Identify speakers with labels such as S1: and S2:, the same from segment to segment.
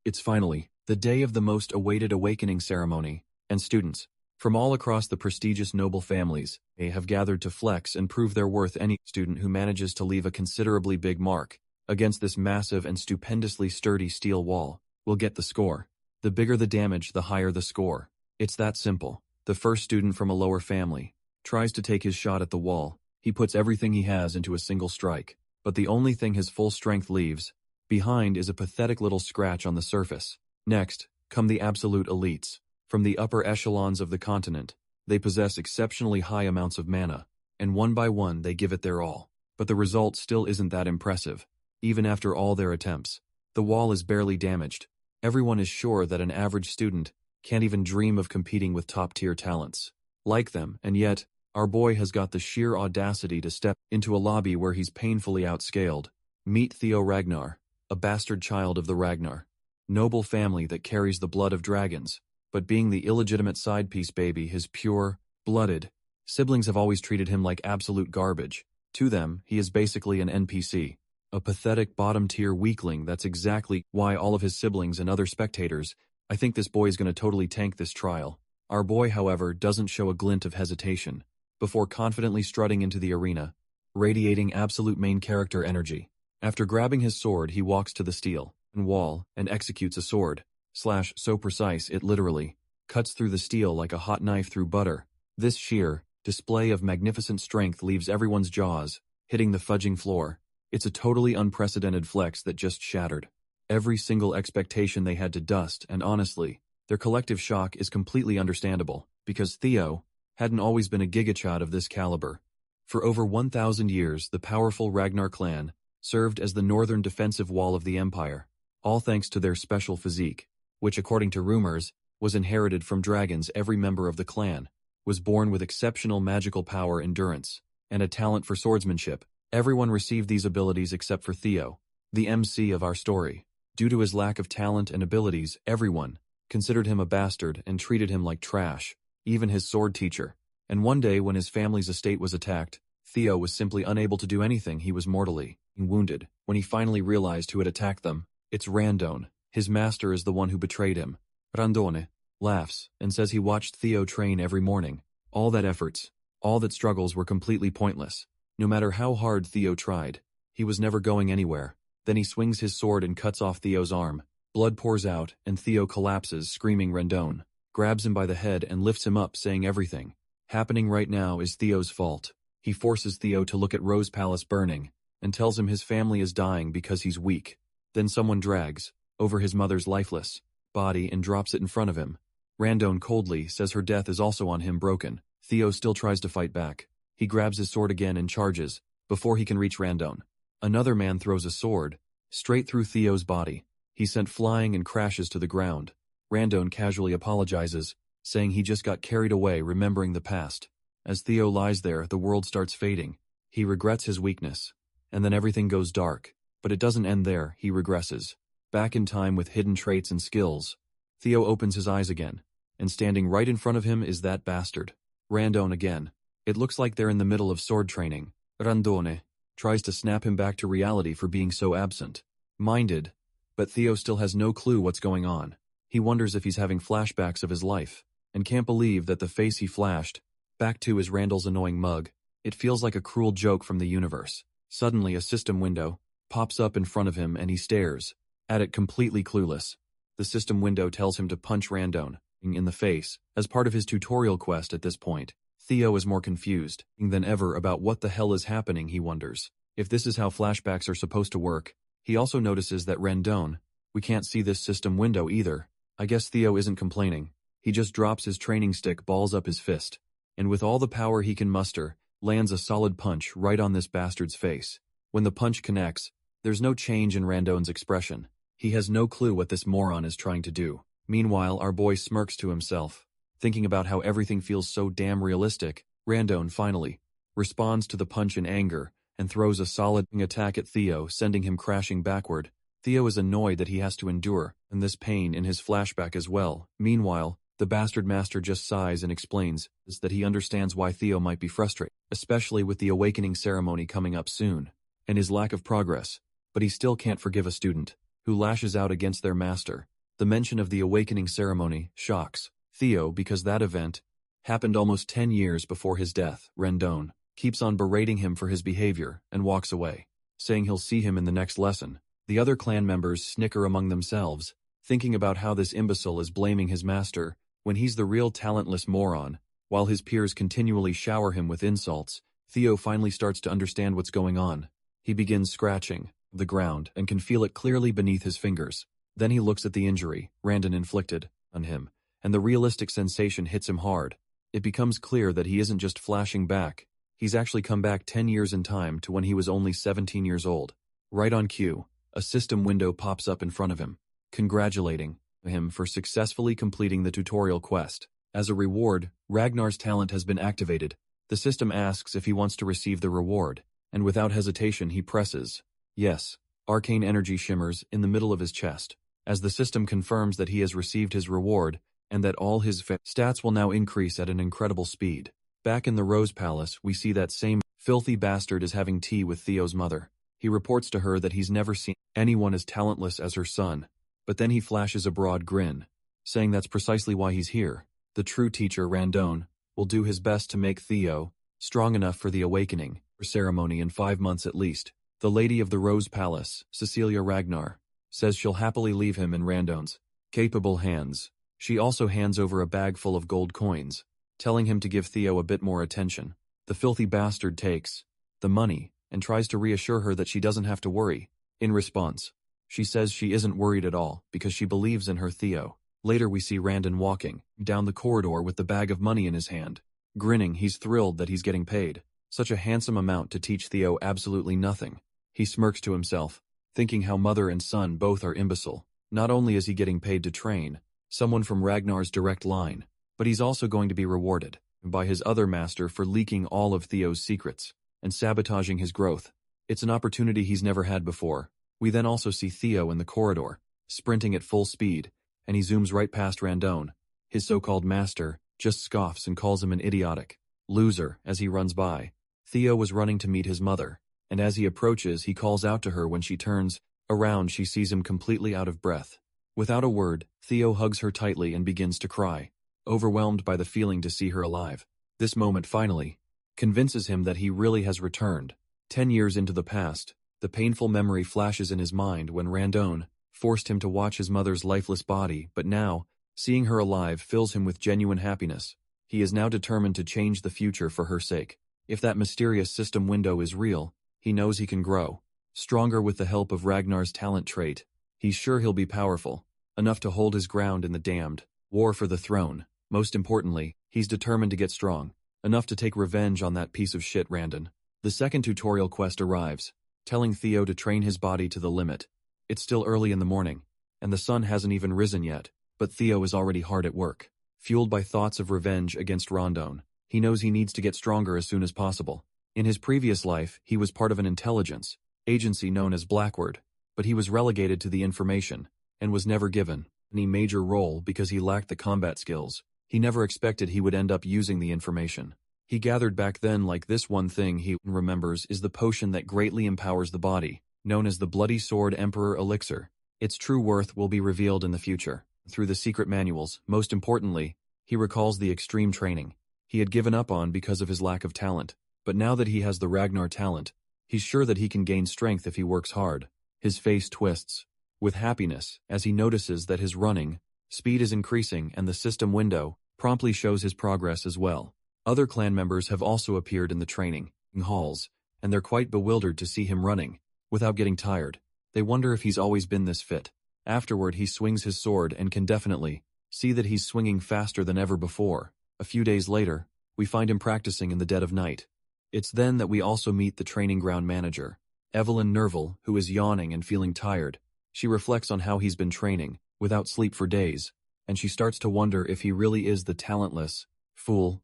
S1: It's finally the day of the most awaited awakening ceremony, and students from all across the prestigious noble families have gathered to flex and prove their worth. Any student who manages to leave a considerably big mark against this massive and stupendously sturdy steel wall will get the score. The bigger the damage, the higher the score. It's that simple. The first student from a lower family tries to take his shot at the wall. He puts everything he has into a single strike, but the only thing his full strength leaves behind is a pathetic little scratch on the surface. Next come the absolute elites. From the upper echelons of the continent, they possess exceptionally high amounts of mana, and one by one they give it their all. But the result still isn't that impressive. Even after all their attempts, the wall is barely damaged. Everyone is sure that an average student can't even dream of competing with top-tier talents like them, and yet, our boy has got the sheer audacity to step into a lobby where he's painfully outscaled. Meet Theo Ragnar, a bastard child of the Ragnar noble family that carries the blood of dragons, but being the illegitimate side-piece baby his pure-blooded siblings have always treated him like absolute garbage. To them, he is basically an NPC, a pathetic bottom-tier weakling. That's exactly why all of his siblings and other spectators, I think this boy is going to totally tank this trial. Our boy, however, doesn't show a glint of hesitation before confidently strutting into the arena, radiating absolute main character energy. After grabbing his sword, he walks to the steel wall and executes a sword slash so precise it literally cuts through the steel like a hot knife through butter. This sheer display of magnificent strength leaves everyone's jaws hitting the fudging floor. It's a totally unprecedented flex that just shattered every single expectation they had to dust, and honestly, their collective shock is completely understandable, because Theo hadn't always been a gigachad of this caliber. For over 1,000 years, the powerful Ragnar clan served as the northern defensive wall of the empire, all thanks to their special physique, which according to rumors, was inherited from dragons. Every member of the clan was born with exceptional magical power, endurance, and a talent for swordsmanship. Everyone received these abilities except for Theo, the MC of our story. Due to his lack of talent and abilities, everyone considered him a bastard and treated him like trash, even his sword teacher. And one day when his family's estate was attacked, Theo was simply unable to do anything. He was mortally wounded. When he finally realized who had attacked them, it's Randone. His master is the one who betrayed him. Randone laughs and says he watched Theo train every morning. All that efforts, all that struggles were completely pointless. No matter how hard Theo tried, he was never going anywhere. Then he swings his sword and cuts off Theo's arm. Blood pours out, and Theo collapses, screaming. Randone grabs him by the head and lifts him up, saying everything happening right now is Theo's fault. He forces Theo to look at Rose Palace burning, and tells him his family is dying because he's weak. Then someone drags over his mother's lifeless body and drops it in front of him. Randone coldly says her death is also on him. Broken, Theo still tries to fight back. He grabs his sword again and charges. Before he can reach Randone, another man throws a sword straight through Theo's body. He's sent flying and crashes to the ground. Randone casually apologizes, saying he just got carried away remembering the past. As Theo lies there, the world starts fading. He regrets his weakness, and then everything goes dark. But it doesn't end there. He regresses back in time with hidden traits and skills. Theo opens his eyes again, and standing right in front of him is that bastard, Randone again. It looks like they're in the middle of sword training. Randone tries to snap him back to reality for being so absent-minded, but Theo still has no clue what's going on. He wonders if he's having flashbacks of his life, and can't believe that the face he flashed back to is Randall's annoying mug. It feels like a cruel joke from the universe. Suddenly a system window pops up in front of him and he stares at it completely clueless. The system window tells him to punch Randone in the face as part of his tutorial quest. At this point, Theo is more confused than ever about what the hell is happening. He wonders if this is how flashbacks are supposed to work. He also notices that Randone, we can't see this system window either. I guess Theo isn't complaining. He just drops his training stick, balls up his fist, and with all the power he can muster, lands a solid punch right on this bastard's face. When the punch connects, there's no change in Randone's expression. He has no clue what this moron is trying to do. Meanwhile, our boy smirks to himself, thinking about how everything feels so damn realistic. Randone finally responds to the punch in anger and throws a solid attack at Theo, sending him crashing backward. Theo is annoyed that he has to endure this pain in his flashback as well. Meanwhile, the bastard master just sighs and explains that he understands why Theo might be frustrated, especially with the awakening ceremony coming up soon, and his lack of progress, but he still can't forgive a student who lashes out against their master. The mention of the awakening ceremony shocks Theo because that event happened almost 10 years before his death. Rendon keeps on berating him for his behavior and walks away, saying he'll see him in the next lesson. The other clan members snicker among themselves, thinking about how this imbecile is blaming his master when he's the real talentless moron. While his peers continually shower him with insults, Theo finally starts to understand what's going on. He begins scratching the ground and can feel it clearly beneath his fingers. Then he looks at the injury Randon inflicted on him, and the realistic sensation hits him hard. It becomes clear that he isn't just flashing back. He's actually come back 10 years in time to when he was only 17 years old. Right on cue, a system window pops up in front of him, congratulating him for successfully completing the tutorial quest. As a reward, Ragnar's talent has been activated. The system asks if he wants to receive the reward, and without hesitation he presses yes. Arcane energy shimmers in the middle of his chest, as the system confirms that he has received his reward and that all his stats will now increase at an incredible speed. Back in the Rose Palace, we see that same filthy bastard is having tea with Theo's mother. He reports to her that he's never seen anyone as talentless as her son, but then he flashes a broad grin, saying that's precisely why he's here. The true teacher, Randon, will do his best to make Theo strong enough for the awakening ceremony in 5 months at least. The Lady of the Rose Palace, Cecilia Ragnar, says she'll happily leave him in Randon's capable hands. She also hands over a bag full of gold coins, telling him to give Theo a bit more attention. The filthy bastard takes the money and tries to reassure her that she doesn't have to worry. In response, she says she isn't worried at all because she believes in her Theo. Later we see Randon walking down the corridor with the bag of money in his hand. Grinning, he's thrilled that he's getting paid such a handsome amount to teach Theo absolutely nothing. He smirks to himself, thinking how mother and son both are imbecile. Not only is he getting paid to train someone from Ragnar's direct line, but he's also going to be rewarded by his other master for leaking all of Theo's secrets and sabotaging his growth. It's an opportunity he's never had before. We then also see Theo in the corridor, sprinting at full speed, and he zooms right past Randon. His so-called master just scoffs and calls him an idiotic loser as he runs by. Theo was running to meet his mother, and as he approaches, he calls out to her. When she turns around, she sees him completely out of breath. Without a word, Theo hugs her tightly and begins to cry, overwhelmed by the feeling to see her alive. This moment finally convinces him that he really has returned. 10 years into the past, the painful memory flashes in his mind when Randon forced him to watch his mother's lifeless body, but now, seeing her alive fills him with genuine happiness. He is now determined to change the future for her sake. If that mysterious system window is real, he knows he can grow stronger with the help of Ragnar's talent trait. He's sure he'll be powerful enough to hold his ground in the damned war for the throne. Most importantly, he's determined to get strong enough to take revenge on that piece of shit Randon. The second tutorial quest arrives, telling Theo to train his body to the limit. It's still early in the morning, and the sun hasn't even risen yet, but Theo is already hard at work. Fueled by thoughts of revenge against Randon, he knows he needs to get stronger as soon as possible. In his previous life, he was part of an intelligence agency known as Blackward, but he was relegated to the information and was never given any major role because he lacked the combat skills. He never expected he would end up using the information he gathered back then. Like this one thing he remembers is the potion that greatly empowers the body, known as the Bloody Sword Emperor Elixir. Its true worth will be revealed in the future, through the secret manuals. Most importantly, he recalls the extreme training he had given up on because of his lack of talent. But now that he has the Ragnar talent, he's sure that he can gain strength if he works hard. His face twists with happiness as he notices that his running speed is increasing, and the system window promptly shows his progress as well. Other clan members have also appeared in the training halls, and they're quite bewildered to see him running without getting tired. They wonder if he's always been this fit. Afterward, he swings his sword and can definitely see that he's swinging faster than ever before. A few days later, we find him practicing in the dead of night. It's then that we also meet the training ground manager, Evelyn Nerval, who is yawning and feeling tired. She reflects on how he's been training, without sleep for days, and she starts to wonder if he really is the talentless fool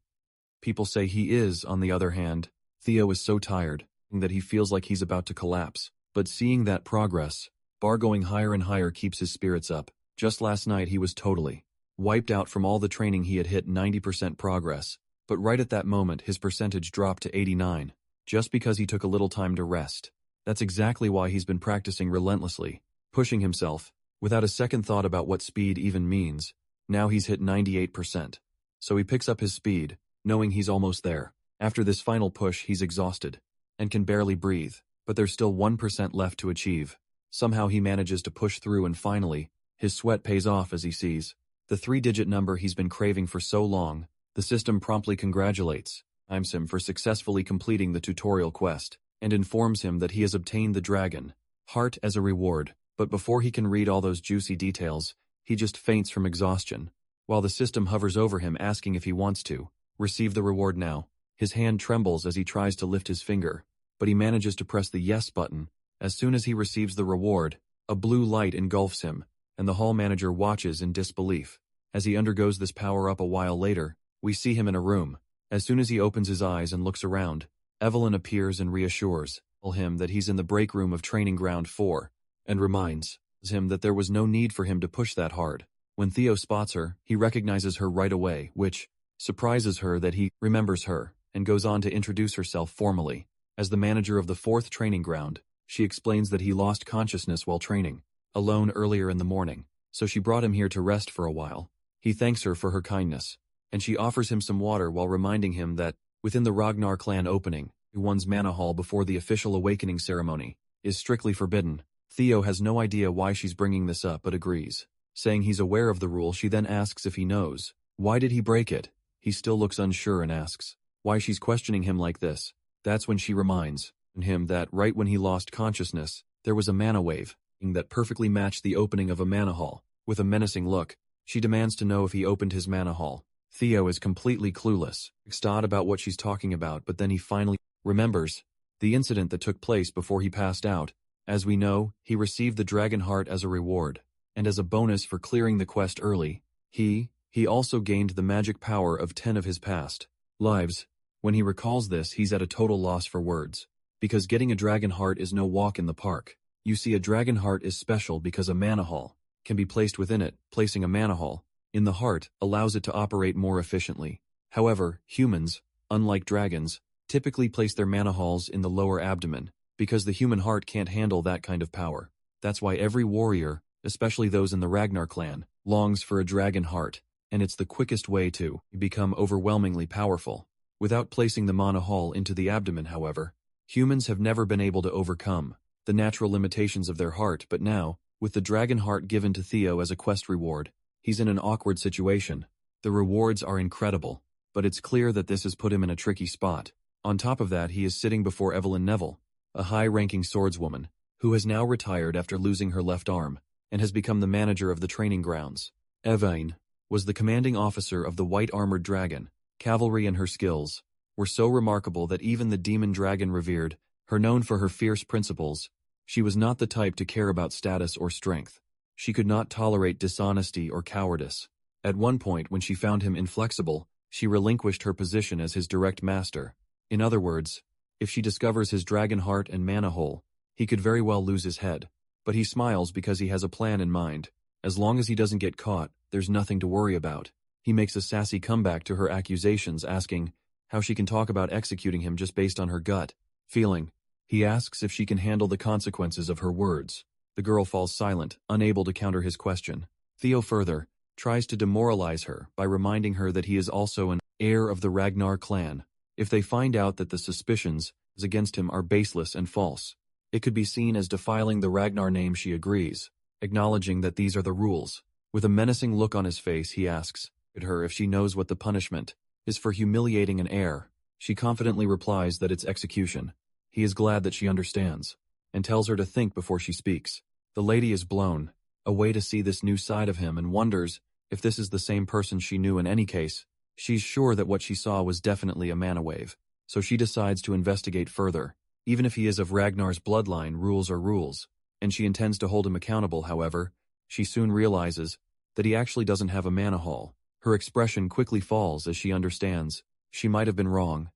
S1: people say he is. On the other hand, Theo is so tired that he feels like he's about to collapse. But seeing that progress, bar going higher and higher, keeps his spirits up. Just last night he was totally wiped out from all the training. He had hit 90% progress, but right at that moment his percentage dropped to 89, just because he took a little time to rest. That's exactly why he's been practicing relentlessly, pushing himself Without a second thought about what speed even means, now he's hit 98%. So he picks up his speed, knowing he's almost there. After this final push, he's exhausted and can barely breathe, but there's still 1% left to achieve. Somehow he manages to push through, and finally, his sweat pays off as he sees the 3-digit number he's been craving for so long. The system promptly congratulates him for successfully completing the tutorial quest, and informs him that he has obtained the dragon heart as a reward. But before he can read all those juicy details, he just faints from exhaustion, while the system hovers over him asking if he wants to receive the reward now. His hand trembles as he tries to lift his finger, but he manages to press the yes button. As soon as he receives the reward, a blue light engulfs him, and the hall manager watches in disbelief. As he undergoes this power-up a while later, we see him in a room. As soon as he opens his eyes and looks around, Evelyn appears and reassures him that he's in the break room of Training Ground 4, and reminds him that there was no need for him to push that hard. When Theo spots her, he recognizes her right away, which surprises her that he remembers her, and goes on to introduce herself formally. As the manager of the 4th training ground, she explains that he lost consciousness while training alone earlier in the morning, so she brought him here to rest for a while. He thanks her for her kindness, and she offers him some water while reminding him that within the Ragnar clan opening, one's mana hall before the official awakening ceremony is strictly forbidden. Theo has no idea why she's bringing this up but agrees, saying he's aware of the rule. She then asks if he knows. Why did he break it? He still looks unsure and asks why she's questioning him like this. That's when she reminds him that right when he lost consciousness, there was a mana wave that perfectly matched the opening of a mana hall. With a menacing look, she demands to know if he opened his mana hall. Theo is completely clueless, odd about what she's talking about, but then he finally remembers the incident that took place before he passed out. As we know, he received the dragon heart as a reward, and as a bonus for clearing the quest early, he also gained the magic power of 10 of his past lives. When he recalls this, he's at a total loss for words, because getting a dragon heart is no walk in the park. You see, a dragon heart is special because a mana hall can be placed within it. Placing a mana hall in the heart allows it to operate more efficiently. However, humans, unlike dragons, typically place their mana halls in the lower abdomen, because the human heart can't handle that kind of power. That's why every warrior, especially those in the Ragnar clan, longs for a dragon heart, and it's the quickest way to become overwhelmingly powerful. Without placing the mana hall into the abdomen, however, humans have never been able to overcome the natural limitations of their heart, but now, with the dragon heart given to Theo as a quest reward, he's in an awkward situation. The rewards are incredible, but it's clear that this has put him in a tricky spot. On top of that, he is sitting before Evelyn Neville, a high-ranking swordswoman, who has now retired after losing her left arm, and has become the manager of the training grounds. Evelyn was the commanding officer of the white-armored dragon cavalry, and her skills were so remarkable that even the demon dragon revered her. Known for her fierce principles, she was not the type to care about status or strength. She could not tolerate dishonesty or cowardice. At one point, when she found him inflexible, she relinquished her position as his direct master. In other words, if she discovers his dragon heart and mana hole, he could very well lose his head. But he smiles because he has a plan in mind. As long as he doesn't get caught, there's nothing to worry about. He makes a sassy comeback to her accusations, asking how she can talk about executing him just based on her gut feeling. He asks if she can handle the consequences of her words. The girl falls silent, unable to counter his question. Theo further tries to demoralize her by reminding her that he is also an heir of the Ragnar clan. If they find out that the suspicions against him are baseless and false, it could be seen as defiling the Ragnar name. She agrees, acknowledging that these are the rules. With a menacing look on his face, he asks her if she knows what the punishment is for humiliating an heir. She confidently replies that it's execution. He is glad that she understands, and tells her to think before she speaks. The lady is blown away to see this new side of him and wonders if this is the same person she knew. In any case, she's sure that what she saw was definitely a mana wave, so she decides to investigate further. Even if he is of Ragnar's bloodline, rules are rules, and she intends to hold him accountable. However, she soon realizes that he actually doesn't have a mana hall. Her expression quickly falls as she understands she might have been wrong.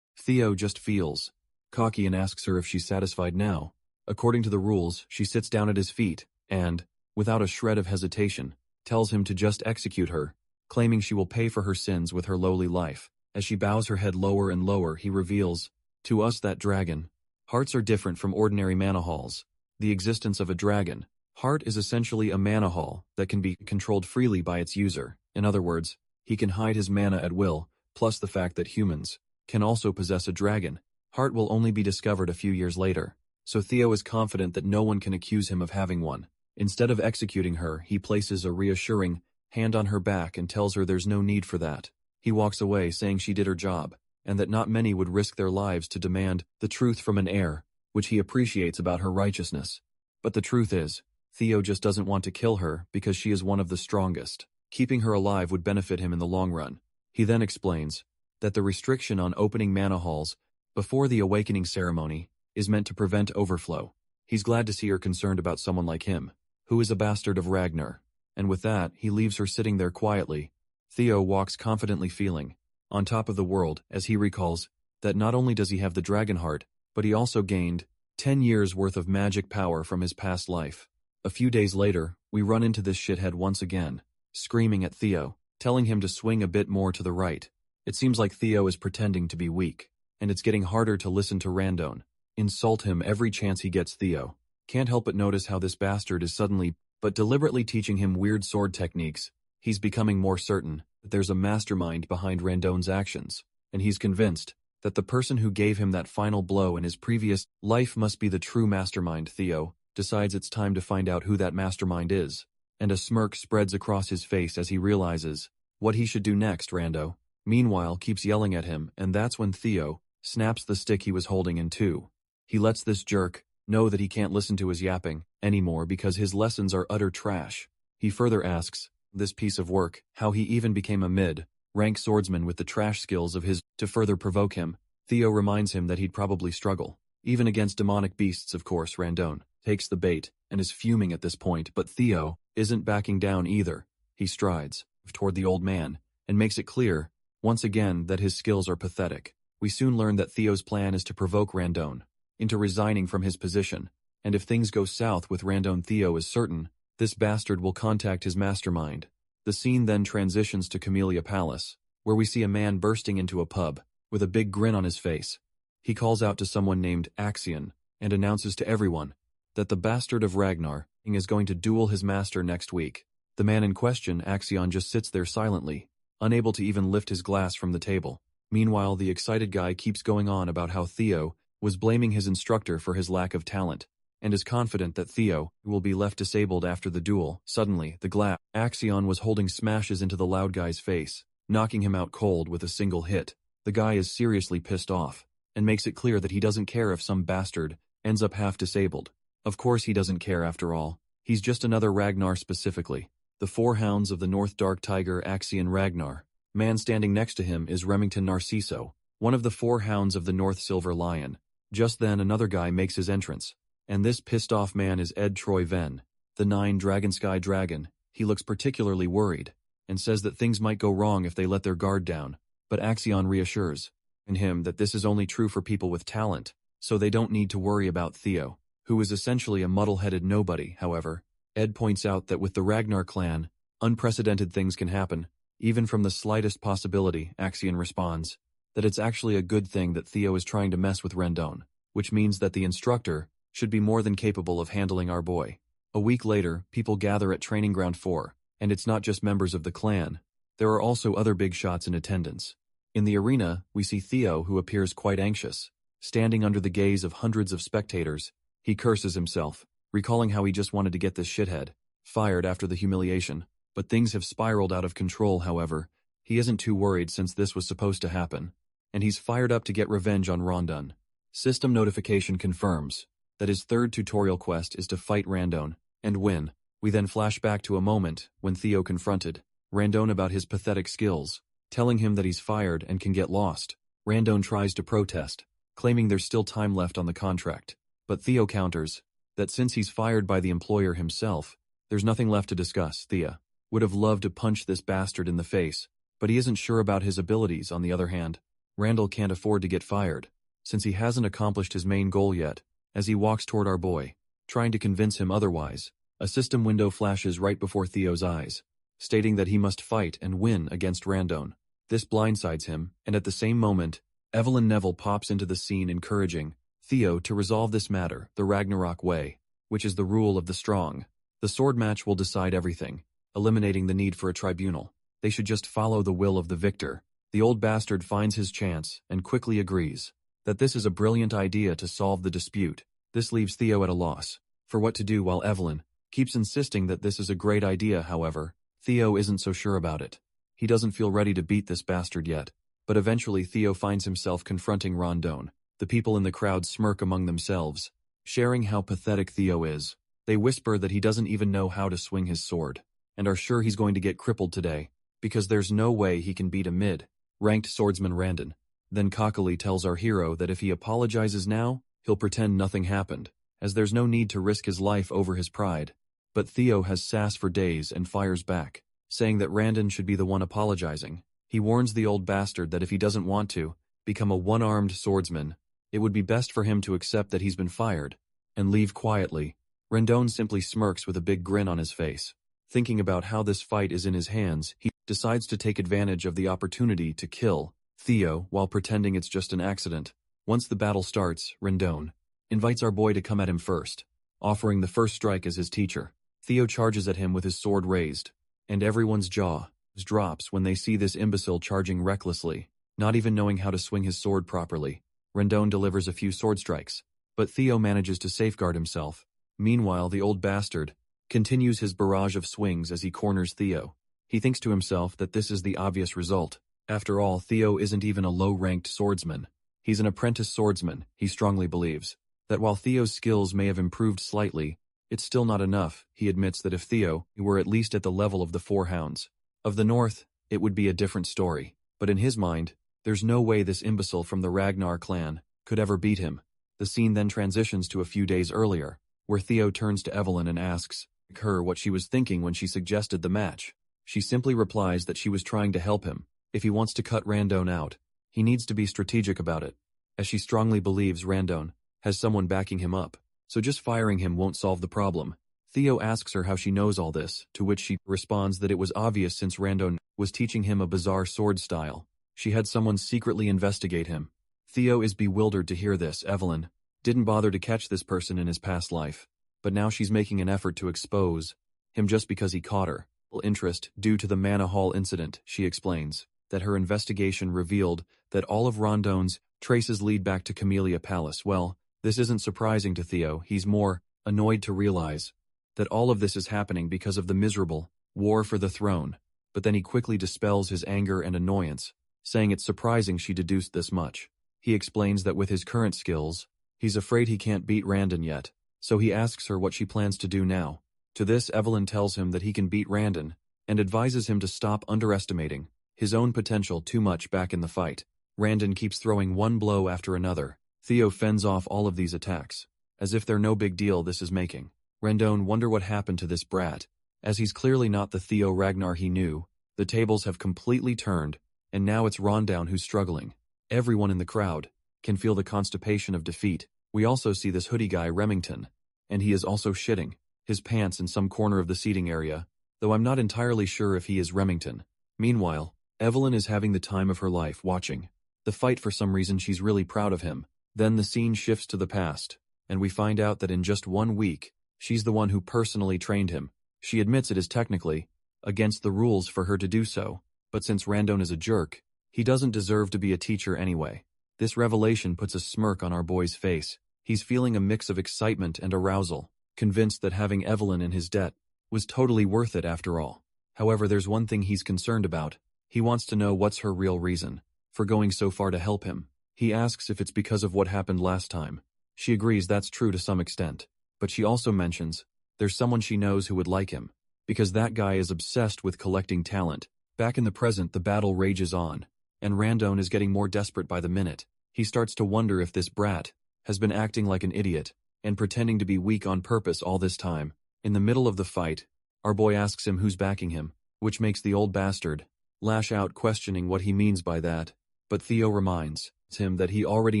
S1: Theo just feels cocky and asks her if she's satisfied now. According to the rules, she sits down at his feet and, without a shred of hesitation, tells him to just execute her, claiming she will pay for her sins with her lowly life. As she bows her head lower and lower, he reveals to us that dragon hearts are different from ordinary mana halls. The existence of a dragon Heart is essentially a mana hall that can be controlled freely by its user. In other words, he can hide his mana at will, plus the fact that humans can also possess a dragon. Heart will only be discovered a few years later, so Theo is confident that no one can accuse him of having one. Instead of executing her, he places a reassuring hand on her back and tells her there's no need for that. He walks away saying she did her job, and that not many would risk their lives to demand the truth from an heir, which he appreciates about her righteousness. But the truth is, Theo just doesn't want to kill her because she is one of the strongest. Keeping her alive would benefit him in the long run. He then explains that the restriction on opening mana halls before the awakening ceremony is meant to prevent overflow. He's glad to see her concerned about someone like him, who is a bastard of Ragnar. And with that, he leaves her sitting there quietly. Theo walks confidently feeling on top of the world as he recalls that not only does he have the dragon heart, but he also gained 10 years worth of magic power from his past life. A few days later, we run into this shithead once again, screaming at Theo, telling him to swing a bit more to the right. It seems like Theo is pretending to be weak, and it's getting harder to listen to Randon insult him every chance he gets. Theo can't help but notice how this bastard is suddenly but deliberately teaching him weird sword techniques. He's becoming more certain that there's a mastermind behind Randon's actions, and he's convinced that the person who gave him that final blow in his previous life must be the true mastermind. Theo decides it's time to find out who that mastermind is, and a smirk spreads across his face as he realizes what he should do next. Rando, meanwhile, keeps yelling at him, and that's when Theo snaps the stick he was holding in two. He lets this jerk know that he can't listen to his yapping anymore because his lessons are utter trash. He further asks this piece of work how he even became a mid-rank swordsman with the trash skills of his. To further provoke him, Theo reminds him that he'd probably struggle, even against demonic beasts. Of course, Randon takes the bait and is fuming at this point, but Theo isn't backing down either. He strides toward the old man and makes it clear once again that his skills are pathetic. We soon learn that Theo's plan is to provoke Randon into resigning from his position, and if things go south with Randon, Theo is certain this bastard will contact his mastermind. The scene then transitions to Camellia Palace, where we see a man bursting into a pub with a big grin on his face. He calls out to someone named Axion and announces to everyone that the bastard of Ragnar is going to duel his master next week. The man in question, Axion, just sits there silently, unable to even lift his glass from the table. Meanwhile, the excited guy keeps going on about how Theo was blaming his instructor for his lack of talent, and is confident that Theo will be left disabled after the duel. Suddenly, the glass Axion was holding smashes into the loud guy's face, knocking him out cold with a single hit. The guy is seriously pissed off, and makes it clear that he doesn't care if some bastard ends up half disabled. Of course he doesn't care after all. He's just another Ragnar, specifically the four hounds of the North Dark Tiger, Axion Ragnar. Man standing next to him is Remington Narciso, one of the four hounds of the North Silver Lion. Just then another guy makes his entrance, and this pissed off man is Ed Troy Venn, the 9 Dragon Sky Dragon. He looks particularly worried, and says that things might go wrong if they let their guard down, but Axion reassures him that this is only true for people with talent, so they don't need to worry about Theo, who is essentially a muddle-headed nobody. However, Ed points out that with the Ragnar clan, unprecedented things can happen, even from the slightest possibility. Axion responds that it's actually a good thing that Theo is trying to mess with Randon, which means that the instructor should be more than capable of handling our boy. A week later, people gather at Training Ground 4, and it's not just members of the clan. There are also other big shots in attendance. In the arena, we see Theo, who appears quite anxious. Standing under the gaze of hundreds of spectators, he curses himself, recalling how he just wanted to get this shithead fired after the humiliation. But things have spiraled out of control. However, he isn't too worried since this was supposed to happen, and he's fired up to get revenge on Rondon. System notification confirms that his third tutorial quest is to fight Randon and win. We then flash back to a moment when Theo confronted Randon about his pathetic skills, telling him that he's fired and can get lost. Randon tries to protest, claiming there's still time left on the contract, but Theo counters that since he's fired by the employer himself, there's nothing left to discuss. Theo would have loved to punch this bastard in the face, but he isn't sure about his abilities. On the other hand, Randall can't afford to get fired, since he hasn't accomplished his main goal yet. As he walks toward our boy, trying to convince him otherwise, a system window flashes right before Theo's eyes, stating that he must fight and win against Randon. This blindsides him, and at the same moment, Evelyn Neville pops into the scene encouraging Theo to resolve this matter the Ragnarok way, which is the rule of the strong. The sword match will decide everything, eliminating the need for a tribunal. They should just follow the will of the victor. The old bastard finds his chance and quickly agrees that this is a brilliant idea to solve the dispute. This leaves Theo at a loss for what to do while Evelyn keeps insisting that this is a great idea. However, Theo isn't so sure about it. He doesn't feel ready to beat this bastard yet, but eventually Theo finds himself confronting Rondon. The people in the crowd smirk among themselves, sharing how pathetic Theo is. They whisper that he doesn't even know how to swing his sword, and are sure he's going to get crippled today, because there's no way he can beat a mid-ranked swordsman Rondon. Then cockily tells our hero that if he apologizes now, he'll pretend nothing happened, as there's no need to risk his life over his pride. But Theo has sass for days and fires back, saying that Rondon should be the one apologizing. He warns the old bastard that if he doesn't want to become a one-armed swordsman, it would be best for him to accept that he's been fired and leave quietly. Rondon simply smirks with a big grin on his face. Thinking about how this fight is in his hands, he decides to take advantage of the opportunity to kill Theo while pretending it's just an accident. Once the battle starts, Rondon invites our boy to come at him first, offering the first strike as his teacher. Theo charges at him with his sword raised, and everyone's jaw drops when they see this imbecile charging recklessly, not even knowing how to swing his sword properly. Rondon delivers a few sword strikes, but Theo manages to safeguard himself. Meanwhile, the old bastard continues his barrage of swings as he corners Theo. He thinks to himself that this is the obvious result. After all, Theo isn't even a low-ranked swordsman. He's an apprentice swordsman. He strongly believes that while Theo's skills may have improved slightly, it's still not enough. He admits that if Theo were at least at the level of the Four Hounds of the North, it would be a different story. But in his mind, there's no way this imbecile from the Ragnar clan could ever beat him. The scene then transitions to a few days earlier, where Theo turns to Evelyn and asks her what she was thinking when she suggested the match. She simply replies that she was trying to help him. If he wants to cut Rondon out, he needs to be strategic about it, as she strongly believes Rondon has someone backing him up, so just firing him won't solve the problem. Theo asks her how she knows all this, to which she responds that it was obvious since Rondon was teaching him a bizarre sword style. She had someone secretly investigate him. Theo is bewildered to hear this. Evelyn didn't bother to catch this person in his past life, but now she's making an effort to expose him just because he caught her. Interest due to the Manor Hall incident, she explains that her investigation revealed that all of Rondon's traces lead back to Camellia Palace. Well, this isn't surprising to Theo. He's more annoyed to realize that all of this is happening because of the miserable war for the throne, but then he quickly dispels his anger and annoyance, saying it's surprising she deduced this much. He explains that with his current skills, he's afraid he can't beat Rondon yet, so he asks her what she plans to do now. To this, Evelyn tells him that he can beat Rondon, and advises him to stop underestimating his own potential too much back in the fight. Rondon keeps throwing one blow after another. Theo fends off all of these attacks, as if they're no big deal this is making. Rondon wonder what happened to this brat, as he's clearly not the Theo Ragnar he knew. The tables have completely turned, and now it's Rondon who's struggling. Everyone in the crowd can feel the constipation of defeat. We also see this hoodie guy Remington, and he is also shitting his pants in some corner of the seating area, though I'm not entirely sure if he is Remington. Meanwhile, Evelyn is having the time of her life watching the fight. For some reason she's really proud of him. Then the scene shifts to the past, and we find out that in just 1 week, she's the one who personally trained him. She admits it is technically against the rules for her to do so, but since Rondon is a jerk, he doesn't deserve to be a teacher anyway. This revelation puts a smirk on our boy's face. He's feeling a mix of excitement and arousal, convinced that having Evelyn in his debt was totally worth it after all. However, there's one thing he's concerned about. He wants to know what's her real reason for going so far to help him. He asks if it's because of what happened last time. She agrees that's true to some extent, but she also mentions there's someone she knows who would like him, because that guy is obsessed with collecting talent. Back in the present, the battle rages on, and Rondon is getting more desperate by the minute. He starts to wonder if this brat has been acting like an idiot and pretending to be weak on purpose all this time. In the middle of the fight, our boy asks him who's backing him, which makes the old bastard lash out, questioning what he means by that. But Theo reminds him that he already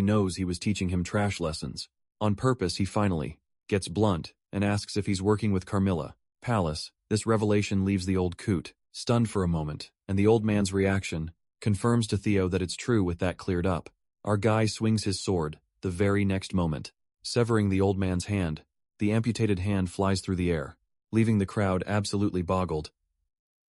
S1: knows he was teaching him trash lessons. On purpose, he finally gets blunt and asks if he's working with Camellia Palace. This revelation leaves the old coot stunned for a moment, and the old man's reaction confirms to Theo that it's true. With that cleared up, our guy swings his sword the very next moment, severing the old man's hand. The amputated hand flies through the air, leaving the crowd absolutely boggled.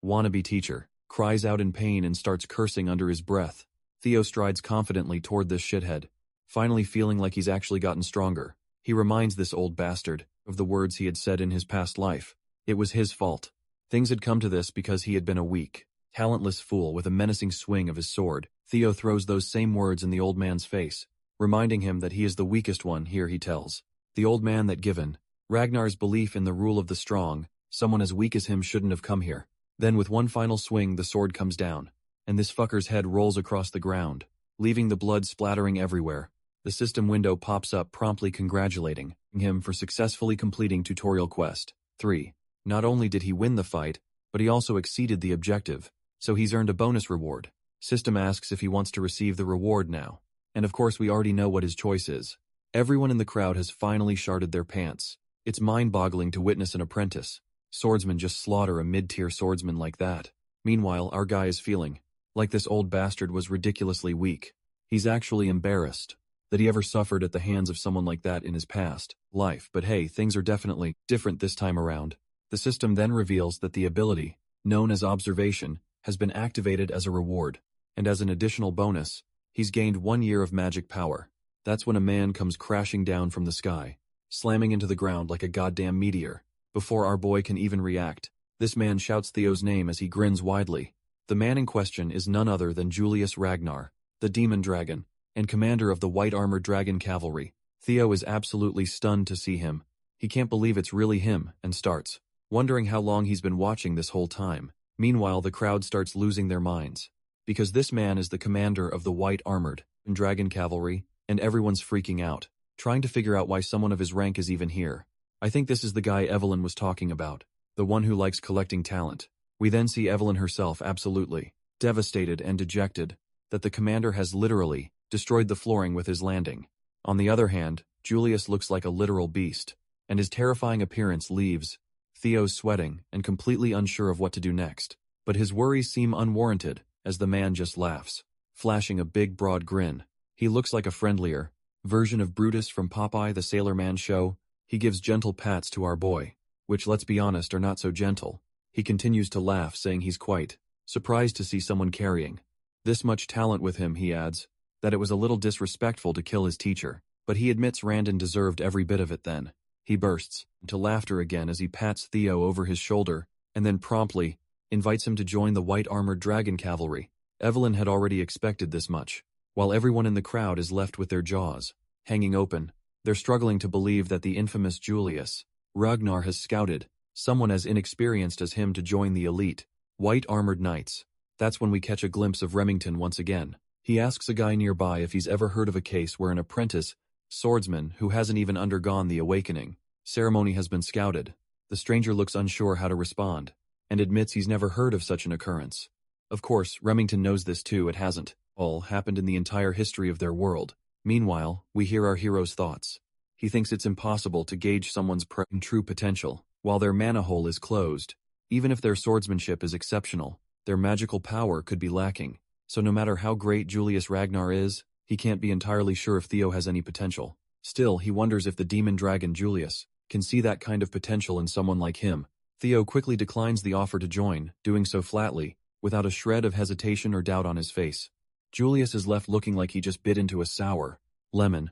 S1: Wannabe teacher cries out in pain and starts cursing under his breath. Theo strides confidently toward this shithead, finally feeling like he's actually gotten stronger. He reminds this old bastard of the words he had said in his past life. It was his fault. Things had come to this because he had been a weak, talentless fool with a menacing swing of his sword. Theo throws those same words in the old man's face, reminding him that he is the weakest one here, he tells the old man that given Ragnar's belief in the rule of the strong, someone as weak as him shouldn't have come here. Then with one final swing the sword comes down, and this fucker's head rolls across the ground, leaving the blood splattering everywhere. The system window pops up promptly congratulating him for successfully completing tutorial quest 3. Not only did he win the fight, but he also exceeded the objective, so he's earned a bonus reward. System asks if he wants to receive the reward now, and of course we already know what his choice is. Everyone in the crowd has finally sharted their pants. It's mind-boggling to witness an apprentice swordsman just slaughter a mid-tier swordsman like that. Meanwhile, our guy is feeling like this old bastard was ridiculously weak. He's actually embarrassed that he ever suffered at the hands of someone like that in his past life. But hey, things are definitely different this time around. The system then reveals that the ability, known as observation, has been activated as a reward, and as an additional bonus, he's gained 1 year of magic power. That's when a man comes crashing down from the sky, slamming into the ground like a goddamn meteor. Before our boy can even react, this man shouts Theo's name as he grins widely. The man in question is none other than Julius Ragnar, the demon dragon, and commander of the white-armored dragon cavalry. Theo is absolutely stunned to see him. He can't believe it's really him, and starts wondering how long he's been watching this whole time. Meanwhile, the crowd starts losing their minds, because this man is the commander of the white-armored dragon cavalry, and everyone's freaking out, trying to figure out why someone of his rank is even here. I think this is the guy Evelyn was talking about, the one who likes collecting talent. We then see Evelyn herself absolutely devastated and dejected that the commander has literally destroyed the flooring with his landing. On the other hand, Julius looks like a literal beast, and his terrifying appearance leaves Theo sweating and completely unsure of what to do next. But his worries seem unwarranted as the man just laughs, flashing a big broad grin. He looks like a friendlier version of Brutus from Popeye the Sailor Man show. He gives gentle pats to our boy, which, let's be honest, are not so gentle. He continues to laugh, saying he's quite surprised to see someone carrying this much talent with him. He adds that it was a little disrespectful to kill his teacher, but he admits Randon deserved every bit of it then. He bursts into laughter again as he pats Theo over his shoulder, and then promptly invites him to join the white-armored dragon cavalry. Evelyn had already expected this much, while everyone in the crowd is left with their jaws hanging open. They're struggling to believe that the infamous Julius Ragnar has scouted someone as inexperienced as him to join the elite white-armored knights. That's when we catch a glimpse of Remington once again. He asks a guy nearby if he's ever heard of a case where an apprentice swordsman who hasn't even undergone the awakening ceremony has been scouted. The stranger looks unsure how to respond, and admits he's never heard of such an occurrence. Of course, Remington knows this too. It hasn't all happened in the entire history of their world. Meanwhile, we hear our hero's thoughts. He thinks it's impossible to gauge someone's true potential while their mana hole is closed. Even if their swordsmanship is exceptional, their magical power could be lacking. So no matter how great Julius Ragnar is, he can't be entirely sure if Theo has any potential. Still, he wonders if the demon dragon Julius can see that kind of potential in someone like him. Theo quickly declines the offer to join, doing so flatly, without a shred of hesitation or doubt on his face. Julius is left looking like he just bit into a sour lemon.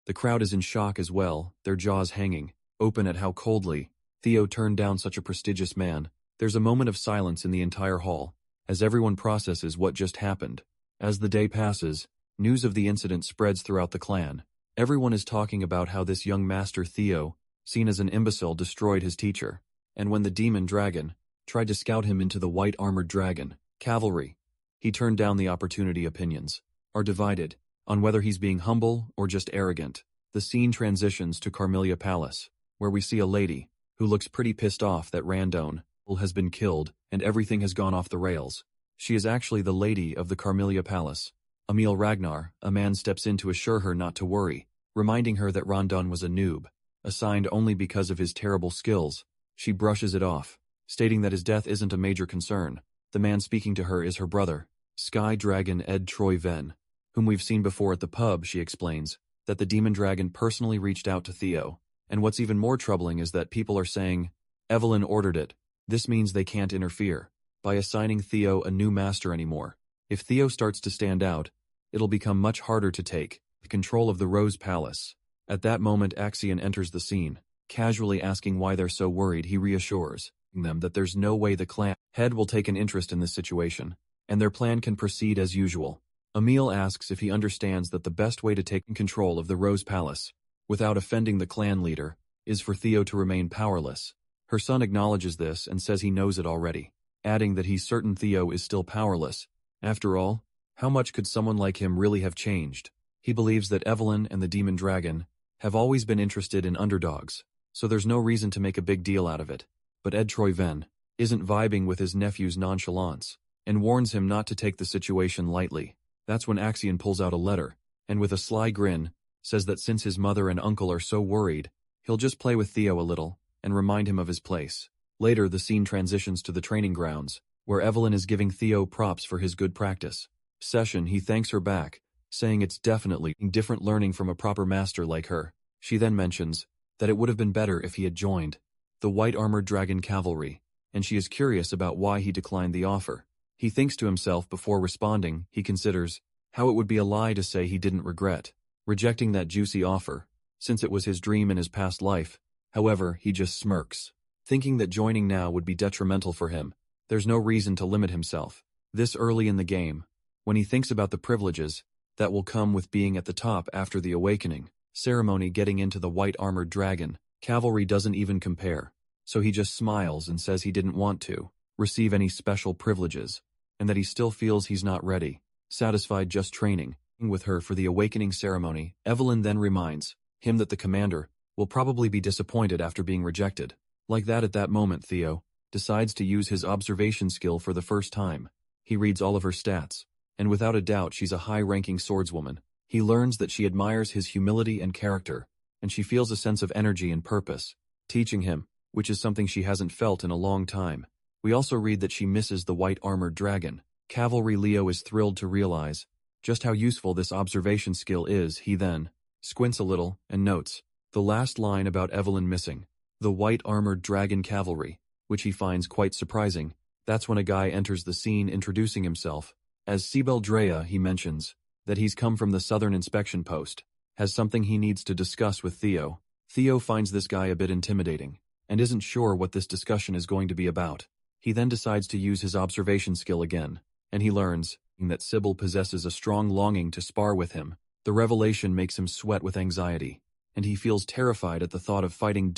S1: The crowd is in shock as well, their jaws hanging open at how coldly Theo turned down such a prestigious man. There's a moment of silence in the entire hall, as everyone processes what just happened. As the day passes, news of the incident spreads throughout the clan. Everyone is talking about how this young master Theo, seen as an imbecile, destroyed his teacher, and when the demon dragon tried to scout him into the white-armored dragon cavalry, he turned down the opportunity. Opinions are divided on whether he's being humble or just arrogant. The scene transitions to Carmelia Palace, where we see a lady who looks pretty pissed off that Randon has been killed and everything has gone off the rails. She is actually the lady of the Carmelia Palace. Emil Ragnar, a man, steps in to assure her not to worry, reminding her that Randon was a noob, assigned only because of his terrible skills. She brushes it off, stating that his death isn't a major concern. The man speaking to her is her brother, Sky Dragon Ed Troy Ven, whom we've seen before at the pub. She explains that the demon dragon personally reached out to Theo, and what's even more troubling is that people are saying Evelyn ordered it. This means they can't interfere by assigning Theo a new master anymore. If Theo starts to stand out, it'll become much harder to take control of the Rose Palace. At that moment, Axion enters the scene. Casually asking why they're so worried, he reassures them that there's no way the clan head will take an interest in this situation, and their plan can proceed as usual. Emile asks if he understands that the best way to take control of the Rose Palace, without offending the clan leader, is for Theo to remain powerless. Her son acknowledges this and says he knows it already, adding that he's certain Theo is still powerless. After all, how much could someone like him really have changed? He believes that Evelyn and the Demon Dragon have always been interested in underdogs, so there's no reason to make a big deal out of it. But Ed Troyven isn't vibing with his nephew's nonchalance, and warns him not to take the situation lightly. That's when Axion pulls out a letter, and with a sly grin, says that since his mother and uncle are so worried, he'll just play with Theo a little, and remind him of his place. Later, the scene transitions to the training grounds, where Evelyn is giving Theo props for his good practice session. He thanks her back, saying it's definitely different learning from a proper master like her. She then mentions that it would have been better if he had joined the white-armored dragon cavalry, and she is curious about why he declined the offer. He thinks to himself before responding. He considers how it would be a lie to say he didn't regret rejecting that juicy offer, since it was his dream in his past life. However, he just smirks, thinking that joining now would be detrimental for him. There's no reason to limit himself this early in the game, when he thinks about the privileges that will come with being at the top after the awakening ceremony. Getting into the white-armored dragon cavalry doesn't even compare, so he just smiles and says he didn't want to receive any special privileges, and that he still feels he's not ready, satisfied just training with her for the awakening ceremony. Evelyn then reminds him that the commander will probably be disappointed after being rejected. Like that, at that moment, Theo decides to use his observation skill for the first time. He reads all of her stats, and without a doubt she's a high-ranking swordswoman. He learns that she admires his humility and character, and she feels a sense of energy and purpose, teaching him, which is something she hasn't felt in a long time. We also read that she misses the white-armored dragon cavalry. Leo is thrilled to realize just how useful this observation skill is. He then squints a little and notes the last line about Evelyn missing the white-armored dragon cavalry, which he finds quite surprising. That's when a guy enters the scene introducing himself as Sibel Drea. He mentions that he's come from the Southern Inspection Post, has something he needs to discuss with Theo. Theo finds this guy a bit intimidating, and isn't sure what this discussion is going to be about. He then decides to use his observation skill again, and he learns that Sybil possesses a strong longing to spar with him. The revelation makes him sweat with anxiety, and he feels terrified at the thought of fighting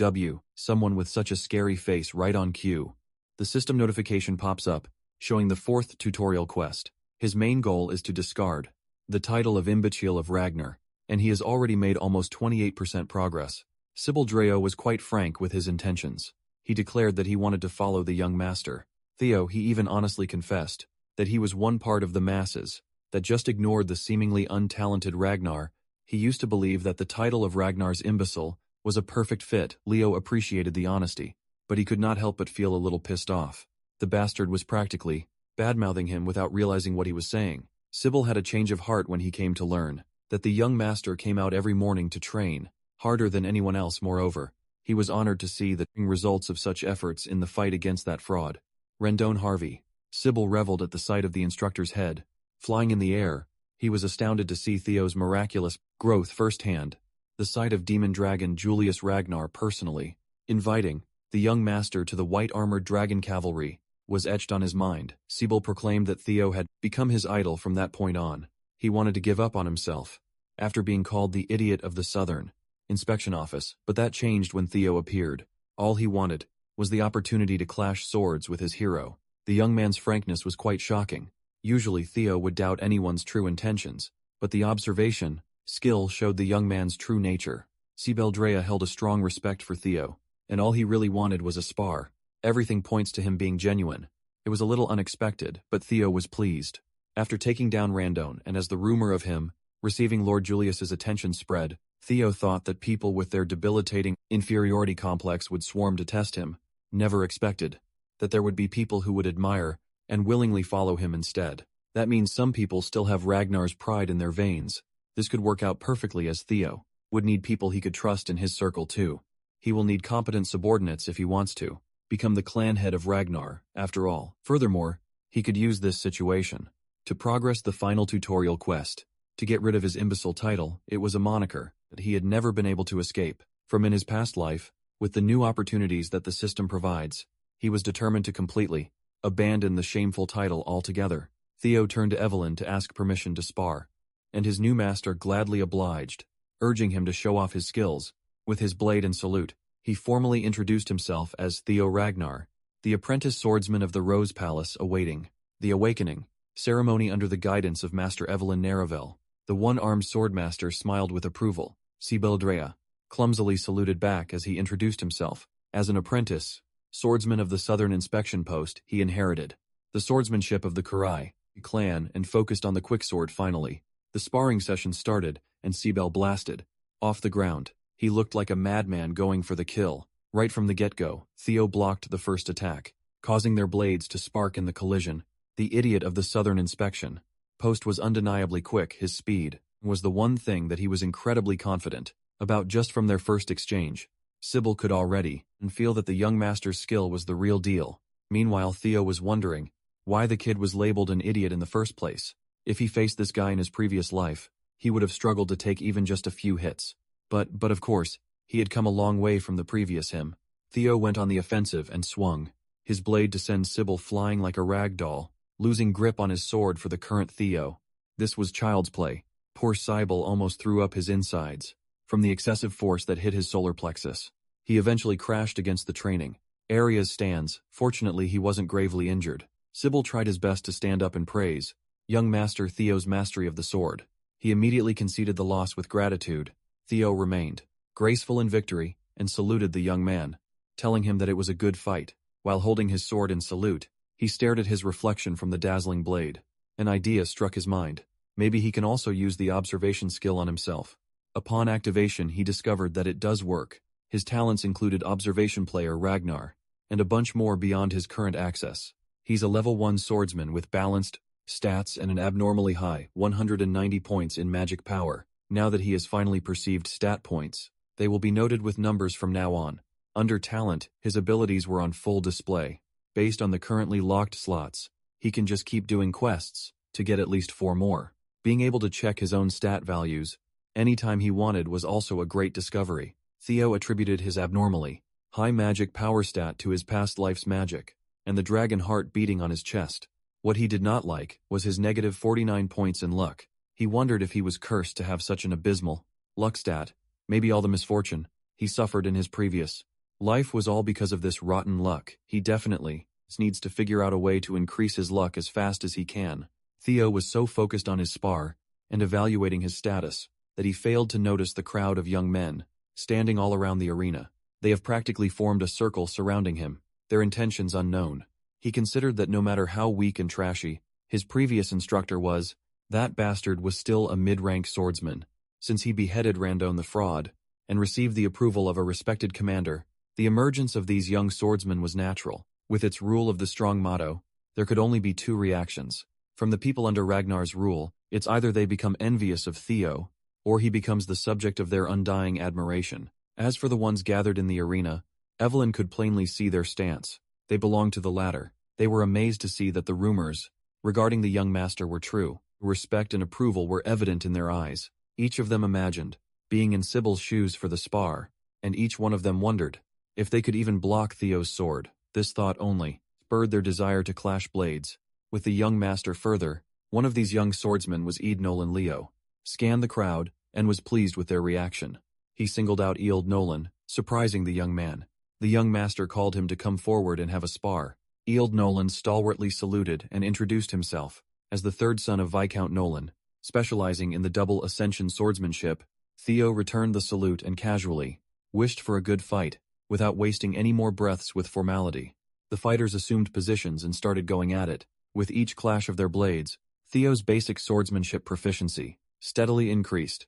S1: someone with such a scary face right on cue. The system notification pops up, showing the 4th tutorial quest. His main goal is to discard the title of Imbecile of Ragnar, and he has already made almost 28% progress. Sybil Drea was quite frank with his intentions. He declared that he wanted to follow the young master. Theo, he even honestly confessed that he was one part of the masses that just ignored the seemingly untalented Ragnar. He used to believe that the title of Ragnar's imbecile was a perfect fit. Leo appreciated the honesty, but he could not help but feel a little pissed off. The bastard was practically bad-mouthing him without realizing what he was saying. Sybil had a change of heart when he came to learn that the young master came out every morning to train, harder than anyone else. Moreover, he was honored to see the results of such efforts in the fight against that fraud, Rendon Harvey. Sybil reveled at the sight of the instructor's head flying in the air. He was astounded to see Theo's miraculous growth firsthand. The sight of demon dragon Julius Ragnar personally inviting the young master to the white-armored dragon cavalry was etched on his mind. Sybil proclaimed that Theo had become his idol from that point on. He wanted to give up on himself after being called the idiot of the Southern Inspection Office, but that changed when Theo appeared. All he wanted was the opportunity to clash swords with his hero. The young man's frankness was quite shocking. Usually Theo would doubt anyone's true intentions, but the observation skill showed the young man's true nature. Sibel Drea held a strong respect for Theo, and all he really wanted was a spar. Everything points to him being genuine. It was a little unexpected, but Theo was pleased. After taking down Randone, and as the rumor of him receiving Lord Julius's attention spread, Theo thought that people with their debilitating inferiority complex would swarm to test him. Never expected that there would be people who would admire and willingly follow him instead. That means some people still have Ragnar's pride in their veins. This could work out perfectly, as Theo would need people he could trust in his circle too. He will need competent subordinates if he wants to become the clan head of Ragnar, after all. Furthermore, he could use this situation to progress the final tutorial quest. To get rid of his imbecile title, it was a moniker that he had never been able to escape from in his past life. With the new opportunities that the system provides, he was determined to completely abandon the shameful title altogether. Theo turned to Evelyn to ask permission to spar, and his new master gladly obliged, urging him to show off his skills. With his blade and salute, he formally introduced himself as Theo Ragnar, the apprentice swordsman of the Rose Palace awaiting the awakening ceremony under the guidance of Master Evelyn Naravel. The one-armed swordmaster smiled with approval. Sibeldrea clumsily saluted back as he introduced himself. As an apprentice, swordsman of the Southern Inspection Post, he inherited the swordsmanship of the Kurai clan and focused on the quicksword finally. The sparring session started, and Sibel blasted off the ground. He looked like a madman going for the kill. Right from the get-go, Theo blocked the first attack, causing their blades to spark in the collision. The idiot of the Southern Inspection Post was undeniably quick. His speed was the one thing that he was incredibly confident about. Just from their first exchange, Sybil could already feel that the young master's skill was the real deal. Meanwhile, Theo was wondering why the kid was labeled an idiot in the first place. If he faced this guy in his previous life, he would have struggled to take even just a few hits. But of course, he had come a long way from the previous him. Theo went on the offensive and swung his blade to send Sybil flying like a rag doll, losing grip on his sword for the current Theo. This was child's play. Poor Sybil almost threw up his insides from the excessive force that hit his solar plexus. He eventually crashed against the training area's stands. Fortunately, he wasn't gravely injured. Sybil tried his best to stand up and praise young Master Theo's mastery of the sword. He immediately conceded the loss with gratitude. Theo remained graceful in victory and saluted the young man, telling him that it was a good fight. While holding his sword in salute, he stared at his reflection from the dazzling blade. An idea struck his mind. Maybe he can also use the observation skill on himself. Upon activation, he discovered that it does work. His talents included observation player Ragnar, and a bunch more beyond his current access. He's a level 1 swordsman with balanced stats and an abnormally high 190 points in magic power. Now that he has finally perceived stat points, they will be noted with numbers from now on. Under talent, his abilities were on full display. Based on the currently locked slots, he can just keep doing quests to get at least 4 more. Being able to check his own stat values anytime he wanted was also a great discovery. Theo attributed his abnormally high magic power stat to his past life's magic, and the dragon heart beating on his chest. What he did not like was his negative 49 points in luck. He wondered if he was cursed to have such an abysmal luck stat. Maybe all the misfortune he suffered in his previous life was all because of this rotten luck. He definitely needs to figure out a way to increase his luck as fast as he can. Theo was so focused on his spar and evaluating his status that he failed to notice the crowd of young men standing all around the arena. They have practically formed a circle surrounding him, their intentions unknown. He considered that no matter how weak and trashy his previous instructor was, that bastard was still a mid-rank swordsman. Since he beheaded Randone the fraud and received the approval of a respected commander, the emergence of these young swordsmen was natural. With its rule of the strong motto, there could only be 2 reactions. From the people under Ragnar's rule, it's either they become envious of Theo, or he becomes the subject of their undying admiration. As for the ones gathered in the arena, Evelyn could plainly see their stance. They belonged to the latter. They were amazed to see that the rumors regarding the young master were true. Respect and approval were evident in their eyes. Each of them imagined being in Sybil's shoes for the spar, and each one of them wondered if they could even block Theo's sword. This thought only spurred their desire to clash blades with the young master further. One of these young swordsmen was Eid Nolan Leo. Scanned the crowd and was pleased with their reaction. He singled out Eald Nolan, surprising the young man. The young master called him to come forward and have a spar. Eald Nolan stalwartly saluted and introduced himself as the third son of Viscount Nolan, specializing in the double ascension swordsmanship. Theo returned the salute and casually wished for a good fight, without wasting any more breaths with formality. The fighters assumed positions and started going at it. With each clash of their blades, Theo's basic swordsmanship proficiency steadily increased.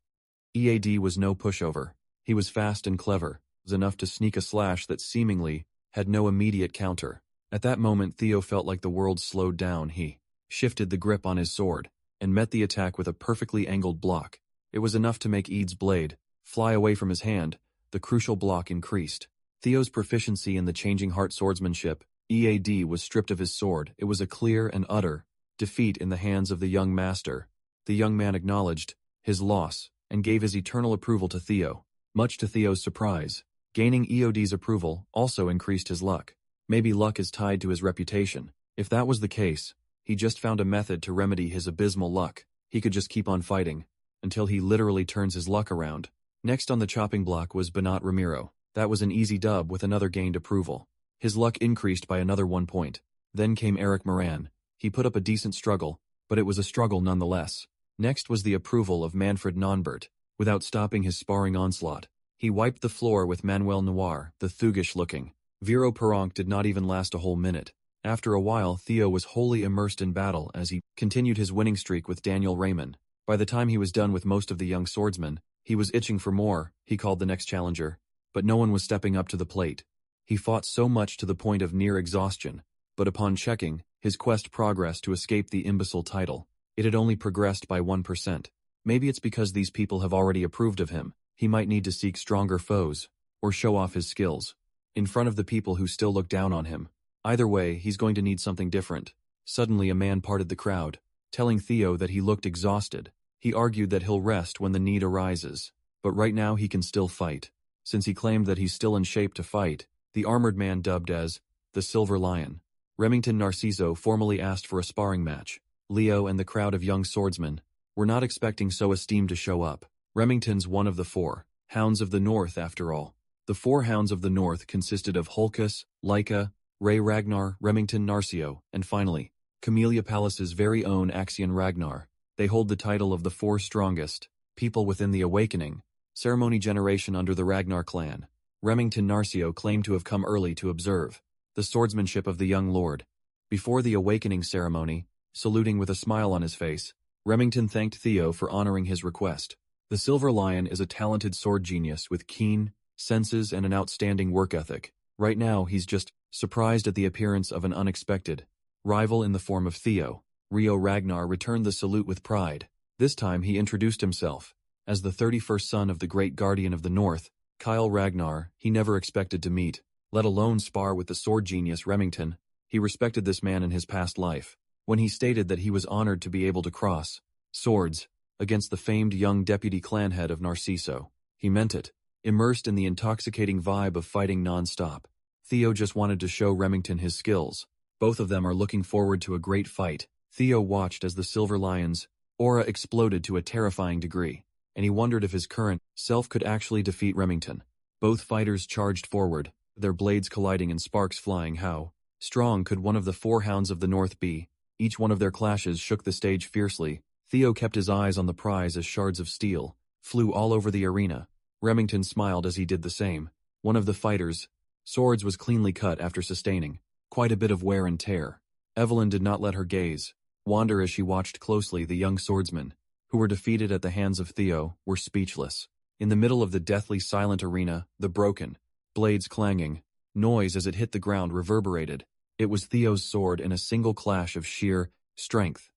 S1: EAD was no pushover. He was fast and clever. It was enough to sneak a slash that seemingly had no immediate counter. At that moment, Theo felt like the world slowed down. He shifted the grip on his sword and met the attack with a perfectly angled block. It was enough to make Ead's blade fly away from his hand. The crucial block increased Theo's proficiency in the changing heart swordsmanship, EAD, was stripped of his sword. It was a clear and utter defeat in the hands of the young master. The young man acknowledged his loss and gave his eternal approval to Theo. Much to Theo's surprise, gaining EOD's approval also increased his luck. Maybe luck is tied to his reputation. If that was the case, he just found a method to remedy his abysmal luck. He could just keep on fighting until he literally turns his luck around. Next on the chopping block was Bernat Ramiro. That was an easy dub with another gained approval. His luck increased by another 1 point. Then came Eric Moran. He put up a decent struggle, but it was a struggle nonetheless. Next was the approval of Manfred Nonbert. Without stopping his sparring onslaught, he wiped the floor with Manuel Noir, the thuggish-looking. Vero Peronk did not even last a whole minute. After a while, Theo was wholly immersed in battle as he continued his winning streak with Daniel Raymond. By the time he was done with most of the young swordsmen, he was itching for more. He called the next challenger, but no one was stepping up to the plate. He fought so much to the point of near exhaustion, but upon checking, his quest progressed to escape the imbecile title. It had only progressed by 1%. Maybe it's because these people have already approved of him. He might need to seek stronger foes, or show off his skills, in front of the people who still look down on him. Either way, he's going to need something different. Suddenly a man parted the crowd, telling Theo that he looked exhausted. He argued that he'll rest when the need arises, but right now he can still fight. Since he claimed that he's still in shape to fight, the armored man dubbed as the Silver Lion, Remington Narciso, formally asked for a sparring match. Leo and the crowd of young swordsmen were not expecting so esteemed to show up. Remington's one of the 4 Hounds of the North, after all. The 4 Hounds of the North consisted of Hulkus, Leica, Ray Ragnar, Remington Narcio, and finally, Camellia Palace's very own Axion Ragnar. They hold the title of the 4 strongest people within the Awakening ceremony generation under the Ragnar clan. Remington Narcio claimed to have come early to observe the swordsmanship of the young lord. Before the Awakening ceremony, saluting with a smile on his face, Remington thanked Theo for honoring his request. The Silver Lion is a talented sword genius with keen senses and an outstanding work ethic. Right now, he's just surprised at the appearance of an unexpected rival in the form of Theo. Rio Ragnar returned the salute with pride. This time he introduced himself as the 31st son of the great guardian of the North, Kyle Ragnar. He never expected to meet, let alone spar with the sword genius Remington. He respected this man in his past life. When he stated that he was honored to be able to cross swords against the famed young deputy clan head of Narciso, he meant it. Immersed in the intoxicating vibe of fighting non-stop, Theo just wanted to show Remington his skills. Both of them are looking forward to a great fight. Theo watched as the Silver Lion's aura exploded to a terrifying degree, and he wondered if his current self could actually defeat Remington. Both fighters charged forward, their blades colliding and sparks flying. How strong could one of the 4 Hounds of the North be? Each one of their clashes shook the stage fiercely. Theo kept his eyes on the prize as shards of steel flew all over the arena. Remington smiled as he did the same. One of the fighters' swords was cleanly cut after sustaining quite a bit of wear and tear. Evelyn did not let her gaze wander as she watched closely. The young swordsmen, who were defeated at the hands of Theo, were speechless. In the middle of the deathly silent arena, the broken blades clanging noise as it hit the ground reverberated. It was Theo's sword in a single clash of sheer strength.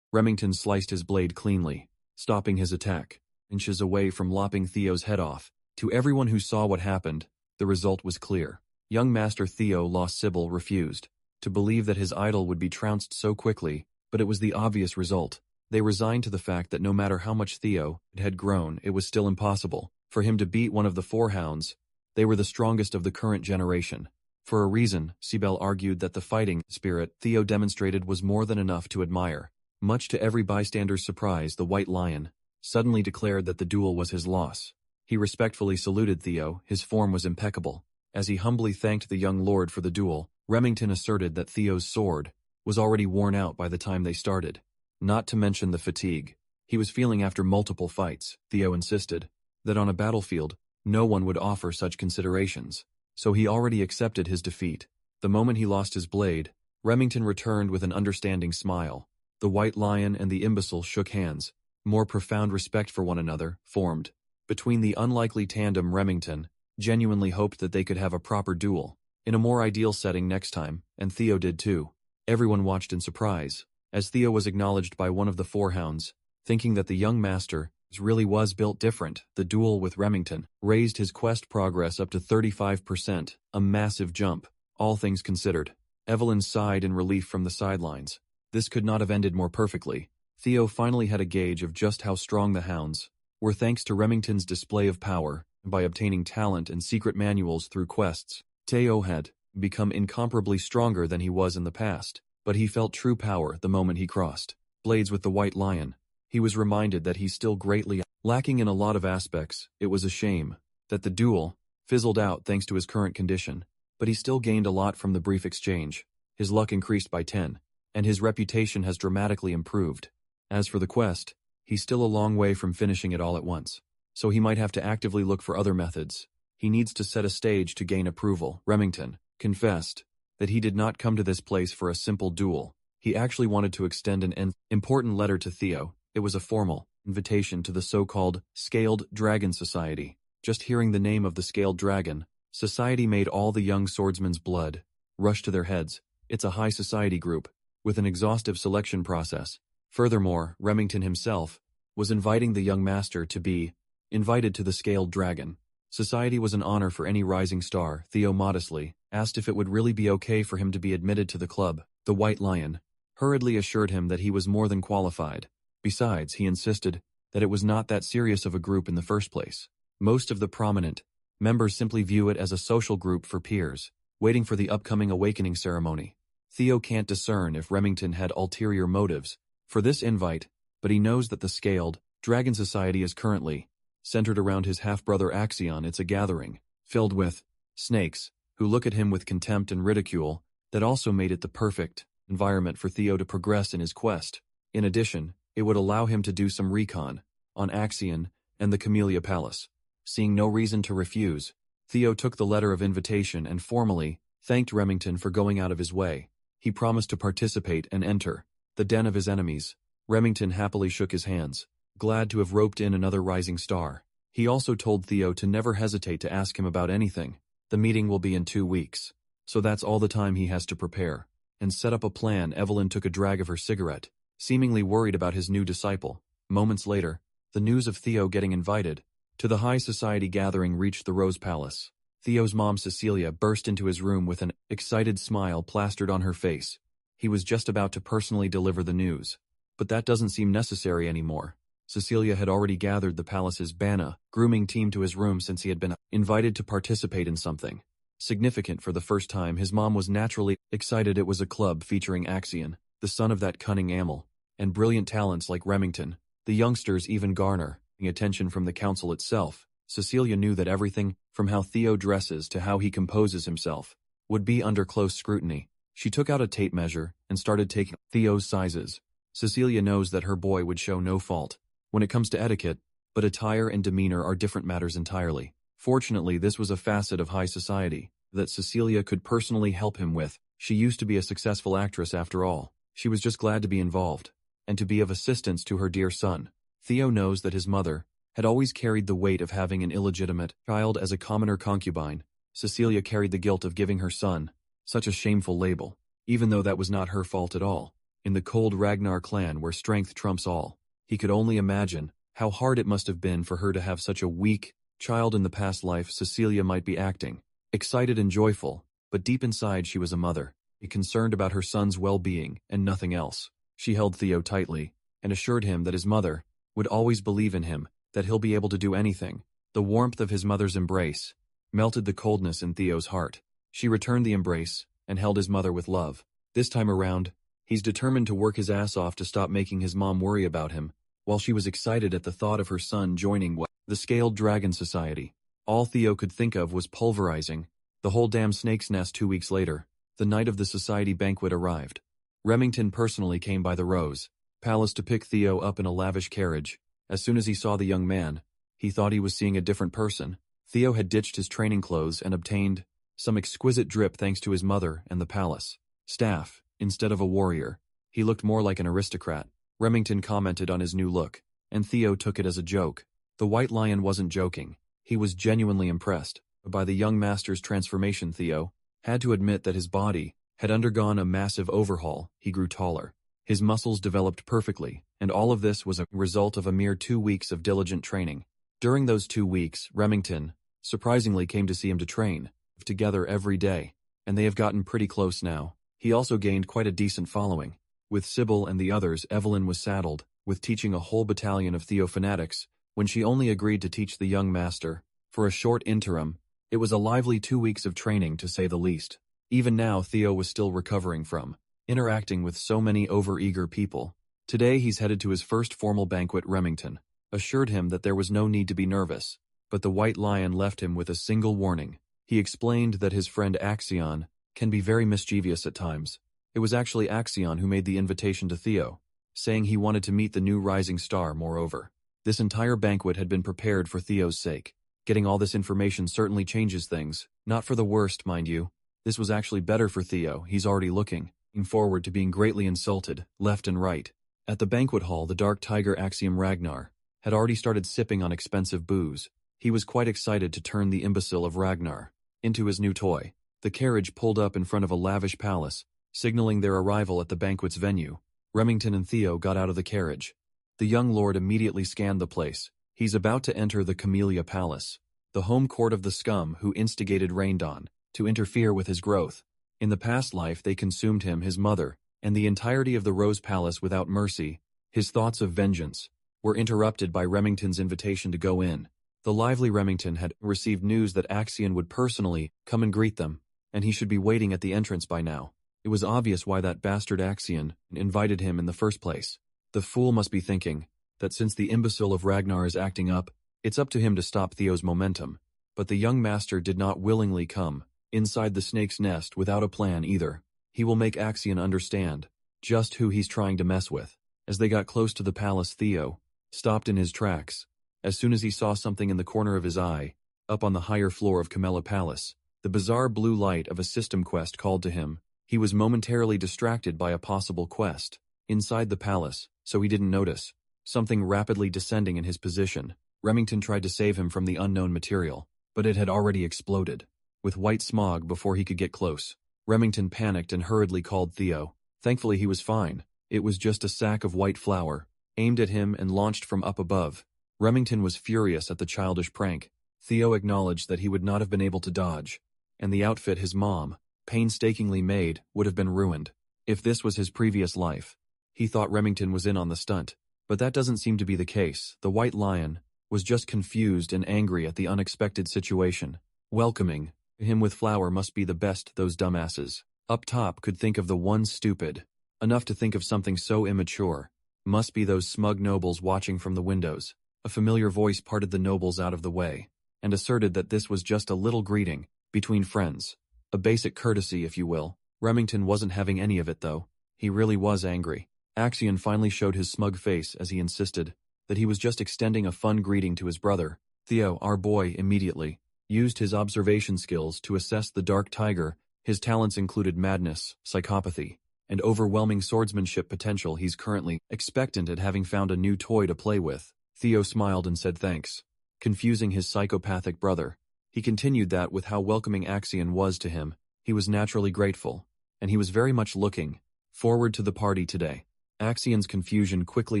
S1: Remington sliced his blade cleanly, stopping his attack, inches away from lopping Theo's head off. To everyone who saw what happened, the result was clear. Young Master Theo Lost Sybil refused to believe that his idol would be trounced so quickly, but it was the obvious result. They resigned to the fact that no matter how much Theo had grown, it was still impossible for him to beat one of the 4 Hounds. They were the strongest of the current generation. For a reason, Sibel argued that the fighting spirit Theo demonstrated was more than enough to admire. Much to every bystander's surprise, the White Lion suddenly declared that the duel was his loss. He respectfully saluted Theo. His form was impeccable. As he humbly thanked the young lord for the duel, Remington asserted that Theo's sword was already worn out by the time they started. Not to mention the fatigue he was feeling after multiple fights. Theo insisted that on a battlefield, no one would offer such considerations, so he already accepted his defeat. The moment he lost his blade, Remington returned with an understanding smile. The White Lion and the imbecile shook hands. More profound respect for one another formed between the unlikely tandem. Remington genuinely hoped that they could have a proper duel in a more ideal setting next time, and Theo did too. Everyone watched in surprise as Theo was acknowledged by one of the 4 Hounds, thinking that the young master really was built different. The duel with Remington raised his quest progress up to 35%, a massive jump. All things considered, Evelyn sighed in relief from the sidelines. This could not have ended more perfectly. Theo finally had a gauge of just how strong the hounds were thanks to Remington's display of power. By obtaining talent and secret manuals through quests, Theo had become incomparably stronger than he was in the past. But he felt true power the moment he crossed blades with the White Lion. He was reminded that he's still greatly lacking in a lot of aspects. It was a shame that the duel fizzled out thanks to his current condition, but he still gained a lot from the brief exchange. His luck increased by 10, and his reputation has dramatically improved. As for the quest, he's still a long way from finishing it all at once, so he might have to actively look for other methods. He needs to set a stage to gain approval. Remington confessed that he did not come to this place for a simple duel. He actually wanted to extend an important letter to Theo. It was a formal invitation to the so-called Scaled Dragon Society. Just hearing the name of the Scaled Dragon Society made all the young swordsmen's blood rush to their heads. It's a high society group, with an exhaustive selection process. Furthermore, Remington himself was inviting the young master to be invited to the Scaled Dragon Society. Was an honor for any rising star. Theo modestly asked if it would really be okay for him to be admitted to the club. The White Lion hurriedly assured him that he was more than qualified. Besides, he insisted that it was not that serious of a group in the first place. Most of the prominent members simply view it as a social group for peers, waiting for the upcoming awakening ceremony. Theo can't discern if Remington had ulterior motives for this invite, but he knows that the Scaled Dragon Society is currently centered around his half-brother Axion. It's a gathering filled with snakes who look at him with contempt and ridicule. That also made it the perfect environment for Theo to progress in his quest. In addition, it would allow him to do some recon on Axion and the Camellia Palace. Seeing no reason to refuse, Theo took the letter of invitation and formally thanked Remington for going out of his way. He promised to participate and enter the den of his enemies. Remington happily shook his hands, glad to have roped in another rising star. He also told Theo to never hesitate to ask him about anything. The meeting will be in 2 weeks, so that's all the time he has to prepare and set up a plan. Evelyn took a drag of her cigarette, seemingly worried about his new disciple. Moments later, the news of Theo getting invited to the high society gathering reached the Rose Palace. Theo's mom Cecilia burst into his room with an excited smile plastered on her face. He was just about to personally deliver the news, but that doesn't seem necessary anymore. Cecilia had already gathered the palace's Bana grooming team to his room since he had been invited to participate in something significant for the first time. His mom was naturally excited. It was a club featuring Axion, the son of that cunning Amel, and brilliant talents like Remington. The youngsters even garner attention from the council itself. Cecilia knew that everything, from how Theo dresses to how he composes himself, would be under close scrutiny. She took out a tape measure and started taking Theo's sizes. Cecilia knows that her boy would show no fault when it comes to etiquette, but attire and demeanor are different matters entirely. Fortunately, this was a facet of high society that Cecilia could personally help him with. She used to be a successful actress after all. She was just glad to be involved and to be of assistance to her dear son. Theo knows that his mother had always carried the weight of having an illegitimate child as a commoner concubine. Cecilia carried the guilt of giving her son such a shameful label, even though that was not her fault at all. In the cold Ragnar clan where strength trumps all, he could only imagine how hard it must have been for her to have such a weak child in the past life. Cecilia might be acting excited and joyful, but deep inside she was a mother, concerned about her son's well-being and nothing else. She held Theo tightly and assured him that his mother would always believe in him, that he'll be able to do anything. The warmth of his mother's embrace melted the coldness in Theo's heart. She returned the embrace and held his mother with love. This time around, he's determined to work his ass off to stop making his mom worry about him, while she was excited at the thought of her son joining the Scaled Dragon Society. All Theo could think of was pulverizing the whole damn snake's nest. 2 weeks later, the night of the society banquet arrived. Remington personally came by the Rose Palace to pick Theo up in a lavish carriage. As soon as he saw the young man, he thought he was seeing a different person. Theo had ditched his training clothes and obtained some exquisite drip thanks to his mother and the palace staff. Instead of a warrior, he looked more like an aristocrat. Remington commented on his new look, and Theo took it as a joke. The White Lion wasn't joking. He was genuinely impressed by the young master's transformation. Theo had to admit that his body had undergone a massive overhaul. He grew taller, His muscles developed perfectly, and all of this was a result of a mere 2 weeks of diligent training. During those 2 weeks, Remington, surprisingly, came to see him to train, together every day, and they have gotten pretty close now. He also gained quite a decent following. With Sybil and the others, Evelyn was saddled with teaching a whole battalion of Theo fanatics when she only agreed to teach the young master. For a short interim, it was a lively 2 weeks of training to say the least. Even now, Theo was still recovering from interacting with so many overeager people. Today he's headed to his first formal banquet. Remington assured him that there was no need to be nervous, but the White Lion left him with a single warning. He explained that his friend Axion can be very mischievous at times. It was actually Axion who made the invitation to Theo, saying he wanted to meet the new rising star. Moreover, this entire banquet had been prepared for Theo's sake. Getting all this information certainly changes things, not for the worst, mind you. This was actually better for Theo. He's already looking forward to being greatly insulted, left and right. At the banquet hall, the dark tiger Axiom Ragnar had already started sipping on expensive booze. He was quite excited to turn the imbecile of Ragnar into his new toy. The carriage pulled up in front of a lavish palace, signaling their arrival at the banquet's venue. Remington and Theo got out of the carriage. The young lord immediately scanned the place. He's about to enter the Camellia Palace, the home court of the scum who instigated Raindon to interfere with his growth. In the past life they consumed him, his mother, and the entirety of the Rose Palace without mercy. His thoughts of vengeance were interrupted by Remington's invitation to go in. The lively Remington had received news that Axion would personally come and greet them, and he should be waiting at the entrance by now. It was obvious why that bastard Axion invited him in the first place. The fool must be thinking that since the imbecile of Ragnar is acting up, it's up to him to stop Theo's momentum. But the young master did not willingly come inside the snake's nest without a plan either. He will make Axion understand just who he's trying to mess with. As they got close to the palace, Theo stopped in his tracks. As soon as he saw something in the corner of his eye, up on the higher floor of Camellia Palace, the bizarre blue light of a system quest called to him. He was momentarily distracted by a possible quest inside the palace, so he didn't notice something rapidly descending in his position. Remington tried to save him from the unknown material, but it had already exploded with white smog before he could get close. Remington panicked and hurriedly called Theo. Thankfully he was fine. It was just a sack of white flour, aimed at him and launched from up above. Remington was furious at the childish prank. Theo acknowledged that he would not have been able to dodge, and the outfit his mom painstakingly made would have been ruined. If this was his previous life, he thought Remington was in on the stunt, but that doesn't seem to be the case. The White Lion was just confused and angry at the unexpected situation. Welcoming him with flour must be the best those dumbasses up top could think of. The one stupid enough to think of something so immature must be those smug nobles watching from the windows. A familiar voice parted the nobles out of the way and asserted that this was just a little greeting between friends. A basic courtesy, if you will. Remington wasn't having any of it, though. He really was angry. Axion finally showed his smug face as he insisted that he was just extending a fun greeting to his brother. Theo, our boy, immediately used his observation skills to assess the dark tiger. His talents included madness, psychopathy, and overwhelming swordsmanship potential. He's currently expectant at having found a new toy to play with. Theo smiled and said thanks, confusing his psychopathic brother. He continued that with how welcoming Axion was to him, he was naturally grateful, and he was very much looking forward to the party today. Axion's confusion quickly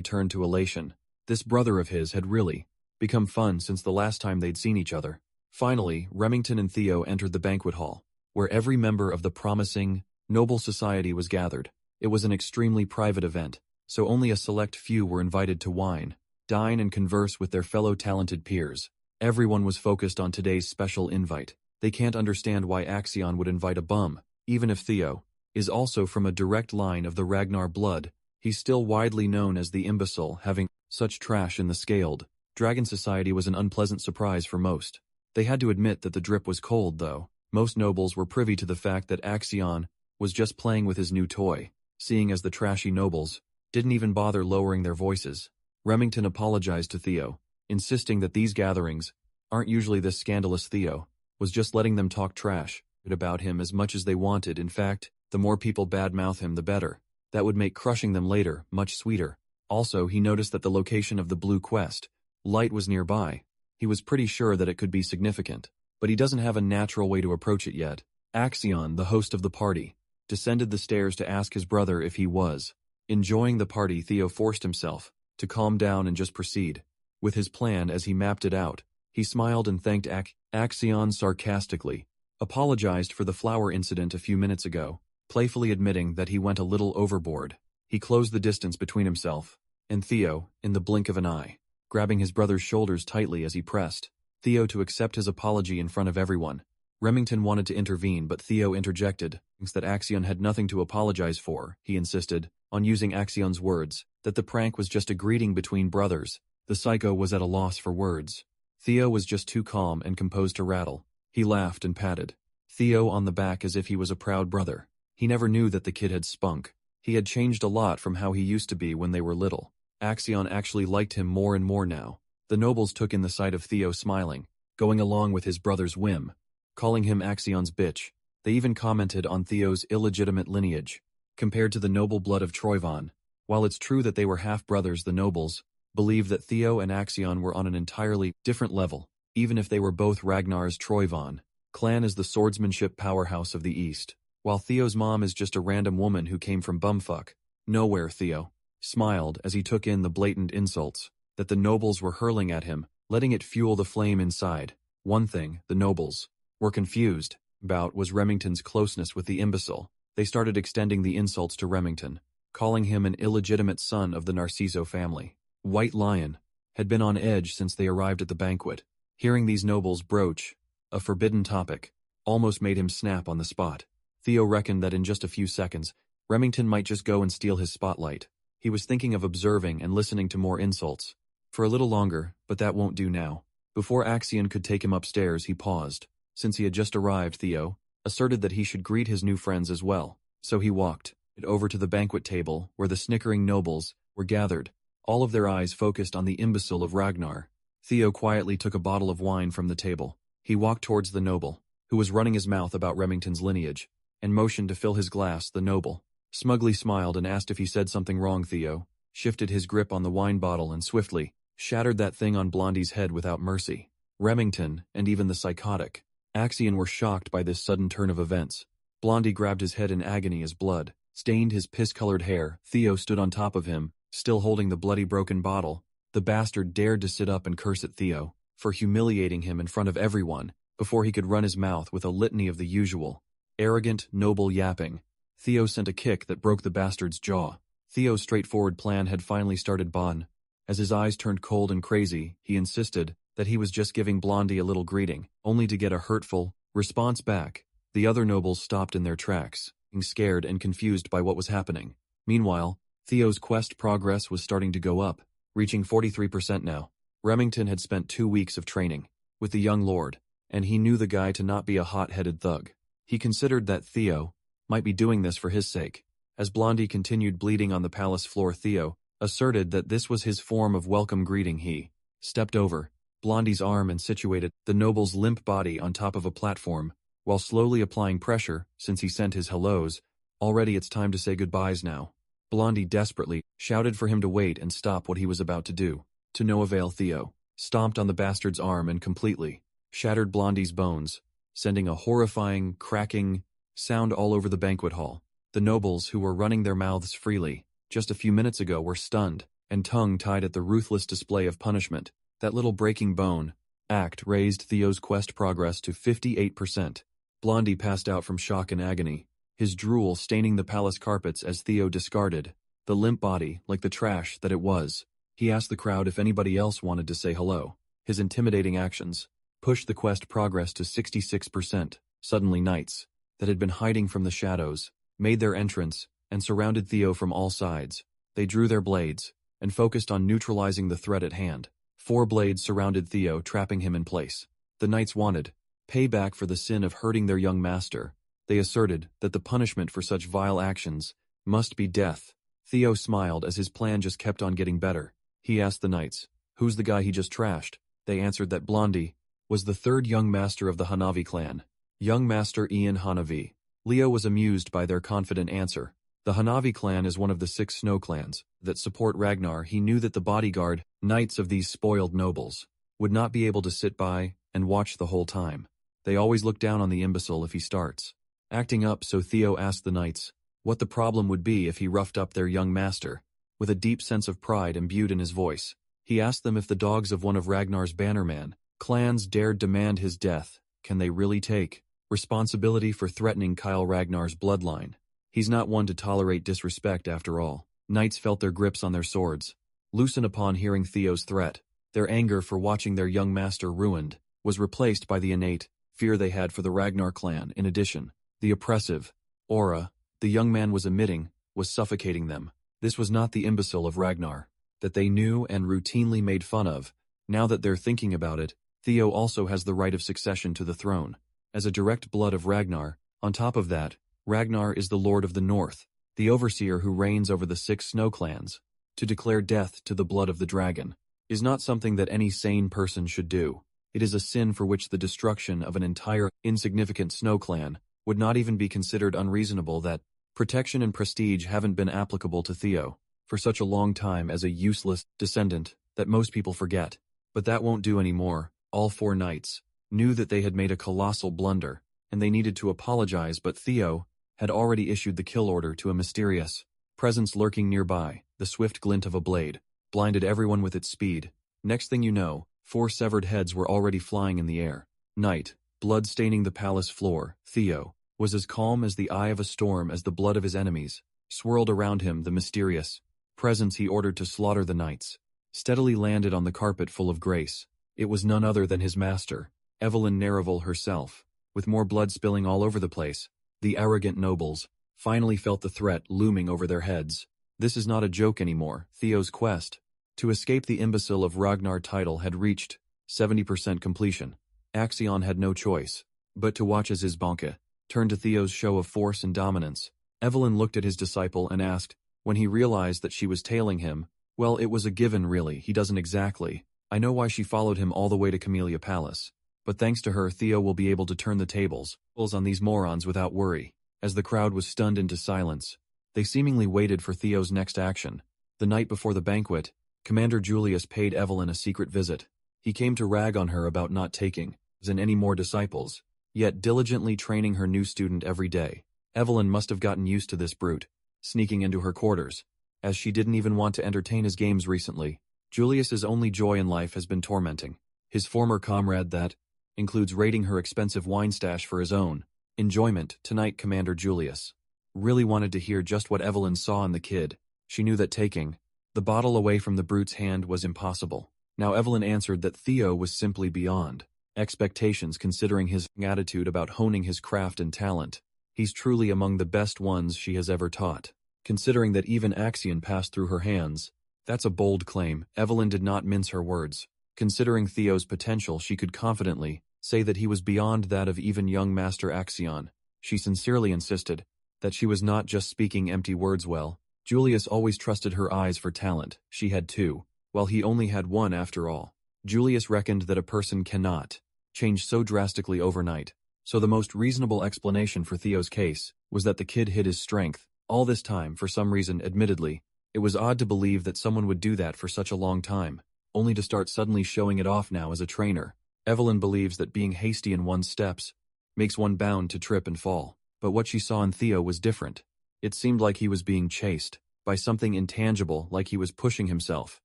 S1: turned to elation. This brother of his had really become fun since the last time they'd seen each other. Finally, Remington and Theo entered the banquet hall, where every member of the promising, noble society was gathered. It was an extremely private event, so only a select few were invited to wine, dine and converse with their fellow talented peers. Everyone was focused on today's special invite. They can't understand why Axion would invite a bum, even if Theo is also from a direct line of the Ragnar blood. He's still widely known as the imbecile, having such trash in the scaled dragon society was an unpleasant surprise for most. They had to admit that the drip was cold, though. Most nobles were privy to the fact that Axion was just playing with his new toy, seeing as the trashy nobles didn't even bother lowering their voices. Remington apologized to Theo, insisting that these gatherings aren't usually this scandalous. Theo was just letting them talk trash about him as much as they wanted. In fact, the more people badmouth him, the better. That would make crushing them later much sweeter. Also, he noticed that the location of the blue quest light was nearby. He was pretty sure that it could be significant, but he doesn't have a natural way to approach it yet. Axion, the host of the party, descended the stairs to ask his brother if he was Enjoying the party, Theo forced himself to calm down and just proceed with his plan as he mapped it out. He smiled and thanked Axion sarcastically, apologized for the flower incident a few minutes ago, playfully admitting that he went a little overboard. He closed the distance between himself and Theo in the blink of an eye, grabbing his brother's shoulders tightly as he pressed Theo to accept his apology in front of everyone. Remington wanted to intervene, but Theo interjected, that Axion had nothing to apologize for. He insisted on using Axion's words, that the prank was just a greeting between brothers. The psycho was at a loss for words. Theo was just too calm and composed to rattle. He laughed and patted Theo on the back as if he was a proud brother. He never knew that the kid had spunk. He had changed a lot from how he used to be when they were little. Axion actually liked him more and more now. The nobles took in the sight of Theo smiling, going along with his brother's whim, calling him Axion's bitch. They even commented on Theo's illegitimate lineage, compared to the noble blood of Troyvon. While it's true that they were half-brothers, the nobles believed that Theo and Axion were on an entirely different level, even if they were both Ragnar's Troyvon. Clan is the swordsmanship powerhouse of the East, while Theo's mom is just a random woman who came from bumfuck nowhere. Theo smiled as he took in the blatant insults that the nobles were hurling at him, letting it fuel the flame inside. One thing the nobles were confused about was Remington's closeness with the imbecile. They started extending the insults to Remington, calling him an illegitimate son of the Narciso family. White Lion had been on edge since they arrived at the banquet. Hearing these nobles broach a forbidden topic almost made him snap on the spot. Theo reckoned that in just a few seconds, Remington might just go and steal his spotlight. He was thinking of observing and listening to more insults for a little longer, but that won't do now. Before Axion could take him upstairs, he paused. Since he had just arrived, Theo asserted that he should greet his new friends as well. So he walked over to the banquet table where the snickering nobles were gathered, all of their eyes focused on the imbecile of Ragnar. Theo quietly took a bottle of wine from the table. He walked towards the noble, who was running his mouth about Remington's lineage, and motioned to fill his glass. The noble smugly smiled and asked if he said something wrong. Theo shifted his grip on the wine bottle and swiftly shattered that thing on Blondie's head without mercy. Remington, and even the psychotic Axion, were shocked by this sudden turn of events. Blondie grabbed his head in agony as blood stained his piss-colored hair. Theo stood on top of him, still holding the bloody broken bottle. The bastard dared to sit up and curse at Theo for humiliating him in front of everyone before he could run his mouth with a litany of the usual arrogant, noble yapping. Theo sent a kick that broke the bastard's jaw. Theo's straightforward plan had finally started bon. As his eyes turned cold and crazy, he insisted that he was just giving Blondie a little greeting, only to get a hurtful response back. The other nobles stopped in their tracks, being scared and confused by what was happening. Meanwhile, Theo's quest progress was starting to go up, reaching 43% now. Remington had spent 2 weeks of training with the young lord, and he knew the guy to not be a hot-headed thug. He considered that Theo might be doing this for his sake. As Blondie continued bleeding on the palace floor, Theo asserted that this was his form of welcome greeting. He stepped over Blondie's arm and situated the noble's limp body on top of a platform, while slowly applying pressure since he sent his hellos. Already it's time to say goodbyes now. Blondie desperately shouted for him to wait and stop what he was about to do. To no avail. Theo stomped on the bastard's arm and completely shattered Blondie's bones, sending a horrifying, cracking sound all over the banquet hall. The nobles, who were running their mouths freely just a few minutes ago, were stunned and tongue-tied at the ruthless display of punishment. That little breaking bone act raised Theo's quest progress to 58%. Blondie passed out from shock and agony, his drool staining the palace carpets as Theo discarded the limp body like the trash that it was. He asked the crowd if anybody else wanted to say hello. His intimidating actions pushed the quest progress to 66%. Suddenly, knights that had been hiding from the shadows made their entrance and surrounded Theo from all sides. They drew their blades and focused on neutralizing the threat at hand. 4 blades surrounded Theo, trapping him in place. The knights wanted payback for the sin of hurting their young master. They asserted that the punishment for such vile actions must be death. Theo smiled as his plan just kept on getting better. He asked the knights, "Who's the guy he just trashed?" They answered that Blondie was the 3rd young master of the Hanavi clan, young master Ian Hanavi. Leo was amused by their confident answer. The Hanavi clan is one of the 6 snow clans that support Ragnar. He knew that the bodyguard knights of these spoiled nobles would not be able to sit by and watch the whole time. They always look down on the imbecile if he starts acting up, so Theo asked the knights what the problem would be if he roughed up their young master. With a deep sense of pride imbued in his voice, he asked them if the dogs of one of Ragnar's bannerman clans dared demand his death, can they really take responsibility for threatening Kyle Ragnar's bloodline? He's not one to tolerate disrespect after all. Knights felt their grips on their swords loosen upon hearing Theo's threat. Their anger for watching their young master ruined was replaced by the innate fear they had for the Ragnar clan. In addition, the oppressive aura the young man was emitting was suffocating them. This was not the imbecile of Ragnar that they knew and routinely made fun of. Now that they're thinking about it, Theo also has the right of succession to the throne. As a direct blood of Ragnar, on top of that, Ragnar is the Lord of the North, the overseer who reigns over the 6 snow clans. To declare death to the blood of the dragon is not something that any sane person should do. It is a sin for which the destruction of an entire, insignificant snow clan would not even be considered unreasonable. That protection and prestige haven't been applicable to Theo for such a long time as a useless descendant that most people forget. But that won't do anymore. All 4 knights knew that they had made a colossal blunder, and they needed to apologize, but Theo had already issued the kill order to a mysterious presence lurking nearby. The swift glint of a blade blinded everyone with its speed. Next thing you know, 4 severed heads were already flying in the air. Night, blood staining the palace floor. Theo was as calm as the eye of a storm as the blood of his enemies swirled around him. The mysterious presence he ordered to slaughter the knights steadily landed on the carpet full of grace. It was none other than his master, Evelyn Nereville herself. With more blood spilling all over the place, the arrogant nobles finally felt the threat looming over their heads. This is not a joke anymore. Theo's quest to escape the imbecile of Ragnar title had reached 70% completion. Axion had no choice but to watch as his banka turned to Theo's show of force and dominance. Evelyn looked at his disciple and asked, when he realized that she was tailing him, well, it was a given really, he doesn't exactly. I know why she followed him all the way to Camellia Palace. But thanks to her, Theo will be able to turn the tables on these morons without worry. As the crowd was stunned into silence, they seemingly waited for Theo's next action. The night before the banquet, Commander Julius paid Evelyn a secret visit. He came to rag on her about not taking in any more disciples, yet diligently training her new student every day. Evelyn must have gotten used to this brute sneaking into her quarters, as she didn't even want to entertain his games recently. Julius's only joy in life has been tormenting his former comrade. That includes raiding her expensive wine stash for his own enjoyment. Tonight, Commander Julius really wanted to hear just what Evelyn saw in the kid. She knew that taking the bottle away from the brute's hand was impossible. Now Evelyn answered that Theo was simply beyond expectations considering his attitude about honing his craft and talent. He's truly among the best ones she has ever taught. Considering that even Axion passed through her hands, that's a bold claim. Evelyn did not mince her words. Considering Theo's potential, she could confidently say that he was beyond that of even young Master Axion. She sincerely insisted that she was not just speaking empty words. Well, Julius always trusted her eyes for talent. She had 2, while he only had 1 after all. Julius reckoned that a person cannot change so drastically overnight, so the most reasonable explanation for Theo's case was that the kid hid his strength all this time for some reason. Admittedly, it was odd to believe that someone would do that for such a long time, only to start suddenly showing it off now as a trainer. Evelyn believes that being hasty in one's steps makes one bound to trip and fall, but what she saw in Theo was different. It seemed like he was being chased by something intangible, like he was pushing himself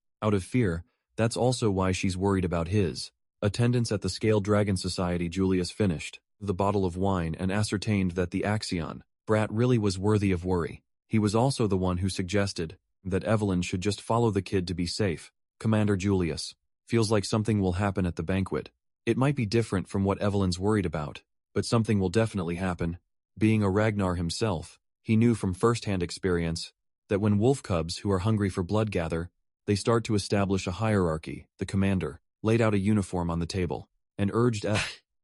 S1: out of fear. That's also why she's worried about his attendance at the Scaled Dragon Society. Julius finished the bottle of wine and ascertained that the Axion brat really was worthy of worry. He was also the one who suggested that Evelyn should just follow the kid to be safe. Commander Julius feels like something will happen at the banquet. It might be different from what Evelyn's worried about, but something will definitely happen. Being a Ragnar himself, he knew from first-hand experience that when wolf cubs who are hungry for blood gather, they start to establish a hierarchy. The commander laid out a uniform on the table and urged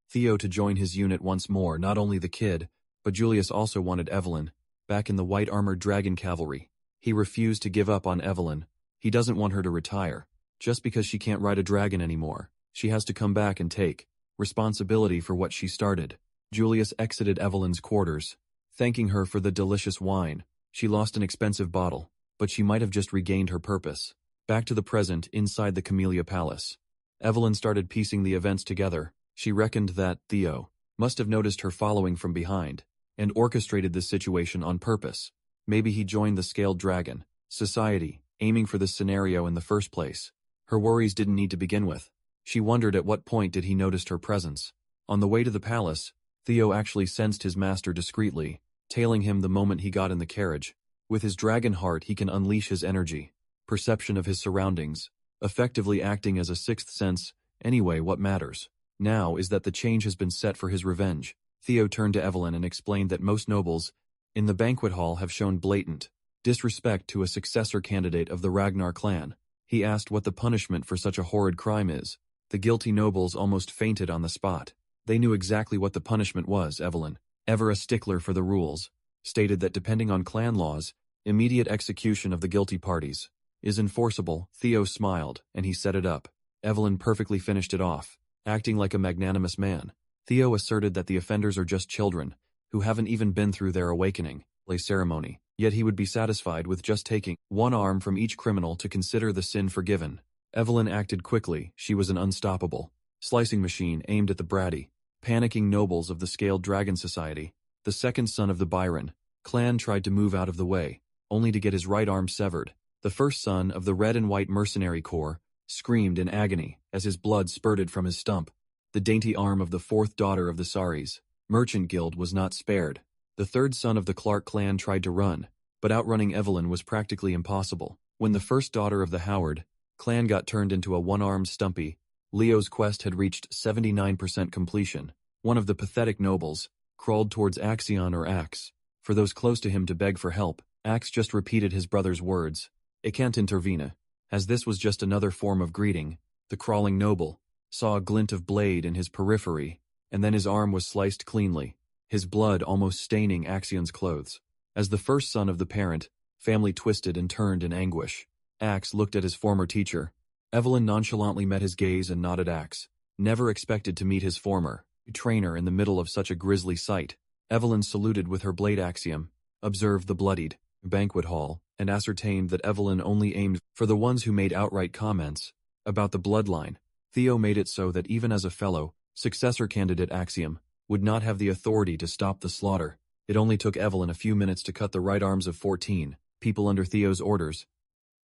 S1: Theo to join his unit once more. Not only the kid, but Julius also wanted Evelyn back in the white-armored dragon cavalry. He refused to give up on Evelyn. He doesn't want her to retire. Just because she can't ride a dragon anymore, she has to come back and take responsibility for what she started. Julius exited Evelyn's quarters, thanking her for the delicious wine. She lost an expensive bottle, but she might have just regained her purpose. Back to the present, inside the Camellia Palace. Evelyn started piecing the events together. She reckoned that Theo must have noticed her following from behind and orchestrated this situation on purpose. Maybe he joined the Scaled Dragon Society, aiming for this scenario in the first place. Her worries didn't need to begin with. She wondered at what point did he notice her presence. On the way to the palace, Theo actually sensed his master discreetly, tailing him the moment he got in the carriage. With his dragon heart he can unleash his energy, perception of his surroundings, effectively acting as a sixth sense. Anyway, what matters now is that the change has been set for his revenge. Theo turned to Evelyn and explained that most nobles in the banquet hall have shown blatant disrespect to a successor candidate of the Ragnar clan. He asked what the punishment for such a horrid crime is. The guilty nobles almost fainted on the spot. They knew exactly what the punishment was. Evelyn, ever a stickler for the rules, stated that depending on clan laws, immediate execution of the guilty parties is enforceable. Theo smiled, and he set it up. Evelyn perfectly finished it off, acting like a magnanimous man. Theo asserted that the offenders are just children, who haven't even been through their awakening ceremony, yet he would be satisfied with just taking one arm from each criminal to consider the sin forgiven. Evelyn acted quickly. She was an unstoppable slicing machine aimed at the bratty, panicking nobles of the Scaled Dragon Society. The second son of the Byron clan tried to move out of the way, only to get his right arm severed. The first son of the Red and White Mercenary Corps screamed in agony as his blood spurted from his stump. The dainty arm of the fourth daughter of the Saris Merchant Guild was not spared. The third son of the Clark clan tried to run, but outrunning Evelyn was practically impossible. When the first daughter of the Howard clan got turned into a one-armed Stumpy, Leo's quest had reached 79% completion. One of the pathetic nobles crawled towards Axion or Axe. For those close to him to beg for help, Axe just repeated his brother's words. "I can't intervene." As this was just another form of greeting, the crawling noble saw a glint of blade in his periphery, and then his arm was sliced cleanly, his blood almost staining Axion's clothes. As the first son of the parent, family twisted and turned in anguish. Axe looked at his former teacher. Evelyn nonchalantly met his gaze and nodded. Axe never expected to meet his former trainer in the middle of such a grisly sight. Evelyn saluted with her blade. Axiom observed the bloodied banquet hall and ascertained that Evelyn only aimed for the ones who made outright comments about the bloodline. Theo made it so that even as a fellow successor candidate, Axiom would not have the authority to stop the slaughter. It only took Evelyn a few minutes to cut the right arms of 14 people under Theo's orders.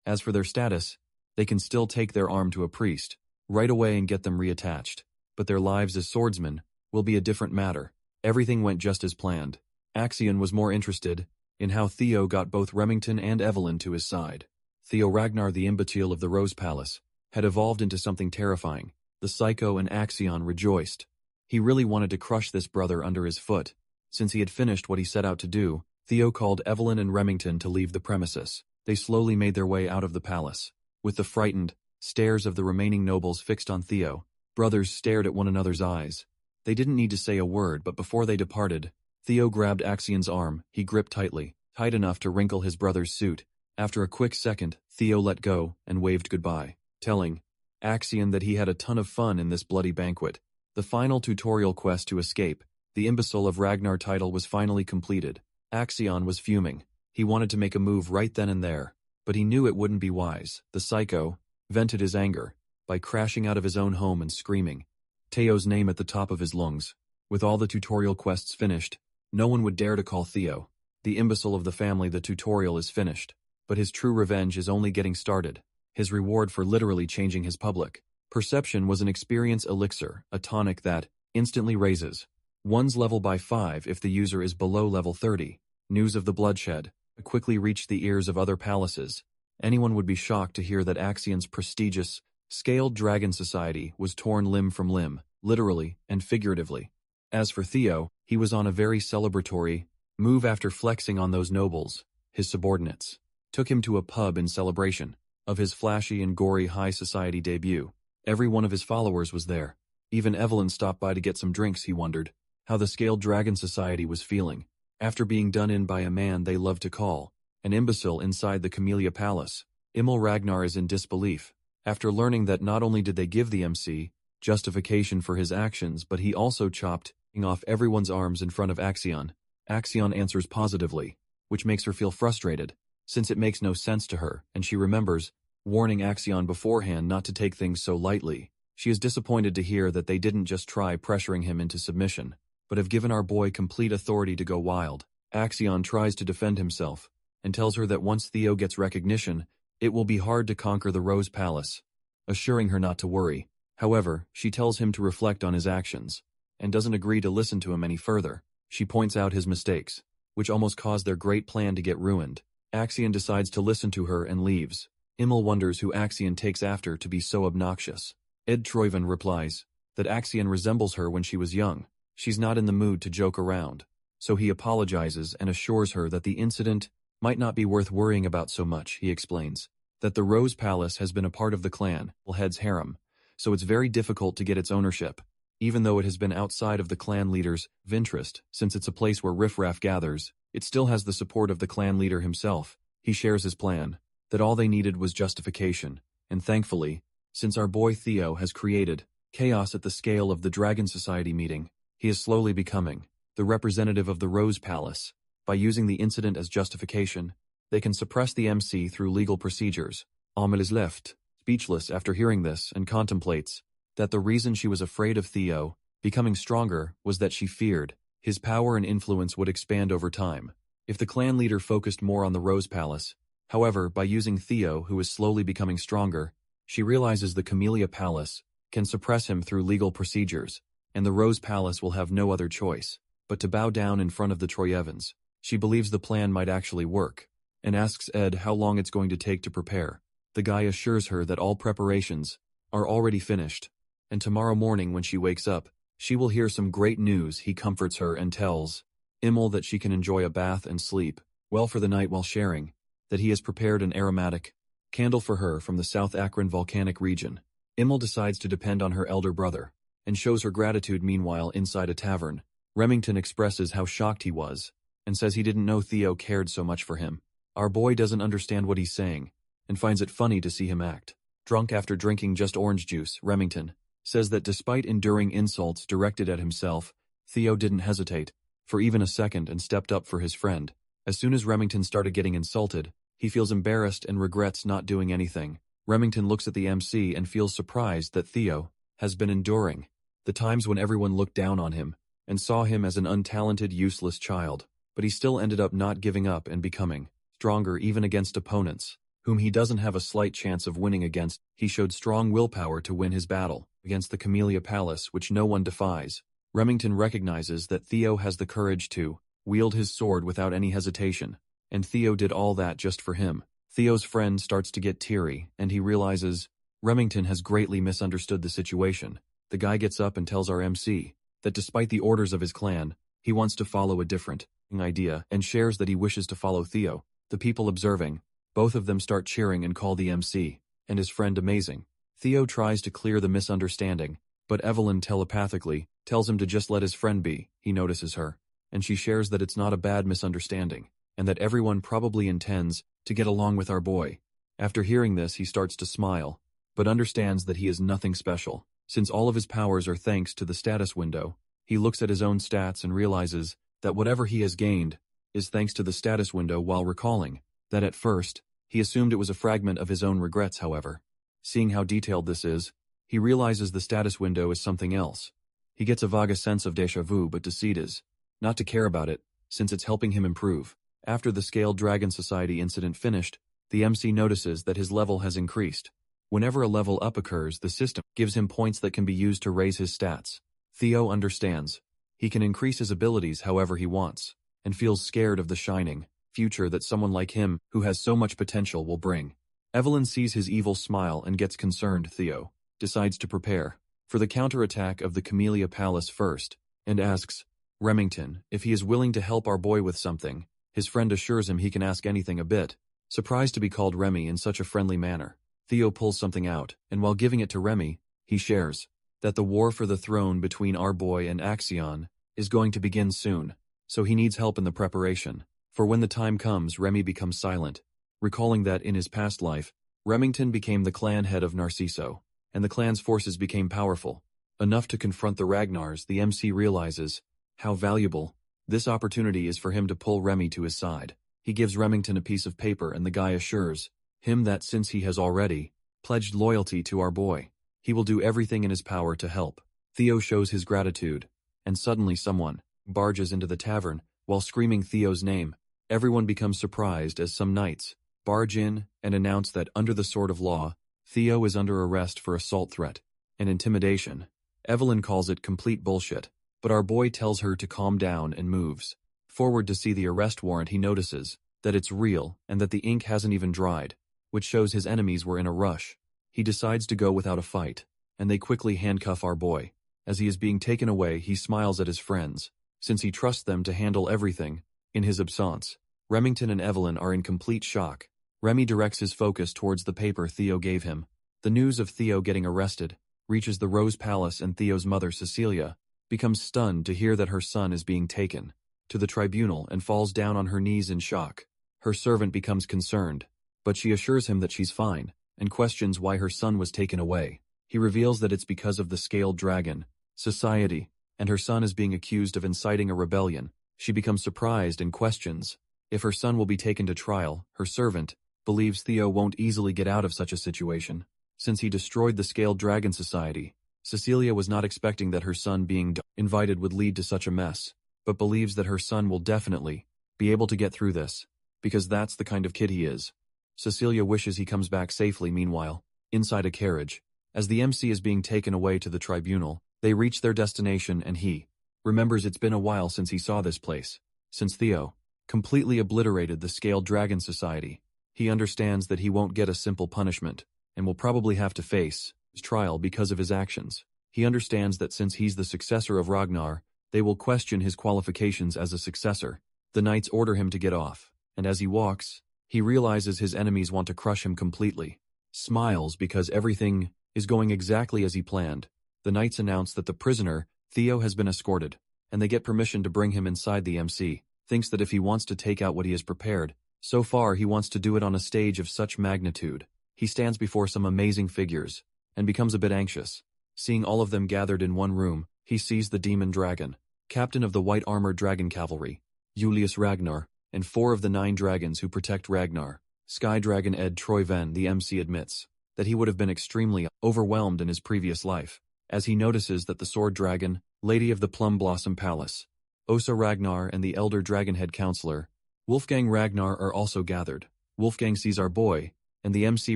S1: As for their status, they can still take their arm to a priest right away and get them reattached, but their lives as swordsmen will be a different matter. Everything went just as planned. Axion was more interested in how Theo got both Remington and Evelyn to his side. Theo Ragnar, the imbecile of the Rose Palace, had evolved into something terrifying. The Psycho and Axion rejoiced. He really wanted to crush this brother under his foot. Since he had finished what he set out to do, Theo called Evelyn and Remington to leave the premises. They slowly made their way out of the palace. With the frightened stares of the remaining nobles fixed on Theo, brothers stared at one another's eyes. They didn't need to say a word, but before they departed, Theo grabbed Axion's arm. He gripped tightly, tight enough to wrinkle his brother's suit. After a quick second, Theo let go and waved goodbye, telling Axion that he had a ton of fun in this bloody banquet. The final tutorial quest to escape the Imbecile of Ragnar title was finally completed. Axion was fuming. He wanted to make a move right then and there, but he knew it wouldn't be wise. The Psycho vented his anger by crashing out of his own home and screaming Theo's name at the top of his lungs. With all the tutorial quests finished, no one would dare to call Theo the imbecile of the family. The tutorial is finished, but his true revenge is only getting started. His reward for literally changing his public perception was an experience elixir, a tonic that instantly raises one's level by 5 if the user is below level 30. News of the bloodshed quickly reached the ears of other palaces. Anyone would be shocked to hear that Axion's prestigious Scaled Dragon Society was torn limb from limb, literally and figuratively. As for Theo, he was on a very celebratory move after flexing on those nobles. His subordinates took him to a pub in celebration of his flashy and gory high society debut. Every one of his followers was there. Even Evelyn stopped by to get some drinks. He wondered how the Scaled Dragon Society was feeling after being done in by a man they loved to call an imbecile inside the Camellia Palace. Imil Ragnar is in disbelief after learning that not only did they give the MC justification for his actions, but he also chopped off everyone's arms in front of Axion. Axion answers positively, which makes her feel frustrated, since it makes no sense to her, and she remembers warning Axion beforehand not to take things so lightly. She is disappointed to hear that they didn't just try pressuring him into submission, but have given our boy complete authority to go wild. Axion tries to defend himself, and tells her that once Theo gets recognition, it will be hard to conquer the Rose Palace, assuring her not to worry. However, she tells him to reflect on his actions, and doesn't agree to listen to him any further. She points out his mistakes, which almost caused their great plan to get ruined. Axion decides to listen to her and leaves. Immel wonders who Axion takes after to be so obnoxious. Ed Troyven replies that Axion resembles her when she was young. She's not in the mood to joke around, so he apologizes and assures her that the incident might not be worth worrying about so much. He explains that the Rose Palace has been a part of the clan, head's harem, so it's very difficult to get its ownership, even though it has been outside of the clan leader's interest. Since it's a place where riffraff gathers, it still has the support of the clan leader himself. He shares his plan, that all they needed was justification, and thankfully, since our boy Theo has created chaos at the scale of the Dragon Society meeting, he is slowly becoming the representative of the Rose Palace. By using the incident as justification, they can suppress the MC through legal procedures. Ahmed is left speechless after hearing this and contemplates that the reason she was afraid of Theo becoming stronger was that she feared his power and influence would expand over time if the clan leader focused more on the Rose Palace. However, by using Theo, who is slowly becoming stronger, she realizes the Camellia Palace can suppress him through legal procedures, and the Rose Palace will have no other choice but to bow down in front of the Troyevans. She believes the plan might actually work, and asks Ed how long it's going to take to prepare. The guy assures her that all preparations are already finished, and tomorrow morning when she wakes up, she will hear some great news. He comforts her and tells Immel that she can enjoy a bath and sleep well for the night while sharing that he has prepared an aromatic candle for her from the South Akron volcanic region. Immel decides to depend on her elder brother, and shows her gratitude. Meanwhile, inside a tavern, Remington expresses how shocked he was, and says he didn't know Theo cared so much for him. Our boy doesn't understand what he's saying, and finds it funny to see him act drunk after drinking just orange juice. Remington says that despite enduring insults directed at himself, Theo didn't hesitate for even a second and stepped up for his friend. As soon as Remington started getting insulted, he feels embarrassed and regrets not doing anything. Remington looks at the MC and feels surprised that Theo has been enduring the times when everyone looked down on him and saw him as an untalented, useless child, but he still ended up not giving up and becoming stronger even against opponents whom he doesn't have a slight chance of winning against. He showed strong willpower to win his battle against the Camellia Palace, which no one defies. Remington recognizes that Theo has the courage to wield his sword without any hesitation, and Theo did all that just for him. Theo's friend starts to get teary, and he realizes Remington has greatly misunderstood the situation. The guy gets up and tells our MC that despite the orders of his clan, he wants to follow a different idea and shares that he wishes to follow Theo. The people observing, both of them start cheering and call the MC and his friend amazing. Theo tries to clear the misunderstanding, but Evelyn telepathically tells him to just let his friend be. He notices her, and she shares that it's not a bad misunderstanding, and that everyone probably intends to get along with our boy. After hearing this, he starts to smile, but understands that he is nothing special. Since all of his powers are thanks to the status window, he looks at his own stats and realizes that whatever he has gained is thanks to the status window, while recalling that at first, he assumed it was a fragment of his own regrets. However, seeing how detailed this is, he realizes the status window is something else. He gets a vague sense of déjà vu, but decides not to care about it, since it's helping him improve. After the Scaled Dragon Society incident finished, the MC notices that his level has increased. Whenever a level up occurs, the system gives him points that can be used to raise his stats. Theo understands he can increase his abilities however he wants, and feels scared of the shining future that someone like him, who has so much potential, will bring. Evelyn sees his evil smile and gets concerned. Theo decides to prepare for the counterattack of the Camellia Palace first, and asks Remington if he is willing to help our boy with something. His friend assures him he can ask anything. A bit surprised to be called Remy in such a friendly manner, Theo pulls something out, and while giving it to Remy, he shares that the war for the throne between our boy and Axion is going to begin soon, so he needs help in the preparation. For when the time comes, Remy becomes silent, recalling that in his past life, Remington became the clan head of Narciso, and the clan's forces became powerful enough to confront the Ragnars. The MC realizes how valuable this opportunity is for him to pull Remy to his side. He gives Remington a piece of paper, and the guy assures him that since he has already pledged loyalty to our boy, he will do everything in his power to help. Theo shows his gratitude, and suddenly someone barges into the tavern while screaming Theo's name. Everyone becomes surprised as some knights barge in and announce that under the sword of law, Theo is under arrest for assault threat and intimidation. Evelyn calls it complete bullshit, but our boy tells her to calm down and moves forward to see the arrest warrant. He notices that it's real and that the ink hasn't even dried, which shows his enemies were in a rush. He decides to go without a fight, and they quickly handcuff our boy. As he is being taken away, he smiles at his friends, since he trusts them to handle everything in his absence. Remington and Evelyn are in complete shock. Remy directs his focus towards the paper Theo gave him. The news of Theo getting arrested reaches the Rose Palace, and Theo's mother, Cecilia, becomes stunned to hear that her son is being taken to the tribunal and falls down on her knees in shock. Her servant becomes concerned, but she assures him that she's fine and questions why her son was taken away. He reveals that it's because of the scaled dragon society, and her son is being accused of inciting a rebellion. She becomes surprised and questions if her son will be taken to trial. Her servant believes Theo won't easily get out of such a situation, since he destroyed the Scaled Dragon Society. Cecilia was not expecting that her son being invited would lead to such a mess, but believes that her son will definitely be able to get through this, because that's the kind of kid he is. Cecilia wishes he comes back safely. Meanwhile, inside a carriage, as the MC is being taken away to the tribunal, they reach their destination, and he remembers it's been a while since he saw this place, since Theo completely obliterated the Scaled Dragon Society. He understands that he won't get a simple punishment, and will probably have to face his trial because of his actions. He understands that since he's the successor of Ragnar, they will question his qualifications as a successor. The knights order him to get off, and as he walks, he realizes his enemies want to crush him completely. Smiles because everything is going exactly as he planned. The knights announce that the prisoner, Theo, has been escorted, and they get permission to bring him inside. The MC thinks that if he wants to take out what he has prepared, so far he wants to do it on a stage of such magnitude. He stands before some amazing figures, and becomes a bit anxious. Seeing all of them gathered in one room, he sees the demon dragon, captain of the white armored dragon cavalry, Julius Ragnar, and 4 of the 9 dragons who protect Ragnar. Sky Dragon Ed Troyven. The MC admits that he would have been extremely overwhelmed in his previous life, as he notices that the sword dragon, Lady of the Plum Blossom Palace, Osa Ragnar, and the elder dragonhead counselor, Wolfgang Ragnar, are also gathered. Wolfgang sees our boy, and the MC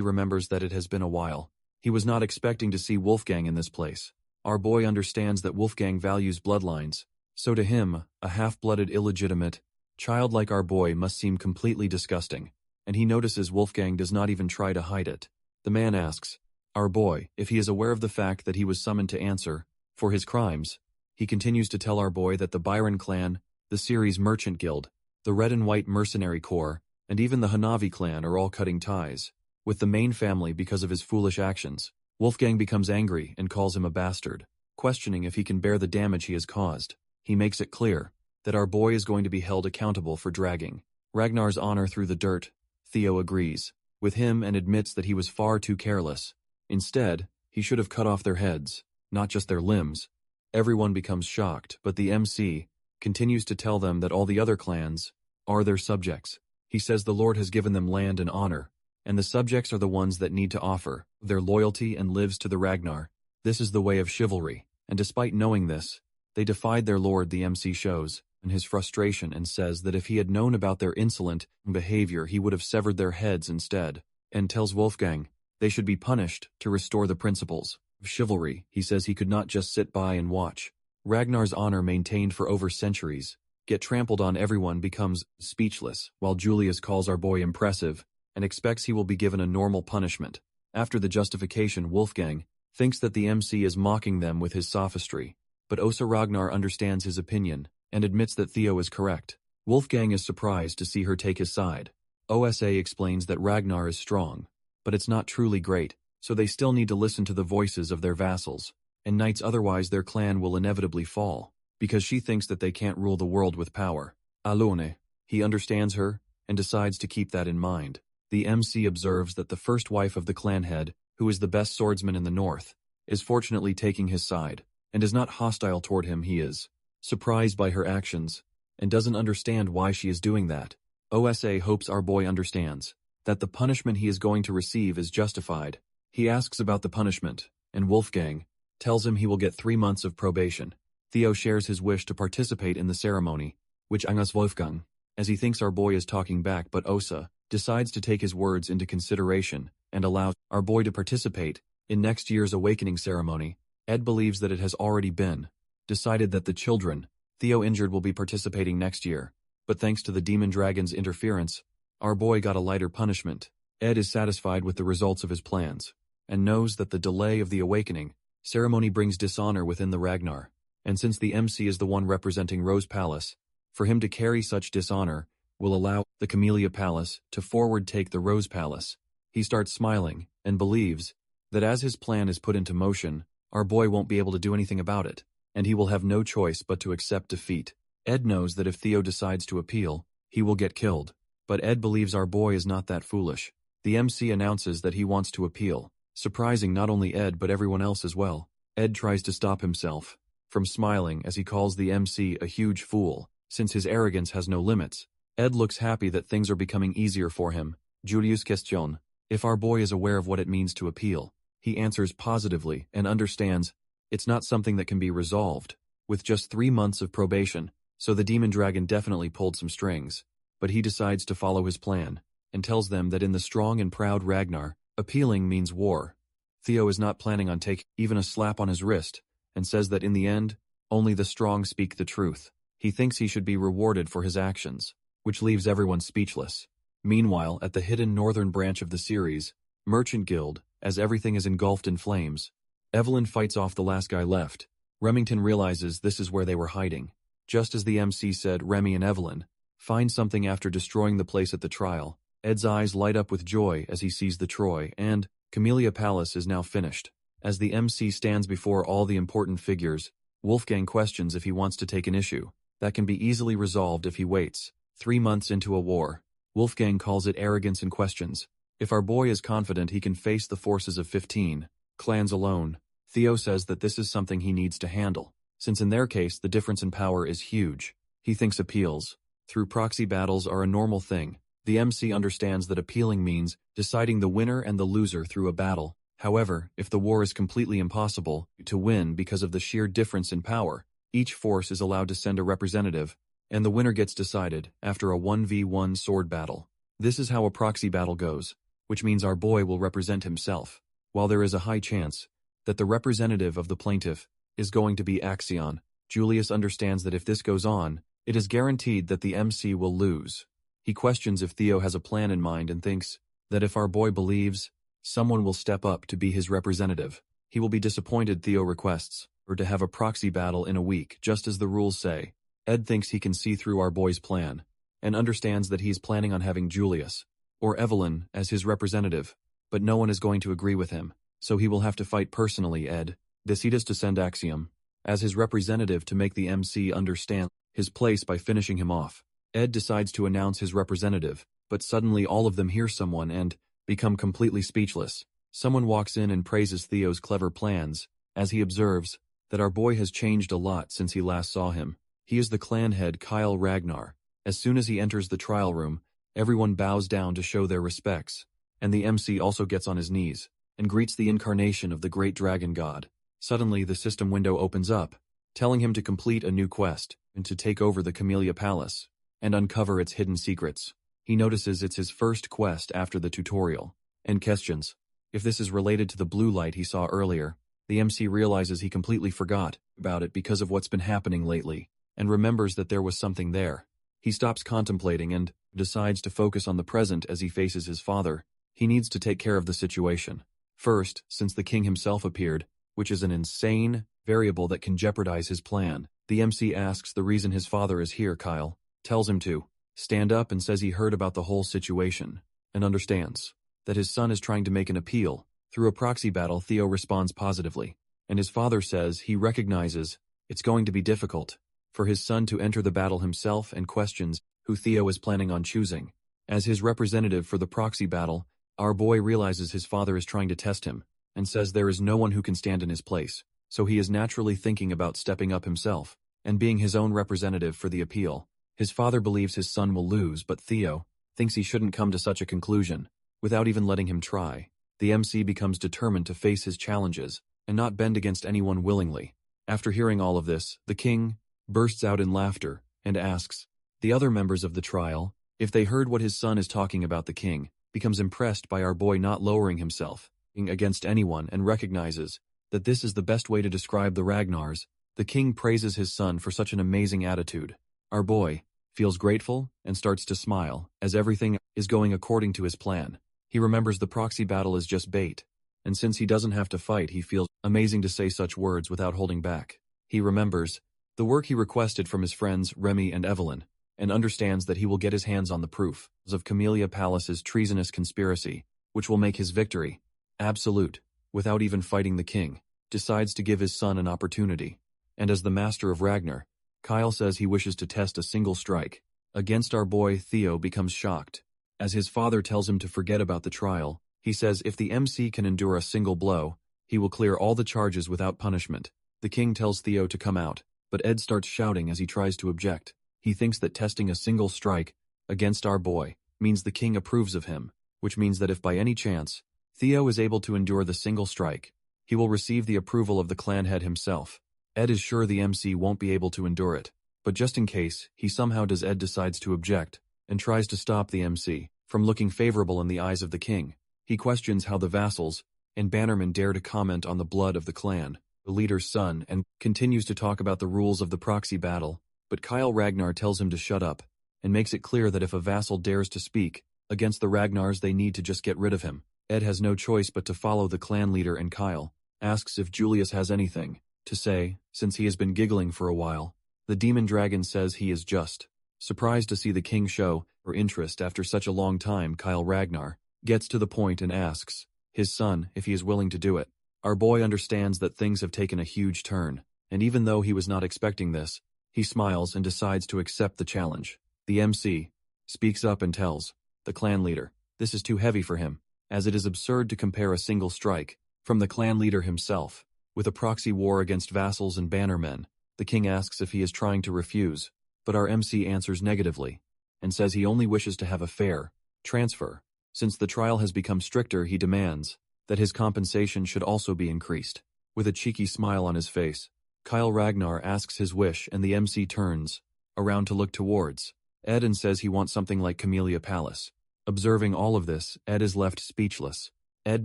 S1: remembers that it has been a while. He was not expecting to see Wolfgang in this place. Our boy understands that Wolfgang values bloodlines, so to him, a half-blooded illegitimate child like our boy must seem completely disgusting, and he notices Wolfgang does not even try to hide it. The man asks our boy if he is aware of the fact that he was summoned to answer for his crimes. He continues to tell our boy that the Byron clan, the Ceres Merchant Guild, the Red and White Mercenary Corps, and even the Hanavi clan are all cutting ties with the main family because of his foolish actions. Wolfgang becomes angry and calls him a bastard, questioning if he can bear the damage he has caused. He makes it clear that our boy is going to be held accountable for dragging Ragnar's honor through the dirt. Theo agrees with him and admits that he was far too careless. Instead, he should have cut off their heads, not just their limbs. Everyone becomes shocked, but the MC continues to tell them that all the other clans are their subjects. He says the Lord has given them land and honor, and the subjects are the ones that need to offer their loyalty and lives to the Ragnar. This is the way of chivalry, and despite knowing this, they defied their lord. The MC shows in his frustration and says that if he had known about their insolent behavior, he would have severed their heads instead, and tells Wolfgang they should be punished to restore the principles of chivalry. He says he could not just sit by and watch Ragnar's honor, maintained for over centuries, get trampled on. Everyone becomes speechless, while Julius calls our boy impressive and expects he will be given a normal punishment. After the justification, Wolfgang thinks that the MC is mocking them with his sophistry, but Osa Ragnar understands his opinion and admits that Theo is correct. Wolfgang is surprised to see her take his side. OSA explains that Ragnar is strong, but it's not truly great, so they still need to listen to the voices of their vassals and knights, otherwise their clan will inevitably fall, because she thinks that they can't rule the world with power. Alone, he understands her and decides to keep that in mind. The MC observes that the first wife of the clan head, who is the best swordsman in the north, is fortunately taking his side, and is not hostile toward him. He is surprised by her actions, and doesn't understand why she is doing that. OSA hopes our boy understands that the punishment he is going to receive is justified. He asks about the punishment, and Wolfgang tells him he will get 3 months of probation. Theo shares his wish to participate in the ceremony, which angus Wolfgang as he thinks our boy is talking back, but Osa decides to take his words into consideration and allows our boy to participate in next year's awakening ceremony. Ed believes that it has already been decided that the children Theo injured will be participating next year, but thanks to the demon dragon's interference, our boy got a lighter punishment. Ed is satisfied with the results of his plans, and knows that the delay of the awakening ceremony brings dishonor within the Ragnar, and since the MC is the one representing Rose Palace, for him to carry such dishonor will allow the Camellia Palace to forward take the Rose Palace. He starts smiling, and believes that as his plan is put into motion, our boy won't be able to do anything about it, and he will have no choice but to accept defeat. Ed knows that if Theo decides to appeal, he will get killed, but Ed believes our boy is not that foolish. The MC announces that he wants to appeal, surprising not only Ed but everyone else as well. Ed tries to stop himself from smiling as he calls the MC a huge fool, since his arrogance has no limits. Ed looks happy that things are becoming easier for him. Julius question if our boy is aware of what it means to appeal. He answers positively and understands it's not something that can be resolved with just 3 months of probation, so the demon dragon definitely pulled some strings. But he decides to follow his plan, and tells them that in the strong and proud Ragnar, appealing means war. Theo is not planning on taking even a slap on his wrist, and says that in the end, only the strong speak the truth. He thinks he should be rewarded for his actions, which leaves everyone speechless. Meanwhile, at the hidden northern branch of the series, Merchant Guild, as everything is engulfed in flames, Evelyn fights off the last guy left. Remington realizes this is where they were hiding. Just as the MC said, Remy and Evelyn find something after destroying the place at the trial. Ed's eyes light up with joy as he sees the Troy and Camellia Palace is now finished. As the MC stands before all the important figures, Wolfgang questions if he wants to take an issue that can be easily resolved if he waits 3 months into a war. Wolfgang calls it arrogance and questions if our boy is confident he can face the forces of 15 clans alone. Theo says that this is something he needs to handle, since in their case the difference in power is huge. He thinks appeals through proxy battles are a normal thing. The MC understands that appealing means deciding the winner and the loser through a battle. However, if the war is completely impossible to win because of the sheer difference in power, each force is allowed to send a representative, and the winner gets decided after a 1v1 sword battle. This is how a proxy battle goes, which means our boy will represent himself, while there is a high chance that the representative of the plaintiff is going to be Axion. Julius understands that if this goes on, it is guaranteed that the MC will lose. He questions if Theo has a plan in mind and thinks that if our boy believes someone will step up to be his representative, he will be disappointed. Theo requests or to have a proxy battle in a week, just as the rules say. Ed thinks he can see through our boy's plan, and understands that he is planning on having Julius or Evelyn as his representative, but no one is going to agree with him, so he will have to fight personally. Ed decides to send Axiom as his representative to make the MC understand his place by finishing him off. Ed decides to announce his representative, but suddenly all of them hear someone and become completely speechless. Someone walks in and praises Theo's clever plans, as he observes that our boy has changed a lot since he last saw him. He is the clan head Kyle Ragnar. As soon as he enters the trial room, everyone bows down to show their respects, and the MC also gets on his knees and greets the incarnation of the great dragon god. Suddenly the system window opens up, telling him to complete a new quest and to take over the Camellia Palace and uncover its hidden secrets. He notices it's his first quest after the tutorial, and questions if this is related to the blue light he saw earlier. The MC realizes he completely forgot about it because of what's been happening lately, and remembers that there was something there. He stops contemplating and decides to focus on the present as he faces his father. He needs to take care of the situation. First, since the king himself appeared, which is an insane variable that can jeopardize his plan. The MC asks the reason his father is here. Kyle tells him to stand up and says he heard about the whole situation and understands that his son is trying to make an appeal. Through a proxy battle, Theo responds positively, and his father says he recognizes it's going to be difficult for his son to enter the battle himself and questions who Theo is planning on choosing. As his representative for the proxy battle, our boy realizes his father is trying to test him and says there is no one who can stand in his place, so he is naturally thinking about stepping up himself and being his own representative for the appeal. His father believes his son will lose, but Theo thinks he shouldn't come to such a conclusion without even letting him try. The MC becomes determined to face his challenges and not bend against anyone willingly. After hearing all of this, the king bursts out in laughter and asks The other members of the trial, if they heard what his son is talking about the king, becomes impressed by our boy not lowering himself against anyone and recognizes that this is the best way to describe the Ragnars. The king praises his son for such an amazing attitude. Our boy feels grateful and starts to smile as everything is going according to his plan. He remembers the proxy battle is just bait, and since he doesn't have to fight, he feels amazing to say such words without holding back. He remembers the work he requested from his friends Remy and Evelyn, and understands that he will get his hands on the proof of Camellia Palace's treasonous conspiracy, which will make his victory absolute, without even fighting the king. Decides to give his son an opportunity, and as the master of Ragnar, Kyle says he wishes to test a single strike. Against our boy, Theo becomes shocked. As his father tells him to forget about the trial, he says if the MC can endure a single blow, he will clear all the charges without punishment. The king tells Theo to come out, but Ed starts shouting as he tries to object. He thinks that testing a single strike against our boy means the king approves of him, which means that if by any chance Theo is able to endure the single strike, he will receive the approval of the clan head himself. Ed is sure the MC won't be able to endure it, but just in case, he somehow does. Ed decides to object, and tries to stop the MC from looking favorable in the eyes of the king. He questions how the vassals and bannermen dare to comment on the blood of the clan, the leader's son, and continues to talk about the rules of the proxy battle, but Kyle Ragnar tells him to shut up, and makes it clear that if a vassal dares to speak against the Ragnars, they need to just get rid of him. Ed has no choice but to follow the clan leader, and Kyle asks if Julius has anything to say, since he has been giggling for a while. The demon dragon says he is just surprised to see the king show her interest after such a long time. Kyle Ragnar gets to the point and asks his son if he is willing to do it. Our boy understands that things have taken a huge turn, and even though he was not expecting this, he smiles and decides to accept the challenge. The MC speaks up and tells the clan leader this is too heavy for him, as it is absurd to compare a single strike from the clan leader himself with a proxy war against vassals and bannermen. The king asks if he is trying to refuse, but our MC answers negatively and says he only wishes to have a fair transfer. Since the trial has become stricter, he demands that his compensation should also be increased. With a cheeky smile on his face, Kyle Ragnar asks his wish, and the MC turns around to look towards Ed and says he wants something like Camellia Palace. Observing all of this, Ed is left speechless. Ed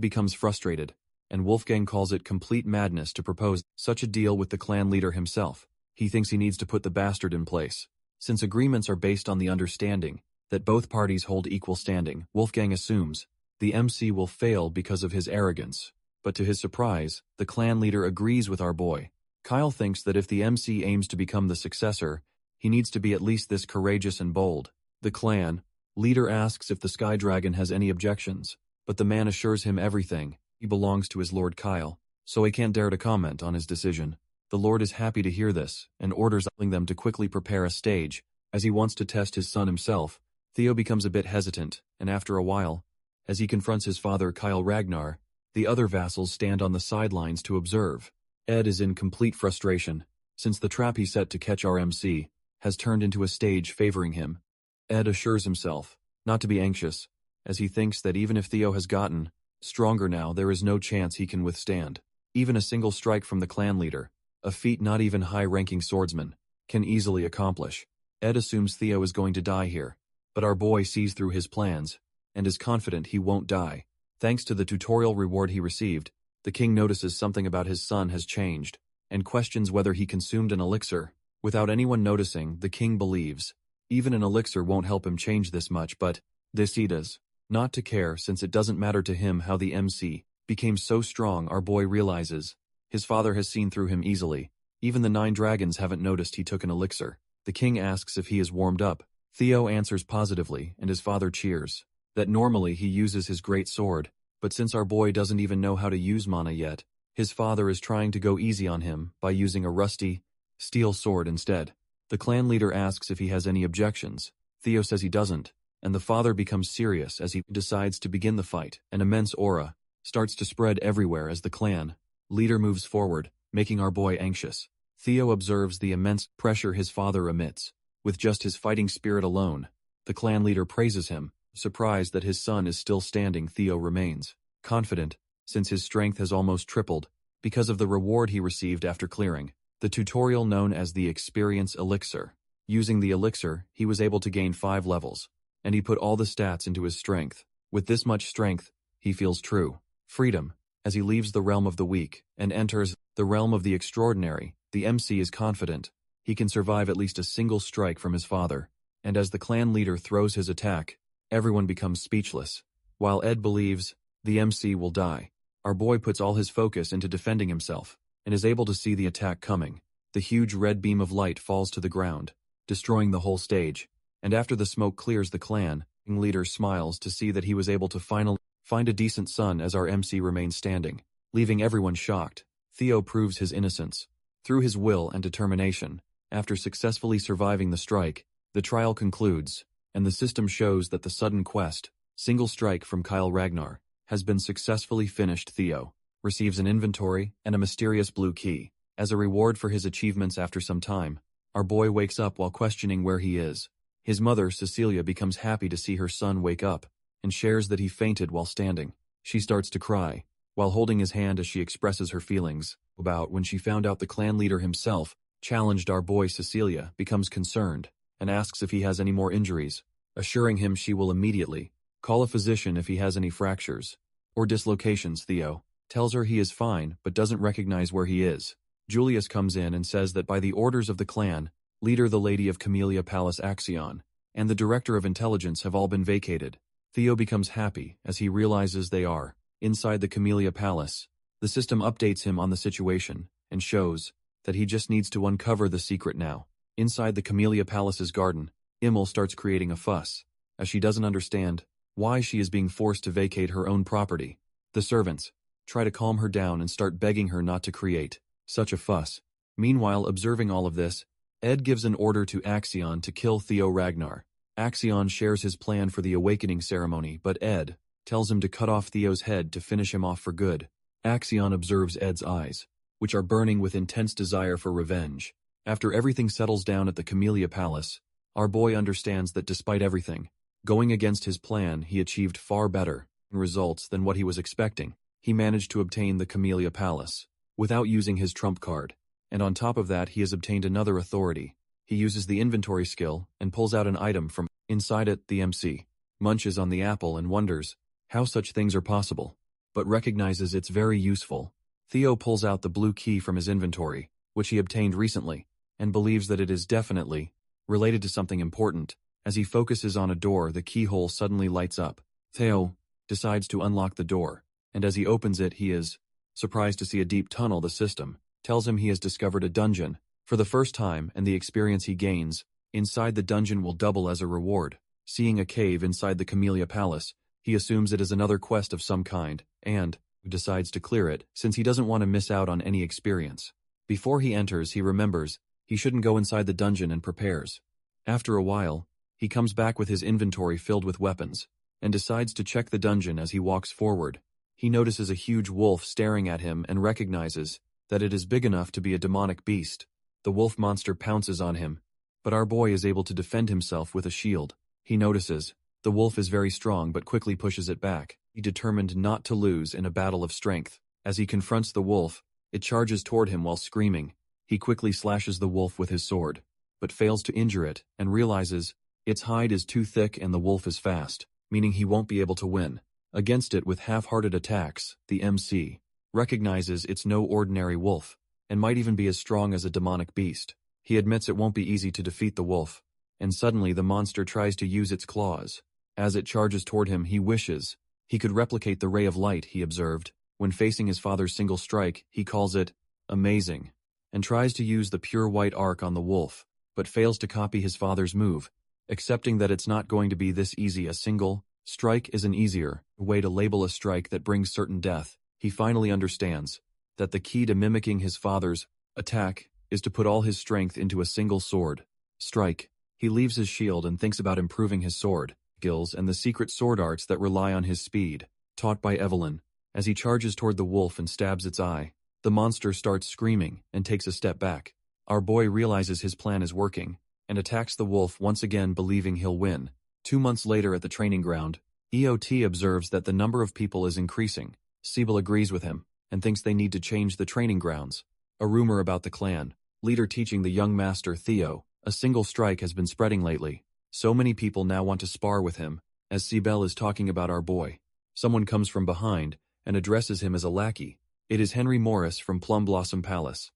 S1: becomes frustrated, and Wolfgang calls it complete madness to propose such a deal with the clan leader himself. He thinks he needs to put the bastard in place. Since agreements are based on the understanding that both parties hold equal standing, Wolfgang assumes the MC will fail because of his arrogance. But to his surprise, the clan leader agrees with our boy. Kyle thinks that if the MC aims to become the successor, he needs to be at least this courageous and bold. The clan leader asks if the Sky Dragon has any objections, but the man assures him everything. He belongs to his lord Kyle, so he can't dare to comment on his decision. The lord is happy to hear this, and orders them to quickly prepare a stage, as he wants to test his son himself. Theo becomes a bit hesitant, and after a while, as he confronts his father Kyle Ragnar, the other vassals stand on the sidelines to observe. Ed is in complete frustration, since the trap he set to catch our MC has turned into a stage favoring him. Ed assures himself not to be anxious, as he thinks that even if Theo has gotten stronger now, there is no chance he can withstand even a single strike from the clan leader, a feat not even high-ranking swordsmen can easily accomplish. Ed assumes Theo is going to die here, but our boy sees through his plans and is confident he won't die. Thanks to the tutorial reward he received, the king notices something about his son has changed and questions whether he consumed an elixir. Without anyone noticing, the king believes even an elixir won't help him change this much, but this he does not to care, since it doesn't matter to him how the MC became so strong. Our boy realizes his father has seen through him easily. Even the 9 dragons haven't noticed he took an elixir. The king asks if he is warmed up. Theo answers positively, and his father cheers that normally he uses his great sword, but since our boy doesn't even know how to use mana yet, his father is trying to go easy on him by using a rusty steel sword instead. The clan leader asks if he has any objections. Theo says he doesn't, and the father becomes serious as he decides to begin the fight. An immense aura starts to spread everywhere as the clan leader moves forward, making our boy anxious. Theo observes the immense pressure his father emits. With just his fighting spirit alone, the clan leader praises him. Surprised that his son is still standing, Theo remains confident, since his strength has almost tripled because of the reward he received after clearing the tutorial known as the Experience Elixir. Using the elixir, he was able to gain 5 levels, and he put all the stats into his strength. With this much strength, he feels true freedom as he leaves the realm of the weak and enters the realm of the extraordinary. The MC is confident he can survive at least a single strike from his father, and as the clan leader throws his attack, everyone becomes speechless. While Ed believes the MC will die, our boy puts all his focus into defending himself and is able to see the attack coming. The huge red beam of light falls to the ground, destroying the whole stage, and after the smoke clears, the clan leader smiles to see that he was able to finally find a decent son as our MC remains standing, leaving everyone shocked. Theo proves his innocence through his will and determination. After successfully surviving the strike, the trial concludes, and the system shows that the sudden quest, single strike from Kyle Ragnar, has been successfully finished. Theo receives an inventory and a mysterious blue key. As a reward for his achievements after some time, our boy wakes up while questioning where he is. His mother, Cecilia, becomes happy to see her son wake up and shares that he fainted while standing. She starts to cry, while holding his hand as she expresses her feelings about when she found out the clan leader himself challenged our boy. Cecilia becomes concerned and asks if he has any more injuries, assuring him she will immediately call a physician if he has any fractures or dislocations. Theo tells her he is fine but doesn't recognize where he is. Julius comes in and says that by the orders of the clan leader, the Lady of Camellia Palace Axion, and the Director of Intelligence have all been vacated. Theo becomes happy as he realizes they are inside the Camellia Palace. The system updates him on the situation and shows that he just needs to uncover the secret now. Inside the Camellia Palace's garden, Immel starts creating a fuss, as she doesn't understand why she is being forced to vacate her own property. The servants try to calm her down and start begging her not to create such a fuss. Meanwhile, observing all of this, Ed gives an order to Axion to kill Theo Ragnar. Axion shares his plan for the awakening ceremony, but Ed tells him to cut off Theo's head to finish him off for good. Axion observes Ed's eyes, which are burning with intense desire for revenge. After everything settles down at the Camellia Palace, our boy understands that despite everything going against his plan, he achieved far better results than what he was expecting. He managed to obtain the Camellia Palace without using his trump card, and on top of that he has obtained another authority. He uses the inventory skill and pulls out an item from inside it. The MC munches on the apple and wonders how such things are possible, but recognizes it's very useful. Theo pulls out the blue key from his inventory, which he obtained recently, and believes that it is definitely related to something important. As he focuses on a door, the keyhole suddenly lights up. Theo decides to unlock the door, and as he opens it, he is surprised to see a deep tunnel. The system tells him he has discovered a dungeon for the first time, and the experience he gains inside the dungeon will double as a reward. Seeing a cave inside the Camellia Palace, he assumes it is another quest of some kind, and decides to clear it, since he doesn't want to miss out on any experience. Before he enters, he remembers he shouldn't go inside the dungeon and prepares. After a while, he comes back with his inventory filled with weapons, and decides to check the dungeon. As he walks forward, he notices a huge wolf staring at him and recognizes that it is big enough to be a demonic beast. The wolf monster pounces on him, but our boy is able to defend himself with a shield. He notices the wolf is very strong but quickly pushes it back. He determined not to lose in a battle of strength. As he confronts the wolf, it charges toward him while screaming. He quickly slashes the wolf with his sword, but fails to injure it and realizes its hide is too thick and the wolf is fast, meaning he won't be able to win against it with half-hearted attacks. The MC recognizes it's no ordinary wolf, and might even be as strong as a demonic beast. He admits it won't be easy to defeat the wolf, and suddenly the monster tries to use its claws. As it charges toward him, he wishes he could replicate the ray of light he observed when facing his father's single strike. He calls it amazing, and tries to use the pure white arc on the wolf, but fails to copy his father's move. Accepting that it's not going to be this easy, a single strike is an easier way to label a strike that brings certain death. He finally understands that the key to mimicking his father's attack is to put all his strength into a single sword strike. He leaves his shield and thinks about improving his sword skills and the secret sword arts that rely on his speed, taught by Evelyn. As he charges toward the wolf and stabs its eye, the monster starts screaming and takes a step back. Our boy realizes his plan is working and attacks the wolf once again, believing he'll win. 2 months later at the training ground, EOT observes that the number of people is increasing. Siebel agrees with him and thinks they need to change the training grounds. A rumor about the clan leader teaching the young master Theo A single strike has been spreading lately. So many people now want to spar with him. As Sibel is talking about our boy, someone comes from behind and addresses him as a lackey. It is Henry Morris from Plum Blossom Palace.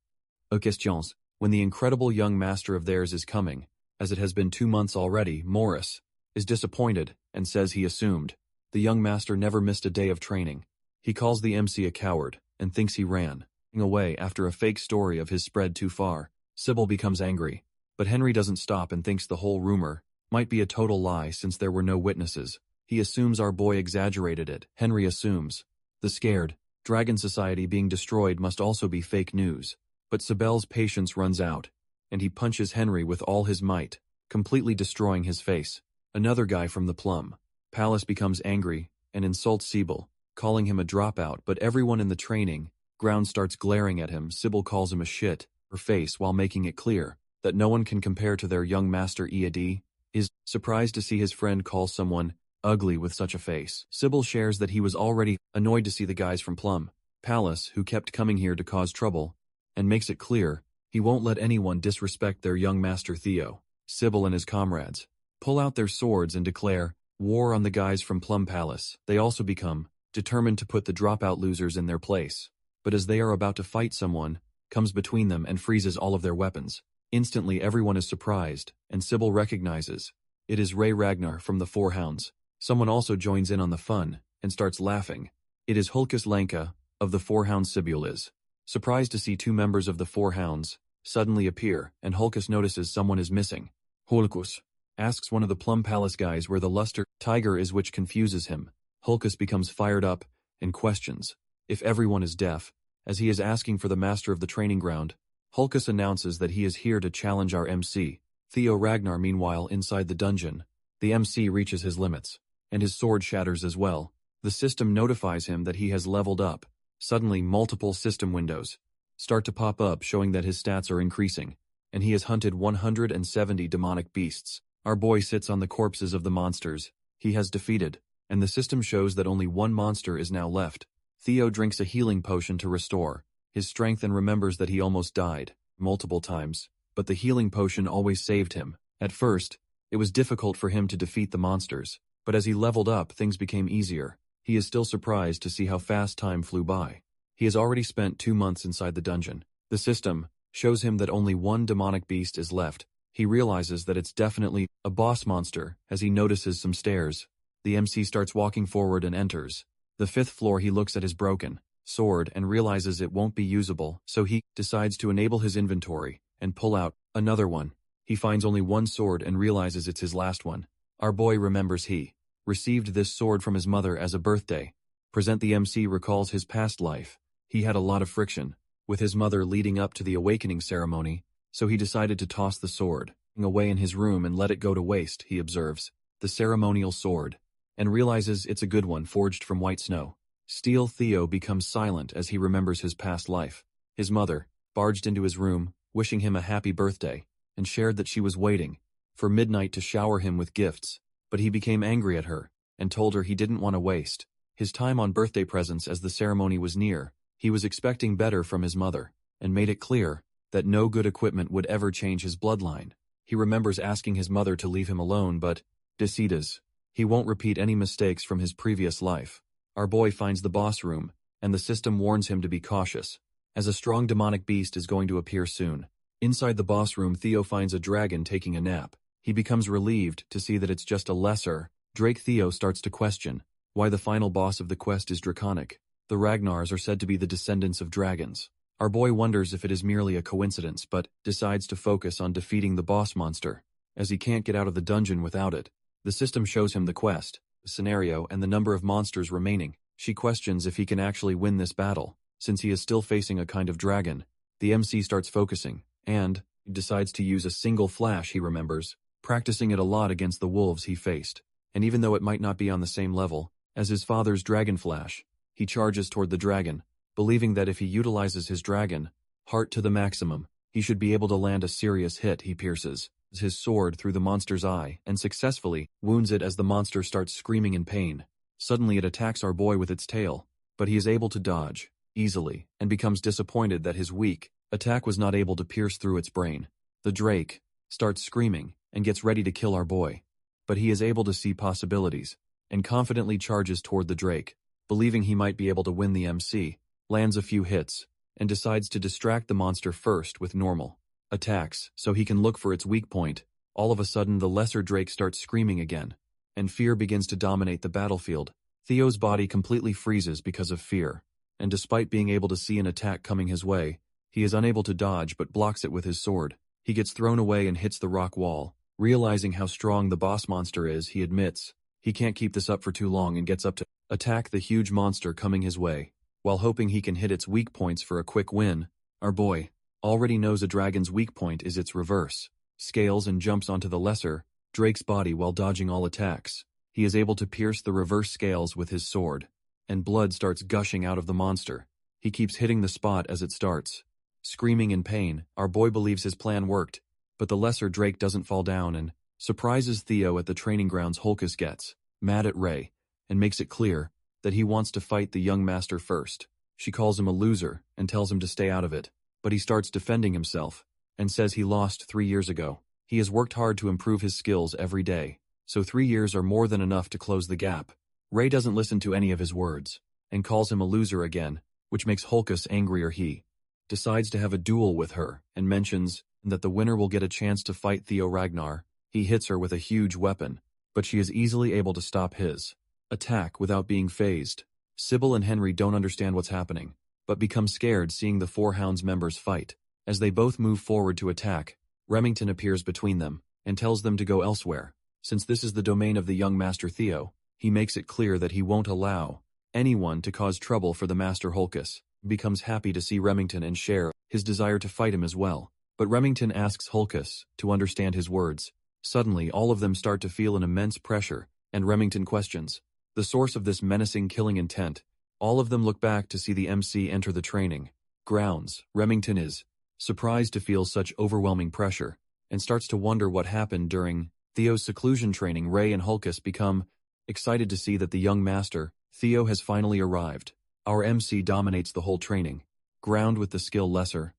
S1: Questions. When the incredible young master of theirs is coming, as it has been 2 months already, Morris is disappointed and says he assumed. The young master never missed a day of training. He calls the MC a coward and thinks he ran away after a fake story of his spread too far. Sybil becomes angry, but Henry doesn't stop and thinks the whole rumor might be a total lie since there were no witnesses. He assumes our boy exaggerated it. Henry assumes the scared Dragon Society being destroyed must also be fake news. But Sibel's patience runs out, and he punches Henry with all his might, completely destroying his face. Another guy from the Plum Palace becomes angry and insults Sybil, calling him a dropout, but everyone in the training ground starts glaring at him. Sybil calls him a shit her face while making it clear that no one can compare to their young master. Ead is surprised to see his friend call someone ugly with such a face. Sybil shares that he was already annoyed to see the guys from Plum Palace who kept coming here to cause trouble, and makes it clear he won't let anyone disrespect their young master Theo. Sybil and his comrades pull out their swords and declare war on the guys from Plum Palace. They also become determined to put the dropout losers in their place. But as they are about to fight, someone comes between them and freezes all of their weapons. Instantly everyone is surprised, and Sybil recognizes it is Ray Ragnar from the Four Hounds. Someone also joins in on the fun and starts laughing. It is Hulkus Lanka of the Four Hounds. Sybil is surprised to see 2 members of the Four Hounds suddenly appear, and Hulkus notices someone is missing. Hulkus asks one of the Plum Palace guys where the luster tiger is, which confuses him. Hulkus becomes fired up and questions if everyone is deaf, as he is asking for the master of the training ground. Hulkus announces that he is here to challenge our MC. Theo Ragnar, meanwhile, inside the dungeon. The MC reaches his limits, and his sword shatters as well. The system notifies him that he has leveled up. Suddenly, multiple system windows start to pop up, showing that his stats are increasing, and he has hunted 170 demonic beasts. Our boy sits on the corpses of the monsters he has defeated, and the system shows that only 1 monster is now left. Theo drinks a healing potion to restore his strength and remembers that he almost died multiple times, but the healing potion always saved him. At first, it was difficult for him to defeat the monsters, but as he leveled up, things became easier. He is still surprised to see how fast time flew by. He has already spent 2 months inside the dungeon. The system shows him that only 1 demonic beast is left. He realizes that it's definitely a boss monster as he notices some stairs. The MC starts walking forward and enters the 5th floor. He looks at his broken sword and realizes it won't be usable, so he decides to enable his inventory and pull out another one. He finds only 1 sword and realizes it's his last one. Our boy remembers he received this sword from his mother as a birthday present. The MC recalls his past life. He had a lot of friction with his mother leading up to the awakening ceremony, so he decided to toss the sword away in his room and let it go to waste. He observes the ceremonial sword and realizes it's a good one, forged from white snow. Steel. Theo becomes silent as he remembers his past life. His mother barged into his room, wishing him a happy birthday, and shared that she was waiting for midnight to shower him with gifts, but he became angry at her and told her he didn't want to waste his time on birthday presents as the ceremony was near. He was expecting better from his mother and made it clear that no good equipment would ever change his bloodline. He remembers asking his mother to leave him alone, but decides he won't repeat any mistakes from his previous life. Our boy finds the boss room, and the system warns him to be cautious, as a strong demonic beast is going to appear soon. Inside the boss room, Theo finds a dragon taking a nap. He becomes relieved to see that it's just a lesser Drake. Theo starts to question why the final boss of the quest is draconic. The Ragnars are said to be the descendants of dragons. Our boy wonders if it is merely a coincidence, but decides to focus on defeating the boss monster, as he can't get out of the dungeon without it. The system shows him the quest, the scenario, and the number of monsters remaining. She questions if he can actually win this battle, since he is still facing a kind of dragon. The MC starts focusing, and decides to use a single flash. He remembers practicing it a lot against the wolves he faced, and even though it might not be on the same level as his father's dragon flash, he charges toward the dragon, believing that if he utilizes his dragon heart to the maximum, he should be able to land a serious hit. He pierces his sword through the monster's eye and successfully wounds it as the monster starts screaming in pain. Suddenly it attacks our boy with its tail, but he is able to dodge easily and becomes disappointed that his weak attack was not able to pierce through its brain. The Drake starts screaming, and gets ready to kill our boy. But he is able to see possibilities, and confidently charges toward the Drake, believing he might be able to win the MC, lands a few hits, and decides to distract the monster first with normal attacks so he can look for its weak point. All of a sudden the lesser Drake starts screaming again, and fear begins to dominate the battlefield. Theo's body completely freezes because of fear, and despite being able to see an attack coming his way, he is unable to dodge but blocks it with his sword. He gets thrown away and hits the rock wall. Realizing how strong the boss monster is, he admits he can't keep this up for too long and gets up to attack the huge monster coming his way. While hoping he can hit its weak points for a quick win, our boy already knows a dragon's weak point is its reverse, scales, and jumps onto the lesser Drake's body while dodging all attacks. He is able to pierce the reverse scales with his sword, and blood starts gushing out of the monster. He keeps hitting the spot as it starts screaming in pain. Our boy believes his plan worked, but the lesser Drake doesn't fall down and surprises Theo at the training grounds. Holkus gets mad at Ray and makes it clear that he wants to fight the young master first. She calls him a loser and tells him to stay out of it, but he starts defending himself and says he lost 3 years ago. He has worked hard to improve his skills every day, so 3 years are more than enough to close the gap. Ray doesn't listen to any of his words and calls him a loser again, which makes Holkus angrier. He decides to have a duel with her and mentions that the winner will get a chance to fight Theo Ragnar. He hits her with a huge weapon, but she is easily able to stop his attack without being phased. Sybil and Henry don't understand what's happening, but become scared seeing the Four Hounds members fight. As they both move forward to attack, Remington appears between them and tells them to go elsewhere. Since this is the domain of the young Master Theo, he makes it clear that he won't allow anyone to cause trouble for the Master. Holkus becomes happy to see Remington and share his desire to fight him as well. But Remington asks Holkus to understand his words. Suddenly all of them start to feel an immense pressure, and Remington questions the source of this menacing killing intent. All of them look back to see the MC enter the training grounds. Remington is surprised to feel such overwhelming pressure, and starts to wonder what happened during Theo's seclusion training. Ray and Holkus become excited to see that the young master, Theo, has finally arrived. Our MC dominates the whole training ground with the skill lesser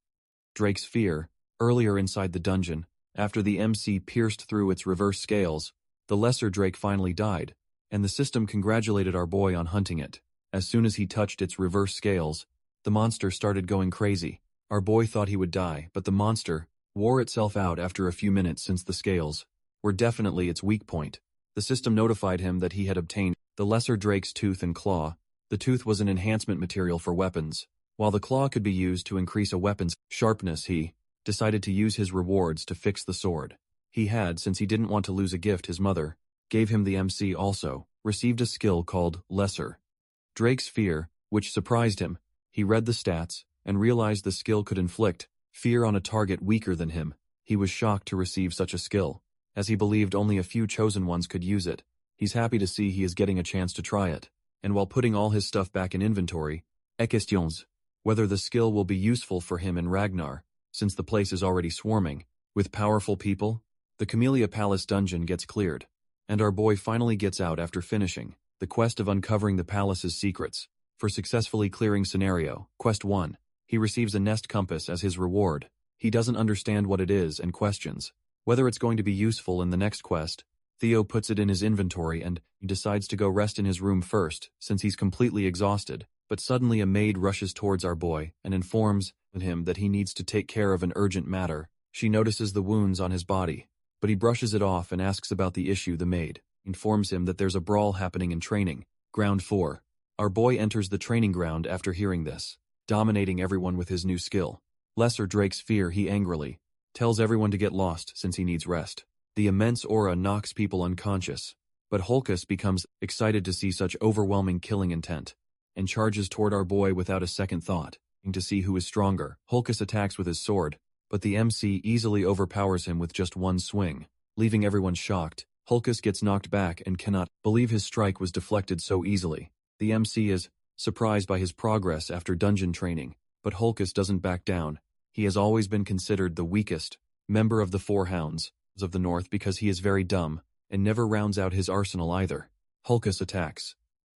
S1: Drake's fear. Earlier inside the dungeon, after the MC pierced through its reverse scales, the lesser Drake finally died, and the system congratulated our boy on hunting it. As soon as he touched its reverse scales, the monster started going crazy. Our boy thought he would die, but the monster wore itself out after a few minutes since the scales were definitely its weak point. The system notified him that he had obtained the lesser Drake's tooth and claw. The tooth was an enhancement material for weapons, while the claw could be used to increase a weapon's sharpness. He decided to use his rewards to fix the sword. He had, since he didn't want to lose a gift his mother gave him. The MC also received a skill called Lesser Drake's Fear, which surprised him. He read the stats and realized the skill could inflict fear on a target weaker than him. He was shocked to receive such a skill, as he believed only a few chosen ones could use it. He's happy to see he is getting a chance to try it, and while putting all his stuff back in inventory, questions whether the skill will be useful for him in Ragnar, since the place is already swarming with powerful people. The Camellia Palace dungeon gets cleared, and our boy finally gets out after finishing the quest of uncovering the palace's secrets. For successfully clearing scenario, Quest 1, he receives a nest compass as his reward. He doesn't understand what it is and questions whether it's going to be useful in the next quest. Theo puts it in his inventory and he decides to go rest in his room first, since he's completely exhausted. But suddenly a maid rushes towards our boy and informs him that he needs to take care of an urgent matter. She notices the wounds on his body, but he brushes it off and asks about the issue. The maid informs him that there's a brawl happening in training ground 4. Our boy enters the training ground after hearing this, dominating everyone with his new skill Lesser Drake's Fear. He angrily tells everyone to get lost since he needs rest. The immense aura knocks people unconscious, but Holkus becomes excited to see such overwhelming killing intent and charges toward our boy without a second thought, to see who is stronger. Holkus attacks with his sword, but the MC easily overpowers him with just one swing, leaving everyone shocked. Holkus gets knocked back and cannot believe his strike was deflected so easily. The MC is surprised by his progress after dungeon training, but Holkus doesn't back down. He has always been considered the weakest member of the Four Hounds of the North because he is very dumb and never rounds out his arsenal either. Holkus attacks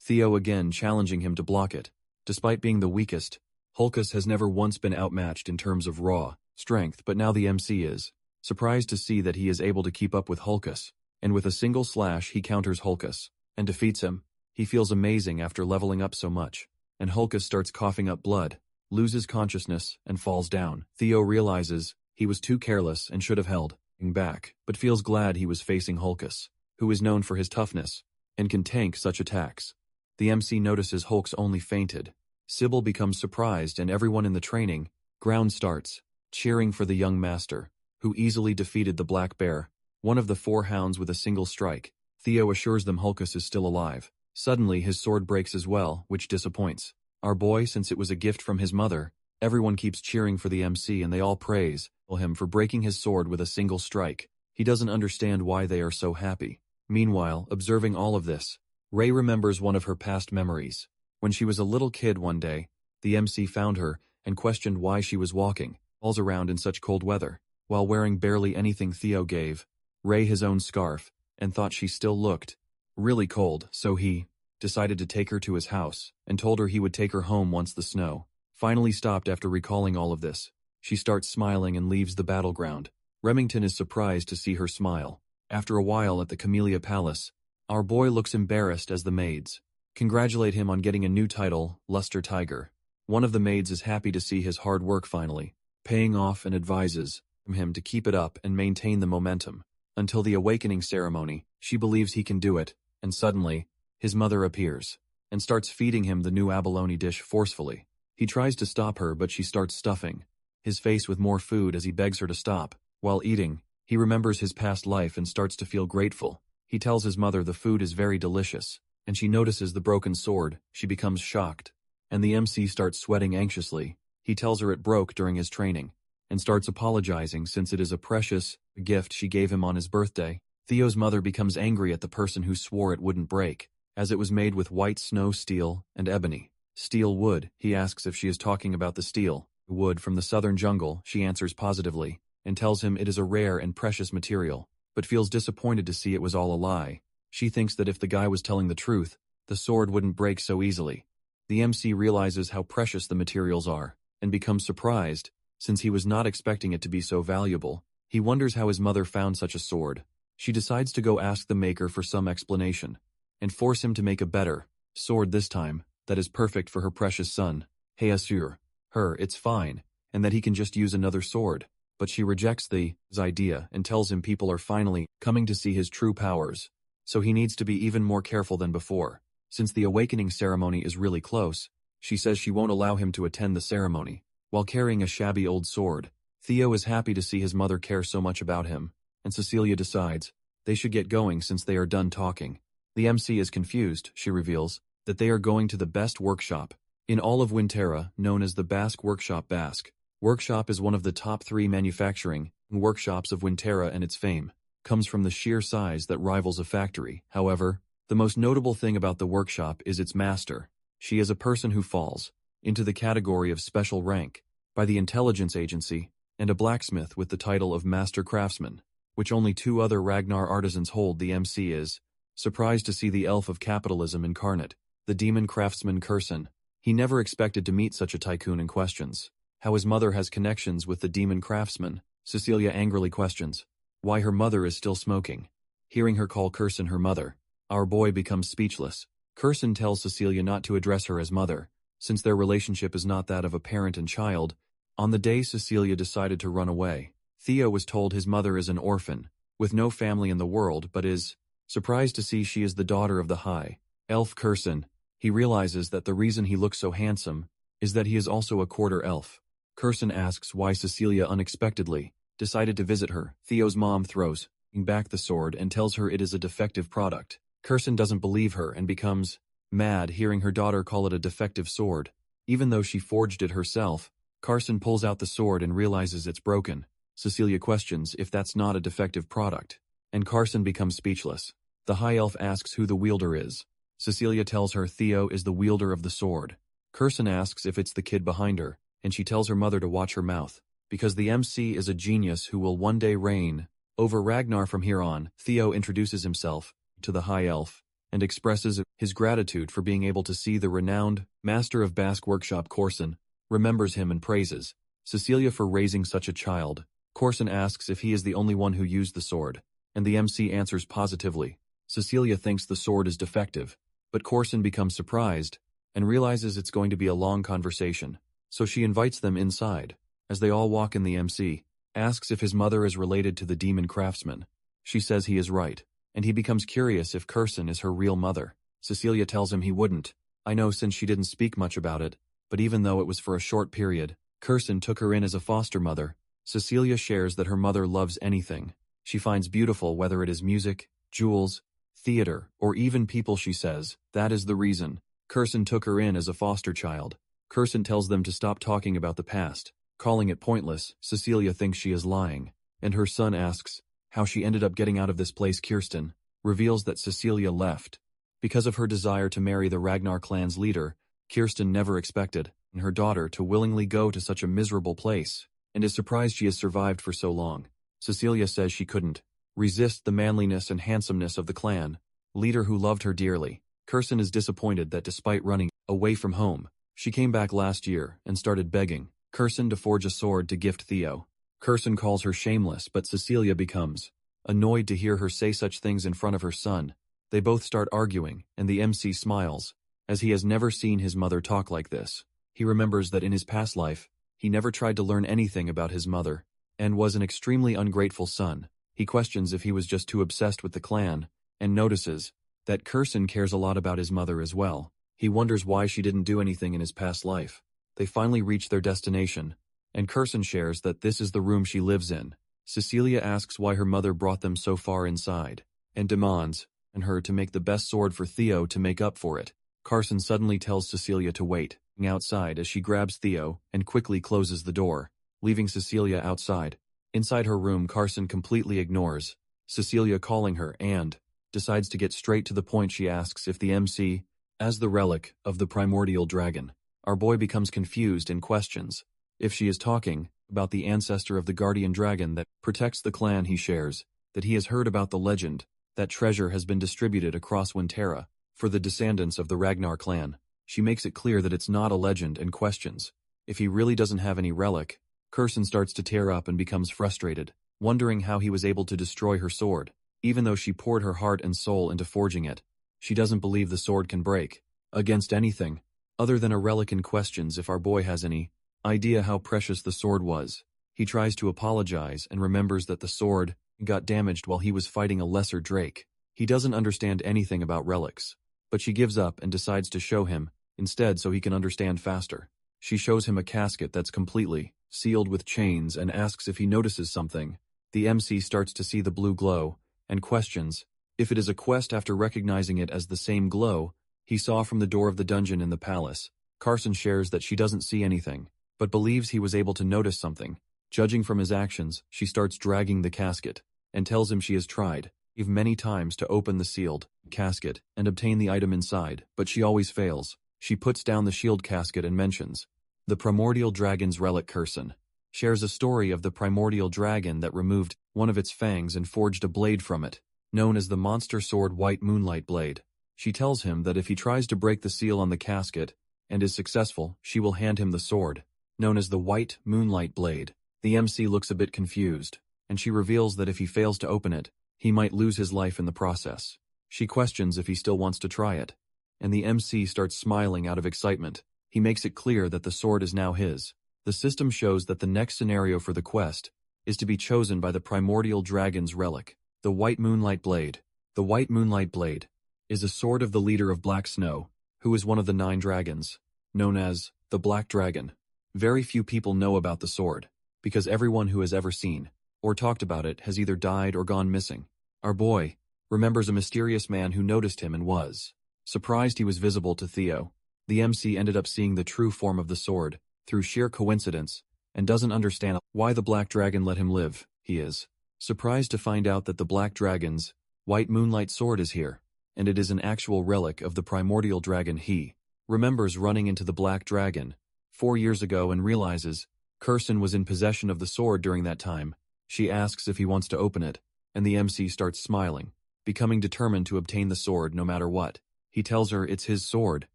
S1: Theo again, challenging him to block it. Despite being the weakest, Holkus has never once been outmatched in terms of raw strength, but now the MC is surprised to see that he is able to keep up with Hulkus, and with a single slash he counters Hulkus, and defeats him. He feels amazing after leveling up so much, and Hulkus starts coughing up blood, loses consciousness, and falls down. Theo realizes he was too careless and should have held back, but feels glad he was facing Hulkus, who is known for his toughness, and can tank such attacks. The MC notices Hulk's only fainted. Sybil becomes surprised and everyone in the training ground starts, cheering for the young master, who easily defeated the Black Bear, one of the 4 hounds with a single strike. Theo assures them Hulkus is still alive. Suddenly his sword breaks as well, which disappoints our boy since it was a gift from his mother. Everyone keeps cheering for the MC and they all praise him for breaking his sword with a single strike. He doesn't understand why they are so happy. Meanwhile, observing all of this, Ray remembers one of her past memories. When she was a little kid one day, the MC found her and questioned why she was walking all around in such cold weather, while wearing barely anything. Theo gave Ray his own scarf and thought she still looked really cold, so he decided to take her to his house and told her he would take her home once the snow finally stopped. After recalling all of this, she starts smiling and leaves the battleground. Remington is surprised to see her smile. After a while at the Camellia Palace, our boy looks embarrassed as the maids congratulate him on getting a new title, Luster Tiger. One of the maids is happy to see his hard work finally paying off and advises him to keep it up and maintain the momentum until the awakening ceremony. She believes he can do it, and suddenly, his mother appears and starts feeding him the new abalone dish forcefully. He tries to stop her, but she starts stuffing his face with more food as he begs her to stop. While eating, he remembers his past life and starts to feel grateful. He tells his mother the food is very delicious, and she notices the broken sword. She becomes shocked, and the MC starts sweating anxiously. He tells her it broke during his training, and starts apologizing since it is a precious gift she gave him on his birthday. Theo's mother becomes angry at the person who swore it wouldn't break, as it was made with white snow steel and ebony. Steel wood. He asks if she is talking about the steel wood from the southern jungle. She answers positively, and tells him it is a rare and precious material, but feels disappointed to see it was all a lie. She thinks that if the guy was telling the truth, the sword wouldn't break so easily. The MC realizes how precious the materials are, and becomes surprised, since he was not expecting it to be so valuable. He wonders how his mother found such a sword. She decides to go ask the maker for some explanation, and force him to make a better sword this time, that is perfect for her precious son. He assures her it's fine, and that he can just use another sword. But she rejects his idea and tells him people are finally coming to see his true powers, so he needs to be even more careful than before. Since the awakening ceremony is really close, she says she won't allow him to attend the ceremony. While carrying a shabby old sword, Theo is happy to see his mother care so much about him, and Cecilia decides they should get going since they are done talking. The MC is confused. She reveals that they are going to the best workshop in all of Winterra, known as the Basque Workshop. Basque Workshop is one of the top 3 manufacturing workshops of Winterra, and its fame comes from the sheer size that rivals a factory. However, the most notable thing about the workshop is its master. She is a person who falls into the category of special rank by the intelligence agency, and a blacksmith with the title of Master Craftsman, which only 2 other Ragnar artisans hold. The MC is surprised to see the elf of capitalism incarnate, the demon craftsman Kurson. He never expected to meet such a tycoon, and questions how his mother has connections with the demon craftsman. Cecilia angrily questions why her mother is still smoking. Hearing her call Kurson her mother, our boy becomes speechless. Kurson tells Cecilia not to address her as mother, since their relationship is not that of a parent and child. On the day Cecilia decided to run away, Theo was told his mother is an orphan, with no family in the world, but is surprised to see she is the daughter of the high elf Kurson. He realizes that the reason he looks so handsome is that he is also a quarter elf. Kurson asks why Cecilia unexpectedly decided to visit her. Theo's mom throws back the sword and tells her it is a defective product. Kurson doesn't believe her and becomes mad hearing her daughter call it a defective sword, even though she forged it herself. Carson pulls out the sword and realizes it's broken. Cecilia questions if that's not a defective product, and Carson becomes speechless. The high elf asks who the wielder is. Cecilia tells her Theo is the wielder of the sword. Carson asks if it's the kid behind her, and she tells her mother to watch her mouth, because the MC is a genius who will one day reign over Ragnar from here on. Theo introduces himself to the high elf and expresses his gratitude for being able to see the renowned master of Basque Workshop. Corson remembers him and praises Cecilia for raising such a child. Corson asks if he is the only one who used the sword, and the MC answers positively. Cecilia thinks the sword is defective, but Corson becomes surprised and realizes it's going to be a long conversation, so she invites them inside. As they all walk in, the MC asks if his mother is related to the demon craftsman. She says he is right, and he becomes curious if Corson is her real mother. Cecilia tells him he wouldn't. I know, since she didn't speak much about it, but even though it was for a short period, Corson took her in as a foster mother. Cecilia shares that her mother loves anything she finds beautiful, whether it is music, jewels, theater, or even people. She says that is the reason Corson took her in as a foster child. Corson tells them to stop talking about the past, calling it pointless. Cecilia thinks she is lying, and her son asks how she ended up getting out of this place. Kirsten reveals that Cecilia left because of her desire to marry the Ragnar clan's leader. Kirsten never expected her daughter to willingly go to such a miserable place, and is surprised she has survived for so long. Cecilia says she couldn't resist the manliness and handsomeness of the clan leader who loved her dearly. Kirsten is disappointed that despite running away from home, she came back last year and started begging Kirsten to forge a sword to gift Theo. Kirsten calls her shameless, but Cecilia becomes annoyed to hear her say such things in front of her son. They both start arguing, and the MC smiles, as he has never seen his mother talk like this. He remembers that in his past life, he never tried to learn anything about his mother, and was an extremely ungrateful son. He questions if he was just too obsessed with the clan, and notices that Corson cares a lot about his mother as well. He wonders why she didn't do anything in his past life. They finally reach their destination, and Corson shares that this is the room she lives in. Cecilia asks why her mother brought them so far inside, and demands her to make the best sword for Theo to make up for it. Corson suddenly tells Cecilia to wait outside as she grabs Theo and quickly closes the door, leaving Cecilia outside. Inside her room, Corson completely ignores Cecilia calling her and decides to get straight to the point. She asks if the MC as the relic of the primordial dragon. Our boy becomes confused and questions if she is talking about the ancestor of the guardian dragon that protects the clan. He shares that he has heard about the legend that treasure has been distributed across Winterra for the descendants of the Ragnar clan. She makes it clear that it's not a legend and questions if he really doesn't have any relic. Corson starts to tear up and becomes frustrated, wondering how he was able to destroy her sword, even though she poured her heart and soul into forging it. She doesn't believe the sword can break against anything other than a relic, and questions if our boy has any idea how precious the sword was. He tries to apologize and remembers that the sword got damaged while he was fighting a lesser drake. He doesn't understand anything about relics, but she gives up and decides to show him instead so he can understand faster. She shows him a casket that's completely sealed with chains and asks if he notices something. The MC starts to see the blue glow and questions if it is a quest after recognizing it as the same glow he saw from the door of the dungeon in the palace. Corson shares that she doesn't see anything, but believes he was able to notice something. Judging from his actions, she starts dragging the casket and tells him she has tried many times to open the sealed casket and obtain the item inside, but she always fails. She puts down the shield casket and mentions the primordial dragon's relic. Corson shares a story of the primordial dragon that removed one of its fangs and forged a blade from it, known as the monster sword White Moonlight Blade. She tells him that if he tries to break the seal on the casket and is successful, she will hand him the sword, known as the White Moonlight Blade. The MC looks a bit confused, and she reveals that if he fails to open it, he might lose his life in the process. She questions if he still wants to try it, and the MC starts smiling out of excitement. He makes it clear that the sword is now his. The system shows that the next scenario for the quest is to be chosen by the primordial dragon's relic, the White Moonlight Blade. The White Moonlight Blade is a sword of the leader of Black Snow, who is one of the 9 dragons, known as the Black Dragon. Very few people know about the sword, because everyone who has ever seen or talked about it has either died or gone missing. Our boy remembers a mysterious man who noticed him and was surprised he was visible to Theo. The MC ended up seeing the true form of the sword through sheer coincidence and doesn't understand why the Black Dragon let him live. He is surprised to find out that the Black Dragon's White Moonlight sword is here, and it is an actual relic of the primordial dragon. He remembers running into the Black Dragon 4 years ago and realizes Corson was in possession of the sword during that time. She asks if he wants to open it, and the MC starts smiling, becoming determined to obtain the sword no matter what. He tells her it's his sword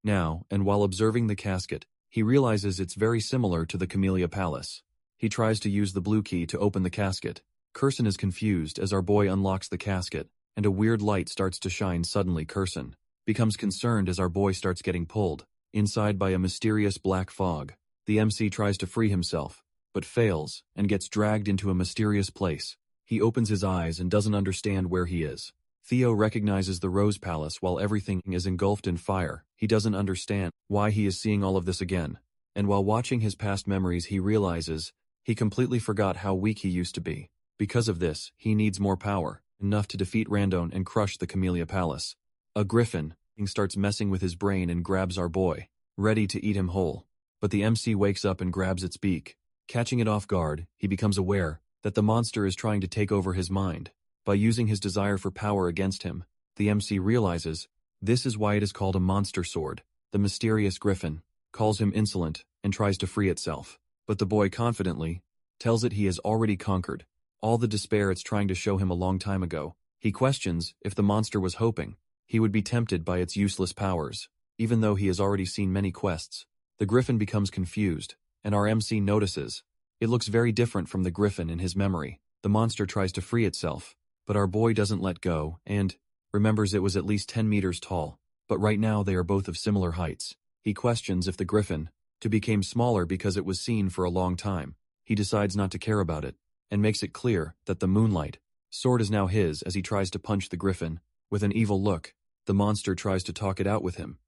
S1: now, and while observing the casket, he realizes it's very similar to the Camellia Palace. He tries to use the blue key to open the casket. Curson is confused as our boy unlocks the casket, and a weird light starts to shine suddenly. Curson becomes concerned as our boy starts getting pulled inside by a mysterious black fog. The MC tries to free himself, but fails and gets dragged into a mysterious place. He opens his eyes and doesn't understand where he is. Theo recognizes the Rose Palace while everything is engulfed in fire. He doesn't understand why he is seeing all of this again. And while watching his past memories, he realizes he completely forgot how weak he used to be. Because of this, he needs more power, enough to defeat Randon and crush the Camellia Palace. A griffin starts messing with his brain and grabs our boy, ready to eat him whole. But the MC wakes up and grabs its beak. Catching it off guard, he becomes aware that the monster is trying to take over his mind. By using his desire for power against him, the MC realizes this is why it is called a monster sword. The mysterious griffin calls him insolent and tries to free itself. But the boy confidently tells it he has already conquered all the despair it's trying to show him a long time ago. He questions if the monster was hoping he would be tempted by its useless powers, even though he has already seen many quests. The griffin becomes confused, and our MC notices it looks very different from the griffin in his memory. The monster tries to free itself, but our boy doesn't let go and remembers it was at least 10 meters tall, but right now they are both of similar heights. He questions if the griffin became smaller because it was seen for a long time. He decides not to care about it, and makes it clear that the moonlight sword is now his as he tries to punch the griffin. With an evil look, the monster tries to talk it out with him.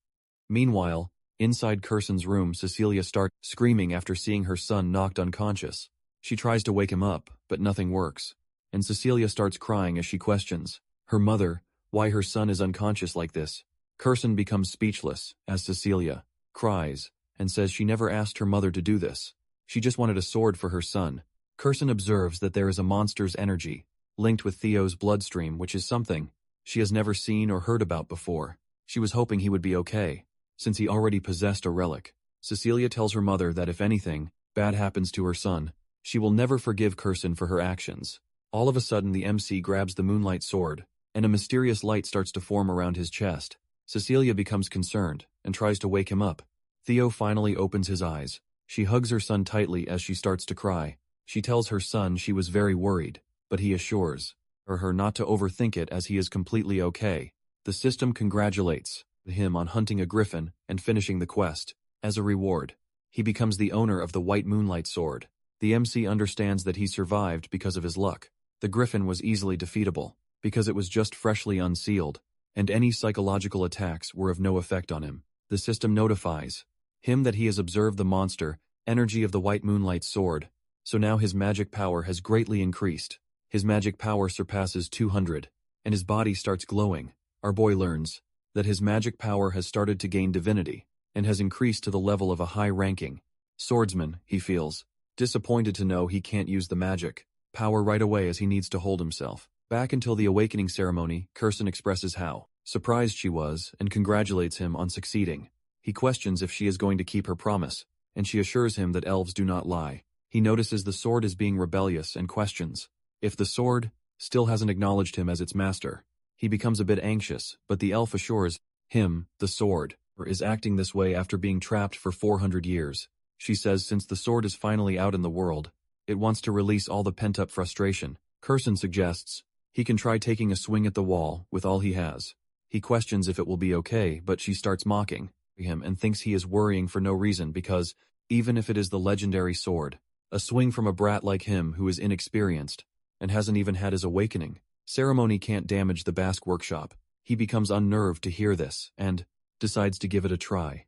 S1: Meanwhile, inside Curson's room, Cecilia starts screaming after seeing her son knocked unconscious. She tries to wake him up, but nothing works. And Cecilia starts crying as she questions her mother why her son is unconscious like this. Curson becomes speechless as Cecilia cries and says she never asked her mother to do this. She just wanted a sword for her son. Curson observes that there is a monster's energy linked with Theo's bloodstream, which is something she has never seen or heard about before. She was hoping he would be okay, since he already possessed a relic. Cecilia tells her mother that if anything bad happens to her son, she will never forgive Curson for her actions. All of a sudden, the MC grabs the moonlight sword, and a mysterious light starts to form around his chest. Cecilia becomes concerned and tries to wake him up. Theo finally opens his eyes. She hugs her son tightly as she starts to cry. She tells her son she was very worried, but he assures her not to overthink it as he is completely okay. The system congratulates him on hunting a griffin and finishing the quest. As a reward, he becomes the owner of the white moonlight sword. The MC understands that he survived because of his luck. The griffin was easily defeatable because it was just freshly unsealed, and any psychological attacks were of no effect on him. The system notifies him that he has observed the monster energy of the white moonlight sword, so now his magic power has greatly increased. His magic power surpasses 200, and his body starts glowing. Our boy learns that his magic power has started to gain divinity, and has increased to the level of a high-ranking swordsman. He feels disappointed to know he can't use the magic power right away as he needs to hold himself back until the awakening ceremony. Curson expresses how surprised she was and congratulates him on succeeding. He questions if she is going to keep her promise, and she assures him that elves do not lie. He notices the sword is being rebellious and questions if the sword still hasn't acknowledged him as its master. He becomes a bit anxious, but the elf assures him the sword is acting this way after being trapped for 400 years. She says since the sword is finally out in the world, it wants to release all the pent-up frustration. Curson suggests he can try taking a swing at the wall with all he has. He questions if it will be okay, but she starts mocking him and thinks he is worrying for no reason because, even if it is the legendary sword, a swing from a brat like him who is inexperienced and hasn't even had his awakening ceremony can't damage the Basque workshop. He becomes unnerved to hear this and decides to give it a try.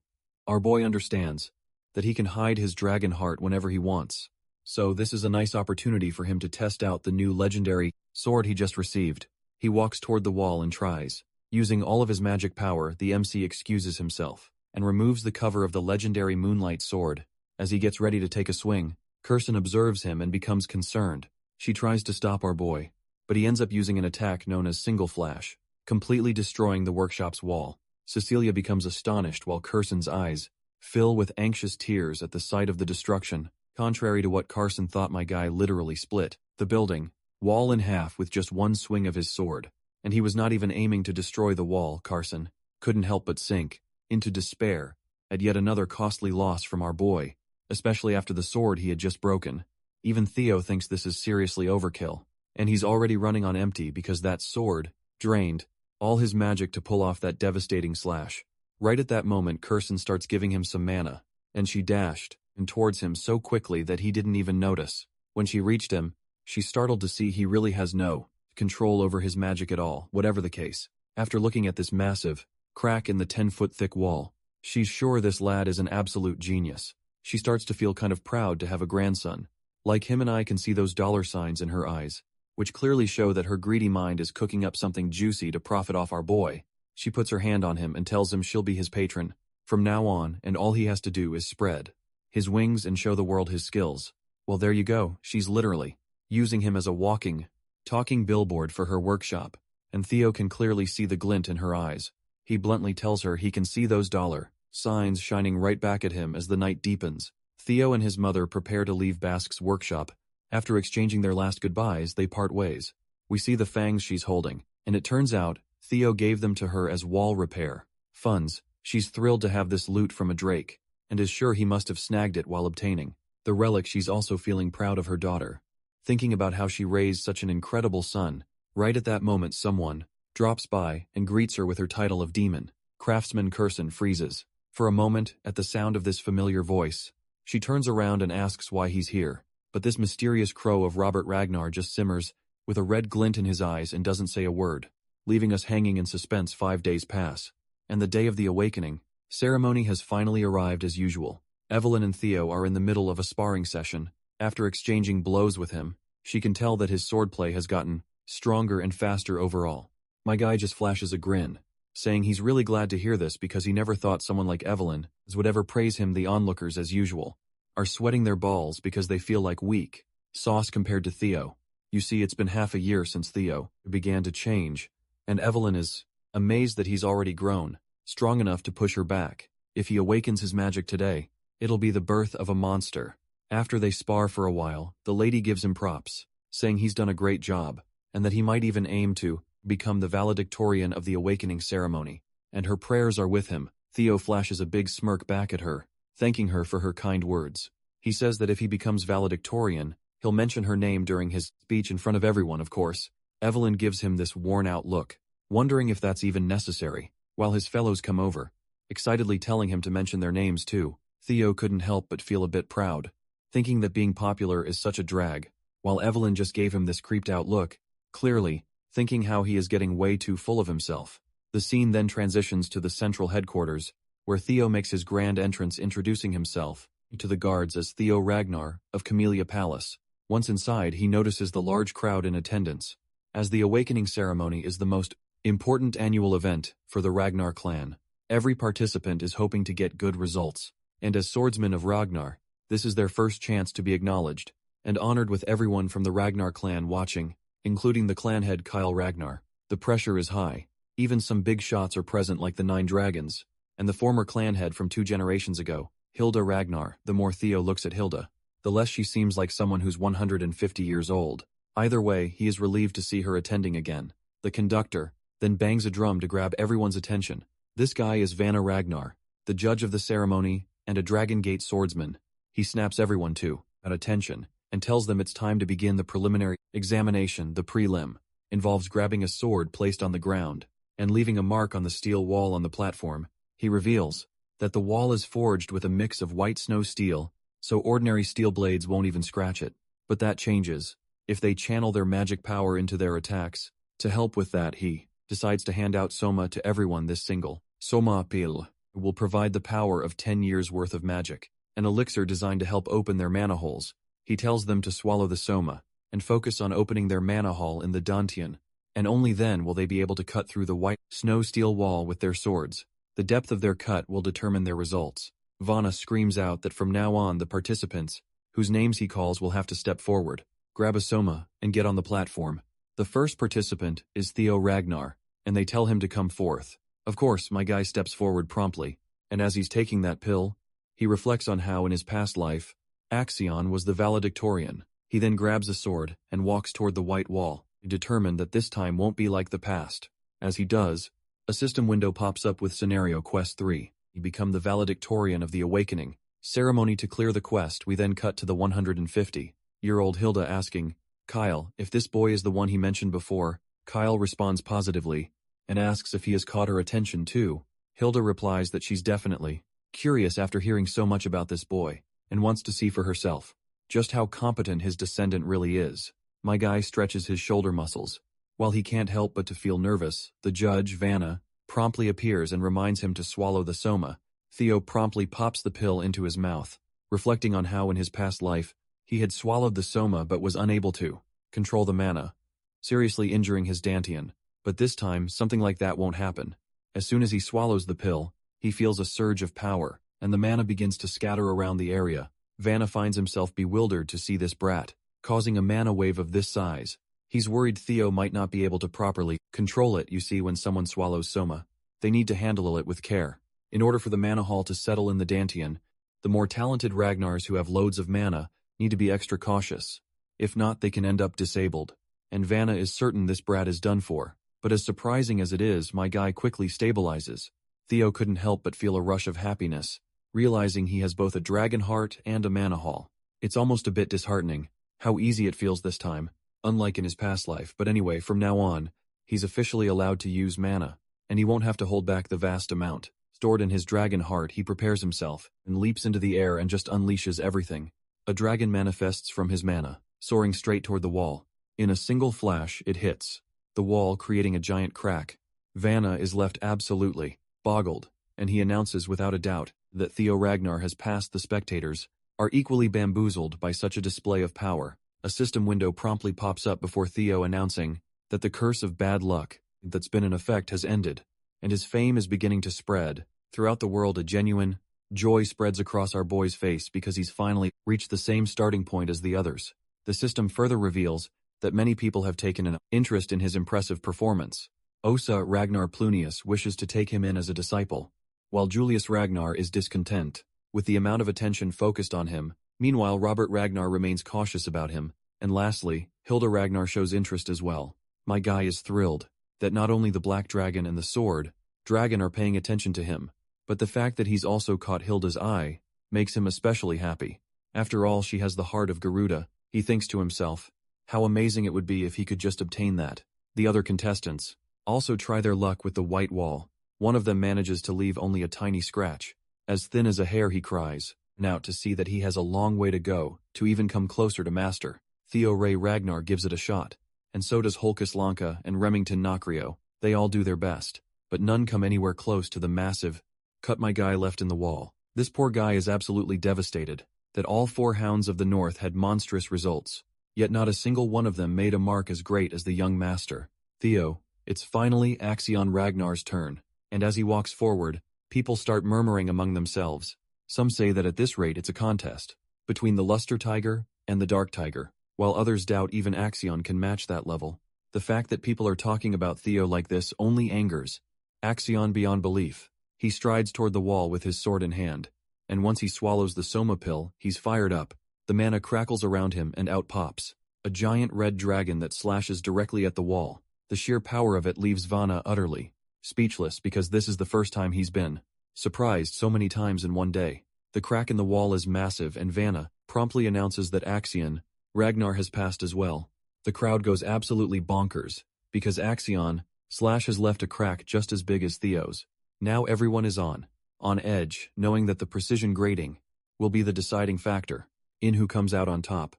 S1: Our boy understands that he can hide his dragon heart whenever he wants, so this is a nice opportunity for him to test out the new legendary sword he just received. He walks toward the wall and tries. Using all of his magic power, the MC excuses himself and removes the cover of the legendary moonlight sword. As he gets ready to take a swing, Curson observes him and becomes concerned. She tries to stop our boy, but he ends up using an attack known as Single Flash, completely destroying the workshop's wall. Cecilia becomes astonished while Curson's eyes fill with anxious tears at the sight of the destruction. Contrary to what Carson thought, my guy literally split the building wall in half with just one swing of his sword. And he was not even aiming to destroy the wall. Carson couldn't help but sink into despair at yet another costly loss from our boy, especially after the sword he had just broken Even Theo thinks this is seriously overkill, and he's already running on empty because that sword drained all his magic to pull off that devastating slash. Right at that moment, Kirsten starts giving him some mana, and she dashed and towards him so quickly that he didn't even notice. When she reached him, she's startled to see he really has no control over his magic at all, whatever the case. After looking at this massive crack in the 10-foot thick wall, she's sure this lad is an absolute genius. She starts to feel kind of proud to have a grandson. Like him, and I can see those dollar signs in her eyes, which clearly show that her greedy mind is cooking up something juicy to profit off our boy. She puts her hand on him and tells him she'll be his patron from now on, and all he has to do is spread his wings and show the world his skills. Well, there you go, she's literally using him as a walking, talking billboard for her workshop, and Theo can clearly see the glint in her eyes. He bluntly tells her he can see those dollar signs shining right back at him as the night deepens. Theo and his mother prepare to leave Basque's workshop. After exchanging their last goodbyes, they part ways. We see the fangs she's holding, and it turns out Theo gave them to her as wall repair funds. She's thrilled to have this loot from a Drake, and is sure he must have snagged it while obtaining the relic. She's also feeling proud of her daughter, thinking about how she raised such an incredible son. Right at that moment, someone drops by and greets her with her title of demon. Craftsman Kirsten freezes for a moment at the sound of this familiar voice. She turns around and asks why he's here, but this mysterious crow of Robert Ragnar just simmers with a red glint in his eyes and doesn't say a word, leaving us hanging in suspense. 5 days pass, and the day of the awakening ceremony has finally arrived as usual. Evelyn and Theo are in the middle of a sparring session. After exchanging blows with him, she can tell that his swordplay has gotten stronger and faster overall. My guy just flashes a grin, saying he's really glad to hear this because he never thought someone like Evelyn would ever praise him. The onlookers, as usual, are sweating their balls because they feel like weak sauce compared to Theo. You see, it's been half a year since Theo began to change, and Evelyn is amazed that he's already grown strong enough to push her back. If he awakens his magic today, it'll be the birth of a monster. After they spar for a while, the lady gives him props, saying he's done a great job, and that he might even aim to become the valedictorian of the awakening ceremony, and her prayers are with him. Theo flashes a big smirk back at her, thanking her for her kind words. He says that if he becomes valedictorian, he'll mention her name during his speech in front of everyone, of course. Evelyn gives him this worn-out look, wondering if that's even necessary, while his fellows come over, excitedly telling him to mention their names too. Theo couldn't help but feel a bit proud, thinking that being popular is such a drag, while Evelyn just gave him this creeped-out look, clearly thinking how he is getting way too full of himself. The scene then transitions to the central headquarters, where Theo makes his grand entrance, introducing himself to the guards as Theo Ragnar of Camellia Palace. Once inside, he notices the large crowd in attendance, as the awakening ceremony is the most important annual event for the Ragnar clan. Every participant is hoping to get good results, and as swordsmen of Ragnar, this is their first chance to be acknowledged and honored, with everyone from the Ragnar clan watching, including the clan head Kyle Ragnar. The pressure is high. Even some big shots are present, like the 9 dragons, and the former clan head from 2 generations ago, Hilda Ragnar. The more Theo looks at Hilda, the less she seems like someone who's 150 years old. Either way, he is relieved to see her attending again. The conductor then bangs a drum to grab everyone's attention. This guy is Vanna Ragnar, the judge of the ceremony and a Dragon Gate swordsman. He snaps everyone to attention and tells them it's time to begin the preliminary examination. The prelim involves grabbing a sword placed on the ground and leaving a mark on the steel wall on the platform. He reveals that the wall is forged with a mix of white snow steel, so ordinary steel blades won't even scratch it. But that changes if they channel their magic power into their attacks. To help with that, he decides to hand out Soma to everyone. This single Soma Pil will provide the power of 10 years worth of magic, an elixir designed to help open their mana holes. He tells them to swallow the Soma and focus on opening their mana hole in the Dantian, and only then will they be able to cut through the white snow steel wall with their swords. The depth of their cut will determine their results. Vanna screams out that from now on the participants, whose names he calls, will have to step forward, grab a Soma, and get on the platform. The first participant is Theo Ragnar, and they tell him to come forth. Of course, my guy steps forward promptly, and as he's taking that pill, he reflects on how in his past life, Axion was the valedictorian. He then grabs a sword and walks toward the white wall, determined that this time won't be like the past. As he does, a system window pops up with Scenario Quest 3. You become the valedictorian of the awakening ceremony. To clear the quest, we then cut to the 150 9-year-old Hilda asking, Kyle, if this boy is the one he mentioned before. Kyle responds positively and asks if he has caught her attention too. Hilda replies that she's definitely curious after hearing so much about this boy and wants to see for herself just how competent his descendant really is. My guy stretches his shoulder muscles. While he can't help but to feel nervous, the judge, Vanna, promptly appears and reminds him to swallow the soma. Theo promptly pops the pill into his mouth, reflecting on how in his past life he had swallowed the soma but was unable to control the mana, seriously injuring his dantian. But this time, something like that won't happen. As soon as he swallows the pill, he feels a surge of power, and the mana begins to scatter around the area. Vanna finds himself bewildered to see this brat causing a mana wave of this size. He's worried Theo might not be able to properly control it. You see, when someone swallows soma, they need to handle it with care. In order for the mana hall to settle in the dantian, the more talented Ragnars who have loads of mana need to be extra cautious. If not, they can end up disabled. And Vanna is certain this brat is done for. But as surprising as it is, my guy quickly stabilizes. Theo couldn't help but feel a rush of happiness, realizing he has both a dragon heart and a mana hall. It's almost a bit disheartening how easy it feels this time, unlike in his past life. But anyway, from now on, he's officially allowed to use mana, and he won't have to hold back the vast amount stored in his dragon heart. He prepares himself and leaps into the air and just unleashes everything. A dragon manifests from his mana, soaring straight toward the wall. In a single flash, it hits the wall, creating a giant crack. Vanna is left absolutely boggled, and he announces without a doubt that Theo Ragnar has passed. The spectators are equally bamboozled by such a display of power. A system window promptly pops up before Theo, announcing that the curse of bad luck that's been in effect has ended, and his fame is beginning to spread throughout the world. A genuine joy spreads across our boy's face because he's finally reached the same starting point as the others. The system further reveals that many people have taken an interest in his impressive performance. Osa Ragnar Plunius wishes to take him in as a disciple, while Julius Ragnar is discontent with the amount of attention focused on him. Meanwhile, Robert Ragnar remains cautious about him. And lastly, Hilda Ragnar shows interest as well. My guy is thrilled that not only the Black Dragon and the Sword Dragon are paying attention to him, but the fact that he's also caught Hilda's eye makes him especially happy. After all, she has the heart of Garuda. He thinks to himself, how amazing it would be if he could just obtain that. The other contestants also try their luck with the white wall. One of them manages to leave only a tiny scratch, as thin as a hair. He cries out to see that he has a long way to go to even come closer to master. Theo Ray Ragnar gives it a shot, and so does Holkus Lanka and Remington Nacrio. They all do their best, but none come anywhere close to the massive cut my guy left in the wall. This poor guy is absolutely devastated that all 4 hounds of the north had monstrous results, yet not a single one of them made a mark as great as the young master. Theo, it's finally Axion Ragnar's turn, and as he walks forward, people start murmuring among themselves. Some say that at this rate it's a contest between the Luster Tiger and the Dark Tiger, while others doubt even Axion can match that level. The fact that people are talking about Theo like this only angers Axion beyond belief. He strides toward the wall with his sword in hand, and once he swallows the soma pill, he's fired up. The mana crackles around him and out pops a giant red dragon that slashes directly at the wall. The sheer power of it leaves Vanna utterly speechless, because this is the first time he's been surprised so many times in one day. The crack in the wall is massive, and Vanna promptly announces that Axion Ragnar has passed as well. The crowd goes absolutely bonkers, because Axion has left a crack just as big as Theo's. Now everyone is on edge, knowing that the precision grading will be the deciding factor in who comes out on top.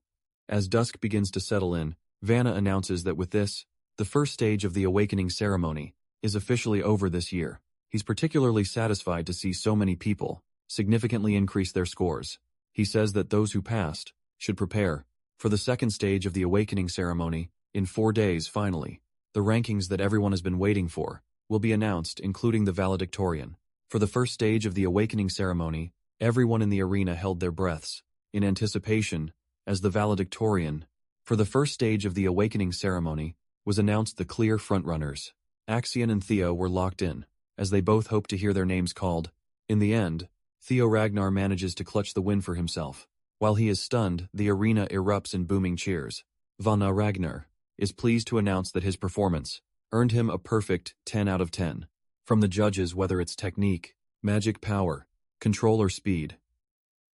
S1: As dusk begins to settle in, Vanna announces that with this, the first stage of the awakening ceremony is officially over this year. He's particularly satisfied to see so many people significantly increase their scores. He says that those who passed should prepare for the second stage of the awakening ceremony in 4 days. Finally, the rankings that everyone has been waiting for will be announced, including the valedictorian. For the first stage of the awakening ceremony, everyone in the arena held their breaths in anticipation as the valedictorian for the first stage of the awakening ceremony was announced. The clear frontrunners, Axion and Theo, were locked in, as they both hoped to hear their names called. In the end, Theo Ragnar manages to clutch the win for himself. While he is stunned, the arena erupts in booming cheers. Vanna Ragnar is pleased to announce that his performance earned him a perfect 10 out of 10 from the judges. Whether it's technique, magic power, control, or speed,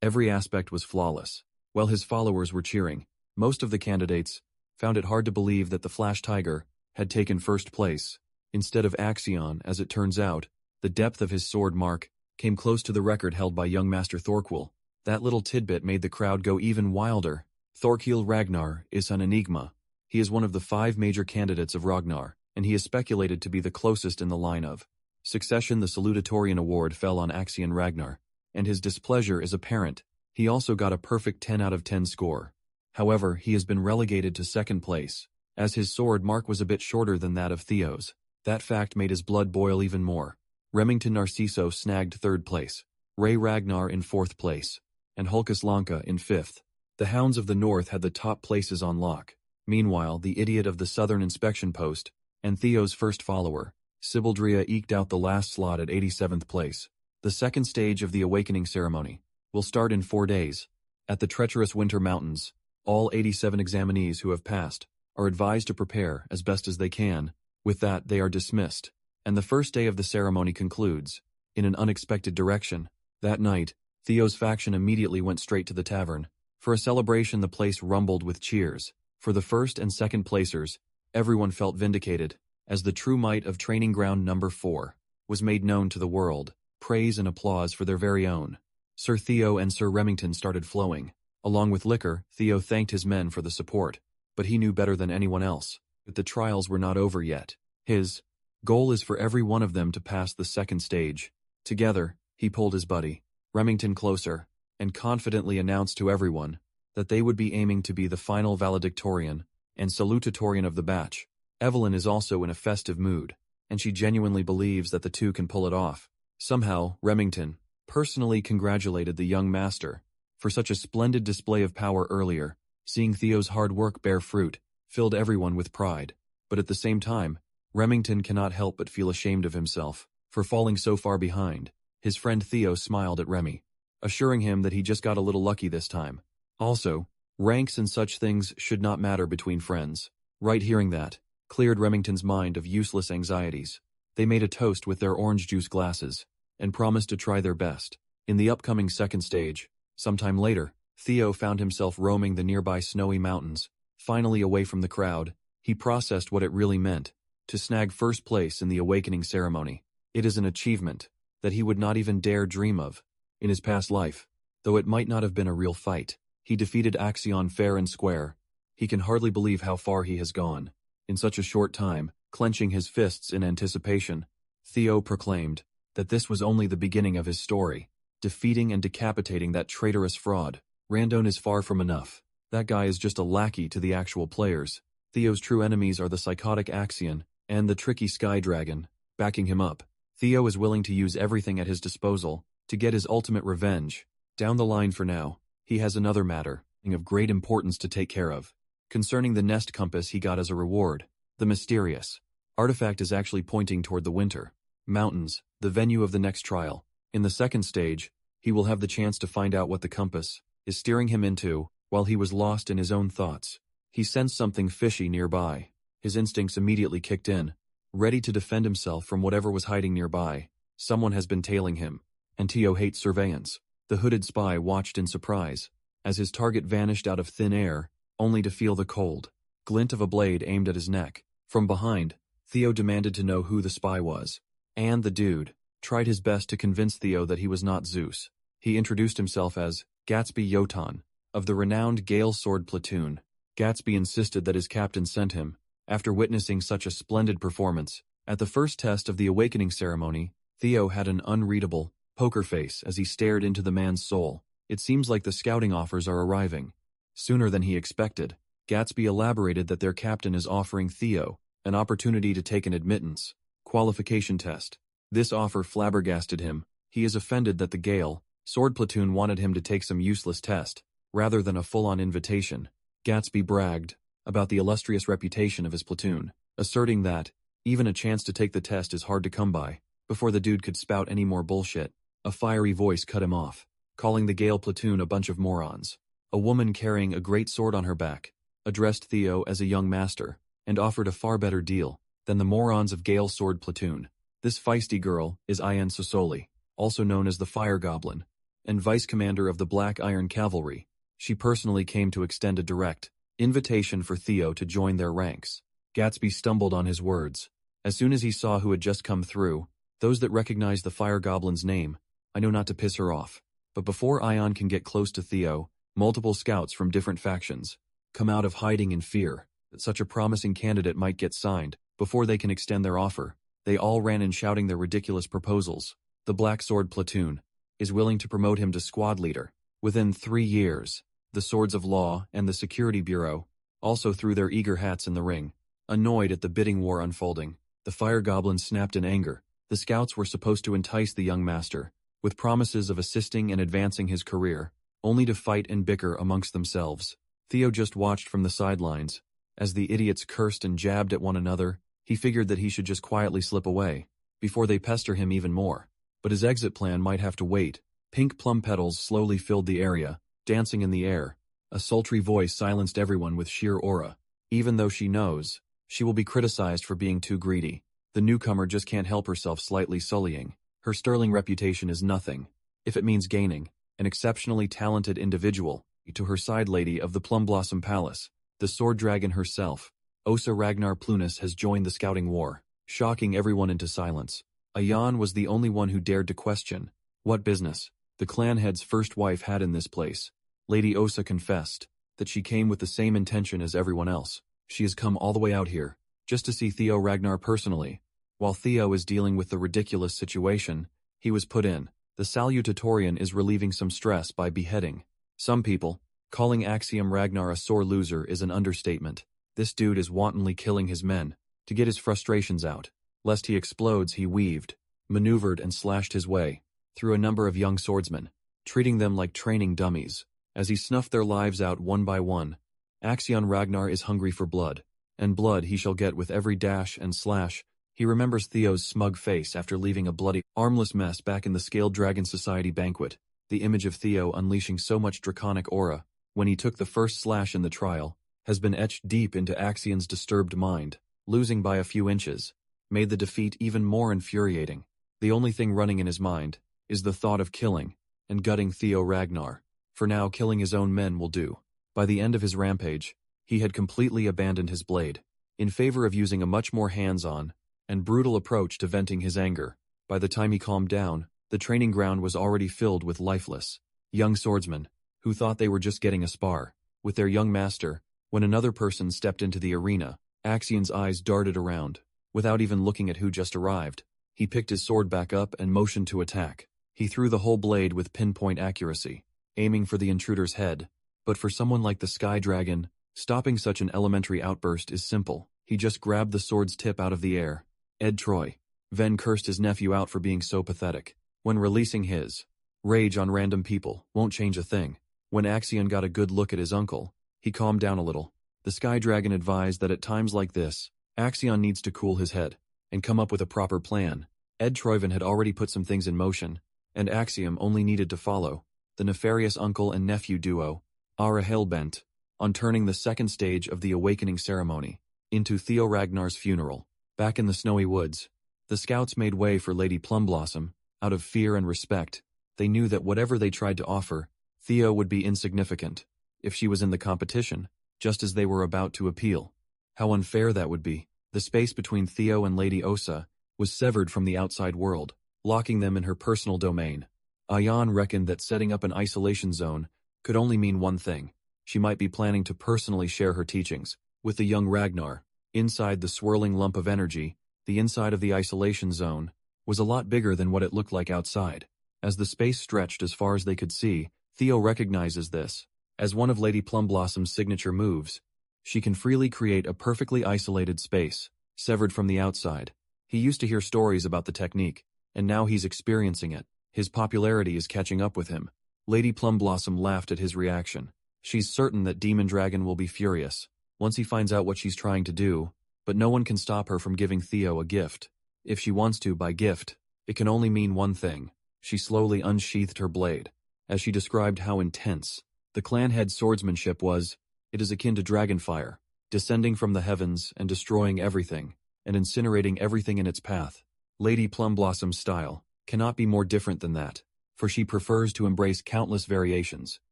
S1: every aspect was flawless. While his followers were cheering, Most of the candidates found it hard to believe that the Flash Tiger had taken first place. Instead of Axion, as it turns out, the depth of his sword mark came close to the record held by young Master Thorquil. That little tidbit made the crowd go even wilder. Thorquil Ragnar is an enigma. He is one of the 5 major candidates of Ragnar, and he is speculated to be the closest in the line of succession. The salutatorian award fell on Axion Ragnar, and his displeasure is apparent. He also got a perfect 10 out of 10 score. However, he has been relegated to second place, as his sword mark was a bit shorter than that of Theo's. That fact made his blood boil even more. Remington Narciso snagged third place, Ray Ragnar in fourth place, and Hulkus Lanka in fifth. The Hounds of the North had the top places on lock. Meanwhile, the idiot of the Southern Inspection Post, and Theo's first follower, Sibaldria, eked out the last slot at 87th place. The second stage of the awakening ceremony will start in 4 days. At the treacherous Winter Mountains, all 87 examinees who have passed are advised to prepare as best as they can. With that, they are dismissed, and the first day of the ceremony concludes in an unexpected direction. That night, Theo's faction immediately went straight to the tavern. For a celebration, the place rumbled with cheers. For the first and second placers, everyone felt vindicated, as the true might of training ground number 4 was made known to the world. Praise and applause for their very own Sir Theo and Sir Remington started flowing. Along with liquor, Theo thanked his men for the support, but he knew better than anyone else that the trials were not over yet. His goal is for every one of them to pass the second stage. Together, he pulled his buddy, Remington, closer, and confidently announced to everyone that they would be aiming to be the final valedictorian and salutatorian of the batch. Evelyn is also in a festive mood, and she genuinely believes that the two can pull it off. Somehow, Remington personally congratulated the young master for such a splendid display of power earlier. Seeing Theo's hard work bear fruit filled everyone with pride, but at the same time, Remington cannot help but feel ashamed of himself for falling so far behind. His friend Theo smiled at Remy, assuring him that he just got a little lucky this time. Also, ranks and such things should not matter between friends. Right, hearing that cleared Remington's mind of useless anxieties. They made a toast with their orange juice glasses and promised to try their best. In the upcoming second stage, sometime later, Theo found himself roaming the nearby snowy mountains. Finally away from the crowd, he processed what it really meant to snag first place in the awakening ceremony. It is an achievement that he would not even dare dream of in his past life. Though it might not have been a real fight, he defeated Axion fair and square. He can hardly believe how far he has gone in such a short time. Clenching his fists in anticipation, Theo proclaimed that this was only the beginning of his story. Defeating and decapitating that traitorous fraud, Randone is far from enough. That guy is just a lackey to the actual players. Theo's true enemies are the psychotic Axion and the tricky Sky Dragon. Backing him up, Theo is willing to use everything at his disposal to get his ultimate revenge. Down the line for now, he has another matter of great importance to take care of. Concerning the nest compass he got as a reward, the mysterious artifact is actually pointing toward the Winter Mountains, the venue of the next trial. In the second stage, he will have the chance to find out what the compass is steering him into. While he was lost in his own thoughts, he sensed something fishy nearby. His instincts immediately kicked in, ready to defend himself from whatever was hiding nearby. Someone has been tailing him, and Theo hates surveillance. The hooded spy watched in surprise as his target vanished out of thin air, only to feel the cold glint of a blade aimed at his neck. From behind, Theo demanded to know who the spy was, and the dude tried his best to convince Theo that he was not Zeus. He introduced himself as Gatsby Yotan, of the renowned Gale Sword Platoon. Gatsby insisted that his captain sent him. After witnessing such a splendid performance, at the first test of the awakening ceremony, Theo had an unreadable poker face as he stared into the man's soul. It seems like the scouting offers are arriving sooner than he expected. Gatsby elaborated that their captain is offering Theo an opportunity to take an admittance qualification test. This offer flabbergasted him. He is offended that the Gale Sword Platoon wanted him to take some useless test, rather than a full-on invitation. Gatsby bragged about the illustrious reputation of his platoon, asserting that even a chance to take the test is hard to come by. Before the dude could spout any more bullshit, a fiery voice cut him off, calling the Gale Platoon a bunch of morons. A woman carrying a great sword on her back addressed Theo as a young master and offered a far better deal than the morons of Gale Sword Platoon. This feisty girl is Ian Sosoli, also known as the Fire Goblin, and vice commander of the Black Iron Cavalry. She personally came to extend a direct Invitation for Theo to join their ranks. Gatsby stumbled on his words. As soon as he saw who had just come through, those that recognized the fire goblin's name, I know not to piss her off. But before Ion can get close to Theo, multiple scouts from different factions come out of hiding in fear that such a promising candidate might get signed before they can extend their offer. They all ran in shouting their ridiculous proposals. The Black Sword Platoon is willing to promote him to squad leader. Within 3 years, the Swords of Law and the Security Bureau also threw their eager hats in the ring. Annoyed at the bidding war unfolding, the fire goblin snapped in anger. The scouts were supposed to entice the young master with promises of assisting and advancing his career, only to fight and bicker amongst themselves. Theo just watched from the sidelines. As the idiots cursed and jabbed at one another, he figured that he should just quietly slip away before they pester him even more. But his exit plan might have to wait. Pink plum petals slowly filled the area, dancing in the air. A sultry voice silenced everyone with sheer aura. Even though she knows she will be criticized for being too greedy, the newcomer just can't help herself slightly sullying. Her sterling reputation is nothing if it means gaining an exceptionally talented individual to her side. Lady of the Plum Blossom Palace, the sword dragon herself, Osa Ragnar Plunis, has joined the scouting war, shocking everyone into silence. Ayan was the only one who dared to question what business the clan head's first wife had in this place. Lady Osa confessed that she came with the same intention as everyone else. She has come all the way out here just to see Theo Ragnar personally. While Theo is dealing with the ridiculous situation he was put in, the salutatorian is relieving some stress by beheading some people. Calling Axiom Ragnar a sore loser is an understatement. This dude is wantonly killing his men to get his frustrations out. Lest he explodes, he weaved, maneuvered, and slashed his way through a number of young swordsmen, treating them like training dummies. As he snuffed their lives out one by one, Axion Ragnar is hungry for blood, and blood he shall get with every dash and slash. He remembers Theo's smug face after leaving a bloody, armless mess back in the Scaled Dragon Society banquet. The image of Theo unleashing so much draconic aura when he took the first slash in the trial has been etched deep into Axion's disturbed mind. Losing by a few inches made the defeat even more infuriating. The only thing running in his mind is the thought of killing and gutting Theo Ragnar. For now, killing his own men will do. By the end of his rampage, he had completely abandoned his blade in favor of using a much more hands-on and brutal approach to venting his anger. By the time he calmed down, the training ground was already filled with lifeless young swordsmen who thought they were just getting a spar with their young master. When another person stepped into the arena, Axion's eyes darted around. Without even looking at who just arrived, he picked his sword back up and motioned to attack. He threw the whole blade with pinpoint accuracy, aiming for the intruder's head. But for someone like the Sky Dragon, stopping such an elementary outburst is simple. He just grabbed the sword's tip out of the air. Ed Troy. Ven cursed his nephew out for being so pathetic. When releasing his rage on random people won't change a thing. When Axion got a good look at his uncle, he calmed down a little. The Sky Dragon advised that at times like this, Axion needs to cool his head and come up with a proper plan. Ed Troyven had already put some things in motion, and Axiom only needed to follow. The nefarious uncle and nephew duo are hell-bent on turning the second stage of the awakening ceremony into Theo Ragnar's funeral. Back in the snowy woods, the scouts made way for Lady Plumblossom. Out of fear and respect, they knew that whatever they tried to offer, Theo would be insignificant if she was in the competition, just as they were about to appeal. How unfair that would be. The space between Theo and Lady Osa was severed from the outside world, locking them in her personal domain. Ayan reckoned that setting up an isolation zone could only mean one thing. She might be planning to personally share her teachings with the young Ragnar. Inside the swirling lump of energy, the inside of the isolation zone was a lot bigger than what it looked like outside. As the space stretched as far as they could see, Theo recognizes this as one of Lady Plumblossom's signature moves. She can freely create a perfectly isolated space, severed from the outside. He used to hear stories about the technique, and now he's experiencing it. His popularity is catching up with him. Lady Plumblossom laughed at his reaction. She's certain that Demon Dragon will be furious once he finds out what she's trying to do, but no one can stop her from giving Theo a gift. If she wants to, by gift, it can only mean one thing. She slowly unsheathed her blade. As she described how intense the clan head's swordsmanship was, it is akin to dragonfire, descending from the heavens and destroying everything, and incinerating everything in its path. Lady Plumblossom's style cannot be more different than that, for she prefers to embrace countless variations.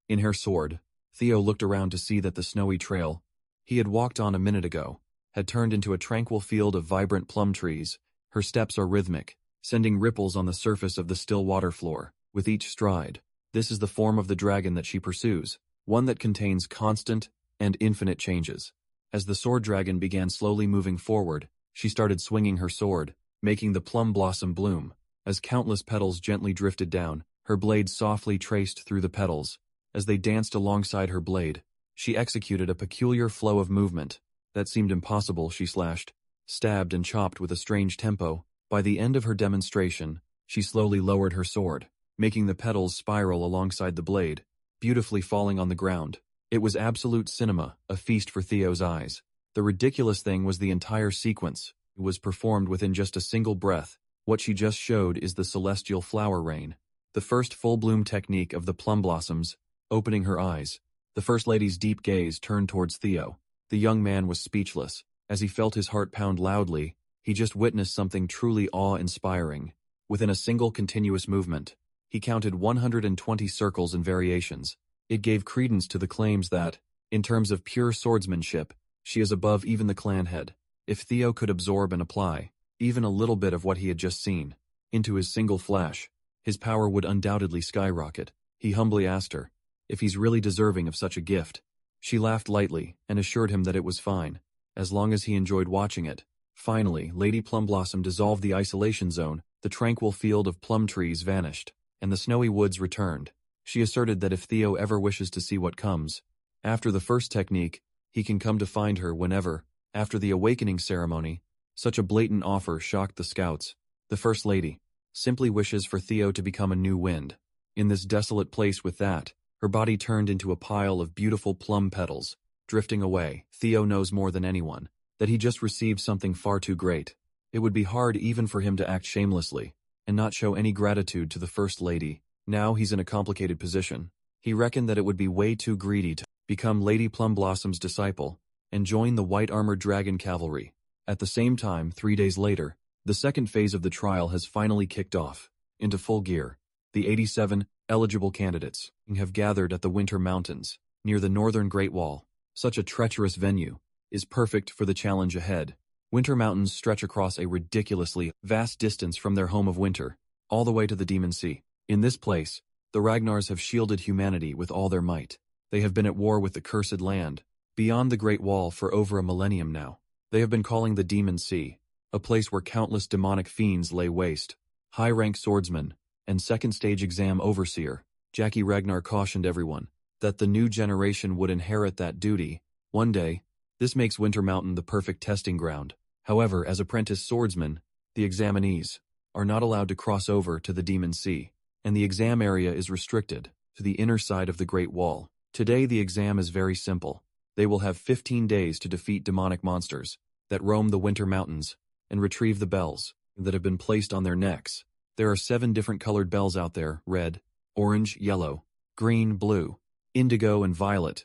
S1: In her sword, Theo looked around to see that the snowy trail he had walked on a minute ago, had turned into a tranquil field of vibrant plum trees. Her steps are rhythmic, sending ripples on the surface of the still water floor, with each stride. This is the form of the dragon that she pursues, one that contains constant and infinite changes. As the sword dragon began slowly moving forward, she started swinging her sword, making the plum blossom bloom. As countless petals gently drifted down, her blade softly traced through the petals. As they danced alongside her blade, she executed a peculiar flow of movement that seemed impossible. She slashed, stabbed, and chopped with a strange tempo. By the end of her demonstration, she slowly lowered her sword, making the petals spiral alongside the blade, beautifully falling on the ground. It was absolute cinema, a feast for Theo's eyes. The ridiculous thing was the entire sequence was performed within just a single breath. What she just showed is the celestial flower rain, the first full-bloom technique of the plum blossoms. Opening her eyes, the First Lady's deep gaze turned towards Theo. The young man was speechless. As he felt his heart pound loudly, he just witnessed something truly awe-inspiring. Within a single continuous movement, he counted 120 circles and variations. It gave credence to the claims that, in terms of pure swordsmanship, she is above even the clan head. If Theo could absorb and apply even a little bit of what he had just seen into his single flash, his power would undoubtedly skyrocket. He humbly asked her if he's really deserving of such a gift. She laughed lightly and assured him that it was fine, as long as he enjoyed watching it. Finally, Lady Plumblossom dissolved the isolation zone, the tranquil field of plum trees vanished, and the snowy woods returned. She asserted that if Theo ever wishes to see what comes after the first technique, he can come to find her whenever. After the awakening ceremony, such a blatant offer shocked the scouts. The First Lady simply wishes for Theo to become a new wind. In this desolate place with that, her body turned into a pile of beautiful plum petals, drifting away. Theo knows more than anyone that he just received something far too great. It would be hard even for him to act shamelessly and not show any gratitude to the First Lady. Now he's in a complicated position. He reckoned that it would be way too greedy to become Lady Plumblossom's disciple and join the white-armored dragon cavalry. At the same time, 3 days later, the second phase of the trial has finally kicked off into full gear. The 87 eligible candidates have gathered at the Winter Mountains, near the northern Great Wall. Such a treacherous venue is perfect for the challenge ahead. Winter Mountains stretch across a ridiculously vast distance from their home of winter, all the way to the Demon Sea. In this place, the Ragnars have shielded humanity with all their might. They have been at war with the cursed land beyond the Great Wall for over a millennium now. They have been calling the Demon Sea, a place where countless demonic fiends lay waste. High-rank swordsmen and second-stage exam overseer Jackie Ragnar cautioned everyone that the new generation would inherit that duty one day. This makes Winter Mountain the perfect testing ground. However, as apprentice swordsmen, the examinees are not allowed to cross over to the Demon Sea, and the exam area is restricted to the inner side of the Great Wall. Today the exam is very simple. They will have 15 days to defeat demonic monsters that roam the Winter Mountains and retrieve the bells that have been placed on their necks. There are 7 different colored bells out there: red, orange, yellow, green, blue, indigo, and violet.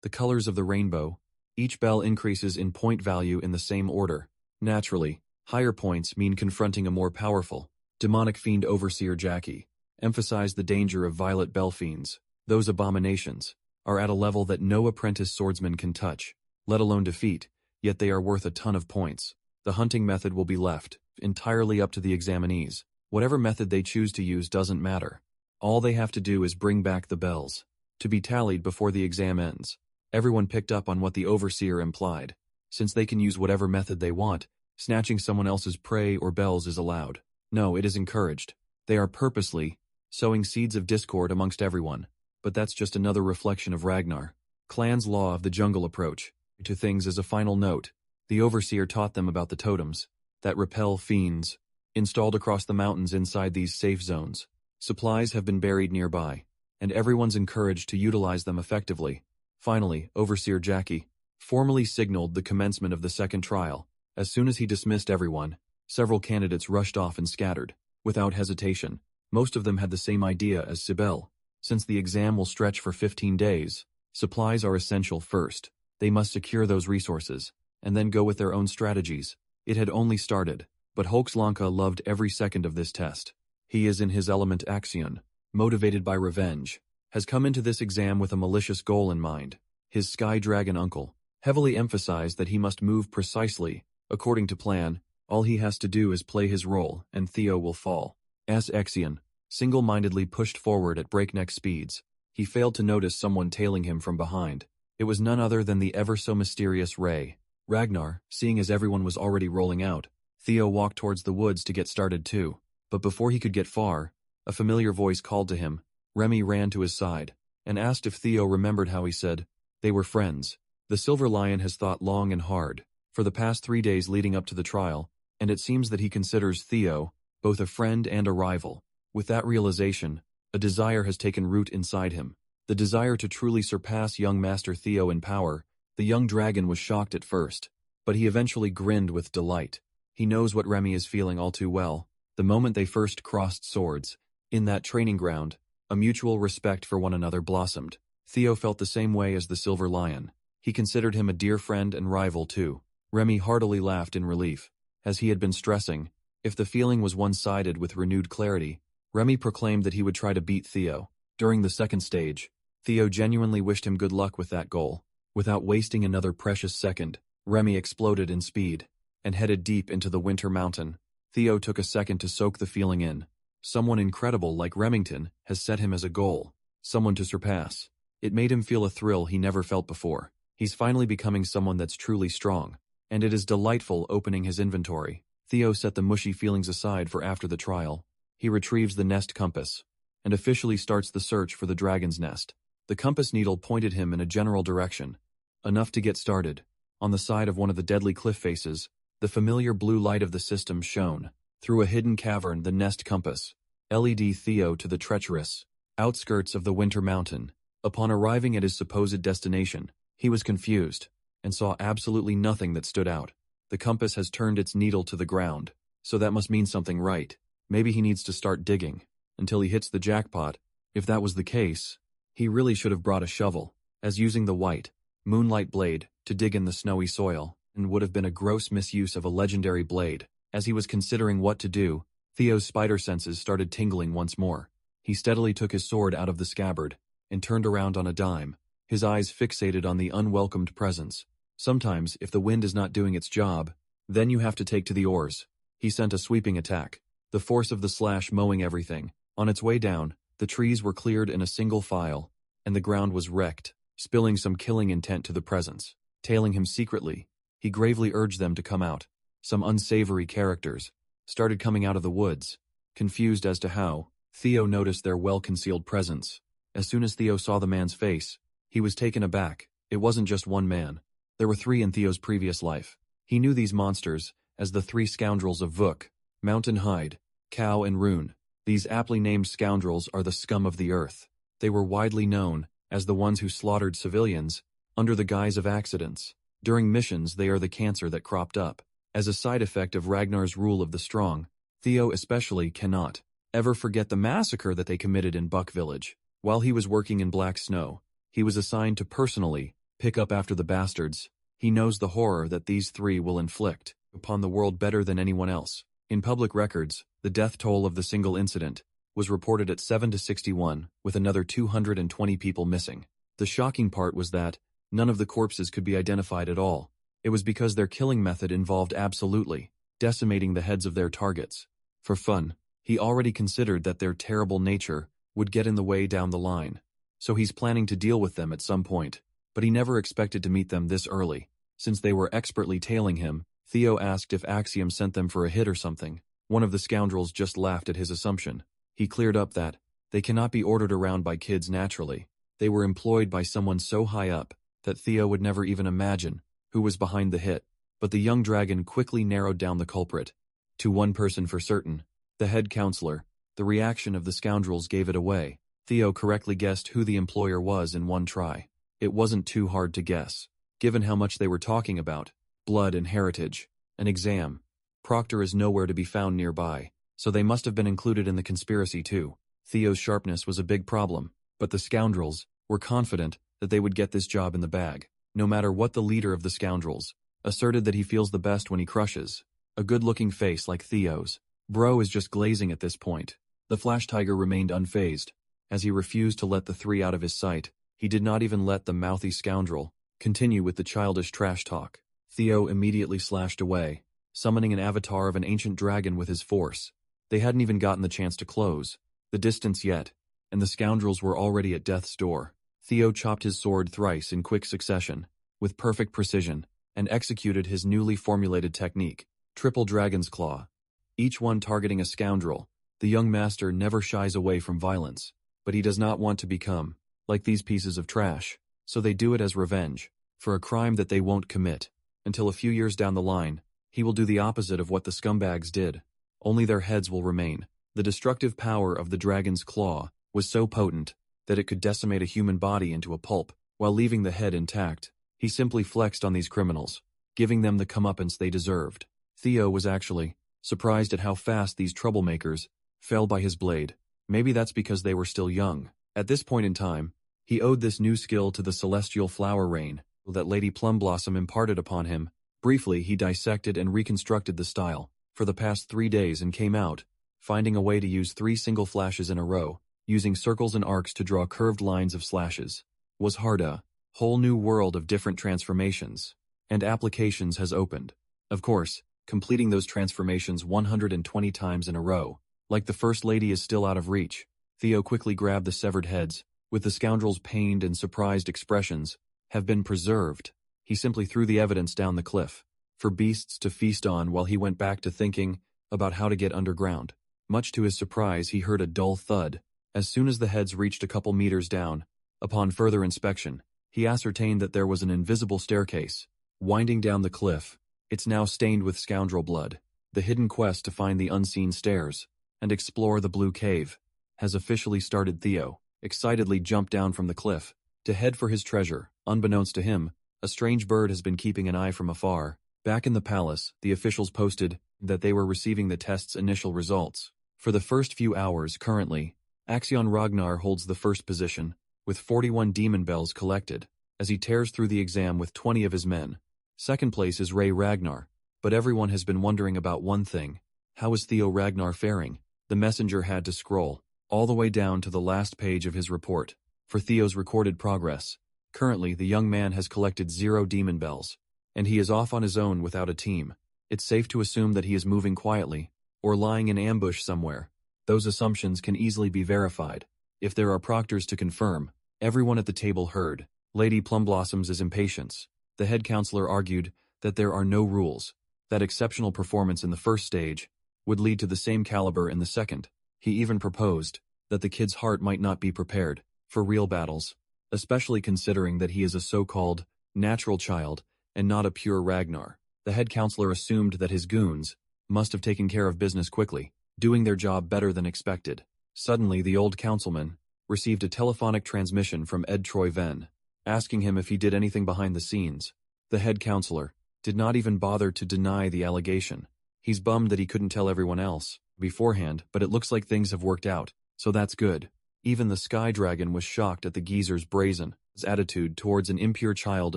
S1: The colors of the rainbow. Each bell increases in point value in the same order. Naturally, higher points mean confronting a more powerful, demonic fiend. Overseer Jackie emphasized the danger of violet bell fiends. Those abominations are at a level that no apprentice swordsman can touch, let alone defeat, yet they are worth a ton of points. The hunting method will be left entirely up to the examinees. Whatever method they choose to use doesn't matter. All they have to do is bring back the bells, to be tallied before the exam ends. Everyone picked up on what the overseer implied. Since they can use whatever method they want, snatching someone else's prey or bells is allowed. No, it is encouraged. They are purposely sowing seeds of discord amongst everyone. But that's just another reflection of Ragnar clan's law of the jungle approach to things. As a final note, the overseer taught them about the totems that repel fiends installed across the mountains inside these safe zones. Supplies have been buried nearby, and everyone's encouraged to utilize them effectively. Finally, Overseer Jackie formally signaled the commencement of the second trial. As soon as he dismissed everyone, several candidates rushed off and scattered. Without hesitation, most of them had the same idea as Sibel. Since the exam will stretch for 15 days, supplies are essential first. They must secure those resources, and then go with their own strategies. It had only started, but Hoaxlanka loved every second of this test. He is in his element. Axion, motivated by revenge, has come into this exam with a malicious goal in mind. His Sky Dragon uncle heavily emphasized that he must move precisely, according to plan. All he has to do is play his role, and Theo will fall. As Exion single-mindedly pushed forward at breakneck speeds, he failed to notice someone tailing him from behind. It was none other than the ever-so-mysterious Ray. Ragnar, seeing as everyone was already rolling out, Theo walked towards the woods to get started too. But before he could get far, a familiar voice called to him. Remy ran to his side and asked if Theo remembered how he said they were friends. The Silver Lion has thought long and hard for the past 3 days leading up to the trial, and it seems that he considers Theo both a friend and a rival. With that realization, a desire has taken root inside him. The desire to truly surpass young Master Theo in power. The young dragon was shocked at first, but he eventually grinned with delight. He knows what Remy is feeling all too well. The moment they first crossed swords, in that training ground, a mutual respect for one another blossomed. Theo felt the same way as the Silver Lion. He considered him a dear friend and rival too. Remy heartily laughed in relief. As he had been stressing, if the feeling was one-sided with renewed clarity, Remy proclaimed that he would try to beat Theo. During the second stage, Theo genuinely wished him good luck with that goal. Without wasting another precious second, Remy exploded in speed and headed deep into the Winter Mountain. Theo took a second to soak the feeling in. Someone incredible like Remington has set him as a goal, someone to surpass. It made him feel a thrill he never felt before. He's finally becoming someone that's truly strong, and it is delightful opening his inventory. Theo set the mushy feelings aside for after the trial. He retrieves the nest compass and officially starts the search for the dragon's nest. The compass needle pointed him in a general direction, enough to get started. On the side of one of the deadly cliff faces, the familiar blue light of the system shone. Through a hidden cavern, the nest compass led Theo to the treacherous outskirts of the Winter Mountain. Upon arriving at his supposed destination, he was confused and saw absolutely nothing that stood out. The compass has turned its needle to the ground, so that must mean something right. Maybe he needs to start digging until he hits the jackpot. If that was the case, he really should have brought a shovel, as using the white moonlight blade to dig in the snowy soil and would have been a gross misuse of a legendary blade. As he was considering what to do, Theo's spider senses started tingling once more. He steadily took his sword out of the scabbard and turned around on a dime, his eyes fixated on the unwelcomed presence. Sometimes, if the wind is not doing its job, then you have to take to the oars. He sent a sweeping attack, the force of the slash mowing everything. On its way down, the trees were cleared in a single file, and the ground was wrecked, spilling some killing intent to the presence. Tailing him secretly, he gravely urged them to come out. Some unsavory characters started coming out of the woods. Confused as to how, Theo noticed their well-concealed presence. As soon as Theo saw the man's face, he was taken aback. It wasn't just one man. There were 3 in Theo's previous life. He knew these monsters as the 3 scoundrels of Vuk, Mountain Hide, Cow and Rune. These aptly named scoundrels are the scum of the earth. They were widely known as the ones who slaughtered civilians under the guise of accidents. During missions, they are the cancer that cropped up. As a side effect of Ragnar's rule of the strong, Theo especially cannot ever forget the massacre that they committed in Buck Village. While he was working in Black Snow, he was assigned to personally pick up after the bastards. He knows the horror that these 3 will inflict upon the world better than anyone else. In public records, the death toll of the single incident was reported at 7 to 61, with another 220 people missing. The shocking part was that none of the corpses could be identified at all. It was because their killing method involved absolutely decimating the heads of their targets. For fun, he already considered that their terrible nature would get in the way down the line, so he's planning to deal with them at some point. But he never expected to meet them this early. Since they were expertly tailing him, Theo asked if Axiom sent them for a hit or something. One of the scoundrels just laughed at his assumption. He cleared up that they cannot be ordered around by kids naturally. They were employed by someone so high up that Theo would never even imagine who was behind the hit. But the young dragon quickly narrowed down the culprit to one person for certain, the head counselor. The reaction of the scoundrels gave it away. Theo correctly guessed who the employer was in one try. It wasn't too hard to guess, given how much they were talking about blood and heritage, an exam. Proctor is nowhere to be found nearby, so they must have been included in the conspiracy too. Theo's sharpness was a big problem, but the scoundrels were confident that they would get this job in the bag. No matter what the leader of the scoundrels asserted that he feels the best when he crushes a good-looking face like Theo's. Bro is just glazing at this point. The Flash Tiger remained unfazed, as he refused to let the 3 out of his sight. He did not even let the mouthy scoundrel Continue with the childish trash talk. Theo immediately slashed away, summoning an avatar of an ancient dragon with his force. They hadn't even gotten the chance to close the distance yet, and the scoundrels were already at death's door. Theo chopped his sword thrice in quick succession, with perfect precision, and executed his newly formulated technique, Triple Dragon's Claw. Each one targeting a scoundrel, the young master never shies away from violence, but he does not want to become like these pieces of trash, so they do it as revenge, for a crime that they won't commit. Until a few years down the line, he will do the opposite of what the scumbags did. Only their heads will remain. The destructive power of the dragon's claw was so potent that it could decimate a human body into a pulp, while leaving the head intact. He simply flexed on these criminals, giving them the comeuppance they deserved. Theo was actually surprised at how fast these troublemakers fell by his blade. Maybe that's because they were still young. At this point in time, he owed this new skill to the celestial flower rain that Lady Plumblossom imparted upon him. Briefly, he dissected and reconstructed the style for the past 3 days and came out, finding a way to use 3 single flashes in a row, using circles and arcs to draw curved lines of slashes. Was hard. A whole new world of different transformations and applications has opened. Of course, completing those transformations 120 times in a row, like the First Lady, is still out of reach. Theo quickly grabbed the severed heads, with the scoundrels' pained and surprised expressions have been preserved. He simply threw the evidence down the cliff, for beasts to feast on, while he went back to thinking about how to get underground. Much to his surprise, he heard a dull thud. As soon as the heads reached a couple meters down, upon further inspection, he ascertained that there was an invisible staircase winding down the cliff. It's now stained with scoundrel blood. The hidden quest to find the unseen stairs and explore the blue cave has officially started. Theo excitedly jumped down from the cliff to head for his treasure. Unbeknownst to him, a strange bird has been keeping an eye from afar. Back in the palace, the officials posted that they were receiving the test's initial results. For the first few hours currently, Axion Ragnar holds the first position, with 41 demon bells collected, as he tears through the exam with 20 of his men. Second place is Ray Ragnar, but everyone has been wondering about one thing. How is Theo Ragnar faring? The messenger had to scroll all the way down to the last page of his report for Theo's recorded progress. Currently, the young man has collected 0 demon bells, and he is off on his own without a team. It's safe to assume that he is moving quietly, or lying in ambush somewhere. Those assumptions can easily be verified if there are proctors to confirm. Everyone at the table heard Lady Plumblossom's impatience. The head counselor argued that there are no rules, that exceptional performance in the first stage would lead to the same caliber in the second. He even proposed that the kid's heart might not be prepared for real battles, especially considering that he is a so-called natural child and not a pure Ragnar. The head counselor assumed that his goons must have taken care of business quickly, doing their job better than expected. Suddenly, the old councilman received a telephonic transmission from Ed Troy Venn, asking him if he did anything behind the scenes. The head counselor did not even bother to deny the allegation. He's bummed that he couldn't tell everyone else beforehand, but it looks like things have worked out, so that's good. Even the Sky Dragon was shocked at the geezer's brazen attitude towards an impure child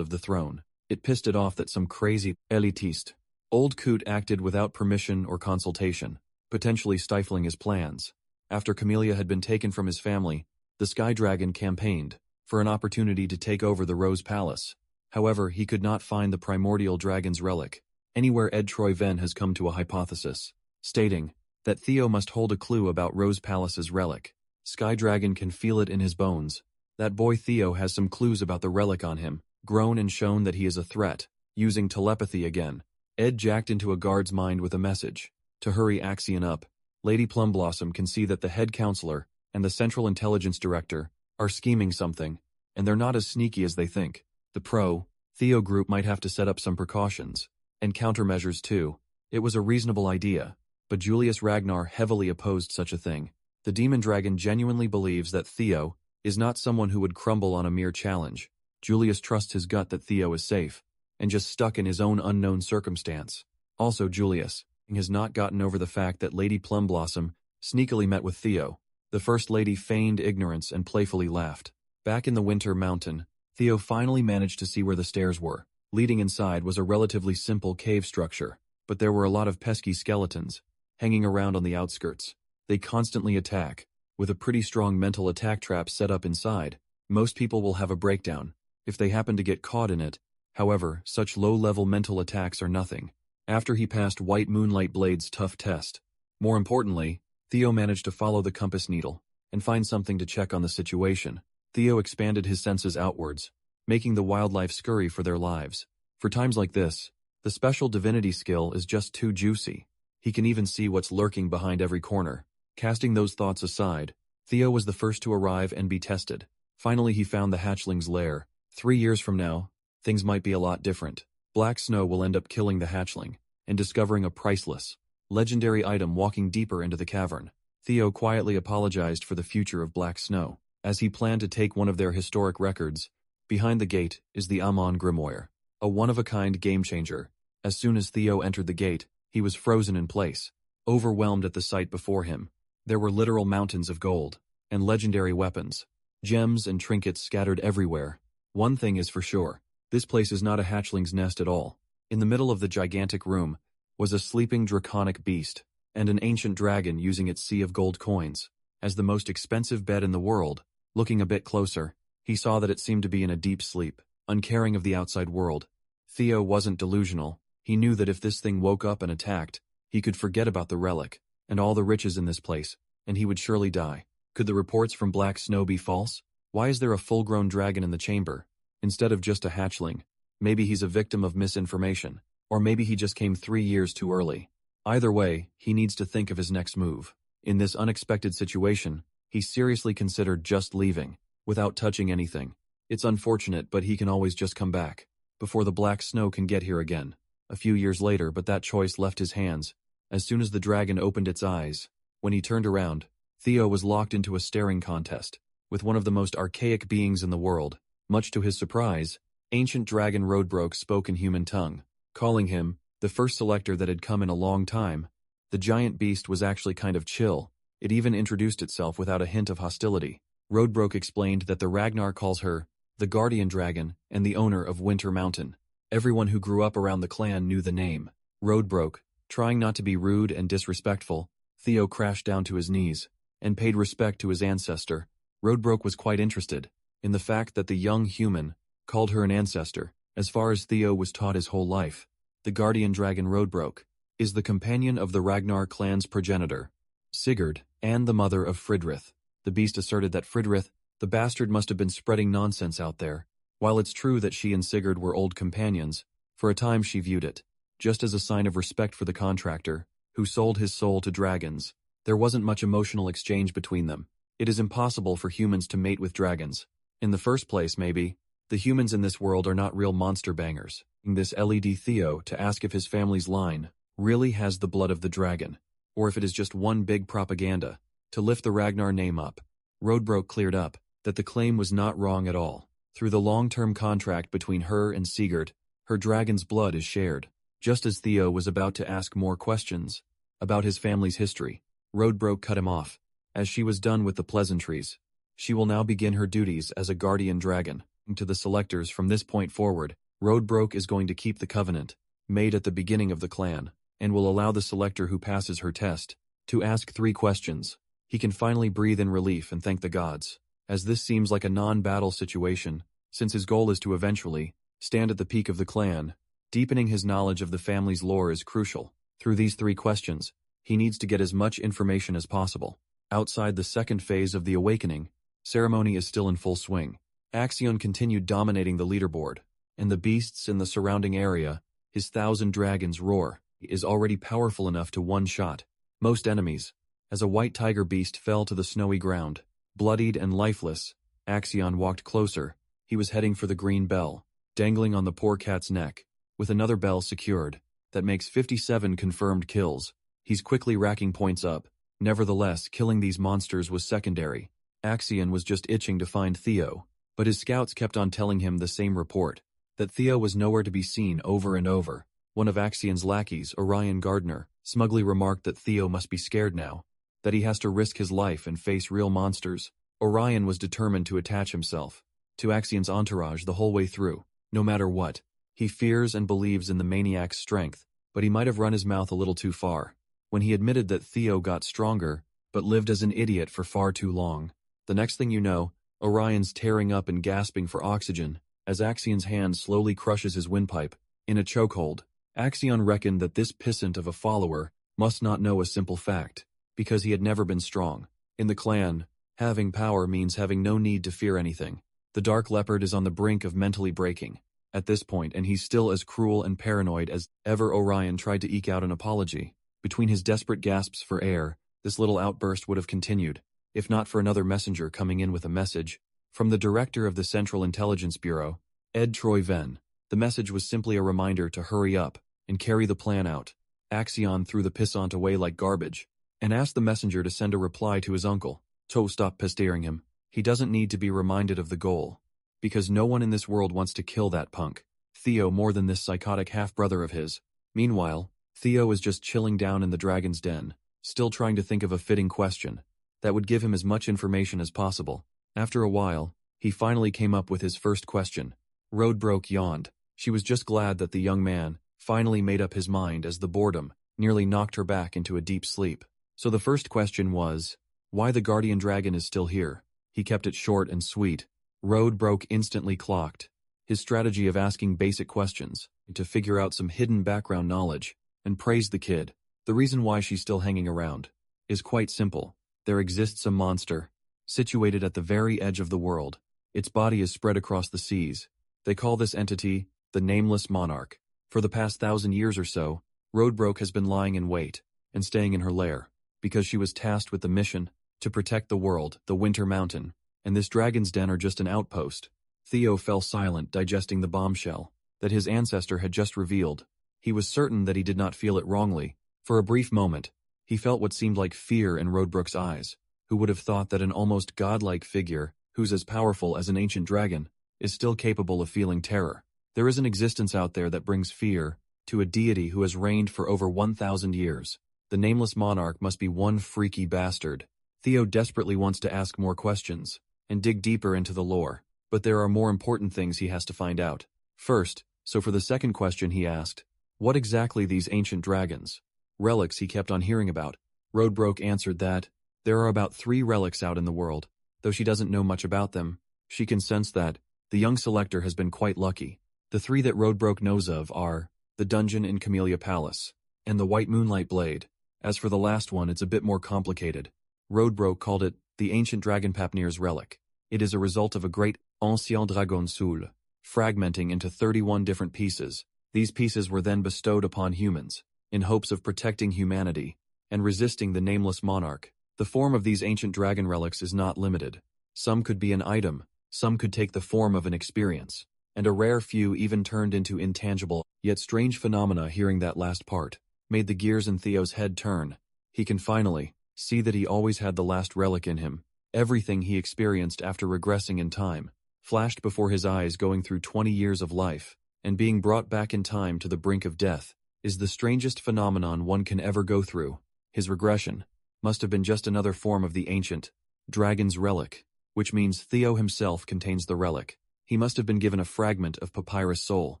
S1: of the throne. It pissed it off that some crazy elitiste old coot acted without permission or consultation, potentially stifling his plans. After Camellia had been taken from his family, the Sky Dragon campaigned for an opportunity to take over the Rose Palace. However, he could not find the primordial dragon's relic anywhere. Ed Troy Venn has come to a hypothesis, stating that Theo must hold a clue about Rose Palace's relic. Sky Dragon can feel it in his bones. That boy Theo has some clues about the relic on him, grown and shown that he is a threat. Using telepathy again, Ed jacked into a guard's mind with a message to hurry Axion up. Lady Plumblossom can see that the head counselor and the Central Intelligence Director are scheming something, and they're not as sneaky as they think. The Theo group might have to set up some precautions and countermeasures too. It was a reasonable idea, but Julius Ragnar heavily opposed such a thing. The demon dragon genuinely believes that Theo is not someone who would crumble on a mere challenge. Julius trusts his gut that Theo is safe and just stuck in his own unknown circumstance. Also, Julius has not gotten over the fact that Lady Plumblossom sneakily met with Theo. The First Lady feigned ignorance and playfully laughed. Back in the Winter Mountain, Theo finally managed to see where the stairs were. Leading inside was a relatively simple cave structure, but there were a lot of pesky skeletons hanging around on the outskirts. They constantly attack, with a pretty strong mental attack trap set up inside. Most people will have a breakdown if they happen to get caught in it. However, such low-level mental attacks are nothing. After he passed White Moonlight Blade's tough test. More importantly, Theo managed to follow the compass needle and find something to check on the situation. Theo expanded his senses outwards, making the wildlife scurry for their lives. For times like this, the special divinity skill is just too juicy. He can even see what's lurking behind every corner. Casting those thoughts aside, Theo was the first to arrive and be tested. Finally he found the hatchling's lair. 3 years from now, things might be a lot different. Black Snow will end up killing the hatchling and discovering a priceless, legendary item walking deeper into the cavern. Theo quietly apologized for the future of Black Snow, as he planned to take one of their historic records. Behind the gate is the Amon Grimoire, a one-of-a-kind game-changer. As soon as Theo entered the gate, he was frozen in place, overwhelmed at the sight before him. There were literal mountains of gold, and legendary weapons, gems and trinkets scattered everywhere. One thing is for sure, this place is not a hatchling's nest at all. In the middle of the gigantic room was a sleeping draconic beast, and an ancient dragon using its sea of gold coins as the most expensive bed in the world. Looking a bit closer, he saw that it seemed to be in a deep sleep, uncaring of the outside world. Theo wasn't delusional. He knew that if this thing woke up and attacked, he could forget about the relic and all the riches in this place, and he would surely die. Could the reports from Black Snow be false? Why is there a full-grown dragon in the chamber, instead of just a hatchling? Maybe he's a victim of misinformation, or maybe he just came 3 years too early. Either way, he needs to think of his next move. In this unexpected situation, he seriously considered just leaving, without touching anything. It's unfortunate, but he can always just come back, before the Black Snow can get here again. A few years later, but that choice left his hands. As soon as the dragon opened its eyes, when he turned around, Theo was locked into a staring contest with one of the most archaic beings in the world. Much to his surprise, ancient dragon Roadbroke spoke in human tongue, calling him the first selector that had come in a long time. The giant beast was actually kind of chill. It even introduced itself without a hint of hostility. Roadbroke explained that the Ragnar calls her the guardian dragon and the owner of Winter Mountain. Everyone who grew up around the clan knew the name. Roadbroke, trying not to be rude and disrespectful, Theo crashed down to his knees and paid respect to his ancestor. Roadbroke was quite interested in the fact that the young human called her an ancestor. As far as Theo was taught his whole life, the guardian dragon Roadbroke is the companion of the Ragnar clan's progenitor, Sigurd, and the mother of Fridrith. The beast asserted that Fridrith, the bastard, must have been spreading nonsense out there. While it's true that she and Sigurd were old companions, for a time she viewed it just as a sign of respect for the contractor who sold his soul to dragons. There wasn't much emotional exchange between them. It is impossible for humans to mate with dragons. In the first place, maybe, the humans in this world are not real monster bangers. This led Theo to ask if his family's line really has the blood of the dragon, or if it is just one big propaganda to lift the Ragnar name up. Roadbroke cleared up that the claim was not wrong at all. Through the long-term contract between her and Sigurd, her dragon's blood is shared. Just as Theo was about to ask more questions about his family's history, Roadbroke cut him off. As she was done with the pleasantries, she will now begin her duties as a guardian dragon. To the selectors from this point forward, Roadbroke is going to keep the covenant made at the beginning of the clan, and will allow the selector who passes her test to ask 3 questions. He can finally breathe in relief and thank the gods, as this seems like a non-battle situation, since his goal is to eventually stand at the peak of the clan. Deepening his knowledge of the family's lore is crucial. Through these 3 questions, he needs to get as much information as possible. Outside the second phase of the awakening, ceremony is still in full swing. Axion continued dominating the leaderboard, and the beasts in the surrounding area, his 1,000 dragons roar, is already powerful enough to one-shot most enemies. As a white tiger beast fell to the snowy ground, bloodied and lifeless, Axion walked closer. He was heading for the green bell, dangling on the poor cat's neck. With another bell secured, that makes 57 confirmed kills. He's quickly racking points up. Nevertheless, killing these monsters was secondary. Axion was just itching to find Theo, but his scouts kept on telling him the same report, that Theo was nowhere to be seen over and over. One of Axion's lackeys, Orion Gardner, smugly remarked that Theo must be scared now, that he has to risk his life and face real monsters. Orion was determined to attach himself to Axion's entourage the whole way through, no matter what. He fears and believes in the maniac's strength, but he might have run his mouth a little too far when he admitted that Theo got stronger, but lived as an idiot for far too long. The next thing you know, Orion's tearing up and gasping for oxygen. as Axion's hand slowly crushes his windpipe. In a chokehold, Axion reckoned that this pissant of a follower must not know a simple fact, because he had never been strong. In the clan, having power means having no need to fear anything. The Dark Leopard is on the brink of mentally breaking at this point, and he's still as cruel and paranoid as ever. Orion tried to eke out an apology. Between his desperate gasps for air, this little outburst would have continued, if not for another messenger coming in with a message from the director of the Central Intelligence Bureau, Ed Troy Venn. The message was simply a reminder to hurry up and carry the plan out. Axion threw the pissant away like garbage and asked the messenger to send a reply to his uncle. To stop pestering him. He doesn't need to be reminded of the goal, because no one in this world wants to kill that punk, Theo, more than this psychotic half-brother of his. Meanwhile, Theo is just chilling down in the dragon's den, still trying to think of a fitting question that would give him as much information as possible. After a while, he finally came up with his first question. Roadbroke yawned. She was just glad that the young man finally made up his mind, as the boredom nearly knocked her back into a deep sleep. So the first question was, why the guardian dragon is still here? He kept it short and sweet. Roadbroke instantly clocked his strategy of asking basic questions to figure out some hidden background knowledge, and praised the kid. The reason why she's still hanging around is quite simple. There exists a monster situated at the very edge of the world. Its body is spread across the seas. They call this entity the Nameless Monarch. For the past 1,000 years or so, Roadbroke has been lying in wait and staying in her lair, because she was tasked with the mission to protect the world, the Winter Mountain, and this dragon's den are just an outpost. Theo fell silent, digesting the bombshell that his ancestor had just revealed. He was certain that he did not feel it wrongly. For a brief moment, he felt what seemed like fear in Roadbrook's eyes. Who would have thought that an almost godlike figure, who's as powerful as an ancient dragon, is still capable of feeling terror? There is an existence out there that brings fear to a deity who has reigned for over 1,000 years. The Nameless Monarch must be one freaky bastard. Theo desperately wants to ask more questions and dig deeper into the lore, but there are more important things he has to find out. First, so for the second question he asked, what exactly these ancient dragons? Relics he kept on hearing about. Roadbroke answered that there are about 3 relics out in the world. Though she doesn't know much about them, she can sense that the young selector has been quite lucky. The 3 that Roadbroke knows of are the dungeon in Camellia Palace and the White Moonlight Blade. As for the last one, it's a bit more complicated. Roadbroke called it the ancient dragon Papnir's relic. It is a result of a great ancien dragon soul, fragmenting into 31 different pieces. These pieces were then bestowed upon humans, in hopes of protecting humanity and resisting the Nameless Monarch. The form of these ancient dragon relics is not limited. Some could be an item, some could take the form of an experience, and a rare few even turned into intangible, yet strange phenomena. Hearing that last part made the gears in Theo's head turn. He can finally see that he always had the last relic in him. Everything he experienced after regressing in time flashed before his eyes. Going through 20 years of life and being brought back in time to the brink of death is the strangest phenomenon one can ever go through. His regression must have been just another form of the ancient dragon's relic, which means Theo himself contains the relic. He must have been given a fragment of papyrus soul,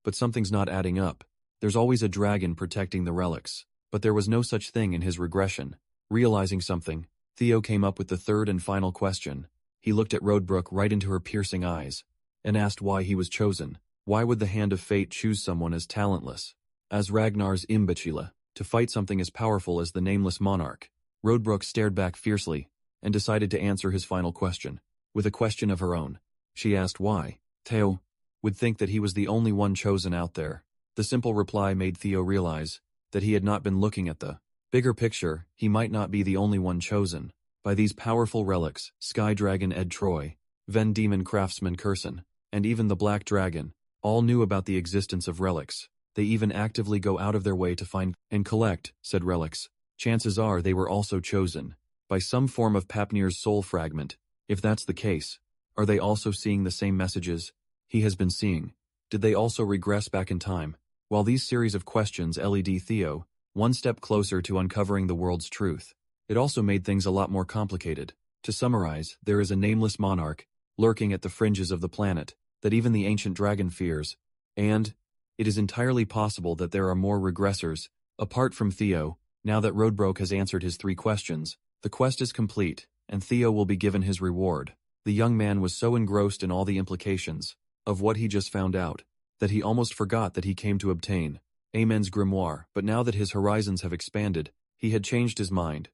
S1: but something's not adding up. There's always a dragon protecting the relics, but there was no such thing in his regression. Realizing something, Theo came up with the third and final question. He looked at Roadbrook right into her piercing eyes and asked why he was chosen. Why would the hand of fate choose someone as talentless as Ragnar's imbecile to fight something as powerful as the Nameless Monarch? Roadbrook stared back fiercely and decided to answer his final question with a question of her own. She asked why Theo would think that he was the only one chosen out there. The simple reply made Theo realize that he had not been looking at the bigger picture. He might not be the only one chosen by these powerful relics. Sky Dragon Ed Troy, Ven Demon Craftsman Curson, and even the Black Dragon all knew about the existence of relics. They even actively go out of their way to find and collect said relics. Chances are they were also chosen by some form of Papnir's soul fragment. If that's the case, are they also seeing the same messages he has been seeing? Did they also regress back in time? While these series of questions led Theo one step closer to uncovering the world's truth, it also made things a lot more complicated. To summarize, there is a nameless monarch lurking at the fringes of the planet that even the ancient dragon fears, and it is entirely possible that there are more regressors apart from Theo. Now that Roadbroke has answered his 3 questions, the quest is complete, and Theo will be given his reward. The young man was so engrossed in all the implications of what he just found out, that he almost forgot that he came to obtain Amen's grimoire, but now that his horizons have expanded, he had changed his mind.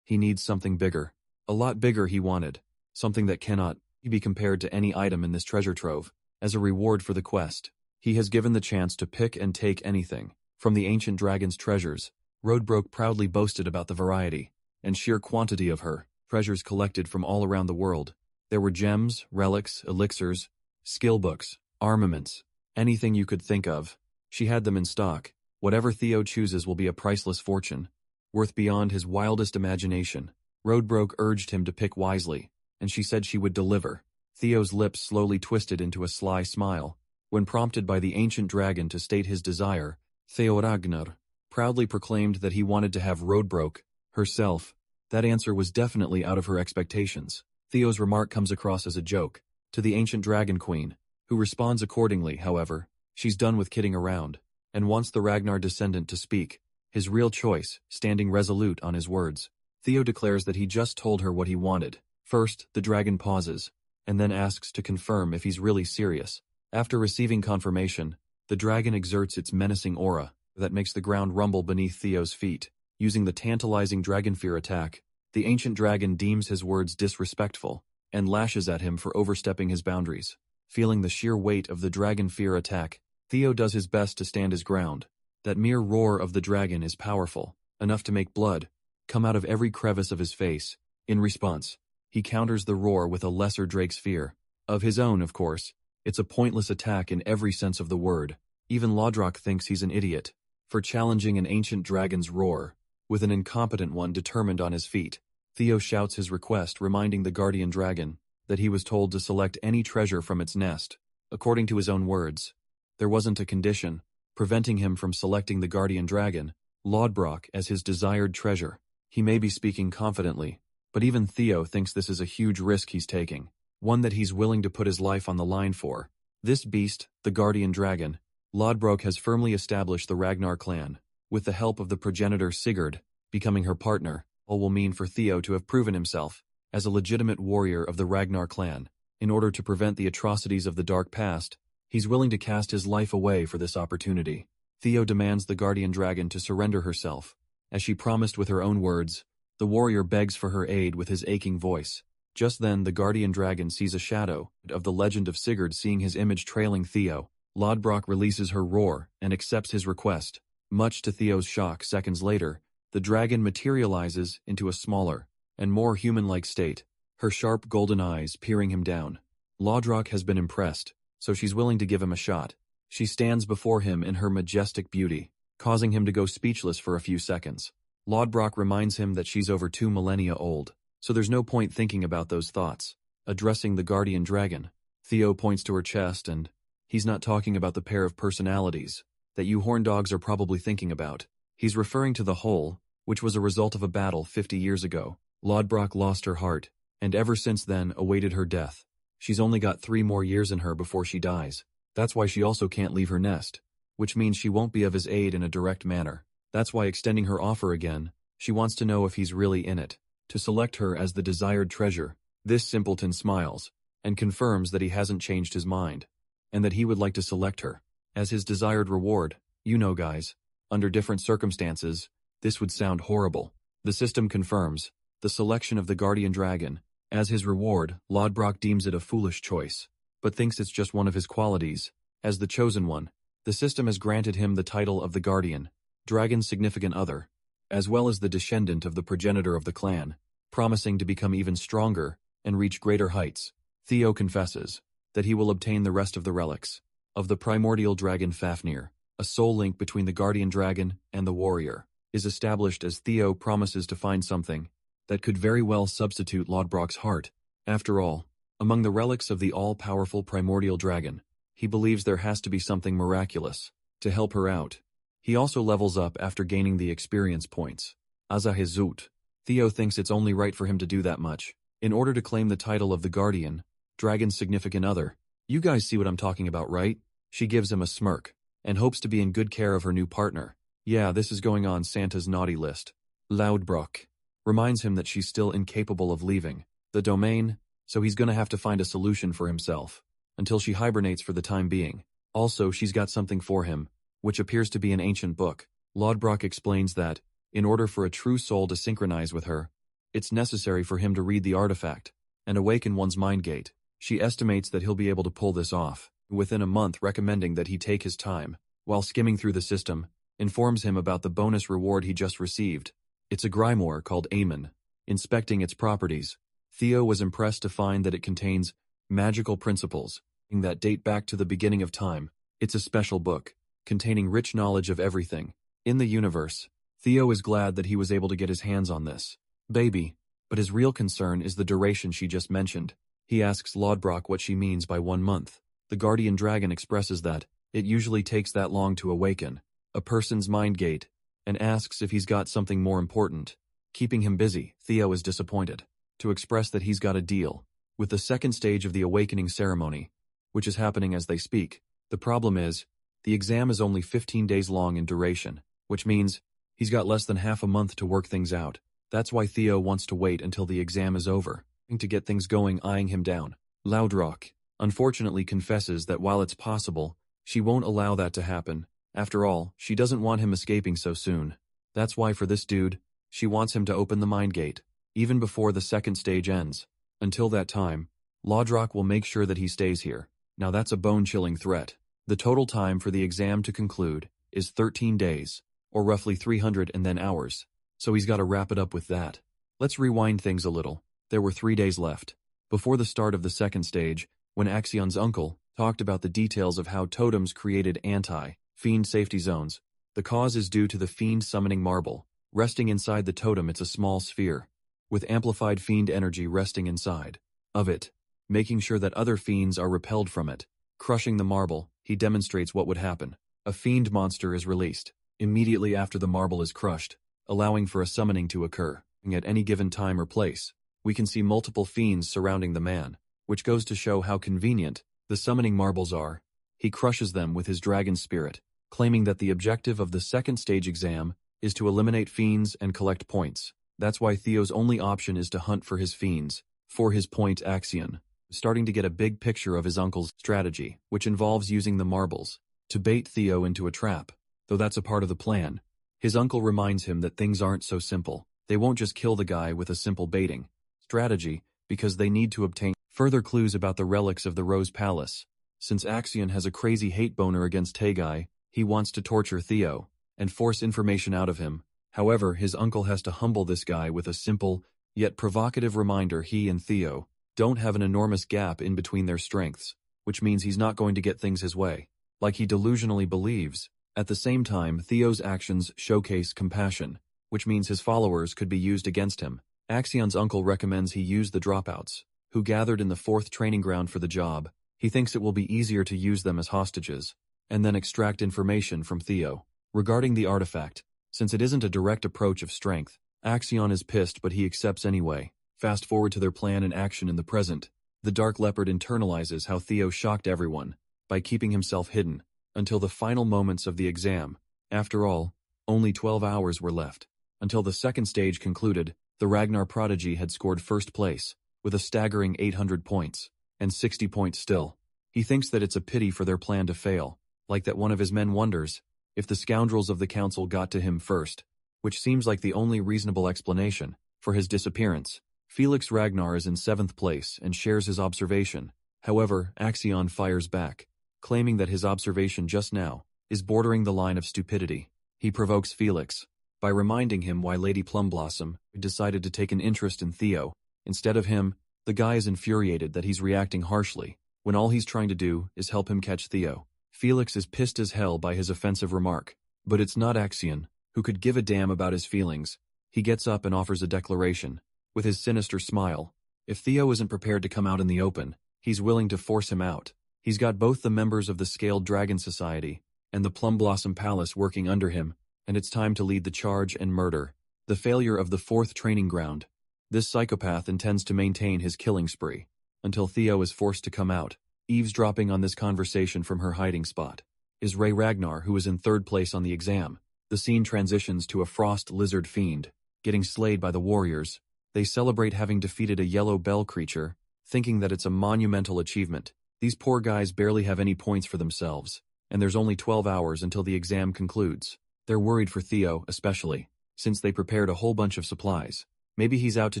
S1: He needs something bigger. A lot bigger he wanted. Something that cannot be compared to any item in this treasure trove. As a reward for the quest, he has given the chance to pick and take anything. From the ancient dragon's treasures, Roadbrook proudly boasted about the variety and sheer quantity of her treasures collected from all around the world. There were gems, relics, elixirs, skill books, armaments, anything you could think of. She had them in stock. Whatever Theo chooses will be a priceless fortune, worth beyond his wildest imagination. Roadbrook urged him to pick wisely, and she said she would deliver. Theo's lips slowly twisted into a sly smile. When prompted by the ancient dragon to state his desire, Theo Ragnar proudly proclaimed that he wanted to have Roadbrook herself. That answer was definitely out of her expectations. Theo's remark comes across as a joke to the ancient dragon queen, who responds accordingly. However, she's done with kidding around, and wants the Ragnar descendant to speak his real choice, standing resolute on his words. Theo declares that he just told her what he wanted. First, the dragon pauses, and then asks to confirm if he's really serious. After receiving confirmation, the dragon exerts its menacing aura that makes the ground rumble beneath Theo's feet. Using the tantalizing dragon fear attack, the ancient dragon deems his words disrespectful and lashes at him for overstepping his boundaries. Feeling the sheer weight of the dragon fear attack, Theo does his best to stand his ground. That mere roar of the dragon is powerful, enough to make blood come out of every crevice of his face. In response, he counters the roar with a lesser drake's fear. Of his own, of course. It's a pointless attack in every sense of the word. Even Lodrok thinks he's an idiot for challenging an ancient dragon's roar with an incompetent one determined on his feet. Theo shouts his request, reminding the guardian dragon that he was told to select any treasure from its nest. According to his own words, there wasn't a condition preventing him from selecting the guardian dragon, Lodbrok, as his desired treasure. He may be speaking confidently, but even Theo thinks this is a huge risk he's taking, one that he's willing to put his life on the line for. This beast, the guardian dragon, Lodbrok has firmly established the Ragnar clan. With the help of the progenitor Sigurd becoming her partner, all will mean for Theo to have proven himself as a legitimate warrior of the Ragnar clan. In order to prevent the atrocities of the dark past, he's willing to cast his life away for this opportunity. Theo demands the guardian dragon to surrender herself. As she promised with her own words, the warrior begs for her aid with his aching voice. Just then, the guardian dragon sees a shadow of the legend of Sigurd, seeing his image trailing Theo. Lodbrok releases her roar and accepts his request. Much to Theo's shock, seconds later, the dragon materializes into a smaller and more human-like state, her sharp golden eyes peering him down. Lodrok has been impressed, so she's willing to give him a shot. She stands before him in her majestic beauty, causing him to go speechless for a few seconds. Lodbrok reminds him that she's over 2 millennia old, so there's no point thinking about those thoughts. Addressing the guardian dragon, Theo points to her chest, and he's not talking about the pair of personalities that you horn dogs are probably thinking about. He's referring to the hole, which was a result of a battle 50 years ago. Lodbrok lost her heart, and ever since then awaited her death. She's only got 3 more years in her before she dies. That's why she also can't leave her nest, which means she won't be of his aid in a direct manner. That's why, extending her offer again, she wants to know if he's really in it, to select her as the desired treasure. This simpleton smiles, and confirms that he hasn't changed his mind, and that he would like to select her as his desired reward. You know, guys, under different circumstances, this would sound horrible. The system confirms the selection of the guardian dragon as his reward. Lodbrok deems it a foolish choice, but thinks it's just one of his qualities. As the chosen one, the system has granted him the title of the guardian dragon's significant other, as well as the descendant of the progenitor of the clan, promising to become even stronger and reach greater heights. Theo confesses that he will obtain the rest of the relics of the primordial dragon Fafnir. A soul link between the guardian dragon and the warrior is established as Theo promises to find something that could very well substitute Lodbrok's heart. After all, among the relics of the all-powerful primordial dragon, he believes there has to be something miraculous to help her out. He also levels up after gaining the experience points. Azahizut. Theo thinks it's only right for him to do that much, in order to claim the title of the guardian dragon's significant other. You guys see what I'm talking about, right? She gives him a smirk, and hopes to be in good care of her new partner. Yeah, this is going on Santa's naughty list. Lodbrok reminds him that she's still incapable of leaving the domain, so he's gonna have to find a solution for himself. until she hibernates for the time being. Also, she's got something for him, which appears to be an ancient book. Lodbrok explains that, in order for a true soul to synchronize with her, it's necessary for him to read the artifact and awaken one's mind gate. She estimates that he'll be able to pull this off within a month, recommending that he take his time. While skimming through the system, informs him about the bonus reward he just received. It's a grimoire called Amon. Inspecting its properties, Theo was impressed to find that it contains magical principles that date back to the beginning of time. It's a special book, containing rich knowledge of everything in the universe. Theo is glad that he was able to get his hands on this baby, but his real concern is the duration she just mentioned. He asks Lodbrok what she means by 1 month. The guardian dragon expresses that it usually takes that long to awaken a person's mind gate, and asks if he's got something more important keeping him busy. Theo is disappointed to express that he's got a deal with the second stage of the awakening ceremony, which is happening as they speak. The problem is, the exam is only 15 days long in duration, which means he's got less than half a month to work things out. That's why Theo wants to wait until the exam is over, to get things going, eyeing him down. Lodbrok, unfortunately, confesses that while it's possible, she won't allow that to happen. After all, she doesn't want him escaping so soon. That's why for this dude, she wants him to open the mind gate, even before the second stage ends. Until that time, Lodbrok will make sure that he stays here. Now that's a bone-chilling threat. The total time for the exam to conclude is 13 days, or roughly 300 and then hours. So he's got to wrap it up with that. Let's rewind things a little. There were 3 days left before the start of the second stage, when Axion's uncle talked about the details of how totems created anti-fiend safety zones. The cause is due to the fiend summoning marble. Resting inside the totem, it's a small sphere, with amplified fiend energy resting inside of it, making sure that other fiends are repelled from it. Crushing the marble, he demonstrates what would happen. A fiend monster is released immediately after the marble is crushed, allowing for a summoning to occur. At any given time or place, we can see multiple fiends surrounding the man, which goes to show how convenient the summoning marbles are. He crushes them with his dragon spirit, claiming that the objective of the second stage exam is to eliminate fiends and collect points. That's why Theo's only option is to hunt for his fiends. For his point, Axion, starting to get a big picture of his uncle's strategy, which involves using the marbles to bait Theo into a trap. Though that's a part of the plan, his uncle reminds him that things aren't so simple. They won't just kill the guy with a simple baiting strategy, because they need to obtain further clues about the relics of the Rose Palace. Since Axion has a crazy hate boner against Taegai, he wants to torture Theo and force information out of him. However, his uncle has to humble this guy with a simple, yet provocative reminder he and Theo don't have an enormous gap in between their strengths, which means he's not going to get things his way, like he delusionally believes. At the same time, Theo's actions showcase compassion, which means his followers could be used against him. Axion's uncle recommends he use the dropouts, who gathered in the 4th training ground for the job. He thinks it will be easier to use them as hostages, and then extract information from Theo regarding the artifact. Since it isn't a direct approach of strength, Axion is pissed, but he accepts anyway. Fast forward to their plan and action in the present. The Dark Leopard internalizes how Theo shocked everyone by keeping himself hidden until the final moments of the exam. After all, only 12 hours were left until the second stage concluded. The Ragnar prodigy had scored first place with a staggering 800 points and 60 points still. He thinks that it's a pity for their plan to fail, like that one of his men wonders if the scoundrels of the council got to him first, which seems like the only reasonable explanation for his disappearance. Felix Ragnar is in 7th place and shares his observation. However, Axion fires back, claiming that his observation just now is bordering the line of stupidity. He provokes Felix by reminding him why Lady Plumblossom decided to take an interest in Theo instead of him. The guy is infuriated that he's reacting harshly when all he's trying to do is help him catch Theo. Felix is pissed as hell by his offensive remark, but it's not Axion, who could give a damn about his feelings. He gets up and offers a declaration, with his sinister smile. If Theo isn't prepared to come out in the open, he's willing to force him out. He's got both the members of the Scaled Dragon Society and the Plumblossom Palace working under him, and it's time to lead the charge and murder the failure of the 4th training ground. This psychopath intends to maintain his killing spree until Theo is forced to come out. Eavesdropping on this conversation from her hiding spot is Ray Ragnar, who is in 3rd place on the exam. The scene transitions to a frost lizard fiend getting slayed by the warriors. They celebrate having defeated a yellow bell creature, thinking that it's a monumental achievement. These poor guys barely have any points for themselves, and there's only 12 hours until the exam concludes. They're worried for Theo, especially, since they prepared a whole bunch of supplies. Maybe he's out to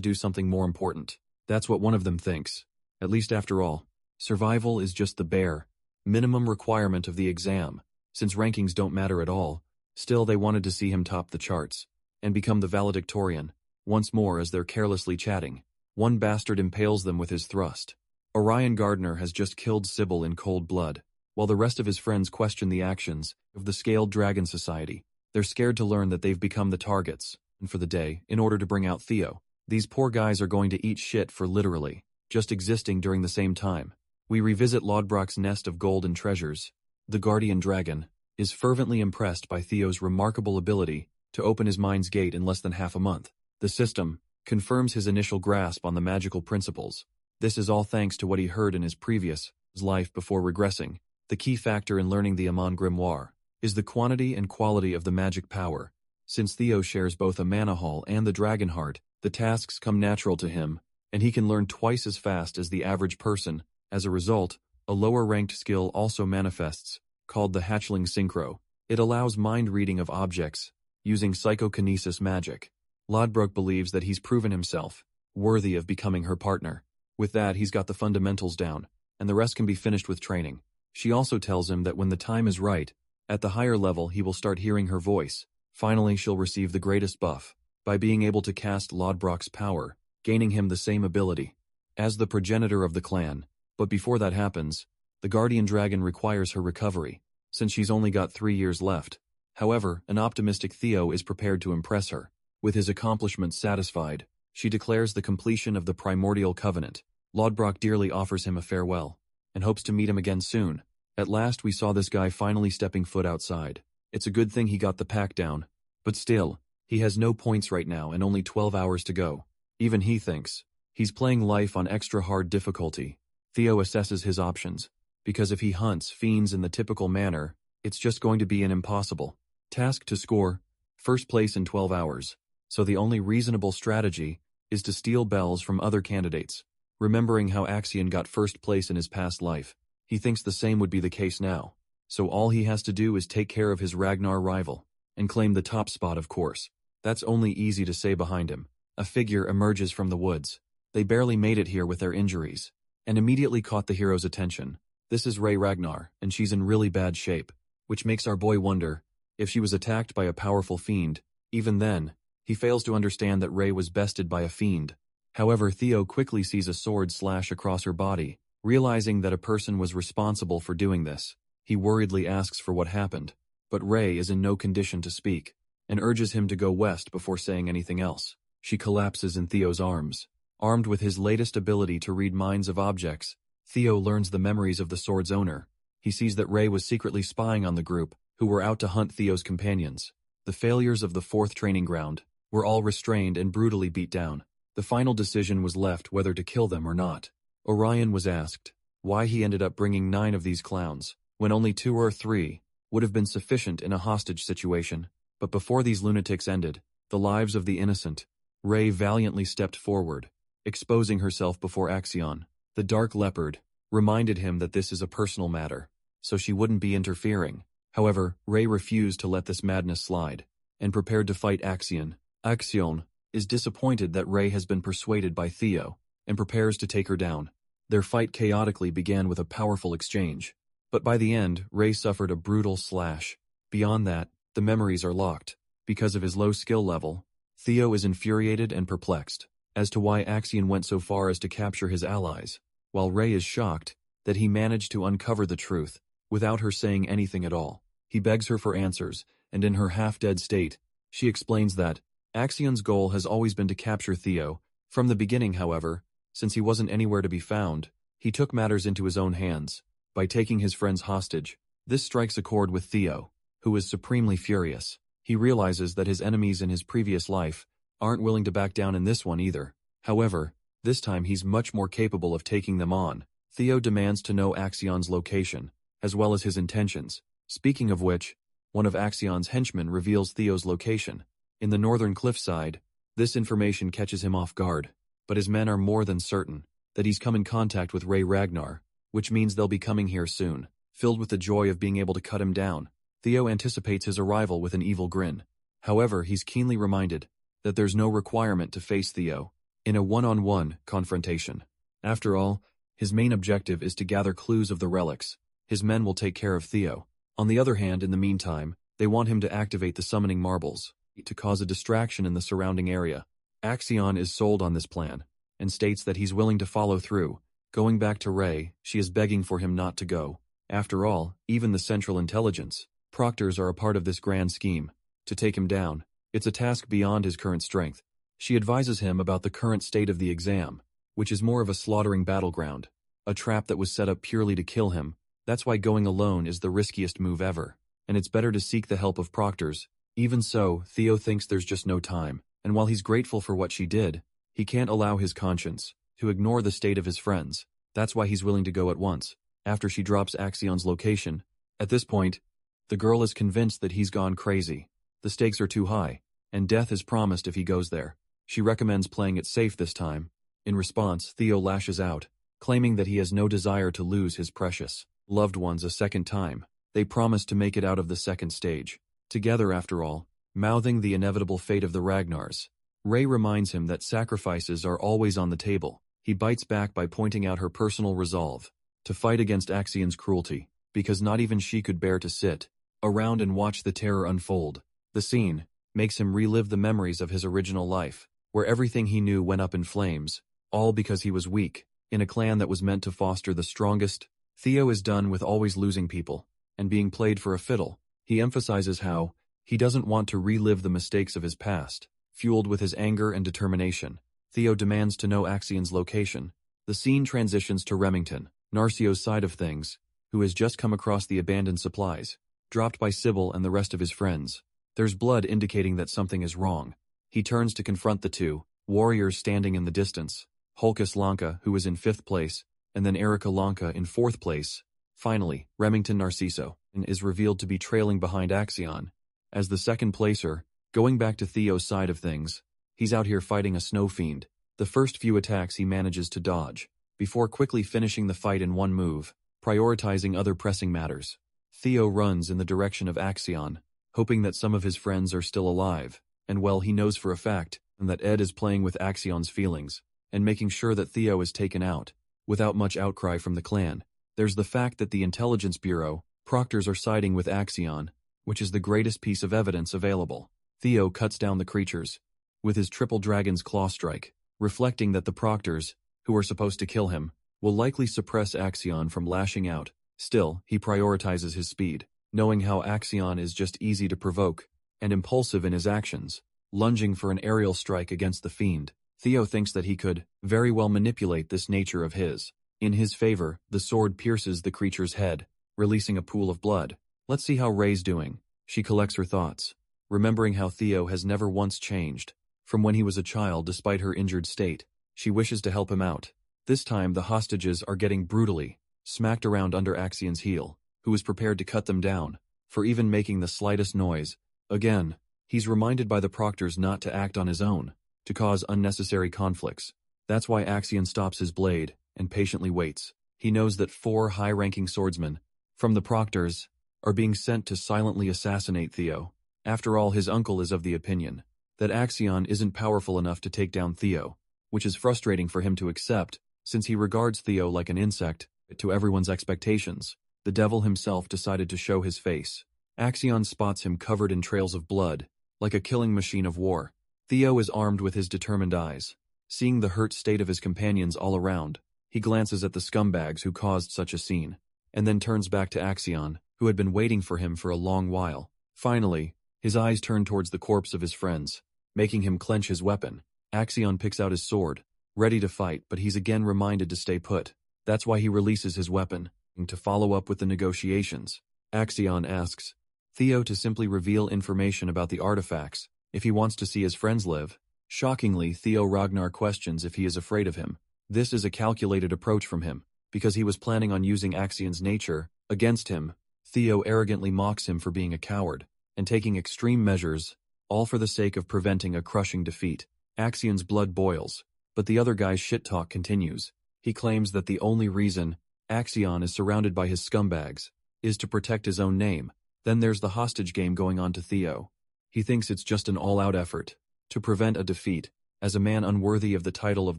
S1: do something more important. That's what one of them thinks. At least after all, survival is just the bare minimum requirement of the exam. Since rankings don't matter at all, still they wanted to see him top the charts and become the valedictorian. Once more, as they're carelessly chatting, one bastard impales them with his thrust. Orion Gardner has just killed Sybil in cold blood, while the rest of his friends question the actions of the Scaled Dragon Society. They're scared to learn that they've become the targets, and for the day, in order to bring out Theo. These poor guys are going to eat shit for literally just existing during the same time. We revisit Lodbrok's nest of gold and treasures. The guardian dragon is fervently impressed by Theo's remarkable ability to open his mind's gate in less than half a month. The system confirms his initial grasp on the magical principles. This is all thanks to what he heard in his previous life before regressing. The key factor in learning the Amon Grimoire is the quantity and quality of the magic power. Since Theo shares both a mana hall and the dragon heart, the tasks come natural to him, and he can learn twice as fast as the average person. As a result, a lower-ranked skill also manifests, called the Hatchling Synchro. It allows mind reading of objects, using psychokinesis magic. Lodbrok believes that he's proven himself worthy of becoming her partner. With that, he's got the fundamentals down, and the rest can be finished with training. She also tells him that when the time is right, at the higher level he will start hearing her voice. Finally, she'll receive the greatest buff, by being able to cast Lodbrok's power, gaining him the same ability as the progenitor of the clan. But before that happens, the guardian dragon requires her recovery, since she's only got 3 years left. However, an optimistic Theo is prepared to impress her. With his accomplishments satisfied, she declares the completion of the primordial covenant. Lodbrok dearly offers him a farewell, and hopes to meet him again soon. At last we saw this guy finally stepping foot outside. It's a good thing he got the pack down, but still, he has no points right now and only 12 hours to go. Even he thinks he's playing life on extra hard difficulty. Theo assesses his options, because if he hunts fiends in the typical manner, it's just going to be an impossible task to score first place in 12 hours. So the only reasonable strategy is to steal bells from other candidates. Remembering how Axion got first place in his past life, he thinks the same would be the case now. So all he has to do is take care of his Ragnar rival, and claim the top spot, of course. That's only easy to say. Behind him, a figure emerges from the woods. They barely made it here with their injuries, and immediately caught the hero's attention. This is Ray Ragnar, and she's in really bad shape, which makes our boy wonder if she was attacked by a powerful fiend. Even then, he fails to understand that Ray was bested by a fiend. However, Theo quickly sees a sword slash across her body. Realizing that a person was responsible for doing this, he worriedly asks for what happened, but Ray is in no condition to speak, and urges him to go west before saying anything else. She collapses in Theo's arms. Armed with his latest ability to read minds of objects, Theo learns the memories of the sword's owner. He sees that Ray was secretly spying on the group, who were out to hunt Theo's companions. The failures of the 4th training ground were all restrained and brutally beat down. The final decision was left whether to kill them or not. Orion was asked why he ended up bringing 9 of these clowns, when only 2 or 3 would have been sufficient in a hostage situation. But before these lunatics ended the lives of the innocent, Ray valiantly stepped forward, exposing herself before Axion. The Dark Leopard reminded him that this is a personal matter, so she wouldn't be interfering. However, Ray refused to let this madness slide, and prepared to fight Axion. Axion is disappointed that Ray has been persuaded by Theo, and prepares to take her down. Their fight chaotically began with a powerful exchange, but by the end, Ray suffered a brutal slash. Beyond that, the memories are locked. Because of his low skill level, Theo is infuriated and perplexed as to why Axion went so far as to capture his allies, while Ray is shocked that he managed to uncover the truth without her saying anything at all. He begs her for answers, and in her half-dead state, she explains that Axion's goal has always been to capture Theo. From the beginning, however, since he wasn't anywhere to be found, he took matters into his own hands by taking his friends hostage. This strikes a chord with Theo, who is supremely furious. He realizes that his enemies in his previous life aren't willing to back down in this one either. However, this time he's much more capable of taking them on. Theo demands to know Axion's location, as well as his intentions. Speaking of which, one of Axion's henchmen reveals Theo's location. In the northern cliffside, this information catches him off guard, but his men are more than certain that he's come in contact with Ray Ragnar. which means they'll be coming here soon. Filled with the joy of being able to cut him down, Theo anticipates his arrival with an evil grin. However, he's keenly reminded that there's no requirement to face Theo in a one-on-one confrontation. After all, his main objective is to gather clues of the relics. His men will take care of Theo. On the other hand, in the meantime, they want him to activate the summoning marbles to cause a distraction in the surrounding area. Axion is sold on this plan and states that he's willing to follow through. Going back to Ray, she is begging for him not to go. After all, even the Central Intelligence proctors are a part of this grand scheme. To take him down, it's a task beyond his current strength. She advises him about the current state of the exam, which is more of a slaughtering battleground, a trap that was set up purely to kill him. That's why going alone is the riskiest move ever, and it's better to seek the help of proctors. Even so, Theo thinks there's just no time, and while he's grateful for what she did, he can't allow his conscience to ignore the state of his friends. That's why he's willing to go at once, after she drops Axion's location. At this point, the girl is convinced that he's gone crazy. The stakes are too high, and death is promised if he goes there. She recommends playing it safe this time. In response, Theo lashes out, claiming that he has no desire to lose his precious loved ones a second time. They promise to make it out of the second stage together after all, mouthing the inevitable fate of the Ragnars. Ray reminds him that sacrifices are always on the table. He bites back by pointing out her personal resolve to fight against Axion's cruelty, because not even she could bear to sit around and watch the terror unfold. The scene makes him relive the memories of his original life, where everything he knew went up in flames, all because he was weak, in a clan that was meant to foster the strongest. Theo is done with always losing people and being played for a fiddle. He emphasizes how he doesn't want to relive the mistakes of his past. Fueled with his anger and determination, Theo demands to know Axion's location. The scene transitions to Remington, Narcio's side of things, who has just come across the abandoned supplies, dropped by Sybil and the rest of his friends. There's blood indicating that something is wrong. He turns to confront the two warriors standing in the distance, Hulkus Lanka, who is in 5th place, and then Erica Lanka in 4th place. Finally, Remington Narciso is revealed to be trailing behind Axion. As the second placer, going back to Theo's side of things, he's out here fighting a snow fiend. The first few attacks he manages to dodge, before quickly finishing the fight in one move, prioritizing other pressing matters. Theo runs in the direction of Axion, hoping that some of his friends are still alive, and well, he knows for a fact that Ed is playing with Axion's feelings, and making sure that Theo is taken out, without much outcry from the clan. There's the fact that the Intelligence Bureau proctors are siding with Axion, which is the greatest piece of evidence available. Theo cuts down the creatures with his triple dragon's claw strike, reflecting that the proctors, who are supposed to kill him, will likely suppress Axion from lashing out. Still, he prioritizes his speed, knowing how Axion is just easy to provoke and impulsive in his actions, lunging for an aerial strike against the fiend. Theo thinks that he could very well manipulate this nature of his. In his favor, the sword pierces the creature's head, releasing a pool of blood. Let's see how Ray's doing. She collects her thoughts, remembering how Theo has never once changed from when he was a child despite her injured state. She wishes to help him out. This time the hostages are getting brutally smacked around under Axion's heel, who is prepared to cut them down for even making the slightest noise. Again, he's reminded by the proctors not to act on his own, to cause unnecessary conflicts. That's why Axion stops his blade and patiently waits. He knows that 4 high-ranking swordsmen from the proctors are being sent to silently assassinate Theo. After all, his uncle is of the opinion that Axion isn't powerful enough to take down Theo, which is frustrating for him to accept, since he regards Theo like an insect to everyone's expectations. The devil himself decided to show his face. Axion spots him covered in trails of blood, like a killing machine of war. Theo is armed with his determined eyes. Seeing the hurt state of his companions all around, he glances at the scumbags who caused such a scene, and then turns back to Axion, who had been waiting for him for a long while. Finally, his eyes turn towards the corpse of his friends, making him clench his weapon. Axion picks out his sword, ready to fight, but he's again reminded to stay put. That's why he releases his weapon, to follow up with the negotiations. Axion asks Theo to simply reveal information about the artifacts if he wants to see his friends live. Shockingly, Theo Ragnar questions if he is afraid of him. This is a calculated approach from him, because he was planning on using Axion's nature against him. Theo arrogantly mocks him for being a coward and taking extreme measures, all for the sake of preventing a crushing defeat. Axion's blood boils, but the other guy's shit talk continues. He claims that the only reason Axion is surrounded by his scumbags, is to protect his own name. Then there's the hostage game going on to Theo. He thinks it's just an all-out effort to prevent a defeat. As a man unworthy of the title of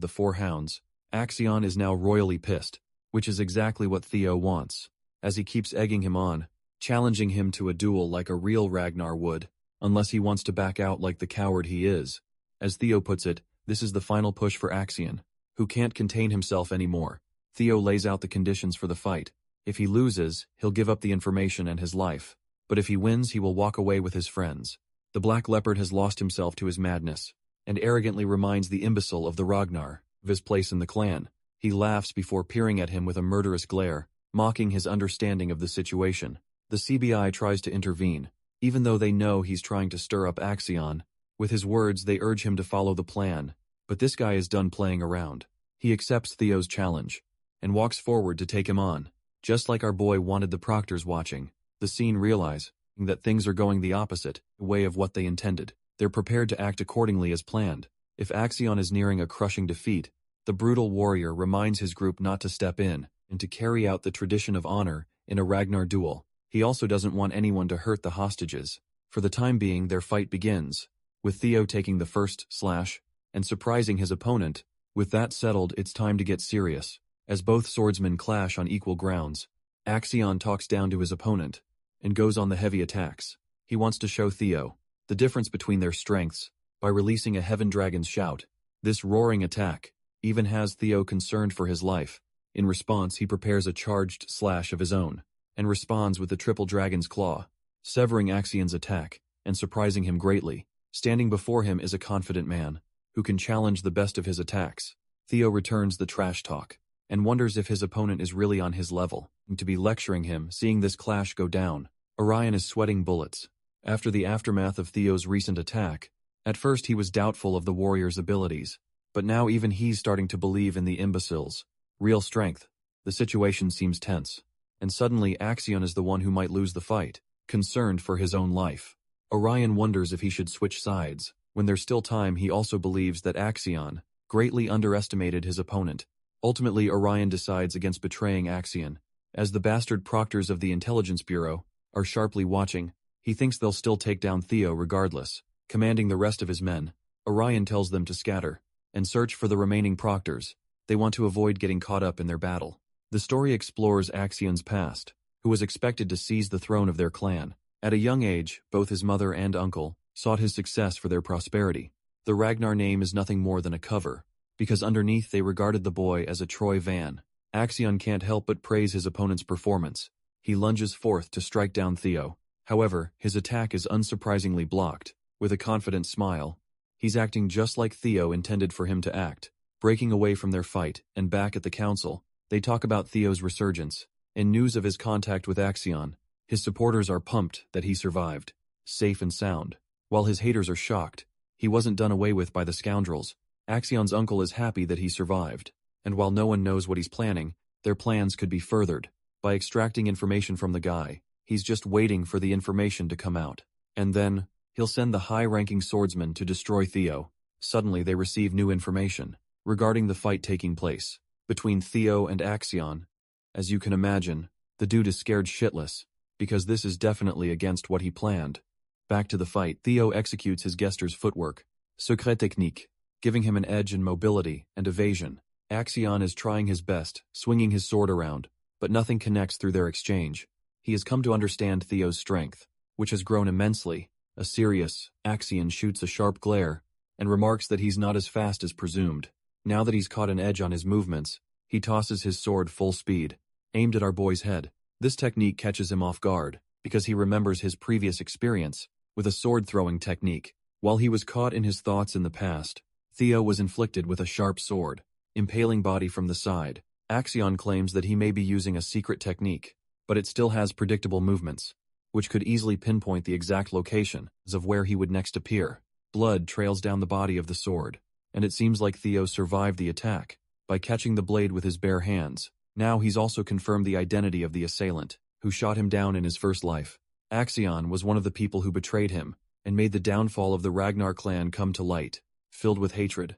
S1: the Four Hounds, Axion is now royally pissed, which is exactly what Theo wants, as he keeps egging him on, challenging him to a duel like a real Ragnar would, unless he wants to back out like the coward he is. As Theo puts it, this is the final push for Axion, who can't contain himself anymore. Theo lays out the conditions for the fight. If he loses, he'll give up the information and his life. But if he wins, he will walk away with his friends. The Black Leopard has lost himself to his madness, and arrogantly reminds the imbecile of the Ragnar of his place in the clan. He laughs before peering at him with a murderous glare, mocking his understanding of the situation. The CBI tries to intervene, even though they know he's trying to stir up Axion. With his words, they urge him to follow the plan, but this guy is done playing around. He accepts Theo's challenge, and walks forward to take him on. Just like our boy wanted the proctors watching, the scene realize that things are going the opposite way of what they intended. They're prepared to act accordingly as planned. If Axion is nearing a crushing defeat, the brutal warrior reminds his group not to step in and to carry out the tradition of honor in a Ragnar duel. He also doesn't want anyone to hurt the hostages. For the time being, their fight begins, with Theo taking the first slash and surprising his opponent. With that settled, it's time to get serious. As both swordsmen clash on equal grounds, Axion talks down to his opponent and goes on the heavy attacks. He wants to show Theo the difference between their strengths by releasing a Heaven Dragon's shout. This roaring attack even has Theo concerned for his life. In response, he prepares a charged slash of his own and responds with the Triple Dragon's Claw, severing Axion's attack and surprising him greatly. Standing before him is a confident man who can challenge the best of his attacks. Theo returns the trash talk and wonders if his opponent is really on his level. To be lecturing him, seeing this clash go down, Orion is sweating bullets. After the aftermath of Theo's recent attack, at first he was doubtful of the warrior's abilities, but now even he's starting to believe in the imbecile's real strength. The situation seems tense, and suddenly Axion is the one who might lose the fight, concerned for his own life. Orion wonders if he should switch sides. When there's still time, he also believes that Axion greatly underestimated his opponent. Ultimately, Orion decides against betraying Axion. As the bastard proctors of the Intelligence Bureau are sharply watching, he thinks they'll still take down Theo regardless. Commanding the rest of his men, Orion tells them to scatter and search for the remaining proctors. They want to avoid getting caught up in their battle. The story explores Axion's past, who was expected to seize the throne of their clan. At a young age, both his mother and uncle sought his success for their prosperity. The Ragnar name is nothing more than a cover, because underneath they regarded the boy as a Troy Van. Axion can't help but praise his opponent's performance. He lunges forth to strike down Theo. However, his attack is unsurprisingly blocked. With a confident smile, he's acting just like Theo intended for him to act. Breaking away from their fight and back at the council, they talk about Theo's resurgence and news of his contact with Axion. His supporters are pumped that he survived, safe and sound, while his haters are shocked. He wasn't done away with by the scoundrels. Axion's uncle is happy that he survived, and while no one knows what he's planning, their plans could be furthered by extracting information from the guy. He's just waiting for the information to come out, and then he'll send the high-ranking swordsman to destroy Theo. Suddenly they receive new information regarding the fight taking place between Theo and Axion. As you can imagine, the dude is scared shitless, because this is definitely against what he planned. Back to the fight, Theo executes his Gester's footwork, secret technique, giving him an edge in mobility and evasion. Axion is trying his best, swinging his sword around, but nothing connects through their exchange. He has come to understand Theo's strength, which has grown immensely. A serious Axion shoots a sharp glare and remarks that he's not as fast as presumed. Now that he's caught an edge on his movements, he tosses his sword full speed, aimed at our boy's head. This technique catches him off guard, because he remembers his previous experience with a sword-throwing technique. While he was caught in his thoughts in the past, Theo was inflicted with a sharp sword, impaling body from the side. Axion claims that he may be using a secret technique, but it still has predictable movements, which could easily pinpoint the exact location of where he would next appear. Blood trails down the body of the sword, and it seems like Theo survived the attack by catching the blade with his bare hands. Now he's also confirmed the identity of the assailant, who shot him down in his first life. Axion was one of the people who betrayed him and made the downfall of the Ragnar clan come to light, filled with hatred.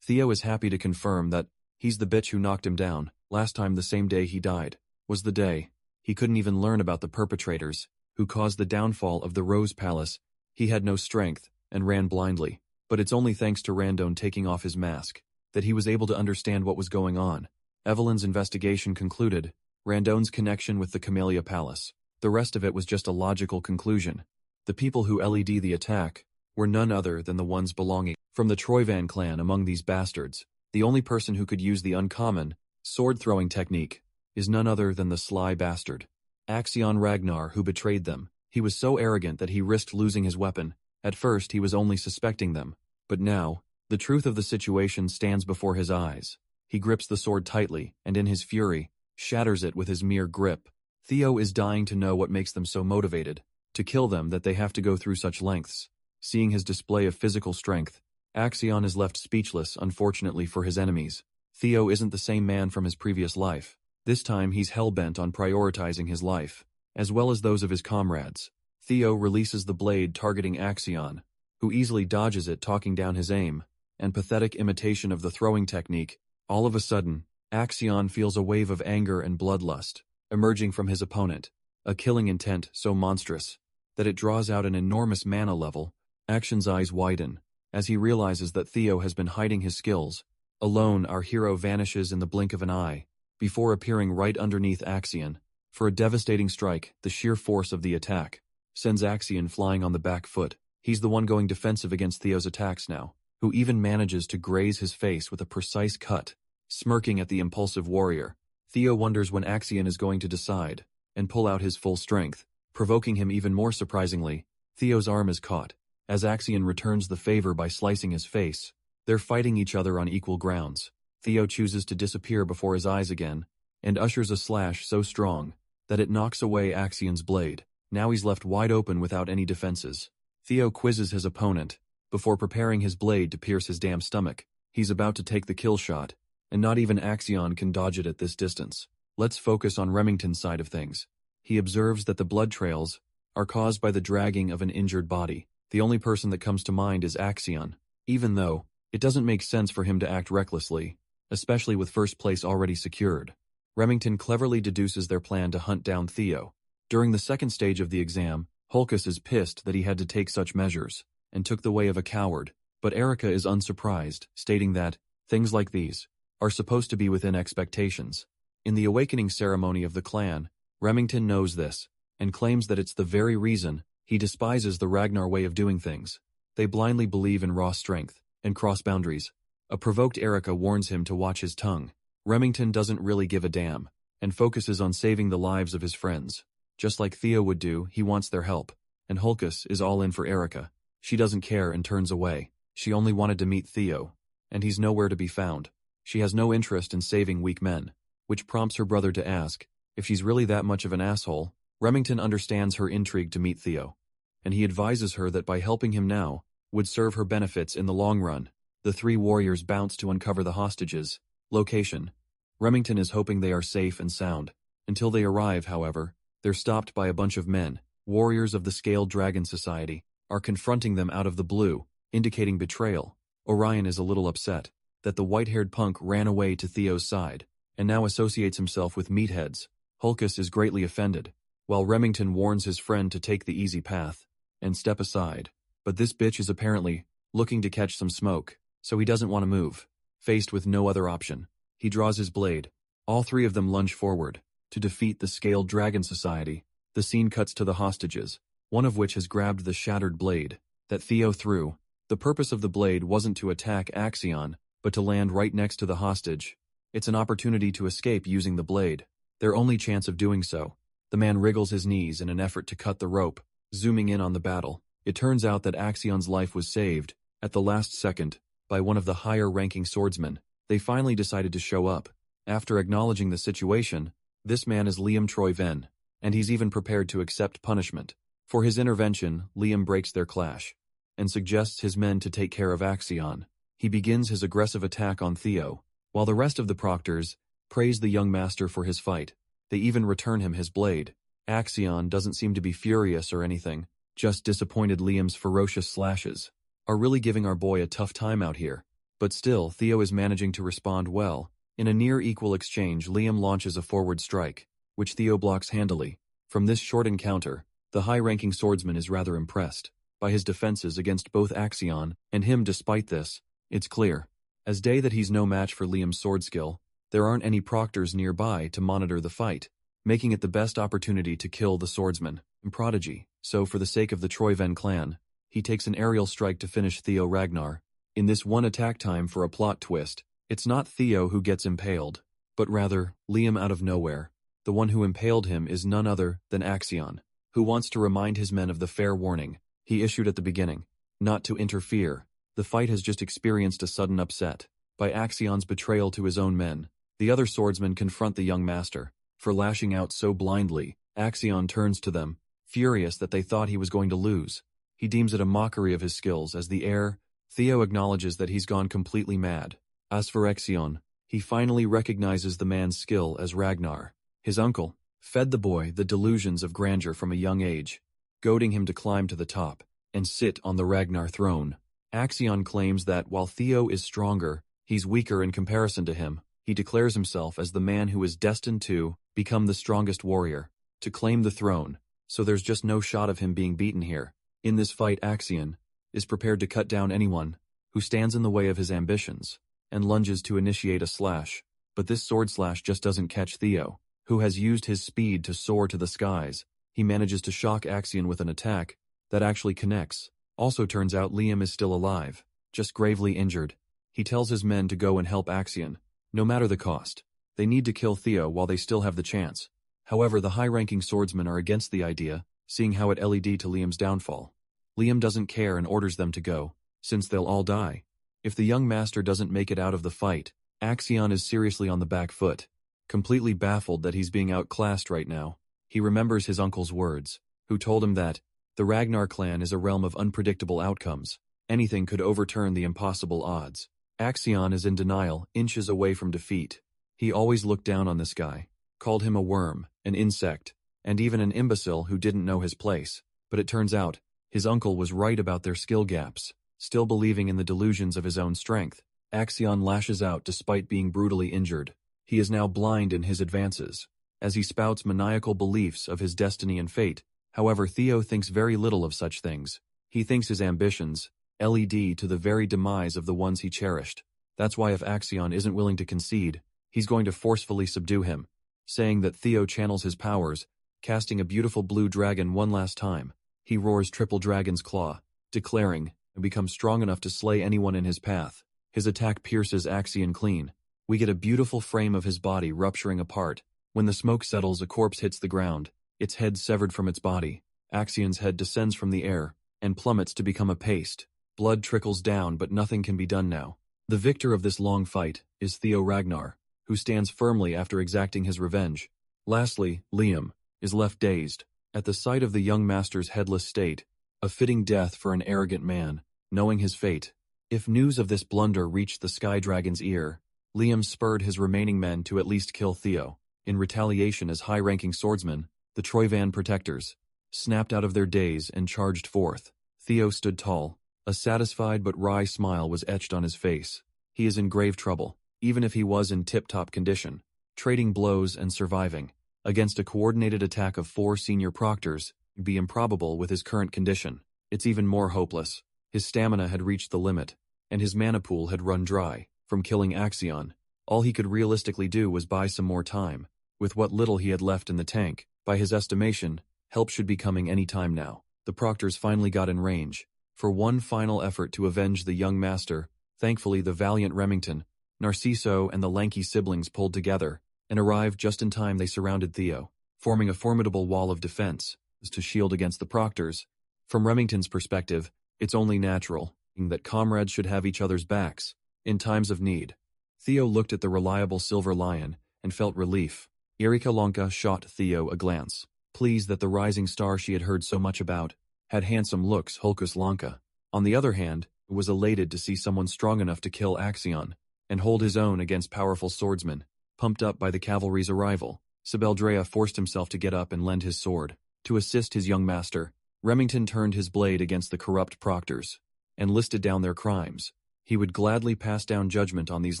S1: Theo is happy to confirm that he's the bitch who knocked him down. Last time, the same day he died, was the day he couldn't even learn about the perpetrators who caused the downfall of the Rose Palace. He had no strength and ran blindly, but it's only thanks to Randone taking off his mask that he was able to understand what was going on. Evelyn's investigation concluded Randone's connection with the Camellia Palace. The rest of it was just a logical conclusion. The people who led the attack were none other than the ones belonging from the Troyvan clan. Among these bastards, the only person who could use the uncommon sword-throwing technique is none other than the sly bastard Axion Ragnar, who betrayed them. He was so arrogant that he risked losing his weapon. At first he was only suspecting them, but now, the truth of the situation stands before his eyes. He grips the sword tightly, and in his fury, shatters it with his mere grip. Theo is dying to know what makes them so motivated to kill them that they have to go through such lengths. Seeing his display of physical strength, Axion is left speechless. Unfortunately for his enemies, Theo isn't the same man from his previous life. This time he's hell-bent on prioritizing his life, as well as those of his comrades. Theo releases the blade targeting Axion, who easily dodges it, talking down his aim and pathetic imitation of the throwing technique. All of a sudden, Axion feels a wave of anger and bloodlust emerging from his opponent, a killing intent so monstrous that it draws out an enormous mana level. Action's eyes widen as he realizes that Theo has been hiding his skills. Alone, our hero vanishes in the blink of an eye, before appearing right underneath Axion for a devastating strike. The sheer force of the attack sends Axion flying on the back foot. He's the one going defensive against Theo's attacks now, who even manages to graze his face with a precise cut. Smirking at the impulsive warrior, Theo wonders when Axion is going to decide and pull out his full strength. Provoking him even more surprisingly, Theo's arm is caught. As Axion returns the favor by slicing his face, they're fighting each other on equal grounds. Theo chooses to disappear before his eyes again, and ushers a slash so strong that it knocks away Axion's blade. Now he's left wide open without any defenses. Theo quizzes his opponent before preparing his blade to pierce his damn stomach. He's about to take the kill shot, and not even Axion can dodge it at this distance. Let's focus on Remington's side of things. He observes that the blood trails are caused by the dragging of an injured body. The only person that comes to mind is Axion, even though it doesn't make sense for him to act recklessly, especially with first place already secured. Remington cleverly deduces their plan to hunt down Theo. During the second stage of the exam, Hulkus is pissed that he had to take such measures, and took the way of a coward, but Erica is unsurprised, stating that things like these are supposed to be within expectations. In the awakening ceremony of the clan, Remington knows this, and claims that it's the very reason he despises the Ragnar way of doing things. They blindly believe in raw strength and cross boundaries. A provoked Erica warns him to watch his tongue. Remington doesn't really give a damn, and focuses on saving the lives of his friends. Just like Theo would do, he wants their help, and Hulkus is all in for Erica. She doesn't care and turns away. She only wanted to meet Theo, and he's nowhere to be found. She has no interest in saving weak men, which prompts her brother to ask if she's really that much of an asshole. Remington understands her intrigue to meet Theo, and he advises her that by helping him now would serve her benefits in the long run. The three warriors bounce to uncover the hostages' location. Remington is hoping they are safe and sound. Until they arrive, however, they're stopped by a bunch of men. Warriors of the Scaled Dragon Society are confronting them out of the blue, indicating betrayal. Orion is a little upset that the white-haired punk ran away to Theo's side, and now associates himself with meatheads. Hulkus is greatly offended, while Remington warns his friend to take the easy path and step aside. But this bitch is apparently looking to catch some smoke, so he doesn't want to move. Faced with no other option, he draws his blade. All three of them lunge forward to defeat the Scaled Dragon Society. The scene cuts to the hostages, one of which has grabbed the shattered blade that Theo threw. The purpose of the blade wasn't to attack Axion, but to land right next to the hostage. It's an opportunity to escape using the blade, their only chance of doing so. The man wriggles his knees in an effort to cut the rope. Zooming in on the battle, it turns out that Axion's life was saved at the last second by one of the higher-ranking swordsmen. They finally decided to show up. After acknowledging the situation, this man is Liam Troyven, and he's even prepared to accept punishment. For his intervention, Liam breaks their clash and suggests his men to take care of Axion. He begins his aggressive attack on Theo, while the rest of the proctors praise the young master for his fight. They even return him his blade. Axion doesn't seem to be furious or anything, just disappointed. Liam's ferocious slashes are really giving our boy a tough time out here. But still, Theo is managing to respond well, In a near-equal exchange, Liam launches a forward strike, which Theo blocks handily. From this short encounter, the high-ranking swordsman is rather impressed by his defenses against both Axion and him. Despite this, it's clear as day that he's no match for Liam's sword skill. There aren't any proctors nearby to monitor the fight, making it the best opportunity to kill the swordsman and prodigy. So for the sake of the Troyven clan, he takes an aerial strike to finish Theo Ragnar. In this one attack time for a plot twist, it's not Theo who gets impaled, but rather Liam out of nowhere. The one who impaled him is none other than Axion, who wants to remind his men of the fair warning he issued at the beginning, not to interfere. The fight has just experienced a sudden upset by Axion's betrayal to his own men. The other swordsmen confront the young master for lashing out so blindly. Axion turns to them, furious that they thought he was going to lose. He deems it a mockery of his skills as the heir. Theo acknowledges that he's gone completely mad. As for Axion, he finally recognizes the man's skill as Ragnar. His uncle fed the boy the delusions of grandeur from a young age, goading him to climb to the top and sit on the Ragnar throne. Axion claims that while Theo is stronger, he's weaker in comparison to him. He declares himself as the man who is destined to become the strongest warrior, to claim the throne, so there's just no shot of him being beaten here. In this fight, Axion is prepared to cut down anyone who stands in the way of his ambitions, and lunges to initiate a slash. But this sword slash just doesn't catch Theo, who has used his speed to soar to the skies. He manages to shock Axion with an attack that actually connects. Also turns out Liam is still alive, just gravely injured. He tells his men to go and help Axion, no matter the cost. They need to kill Theo while they still have the chance. However, the high-ranking swordsmen are against the idea, seeing how it led to Liam's downfall. Liam doesn't care and orders them to go, since they'll all die. If the young master doesn't make it out of the fight, Axion is seriously on the back foot, completely baffled that he's being outclassed right now. He remembers his uncle's words, who told him that the Ragnar clan is a realm of unpredictable outcomes. Anything could overturn the impossible odds. Axion is in denial, inches away from defeat. He always looked down on this guy, called him a worm, an insect, and even an imbecile who didn't know his place. But it turns out, his uncle was right about their skill gaps. Still believing in the delusions of his own strength, Axion lashes out despite being brutally injured. He is now blind in his advances, as he spouts maniacal beliefs of his destiny and fate. However, Theo thinks very little of such things. He thinks his ambitions led to the very demise of the ones he cherished. That's why if Axion isn't willing to concede, he's going to forcefully subdue him, saying that Theo channels his powers, casting a beautiful blue dragon one last time. He roars triple dragon's claw, declaring, and becomes strong enough to slay anyone in his path. His attack pierces Axion clean. We get a beautiful frame of his body rupturing apart. When the smoke settles, a corpse hits the ground, its head severed from its body. Axion's head descends from the air and plummets to become a paste. Blood trickles down, but nothing can be done now. The victor of this long fight is Theo Ragnar, who stands firmly after exacting his revenge. Lastly, Liam is left dazed at the sight of the young master's headless state, a fitting death for an arrogant man, knowing his fate. If news of this blunder reached the Sky Dragon's ear, Liam spurred his remaining men to at least kill Theo. In retaliation, as high-ranking swordsmen, the Troyvan protectors snapped out of their daze and charged forth. Theo stood tall. A satisfied but wry smile was etched on his face. He is in grave trouble, even if he was in tip-top condition, trading blows and surviving against a coordinated attack of 4 senior proctors would be improbable with his current condition. It's even more hopeless. His stamina had reached the limit, and his mana pool had run dry from killing Axion. All he could realistically do was buy some more time. With what little he had left in the tank, by his estimation, help should be coming any time now. The proctors finally got in range for one final effort to avenge the young master. Thankfully, the valiant Remington, Narciso, and the lanky siblings pulled together and arrived just in time. They surrounded Theo, forming a formidable wall of defense to shield against the proctors. From Remington's perspective, it's only natural that comrades should have each other's backs in times of need. Theo looked at the reliable Silver Lion and felt relief. Erika Lonka shot Theo a glance, pleased that the rising star she had heard so much about had handsome looks. Hulkus Lonka, on the other hand, was elated to see someone strong enough to kill Axion and hold his own against powerful swordsmen. Pumped up by the cavalry's arrival, Sibeldrea forced himself to get up and lend his sword to assist his young master. Remington turned his blade against the corrupt proctors and listed down their crimes. He would gladly pass down judgment on these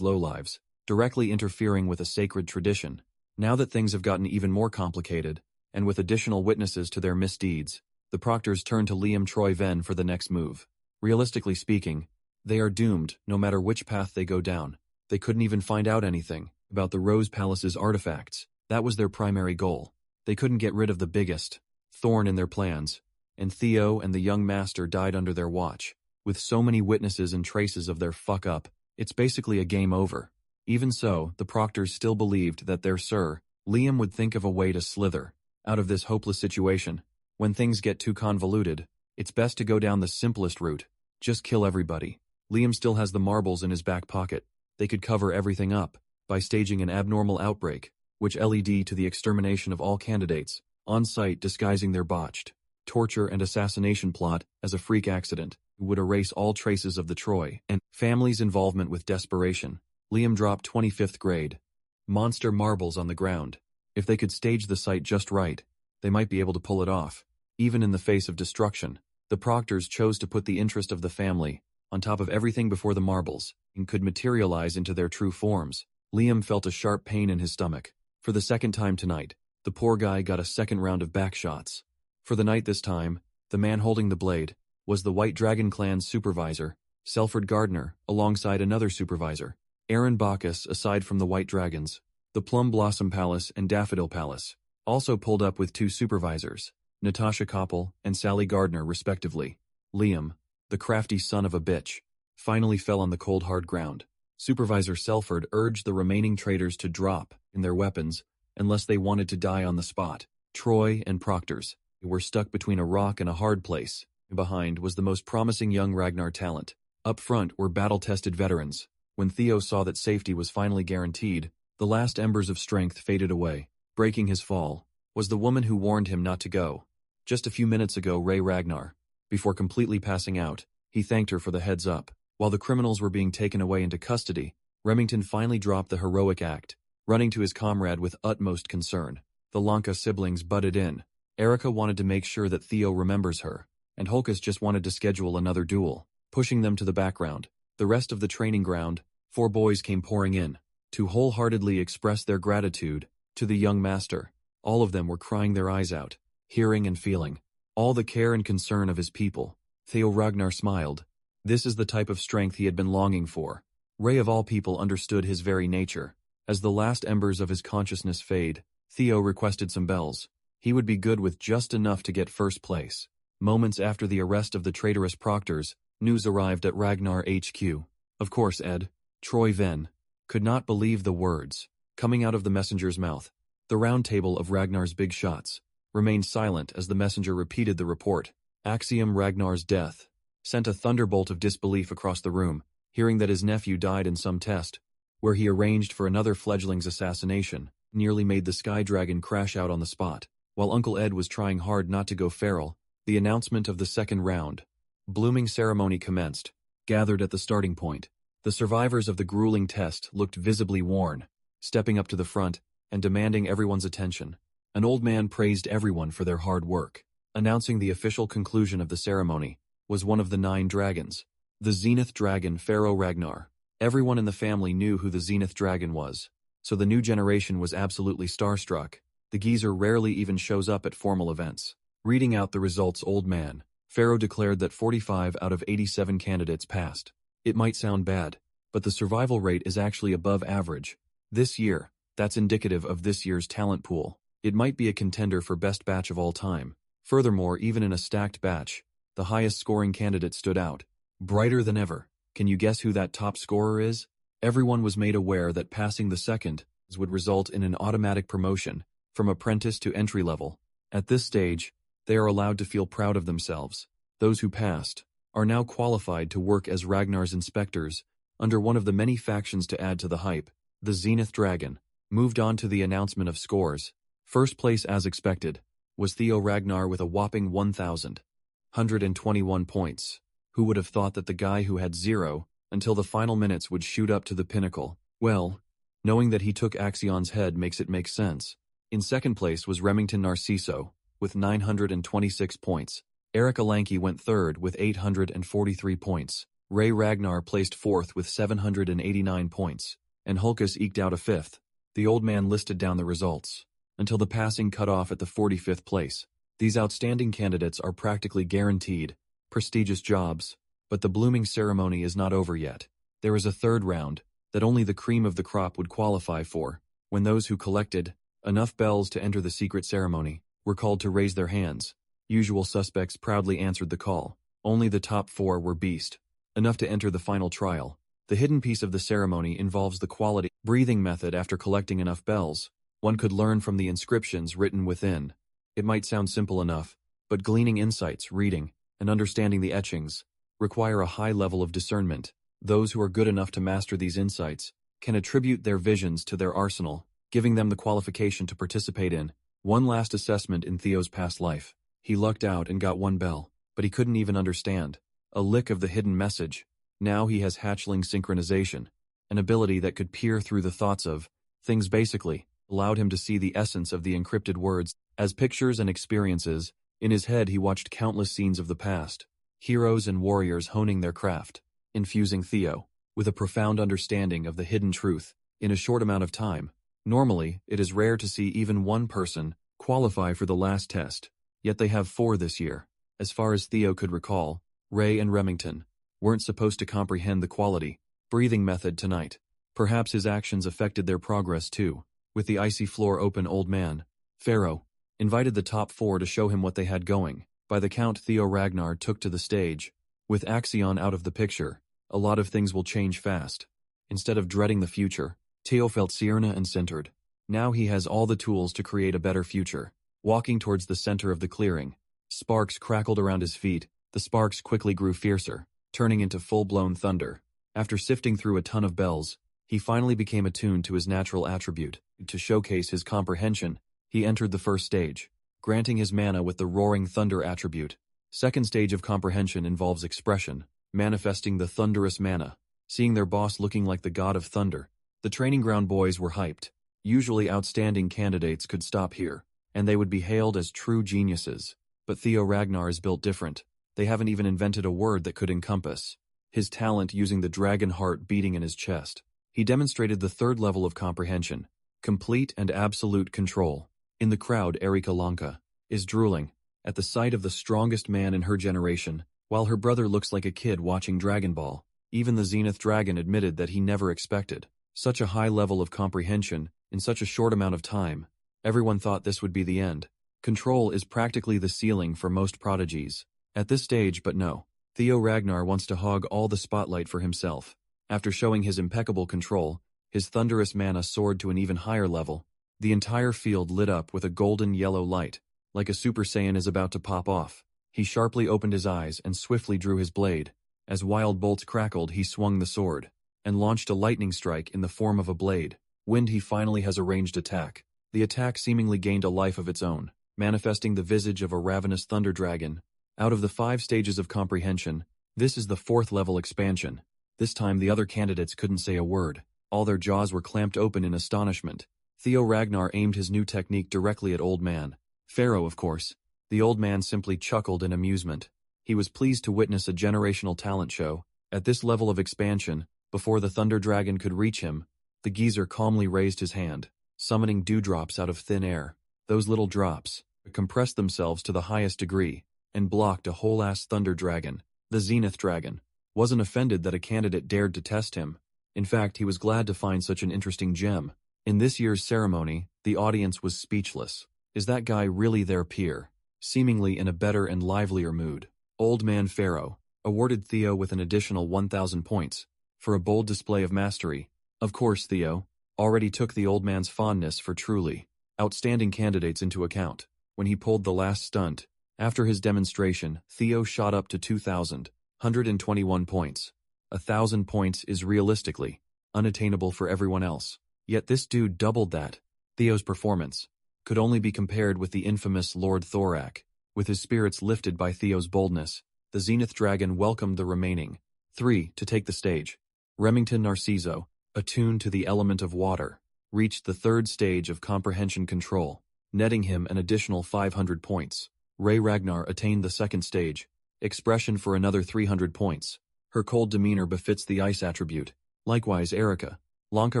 S1: lowlives, directly interfering with a sacred tradition. Now that things have gotten even more complicated, and with additional witnesses to their misdeeds, the proctors turn to Liam Troy Venn for the next move. Realistically speaking, they are doomed no matter which path they go down. They couldn't even find out anything about the Rose Palace's artifacts. That was their primary goal. They couldn't get rid of the biggest thorn in their plans, and Theo and the young master died under their watch. With so many witnesses and traces of their fuck-up, it's basically a game over. Even so, the proctors still believed that their Sir Liam would think of a way to slither out of this hopeless situation. When things get too convoluted, it's best to go down the simplest route. Just kill everybody. Liam still has the marbles in his back pocket. They could cover everything up by staging an abnormal outbreak, which led to the extermination of all candidates, on site disguising their botched torture and assassination plot as a freak accident, would erase all traces of the Troy and family's involvement with desperation. Liam dropped 25th grade monster marbles on the ground. If they could stage the site just right, they might be able to pull it off. Even in the face of destruction, the proctors chose to put the interest of the family on top of everything before the marbles and could materialize into their true forms. Liam felt a sharp pain in his stomach. For the second time tonight, the poor guy got a second round of back shots. For the night this time, the man holding the blade was the White Dragon Clan's supervisor, Selford Gardner, alongside another supervisor, Aaron Bacchus. Aside from the White Dragons, the Plum Blossom Palace and Daffodil Palace also pulled up with two supervisors, Natasha Koppel and Sally Gardner respectively. Liam, the crafty son of a bitch, finally fell on the cold hard ground. Supervisor Selford urged the remaining traitors to drop in their weapons unless they wanted to die on the spot. Troy and proctors were stuck between a rock and a hard place. Behind was the most promising young Ragnar talent. Up front were battle-tested veterans. When Theo saw that safety was finally guaranteed, the last embers of strength faded away. Breaking his fall was the woman who warned him not to go. Just a few minutes ago, Ray Ragnar. Before completely passing out, he thanked her for the heads up. While the criminals were being taken away into custody, Remington finally dropped the heroic act, running to his comrade with utmost concern. The Lanka siblings butted in. Erica wanted to make sure that Theo remembers her, and Holkus just wanted to schedule another duel, pushing them to the background. The rest of the training ground, 4 boys came pouring in to wholeheartedly express their gratitude to the young master. All of them were crying their eyes out, hearing and feeling all the care and concern of his people. Theo Ragnar smiled. This is the type of strength he had been longing for. Ray of all people understood his very nature. As the last embers of his consciousness fade, Theo requested some bells. He would be good with just enough to get first place. Moments after the arrest of the traitorous proctors, news arrived at Ragnar HQ. Of course, Ed, Troy Venn, could not believe the words coming out of the messenger's mouth. The round table of Ragnar's big shots remained silent as the messenger repeated the report. Axiom Ragnar's death sent a thunderbolt of disbelief across the room, hearing that his nephew died in some test, where he arranged for another fledgling's assassination, nearly made the Sky Dragon crash out on the spot. While Uncle Ed was trying hard not to go feral, the announcement of the second round blooming ceremony commenced. Gathered at the starting point, the survivors of the grueling test looked visibly worn, stepping up to the front and demanding everyone's attention. An old man praised everyone for their hard work. Announcing the official conclusion of the ceremony was one of the 9 dragons, the Zenith Dragon Pharaoh Ragnar. Everyone in the family knew who the Zenith Dragon was, so the new generation was absolutely starstruck. The geezer rarely even shows up at formal events. Reading out the results, old man Pharaoh declared that 45 out of 87 candidates passed. It might sound bad, but the survival rate is actually above average. This year, that's indicative of this year's talent pool. It might be a contender for best batch of all time. Furthermore, even in a stacked batch, the highest scoring candidate stood out, brighter than ever. Can you guess who that top scorer is? Everyone was made aware that passing the second would result in an automatic promotion from apprentice to entry level. At this stage, they are allowed to feel proud of themselves. Those who passed are now qualified to work as Ragnar's inspectors under one of the many factions to add to the hype. The Zenith Dragon moved on to the announcement of scores. First place, as expected, was Theo Ragnar with a whopping 1,121 points. Who would have thought that the guy who had 0 until the final minutes would shoot up to the pinnacle? Well, knowing that he took Axion's head makes it make sense. In second place was Remington Narciso with 926 points. Erica Lanky went third with 843 points. Ray Ragnar placed fourth with 789 points. and Hulkus eked out a 5th. The old man listed down the results, until the passing cut off at the 45th place. These outstanding candidates are practically guaranteed prestigious jobs, but the blooming ceremony is not over yet. There is a third round that only the cream of the crop would qualify for, when those who collected enough bells to enter the secret ceremony were called to raise their hands. Usual suspects proudly answered the call. Only the top 4 were beast enough to enter the final trial. The hidden piece of the ceremony involves the quality breathing method. After collecting enough bells, one could learn from the inscriptions written within. It might sound simple enough, but gleaning insights, reading, and understanding the etchings require a high level of discernment. Those who are good enough to master these insights can attribute their visions to their arsenal, giving them the qualification to participate in one last assessment in Theo's past life. He lucked out and got 1 bell, but he couldn't even understand a lick of the hidden message. Now he has hatchling synchronization, an ability that could peer through the thoughts of things, basically allowed him to see the essence of the encrypted words as pictures and experiences. In his head he watched countless scenes of the past, heroes and warriors honing their craft, infusing Theo with a profound understanding of the hidden truth in a short amount of time. Normally, it is rare to see even one person qualify for the last test, yet they have 4 this year. As far as Theo could recall, Ray and Remington weren't supposed to comprehend the quality breathing method tonight. Perhaps his actions affected their progress too. With the icy floor open, old man Pharaoh invited the top 4 to show him what they had going. By the count, Theo Ragnar took to the stage. With Axion out of the picture, a lot of things will change fast. Instead of dreading the future, Theo felt serene and centered. Now he has all the tools to create a better future. Walking towards the center of the clearing, sparks crackled around his feet. The sparks quickly grew fiercer, turning into full-blown thunder. After sifting through a ton of bells, he finally became attuned to his natural attribute. To showcase his comprehension, he entered the first stage, granting his mana with the roaring thunder attribute. Second stage of comprehension involves expression, manifesting the thunderous mana. Seeing their boss looking like the god of thunder, the training ground boys were hyped. Usually outstanding candidates could stop here, and they would be hailed as true geniuses. But Theo Ragnar is built different. They haven't even invented a word that could encompass his talent using the dragon heart beating in his chest. He demonstrated the third level of comprehension, complete and absolute control. In the crowd, Erika Lanka is drooling at the sight of the strongest man in her generation, while her brother looks like a kid watching Dragon Ball. Even the Zenith Dragon admitted that he never expected such a high level of comprehension in such a short amount of time. Everyone thought this would be the end. Control is practically the ceiling for most prodigies at this stage, but no. Theo Ragnar wants to hog all the spotlight for himself. After showing his impeccable control, his thunderous mana soared to an even higher level. The entire field lit up with a golden yellow light, like a Super Saiyan is about to pop off. He sharply opened his eyes and swiftly drew his blade. As wild bolts crackled, he swung the sword and launched a lightning strike in the form of a blade. Wind, he finally has a ranged attack. The attack seemingly gained a life of its own, manifesting the visage of a ravenous thunder dragon. Out of the 5 stages of comprehension, this is the 4th level expansion. This time the other candidates couldn't say a word. All their jaws were clamped open in astonishment. Theo Ragnar aimed his new technique directly at Old Man Pharaoh, of course. The old man simply chuckled in amusement. He was pleased to witness a generational talent show. At this level of expansion, before the Thunder Dragon could reach him, the geezer calmly raised his hand, summoning dewdrops out of thin air. Those little drops compressed themselves to the highest degree and blocked a whole-ass Thunder Dragon. The Zenith Dragon wasn't offended that a candidate dared to test him. In fact, he was glad to find such an interesting gem. In this year's ceremony, the audience was speechless. Is that guy really their peer? Seemingly in a better and livelier mood, Old Man Pharaoh awarded Theo with an additional 1,000 points for a bold display of mastery. Of course, Theo already took the old man's fondness for truly outstanding candidates into account. When he pulled the last stunt, after his demonstration, Theo shot up to 2,121 points. 1,000 points is realistically unattainable for everyone else. Yet this dude doubled that. Theo's performance could only be compared with the infamous Lord Thorak. With his spirits lifted by Theo's boldness, the Zenith Dragon welcomed the remaining 3 to take the stage. Remington Narciso, attuned to the element of water, reached the 3rd stage of comprehension control, netting him an additional 500 points. Ray Ragnar attained the 2nd stage, expression for another 300 points. Her cold demeanor befits the ice attribute. Likewise, Erika Lanka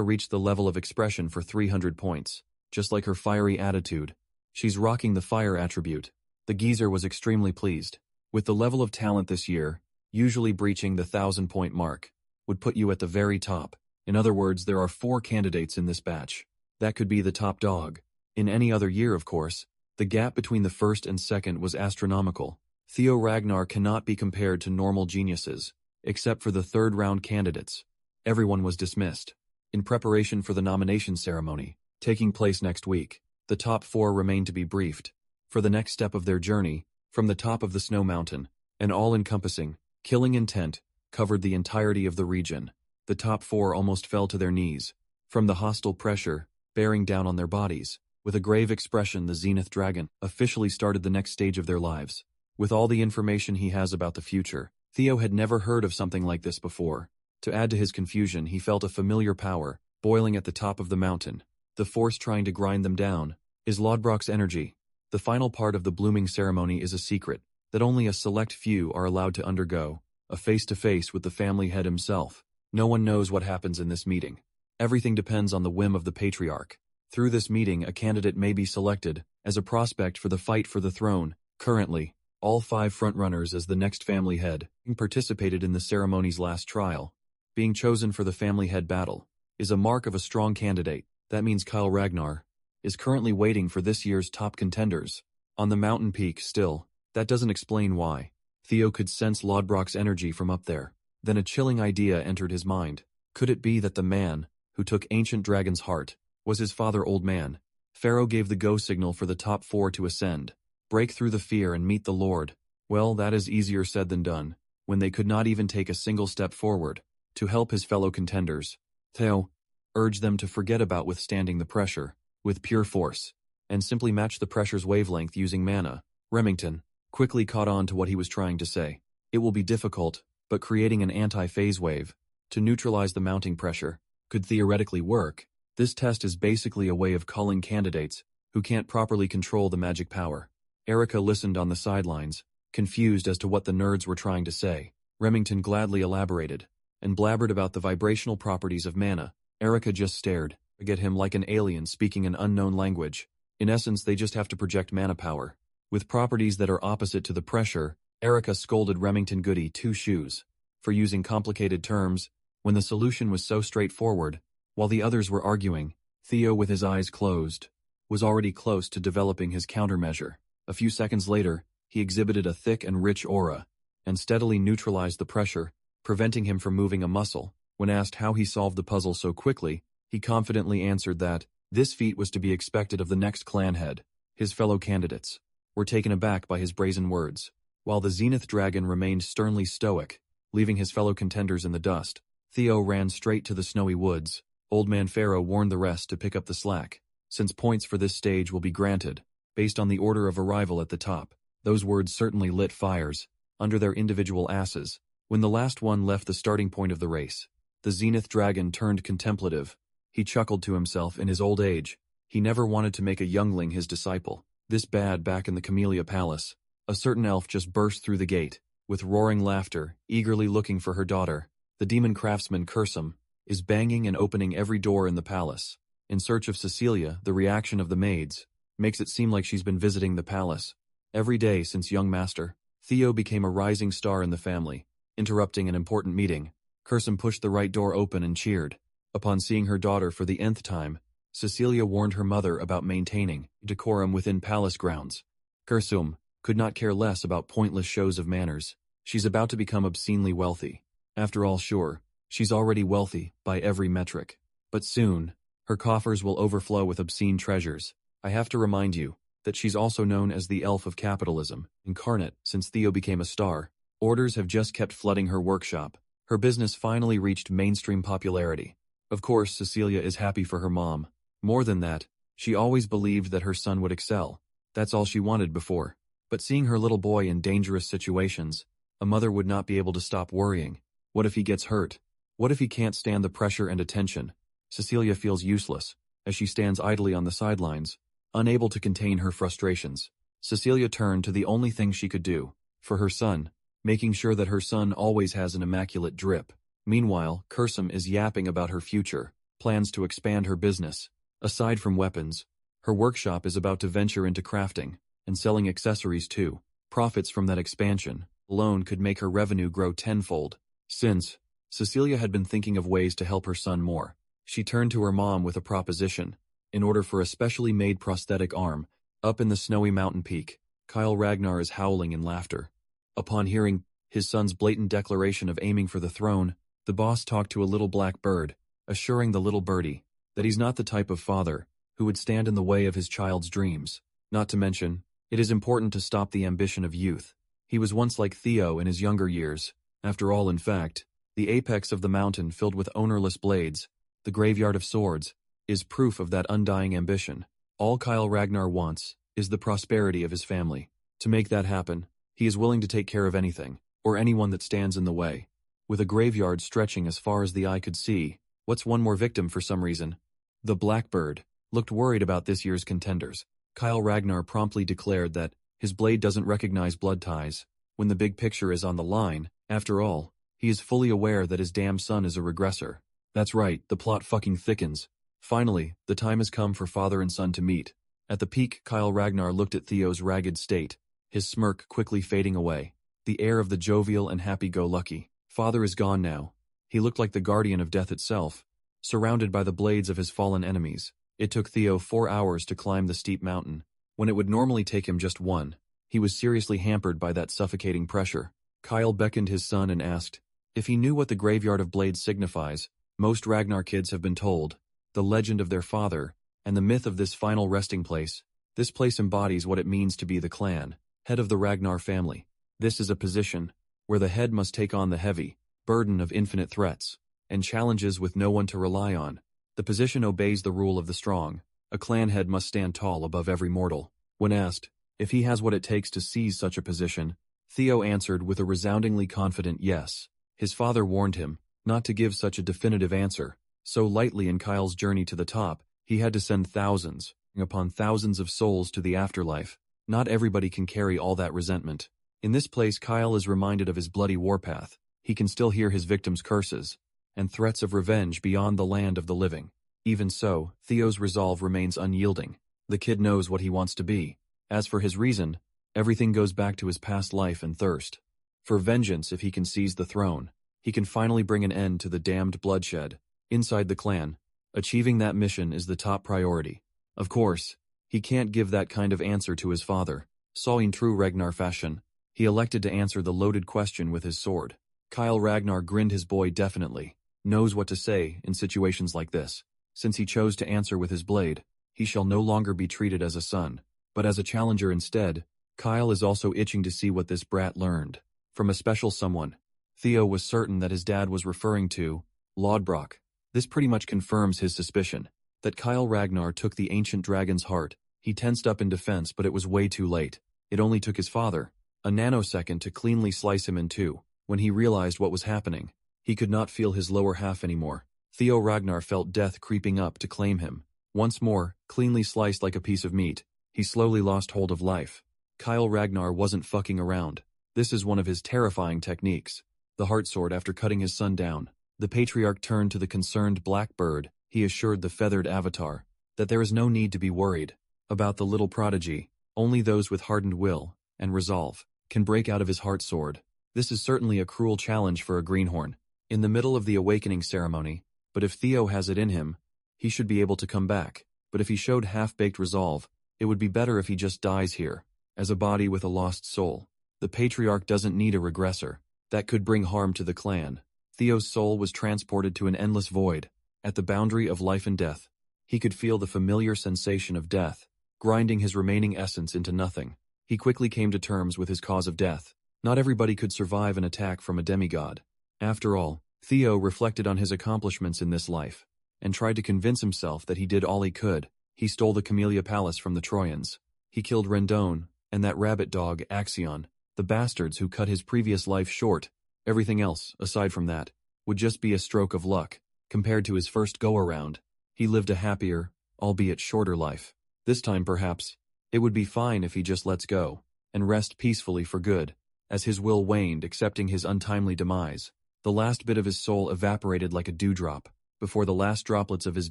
S1: reached the level of expression for 300 points, just like her fiery attitude. She's rocking the fire attribute. The geezer was extremely pleased. With the level of talent this year, usually breaching the 1,000-point mark, would put you at the very top. In other words, there are 4 candidates in this batch. That could be the top dog. In any other year, of course, the gap between the first and second was astronomical. Theo Ragnar cannot be compared to normal geniuses, except for the third-round candidates. Everyone was dismissed. In preparation for the nomination ceremony, taking place next week, the top 4 remained to be briefed. For the next step of their journey, from the top of the snow mountain, an all-encompassing, killing intent, covered the entirety of the region. The top 4 almost fell to their knees, from the hostile pressure, bearing down on their bodies. With a grave expression, the Zenith Dragon officially started the next stage of their lives. With all the information he has about the future, Theo had never heard of something like this before. To add to his confusion, he felt a familiar power, boiling at the top of the mountain. The force trying to grind them down is Lodbrok's energy. The final part of the blooming ceremony is a secret that only a select few are allowed to undergo, a face-to-face with the family head himself. No one knows what happens in this meeting. Everything depends on the whim of the patriarch. Through this meeting, a candidate may be selected as a prospect for the fight for the throne. Currently, all 5 frontrunners as the next family head participated in the ceremony's last trial. Being chosen for the family head battle is a mark of a strong candidate. That means Kyle Ragnar is currently waiting for this year's top contenders. On the mountain peak still, that doesn't explain why. Theo could sense Lodbrok's energy from up there. Then a chilling idea entered his mind. Could it be that the man who took Ancient Dragon's heart was his father, Old Man? Pharaoh gave the go signal for the top 4 to ascend, break through the fear and meet the Lord. Well, that is easier said than done, when they could not even take a single step forward to help his fellow contenders. Theo urged them to forget about withstanding the pressure with pure force, and simply match the pressure's wavelength using mana. Remington quickly caught on to what he was trying to say. It will be difficult, but creating an anti-phase wave to neutralize the mounting pressure could theoretically work. This test is basically a way of culling candidates who can't properly control the magic power. Erica listened on the sidelines, confused as to what the nerds were trying to say. Remington gladly elaborated and blabbered about the vibrational properties of mana. Erica just stared at him like an alien speaking an unknown language. In essence, they just have to project mana power with properties that are opposite to the pressure. Erica scolded Remington Goody Two-Shoes for using complicated terms when the solution was so straightforward. While the others were arguing, Theo, with his eyes closed, was already close to developing his countermeasure. A few seconds later, he exhibited a thick and rich aura and steadily neutralized the pressure, preventing him from moving a muscle. When asked how he solved the puzzle so quickly, he confidently answered that this feat was to be expected of the next clan head. His fellow candidates were taken aback by his brazen words, while the Zenith Dragon remained sternly stoic, leaving his fellow contenders in the dust. Theo ran straight to the snowy woods. Old Man Pharaoh warned the rest to pick up the slack, since points for this stage will be granted based on the order of arrival at the top. Those words certainly lit fires under their individual asses. When the last one left the starting point of the race, the Zenith Dragon turned contemplative. He chuckled to himself in his old age. He never wanted to make a youngling his disciple. This bad back in the Camellia Palace, a certain elf just burst through the gate, with roaring laughter, eagerly looking for her daughter. The demon craftsman Cursum is banging and opening every door in the palace. In search of Cecilia, the reaction of the maids makes it seem like she's been visiting the palace every day since young master Theo became a rising star in the family. Interrupting an important meeting, Cursum pushed the right door open and cheered. Upon seeing her daughter for the nth time, Cecilia warned her mother about maintaining decorum within palace grounds. Cursum could not care less about pointless shows of manners. She's about to become obscenely wealthy. After all, sure, she's already wealthy by every metric. But soon, her coffers will overflow with obscene treasures. I have to remind you that she's also known as the Elf of Capitalism, incarnate since Theo became a star. Orders have just kept flooding her workshop. Her business finally reached mainstream popularity. Of course, Cecilia is happy for her mom. More than that, she always believed that her son would excel. That's all she wanted before. But seeing her little boy in dangerous situations, a mother would not be able to stop worrying. What if he gets hurt? What if he can't stand the pressure and attention? Cecilia feels useless as she stands idly on the sidelines, unable to contain her frustrations. Cecilia turned to the only thing she could do for her son, making sure that her son always has an immaculate drip. Meanwhile, Cursum is yapping about her future. plans to expand her business. Aside from weapons, her workshop is about to venture into crafting and selling accessories too. Profits from that expansion alone could make her revenue grow tenfold. Since Cecilia had been thinking of ways to help her son more, she turned to her mom with a proposition. In order for a specially made prosthetic arm, up in the snowy mountain peak, Kyle Ragnar is howling in laughter. Upon hearing his son's blatant declaration of aiming for the throne, the boss talked to a little black bird, assuring the little birdie that he's not the type of father who would stand in the way of his child's dreams. Not to mention, it is important to stop the ambition of youth. He was once like Theo in his younger years. After all, in fact, the apex of the mountain filled with ownerless blades, the graveyard of swords, is proof of that undying ambition. All Kyle Ragnar wants is the prosperity of his family. To make that happen, he is willing to take care of anything, or anyone that stands in the way. With a graveyard stretching as far as the eye could see, what's one more victim for some reason? The Blackbird looked worried about this year's contenders. Kyle Ragnar promptly declared that his blade doesn't recognize blood ties when the big picture is on the line. After all, he is fully aware that his damn son is a regressor. That's right, the plot fucking thickens. Finally, the time has come for father and son to meet. At the peak, Kyle Ragnar looked at Theo's ragged state, his smirk quickly fading away. The air of the jovial and happy-go-lucky father is gone now. He looked like the guardian of death itself, surrounded by the blades of his fallen enemies. It took Theo 4 hours to climb the steep mountain, when it would normally take him just one. He was seriously hampered by that suffocating pressure. Kyle beckoned his son and asked if he knew what the graveyard of blades signifies. Most Ragnar kids have been told the legend of their father and the myth of this final resting place. This place embodies what it means to be the clan, head of the Ragnar family. This is a position where the head must take on the heavy burden of infinite threats and challenges with no one to rely on. The position obeys the rule of the strong. A clan head must stand tall above every mortal. When asked if he has what it takes to seize such a position, Theo answered with a resoundingly confident yes. His father warned him not to give such a definitive answer. So lightly in Kyle's journey to the top, he had to send thousands upon thousands of souls to the afterlife. Not everybody can carry all that resentment. In this place, Kyle is reminded of his bloody warpath. He can still hear his victims' curses and threats of revenge beyond the land of the living. Even so, Theo's resolve remains unyielding. The kid knows what he wants to be. As for his reason, everything goes back to his past life and thirst for vengeance. If he can seize the throne, he can finally bring an end to the damned bloodshed inside the clan. Achieving that mission is the top priority. Of course, he can't give that kind of answer to his father. So in true Ragnar fashion, he elected to answer the loaded question with his sword. Kyle Ragnar grinned. His boy definitely knows what to say in situations like this. Since he chose to answer with his blade, he shall no longer be treated as a son, but as a challenger instead. Kyle is also itching to see what this brat learned from a special someone. Theo was certain that his dad was referring to Lodbrok. This pretty much confirms his suspicion that Kyle Ragnar took the ancient dragon's heart. He tensed up in defense, but it was way too late. It only took his father a nanosecond to cleanly slice him in two. When he realized what was happening, he could not feel his lower half anymore. Theo Ragnar felt death creeping up to claim him. Once more, cleanly sliced like a piece of meat, he slowly lost hold of life. Kyle Ragnar wasn't fucking around. This is one of his terrifying techniques. The heart sword. After cutting his son down, the patriarch turned to the concerned Blackbird. He assured the feathered avatar that there is no need to be worried about the little prodigy. Only those with hardened will and resolve can break out of his heart sword. This is certainly a cruel challenge for a greenhorn in the middle of the awakening ceremony, but if Theo has it in him, he should be able to come back. But if he showed half-baked resolve, it would be better if he just dies here, as a body with a lost soul. The patriarch doesn't need a regressor that could bring harm to the clan. Theo's soul was transported to an endless void. At the boundary of life and death, he could feel the familiar sensation of death, grinding his remaining essence into nothing. He quickly came to terms with his cause of death. Not everybody could survive an attack from a demigod. After all, Theo reflected on his accomplishments in this life, and tried to convince himself that he did all he could. He stole the Camellia Palace from the Trojans. He killed Rendon and that rabbit dog Axion, the bastards who cut his previous life short. Everything else, aside from that, would just be a stroke of luck. Compared to his first go-around, he lived a happier, albeit shorter life. This time perhaps, it would be fine if he just lets go and rest peacefully for good. As his will waned, accepting his untimely demise, the last bit of his soul evaporated like a dewdrop before the last droplets of his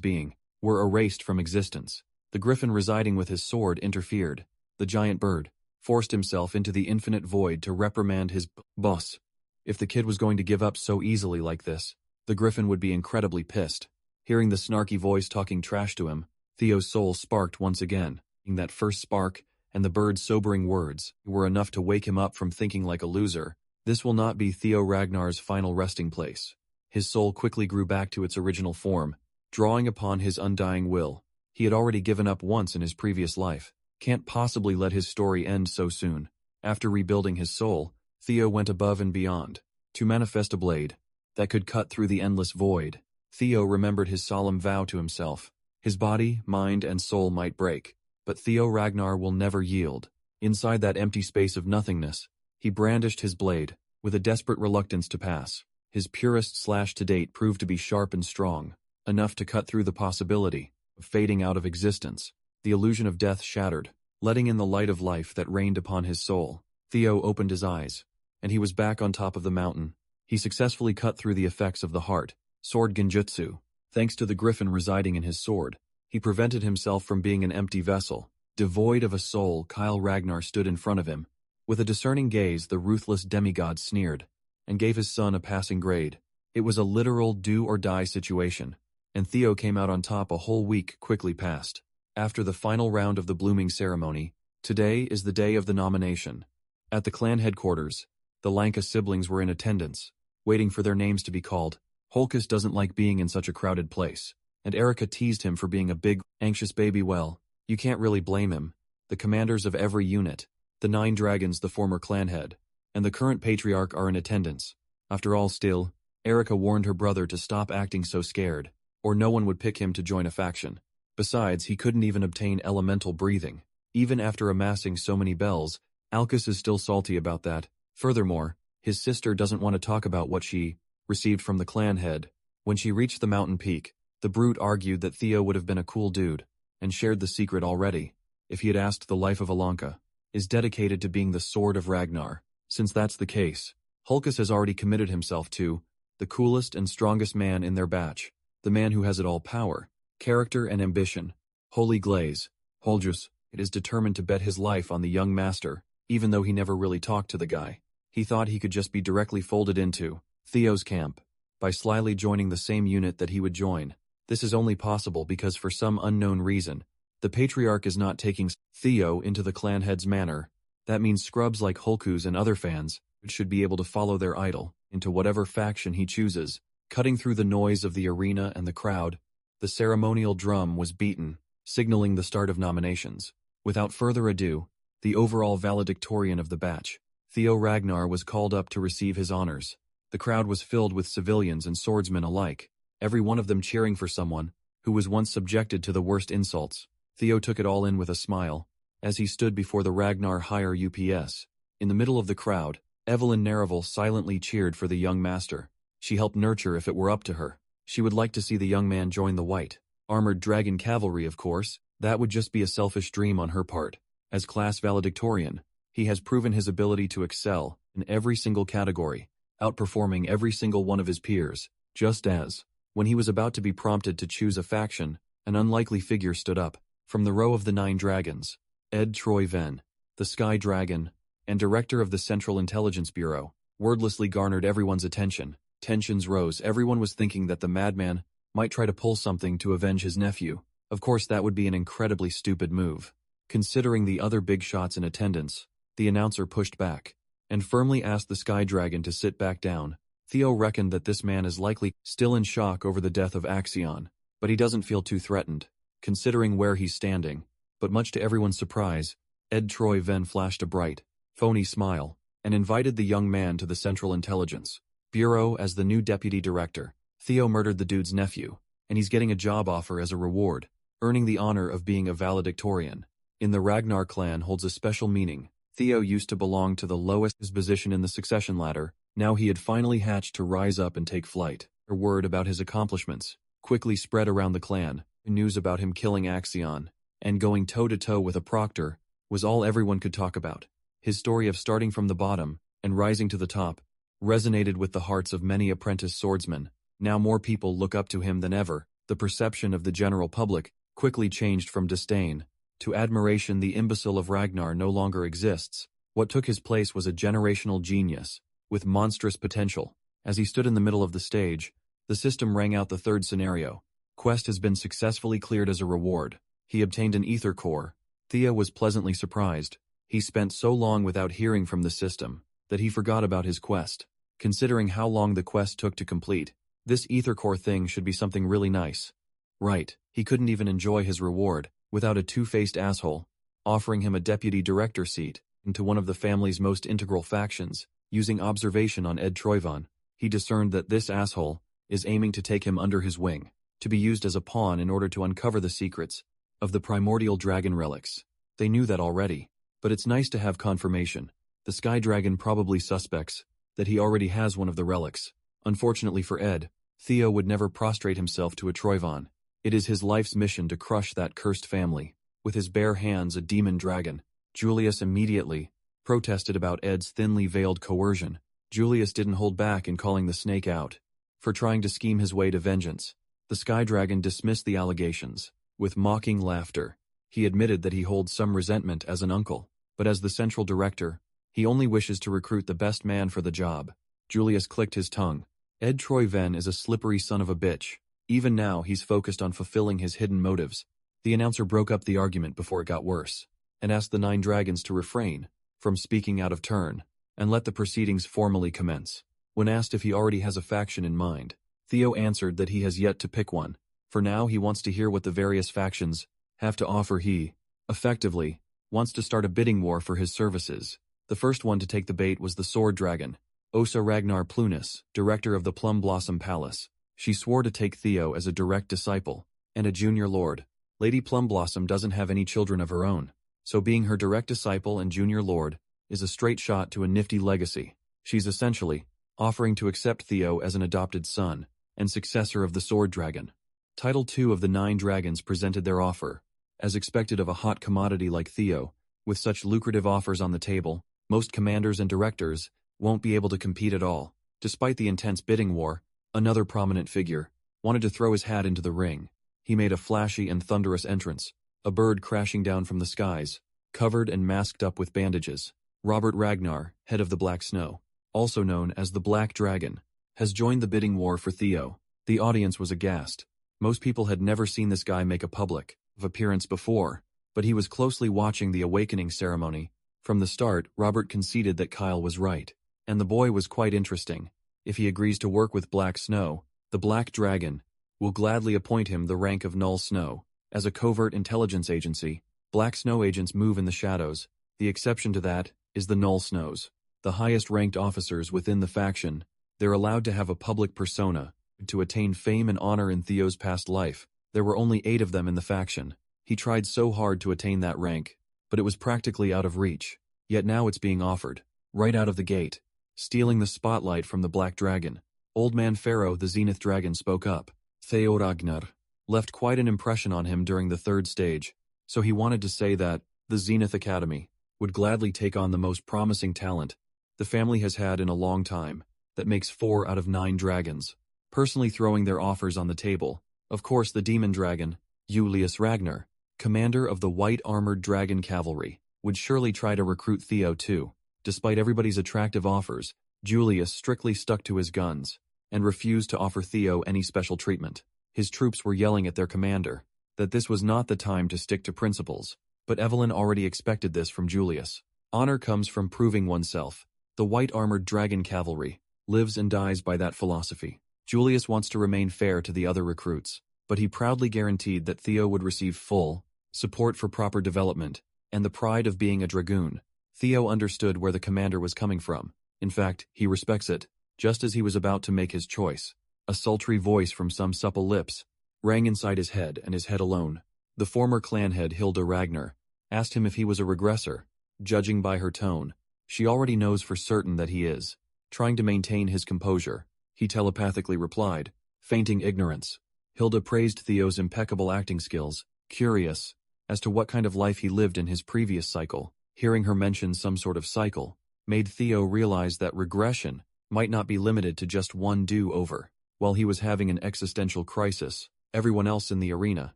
S1: being were erased from existence. The griffin residing with his sword interfered. The giant bird forced himself into the infinite void to reprimand his boss. If the kid was going to give up so easily like this, the griffin would be incredibly pissed. Hearing the snarky voice talking trash to him, Theo's soul sparked once again. That first spark and the bird's sobering words were enough to wake him up from thinking like a loser. This will not be Theo Ragnar's final resting place. His soul quickly grew back to its original form, drawing upon his undying will. He had already given up once in his previous life. Can't possibly let his story end so soon. After rebuilding his soul, Theo went above and beyond to manifest a blade that could cut through the endless void. Theo remembered his solemn vow to himself. His body, mind, and soul might break, but Theo Ragnar will never yield. Inside that empty space of nothingness, he brandished his blade, with a desperate reluctance to pass. His purest slash to date proved to be sharp and strong, enough to cut through the possibility of fading out of existence. The illusion of death shattered, letting in the light of life that rained upon his soul. Theo opened his eyes, and he was back on top of the mountain. He successfully cut through the effects of the heart, sword genjutsu. Thanks to the griffin residing in his sword, he prevented himself from being an empty vessel. Devoid of a soul, Kyle Ragnar stood in front of him. With a discerning gaze, the ruthless demigod sneered, and gave his son a passing grade. It was a literal do-or-die situation, and Theo came out on top. A whole week quickly passed. After the final round of the blooming ceremony, today is the day of the nomination. At the clan headquarters, the Lanka siblings were in attendance, waiting for their names to be called. Holkus doesn't like being in such a crowded place, and Erica teased him for being a big, anxious baby. Well, you can't really blame him. The commanders of every unit, the 9 dragons, the former clan head, and the current patriarch are in attendance. After all, still, Erica warned her brother to stop acting so scared, or no one would pick him to join a faction. Besides, he couldn't even obtain elemental breathing. Even after amassing so many bells, Alcus is still salty about that. Furthermore, his sister doesn't want to talk about what she received from the clan head. When she reached the mountain peak, the brute argued that Theo would have been a cool dude, and shared the secret already, if he had asked. The life of Alanka is dedicated to being the sword of Ragnar. Since that's the case, Holkus has already committed himself to the coolest and strongest man in their batch, the man who has it all: power, character, and ambition. Holy Glaze, Holjus, it is determined to bet his life on the young master, even though he never really talked to the guy. He thought he could just be directly folded into Theo's camp by slyly joining the same unit that he would join. This is only possible because, for some unknown reason, the patriarch is not taking Theo into the clan head's manor. That means scrubs like Holkus and other fans should be able to follow their idol into whatever faction he chooses. Cutting through the noise of the arena and the crowd, the ceremonial drum was beaten, signaling the start of nominations. Without further ado, the overall valedictorian of the batch, Theo Ragnar, was called up to receive his honors. The crowd was filled with civilians and swordsmen alike, every one of them cheering for someone who was once subjected to the worst insults. Theo took it all in with a smile, as he stood before the Ragnar higher UPS. In the middle of the crowd, Evelyn Nerival silently cheered for the young master. She helped nurture if it were up to her. She would like to see the young man join the white armored dragon cavalry, of course. That would just be a selfish dream on her part. As class valedictorian, he has proven his ability to excel in every single category, outperforming every single one of his peers. Just as, when he was about to be prompted to choose a faction, an unlikely figure stood up. From the row of the 9 dragons, Ed Troy Venn, the Sky Dragon, and director of the Central Intelligence Bureau, wordlessly garnered everyone's attention. Tensions rose. Everyone was thinking that the madman might try to pull something to avenge his nephew. Of course, that would be an incredibly stupid move. Considering the other big shots in attendance, the announcer pushed back and firmly asked the Sky Dragon to sit back down. Theo reckoned that this man is likely still in shock over the death of Axion, but he doesn't feel too threatened, considering where he's standing. But much to everyone's surprise, Ed Troy Venn flashed a bright, phony smile and invited the young man to the Central Intelligence Bureau as the new deputy director. Theo murdered the dude's nephew, and he's getting a job offer as a reward, earning the honor of being a valedictorian. In the Ragnar clan holds a special meaning. Theo used to belong to the lowest position in the succession ladder. Now he had finally hatched to rise up and take flight. A word about his accomplishments quickly spread around the clan. News about him killing Axion and going toe-to-toe with a proctor was all everyone could talk about. His story of starting from the bottom and rising to the top resonated with the hearts of many apprentice swordsmen. Now more people look up to him than ever. The perception of the general public quickly changed from disdain to admiration. The imbecile of Ragnar no longer exists. What took his place was a generational genius, with monstrous potential. As he stood in the middle of the stage, the system rang out the third scenario. Quest has been successfully cleared as a reward. He obtained an ether core. Thea was pleasantly surprised. He spent so long without hearing from the system that he forgot about his quest. Considering how long the quest took to complete, this ether core thing should be something really nice. Right, he couldn't even enjoy his reward without a two-faced asshole offering him a deputy director seat into one of the family's most integral factions. Using observation on Ed Troyvon, he discerned that this asshole is aiming to take him under his wing, to be used as a pawn in order to uncover the secrets of the primordial dragon relics. They knew that already, but it's nice to have confirmation. The Sky Dragon probably suspects that he already has one of the relics. Unfortunately for Ed, Theo would never prostrate himself to a Troyvon. It is his life's mission to crush that cursed family. With his bare hands, a demon dragon. Julius immediately protested about Ed's thinly veiled coercion. Julius didn't hold back in calling the snake out for trying to scheme his way to vengeance. The Sky Dragon dismissed the allegations with mocking laughter. He admitted that he holds some resentment as an uncle, but as the central director, he only wishes to recruit the best man for the job. Julius clicked his tongue. Ed Troyven is a slippery son of a bitch. Even now, he's focused on fulfilling his hidden motives. The announcer broke up the argument before it got worse, and asked the 9 dragons to refrain from speaking out of turn, and let the proceedings formally commence. When asked if he already has a faction in mind, Theo answered that he has yet to pick one. For now, he wants to hear what the various factions have to offer. He, effectively, wants to start a bidding war for his services. The first one to take the bait was the Sword Dragon, Osa Ragnar Plunis, director of the Plum Blossom Palace. She swore to take Theo as a direct disciple and a junior lord. Lady Plum Blossom doesn't have any children of her own, so being her direct disciple and junior lord is a straight shot to a nifty legacy. She's essentially offering to accept Theo as an adopted son and successor of the Sword Dragon. Title 2 of the 9 dragons presented their offer. As expected of a hot commodity like Theo, with such lucrative offers on the table, most commanders and directors won't be able to compete at all. Despite the intense bidding war, another prominent figure wanted to throw his hat into the ring. He made a flashy and thunderous entrance, a bird crashing down from the skies, covered and masked up with bandages. Robert Ragnar, head of the Black Snow, also known as the Black Dragon, has joined the bidding war for Theo. The audience was aghast. Most people had never seen this guy make a public appearance before, but he was closely watching the awakening ceremony. From the start, Robert conceded that Kyle was right, and the boy was quite interesting. If he agrees to work with Black Snow, the Black Dragon will gladly appoint him the rank of Null Snow. As a covert intelligence agency, Black Snow agents move in the shadows. The exception to that is the Null Snows, the highest-ranked officers within the faction. They're allowed to have a public persona to attain fame and honor. In Theo's past life, there were only 8 of them in the faction. He tried so hard to attain that rank, but it was practically out of reach. Yet now it's being offered, right out of the gate, stealing the spotlight from the Black Dragon. Old Man Pharaoh, the Zenith Dragon, spoke up. Theo Ragnar left quite an impression on him during the 3rd stage, so he wanted to say that the Zenith Academy would gladly take on the most promising talent the family has had in a long time. That makes 4 out of 9 dragons personally throwing their offers on the table. Of course, the Demon Dragon, Julius Ragnar, commander of the White-Armored Dragon Cavalry, would surely try to recruit Theo too. Despite everybody's attractive offers, Julius strictly stuck to his guns and refused to offer Theo any special treatment. His troops were yelling at their commander that this was not the time to stick to principles, but Evelyn already expected this from Julius. Honor comes from proving oneself. The White-Armored Dragon Cavalry lives and dies by that philosophy. Julius wants to remain fair to the other recruits, but he proudly guaranteed that Theo would receive full support for proper development and the pride of being a dragoon. Theo understood where the commander was coming from. In fact, he respects it. Just as he was about to make his choice, a sultry voice from some supple lips rang inside his head and his head alone. The former clan head Hilda Ragnar asked him if he was a regressor. Judging by her tone, she already knows for certain that he is. Trying to maintain his composure, he telepathically replied, feinting ignorance. Hilda praised Theo's impeccable acting skills, curious as to what kind of life he lived in his previous cycle. Hearing her mention some sort of cycle made Theo realize that regression might not be limited to just one do-over. While he was having an existential crisis, everyone else in the arena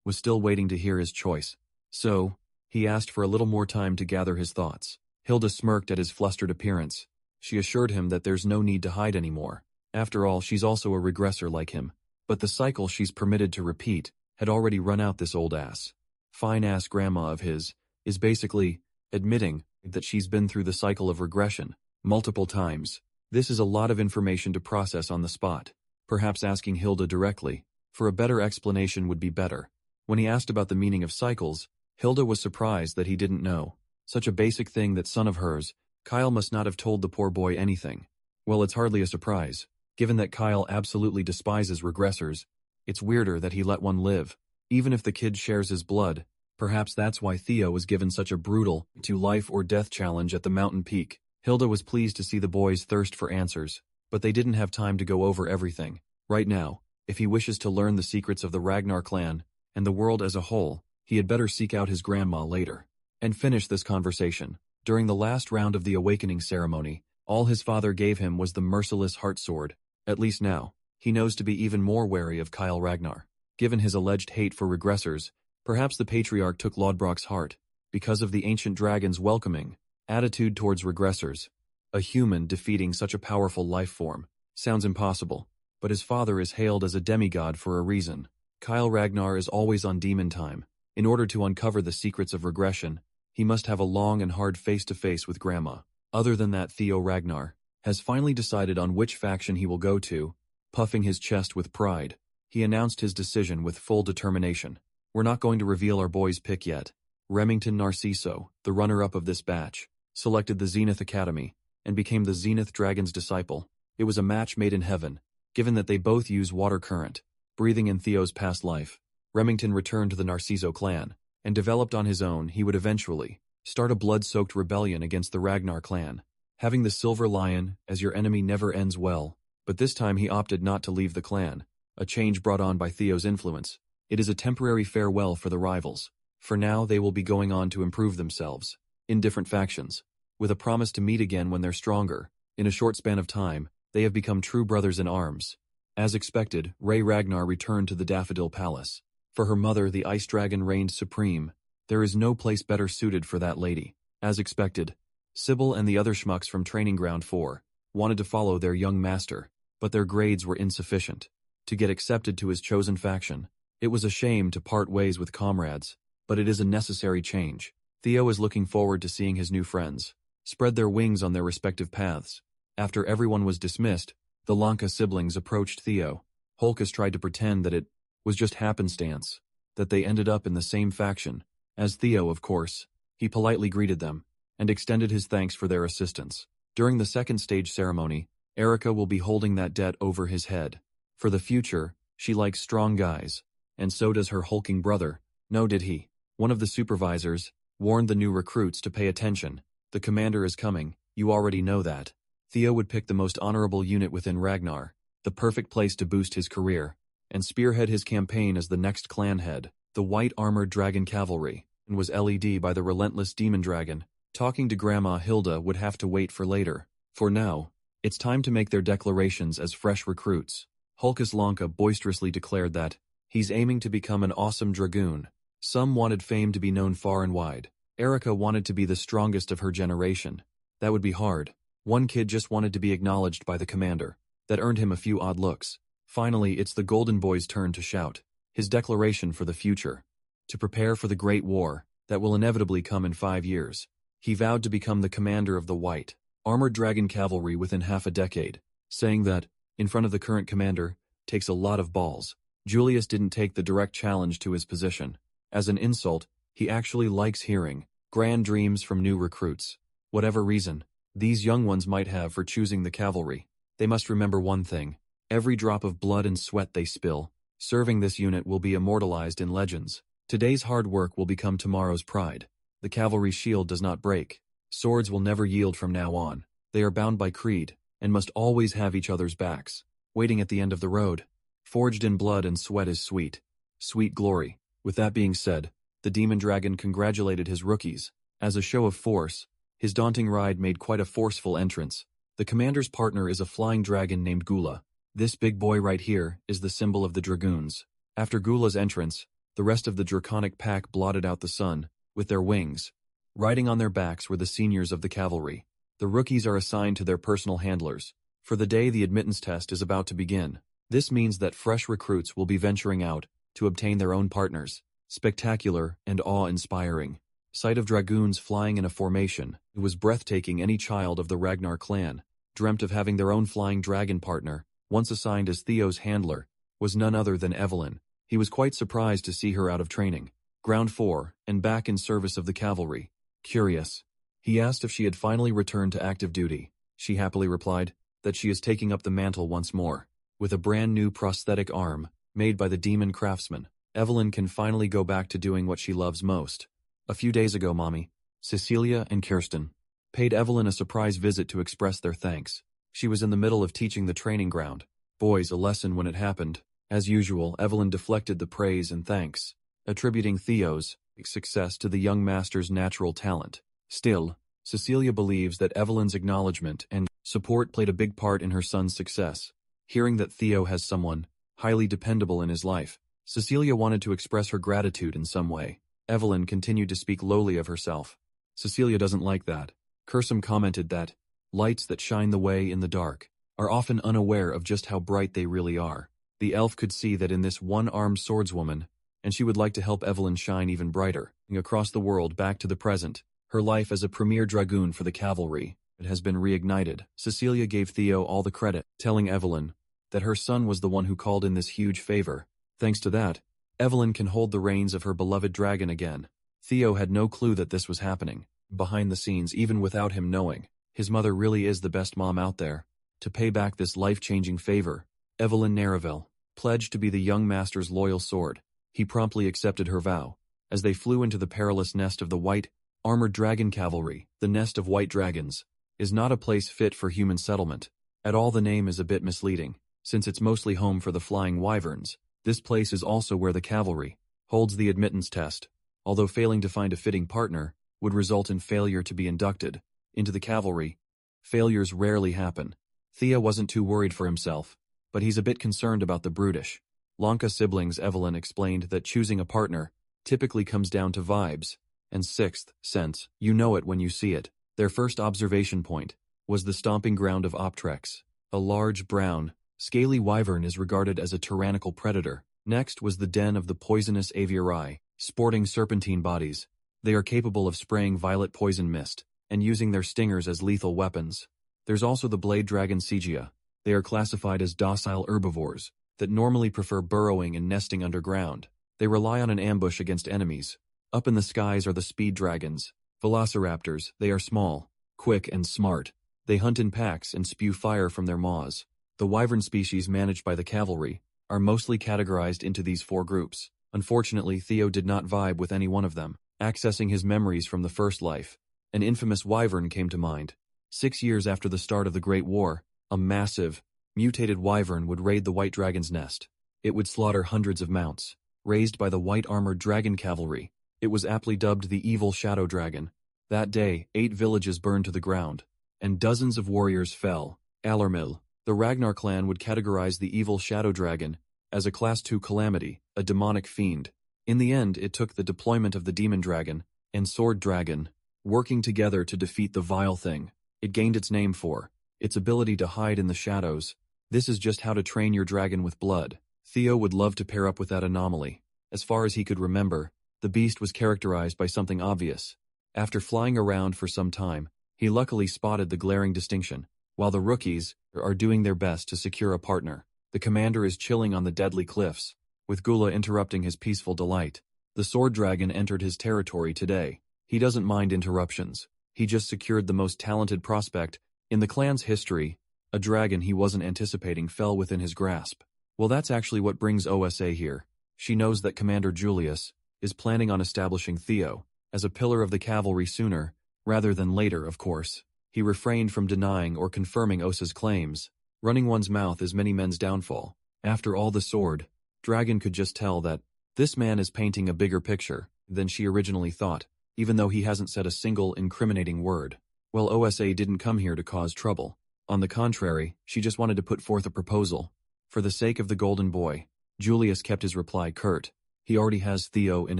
S1: was still waiting to hear his choice. So, he asked for a little more time to gather his thoughts. Hilda smirked at his flustered appearance. She assured him that there's no need to hide anymore. After all, she's also a regressor like him. But the cycle she's permitted to repeat had already run out this old ass. Fine-ass grandma of his is basically admitting that she's been through the cycle of regression multiple times. This is a lot of information to process on the spot. Perhaps asking Hilda directly for a better explanation would be better. When he asked about the meaning of cycles, Hilda was surprised that he didn't know. Such a basic thing, that son of hers. Kyle must not have told the poor boy anything. Well, it's hardly a surprise. Given that Kyle absolutely despises regressors, it's weirder that he let one live. Even if the kid shares his blood, perhaps that's why Theo was given such a brutal life or death challenge at the mountain peak. Hilda was pleased to see the boys thirst for answers, but they didn't have time to go over everything. Right now, if he wishes to learn the secrets of the Ragnar clan and the world as a whole, he had better seek out his grandma later and finish this conversation. During the last round of the awakening ceremony, all his father gave him was the merciless heart sword. At least now, he knows to be even more wary of Kyle Ragnar. Given his alleged hate for regressors, perhaps the patriarch took Lodbrok's heart because of the ancient dragon's welcoming attitude towards regressors. A human defeating such a powerful life form sounds impossible, but his father is hailed as a demigod for a reason. Kyle Ragnar is always on demon time. In order to uncover the secrets of regression, he must have a long and hard face-to-face with Grandma. Other than that, Theo Ragnar has finally decided on which faction he will go to. Puffing his chest with pride, he announced his decision with full determination. We're not going to reveal our boy's pick yet. Remington Narciso, the runner-up of this batch, selected the Zenith Academy and became the Zenith Dragon's disciple. It was a match made in heaven, given that they both use water current, breathing in Theo's past life. Remington returned to the Narciso clan and developed on his own. He would eventually start a blood-soaked rebellion against the Ragnar clan. Having the Silver Lion as your enemy never ends well, but this time he opted not to leave the clan, a change brought on by Theo's influence. It is a temporary farewell for the rivals. For now, they will be going on to improve themselves in different factions, with a promise to meet again when they're stronger. In a short span of time, they have become true brothers in arms. As expected, Ray Ragnar returned to the Daffodil Palace. For her mother, the Ice Dragon reigned supreme. There is no place better suited for that lady. As expected, Sybil and the other schmucks from Training Ground 4 wanted to follow their young master, but their grades were insufficient to get accepted to his chosen faction. It was a shame to part ways with comrades, but it is a necessary change. Theo is looking forward to seeing his new friends spread their wings on their respective paths. After everyone was dismissed, the Lanka siblings approached Theo. Holkus tried to pretend that it was just happenstance that they ended up in the same faction as Theo, of course. He politely greeted them and extended his thanks for their assistance. During the second stage ceremony, Erica will be holding that debt over his head. For the future, she likes strong guys, and so does her hulking brother. No, did he? One of the supervisors warned the new recruits to pay attention. The commander is coming, you already know that. Theo would pick the most honorable unit within Ragnar, the perfect place to boost his career, and spearhead his campaign as the next clan head. The White Armored Dragon Cavalry and was led by the relentless Demon Dragon. Talking to Grandma Hilda would have to wait for later. For now, it's time to make their declarations as fresh recruits. Hulkus Lanka boisterously declared that he's aiming to become an awesome dragoon. Some wanted fame to be known far and wide. Erica wanted to be the strongest of her generation. That would be hard. One kid just wanted to be acknowledged by the commander. That earned him a few odd looks. Finally, it's the Golden Boy's turn to shout his declaration for the future. To prepare for the Great War that will inevitably come in 5 years. He vowed to become the commander of the White Armored Dragon Cavalry within half a decade, saying that, in front of the current commander, takes a lot of balls. Julius didn't take the direct challenge to his position. As an insult, he actually likes hearing grand dreams from new recruits. Whatever reason these young ones might have for choosing the cavalry, they must remember one thing. Every drop of blood and sweat they spill, serving this unit will be immortalized in legends. Today's hard work will become tomorrow's pride. The cavalry's shield does not break. Swords will never yield from now on. They are bound by creed, and must always have each other's backs. Waiting at the end of the road. Forged in blood and sweat is sweet. Sweet glory. With that being said, the Demon Dragon congratulated his rookies. As a show of force, his daunting ride made quite a forceful entrance. The commander's partner is a flying dragon named Gula. This big boy right here is the symbol of the dragoons. After Gula's entrance, the rest of the draconic pack blotted out the sun with their wings. Riding on their backs were the seniors of the cavalry. The rookies are assigned to their personal handlers. For the day the admittance test is about to begin. This means that fresh recruits will be venturing out to obtain their own partners. Spectacular and awe-inspiring. Sight of dragoons flying in a formation, it was breathtaking. Any child of the Ragnar clan dreamt of having their own flying dragon partner. Once assigned as Theo's handler, was none other than Evelyn. He was quite surprised to see her out of training, ground 4, and back in service of the cavalry. Curious. He asked if she had finally returned to active duty. She happily replied that she is taking up the mantle once more. With a brand new prosthetic arm, made by the demon craftsman, Evelyn can finally go back to doing what she loves most. A few days ago, Mommy, Cecilia and Kirsten paid Evelyn a surprise visit to express their thanks. She was in the middle of teaching the training ground boys a lesson when it happened. As usual, Evelyn deflected the praise and thanks, attributing Theo's success to the young master's natural talent. Still, Cecilia believes that Evelyn's acknowledgement and support played a big part in her son's success. Hearing that Theo has someone highly dependable in his life, Cecilia wanted to express her gratitude in some way. Evelyn continued to speak lowly of herself. Cecilia doesn't like that. Kirsten commented that lights that shine the way in the dark are often unaware of just how bright they really are. The elf could see that in this one-armed swordswoman, and she would like to help Evelyn shine even brighter. Across the world back to the present, her life as a premier dragoon for the cavalry, it has been reignited. Cecilia gave Theo all the credit, telling Evelyn that her son was the one who called in this huge favor. Thanks to that, Evelyn can hold the reins of her beloved dragon again. Theo had no clue that this was happening. Behind the scenes, even without him knowing, his mother really is the best mom out there. To pay back this life-changing favor, Evelyn Nareville pledged to be the young master's loyal sword. He promptly accepted her vow. As they flew into the perilous nest of the white, armored dragon cavalry, the nest of white dragons is not a place fit for human settlement. At all, the name is a bit misleading, since it's mostly home for the flying wyverns. This place is also where the cavalry holds the admittance test, although failing to find a fitting partner would result in failure to be inducted into the cavalry. Failures rarely happen. Thea wasn't too worried for himself, but he's a bit concerned about the brutish Lanka siblings. Evelyn explained that choosing a partner typically comes down to vibes and sixth sense. You know it when you see it. Their first observation point was the stomping ground of Optrex. A large, brown, scaly wyvern is regarded as a tyrannical predator. Next was the den of the poisonous aviarii, sporting serpentine bodies. They are capable of spraying violet poison mist and using their stingers as lethal weapons. There's also the blade dragon Sigia. They are classified as docile herbivores that normally prefer burrowing and nesting underground. They rely on an ambush against enemies. Up in the skies are the speed dragons, velociraptors. They are small, quick, and smart. They hunt in packs and spew fire from their maws. The wyvern species managed by the cavalry are mostly categorized into these 4 groups. Unfortunately, Theo did not vibe with any one of them. Accessing his memories from the first life, an infamous wyvern came to mind. 6 years after the start of the Great War, a massive, mutated wyvern would raid the White Dragon's nest. It would slaughter hundreds of mounts, raised by the white armored dragon cavalry. It was aptly dubbed the Evil Shadow Dragon. That day, 8 villages burned to the ground, and dozens of warriors fell. Alarmil, the Ragnar clan, would categorize the Evil Shadow Dragon as a Class 2 calamity, a demonic fiend. In the end, it took the deployment of the Demon Dragon and Sword Dragon working together to defeat the vile thing. It gained its name for its ability to hide in the shadows. This is just how to train your dragon with blood. Theo would love to pair up with that anomaly. As far as he could remember, the beast was characterized by something obvious. After flying around for some time, he luckily spotted the glaring distinction. While the rookies are doing their best to secure a partner, the commander is chilling on the deadly cliffs, with Gula interrupting his peaceful delight. The sword dragon entered his territory today. He doesn't mind interruptions. He just secured the most talented prospect in the clan's history. A dragon he wasn't anticipating fell within his grasp. Well, that's actually what brings OSA here. She knows that Commander Julius is planning on establishing Theo as a pillar of the cavalry sooner rather than later, of course. He refrained from denying or confirming Osa's claims. Running one's mouth is many men's downfall. After all, the sword dragon could just tell that this man is painting a bigger picture than she originally thought, even though he hasn't said a single incriminating word. Well, OSA didn't come here to cause trouble. On the contrary, she just wanted to put forth a proposal. For the sake of the golden boy, Julius kept his reply curt. He already has Theo in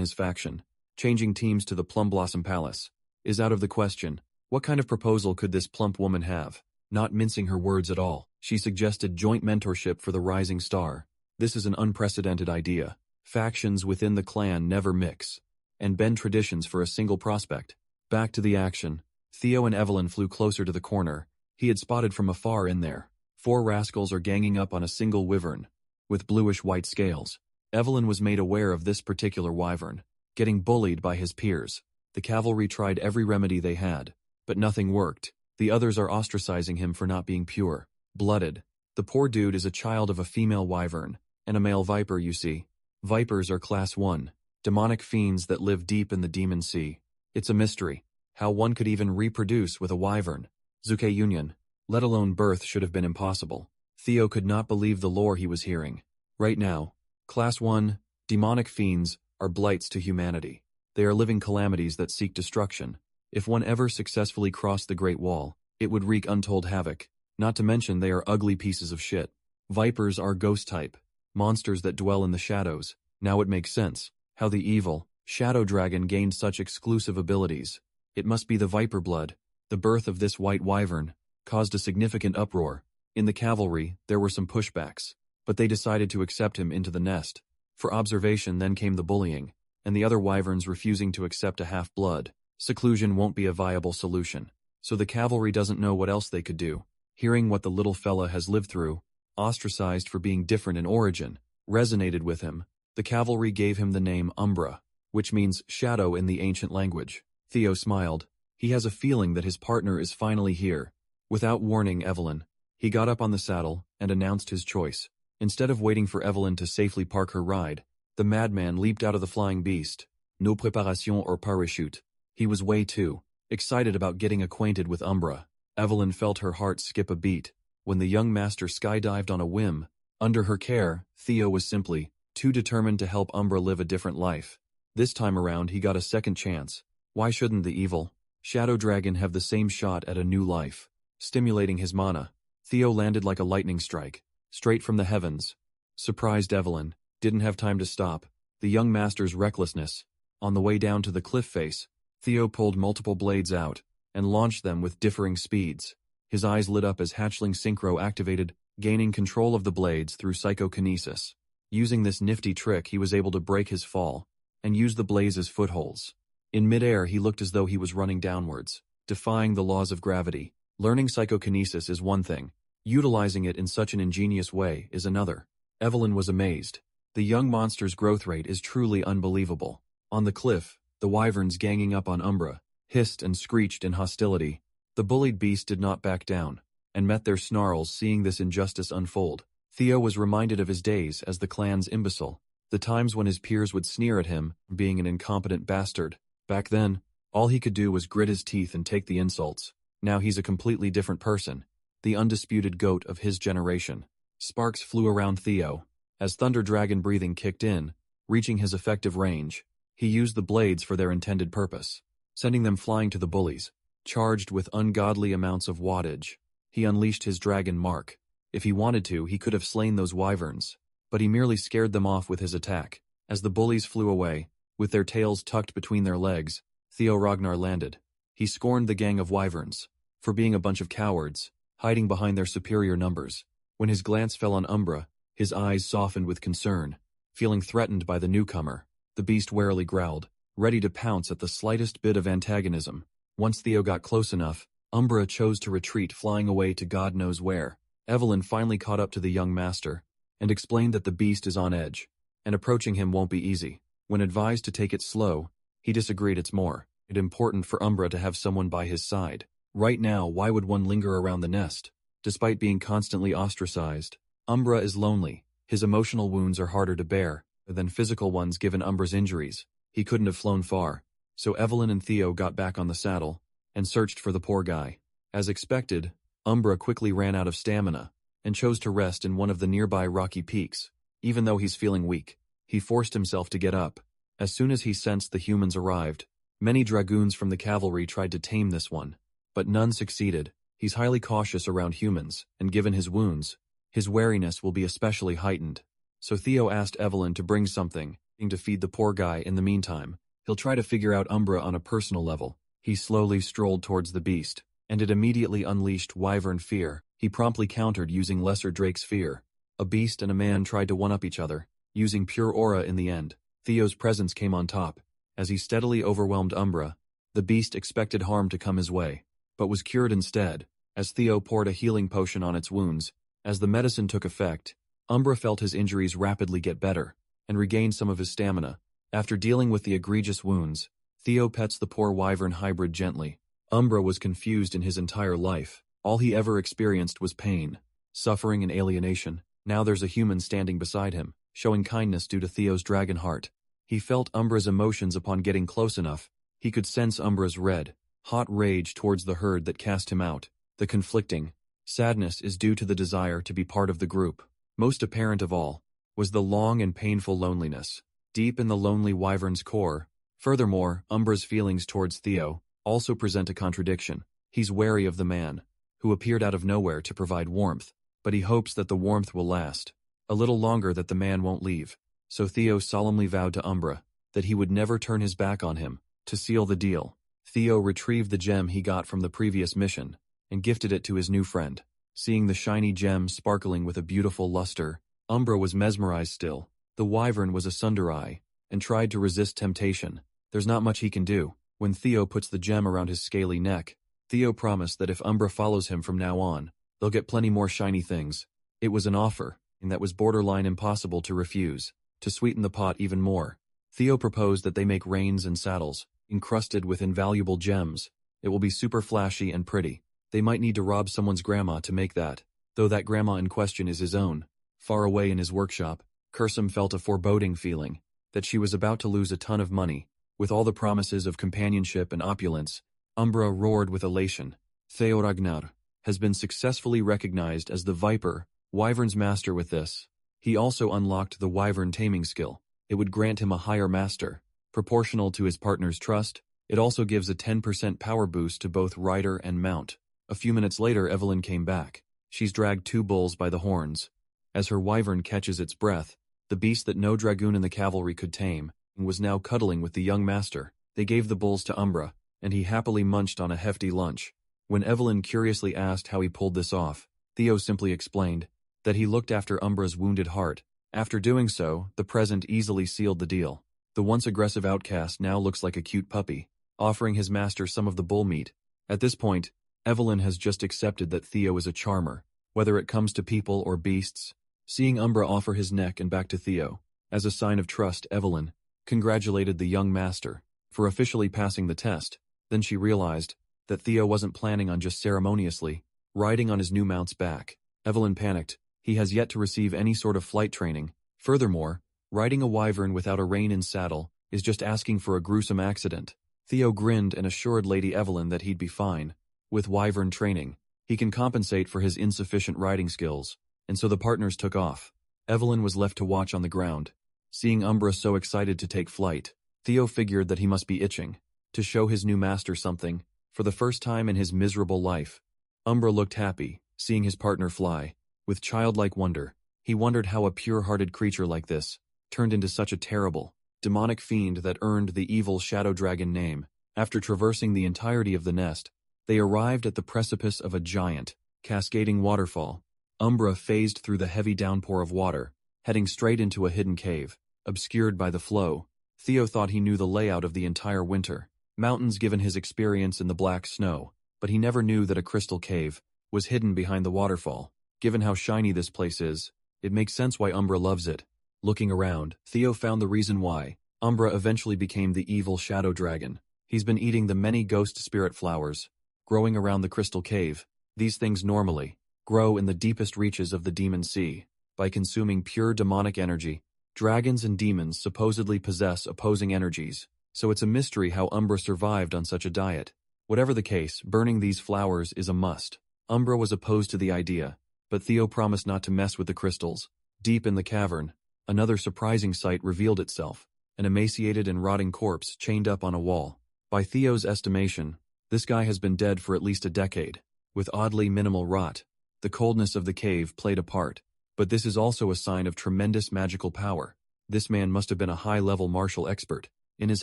S1: his faction. Changing teams to the Plum Blossom Palace is out of the question. What kind of proposal could this plump woman have? Not mincing her words at all, she suggested joint mentorship for the rising star. This is an unprecedented idea. Factions within the clan never mix and bend traditions for a single prospect. Back to the action. Theo and Evelyn flew closer to the corner. He had spotted from afar in there. 4 rascals are ganging up on a single wyvern with bluish-white scales. Evelyn was made aware of this particular wyvern, getting bullied by his peers. The cavalry tried every remedy they had, but nothing worked. The others are ostracizing him for not being pure blooded. The poor dude is a child of a female wyvern and a male viper, you see. Vipers are class 1, demonic fiends that live deep in the demon sea. It's a mystery how one could even reproduce with a wyvern. Zuke union, let alone birth, should have been impossible. Theo could not believe the lore he was hearing. Right now, class 1, demonic fiends are blights to humanity. They are living calamities that seek destruction. If one ever successfully crossed the Great Wall, it would wreak untold havoc. Not to mention they are ugly pieces of shit. Vipers are ghost type, monsters that dwell in the shadows. Now it makes sense how the evil shadow dragon gained such exclusive abilities. It must be the viper blood. The birth of this white wyvern caused a significant uproar. In the cavalry, there were some pushbacks, but they decided to accept him into the nest. For observation then came the bullying, and the other wyverns refusing to accept a half-blood. Seclusion won't be a viable solution, so the cavalry doesn't know what else they could do. Hearing what the little fella has lived through, ostracized for being different in origin, resonated with him. The cavalry gave him the name Umbra, which means shadow in the ancient language. Theo smiled. He has a feeling that his partner is finally here. Without warning Evelyn, he got up on the saddle and announced his choice. Instead of waiting for Evelyn to safely park her ride, the madman leaped out of the flying beast. No préparation or parachute. He was way too excited about getting acquainted with Umbra. Evelyn felt her heart skip a beat when the young master skydived on a whim. Under her care, Theo was simply too determined to help Umbra live a different life. This time around he got a second chance. Why shouldn't the evil shadow dragon have the same shot at a new life? Stimulating his mana, Theo landed like a lightning strike, straight from the heavens. Surprised Evelyn didn't have time to stop the young master's recklessness. On the way down to the cliff face, Theo pulled multiple blades out and launched them with differing speeds. His eyes lit up as hatchling synchro activated, gaining control of the blades through psychokinesis. Using this nifty trick, he was able to break his fall and use the blades as footholds. In midair, he looked as though he was running downwards, defying the laws of gravity. Learning psychokinesis is one thing. Utilizing it in such an ingenious way is another. Evelyn was amazed. The young monster's growth rate is truly unbelievable. On the cliff, the wyverns ganging up on Umbra hissed and screeched in hostility. The bullied beast did not back down and met their snarls. Seeing this injustice unfold, Theo was reminded of his days as the clan's imbecile, the times when his peers would sneer at him for being an incompetent bastard. Back then, all he could do was grit his teeth and take the insults. Now he's a completely different person, the undisputed goat of his generation. Sparks flew around Theo as Thunder Dragon breathing kicked in. Reaching his effective range, he used the blades for their intended purpose, sending them flying to the bullies. Charged with ungodly amounts of wattage, he unleashed his dragon mark. If he wanted to, he could have slain those wyverns, but he merely scared them off with his attack. As the bullies flew away, with their tails tucked between their legs, Theo Ragnar landed. He scorned the gang of wyverns for being a bunch of cowards, hiding behind their superior numbers. When his glance fell on Umbra, his eyes softened with concern. Feeling threatened by the newcomer, the beast warily growled, ready to pounce at the slightest bit of antagonism. Once Theo got close enough, Umbra chose to retreat, flying away to God knows where. Evelyn finally caught up to the young master and explained that the beast is on edge, and approaching him won't be easy. When advised to take it slow, he disagreed. It's more important for Umbra to have someone by his side. Right now, why would one linger around the nest? Despite being constantly ostracized, Umbra is lonely. His emotional wounds are harder to bear than physical ones given Umbra's injuries. He couldn't have flown far, so Evelyn and Theo got back on the saddle and searched for the poor guy. As expected, Umbra quickly ran out of stamina and chose to rest in one of the nearby rocky peaks. Even though he's feeling weak, he forced himself to get up. As soon as he sensed the humans arrived, many dragoons from the cavalry tried to tame this one, but none succeeded. He's highly cautious around humans, and given his wounds, his wariness will be especially heightened. So Theo asked Evelyn to bring something to feed the poor guy in the meantime. He'll try to figure out Umbra on a personal level. He slowly strolled towards the beast, and it immediately unleashed wyvern fear. He promptly countered using Lesser Drake's fear. A beast and a man tried to one-up each other, using pure aura in the end. Theo's presence came on top. As he steadily overwhelmed Umbra, the beast expected harm to come his way, but was cured instead, as Theo poured a healing potion on its wounds. As the medicine took effect, Umbra felt his injuries rapidly get better, and regained some of his stamina. After dealing with the egregious wounds, Theo pets the poor wyvern hybrid gently. Umbra was confused in his entire life. All he ever experienced was pain, suffering and alienation. Now there's a human standing beside him, showing kindness due to Theo's dragon heart. He felt Umbra's emotions upon getting close enough. He could sense Umbra's red, hot rage towards the herd that cast him out. The conflicting sadness is due to the desire to be part of the group. Most apparent of all was the long and painful loneliness, deep in the lonely wyvern's core. Furthermore, Umbra's feelings towards Theo also present a contradiction. He's wary of the man, who appeared out of nowhere to provide warmth, but he hopes that the warmth will last a little longer, that the man won't leave. So Theo solemnly vowed to Umbra that he would never turn his back on him. To seal the deal, Theo retrieved the gem he got from the previous mission and gifted it to his new friend. Seeing the shiny gem sparkling with a beautiful luster, Umbra was mesmerized still. The wyvern was a Sundari and tried to resist temptation. There's not much he can do. When Theo puts the gem around his scaly neck, Theo promised that if Umbra follows him from now on, they'll get plenty more shiny things. It was an offer, and that was borderline impossible to refuse. To sweeten the pot even more, Theo proposed that they make reins and saddles, encrusted with invaluable gems. It will be super flashy and pretty. They might need to rob someone's grandma to make that, though that grandma in question is his own. Far away in his workshop, Kursum felt a foreboding feeling that she was about to lose a ton of money. With all the promises of companionship and opulence, Umbra roared with elation. Theo Ragnar has been successfully recognized as the Viper, Wyvern's master. With this, he also unlocked the Wyvern taming skill. It would grant him a higher master, proportional to his partner's trust. It also gives a 10% power boost to both rider and mount. A few minutes later, Evelyn came back. She's dragged 2 bulls by the horns. As her wyvern catches its breath, the beast that no dragoon in the cavalry could tame, and was now cuddling with the young master. They gave the bulls to Umbra, and he happily munched on a hefty lunch. When Evelyn curiously asked how he pulled this off, Theo simply explained that he looked after Umbra's wounded heart. After doing so, the present easily sealed the deal. The once aggressive outcast now looks like a cute puppy, offering his master some of the bull meat. At this point, Evelyn has just accepted that Theo is a charmer, whether it comes to people or beasts. Seeing Umbra offer his neck and back to Theo, as a sign of trust, Evelyn congratulated the young master for officially passing the test. Then she realized that Theo wasn't planning on just ceremoniously riding on his new mount's back. Evelyn panicked. He has yet to receive any sort of flight training. Furthermore, riding a wyvern without a rein in saddle is just asking for a gruesome accident. Theo grinned and assured Lady Evelyn that he'd be fine. With wyvern training, he can compensate for his insufficient riding skills, and so the partners took off. Evelyn was left to watch on the ground. Seeing Umbra so excited to take flight, Theo figured that he must be itching to show his new master something. For the first time in his miserable life, Umbra looked happy, seeing his partner fly. With childlike wonder, he wondered how a pure-hearted creature like this turned into such a terrible, demonic fiend that earned the evil shadow dragon name. After traversing the entirety of the nest, they arrived at the precipice of a giant, cascading waterfall. Umbra phased through the heavy downpour of water, heading straight into a hidden cave, obscured by the flow. Theo thought he knew the layout of the entire winter mountains given his experience in the black snow, but he never knew that a crystal cave was hidden behind the waterfall. Given how shiny this place is, it makes sense why Umbra loves it. Looking around, Theo found the reason why Umbra eventually became the evil shadow dragon. He's been eating the many ghost spirit flowers growing around the crystal cave. These things normally grow in the deepest reaches of the demon sea. By consuming pure demonic energy, dragons and demons supposedly possess opposing energies, so it's a mystery how Umbra survived on such a diet. Whatever the case, burning these flowers is a must. Umbra was opposed to the idea, but Theo promised not to mess with the crystals. Deep in the cavern, another surprising sight revealed itself, an emaciated and rotting corpse chained up on a wall. By Theo's estimation, this guy has been dead for at least a decade, with oddly minimal rot. The coldness of the cave played a part, but this is also a sign of tremendous magical power. This man must have been a high-level martial expert. In his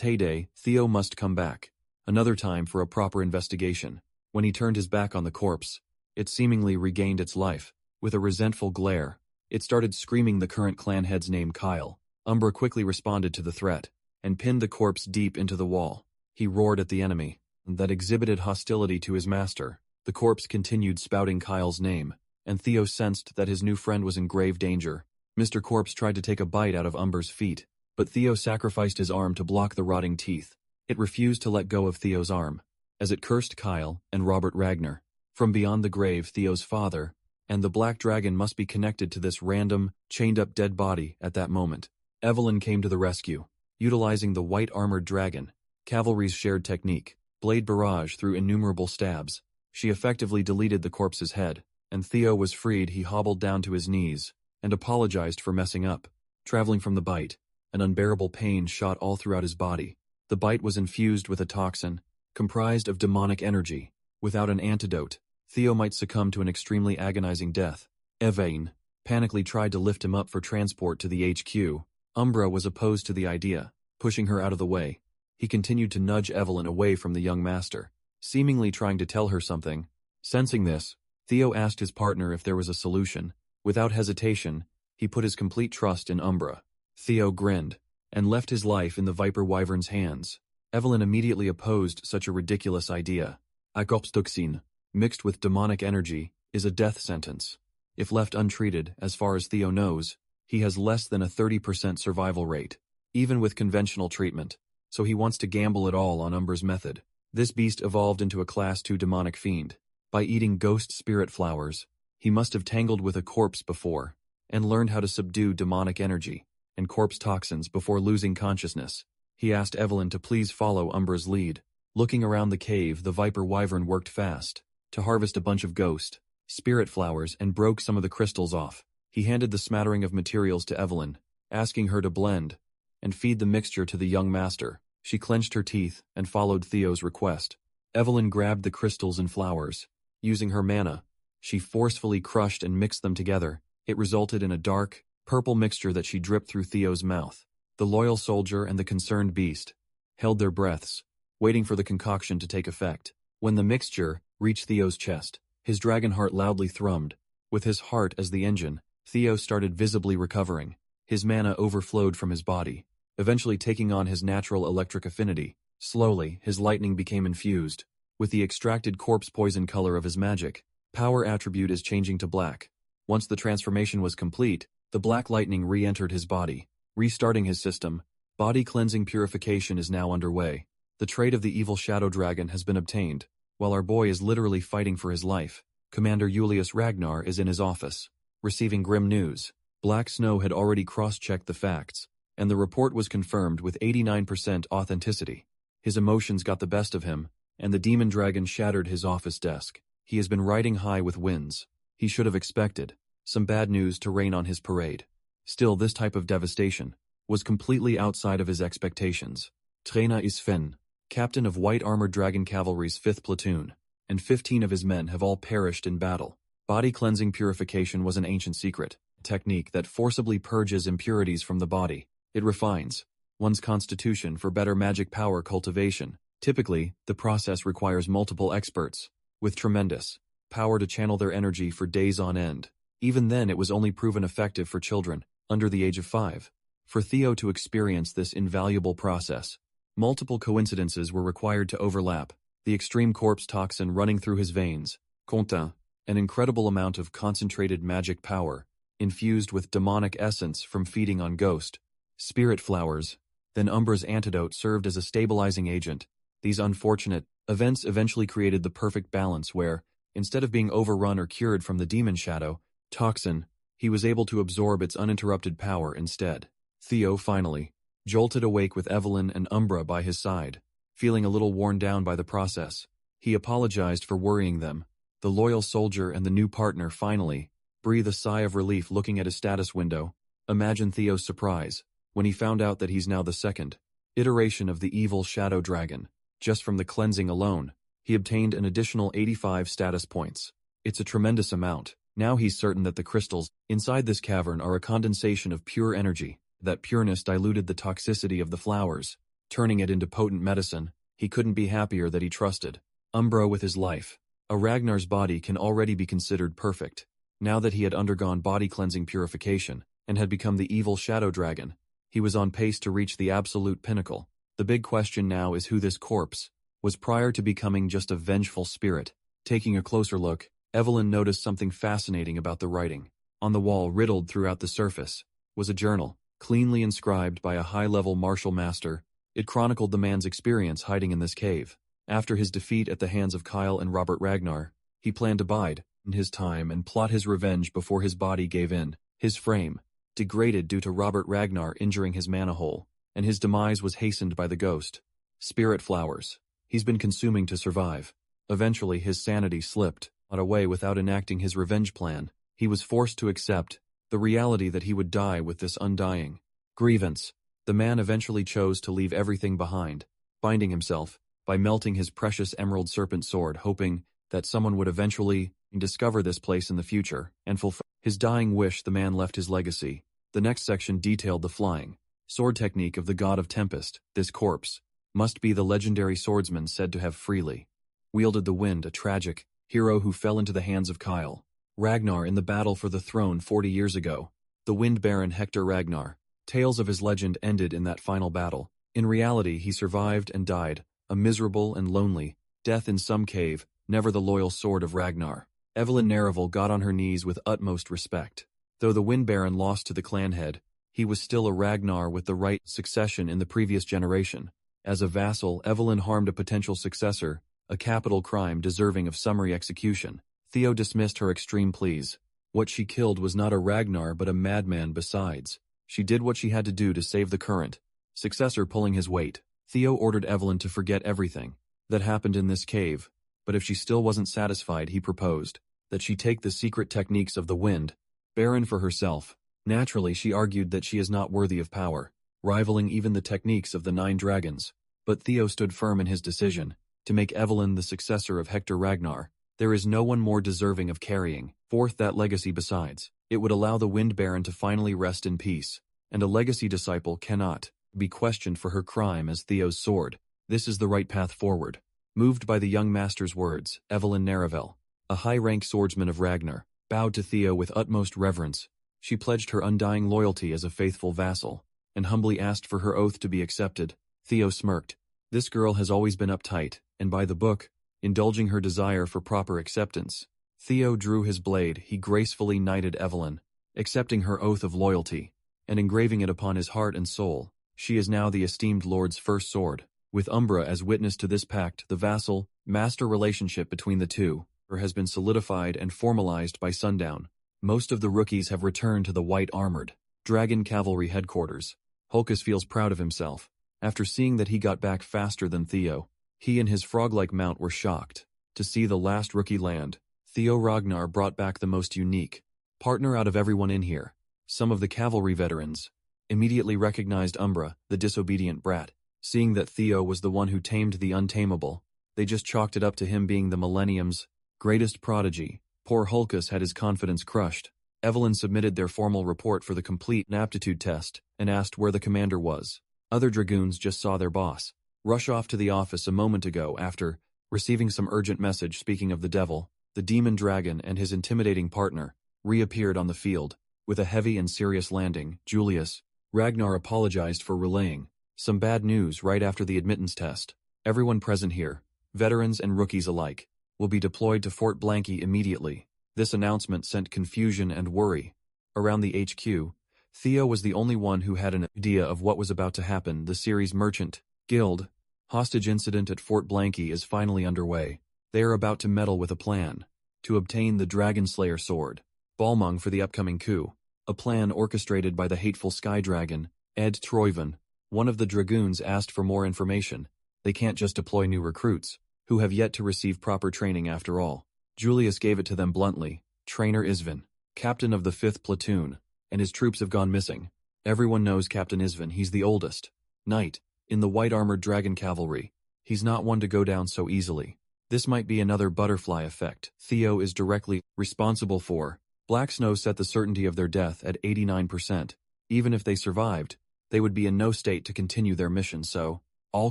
S1: heyday, Theo must come back. Another time for a proper investigation. When he turned his back on the corpse, it seemingly regained its life. With a resentful glare, it started screaming the current clan head's name, Kyle. Umbra quickly responded to the threat, and pinned the corpse deep into the wall. He roared at the enemy that exhibited hostility to his master. The corpse continued spouting Kyle's name, and Theo sensed that his new friend was in grave danger. Mr. Corpse tried to take a bite out of Umbra's feet, but Theo sacrificed his arm to block the rotting teeth. It refused to let go of Theo's arm, as it cursed Kyle and Robert Ragnar. From beyond the grave, Theo's father and the black dragon must be connected to this random, chained-up dead body at that moment. Evelyn came to the rescue, utilizing the white-armored dragon, cavalry's shared technique, blade barrage through innumerable stabs. She effectively deleted the corpse's head, and Theo was freed. He hobbled down to his knees and apologized for messing up. Traveling from the bite, an unbearable pain shot all throughout his body. The bite was infused with a toxin, comprised of demonic energy. Without an antidote, Theo might succumb to an extremely agonizing death. Evain panically tried to lift him up for transport to the HQ. Umbra was opposed to the idea, pushing her out of the way. He continued to nudge Evelyn away from the young master, seemingly trying to tell her something. Sensing this, Theo asked his partner if there was a solution. Without hesitation, he put his complete trust in Umbra. Theo grinned, and left his life in the Viper Wyvern's hands. Evelyn immediately opposed such a ridiculous idea. Akopstoxine, mixed with demonic energy, is a death sentence. If left untreated, as far as Theo knows, he has less than a 30% survival rate, even with conventional treatment, so he wants to gamble it all on Umbra's method. This beast evolved into a Class 2 demonic fiend. By eating ghost spirit flowers, he must have tangled with a corpse before, and learned how to subdue demonic energy and corpse toxins before losing consciousness. He asked Evelyn to please follow Umbra's lead. Looking around the cave, the Viper Wyvern worked fast to harvest a bunch of ghost spirit flowers and broke some of the crystals off. He handed the smattering of materials to Evelyn, asking her to blend and feed the mixture to the young master. She clenched her teeth and followed Theo's request. Evelyn grabbed the crystals and flowers. Using her mana, she forcefully crushed and mixed them together. It resulted in a dark, purple mixture that she dripped through Theo's mouth. The loyal soldier and the concerned beast held their breaths, waiting for the concoction to take effect. When the mixture reached Theo's chest, his dragon heart loudly thrummed. With his heart as the engine, Theo started visibly recovering. His mana overflowed from his body, eventually taking on his natural electric affinity. Slowly, his lightning became infused with the extracted corpse poison color of his magic. Power attribute is changing to black. Once the transformation was complete, the black lightning re-entered his body, restarting his system. Body cleansing purification is now underway. The trait of the evil shadow dragon has been obtained. While our boy is literally fighting for his life, Commander Julius Ragnar is in his office, receiving grim news. Black Snow had already cross-checked the facts, and the report was confirmed with 89% authenticity. His emotions got the best of him, and the demon dragon shattered his office desk. He has been riding high with winds. He should have expected some bad news to rain on his parade. Still, this type of devastation was completely outside of his expectations. Traina Isfen, captain of White Armored Dragon Cavalry's 5th Platoon, and 15 of his men have all perished in battle. Body cleansing purification was an ancient secret, a technique that forcibly purges impurities from the body. It refines one's constitution for better magic power cultivation. Typically, the process requires multiple experts with tremendous power to channel their energy for days on end. Even then, it was only proven effective for children under the age of 5. For Theo to experience this invaluable process, multiple coincidences were required to overlap. The extreme corpse toxin running through his veins, Contin, an incredible amount of concentrated magic power, infused with demonic essence from feeding on ghost spirit flowers. Then Umbra's antidote served as a stabilizing agent. These unfortunate events eventually created the perfect balance where, instead of being overrun or cured from the demon shadow toxin, he was able to absorb its uninterrupted power instead. Theo finally jolted awake with Evelyn and Umbra by his side, feeling a little worn down by the process. He apologized for worrying them. The loyal soldier and the new partner finally breathed a sigh of relief looking at his status window. Imagine Theo's surprise when he found out that he's now the 2nd iteration of the evil shadow dragon. Just from the cleansing alone, he obtained an additional 85 status points. It's a tremendous amount, Now he's certain that the crystals inside this cavern are a condensation of pure energy. That pureness diluted the toxicity of the flowers, turning it into potent medicine. He couldn't be happier that he trusted Umbra with his life. A Ragnar's body can already be considered perfect. Now that he had undergone body-cleansing purification and had become the evil shadow dragon, he was on pace to reach the absolute pinnacle. The big question now is who this corpse was prior to becoming just a vengeful spirit. Taking a closer look, Evelyn noticed something fascinating about the writing. On the wall, riddled throughout the surface, was a journal, cleanly inscribed by a high-level martial master. It chronicled the man's experience hiding in this cave. After his defeat at the hands of Kyle and Robert Ragnar, he planned to bide in his time and plot his revenge before his body gave in. His frame, degraded due to Robert Ragnar injuring his mana hole, and his demise was hastened by the ghost. Spirit flowers. He's been consuming to survive. Eventually his sanity slipped away without enacting his revenge plan. He was forced to accept the reality that he would die with this undying grievance. The man eventually chose to leave everything behind, binding himself by melting his precious emerald serpent sword, hoping that someone would eventually discover this place in the future and fulfill his dying wish. The man left his legacy. The next section detailed the flying sword technique of the god of tempest. This corpse must be the legendary swordsman said to have freely wielded the wind, a tragic hero who fell into the hands of Kyle Ragnar in the battle for the throne 40 years ago. The Wind Baron Hector Ragnar. Tales of his legend ended in that final battle. In reality, he survived and died a miserable and lonely death in some cave, never the loyal sword of Ragnar. Evelyn Nereville got on her knees with utmost respect. Though the Wind Baron lost to the clan head, he was still a Ragnar with the right succession in the previous generation. As a vassal, Evelyn harmed a potential successor, a capital crime deserving of summary execution. Theo dismissed her extreme pleas. What she killed was not a Ragnar but a madman besides. She did what she had to do to save the current successor pulling his weight. Theo ordered Evelyn to forget everything that happened in this cave, but if she still wasn't satisfied, he proposed that she take the secret techniques of the Wind Baron for herself. Naturally, she argued that she is not worthy of power, rivaling even the techniques of the 9 dragons. But Theo stood firm in his decision to make Evelyn the successor of Hector Ragnar. There is no one more deserving of carrying forth that legacy. Besides, it would allow the Wind Baron to finally rest in peace, and a legacy disciple cannot be questioned for her crime as Theo's sword. This is the right path forward. Moved by the young master's words, Evelyn Nereville, a high-rank swordsman of Ragnar, bowed to Theo with utmost reverence. She pledged her undying loyalty as a faithful vassal, and humbly asked for her oath to be accepted. Theo smirked. This girl has always been uptight, and by the book, indulging her desire for proper acceptance. Theo drew his blade. He gracefully knighted Evelyn, accepting her oath of loyalty, and engraving it upon his heart and soul. She is now the esteemed lord's first sword. With Umbra as witness to this pact, the vassal-master relationship between the two has been solidified and formalized by sundown. Most of the rookies have returned to the white-armored Dragon Cavalry headquarters. Hulkus feels proud of himself. After seeing that he got back faster than Theo, he and his frog-like mount were shocked to see the last rookie land. Theo Ragnar brought back the most unique partner out of everyone in here. Some of the cavalry veterans immediately recognized Umbra, the disobedient brat. Seeing that Theo was the one who tamed the untamable, they just chalked it up to him being the Millennium's greatest prodigy. Poor Hulkus had his confidence crushed. Evelyn submitted their formal report for the complete aptitude test and asked where the commander was. Other dragoons just saw their boss rush off to the office a moment ago after receiving some urgent message. Speaking of the devil, the demon dragon and his intimidating partner reappeared on the field. With a heavy and serious landing, Julius Ragnar apologized for relaying some bad news right after the admittance test. Everyone present here, veterans and rookies alike, will be deployed to Fort Blanky immediately. This announcement sent confusion and worry around the HQ. Theo was the only one who had an idea of what was about to happen. The series Merchant Guild hostage incident at Fort Blanky is finally underway. They are about to meddle with a plan to obtain the Dragon Slayer sword, Balmung, for the upcoming coup. A plan orchestrated by the hateful Sky Dragon, Ed Troyven. One of the dragoons asked for more information. They can't just deploy new recruits, who have yet to receive proper training after all. Julius gave it to them bluntly. Trainer Isvin, captain of the 5th platoon, and his troops have gone missing. Everyone knows Captain Isvin. He's the oldest knight in the white-armored dragon cavalry. He's not one to go down so easily. This might be another butterfly effect Theo is directly responsible for. Black snow set the certainty of their death at 89%. Even if they survived, they would be in no state to continue their mission, so all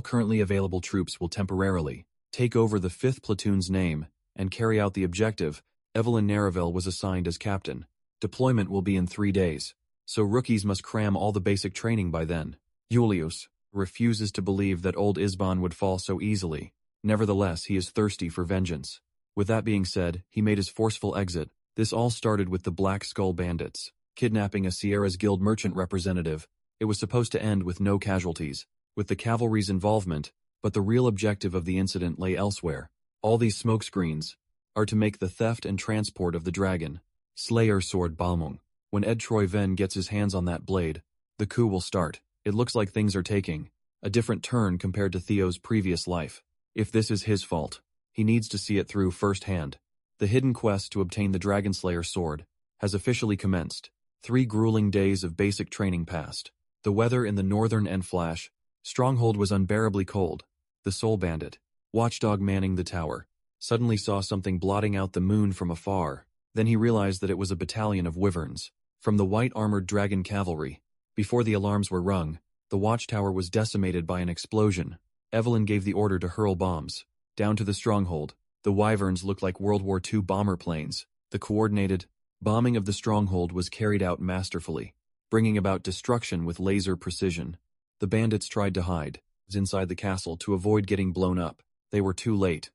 S1: currently available troops will temporarily take over the 5th Platoon's name and carry out the objective. Evelyn Narraville was assigned as captain. Deployment will be in 3 days, so rookies must cram all the basic training by then. Julius refuses to believe that old Isban would fall so easily. Nevertheless, he is thirsty for vengeance. With that being said, he made his forceful exit. This all started with the Black Skull Bandits kidnapping a Sierra's Guild merchant representative. It was supposed to end with no casualties, with the cavalry's involvement, but the real objective of the incident lay elsewhere. All these smokescreens are to make the theft and transport of the dragon Slayer sword Balmung. When Ed Troy Venn gets his hands on that blade, the coup will start. It looks like things are taking a different turn compared to Theo's previous life. If this is his fault, he needs to see it through firsthand. The hidden quest to obtain the Dragon Slayer sword has officially commenced. 3 grueling days of basic training passed. The weather in the northern Enflash stronghold was unbearably cold. The Soul Bandit, watchdog manning the tower, suddenly saw something blotting out the moon from afar. Then he realized that it was a battalion of wyverns from the white-armored dragon cavalry. Before the alarms were rung, the watchtower was decimated by an explosion. Evelyn gave the order to hurl bombs down to the stronghold. The wyverns looked like World War II bomber planes. The coordinated bombing of the stronghold was carried out masterfully, bringing about destruction with laser precision. The bandits tried to hide inside the castle to avoid getting blown up. They were too late.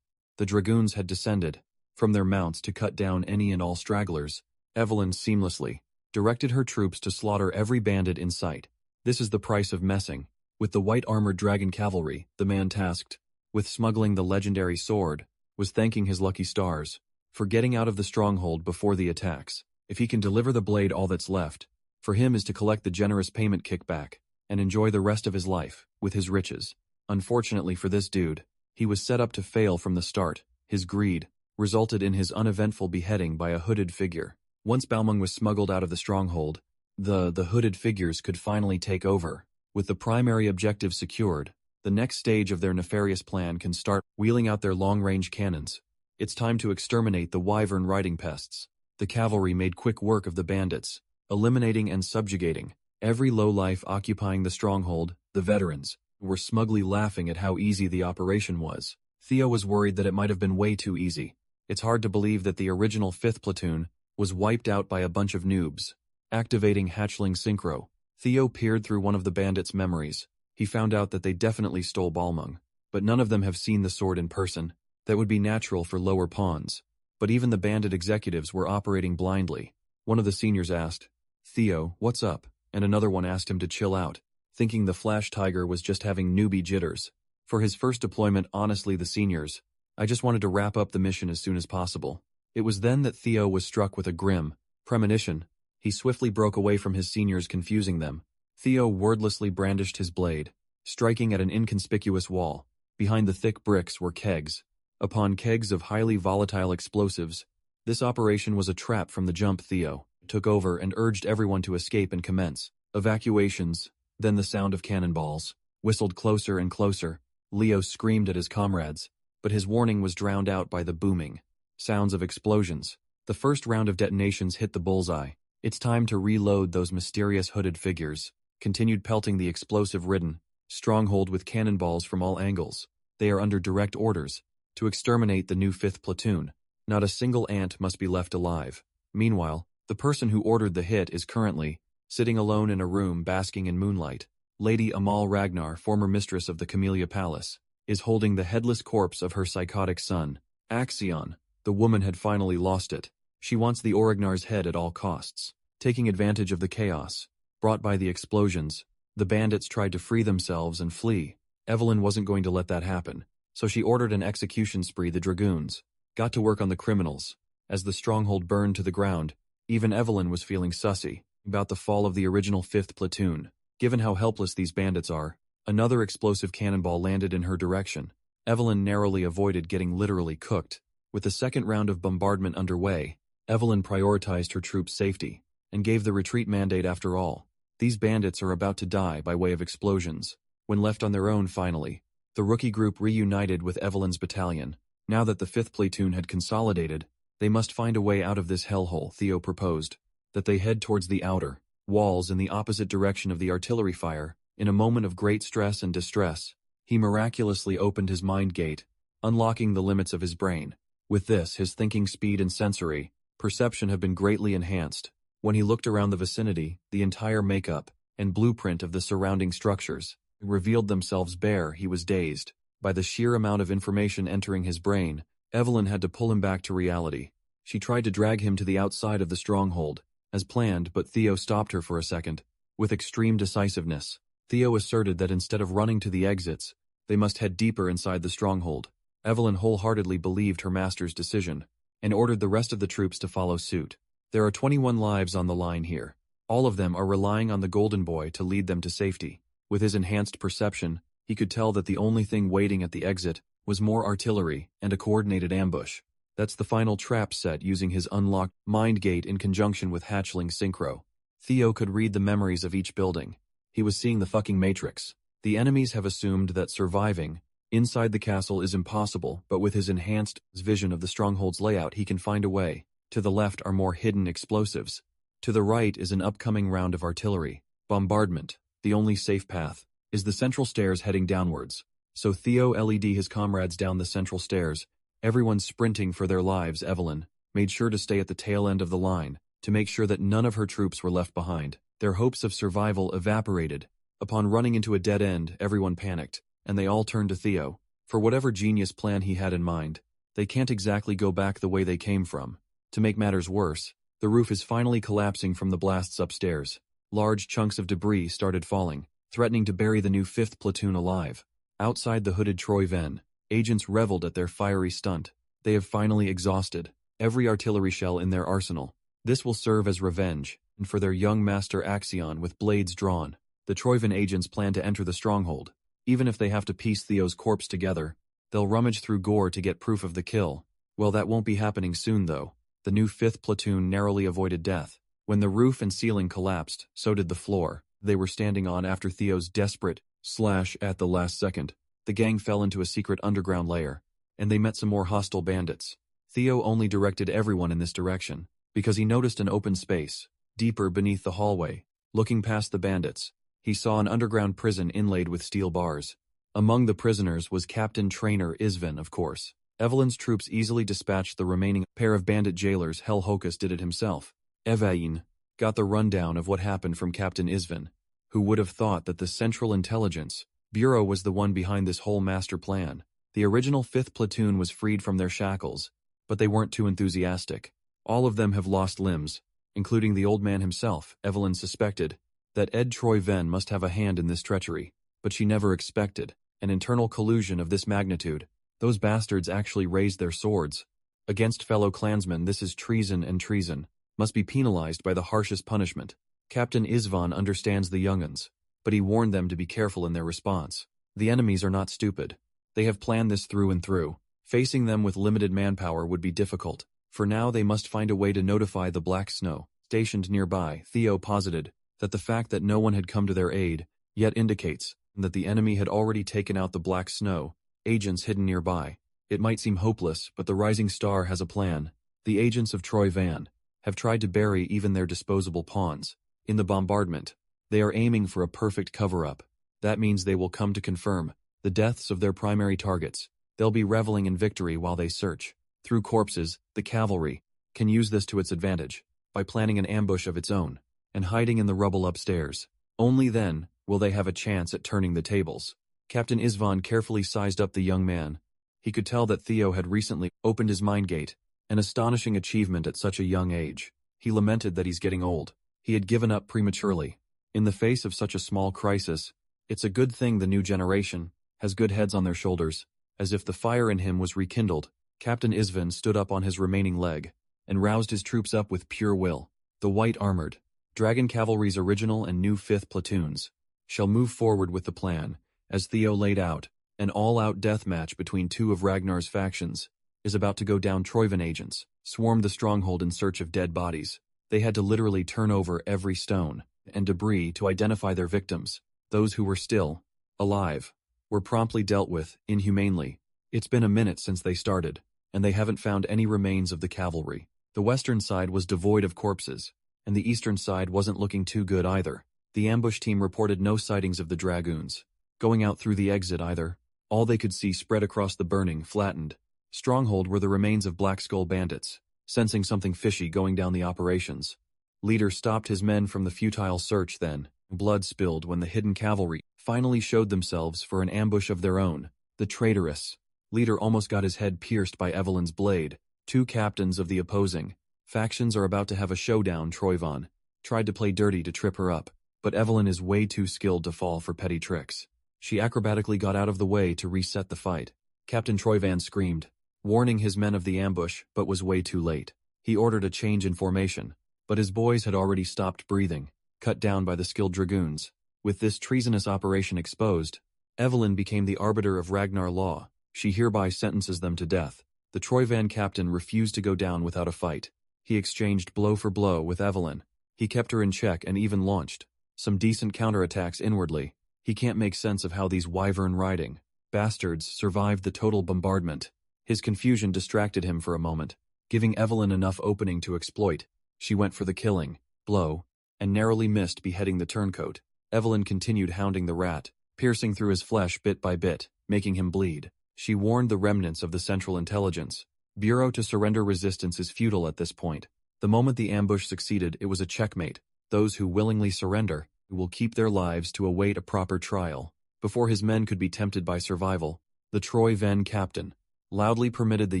S1: The dragoons had descended from their mounts to cut down any and all stragglers. Evelyn seamlessly directed her troops to slaughter every bandit in sight. This is the price of messing with the white-armored dragon cavalry. The man tasked with smuggling the legendary sword was thanking his lucky stars for getting out of the stronghold before the attacks. If he can deliver the blade, all that's left for him is to collect the generous payment kickback and enjoy the rest of his life with his riches. Unfortunately for this dude, he was set up to fail from the start. His greed resulted in his uneventful beheading by a hooded figure. Once Balmung was smuggled out of the stronghold, the hooded figures could finally take over. With the primary objective secured, the next stage of their nefarious plan can start wheeling out their long-range cannons. It's time to exterminate the wyvern riding pests. The cavalry made quick work of the bandits, eliminating and subjugating every lowlife occupying the stronghold. The veterans were smugly laughing at how easy the operation was. Theo was worried that it might have been way too easy. It's hard to believe that the original 5th platoon was wiped out by a bunch of noobs. Activating hatchling synchro, Theo peered through one of the bandits' memories. He found out that they definitely stole Balmung, but none of them have seen the sword in person. That would be natural for lower pawns. But even the bandit executives were operating blindly. One of the seniors asked, "Theo, what's up?" And another one asked him to chill out, thinking the Flash Tiger was just having newbie jitters. For his first deployment, honestly, the seniors, I just wanted to wrap up the mission as soon as possible. It was then that Theo was struck with a grim premonition. He swiftly broke away from his seniors, confusing them. Theo wordlessly brandished his blade, striking at an inconspicuous wall. Behind the thick bricks were kegs upon kegs of highly volatile explosives. This operation was a trap from the jump. Theo took over and urged everyone to escape and commence evacuations. Then the sound of cannonballs whistled closer and closer. Leo screamed at his comrades, but his warning was drowned out by the booming sounds of explosions. The first round of detonations hit the bullseye. It's time to reload those mysterious hooded figures. Continued pelting the explosive-ridden stronghold with cannonballs from all angles. They are under direct orders to exterminate the new 5th platoon. Not a single ant must be left alive. Meanwhile, the person who ordered the hit is currently sitting alone in a room basking in moonlight. Lady Amal Ragnar, former mistress of the Camellia Palace, is holding the headless corpse of her psychotic son, Axion. The woman had finally lost it. She wants the Orignar's head at all costs. Taking advantage of the chaos brought by the explosions, the bandits tried to free themselves and flee. Evelyn wasn't going to let that happen, so she ordered an execution spree. The dragoons got to work on the criminals. As the stronghold burned to the ground, even Evelyn was feeling sussy about the fall of the original 5th platoon. Given how helpless these bandits are, another explosive cannonball landed in her direction. Evelyn narrowly avoided getting literally cooked. With the second round of bombardment underway, Evelyn prioritized her troops' safety and gave the retreat mandate. After all, these bandits are about to die by way of explosions. When left on their own finally, the rookie group reunited with Evelyn's battalion. Now that the 5th platoon had consolidated, They must find a way out of this hellhole, Theo proposed, that they head towards the outer walls in the opposite direction of the artillery fire. In a moment of great stress and distress, he miraculously opened his mind gate, unlocking the limits of his brain. With this, his thinking speed and sensory perception have been greatly enhanced. When he looked around the vicinity, the entire makeup and blueprint of the surrounding structures revealed themselves bare. He was dazed by the sheer amount of information entering his brain. Evelyn had to pull him back to reality. She tried to drag him to the outside of the stronghold, as planned, but Theo stopped her for a second. With extreme decisiveness, Theo asserted that instead of running to the exits, they must head deeper inside the stronghold. Evelyn wholeheartedly believed her master's decision, and ordered the rest of the troops to follow suit. There are 21 lives on the line here. All of them are relying on the Golden Boy to lead them to safety. With his enhanced perception, he could tell that the only thing waiting at the exit was more artillery and a coordinated ambush. That's the final trap set using his unlocked mind gate in conjunction with hatchling synchro. Theo could read the memories of each building. He was seeing the fucking Matrix. The enemies have assumed that surviving inside the castle is impossible, but with his enhanced vision of the stronghold's layout, he can find a way. To the left are more hidden explosives. To the right is an upcoming round of artillery. Bombardment, the only safe path, is the central stairs heading downwards. So Theo led his comrades down the central stairs, everyone sprinting for their lives. Evelyn made sure to stay at the tail end of the line, to make sure that none of her troops were left behind. Their hopes of survival evaporated. Upon running into a dead end, everyone panicked, and they all turned to Theo for whatever genius plan he had in mind. They can't exactly go back the way they came from. To make matters worse, the roof is finally collapsing from the blasts upstairs. Large chunks of debris started falling, threatening to bury the new 5th platoon alive. Outside the hooded Troy Ven, agents reveled at their fiery stunt. They have finally exhausted every artillery shell in their arsenal. This will serve as revenge, and for their young master Axion with blades drawn. The Troyven agents plan to enter the stronghold. Even if they have to piece Theo's corpse together, they'll rummage through gore to get proof of the kill. Well, that won't be happening soon though. The new 5th platoon narrowly avoided death. When the roof and ceiling collapsed, so did the floor they were standing on after Theo's desperate slash at the last second. The gang fell into a secret underground lair, and they met some more hostile bandits. Theo only directed everyone in this direction, because he noticed an open space, deeper beneath the hallway. Looking past the bandits, he saw an underground prison inlaid with steel bars. Among the prisoners was Captain Trainer Isvan, of course. Evelyn's troops easily dispatched the remaining pair of bandit jailers. Hell Hocus did it himself. Evain got the rundown of what happened from Captain Isvan, who would have thought that the Central Intelligence Bureau was the one behind this whole master plan. The original 5th platoon was freed from their shackles, but they weren't too enthusiastic. All of them have lost limbs, including the old man himself. Evelyn suspected that Ed Troy Ven must have a hand in this treachery, but she never expected an internal collusion of this magnitude. Those bastards actually raised their swords against fellow clansmen. This is treason, and treason must be penalized by the harshest punishment. Captain Isvan understands the young'uns, but he warned them to be careful in their response. The enemies are not stupid. They have planned this through and through. Facing them with limited manpower would be difficult. For now, they must find a way to notify the Black Snow stationed nearby. Theo posited that the fact that no one had come to their aid yet indicates that the enemy had already taken out the Black Snow agents hidden nearby. It might seem hopeless, but the Rising Star has a plan. The agents of Troy Van have tried to bury even their disposable pawns. In the bombardment, they are aiming for a perfect cover-up. That means they will come to confirm the deaths of their primary targets. They'll be reveling in victory while they search through corpses. The cavalry can use this to its advantage by planning an ambush of its own and hiding in the rubble upstairs. Only then will they have a chance at turning the tables. Captain Isvan carefully sized up the young man. He could tell that Theo had recently opened his mind gate, an astonishing achievement at such a young age. He lamented that he's getting old. He had given up prematurely. In the face of such a small crisis, it's a good thing the new generation has good heads on their shoulders. As if the fire in him was rekindled, Captain Isvan stood up on his remaining leg and roused his troops up with pure will. The white-armored Dragon Cavalry's original and new 5th platoons shall move forward with the plan. As Theo laid out, an all-out death match between two of Ragnar's factions is about to go down. Troyven agents swarmed the stronghold in search of dead bodies. They had to literally turn over every stone and debris to identify their victims. Those who were still alive were promptly dealt with inhumanely. It's been a minute since they started. and they haven't found any remains of the cavalry. The western side was devoid of corpses, and the eastern side wasn't looking too good either. The ambush team reported no sightings of the dragoons going out through the exit either. All they could see spread across the burning, flattened stronghold were the remains of Black Skull bandits. Sensing something fishy going down the operations, leader stopped his men from the futile search. Then blood spilled when the hidden cavalry finally showed themselves for an ambush of their own. The traitorous leader almost got his head pierced by Evelyn's blade. Two captains of the opposing factions are about to have a showdown. Troyvan tried to play dirty to trip her up, but Evelyn is way too skilled to fall for petty tricks. She acrobatically got out of the way to reset the fight. Captain Troyvan screamed, warning his men of the ambush, but was way too late. He ordered a change in formation, but his boys had already stopped breathing, cut down by the skilled dragoons. With this treasonous operation exposed, Evelyn became the arbiter of Ragnar law. She hereby sentences them to death. The Troyvan captain refused to go down without a fight. He exchanged blow for blow with Evelyn. He kept her in check and even launched some decent counterattacks inwardly. He can't make sense of how these wyvern-riding bastards survived the total bombardment. His confusion distracted him for a moment, giving Evelyn enough opening to exploit. She went for the killing blow, and narrowly missed beheading the turncoat. Evelyn continued hounding the rat, piercing through his flesh bit by bit, making him bleed. She warned the remnants of the Central Intelligence Bureau to surrender. Resistance is futile at this point. The moment the ambush succeeded, it was a checkmate. Those who willingly surrender will keep their lives to await a proper trial. Before his men could be tempted by survival, the Troyvan captain loudly permitted the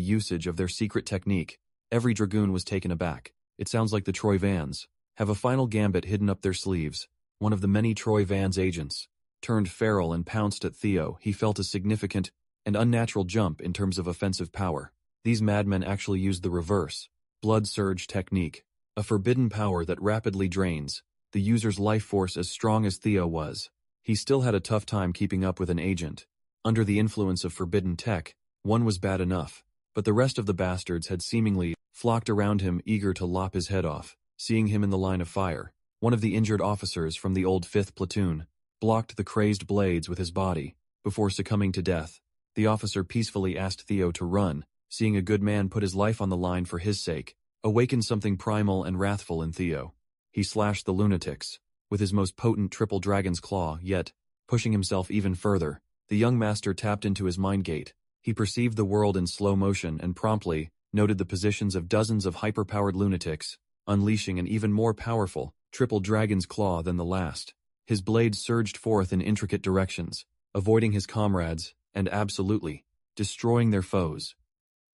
S1: usage of their secret technique. Every dragoon was taken aback. It sounds like the Troyvans have a final gambit hidden up their sleeves. One of the many Troyvans agents turned feral and pounced at Theo. He felt a significant and unnatural jump in terms of offensive power. These madmen actually used the reverse blood surge technique, a forbidden power that rapidly drains the user's life force. As strong as Theo was, he still had a tough time keeping up with an agent. Under the influence of forbidden tech, one was bad enough, but the rest of the bastards had seemingly flocked around him, eager to lop his head off. Seeing him in the line of fire, one of the injured officers from the old 5th platoon blocked the crazed blades with his body. Before succumbing to death, the officer peacefully asked Theo to run. Seeing a good man put his life on the line for his sake awakened something primal and wrathful in Theo. He slashed the lunatics with his most potent triple dragon's claw, yet, pushing himself even further, the young master tapped into his mind gate. He perceived the world in slow motion and promptly noted the positions of dozens of hyper-powered lunatics, unleashing an even more powerful triple dragon's claw than the last. His blade surged forth in intricate directions, avoiding his comrades and absolutely destroying their foes.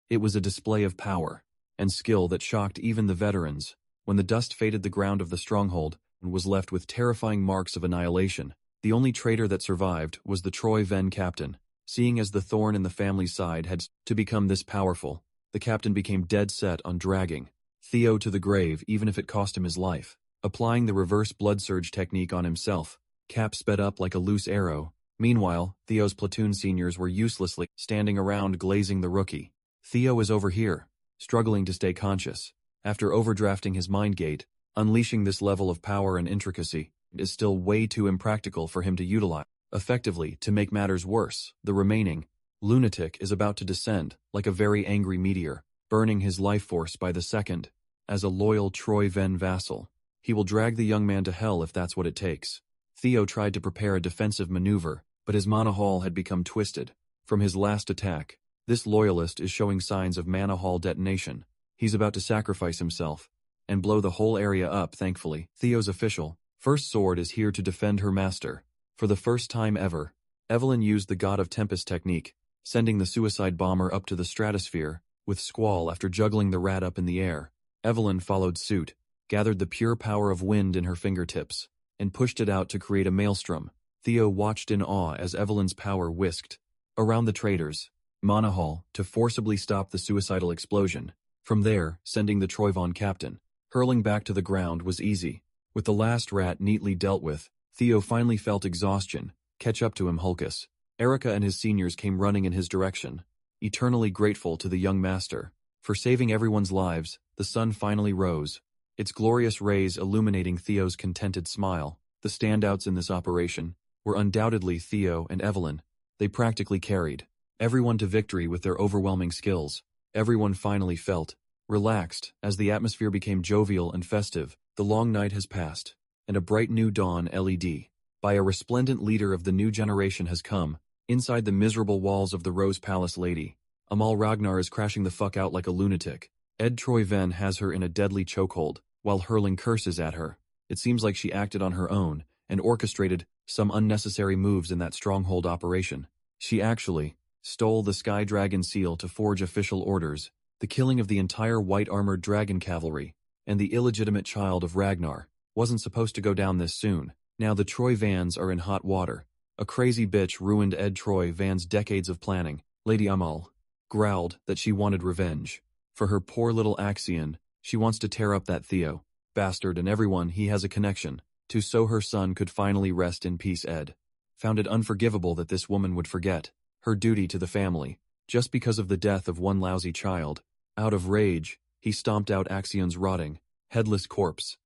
S1: It was a display of power and skill that shocked even the veterans. When the dust faded the ground of the stronghold and was left with terrifying marks of annihilation, the only traitor that survived was the Troyvan captain. Seeing as the thorn in the family's side had to become this powerful, the captain became dead set on dragging Theo to the grave, even if it cost him his life. Applying the reverse blood surge technique on himself, Cap sped up like a loose arrow. Meanwhile, Theo's platoon seniors were uselessly standing around glazing the rookie. Theo is over here, struggling to stay conscious. After overdrafting his mind gate, unleashing this level of power and intricacy is still way too impractical for him to utilize effectively. To make matters worse, the remaining lunatic is about to descend like a very angry meteor, burning his life force by the second. As a loyal Troyvan vassal, he will drag the young man to hell if that's what it takes. Theo tried to prepare a defensive maneuver, but his mana hall had become twisted from his last attack. This loyalist is showing signs of mana hall detonation. He's about to sacrifice himself and blow the whole area up. Thankfully, Theo's official first sword is here to defend her master. For the first time ever, Evelyn used the God of Tempest technique, sending the suicide bomber up to the stratosphere with Squall. After juggling the rat up in the air, Evelyn followed suit, gathered the pure power of wind in her fingertips, and pushed it out to create a maelstrom. Theo watched in awe as Evelyn's power whisked around the traitors' mana hall to forcibly stop the suicidal explosion. From there, sending the Troyvan captain hurling back to the ground was easy. With the last rat neatly dealt with, Theo finally felt exhaustion catch up to him. Hulkus, Erica and his seniors came running in his direction, eternally grateful to the young master for saving everyone's lives. The sun finally rose, its glorious rays illuminating Theo's contented smile. The standouts in this operation were undoubtedly Theo and Evelyn. They practically carried everyone to victory with their overwhelming skills. Everyone finally felt relaxed as the atmosphere became jovial and festive. The long night has passed, and a bright new dawn LED by a resplendent leader of the new generation has come. Inside the miserable walls of the Rose Palace lady, Amal Ragnar is crashing the fuck out like a lunatic. Ed Troy Ven has her in a deadly chokehold, while hurling curses at her. It seems like she acted on her own, and orchestrated some unnecessary moves in that stronghold operation. She actually stole the Sky Dragon seal to forge official orders, the killing of the entire white-armored dragon cavalry, and the illegitimate child of Ragnar wasn't supposed to go down this soon. Now the Troy Vans are in hot water. A crazy bitch ruined Ed Troy Van's decades of planning. Lady Amal growled that she wanted revenge. For her poor little Axion, she wants to tear up that Theo bastard and everyone he has a connection to so her son could finally rest in peace. Ed found it unforgivable that this woman would forget her duty to the family just because of the death of one lousy child. Out of rage, he stomped out Axion's rotting, headless corpse.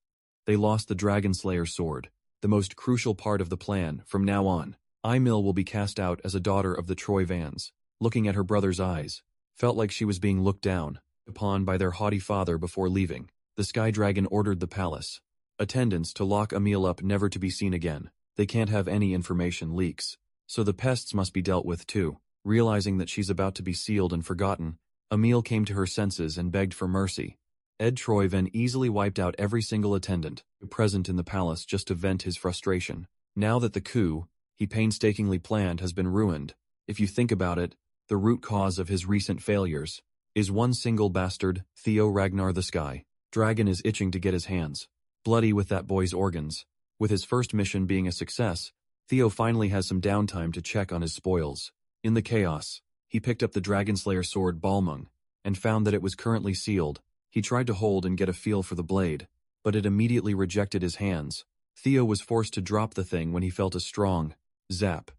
S1: They lost the Dragon Slayer's sword, the most crucial part of the plan. From now on, Emil will be cast out as a daughter of the Troy Vans. Looking at her brother's eyes, felt like she was being looked down upon by their haughty father. Before leaving, the Sky Dragon ordered the palace attendants to lock Emil up, never to be seen again. They can't have any information leaks, so the pests must be dealt with too. Realizing that she's about to be sealed and forgotten, Emil came to her senses and begged for mercy. Ed Troy Ven easily wiped out every single attendant present in the palace just to vent his frustration. Now that the coup he painstakingly planned has been ruined, if you think about it, the root cause of his recent failures is one single bastard, Theo Ragnar. The Sky Dragon is itching to get his hands bloody with that boy's organs. With his first mission being a success, Theo finally has some downtime to check on his spoils. In the chaos, he picked up the Dragonslayer sword Balmung and found that it was currently sealed. He tried to hold and get a feel for the blade, but it immediately rejected his hands. Theo was forced to drop the thing when he felt a strong zap.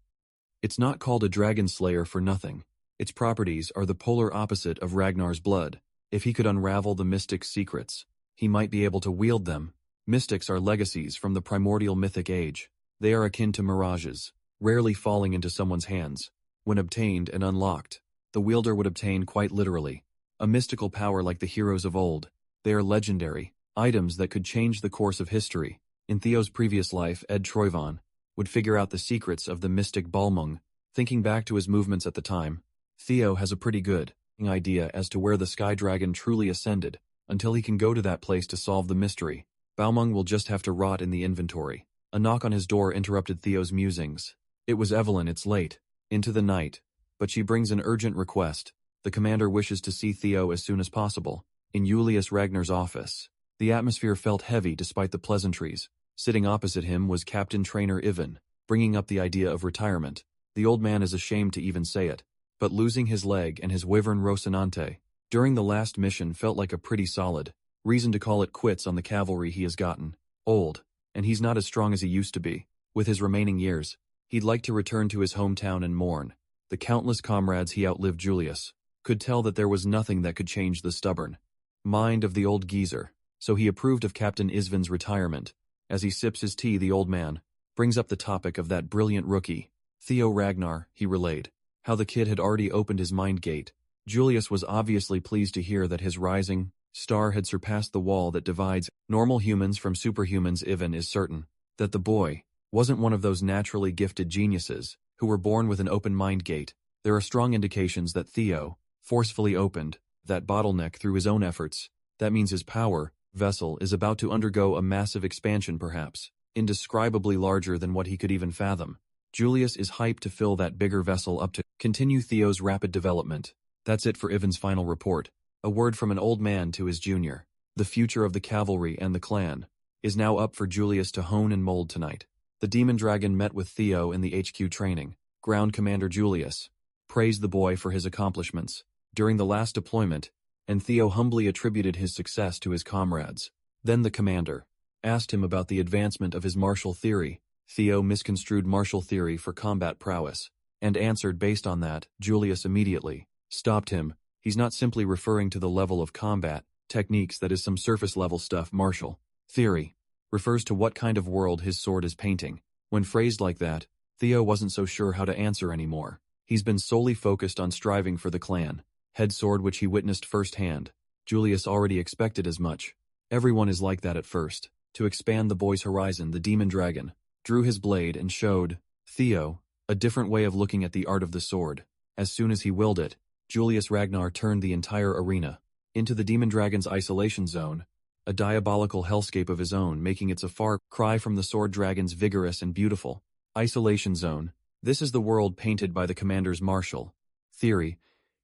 S1: It's not called a Dragonslayer for nothing. Its properties are the polar opposite of Ragnar's blood. If he could unravel the mystic's secrets, he might be able to wield them. Mystics are legacies from the primordial mythic age. They are akin to mirages, rarely falling into someone's hands. When obtained and unlocked, the wielder would obtain, quite literally, a mystical power like the heroes of old. They are legendary, items that could change the course of history. In Theo's previous life, Ed Troyvon would figure out the secrets of the mystic Balmung. Thinking back to his movements at the time, Theo has a pretty good idea as to where the Sky Dragon truly ascended. Until he can go to that place to solve the mystery, Balmung will just have to rot in the inventory. A knock on his door interrupted Theo's musings. It was Evelyn. It's late into the night, but she brings an urgent request. The commander wishes to see Theo as soon as possible. In Julius Ragnar's office, the atmosphere felt heavy despite the pleasantries. Sitting opposite him was Captain Trainer Ivan, bringing up the idea of retirement. The old man is ashamed to even say it, but losing his leg and his wyvern Rocinante during the last mission felt like a pretty solid reason to call it quits on the cavalry. He has gotten old, and he's not as strong as he used to be. With his remaining years, he'd like to return to his hometown and mourn the countless comrades he outlived. Julius could tell that there was nothing that could change the stubborn mind of the old geezer, so he approved of Captain Isvin's retirement. As he sips his tea, the old man brings up the topic of that brilliant rookie, Theo Ragnar. He relayed how the kid had already opened his mind gate. Julius was obviously pleased to hear that his rising star had surpassed the wall that divides normal humans from superhumans. Ivan is certain that the boy wasn't one of those naturally gifted geniuses who were born with an open mind gate. There are strong indications that Theo forcefully opened that bottleneck through his own efforts. That means his power vessel is about to undergo a massive expansion, perhaps indescribably larger than what he could even fathom. Julius is hyped to fill that bigger vessel up to continue Theo's rapid development. That's it for Ivan's final report. A word from an old man to his junior. The future of the cavalry and the clan is now up for Julius to hone and mold tonight. The Demon Dragon met with Theo in the HQ training. Ground Commander Julius praised the boy for his accomplishments during the last deployment, and Theo humbly attributed his success to his comrades. Then the commander asked him about the advancement of his martial theory. Theo misconstrued martial theory for combat prowess, and answered based on that. Julius immediately stopped him. He's not simply referring to the level of combat techniques that is some surface-level stuff. Martial theory refers to what kind of world his sword is painting. When phrased like that, Theo wasn't so sure how to answer anymore. He's been solely focused on striving for the clan head sword which he witnessed firsthand. Julius already expected as much. Everyone is like that at first. To expand the boy's horizon, the demon dragon drew his blade and showed Theo a different way of looking at the art of the sword. As soon as he willed it, Julius Ragnar turned the entire arena into the demon dragon's isolation zone, a diabolical hellscape of his own, making it a far cry from the sword dragon's vigorous and beautiful isolation zone. This is the world painted by the commander's martial theory.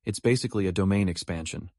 S1: It's basically a domain expansion.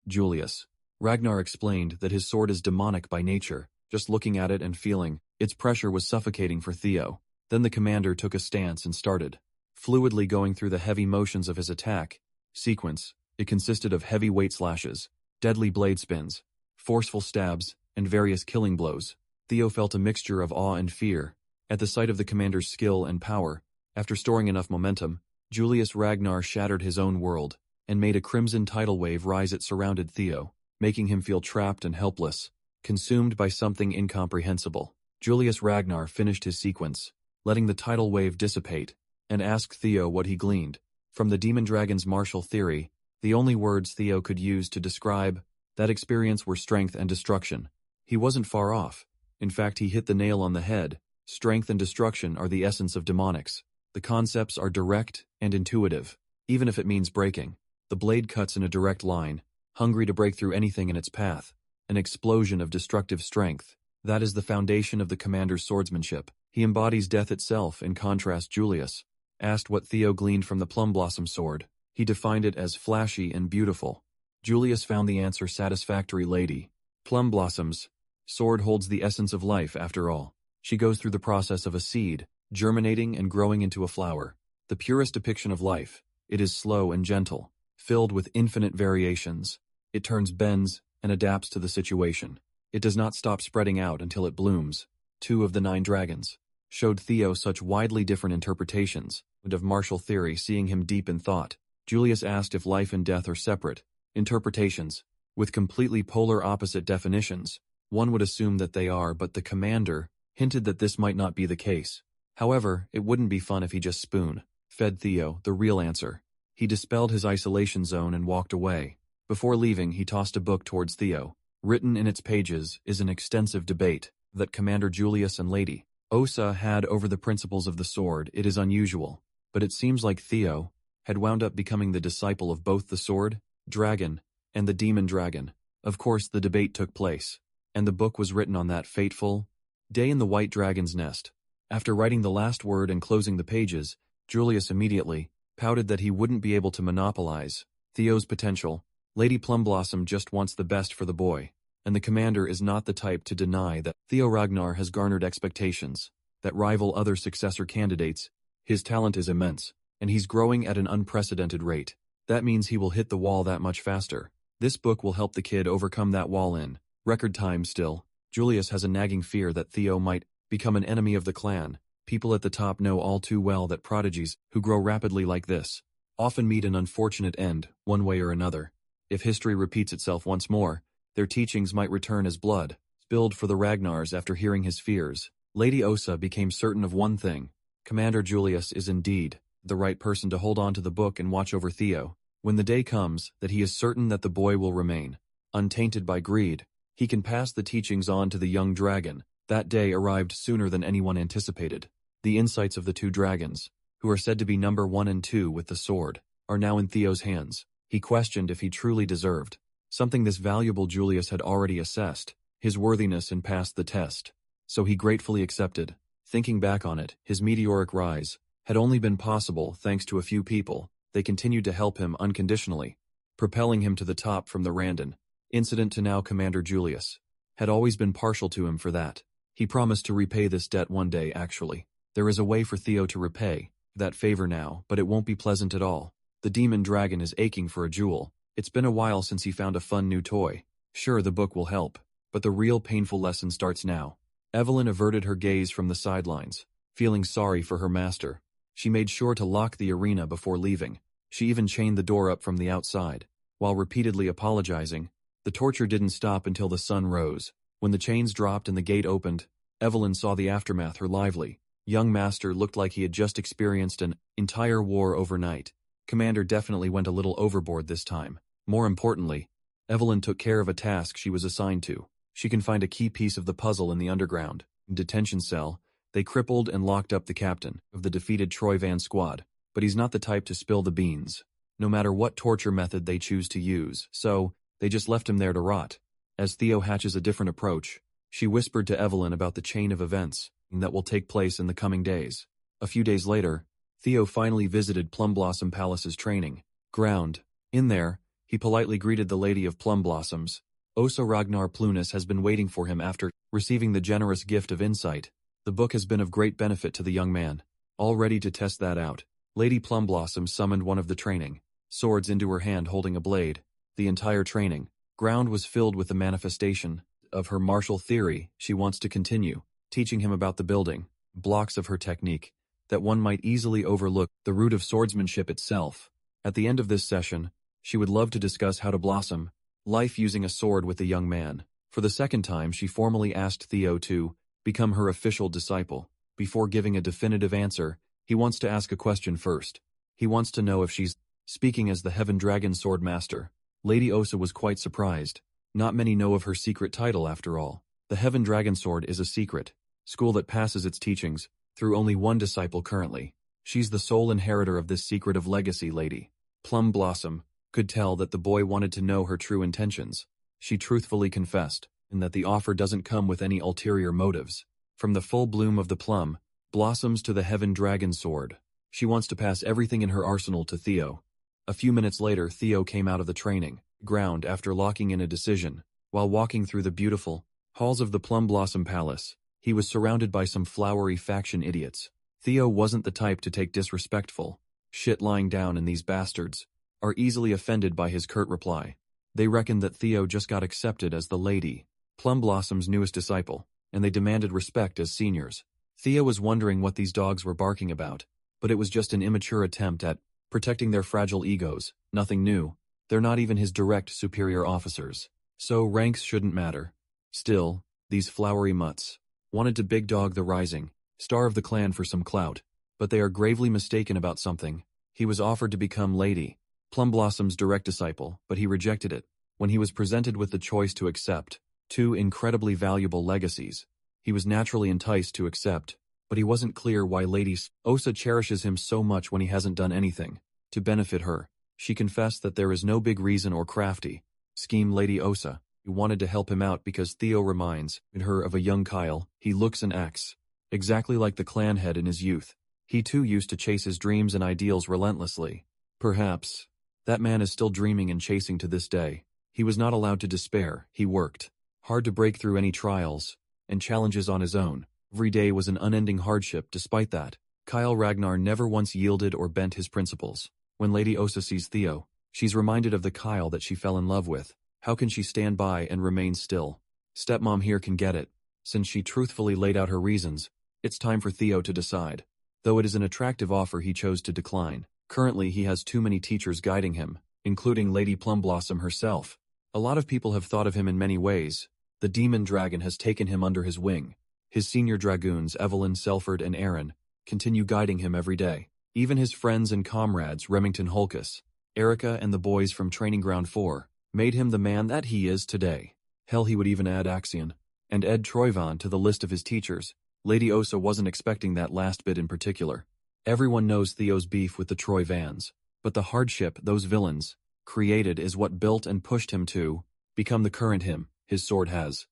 S1: Julius Ragnar explained that his sword is demonic by nature. Just looking at it and feeling its pressure was suffocating for Theo. Then the commander took a stance and started fluidly going through the heavy motions of his attack sequence. It consisted of heavy weight slashes, deadly blade spins, forceful stabs, and various killing blows. Theo felt a mixture of awe and fear at the sight of the commander's skill and power. After storing enough momentum, Julius Ragnar shattered his own world and made a crimson tidal wave rise. It surrounded Theo, making him feel trapped and helpless, consumed by something incomprehensible. Julius Ragnar finished his sequence, letting the tidal wave dissipate, and asked Theo what he gleaned from the demon dragon's martial theory. The only words Theo could use to describe that experience were strength and destruction. He wasn't far off. In fact, he hit the nail on the head. Strength and destruction are the essence of demonics. The concepts are direct and intuitive, even if it means breaking. The blade cuts in a direct line, hungry to break through anything in its path. An explosion of destructive strength. That is the foundation of the commander's swordsmanship. He embodies death itself. In contrast, Julius asked what Theo gleaned from the plum blossom sword. He defined it as flashy and beautiful. Julius found the answer satisfactory. Lady Plum Blossom's sword holds the essence of life after all. She goes through the process of a seed, germinating and growing into a flower. The purest depiction of life. It is slow and gentle, filled with infinite variations. It turns, bends, and adapts to the situation. It does not stop spreading out until it blooms. 2 of the 9 dragons showed Theo such widely different interpretations of martial theory, seeing him deep in thought. Julius asked if life and death are separate interpretations, with completely polar opposite definitions. One would assume that they are, but the commander hinted that this might not be the case. However, it wouldn't be fun if he just spoon-fed Theo the real answer. He dispelled his isolation zone and walked away. Before leaving, he tossed a book towards Theo. Written in its pages is an extensive debate that Commander Julius and Lady Osa had over the principles of the sword. It is unusual, but it seems like Theo had wound up becoming the disciple of both the sword dragon and the demon dragon. Of course, the debate took place, and the book was written on that fateful day in the white dragon's nest. After writing the last word and closing the pages, Julius immediately pouted that he wouldn't be able to monopolize Theo's potential. Lady Plumblossom just wants the best for the boy, and the commander is not the type to deny that Theo Ragnar has garnered expectations that rival other successor candidates. His talent is immense, and he's growing at an unprecedented rate. That means he will hit the wall that much faster. This book will help the kid overcome that wall in record time. Still, Julius has a nagging fear that Theo might become an enemy of the clan. People at the top know all too well that prodigies who grow rapidly like this often meet an unfortunate end, one way or another. If history repeats itself once more, their teachings might return as blood spilled for the Ragnars. After hearing his fears, Lady Osa became certain of one thing. Commander Julius is indeed the right person to hold on to the book and watch over Theo. When the day comes that he is certain that the boy will remain untainted by greed, he can pass the teachings on to the young dragon. That day arrived sooner than anyone anticipated. The insights of the 2 dragons, who are said to be number 1 and 2 with the sword, are now in Theo's hands. He questioned if he truly deserved something this valuable. Julius had already assessed his worthiness and passed the test, so he gratefully accepted. Thinking back on it, his meteoric rise had only been possible thanks to a few people. They continued to help him unconditionally, propelling him to the top. From the Randon incident to now, Commander Julius had always been partial to him for that. He promised to repay this debt one day. Actually, there is a way for Theo to repay that favor now, but it won't be pleasant at all. The demon dragon is aching for a jewel. It's been a while since he found a fun new toy. Sure, the book will help, but the real painful lesson starts now. Evelyn averted her gaze from the sidelines, feeling sorry for her master. She made sure to lock the arena before leaving. She even chained the door up from the outside. While repeatedly apologizing, the torture didn't stop until the sun rose. When the chains dropped and the gate opened, Evelyn saw the aftermath. Her lively young master looked like he had just experienced an entire war overnight. Commander definitely went a little overboard this time. More importantly, Evelyn took care of a task she was assigned to. She can find a key piece of the puzzle in the underground detention cell. They crippled and locked up the captain of the defeated Troy Van squad, but he's not the type to spill the beans, no matter what torture method they choose to use, so they just left him there to rot. As Theo hatches a different approach, she whispered to Evelyn about the chain of events that will take place in the coming days. A few days later, Theo finally visited Plum Blossom Palace's training ground. In there, he politely greeted the Lady of Plum Blossoms. Osa Ragnar Plunis has been waiting for him after receiving the generous gift of insight. The book has been of great benefit to the young man. All ready to test that out, Lady Plum Blossom summoned one of the training swords into her hand holding a blade. The entire training ground was filled with the manifestation of her martial theory. She wants to continue teaching him about the building blocks of her technique that one might easily overlook the root of swordsmanship itself. At the end of this session, she would love to discuss how to blossom life using a sword with the young man. For the second time, she formally asked Theo to become her official disciple. Before giving a definitive answer, he wants to ask a question first. He wants to know if she's speaking as the Heaven Dragon Sword Master. Lady Osa was quite surprised. Not many know of her secret title after all. The Heaven Dragon Sword is a secret school that passes its teachings through only one disciple currently. She's the sole inheritor of this secret of legacy. Lady Plum Blossom could tell that the boy wanted to know her true intentions. She truthfully confessed, and that the offer doesn't come with any ulterior motives. From the full bloom of the plum blossoms to the Heaven Dragon Sword, she wants to pass everything in her arsenal to Theo. A few minutes later, Theo came out of the training ground after locking in a decision. While walking through the beautiful halls of the Plum Blossom Palace, he was surrounded by some flowery faction idiots. Theo wasn't the type to take disrespectful shit lying down, and these bastards are easily offended by his curt reply. They reckoned that Theo just got accepted as the Lady Plum Blossom's newest disciple, and they demanded respect as seniors. Theo was wondering what these dogs were barking about, but it was just an immature attempt at protecting their fragile egos, nothing new. They're not even his direct superior officers, so ranks shouldn't matter. Still, these flowery mutts wanted to big dog the rising star of the clan for some clout, but they are gravely mistaken about something. He was offered to become Lady Plum Blossom's direct disciple, but he rejected it. When he was presented with the choice to accept two incredibly valuable legacies, he was naturally enticed to accept, but he wasn't clear why Lady Osa cherishes him so much when he hasn't done anything to benefit her. She confessed that there is no big reason or crafty scheme. Lady Osa wanted to help him out because Theo reminds her of a young Kyle. He looks and acts exactly like the clan head in his youth. He too used to chase his dreams and ideals relentlessly. Perhaps that man is still dreaming and chasing to this day. He was not allowed to despair. He worked hard to break through any trials and challenges on his own. Every day was an unending hardship. Despite that, Kyle Ragnar never once yielded or bent his principles. When Lady Osa sees Theo, she's reminded of the Kyle that she fell in love with. How can she stand by and remain still? Stepmom here can get it. Since she truthfully laid out her reasons, it's time for Theo to decide. Though it is an attractive offer, he chose to decline. Currently, he has too many teachers guiding him, including Lady Plum Blossom herself. A lot of people have thought of him in many ways. The demon dragon has taken him under his wing. His senior dragoons, Evelyn, Selford, and Aaron, continue guiding him every day. Even his friends and comrades, Remington Holkus, Erica, and the boys from Training Ground 4, made him the man that he is today. Hell, he would even add Axion and Ed Troyvon to the list of his teachers. Lady Osa wasn't expecting that last bit in particular. Everyone knows Theo's beef with the Troy Vans, but the hardship those villains created is what built and pushed him to become the current him. His sword has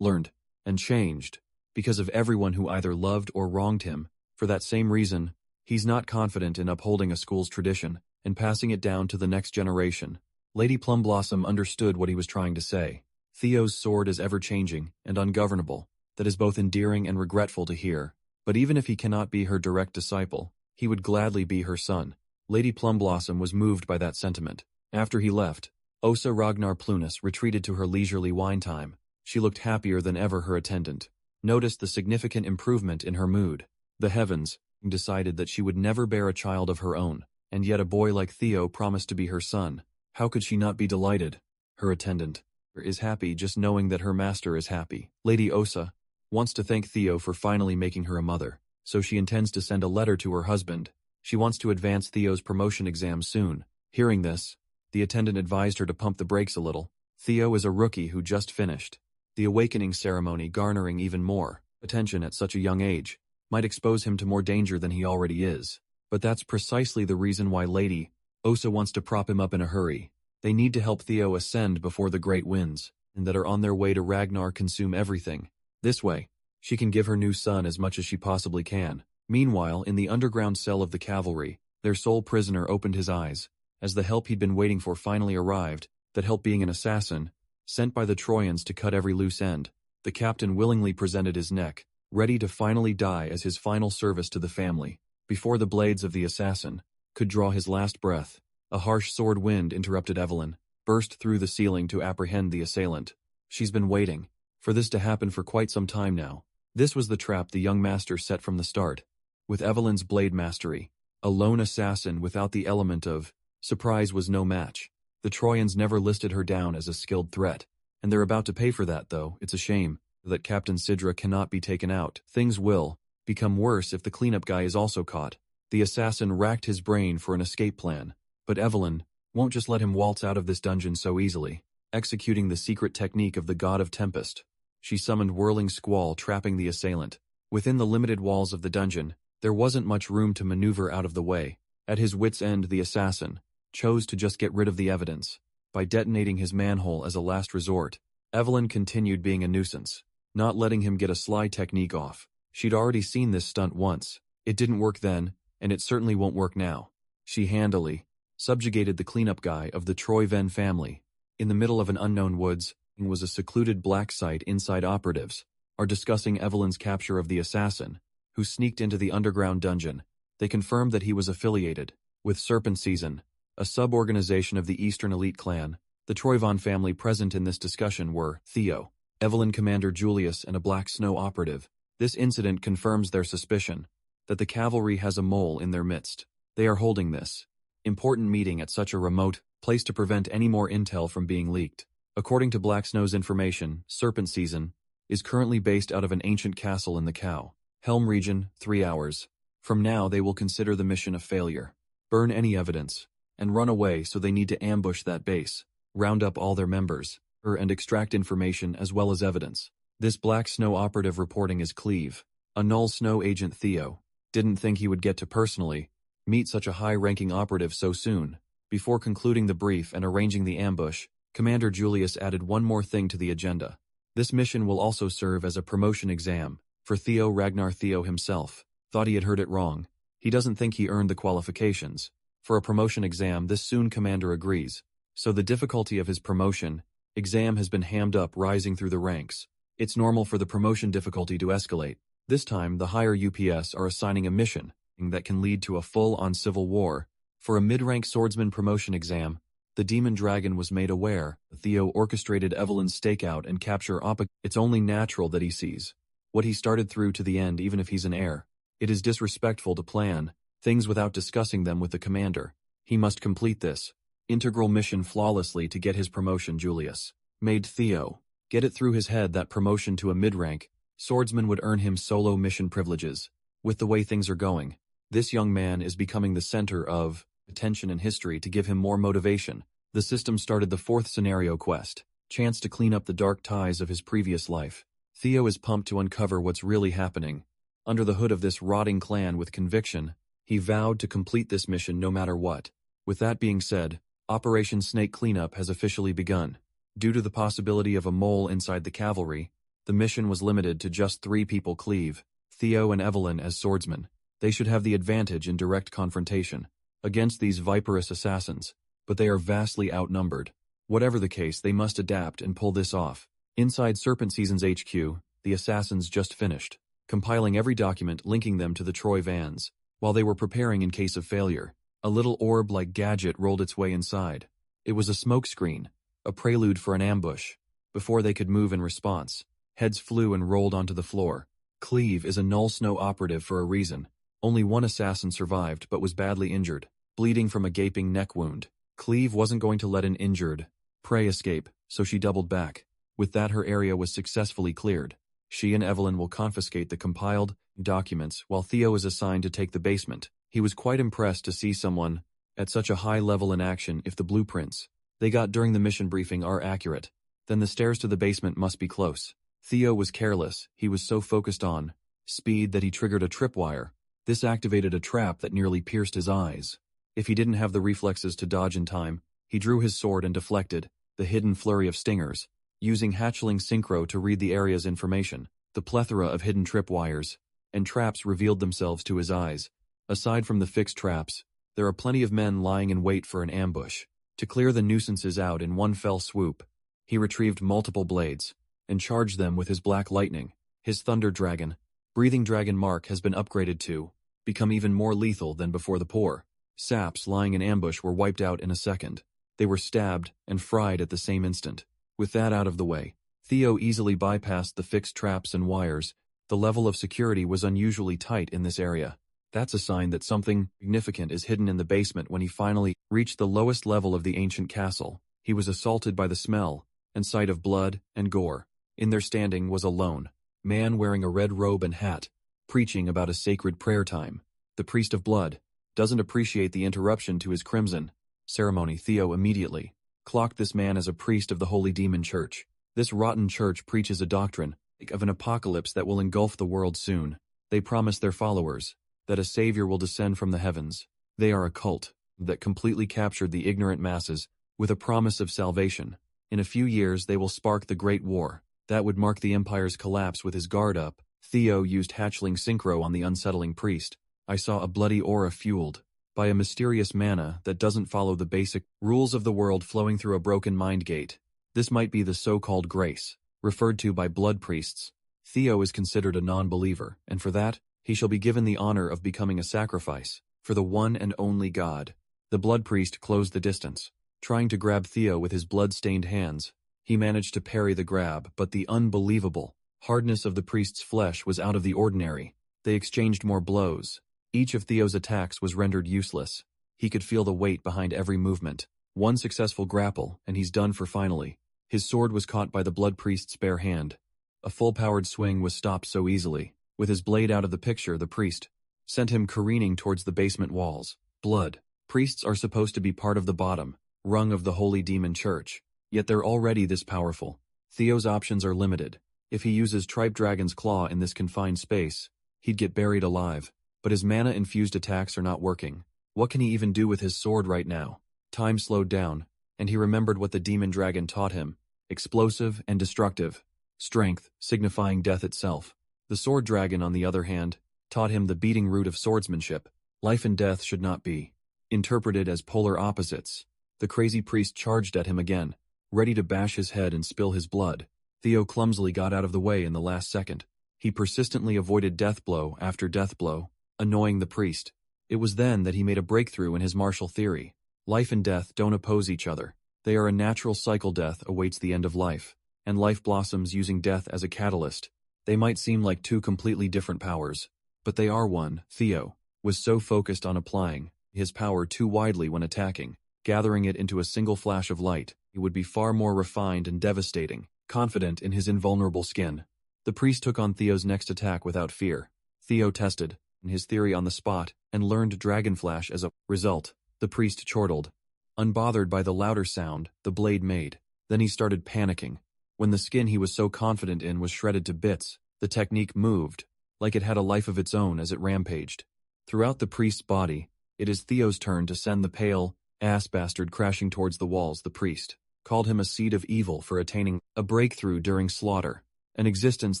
S1: learned and changed because of everyone who either loved or wronged him. For that same reason, he's not confident in upholding a school's tradition and passing it down to the next generation. Lady Plum Blossom understood what he was trying to say. Theo's sword is ever-changing and ungovernable. That is both endearing and regretful to hear. But even if he cannot be her direct disciple, he would gladly be her son. Lady Plum Blossom was moved by that sentiment. After he left, Osa Ragnar Plunis retreated to her leisurely wine time. She looked happier than ever. Her attendant noticed the significant improvement in her mood. The heavens decided that she would never bear a child of her own, and yet a boy like Theo promised to be her son. How could she not be delighted? Her attendant is happy just knowing that her master is happy. Lady Osa wants to thank Theo for finally making her a mother, so she intends to send a letter to her husband, She wants to advance Theo's promotion exam soon. Hearing this, the attendant advised her to pump the brakes a little. Theo is a rookie who just finished the awakening ceremony, garnering even more attention at such a young age might expose him to more danger than he already is. But that's precisely the reason why Lady Osa wants to prop him up in a hurry. They need to help Theo ascend before the great winds, and that are on their way to Ragnar consume everything. This way, she can give her new son as much as she possibly can. Meanwhile, in the underground cell of the cavalry, their sole prisoner opened his eyes, as the help he'd been waiting for finally arrived, that help being an assassin, sent by the Trojans to cut every loose end. The captain willingly presented his neck, ready to finally die as his final service to the family. Before the blades of the assassin could draw his last breath, a harsh sword wind interrupted Evelyn, burst through the ceiling to apprehend the assailant. She's been waiting for this to happen for quite some time now. This was the trap the young master set from the start. With Evelyn's blade mastery, a lone assassin without the element of surprise was no match. The Trojans never listed her down as a skilled threat, and they're about to pay for that, though. It's a shame that Captain Sidra cannot be taken out. Things will become worse if the cleanup guy is also caught. The assassin racked his brain for an escape plan, but Evelyn won't just let him waltz out of this dungeon so easily. Executing the secret technique of the god of tempest, she summoned whirling squall, trapping the assailant. Within the limited walls of the dungeon, there wasn't much room to maneuver out of the way. At his wit's end, the assassin chose to just get rid of the evidence by detonating his manhole as a last resort. Evelyn continued being a nuisance, not letting him get a sly technique off. She'd already seen this stunt once. It didn't work then, and it certainly won't work now. She handily subjugated the cleanup guy of the Troyven family. In the middle of an unknown woods was a secluded black site. Inside, operatives are discussing Evelyn's capture of the assassin, who sneaked into the underground dungeon. They confirmed that he was affiliated with Serpent Season, a sub-organization of the Eastern Elite clan. The Troyvan family present in this discussion were Theo, Evelyn, Commander Julius, and a Black Snow operative. This incident confirms their suspicion that the cavalry has a mole in their midst. They are holding this important meeting at such a remote place to prevent any more intel from being leaked. According to Black Snow's information, Serpent Season is currently based out of an ancient castle in the Cow Helm region. 3 hours from now, they will consider the mission a failure, burn any evidence, and run away. So they need to ambush that base, round up all their members, and extract information as well as evidence. This Black Snow operative reporting is Cleve, a Null Snow agent. Theo didn't think he would get to personally meet such a high-ranking operative so soon. Before concluding the brief and arranging the ambush, Commander Julius added one more thing to the agenda. This mission will also serve as a promotion exam for Theo. Ragnar Theo himself thought he had heard it wrong. He doesn't think he earned the qualifications for a promotion exam. This soon Commander agrees. So the difficulty of his promotion exam has been hammed up, rising through the ranks. It's normal for the promotion difficulty to escalate. This time, the higher UPS are assigning a mission that can lead to a full-on civil war. For a mid-rank swordsman promotion exam, the Demon Dragon was made aware that Theo orchestrated Evelyn's stakeout and capture. It's only natural that he sees what he started through to the end, even if he's an heir. It is disrespectful to plan things without discussing them with the commander. He must complete this integral mission flawlessly to get his promotion. Julius made Theo get it through his head that promotion to a mid-rank swordsman would earn him solo mission privileges. With the way things are going, this young man is becoming the center of attention in history. To give him more motivation, the system started the 4th scenario quest, chance to clean up the dark ties of his previous life. Theo is pumped to uncover what's really happening under the hood of this rotting clan. With conviction, he vowed to complete this mission no matter what. With that being said, Operation Snake Cleanup has officially begun. Due to the possibility of a mole inside the cavalry, the mission was limited to just 3 people: Cleve, Theo, and Evelyn as swordsmen. They should have the advantage in direct confrontation against these viperous assassins, but they are vastly outnumbered. Whatever the case, they must adapt and pull this off. Inside Serpent Season's HQ, the assassins just finished compiling every document linking them to the Troy vans. While they were preparing in case of failure, a little orb-like gadget rolled its way inside. It was a smokescreen, a prelude for an ambush. Before they could move in response, heads flew and rolled onto the floor. Cleve is a Null Snow operative for a reason. Only one assassin survived but was badly injured, bleeding from a gaping neck wound. Cleve wasn't going to let an injured prey escape, so she doubled back. With that, her area was successfully cleared. She and Evelyn will confiscate the compiled documents while Theo is assigned to take the basement. He was quite impressed to see someone at such a high level in action. If the blueprints they got during the mission briefing are accurate, then the stairs to the basement must be close. Theo was careless. He was so focused on speed that he triggered a tripwire. This activated a trap that nearly pierced his eyes. If he didn't have the reflexes to dodge in time, he drew his sword and deflected the hidden flurry of stingers, using hatchling synchro to read the area's information. The plethora of hidden tripwires and traps revealed themselves to his eyes. Aside from the fixed traps, there are plenty of men lying in wait for an ambush. To clear the nuisances out in one fell swoop, he retrieved multiple blades and charged them with his black lightning. His thunder dragon, breathing dragon mark has been upgraded to become even more lethal than before. The poor saps lying in ambush were wiped out in a second. They were stabbed and fried at the same instant. With that out of the way, Theo easily bypassed the fixed traps and wires. The level of security was unusually tight in this area. That's a sign that something significant is hidden in the basement. When he finally reached the lowest level of the ancient castle, he was assaulted by the smell and sight of blood and gore. In their standing was a lone man wearing a red robe and hat, preaching about a sacred prayer time. The priest of blood doesn't appreciate the interruption to his crimson ceremony. Theo immediately clocked this man as a priest of the Holy Demon Church. This rotten church preaches a doctrine of an apocalypse that will engulf the world soon. They promise their followers that a savior will descend from the heavens. They are a cult that completely captured the ignorant masses with a promise of salvation. In a few years they will spark the Great War. That would mark the empire's collapse. With his guard up, Theo used hatchling synchro on the unsettling priest. I saw a bloody aura fueled by a mysterious mana that doesn't follow the basic rules of the world, flowing through a broken mind gate. This might be the so-called grace, referred to by blood priests. Theo is considered a non-believer, and for that, he shall be given the honor of becoming a sacrifice for the one and only God. The blood priest closed the distance, trying to grab Theo with his blood-stained hands. He managed to parry the grab, but the unbelievable hardness of the priest's flesh was out of the ordinary. They exchanged more blows. Each of Theo's attacks was rendered useless. He could feel the weight behind every movement. One successful grapple, and he's done for. Finally, his sword was caught by the blood priest's bare hand. A full-powered swing was stopped so easily. With his blade out of the picture, the priest sent him careening towards the basement walls. Blood priests are supposed to be part of the bottom rung of the Holy Demon Church, yet they're already this powerful. Theo's options are limited. If he uses Tripe Dragon's Claw in this confined space, he'd get buried alive. But his mana-infused attacks are not working. What can he even do with his sword right now? Time slowed down, and he remembered what the demon dragon taught him: explosive and destructive, strength signifying death itself. The sword dragon, on the other hand, taught him the beating root of swordsmanship. Life and death should not be interpreted as polar opposites. The crazy priest charged at him again, ready to bash his head and spill his blood. Theo clumsily got out of the way in the last second. He persistently avoided death blow after death blow, annoying the priest. It was then that he made a breakthrough in his martial theory. Life and death don't oppose each other. They are a natural cycle. Death awaits the end of life, and life blossoms using death as a catalyst. They might seem like two completely different powers, but they are one. Theo was so focused on applying his power too widely when attacking, gathering it into a single flash of light, he would be far more refined and devastating. Confident in his invulnerable skin, the priest took on Theo's next attack without fear. Theo tested his theory on the spot and learned Dragon Flash as a result. The priest chortled, unbothered by the louder sound the blade made. Then he started panicking. When the skin he was so confident in was shredded to bits, the technique moved like it had a life of its own as it rampaged throughout the priest's body. It is Theo's turn to send the pale ass bastard crashing towards the walls. The priest called him a seed of evil for attaining a breakthrough during slaughter, an existence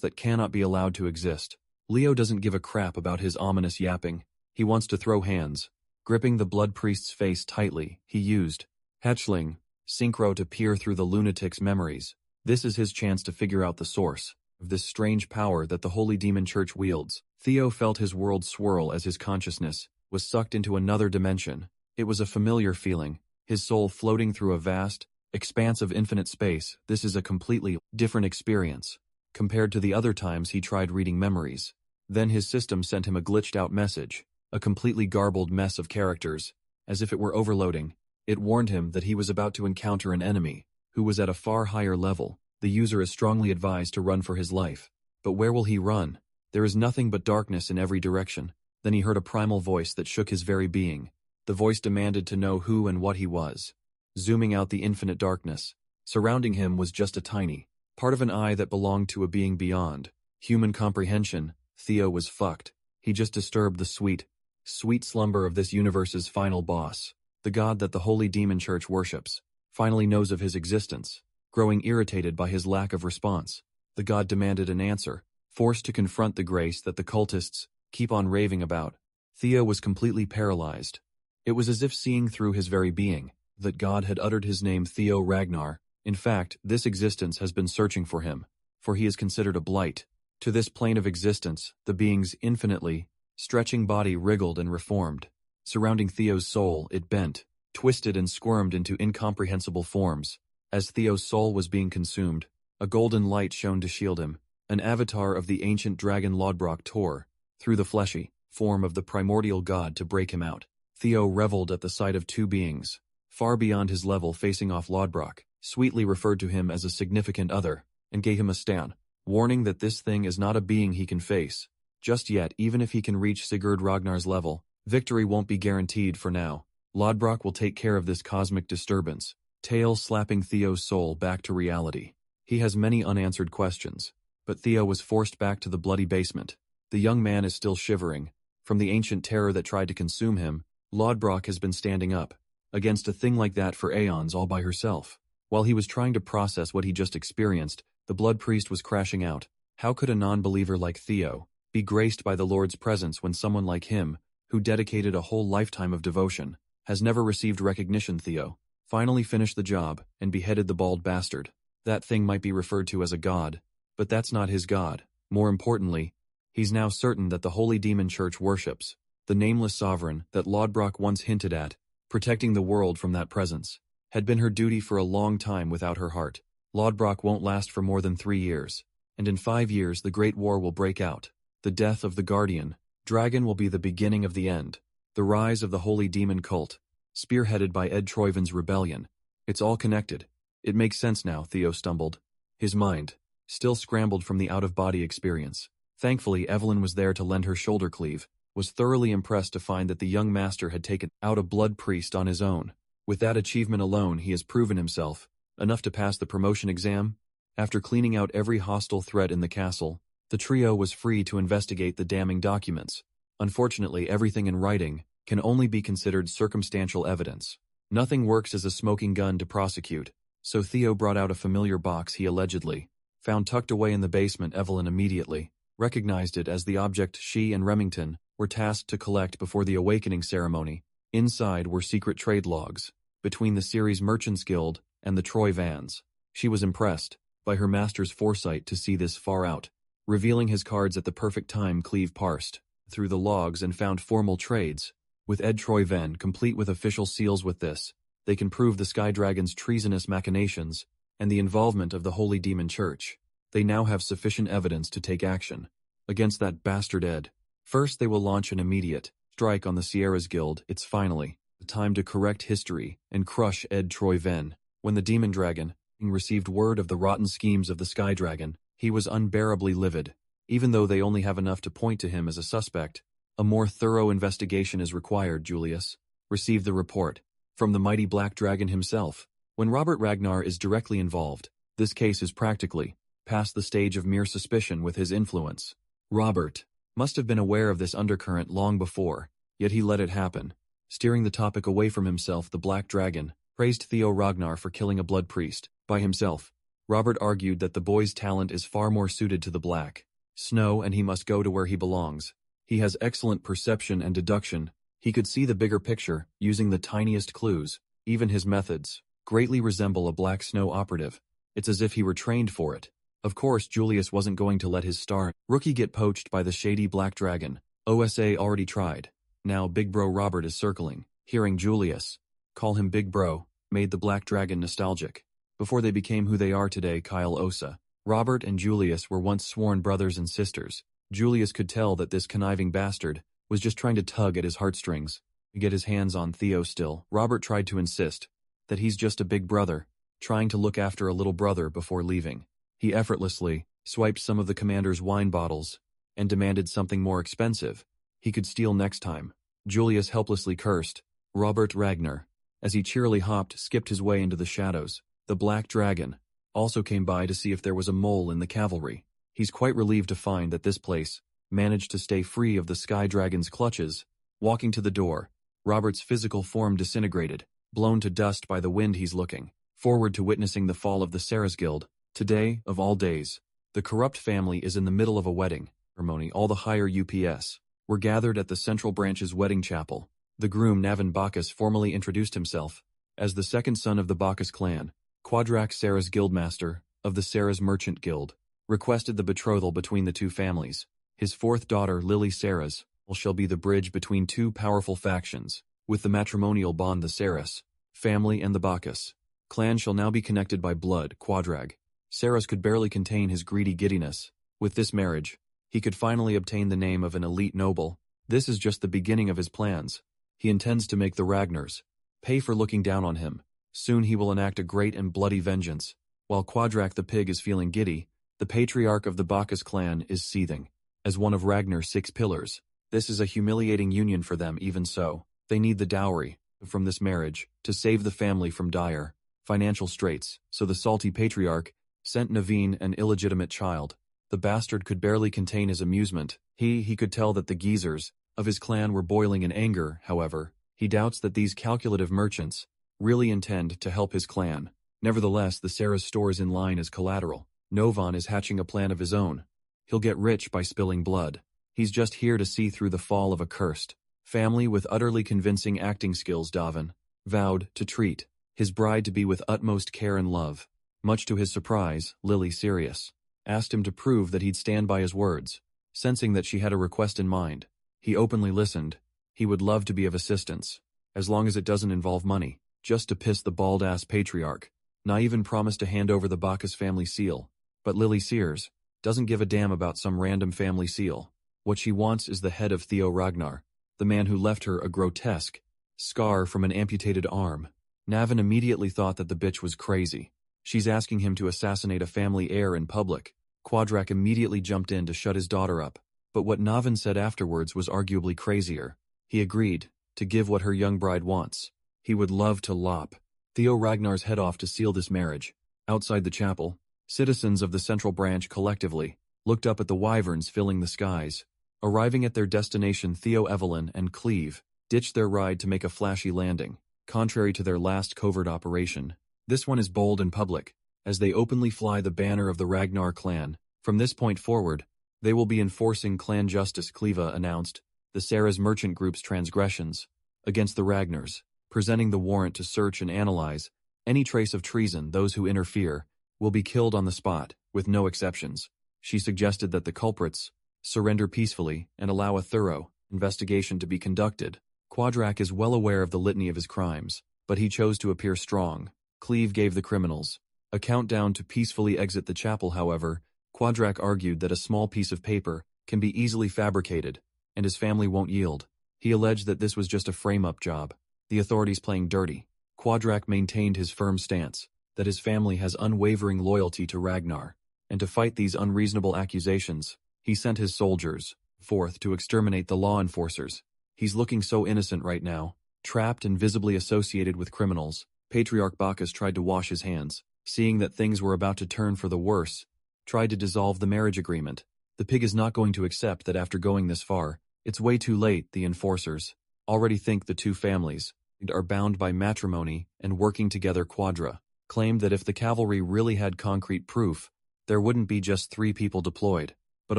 S1: that cannot be allowed to exist. Leo doesn't give a crap about his ominous yapping. He wants to throw hands. Gripping the blood priest's face tightly, he used hatchling synchro to peer through the lunatic's memories. This is his chance to figure out the source of this strange power that the Holy Demon Church wields. Theo felt his world swirl as his consciousness was sucked into another dimension. It was a familiar feeling, his soul floating through a vast expanse of infinite space. This is a completely different experience compared to the other times he tried reading memories. Then his system sent him a glitched-out message, a completely garbled mess of characters, as if it were overloading. It warned him that he was about to encounter an enemy who was at a far higher level. The user is strongly advised to run for his life. But where will he run? There is nothing but darkness in every direction. Then he heard a primal voice that shook his very being. The voice demanded to know who and what he was. Zooming out the infinite darkness, surrounding him was just a tiny part of an eye that belonged to a being beyond human comprehension. Theo was fucked. He just disturbed the sweet, sweet slumber of this universe's final boss. The god that the holy demon church worships finally knows of his existence. Growing irritated by his lack of response, the god demanded an answer, forced to confront the grace that the cultists keep on raving about. Theo was completely paralyzed. It was as if seeing through his very being, that God had uttered his name Theo Ragnar. In fact, this existence has been searching for him, for he is considered a blight. To this plane of existence, the being's infinitely stretching body wriggled and reformed. Surrounding Theo's soul, it bent, twisted and squirmed into incomprehensible forms. As Theo's soul was being consumed, a golden light shone to shield him. An avatar of the ancient dragon Lodbrok tore through the fleshy form of the primordial god to break him out. Theo reveled at the sight of two beings, far beyond his level, facing off. Lodbrok sweetly referred to him as a significant other, and gave him a stern warning that this thing is not a being he can face. Just yet, even if he can reach Sigurd Ragnar's level, victory won't be guaranteed for now. Lodbrok will take care of this cosmic disturbance, tail slapping Theo's soul back to reality. He has many unanswered questions, but Theo was forced back to the bloody basement. The young man is still shivering from the ancient terror that tried to consume him. Lodbrok has been standing up against a thing like that for aeons all by herself. While he was trying to process what he just experienced, the blood priest was crashing out. How could a non-believer like Theo be graced by the Lord's presence when someone like him, who dedicated a whole lifetime of devotion, has never received recognition? Theo finally finished the job and beheaded the bald bastard. That thing might be referred to as a god, but that's not his god. More importantly, he's now certain that the holy demon church worships the nameless sovereign that Lodbrok once hinted at. Protecting the world from that presence had been her duty for a long time. Without her heart, Lodbrok won't last for more than 3 years, and in 5 years the Great War will break out. The death of the Guardian Dragon will be the beginning of the end. The rise of the holy demon cult, spearheaded by Ed Troiven's rebellion. It's all connected. It makes sense now, Theo stumbled. His mind still scrambled from the out-of-body experience. Thankfully, Evelyn was there to lend her shoulder cleave, was thoroughly impressed to find that the young master had taken out a blood priest on his own. With that achievement alone, he has proven himself enough to pass the promotion exam. After cleaning out every hostile threat in the castle, the trio was free to investigate the damning documents. Unfortunately, everything in writing can only be considered circumstantial evidence. Nothing works as a smoking gun to prosecute, so Theo brought out a familiar box he allegedly found tucked away in the basement. Evelyn immediately recognized it as the object she and Remington were tasked to collect before the awakening ceremony. Inside were secret trade logs between the Ceres Merchants Guild and the Troy Vans. She was impressed by her master's foresight to see this far out, revealing his cards at the perfect time. Cleve parsed through the logs and found formal trades with Ed Troyven, complete with official seals. With this, they can prove the Sky Dragon's treasonous machinations and the involvement of the Holy Demon Church. They now have sufficient evidence to take action against that bastard Ed. First, they will launch an immediate strike on the Sierras Guild. It's finally the time to correct history and crush Ed Troyven. When the Demon Dragon received word of the rotten schemes of the Sky Dragon, he was unbearably livid. Even though they only have enough to point to him as a suspect, a more thorough investigation is required. Julius received the report from the mighty Black Dragon himself. When Robert Ragnar is directly involved, this case is practically past the stage of mere suspicion with his influence. Robert must have been aware of this undercurrent long before, yet he let it happen. Steering the topic away from himself, the Black Dragon praised Theo Ragnar for killing a blood priest by himself. Robert argued that the boy's talent is far more suited to the Black Snow and he must go to where he belongs. He has excellent perception and deduction. He could see the bigger picture, using the tiniest clues. Even his methods greatly resemble a Black Snow operative. It's as if he were trained for it. Of course, Julius wasn't going to let his star rookie get poached by the shady Black Dragon. OSA already tried. Now Big Bro Robert is circling. Hearing Julius call him Big Bro made the Black Dragon nostalgic. Before they became who they are today, Kyle Osa, Robert and Julius were once sworn brothers and sisters. Julius could tell that this conniving bastard was just trying to tug at his heartstrings to get his hands on Theo still. Robert tried to insist that he's just a big brother, trying to look after a little brother before leaving. He effortlessly swiped some of the commander's wine bottles and demanded something more expensive. He could steal next time. Julius helplessly cursed. Robert Ragnar. As he cheerily skipped his way into the shadows. The Black Dragon also came by to see if there was a mole in the cavalry. He's quite relieved to find that this place managed to stay free of the Sky Dragon's clutches. Walking to the door, Robert's physical form disintegrated, blown to dust by the wind. He's looking forward to witnessing the fall of the Sarah's Guild. Today, of all days, the corrupt family is in the middle of a wedding ceremony. All the higher UPS were gathered at the Central Branch's wedding chapel. The groom Navin Bacchus formally introduced himself as the second son of the Bacchus clan. Quadrak Sarah's guildmaster of the Sarah's Merchant Guild requested the betrothal between the two families. His fourth daughter, Lily Sarah's, shall be the bridge between two powerful factions. With the matrimonial bond, the Sarah's family and the Bacchus clan shall now be connected by blood. Quadrag Sarah's could barely contain his greedy giddiness. With this marriage, he could finally obtain the name of an elite noble. This is just the beginning of his plans. He intends to make the Ragnars pay for looking down on him. Soon he will enact a great and bloody vengeance. While Quadrak the pig is feeling giddy, the patriarch of the Bacchus clan is seething. As one of Ragnar's 6 pillars, this is a humiliating union for them. Even so, they need the dowry from this marriage to save the family from dire financial straits, so the salty patriarch sent Naveen an illegitimate child. The bastard could barely contain his amusement. He could tell that the geezers of his clan were boiling in anger. However, he doubts that these calculative merchants really intend to help his clan. Nevertheless, the Sarah's store is in line as collateral. Novan is hatching a plan of his own. He'll get rich by spilling blood. He's just here to see through the fall of a cursed family with utterly convincing acting skills. Davin vowed to treat his bride to be with utmost care and love. Much to his surprise, Lily Sirius asked him to prove that he'd stand by his words. Sensing that she had a request in mind, he openly listened. He would love to be of assistance, as long as it doesn't involve money, just to piss the bald-ass patriarch. Naivin promised to hand over the Bacchus family seal, but Lily Sears doesn't give a damn about some random family seal. What she wants is the head of Theo Ragnar, the man who left her a grotesque scar from an amputated arm. Navin immediately thought that the bitch was crazy. She's asking him to assassinate a family heir in public. Quadrak immediately jumped in to shut his daughter up, but what Navin said afterwards was arguably crazier. He agreed to give what her young bride wants. He would love to lop Theo Ragnar's head off to seal this marriage. Outside the chapel, citizens of the Central Branch collectively looked up at the wyverns filling the skies. Arriving at their destination, Theo, Evelyn, and Cleve ditched their ride to make a flashy landing. Contrary to their last covert operation, this one is bold and public, as they openly fly the banner of the Ragnar clan. From this point forward, they will be enforcing clan justice. Cleve announced the Sarah's Merchant Group's transgressions against the Ragnars, presenting the warrant to search and analyze any trace of treason. Those who interfere will be killed on the spot, with no exceptions. She suggested that the culprits surrender peacefully and allow a thorough investigation to be conducted. Quadrak is well aware of the litany of his crimes, but he chose to appear strong. Cleve gave the criminals a countdown to peacefully exit the chapel. However, Quadrak argued that a small piece of paper can be easily fabricated, and his family won't yield. He alleged that this was just a frame-up job, the authorities playing dirty. Quadrak maintained his firm stance that his family has unwavering loyalty to Ragnar, and to fight these unreasonable accusations, he sent his soldiers forth to exterminate the law enforcers. He's looking so innocent right now, trapped and visibly associated with criminals. Patriarch Bacchus tried to wash his hands, seeing that things were about to turn for the worse, tried to dissolve the marriage agreement. The pig is not going to accept that after going this far. It's way too late. The enforcers already think the two families are bound by matrimony and working together. Quadra claimed that if the cavalry really had concrete proof, there wouldn't be just 3 people deployed, but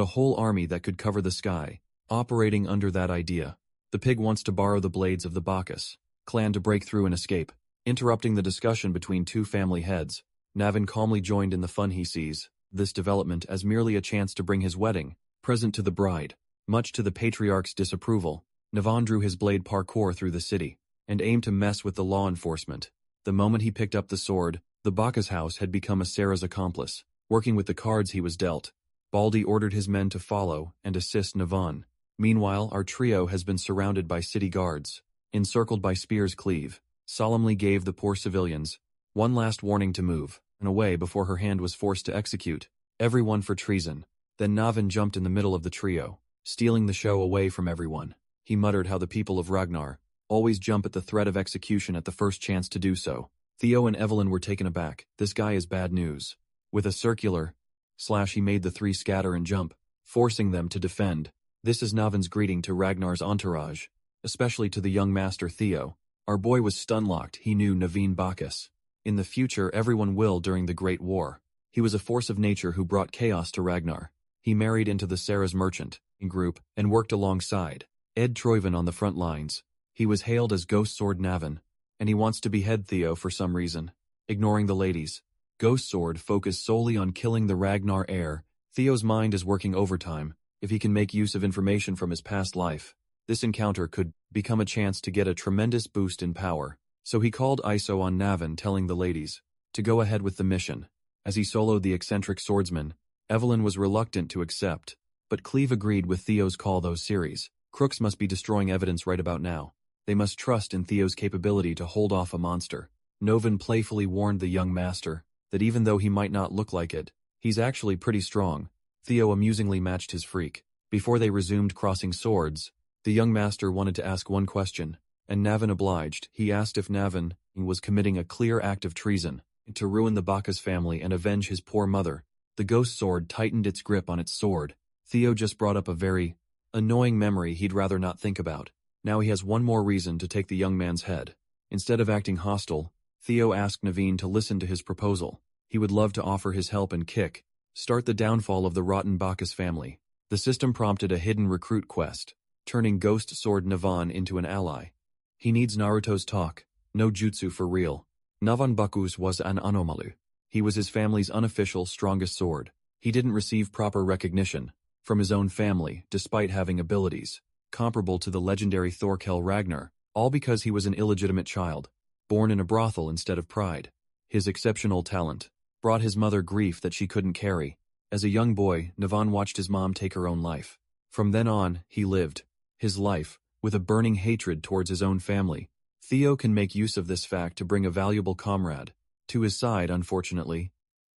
S1: a whole army that could cover the sky, operating under that idea. The pig wants to borrow the blades of the Bacchus clan to break through and escape. Interrupting the discussion between two family heads, Navin calmly joined in the fun. He sees this development as merely a chance to bring his wedding present to the bride. Much to the patriarch's disapproval, Navin drew his blade parkour through the city and aimed to mess with the law enforcement. The moment he picked up the sword, the Bacchus house had become a Sarah's accomplice. Working with the cards he was dealt, Baldy ordered his men to follow and assist Navin. Meanwhile, our trio has been surrounded by city guards, encircled by spears. Cleve solemnly gave the poor civilians one last warning to move and away before her hand was forced to execute everyone for treason. Then Navin jumped in the middle of the trio, stealing the show away from everyone. He muttered how the people of Ragnar always jump at the threat of execution at the first chance to do so. Theo and Evelyn were taken aback. This guy is bad news. With a circular slash, he made the three scatter and jump, forcing them to defend. This is Navin's greeting to Ragnar's entourage, especially to the young master Theo. Our boy was stun-locked. He knew Naveen Bacchus. In the future, everyone will during the Great War. He was a force of nature who brought chaos to Ragnar. He married into the Sarah's merchant group and worked alongside Ed Troyven on the front lines. He was hailed as Ghost Sword Navin, and he wants to behead Theo for some reason. Ignoring the ladies, Ghost Sword focused solely on killing the Ragnar heir. Theo's mind is working overtime. If he can make use of information from his past life, this encounter could become a chance to get a tremendous boost in power. So he called ISO on Navin, telling the ladies to go ahead with the mission. As he soloed the eccentric swordsman, Evelyn was reluctant to accept, but Cleve agreed with Theo's call. Those series crooks must be destroying evidence right about now. They must trust in Theo's capability to hold off a monster. Novin playfully warned the young master that even though he might not look like it, he's actually pretty strong. Theo amusingly matched his freak. Before they resumed crossing swords, the young master wanted to ask one question, and Navin obliged. He asked if Navin was committing a clear act of treason to ruin the Bacchus family and avenge his poor mother. The ghost sword tightened its grip on its sword. Theo just brought up a very annoying memory he'd rather not think about. Now he has one more reason to take the young man's head. Instead of acting hostile, Theo asked Naveen to listen to his proposal. He would love to offer his help and start the downfall of the rotten Bacchus family. The system prompted a hidden recruit quest, turning Ghost Sword Navan into an ally. He needs Naruto's talk, no jutsu for real. Navan Bacchus was an anomaly. He was his family's unofficial strongest sword. He didn't receive proper recognition from his own family, despite having abilities comparable to the legendary Thorkel Ragnar, all because he was an illegitimate child, born in a brothel instead of pride. His exceptional talent brought his mother grief that she couldn't carry. As a young boy, Navan watched his mom take her own life. From then on, he lived his life with a burning hatred towards his own family. Theo can make use of this fact to bring a valuable comrade to his side. Unfortunately,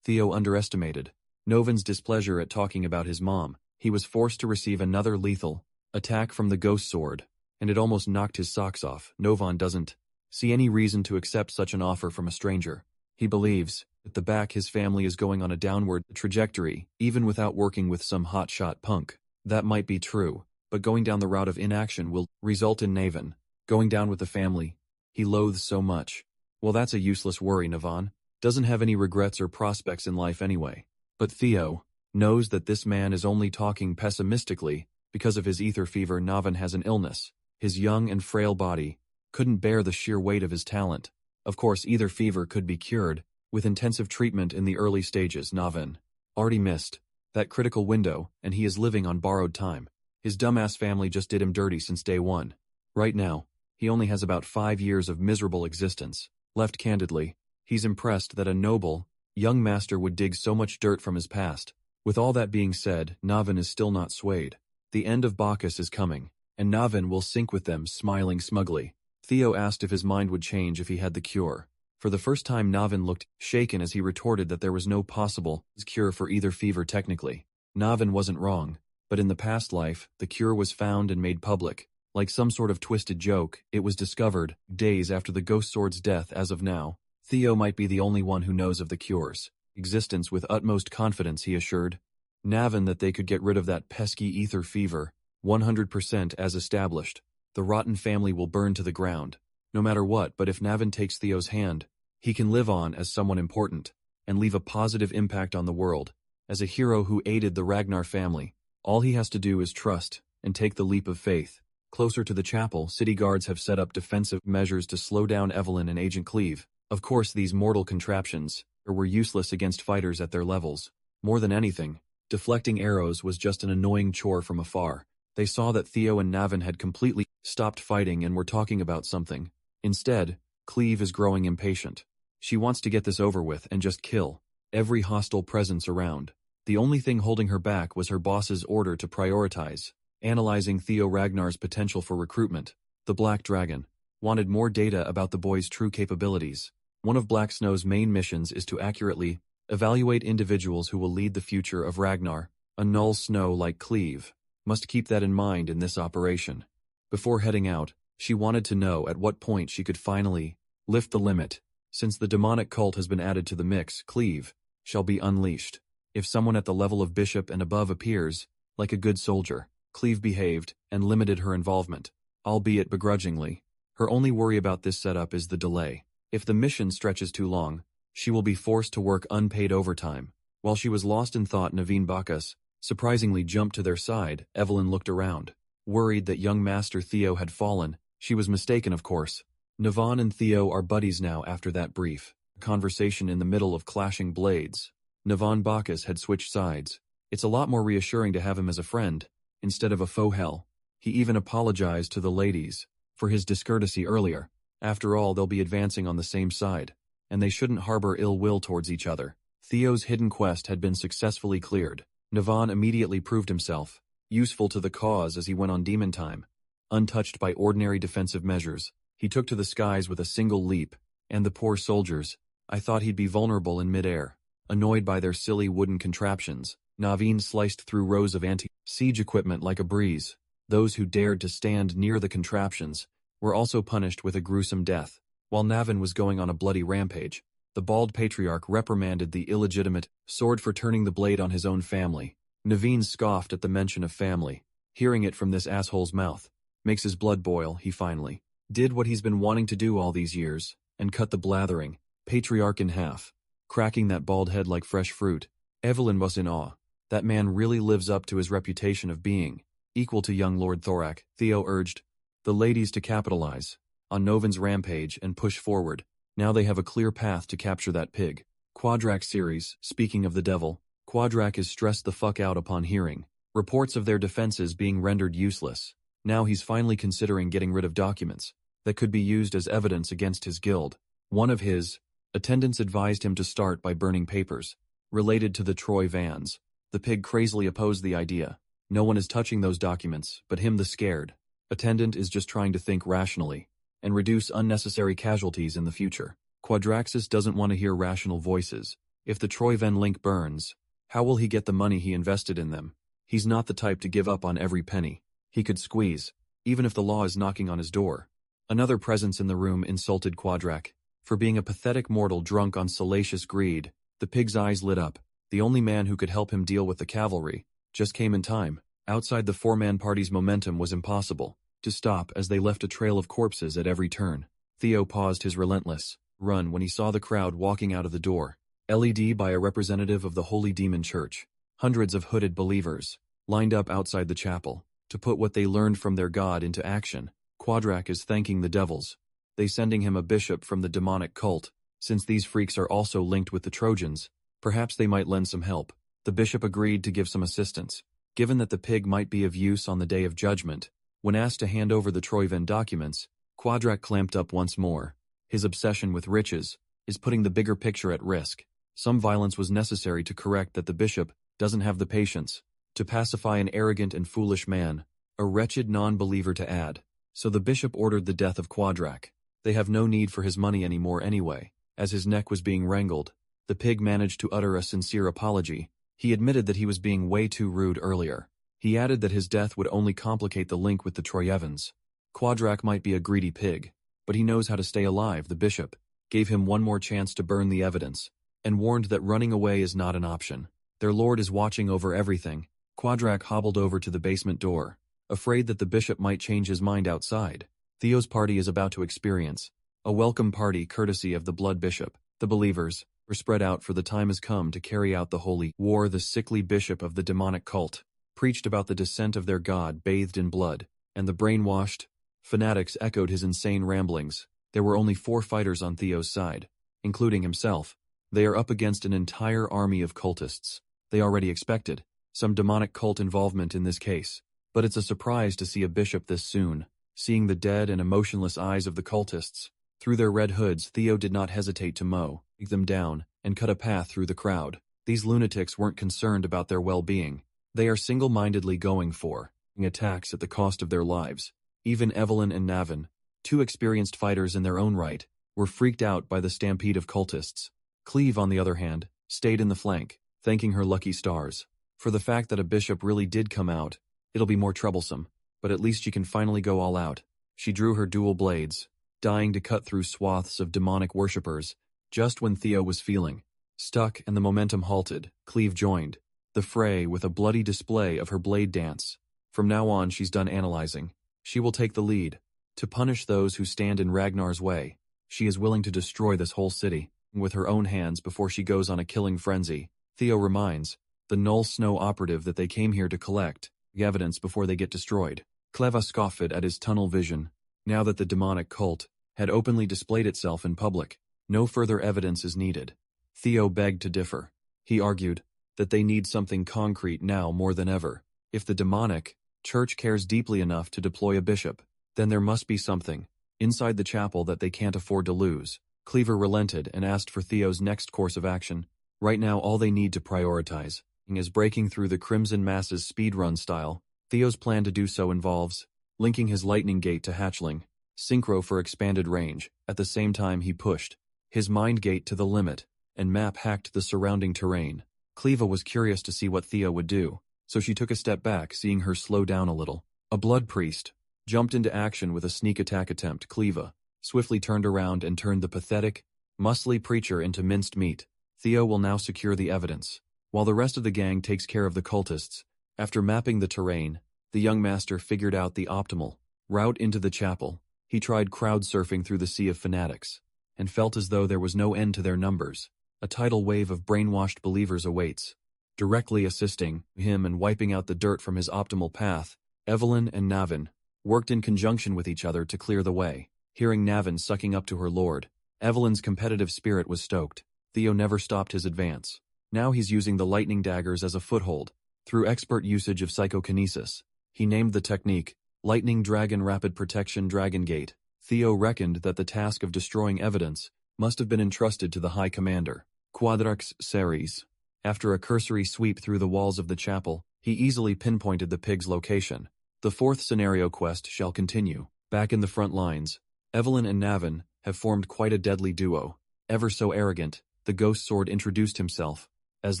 S1: Theo underestimated Novin's displeasure at talking about his mom. He was forced to receive another lethal attack from the ghost sword, and it almost knocked his socks off. Novan doesn't see any reason to accept such an offer from a stranger. He believes at the back his family is going on a downward trajectory, even without working with some hotshot punk. That might be true, but going down the route of inaction will result in Navin going down with the family he loathes so much. Well, that's a useless worry. Navan doesn't have any regrets or prospects in life anyway. But Theo knows that this man is only talking pessimistically because of his ether fever. Navin has an illness. His young and frail body couldn't bear the sheer weight of his talent. Of course, ether fever could be cured with intensive treatment in the early stages. Navin already missed that critical window, and he is living on borrowed time. His dumbass family just did him dirty since day one. Right now, he only has about 5 years of miserable existence left. Candidly, he's impressed that a noble, young master would dig so much dirt from his past. With all that being said, Navin is still not swayed. The end of Bacchus is coming, and Navin will sink with them, smiling smugly. Theo asked if his mind would change if he had the cure. For the first time, Navin looked shaken as he retorted that there was no possible cure for either fever technically. Navin wasn't wrong, but in the past life, the cure was found and made public. Like some sort of twisted joke, it was discovered days after the ghost sword's death. As of now, Theo might be the only one who knows of the cure's existence. With utmost confidence, he assured Navin that they could get rid of that pesky ether fever 100% as established. The rotten family will burn to the ground, no matter what. But if Navin takes Theo's hand, he can live on as someone important and leave a positive impact on the world. As a hero who aided the Ragnar family, all he has to do is trust and take the leap of faith. Closer to the chapel, city guards have set up defensive measures to slow down Evelyn and Agent Cleve. Of course, these mortal contraptions were useless against fighters at their levels. More than anything, deflecting arrows was just an annoying chore from afar. They saw that Theo and Navin had completely stopped fighting and were talking about something. Instead, Cleve is growing impatient. She wants to get this over with and just kill every hostile presence around. The only thing holding her back was her boss's order to prioritize analyzing Theo Ragnar's potential for recruitment. The Black Dragon wanted more data about the boy's true capabilities. One of Black Snow's main missions is to accurately evaluate individuals who will lead the future of Ragnar. A Null Snow like Cleve Must keep that in mind in this operation. Before heading out, she wanted to know at what point she could finally lift the limit. Since the demonic cult has been added to the mix, Cleve shall be unleashed. If someone at the level of bishop and above appears, like a good soldier, Cleve behaved and limited her involvement, albeit begrudgingly. Her only worry about this setup is the delay. If the mission stretches too long, she will be forced to work unpaid overtime. While she was lost in thought, Naveen Bacchus surprisingly jumped to their side. Evelyn looked around, worried that young Master Theo had fallen. She was mistaken, of course. Navan and Theo are buddies now after that brief conversation in the middle of clashing blades. Navan Bacchus had switched sides. It's a lot more reassuring to have him as a friend, instead of a faux hell. He even apologized to the ladies for his discourtesy earlier. After all, they'll be advancing on the same side, and they shouldn't harbor ill will towards each other. Theo's hidden quest had been successfully cleared. Navan immediately proved himself useful to the cause as he went on demon time. Untouched by ordinary defensive measures, he took to the skies with a single leap, and the poor soldiers, I thought he'd be vulnerable in midair. Annoyed by their silly wooden contraptions, Naveen sliced through rows of anti-siege equipment like a breeze. Those who dared to stand near the contraptions were also punished with a gruesome death. While Navin was going on a bloody rampage, the bald patriarch reprimanded the illegitimate sword for turning the blade on his own family. Naveen scoffed at the mention of family. Hearing it from this asshole's mouth makes his blood boil. He finally did what he's been wanting to do all these years, and cut the blathering patriarch in half, cracking that bald head like fresh fruit. Evelyn was in awe. That man really lives up to his reputation of being equal to young Lord Thorak. Theo urged the ladies to capitalize on Novin's rampage and push forward. Now they have a clear path to capture that pig. Quadrak series, speaking of the devil, Quadrak is stressed the fuck out upon hearing reports of their defenses being rendered useless. Now he's finally considering getting rid of documents that could be used as evidence against his guild. One of his attendants advised him to start by burning papers related to the Troy vans. The pig crazily opposed the idea. No one is touching those documents, but him, the scared attendant, is just trying to think rationally and reduce unnecessary casualties in the future. Quadraxis doesn't want to hear rational voices. If the Troy van link burns, how will he get the money he invested in them? He's not the type to give up on every penny he could squeeze, even if the law is knocking on his door. Another presence in the room insulted Quadrak for being a pathetic mortal drunk on salacious greed. The pig's eyes lit up. The only man who could help him deal with the cavalry just came in time. Outside the four-man party's momentum was impossible to stop as they left a trail of corpses at every turn. Theo paused his relentless run when he saw the crowd walking out of the door, led by a representative of the Holy Demon Church. Hundreds of hooded believers lined up outside the chapel to put what they learned from their god into action. Quadrak is thanking the devils. They sending him a bishop from the demonic cult. Since these freaks are also linked with the Trojans, perhaps they might lend some help. The bishop agreed to give some assistance, given that the pig might be of use on the day of judgment. When asked to hand over the Troyven documents, Quadrak clamped up once more. His obsession with riches is putting the bigger picture at risk. Some violence was necessary to correct that the bishop doesn't have the patience to pacify an arrogant and foolish man, a wretched non-believer to add. So the bishop ordered the death of Quadrak. They have no need for his money anymore anyway. As his neck was being wrangled, the pig managed to utter a sincere apology. He admitted that he was being way too rude earlier. He added that his death would only complicate the link with the Troyevans. Quadrak might be a greedy pig, but he knows how to stay alive. The bishop gave him one more chance to burn the evidence, and warned that running away is not an option. Their lord is watching over everything. Quadrak hobbled over to the basement door, afraid that the bishop might change his mind outside. Theo's party is about to experience a welcome party courtesy of the Blood Bishop. The believers were spread out, for the time has come to carry out the holy war. The sickly bishop of the demonic cult preached about the descent of their god bathed in blood, and the brainwashed fanatics echoed his insane ramblings. There were only 4 fighters on Theo's side, including himself. They are up against an entire army of cultists. They already expected some demonic cult involvement in this case, but it's a surprise to see a bishop this soon. Seeing the dead and emotionless eyes of the cultists through their red hoods, Theo did not hesitate to mow them down and cut a path through the crowd. These lunatics weren't concerned about their well-being. They are single-mindedly going for attacks at the cost of their lives. Even Evelyn and Navin, 2 experienced fighters in their own right, were freaked out by the stampede of cultists. Cleve, on the other hand, stayed in the flank, thanking her lucky stars for the fact that a bishop really did come out It'll be more troublesome, but at least she can finally go all out. She drew her dual blades, dying to cut through swaths of demonic worshippers, just when Theo was feeling stuck and the momentum halted. Cleve joined the fray with a bloody display of her blade dance. From now on, she's done analyzing. She will take the lead. To punish those who stand in Ragnar's way, she is willing to destroy this whole city with her own hands before she goes on a killing frenzy. Theo reminds the Null Snow operative that they came here to collect the evidence before they get destroyed. Cleva scoffed at his tunnel vision. Now that the demonic cult had openly displayed itself in public, no further evidence is needed. Theo begged to differ. He argued that they need something concrete now more than ever. If the demonic church cares deeply enough to deploy a bishop, then there must be something inside the chapel that they can't afford to lose. Cleaver relented and asked for Theo's next course of action. Right now, all they need to prioritize is breaking through the Crimson Masses speedrun style. Theo's plan to do so involves linking his lightning gate to Hatchling, synchro for expanded range. At the same time, he pushed his mind gate to the limit and map hacked the surrounding terrain. Cleva was curious to see what Theo would do, so she took a step back, seeing her slow down a little. A blood priest jumped into action with a sneak attack attempt. Cleva swiftly turned around and turned the pathetic, muscly preacher into minced meat. Theo will now secure the evidence, while the rest of the gang takes care of the cultists. After mapping the terrain, the young master figured out the optimal route into the chapel. He tried crowd surfing through the sea of fanatics, and felt as though there was no end to their numbers. A tidal wave of brainwashed believers awaits. Directly assisting him and wiping out the dirt from his optimal path, Evelyn and Navin worked in conjunction with each other to clear the way. Hearing Navin sucking up to her lord, Evelyn's competitive spirit was stoked. Theo never stopped his advance. Now he's using the lightning daggers as a foothold. Through expert usage of psychokinesis, he named the technique Lightning Dragon Rapid Protection Dragon Gate. Theo reckoned that the task of destroying evidence must have been entrusted to the High Commander, Quadrax Ceres. After a cursory sweep through the walls of the chapel, he easily pinpointed the pig's location. The fourth scenario quest shall continue. Back in the front lines, Evelyn and Navin have formed quite a deadly duo. Ever so arrogant, the ghost sword introduced himself as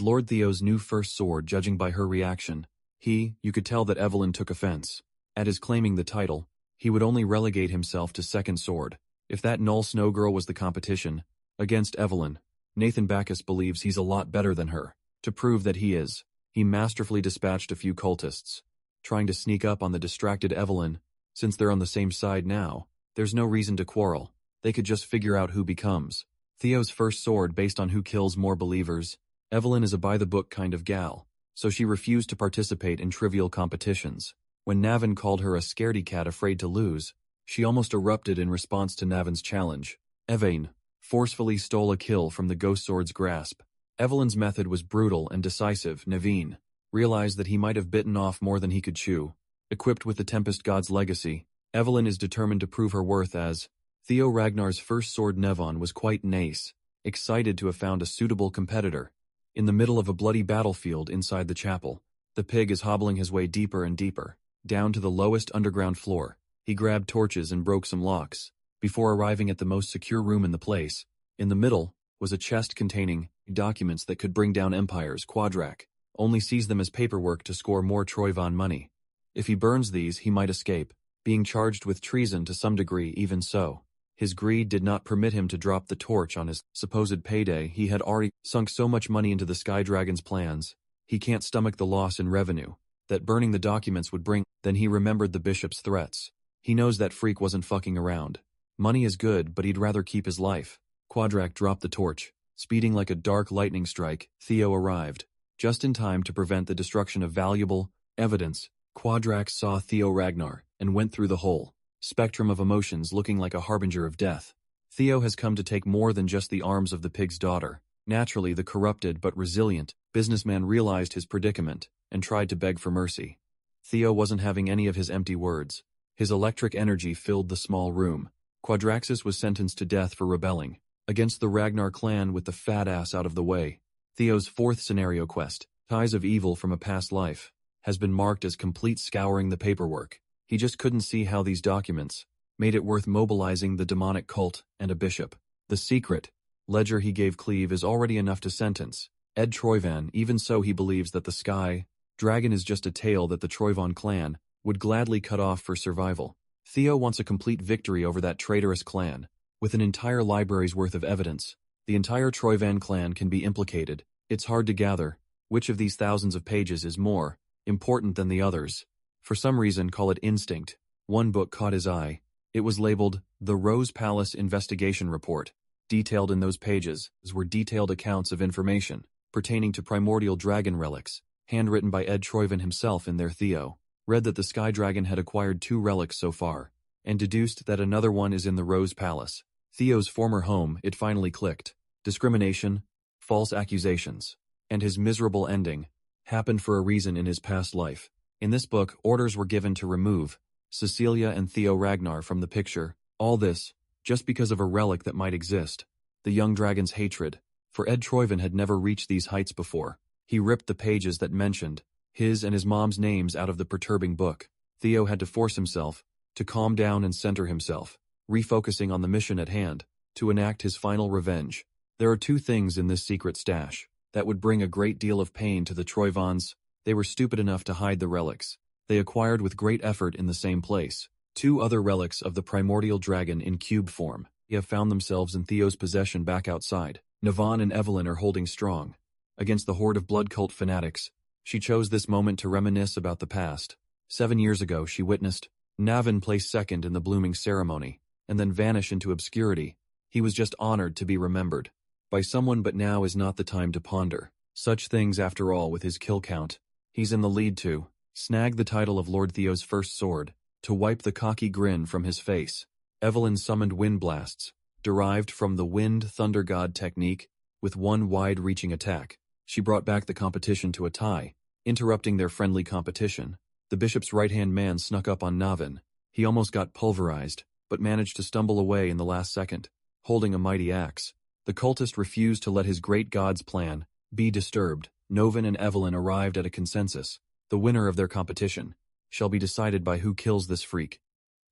S1: Lord Theo's new first sword. Judging by her reaction, you could tell that Evelyn took offense. At his claiming the title, he would only relegate himself to second sword. If that Null Snow girl was the competition against Evelyn, Nathan Bacchus believes he's a lot better than her. To prove that he is, he masterfully dispatched a few cultists, trying to sneak up on the distracted Evelyn. Since they're on the same side now, there's no reason to quarrel. They could just figure out who becomes Theo's first sword based on who kills more believers. Evelyn is a by-the-book kind of gal, so she refused to participate in trivial competitions. When Navin called her a scaredy cat afraid to lose, she almost erupted in response to Navin's challenge. Evain forcefully stole a kill from the ghost sword's grasp. Evelyn's method was brutal and decisive. Navin realized that he might have bitten off more than he could chew. Equipped with the Tempest God's legacy, Evelyn is determined to prove her worth as Theo Ragnar's first sword. Nevon was quite nice, excited to have found a suitable competitor. In the middle of a bloody battlefield inside the chapel, the pig is hobbling his way deeper and deeper, down to the lowest underground floor. He grabbed torches and broke some locks, before arriving at the most secure room in the place. In the middle was a chest containing documents that could bring down empires. Quadrac only sees them as paperwork to score more Troyvon money. If he burns these, he might escape being charged with treason to some degree. Even so, his greed did not permit him to drop the torch on his supposed payday. He had already sunk so much money into the Sky Dragon's plans, he can't stomach the loss in revenue that burning the documents would bring. Then he remembered the bishop's threats. He knows that freak wasn't fucking around. Money is good, but he'd rather keep his life. Quadrac dropped the torch. Speeding like a dark lightning strike, Theo arrived, just in time to prevent the destruction of valuable evidence. Quadrac saw Theo Ragnar and went through the whole spectrum of emotions, looking like a harbinger of death. Theo has come to take more than just the arms of the pig's daughter. Naturally, the corrupted but resilient businessman realized his predicament and tried to beg for mercy. Theo wasn't having any of his empty words. His electric energy filled the small room. Quadraxis was sentenced to death for rebelling against the Ragnar clan. With the fat ass out of the way, Theo's fourth scenario quest, Ties of Evil from a Past Life, has been marked as complete. Scouring the paperwork, he just couldn't see how these documents made it worth mobilizing the demonic cult and a bishop. The secret ledger he gave Cleve is already enough to sentence Ed Troyvan. Even so, he believes that the Sky Dragon is just a tale that the Troyvon clan would gladly cut off for survival. Theo wants a complete victory over that traitorous clan. With an entire library's worth of evidence, the entire Troyvan clan can be implicated. It's hard to gather which of these thousands of pages is more important than the others. For some reason, call it instinct. One book caught his eye. It was labeled The Rose Palace Investigation Report. Detailed in those pages were detailed accounts of information pertaining to primordial dragon relics, handwritten by Ed Troyvan himself in there. Theo read that the Sky Dragon had acquired 2 relics so far, and deduced that another one is in the Rose Palace, Theo's former home. It finally clicked. Discrimination, false accusations, and his miserable ending happened for a reason in his past life. In this book, orders were given to remove Cecilia and Theo Ragnar from the picture. All this, just because of a relic that might exist. The young dragon's hatred for Ed Troyvan had never reached these heights before. He ripped the pages that mentioned his and his mom's names out of the perturbing book. Theo had to force himself to calm down and center himself, refocusing on the mission at hand, to enact his final revenge. There are 2 things in this secret stash that would bring a great deal of pain to the Troyvons. They were stupid enough to hide the relics they acquired with great effort in the same place. 2 other relics of the primordial dragon in cube form have found themselves in Theo's possession back outside. Navan and Evelyn are holding strong against the horde of blood cult fanatics. She chose this moment to reminisce about the past. 7 years ago, she witnessed Navan place second in the blooming ceremony, and then vanish into obscurity. He was just honored to be remembered by someone, but now is not the time to ponder such things. After all, with his kill count, he's in the lead to snag the title of Lord Theo's first sword, to wipe the cocky grin from his face. Evelyn summoned wind blasts, derived from the wind thunder god technique, with one wide-reaching attack. She brought back the competition to a tie, interrupting their friendly competition. The bishop's right-hand man snuck up on Navan. He almost got pulverized, but managed to stumble away in the last second, holding a mighty axe. The cultist refused to let his great god's plan be disturbed. Novan and Evelyn arrived at a consensus. The winner of their competition shall be decided by who kills this freak.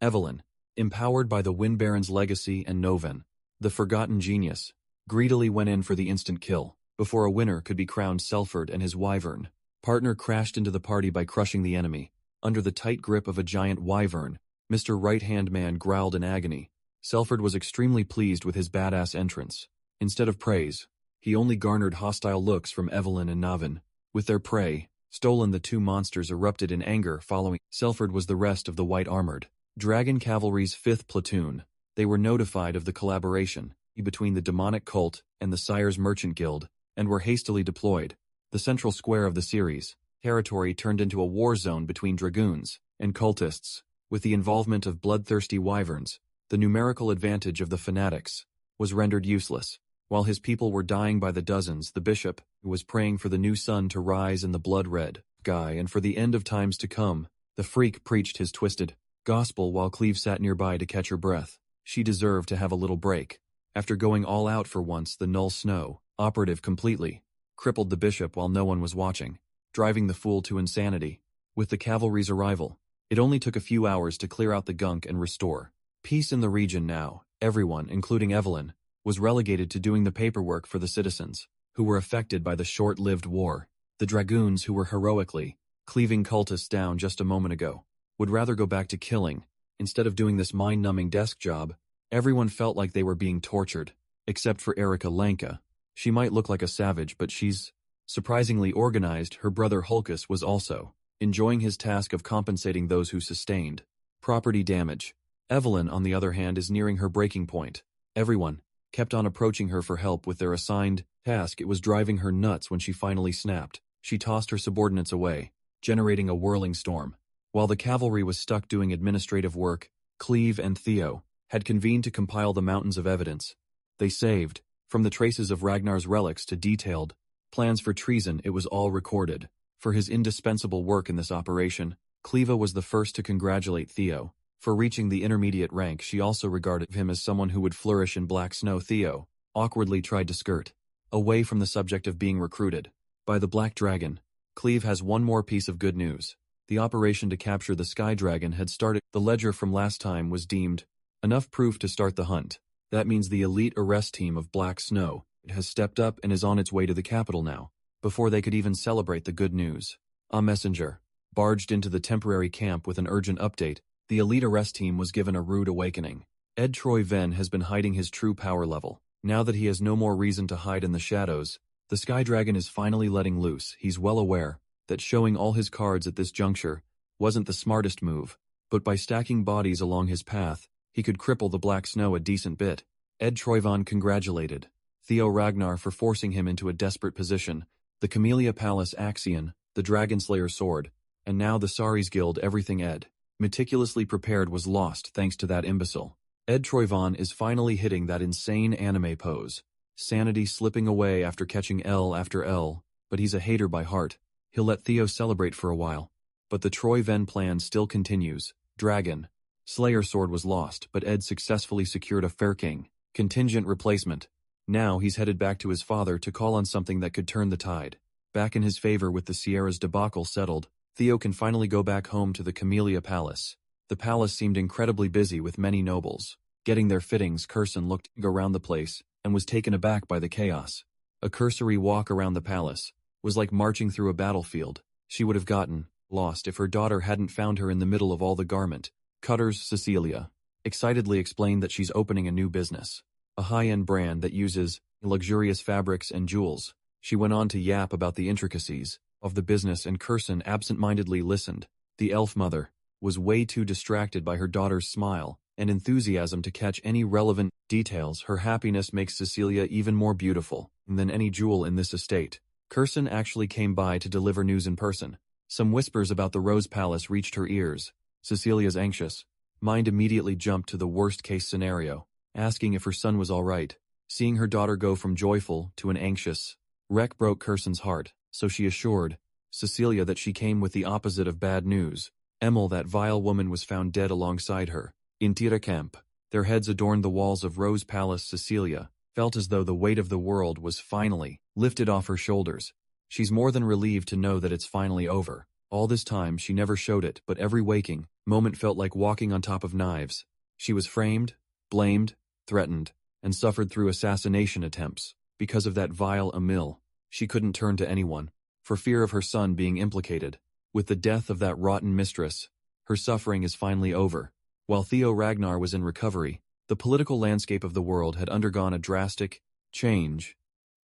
S1: Evelyn, empowered by the Wind Baron's legacy, and Novan, the forgotten genius, greedily went in for the instant kill. Before a winner could be crowned, Selford and his wyvern partner crashed into the party by crushing the enemy. Under the tight grip of a giant wyvern, Mr. Right-Hand Man growled in agony. Selford was extremely pleased with his badass entrance. Instead of praise, he only garnered hostile looks from Evelyn and Navan. With their prey stolen, the 2 monsters erupted in anger. Following Selford was the rest of the white-armored Dragon Cavalry's 5th platoon. They were notified of the collaboration between the demonic cult and the Sire's Merchant Guild, and were hastily deployed. The central square of the series territory turned into a war zone between dragoons and cultists. With the involvement of bloodthirsty wyverns, the numerical advantage of the fanatics was rendered useless. While his people were dying by the dozens, the bishop was praying for the new sun to rise in the blood-red sky and for the end of times to come. The freak preached his twisted gospel while Cleve sat nearby to catch her breath. She deserved to have a little break. After going all out for once, the Null Snow operative completely crippled the bishop while no one was watching, driving the fool to insanity. With the cavalry's arrival, it only took a few hours to clear out the gunk and restore peace in the region. Now, everyone, including Evelyn, was relegated to doing the paperwork for the citizens who were affected by the short-lived war. The dragoons, who were heroically cleaving cultists down just a moment ago, would rather go back to killing. Instead of doing this mind-numbing desk job, everyone felt like they were being tortured, except for Erica Lanka. She might look like a savage, but she's surprisingly organized. Her brother Hulkus was also enjoying his task of compensating those who sustained property damage. Evelyn, on the other hand, is nearing her breaking point. Everyone kept on approaching her for help with their assigned task. It was driving her nuts when she finally snapped. She tossed her subordinates away, generating a whirling storm. While the cavalry was stuck doing administrative work, Cleve and Theo had convened to compile the mountains of evidence they saved. From the traces of Ragnar's relics to detailed plans for treason, it was all recorded. For his indispensable work in this operation, Cleva was the first to congratulate Theo for reaching the intermediate rank. She also regarded him as someone who would flourish in Black Snow. Theo awkwardly tried to skirt away from the subject of being recruited by the Black Dragon. Cleve has one more piece of good news. The operation to capture the Sky Dragon had started. The ledger from last time was deemed enough proof to start the hunt. That means the elite arrest team of Black Snow has stepped up and is on its way to the capital now, before they could even celebrate the good news. A messenger barged into the temporary camp with an urgent update. The elite arrest team was given a rude awakening. Ed Troy Ven has been hiding his true power level. Now that he has no more reason to hide in the shadows, the Sky Dragon is finally letting loose. He's well aware that showing all his cards at this juncture wasn't the smartest move, but by stacking bodies along his path, he could cripple the Black Snow a decent bit. Ed Troyvon congratulated Theo Ragnar for forcing him into a desperate position, the Camellia Palace Axion, the Dragonslayer's sword, and now the Saris Guild. Everything Ed meticulously prepared was lost thanks to that imbecile. Ed Troyvon is finally hitting that insane anime pose, sanity slipping away after catching L after L, but he's a hater by heart. He'll let Theo celebrate for a while. But the Troy Ven plan still continues. Dragon Slayer sword was lost, but Ed successfully secured a Fair King contingent replacement. Now he's headed back to his father to call on something that could turn the tide. Back in his favor with the Sierra's debacle settled, Theo can finally go back home to the Camellia Palace. The palace seemed incredibly busy with many nobles getting their fittings. Curson looked around the place and was taken aback by the chaos. A cursory walk around the palace was like marching through a battlefield. She would have gotten lost if her daughter hadn't found her in the middle of all the garment cutters. Cecilia excitedly explained that she's opening a new business, a high-end brand that uses luxurious fabrics and jewels. She went on to yap about the intricacies of the business, and Curson absent-mindedly listened. The elf mother was way too distracted by her daughter's smile and enthusiasm to catch any relevant details. Her happiness makes Cecilia even more beautiful than any jewel in this estate. Curson actually came by to deliver news in person. Some whispers about the Rose Palace reached her ears. Cecilia's anxious mind immediately jumped to the worst-case scenario, asking if her son was all right. Seeing her daughter go from joyful to an anxious wreck broke Curson's heart, so she assured Cecilia that she came with the opposite of bad news. Emil, that vile woman, was found dead alongside her in Tira Camp. Their heads adorned the walls of Rose Palace. Cecilia felt as though the weight of the world was finally lifted off her shoulders. She's more than relieved to know that it's finally over. All this time she never showed it, but every waking moment felt like walking on top of knives. She was framed, blamed, threatened, and suffered through assassination attempts. Because of that vile Emil, she couldn't turn to anyone, for fear of her son being implicated. With the death of that rotten mistress, her suffering is finally over. While Theo Ragnar was in recovery, the political landscape of the world had undergone a drastic change.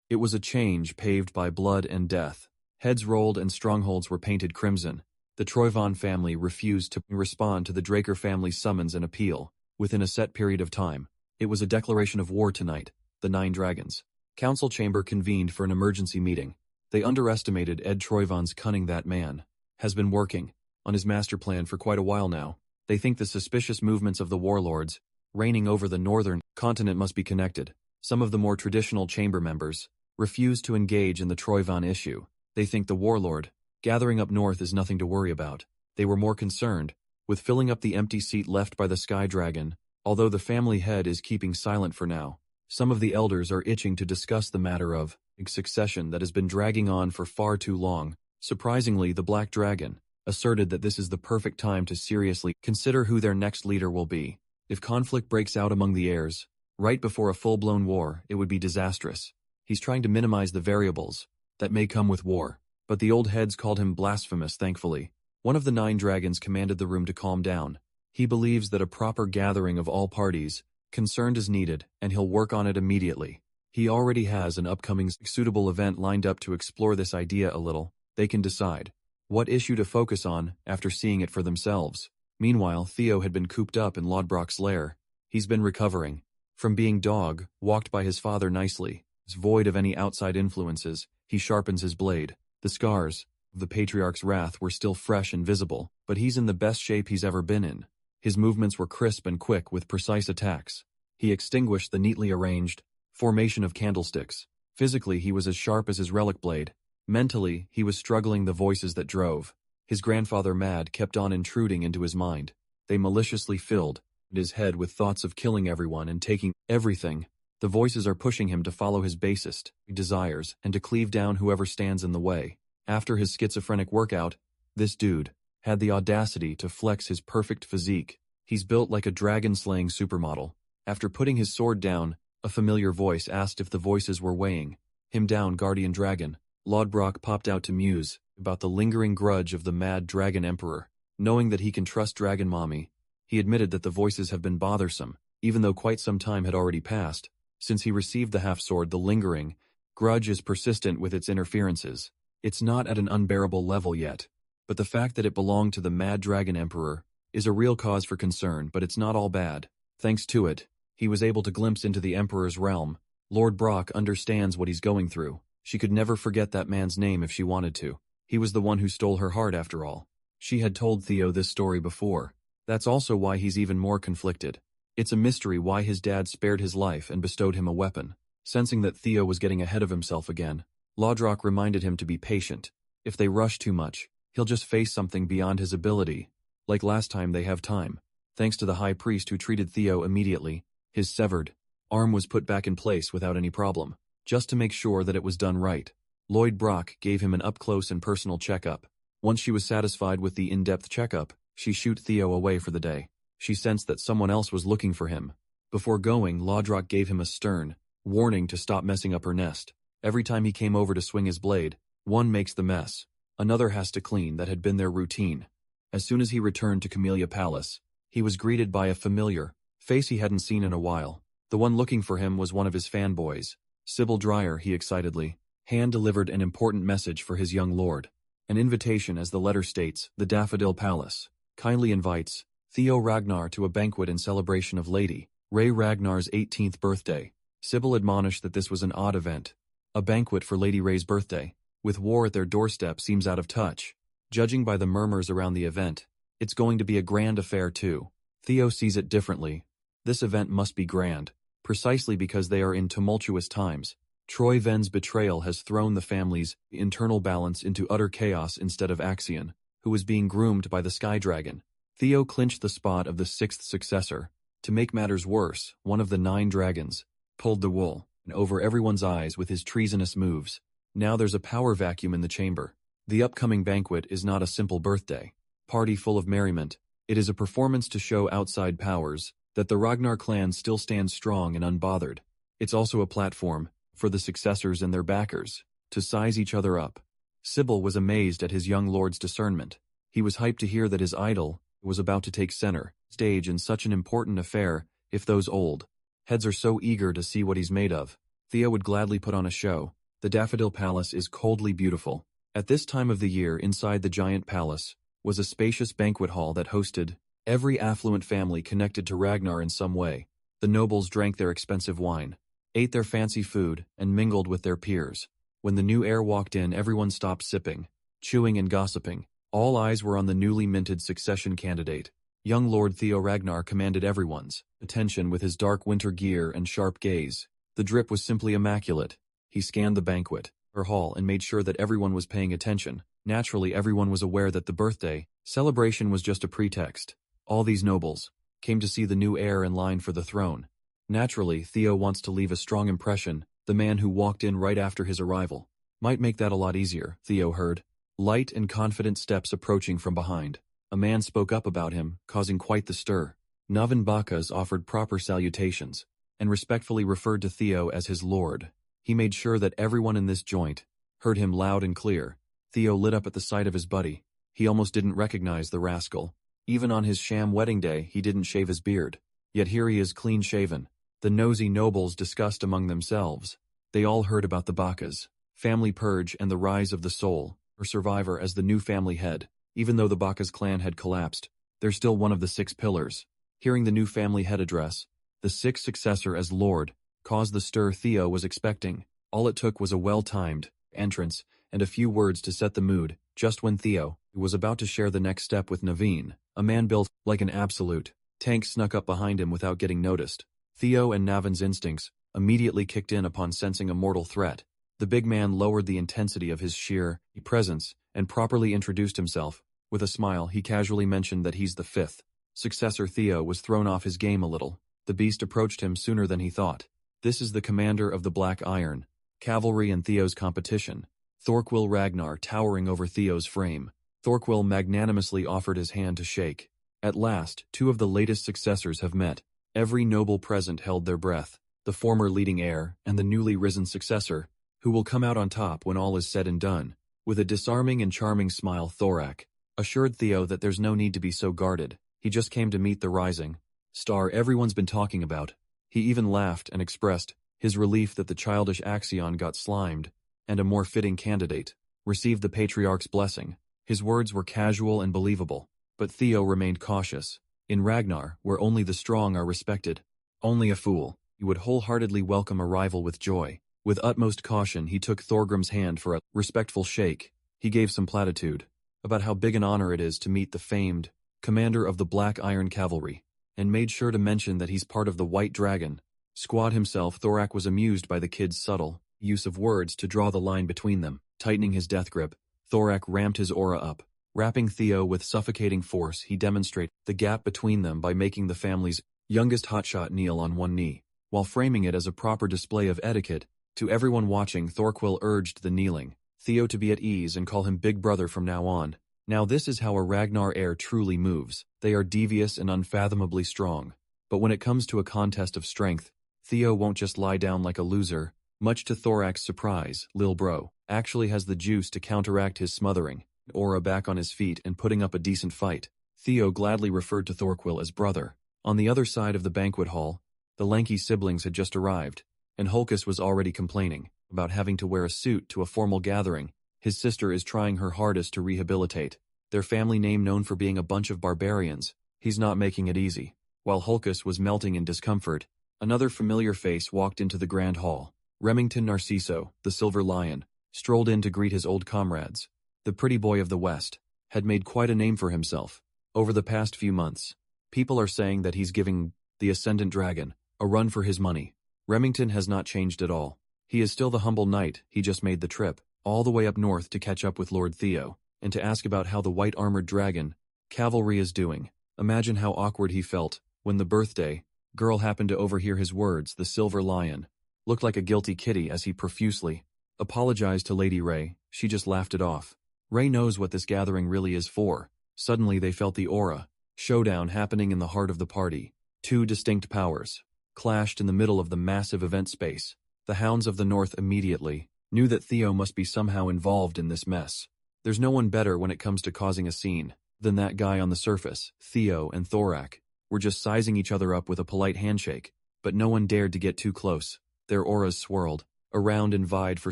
S1: It was a change paved by blood and death. Heads rolled and strongholds were painted crimson. The Troyvon family refused to respond to the Draker family's summons and appeal within a set period of time. It was a declaration of war tonight. The Nine Dragons Council Chamber convened for an emergency meeting. They underestimated Ed Troyvon's cunning. That man has been working on his master plan for quite a while now. They think the suspicious movements of the warlords reigning over the northern continent must be connected. Some of the more traditional chamber members refuse to engage in the Troyvon issue. They think the warlord gathering up north is nothing to worry about. They were more concerned with filling up the empty seat left by the Sky Dragon. Although the family head is keeping silent for now, some of the elders are itching to discuss the matter of succession that has been dragging on for far too long. Surprisingly, the Black Dragon asserted that this is the perfect time to seriously consider who their next leader will be. If conflict breaks out among the heirs right before a full-blown war, it would be disastrous. He's trying to minimize the variables that may come with war, but the old heads called him blasphemous. Thankfully, one of the Nine Dragons commanded the room to calm down. He believes that a proper gathering of all parties concerned is needed, and he'll work on it immediately. He already has an upcoming suitable event lined up to explore this idea a little. They can decide what issue to focus on after seeing it for themselves. Meanwhile, Theo had been cooped up in Lodbrok's lair. He's been recovering from being dog-walked by his father nicely. Void of any outside influences, he sharpens his blade. The scars of the Patriarch's wrath were still fresh and visible, but he's in the best shape he's ever been in. His movements were crisp and quick with precise attacks. He extinguished the neatly arranged formation of candlesticks. Physically, he was as sharp as his relic blade. Mentally, he was struggling the voices that drove his grandfather mad kept on intruding into his mind. They maliciously filled his head with thoughts of killing everyone and taking everything. The voices are pushing him to follow his basest desires and to cleave down whoever stands in the way. After his schizophrenic workout, this dude had the audacity to flex his perfect physique. He's built like a dragon-slaying supermodel. After putting his sword down, a familiar voice asked if the voices were weighing him down. Guardian Dragon Lodbrok popped out to muse. about the lingering grudge of the mad Dragon Emperor. Knowing that he can trust Dragon Mommy, he admitted that the voices have been bothersome, even though quite some time had already passed. Since he received the half-sword, the lingering grudge is persistent with its interferences. It's not at an unbearable level yet, but the fact that it belonged to the mad Dragon Emperor is a real cause for concern, but it's not all bad. Thanks to it, he was able to glimpse into the Emperor's realm. Lord Brock understands what he's going through. She could never forget that man's name if she wanted to. He was the one who stole her heart after all. She had told Theo this story before. That's also why he's even more conflicted. It's a mystery why his dad spared his life and bestowed him a weapon. Sensing that Theo was getting ahead of himself again, Lodrock reminded him to be patient. If they rush too much, he'll just face something beyond his ability. Like last time, they have time. Thanks to the High Priest who treated Theo immediately, his severed arm was put back in place without any problem, just to make sure that it was done right. Lloyd Brock gave him an up-close and personal checkup. Once she was satisfied with the in-depth checkup, she shooed Theo away for the day. She sensed that someone else was looking for him. Before going, Lodrock gave him a stern warning to stop messing up her nest. Every time he came over to swing his blade, one makes the mess. Another has to clean. That had been their routine. As soon as he returned to Camellia Palace, he was greeted by a familiar face he hadn't seen in a while. The one looking for him was one of his fanboys. Sybil Dreyer, he excitedly hand-delivered an important message for his young lord. An invitation, as the letter states, the Daffodil Palace kindly invites Theo Ragnar to a banquet in celebration of Lady Ray Ragnar's 18th birthday. Sybil admonished that this was an odd event. A banquet for Lady Ray's birthday, with war at their doorstep, seems out of touch. Judging by the murmurs around the event, it's going to be a grand affair too. Theo sees it differently. This event must be grand, precisely because they are in tumultuous times. Troy Ven's betrayal has thrown the family's internal balance into utter chaos instead of Axion, who was being groomed by the Sky Dragon. Theo clinched the spot of the 6th successor. To make matters worse, one of the 9 dragons pulled the wool over everyone's eyes with his treasonous moves. Now there's a power vacuum in the chamber. The upcoming banquet is not a simple birthday party full of merriment. It is a performance to show outside powers that the Ragnar clan still stands strong and unbothered. It's also a platform for the successors and their backers to size each other up. Sybil was amazed at his young lord's discernment. He was hyped to hear that his idol was about to take center stage in such an important affair. If those old heads are so eager to see what he's made of, Theo would gladly put on a show. The Daffodil Palace is coldly beautiful. At this time of the year, inside the giant palace was a spacious banquet hall that hosted every affluent family connected to Ragnar in some way. The nobles drank their expensive wine, ate their fancy food, and mingled with their peers. When the new heir walked in, everyone stopped sipping, chewing, and gossiping. All eyes were on the newly minted succession candidate. Young Lord Theo Ragnar commanded everyone's attention with his dark winter gear and sharp gaze. The drip was simply immaculate. He scanned the banquet hall and made sure that everyone was paying attention. Naturally, everyone was aware that the birthday celebration was just a pretext. All these nobles came to see the new heir in line for the throne. Naturally, Theo wants to leave a strong impression. The man who walked in right after his arrival might make that a lot easier. Theo heard light and confident steps approaching from behind. A man spoke up about him, causing quite the stir. Navin Bakas offered proper salutations and respectfully referred to Theo as his lord. He made sure that everyone in this joint heard him loud and clear. Theo lit up at the sight of his buddy. He almost didn't recognize the rascal. Even on his sham wedding day, he didn't shave his beard. Yet here he is clean-shaven. The nosy nobles discussed among themselves. They all heard about the Bakas family purge and the rise of the Soul, or Survivor, as the new family head. Even though the Bakas clan had collapsed, they're still one of the 6 pillars. Hearing the new family head address, the 6th successor as Lord, caused the stir Theo was expecting. All it took was a well-timed entrance and a few words to set the mood. Just when Theo was about to share the next step with Naveen, a man built like an absolute tank snuck up behind him without getting noticed. Theo and Navin's instincts immediately kicked in upon sensing a mortal threat. The big man lowered the intensity of his sheer presence and properly introduced himself. With a smile, he casually mentioned that he's the 5th successor. Theo was thrown off his game a little. The beast approached him sooner than he thought. This is the commander of the Black Iron Cavalry and Theo's competition, Thorquil Ragnar, towering over Theo's frame. Thorquil magnanimously offered his hand to shake. At last, 2 of the latest successors have met. Every noble present held their breath. The former leading heir and the newly risen successor, who will come out on top when all is said and done. With a disarming and charming smile, Thorak assured Theo that there's no need to be so guarded. He just came to meet the rising star everyone's been talking about. He even laughed and expressed his relief that the childish Axion got slimed, and a more fitting candidate received the patriarch's blessing. His words were casual and believable, but Theo remained cautious. In Ragnar, where only the strong are respected, only a fool would wholeheartedly welcome a rival with joy. With utmost caution, he took Thorgrim's hand for a respectful shake. He gave some platitude about how big an honor it is to meet the famed commander of the Black Iron Cavalry, and made sure to mention that he's part of the White Dragon squad himself. Thorak was amused by the kid's subtle use of words to draw the line between them. Tightening his death grip, Thorak ramped his aura up. Wrapping Theo with suffocating force, he demonstrated the gap between them by making the family's youngest hotshot kneel on one knee, while framing it as a proper display of etiquette. To everyone watching, Thorquil urged the kneeling Theo to be at ease and call him Big Brother from now on. Now this is how a Ragnar heir truly moves. They are devious and unfathomably strong. But when it comes to a contest of strength, Theo won't just lie down like a loser. Much to Thorak's surprise, Lil Bro actually has the juice to counteract his smothering aura back on his feet and putting up a decent fight. Theo gladly referred to Thorquil as brother. On the other side of the banquet hall, the lanky siblings had just arrived, and Hulkus was already complaining about having to wear a suit to a formal gathering. His sister is trying her hardest to rehabilitate their family name, known for being a bunch of barbarians. He's not making it easy. While Hulkus was melting in discomfort, another familiar face walked into the grand hall. Remington Narciso, the Silver Lion, strolled in to greet his old comrades. The pretty boy of the West had made quite a name for himself. Over the past few months, people are saying that he's giving the Ascendant Dragon a run for his money. Remington has not changed at all. He is still the humble knight. He just made the trip all the way up north to catch up with Lord Theo, and to ask about how the white-armored dragon cavalry is doing. Imagine how awkward he felt when the birthday girl happened to overhear his words. The Silver Lion looked like a guilty kitty as he profusely apologized to Lady Ray. She just laughed it off. Ray knows what this gathering really is for. Suddenly they felt the aura showdown happening in the heart of the party. Two distinct powers clashed in the middle of the massive event space. The Hounds of the North immediately knew that Theo must be somehow involved in this mess. There's no one better when it comes to causing a scene than that guy on the surface. Theo and Thorak were just sizing each other up with a polite handshake, but no one dared to get too close. Their auras swirled around and vied for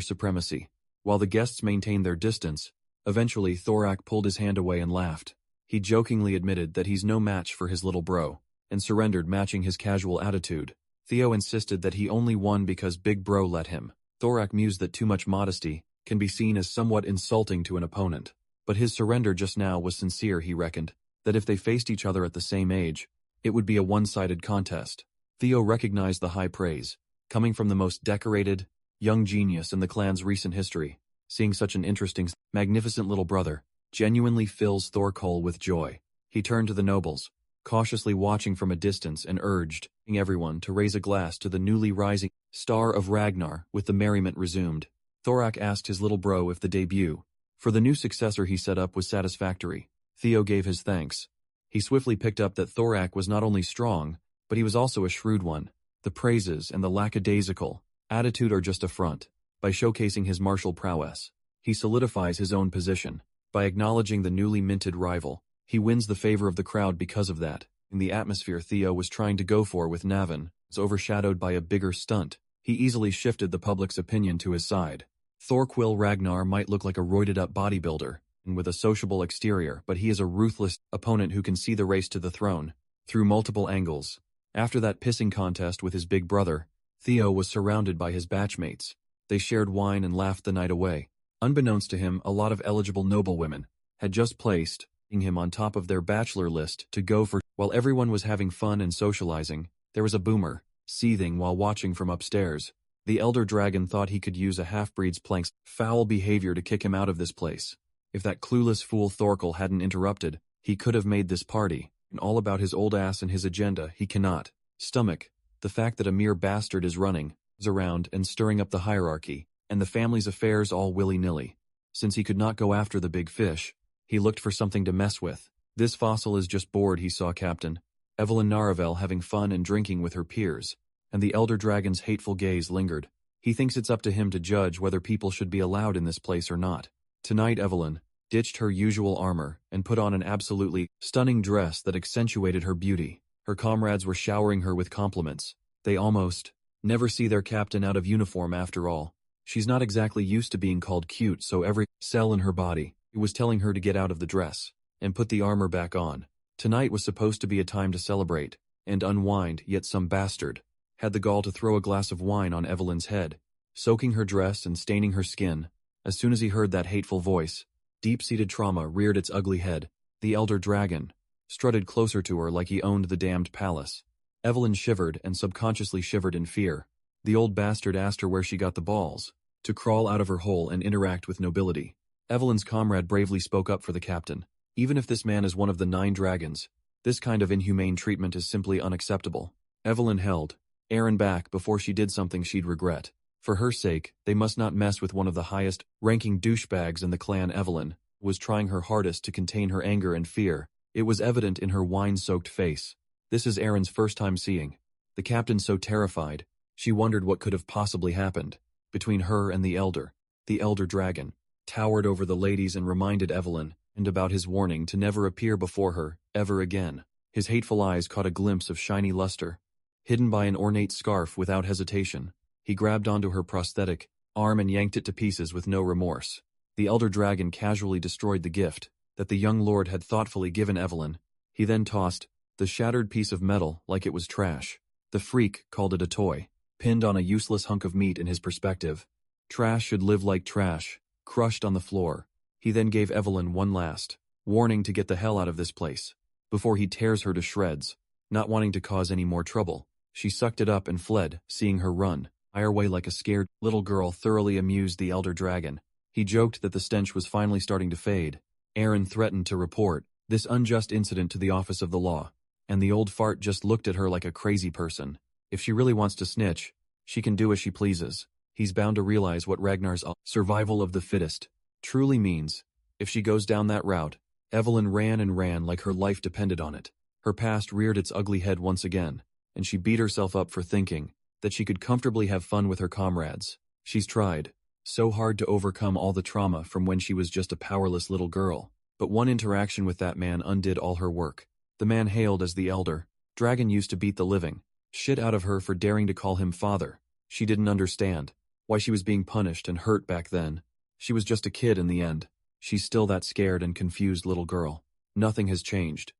S1: supremacy, while the guests maintained their distance. Eventually, Thorak pulled his hand away and laughed. He jokingly admitted that he's no match for his little bro, and surrendered, matching his casual attitude. Theo insisted that he only won because Big Bro let him. Thorak mused that too much modesty can be seen as somewhat insulting to an opponent, but his surrender just now was sincere. He reckoned that if they faced each other at the same age, it would be a one-sided contest. Theo recognized the high praise coming from the most decorated young genius in the clan's recent history. Seeing such an interesting, magnificent little brother genuinely fills Thorquil with joy. He turned to the nobles, cautiously watching from a distance, and urged everyone to raise a glass to the newly rising star of Ragnar. With the merriment resumed, Thorak asked his little bro if the debut for the new successor he set up was satisfactory. Theo gave his thanks. He swiftly picked up that Thorak was not only strong, but he was also a shrewd one. The praises and the lackadaisical attitude are just a front. By showcasing his martial prowess, he solidifies his own position. By acknowledging the newly minted rival, he wins the favor of the crowd because of that. In the atmosphere Theo was trying to go for with Navin was overshadowed by a bigger stunt. He easily shifted the public's opinion to his side. Thorquil Ragnar might look like a roided-up bodybuilder and with a sociable exterior, but he is a ruthless opponent who can see the race to the throne through multiple angles. After that pissing contest with his big brother, Theo was surrounded by his batchmates. They shared wine and laughed the night away. Unbeknownst to him, a lot of eligible noblewomen had just placed him on top of their bachelor list to go for. While everyone was having fun and socializing, there was a boomer seething while watching from upstairs. The elder dragon thought he could use a half-breed's plank's foul behavior to kick him out of this place. If that clueless fool Thorquil hadn't interrupted, he could have made this party, and all about his old ass and his agenda. He cannot stomach the fact that a mere bastard is running around and stirring up the hierarchy, and the family's affairs all willy-nilly. Since he could not go after the big fish, he looked for something to mess with. This fossil is just bored, he saw Captain Evelyn Naravel having fun and drinking with her peers, and the elder dragon's hateful gaze lingered. He thinks it's up to him to judge whether people should be allowed in this place or not. Tonight Evelyn ditched her usual armor and put on an absolutely stunning dress that accentuated her beauty. Her comrades were showering her with compliments. They almost never see their captain out of uniform after all. She's not exactly used to being called cute, so every cell in her body was telling her to get out of the dress and put the armor back on. Tonight was supposed to be a time to celebrate and unwind, yet some bastard had the gall to throw a glass of wine on Evelyn's head, soaking her dress and staining her skin. As soon as he heard that hateful voice, deep-seated trauma reared its ugly head. The elder dragon strutted closer to her like he owned the damned palace. Evelyn shivered and subconsciously shivered in fear. The old bastard asked her where she got the balls to crawl out of her hole and interact with nobility. Evelyn's comrade bravely spoke up for the captain. Even if this man is one of the 9 dragons, this kind of inhumane treatment is simply unacceptable. Evelyn held Aaron back before she did something she'd regret. For her sake, they must not mess with one of the highest-ranking douchebags in the clan. Evelyn was trying her hardest to contain her anger and fear. It was evident in her wine-soaked face. This is Aaron's first time seeing the captain so terrified. She wondered what could have possibly happened between her and the elder. The elder dragon towered over the ladies and reminded Evelyn and about his warning to never appear before her ever again. His hateful eyes caught a glimpse of shiny luster, hidden by an ornate scarf. Without hesitation, he grabbed onto her prosthetic arm and yanked it to pieces with no remorse. The elder dragon casually destroyed the gift that the young lord had thoughtfully given Evelyn. He then tossed the shattered piece of metal like it was trash. The freak called it a toy, pinned on a useless hunk of meat. In his perspective, trash should live like trash, crushed on the floor. He then gave Evelyn one last warning to get the hell out of this place before he tears her to shreds. Not wanting to cause any more trouble, she sucked it up and fled. Seeing her run away like a scared little girl thoroughly amused the elder dragon. He joked that the stench was finally starting to fade. Aaron threatened to report this unjust incident to the office of the law, and the old fart just looked at her like a crazy person. If she really wants to snitch, she can do as she pleases. He's bound to realize what Ragnar's survival of the fittest truly means. If she goes down that route, Evelyn ran and ran like her life depended on it. Her past reared its ugly head once again, and she beat herself up for thinking that she could comfortably have fun with her comrades. She's tried so hard to overcome all the trauma from when she was just a powerless little girl, but one interaction with that man undid all her work. The man hailed as the elder dragon used to beat the living shit out of her for daring to call him father. She didn't understand why she was being punished and hurt back then. She was just a kid in the end. She's still that scared and confused little girl. Nothing has changed.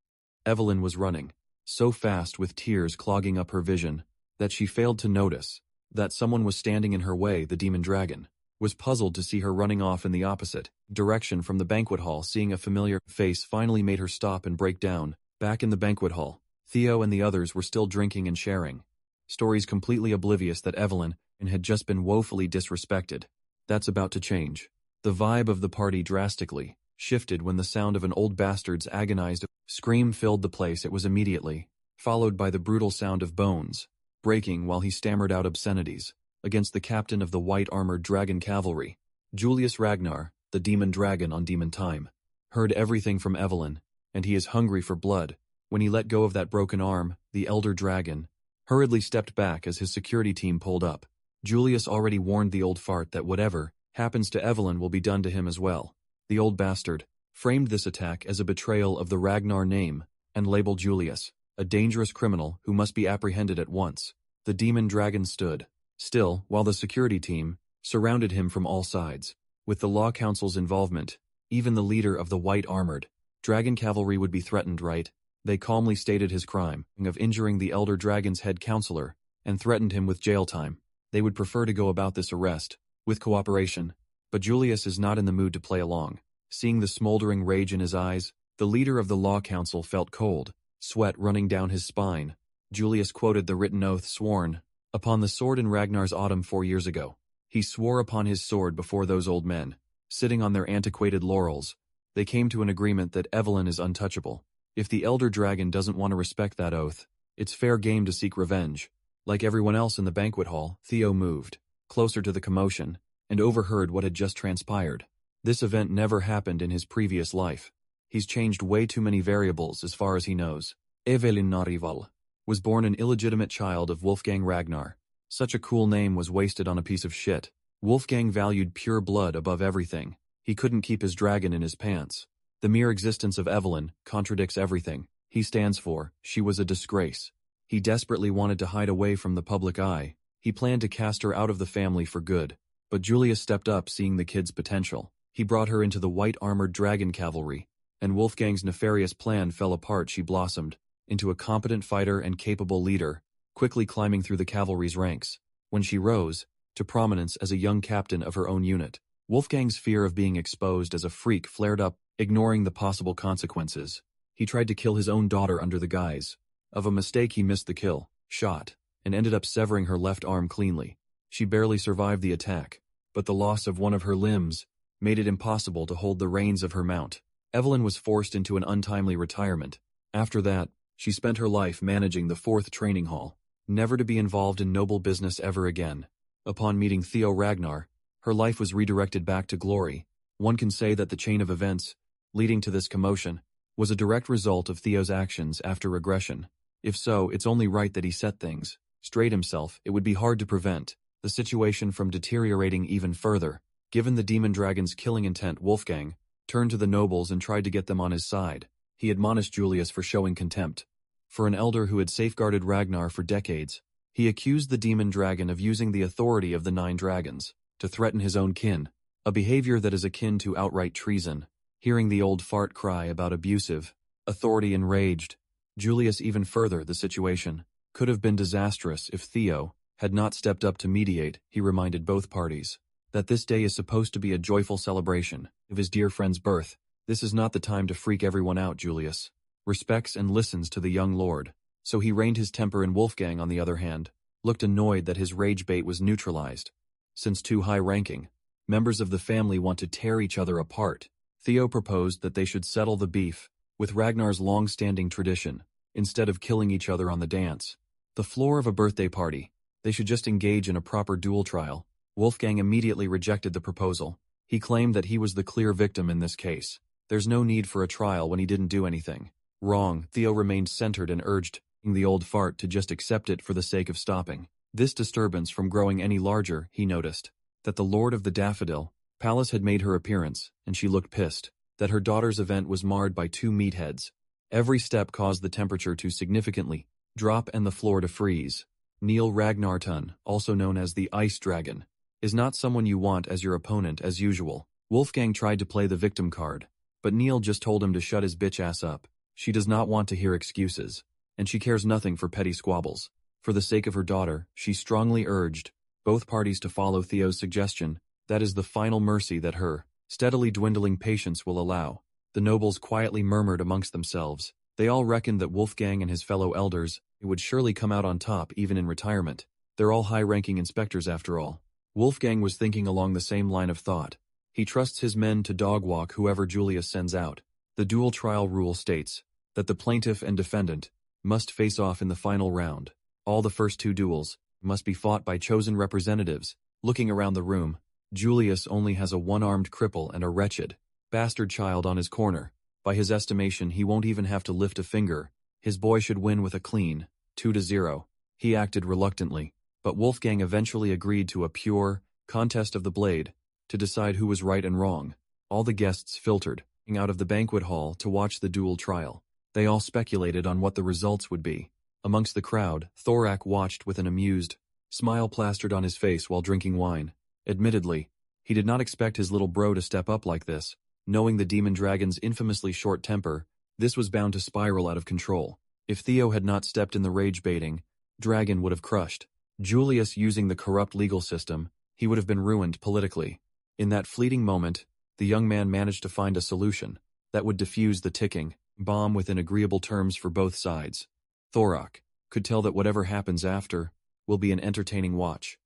S1: Evelyn was running so fast with tears clogging up her vision that she failed to notice that someone was standing in her way. The demon dragon was puzzled to see her running off in the opposite direction from the banquet hall. Seeing a familiar face finally made her stop and break down. Back in the banquet hall, Theo and the others were still drinking and sharing stories, completely oblivious that Evelyn had just been woefully disrespected. That's about to change. The vibe of the party drastically shifted when the sound of an old bastard's agonized scream filled the place. It was immediately followed by the brutal sound of bones breaking while he stammered out obscenities against the captain of the white-armored dragon cavalry. Julius Ragnar, the demon dragon on demon time, heard everything from Evelyn, and he is hungry for blood. When he let go of that broken arm, the elder dragon hurriedly stepped back as his security team pulled up. Julius already warned the old fart that whatever happens to Evelyn will be done to him as well. The old bastard framed this attack as a betrayal of the Ragnar name and labeled Julius a dangerous criminal who must be apprehended at once. The demon dragon stood still while the security team surrounded him from all sides. With the law council's involvement, even the leader of the white-armored dragon cavalry would be threatened, right? They calmly stated his crime of injuring the elder dragon's head counselor and threatened him with jail time. They would prefer to go about this arrest with cooperation, but Julius is not in the mood to play along. Seeing the smoldering rage in his eyes, the leader of the law council felt cold sweat running down his spine. Julius quoted the written oath sworn upon the sword in Ragnar's autumn 4 years ago. He swore upon his sword before those old men, sitting on their antiquated laurels. They came to an agreement that Evelyn is untouchable. If the elder dragon doesn't want to respect that oath, it's fair game to seek revenge. Like everyone else in the banquet hall, Theo moved closer to the commotion and overheard what had just transpired. This event never happened in his previous life. He's changed way too many variables as far as he knows. Evelyn Narival was born an illegitimate child of Wolfgang Ragnar. Such a cool name was wasted on a piece of shit. Wolfgang valued pure blood above everything. He couldn't keep his dragon in his pants. The mere existence of Evelyn contradicts everything he stands for. She was a disgrace. He desperately wanted to hide away from the public eye. He planned to cast her out of the family for good. But Julius stepped up, seeing the kid's potential. He brought her into the white-armored dragon cavalry, and Wolfgang's nefarious plan fell apart. She blossomed into a competent fighter and capable leader, quickly climbing through the cavalry's ranks. When she rose to prominence as a young captain of her own unit, Wolfgang's fear of being exposed as a freak flared up, ignoring the possible consequences. He tried to kill his own daughter under the guise of a mistake. He missed the kill shot and ended up severing her left arm cleanly. She barely survived the attack, but the loss of one of her limbs made it impossible to hold the reins of her mount. Evelyn was forced into an untimely retirement. After that, she spent her life managing the 4th training hall, never to be involved in noble business ever again. Upon meeting Theo Ragnar, her life was redirected back to glory. One can say that the chain of events leading to this commotion was a direct result of Theo's actions after regression. If so, it's only right that he set things straight himself. It would be hard to prevent the situation from deteriorating even further. Given the demon dragon's killing intent, Wolfgang turned to the nobles and tried to get them on his side. He admonished Julius for showing contempt for an elder who had safeguarded Ragnar for decades. He accused the demon dragon of using the authority of the 9 dragons to threaten his own kin, a behavior that is akin to outright treason. Hearing the old fart cry about abusive authority enraged Julius even further. The situation could have been disastrous if Theo had not stepped up to mediate. He reminded both parties that this day is supposed to be a joyful celebration of his dear friend's birth. This is not the time to freak everyone out. Julius respects and listens to the young lord, so he reined his temper, and Wolfgang, on the other hand, looked annoyed that his rage bait was neutralized. Since 2 high-ranking members of the family want to tear each other apart, Theo proposed that they should settle the beef with Ragnar's long-standing tradition, instead of killing each other on the dance the floor of a birthday party. They should just engage in a proper duel trial. Wolfgang immediately rejected the proposal. He claimed that he was the clear victim in this case. There's no need for a trial when he didn't do anything wrong. Theo remained centered and urged the old fart to just accept it for the sake of stopping this disturbance from growing any larger. He noticed that the Lord of the Daffodil Palace had made her appearance, and she looked pissed that her daughter's event was marred by 2 meatheads. Every step caused the temperature to significantly drop and the floor to freeze. Neil Ragnarton, also known as the Ice Dragon, is not someone you want as your opponent as usual. Wolfgang tried to play the victim card, but Neil just told him to shut his bitch ass up. She does not want to hear excuses, and she cares nothing for petty squabbles. For the sake of her daughter, she strongly urged both parties to follow Theo's suggestion. That is the final mercy that her steadily dwindling patience will allow. The nobles quietly murmured amongst themselves. They all reckoned that Wolfgang and his fellow elders would surely come out on top even in retirement. They're all high-ranking inspectors after all. Wolfgang was thinking along the same line of thought. He trusts his men to dog-walk whoever Julius sends out. The dual trial rule states that the plaintiff and defendant must face off in the final round. All the first 2 duels must be fought by chosen representatives. Looking around the room, Julius only has a 1-armed cripple and a wretched bastard child on his corner. By his estimation, he won't even have to lift a finger. His boy should win with a clean 2-0. He acted reluctantly, but Wolfgang eventually agreed to a pure contest of the blade to decide who was right and wrong. All the guests filtered out of the banquet hall to watch the duel trial. They all speculated on what the results would be. Amongst the crowd, Thorak watched with an amused smile plastered on his face while drinking wine. Admittedly, he did not expect his little bro to step up like this. Knowing the demon dragon's infamously short temper, this was bound to spiral out of control. If Theo had not stepped in, the rage-baiting dragon would have crushed Julius. Using the corrupt legal system, he would have been ruined politically. In that fleeting moment, the young man managed to find a solution that would defuse the ticking bomb within agreeable terms for both sides. Thorak could tell that whatever happens after will be an entertaining watch.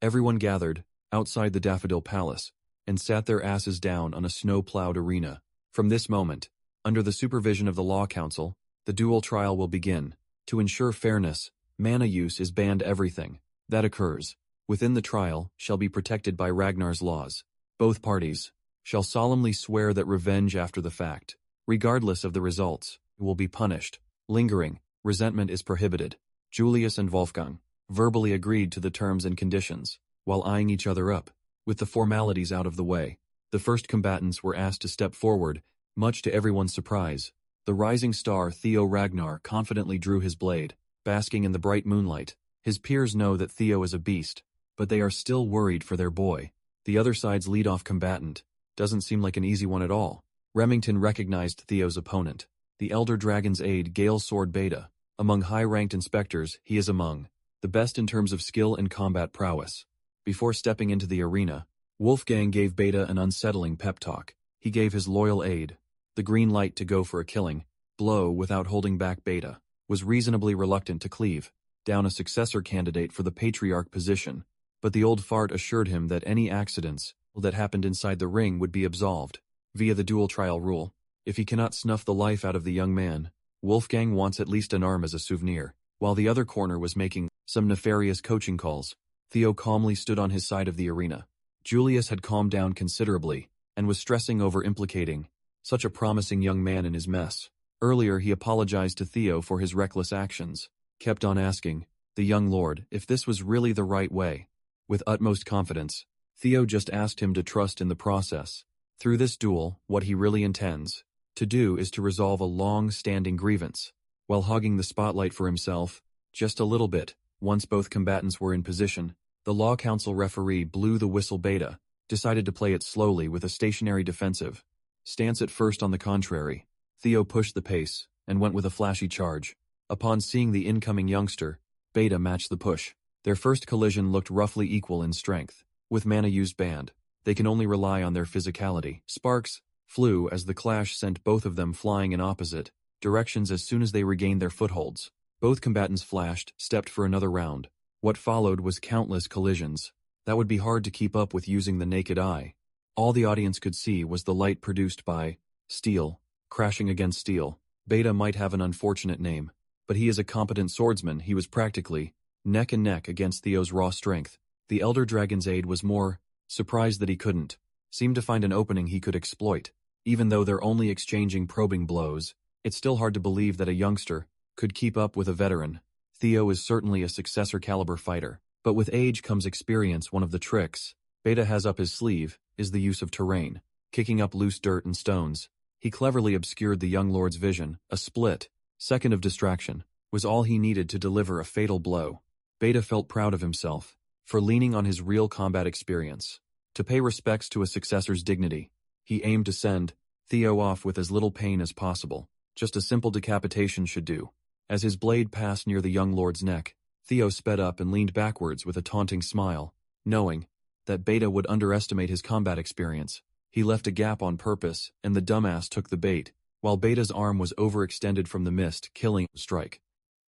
S1: Everyone gathered outside the Daffodil Palace and sat their asses down on a snow-plowed arena. From this moment, under the supervision of the Law Council, the dual trial will begin. To ensure fairness, mana use is banned. Everything that occurs within the trial shall be protected by Ragnar's laws. Both parties shall solemnly swear that revenge after the fact, regardless of the results, will be punished. Lingering resentment is prohibited. Julius and Wolfgang verbally agreed to the terms and conditions, while eyeing each other up. With the formalities out of the way, The first combatants were asked to step forward, much to everyone's surprise. The rising star Theo Ragnar confidently drew his blade, basking in the bright moonlight. His peers know that Theo is a beast, but they are still worried for their boy. The other side's lead-off combatant doesn't seem like an easy one at all. Remington recognized Theo's opponent, the Elder Dragon's aide Gale Sword Beta. Among high-ranked inspectors, he is among the best in terms of skill and combat prowess. Before stepping into the arena, Wolfgang gave Beta an unsettling pep talk. He gave his loyal aide the green light to go for a killing blow without holding back. Beta was reasonably reluctant to cleave down a successor candidate for the patriarch position, but the old fart assured him that any accidents that happened inside the ring would be absolved via the dual trial rule. If he cannot snuff the life out of the young man, Wolfgang wants at least an arm as a souvenir. While the other corner was making some nefarious coaching calls, Theo calmly stood on his side of the arena. Julius had calmed down considerably and was stressing over implicating such a promising young man in his mess. Earlier he apologized to Theo for his reckless actions, kept on asking the young lord if this was really the right way. With utmost confidence, Theo just asked him to trust in the process. Through this duel, what he really intends to do is to resolve a long-standing grievance, while hogging the spotlight for himself, just a little bit. Once both combatants were in position, the Law Council referee blew the whistle. Beta decided to play it slowly with a stationary defensive stance at first. On the contrary, Theo pushed the pace and went with a flashy charge. Upon seeing the incoming youngster, Beta matched the push. Their first collision looked roughly equal in strength. With mana used banned, they can only rely on their physicality. Sparks flew as the clash sent both of them flying in opposite directions as soon as they regained their footholds. Both combatants flashed, stepped for another round. What followed was countless collisions that would be hard to keep up with using the naked eye. All the audience could see was the light produced by steel crashing against steel. Beta might have an unfortunate name, but he is a competent swordsman. He was practically neck and neck against Theo's raw strength. The Elder Dragon's aide was more surprised that he couldn't seem to find an opening he could exploit. Even though they're only exchanging probing blows, it's still hard to believe that a youngster could keep up with a veteran. Theo is certainly a successor caliber fighter, but with age comes experience. One of the tricks Beta has up his sleeve is the use of terrain, kicking up loose dirt and stones. He cleverly obscured the young lord's vision. A split second of distraction was all he needed to deliver a fatal blow. Beta felt proud of himself for leaning on his real combat experience to pay respects to a successor's dignity. He aimed to send Theo off with as little pain as possible. Just a simple decapitation should do. As his blade passed near the young lord's neck, Theo sped up and leaned backwards with a taunting smile. Knowing that Beta would underestimate his combat experience, he left a gap on purpose, and the dumbass took the bait. While Beta's arm was overextended from the mist, killing strike,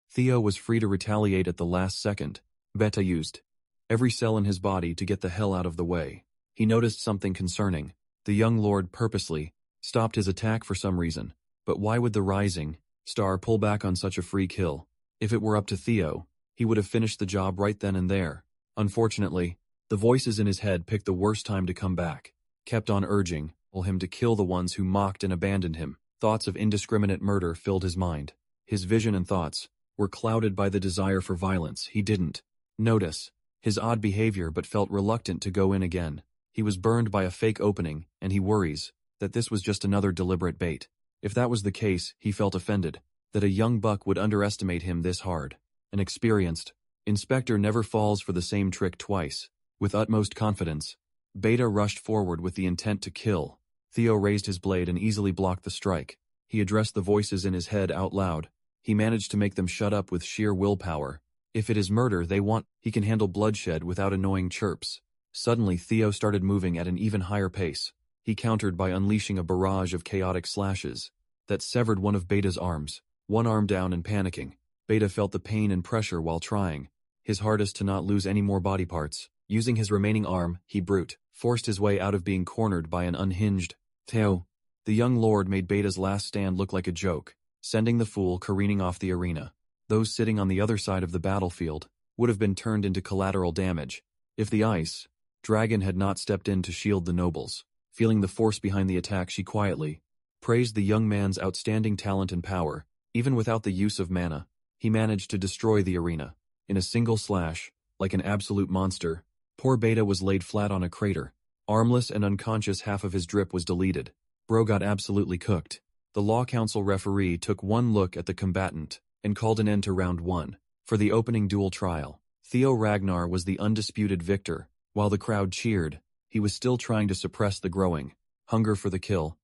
S1: Theo was free to retaliate at the last second. Beta used every cell in his body to get the hell out of the way. He noticed something concerning. The young lord purposely stopped his attack for some reason. But why would the rising star pull back on such a free kill? If it were up to Theo, he would have finished the job right then and there. Unfortunately, the voices in his head picked the worst time to come back, kept on urging him to kill the ones who mocked and abandoned him. Thoughts of indiscriminate murder filled his mind. His vision and thoughts were clouded by the desire for violence. He didn't notice his odd behavior but felt reluctant to go in again. He was burned by a fake opening, and he worries that this was just another deliberate bait. If that was the case, he felt offended that a young buck would underestimate him this hard. An experienced inspector never falls for the same trick twice. With utmost confidence, Beta rushed forward with the intent to kill. Theo raised his blade and easily blocked the strike. He addressed the voices in his head out loud. He managed to make them shut up with sheer willpower. If it is murder they want, he can handle bloodshed without annoying chirps. Suddenly Theo started moving at an even higher pace. He countered by unleashing a barrage of chaotic slashes that severed one of Beta's arms. One arm down and panicking, Beta felt the pain and pressure while trying his hardest to not lose any more body parts. Using his remaining arm, he forced his way out of being cornered by an unhinged Theo. The young lord made Beta's last stand look like a joke, sending the fool careening off the arena. Those sitting on the other side of the battlefield would have been turned into collateral damage if the ice dragon had not stepped in to shield the nobles. Feeling the force behind the attack, she quietly praised the young man's outstanding talent and power. Even without the use of mana, he managed to destroy the arena. In a single slash, like an absolute monster, poor Beta was laid flat on a crater. Armless and unconscious, half of his drip was deleted. Bro got absolutely cooked. The Law Council referee took one look at the combatant and called an end to round 1. For the opening duel trial, Theo Ragnar was the undisputed victor. While the crowd cheered, he was still trying to suppress the growing hunger for the kill.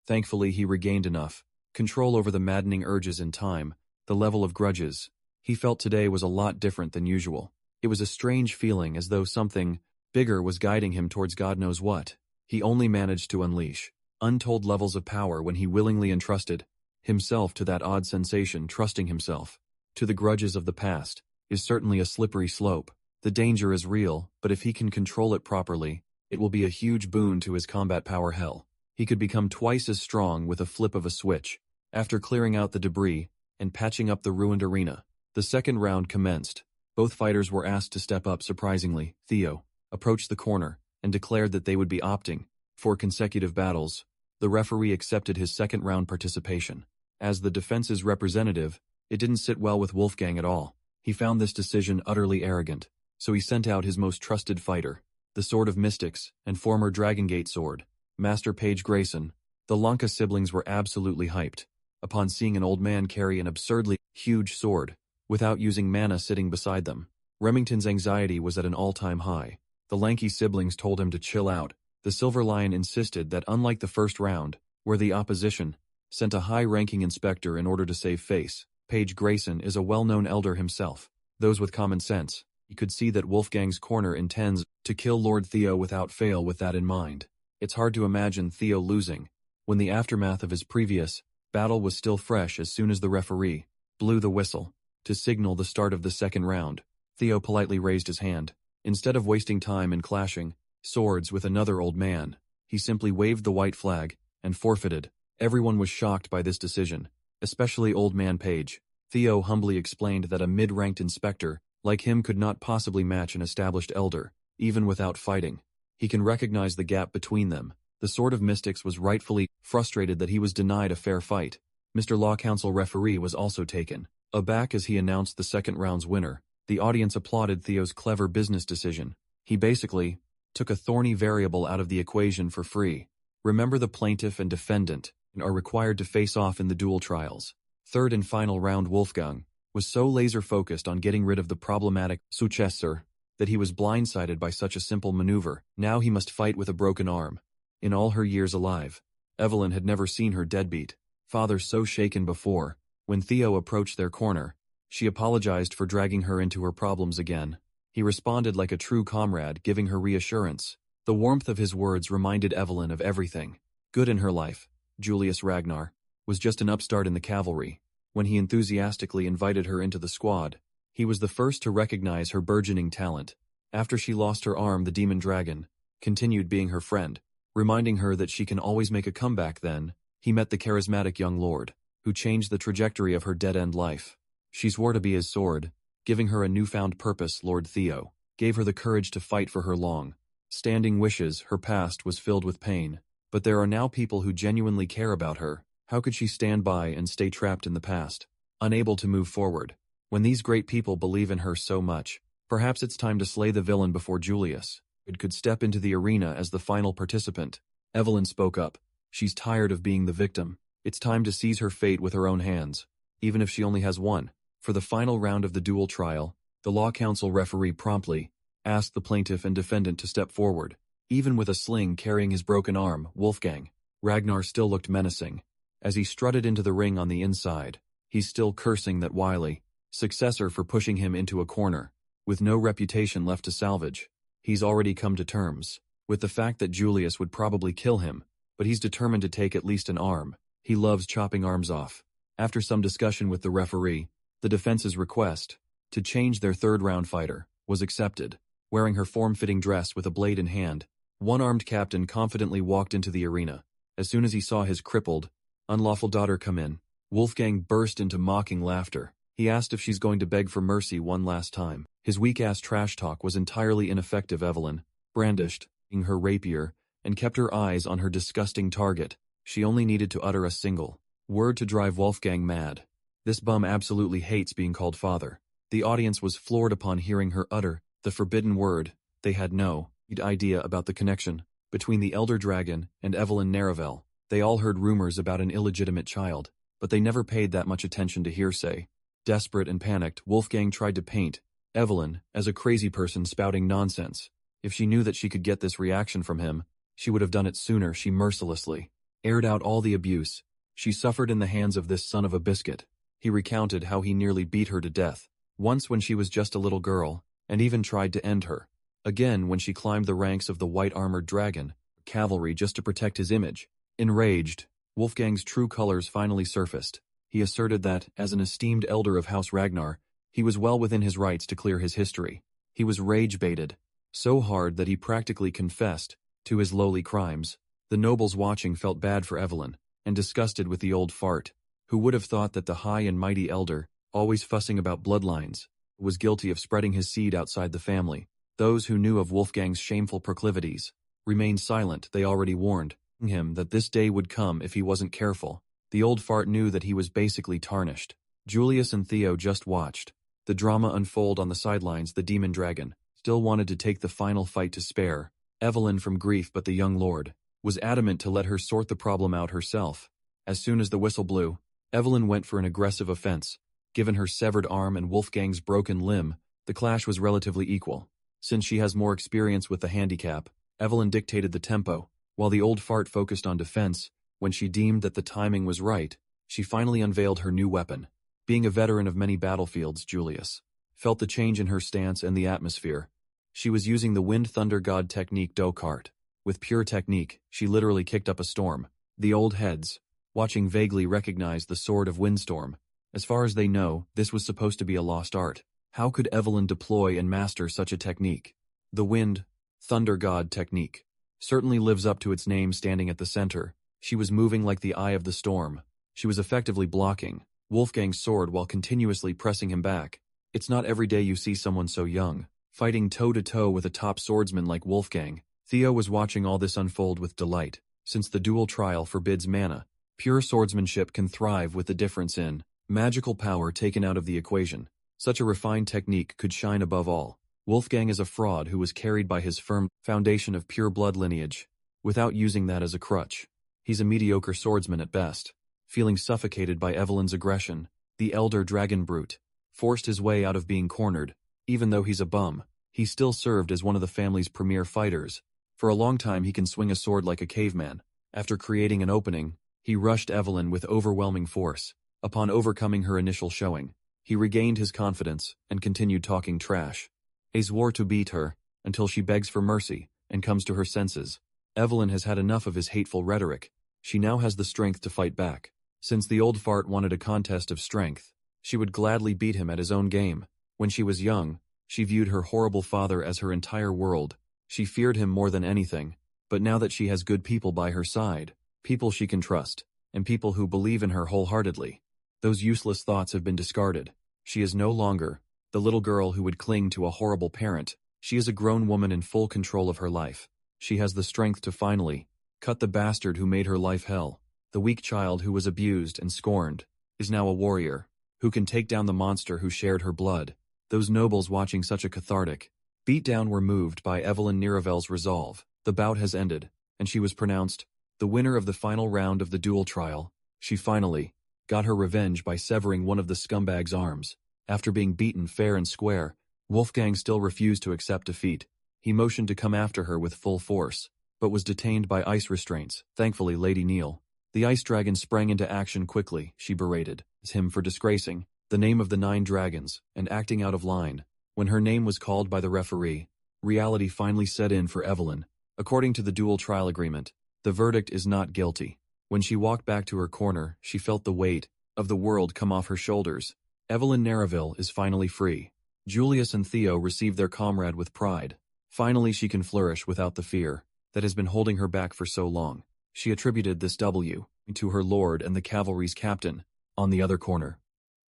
S1: Thankfully, he regained enough control over the maddening urges in time. The level of grudges he felt today was a lot different than usual. It was a strange feeling, as though something bigger was guiding him towards God knows what. He only managed to unleash untold levels of power when he willingly entrusted himself to that odd sensation. Trusting himself to the grudges of the past is certainly a slippery slope. The danger is real, but if he can control it properly, it will be a huge boon to his combat power. Hell, he could become twice as strong with a flip of a switch. After clearing out the debris and patching up the ruined arena, the second round commenced. Both fighters were asked to step up. Surprisingly, Theo approached the corner and declared that they would be opting for consecutive battles. The referee accepted his second round participation. As the defense's representative, it didn't sit well with Wolfgang at all. He found this decision utterly arrogant, so he sent out his most trusted fighter, the Sword of Mystics and former Dragon Gate sword, Master Page Grayson. The Lanka siblings were absolutely hyped upon seeing an old man carry an absurdly huge sword without using mana sitting beside them. Remington's anxiety was at an all-time high. The lanky siblings told him to chill out. The Silver Lion insisted that, unlike the first round, where the opposition sent a high-ranking inspector in order to save face, Page Grayson is a well-known elder himself. Those with common sense, he could see that Wolfgang's corner intends to kill Lord Theo without fail. With that in mind, it's hard to imagine Theo losing when the aftermath of his previous battle was still fresh. As soon as the referee blew the whistle to signal the start of the second round, Theo politely raised his hand. Instead of wasting time in clashing swords with another old man, he simply waved the white flag and forfeited. Everyone was shocked by this decision, especially Old Man Page. Theo humbly explained that a mid-ranked inspector like him could not possibly match an established elder, even without fighting. He can recognize the gap between them. The Sword of Mystics was rightfully frustrated that he was denied a fair fight. Mr. Law Council referee was also taken aback as he announced the second round's winner. The audience applauded Theo's clever business decision. He basically took a thorny variable out of the equation for free. Remember, the plaintiff and defendant are required to face off in the duel trials. Third and final round. Wolfgang was so laser-focused on getting rid of the problematic successor that he was blindsided by such a simple maneuver. Now he must fight with a broken arm. In all her years alive, Evelyn had never seen her deadbeat father so shaken before. When Theo approached their corner, she apologized for dragging her into her problems again. He responded like a true comrade, giving her reassurance. The warmth of his words reminded Evelyn of everything good in her life. Julius Ragnar was just an upstart in the cavalry. When he enthusiastically invited her into the squad, he was the first to recognize her burgeoning talent. After she lost her arm, the demon dragon continued being her friend, reminding her that she can always make a comeback. Then he met the charismatic young lord, who changed the trajectory of her dead-end life. She swore to be his sword, giving her a newfound purpose. Lord Theo gave her the courage to fight for her long-standing wishes. Her past was filled with pain, but there are now people who genuinely care about her. How could she stand by and stay trapped in the past, unable to move forward? When these great people believe in her so much, perhaps it's time to slay the villain before Julius could step into the arena as the final participant. Evelyn spoke up. She's tired of being the victim. It's time to seize her fate with her own hands, even if she only has one. For the final round of the duel trial, the Law Council referee promptly asked the plaintiff and defendant to step forward. Even with a sling carrying his broken arm, Wolfgang Ragnar still looked menacing. As he strutted into the ring on the inside, he's still cursing that wily successor for pushing him into a corner. With no reputation left to salvage, he's already come to terms with the fact that Julius would probably kill him, but he's determined to take at least an arm. He loves chopping arms off. After some discussion with the referee, the defense's request to change their third-round fighter was accepted. Wearing her form-fitting dress with a blade in hand, one-armed captain confidently walked into the arena. As soon as he saw his crippled, unlawful daughter come in, Wolfgang burst into mocking laughter. He asked if she's going to beg for mercy one last time. His weak-ass trash talk was entirely ineffective. Evelyn brandished her rapier and kept her eyes on her disgusting target. She only needed to utter a single word to drive Wolfgang mad. This bum absolutely hates being called father. The audience was floored upon hearing her utter the forbidden word. They had no idea about the connection Between the elder dragon and Evelyn Naravel, they all heard rumors about an illegitimate child, but they never paid that much attention to hearsay. Desperate and panicked, Wolfgang tried to paint Evelyn as a crazy person spouting nonsense. If she knew that she could get this reaction from him, she would have done it sooner. She mercilessly aired out all the abuse she suffered in the hands of this son of a biscuit. He recounted how he nearly beat her to death, once when she was just a little girl, and even tried to end her. Again when she climbed the ranks of the white-armored dragon cavalry just to protect his image. Enraged, Wolfgang's true colors finally surfaced. He asserted that, as an esteemed elder of House Ragnar, he was well within his rights to clear his history. He was rage-baited, so hard that he practically confessed to his lowly crimes. The nobles watching felt bad for Evelyn, and disgusted with the old fart. Who would have thought that the high and mighty elder, always fussing about bloodlines, was guilty of spreading his seed outside the family? Those who knew of Wolfgang's shameful proclivities remained silent. They already warned him that this day would come if he wasn't careful. The old fart knew that he was basically tarnished. Julius and Theo just watched the drama unfold on the sidelines. The demon dragon still wanted to take the final fight to spare Evelyn from grief, but the young lord was adamant to let her sort the problem out herself. As soon as the whistle blew, Evelyn went for an aggressive offense. Given her severed arm and Wolfgang's broken limb, the clash was relatively equal. Since she has more experience with the handicap, Evelyn dictated the tempo, while the old fart focused on defense. When she deemed that the timing was right, she finally unveiled her new weapon. Being a veteran of many battlefields, Julius felt the change in her stance and the atmosphere. She was using the Wind Thunder God technique Dokart. With pure technique, she literally kicked up a storm. The old heads, watching, vaguely recognized the Sword of Windstorm. As far as they know, this was supposed to be a lost art. How could Evelyn deploy and master such a technique? The Wind Thunder God technique certainly lives up to its name. Standing at the center, she was moving like the eye of the storm. She was effectively blocking Wolfgang's sword while continuously pressing him back. It's not every day you see someone so young fighting toe-to-toe with a top swordsman like Wolfgang. Theo was watching all this unfold with delight. Since the dual trial forbids mana, pure swordsmanship can thrive with the difference in magical power taken out of the equation. Such a refined technique could shine above all. Wolfgang is a fraud who was carried by his firm foundation of pure blood lineage, without using that as a crutch. He's a mediocre swordsman at best. Feeling suffocated by Evelyn's aggression, the elder dragon brute forced his way out of being cornered. Even though he's a bum, he still served as one of the family's premier fighters. For a long time he can swing a sword like a caveman. After creating an opening, he rushed Evelyn with overwhelming force. Upon overcoming her initial showing, he regained his confidence and continued talking trash. He swore to beat her until she begs for mercy and comes to her senses. Evelyn has had enough of his hateful rhetoric. She now has the strength to fight back. Since the old fart wanted a contest of strength, she would gladly beat him at his own game. When she was young, she viewed her horrible father as her entire world. She feared him more than anything. But now that she has good people by her side, people she can trust, and people who believe in her wholeheartedly, those useless thoughts have been discarded. She is no longer the little girl who would cling to a horrible parent. She is a grown woman in full control of her life. She has the strength to finally cut the bastard who made her life hell. The weak child who was abused and scorned is now a warrior who can take down the monster who shared her blood. Those nobles watching such a cathartic beatdown were moved by Evelyn Niravel's resolve. The bout has ended, and she was pronounced the winner of the final round of the duel trial. She finally got her revenge by severing one of the scumbag's arms. After being beaten fair and square, Wolfgang still refused to accept defeat. He motioned to come after her with full force, but was detained by ice restraints. Thankfully, Lady Neil, the ice dragon, sprang into action quickly. She berated him for disgracing the name of the 9 dragons and acting out of line. When her name was called by the referee, reality finally set in for Evelyn. According to the dual trial agreement, the verdict is not guilty. When she walked back to her corner, she felt the weight of the world come off her shoulders. Evelyn Narraville is finally free. Julius and Theo receive their comrade with pride. Finally she can flourish without the fear that has been holding her back for so long. She attributed this W to her lord and the cavalry's captain. On the other corner,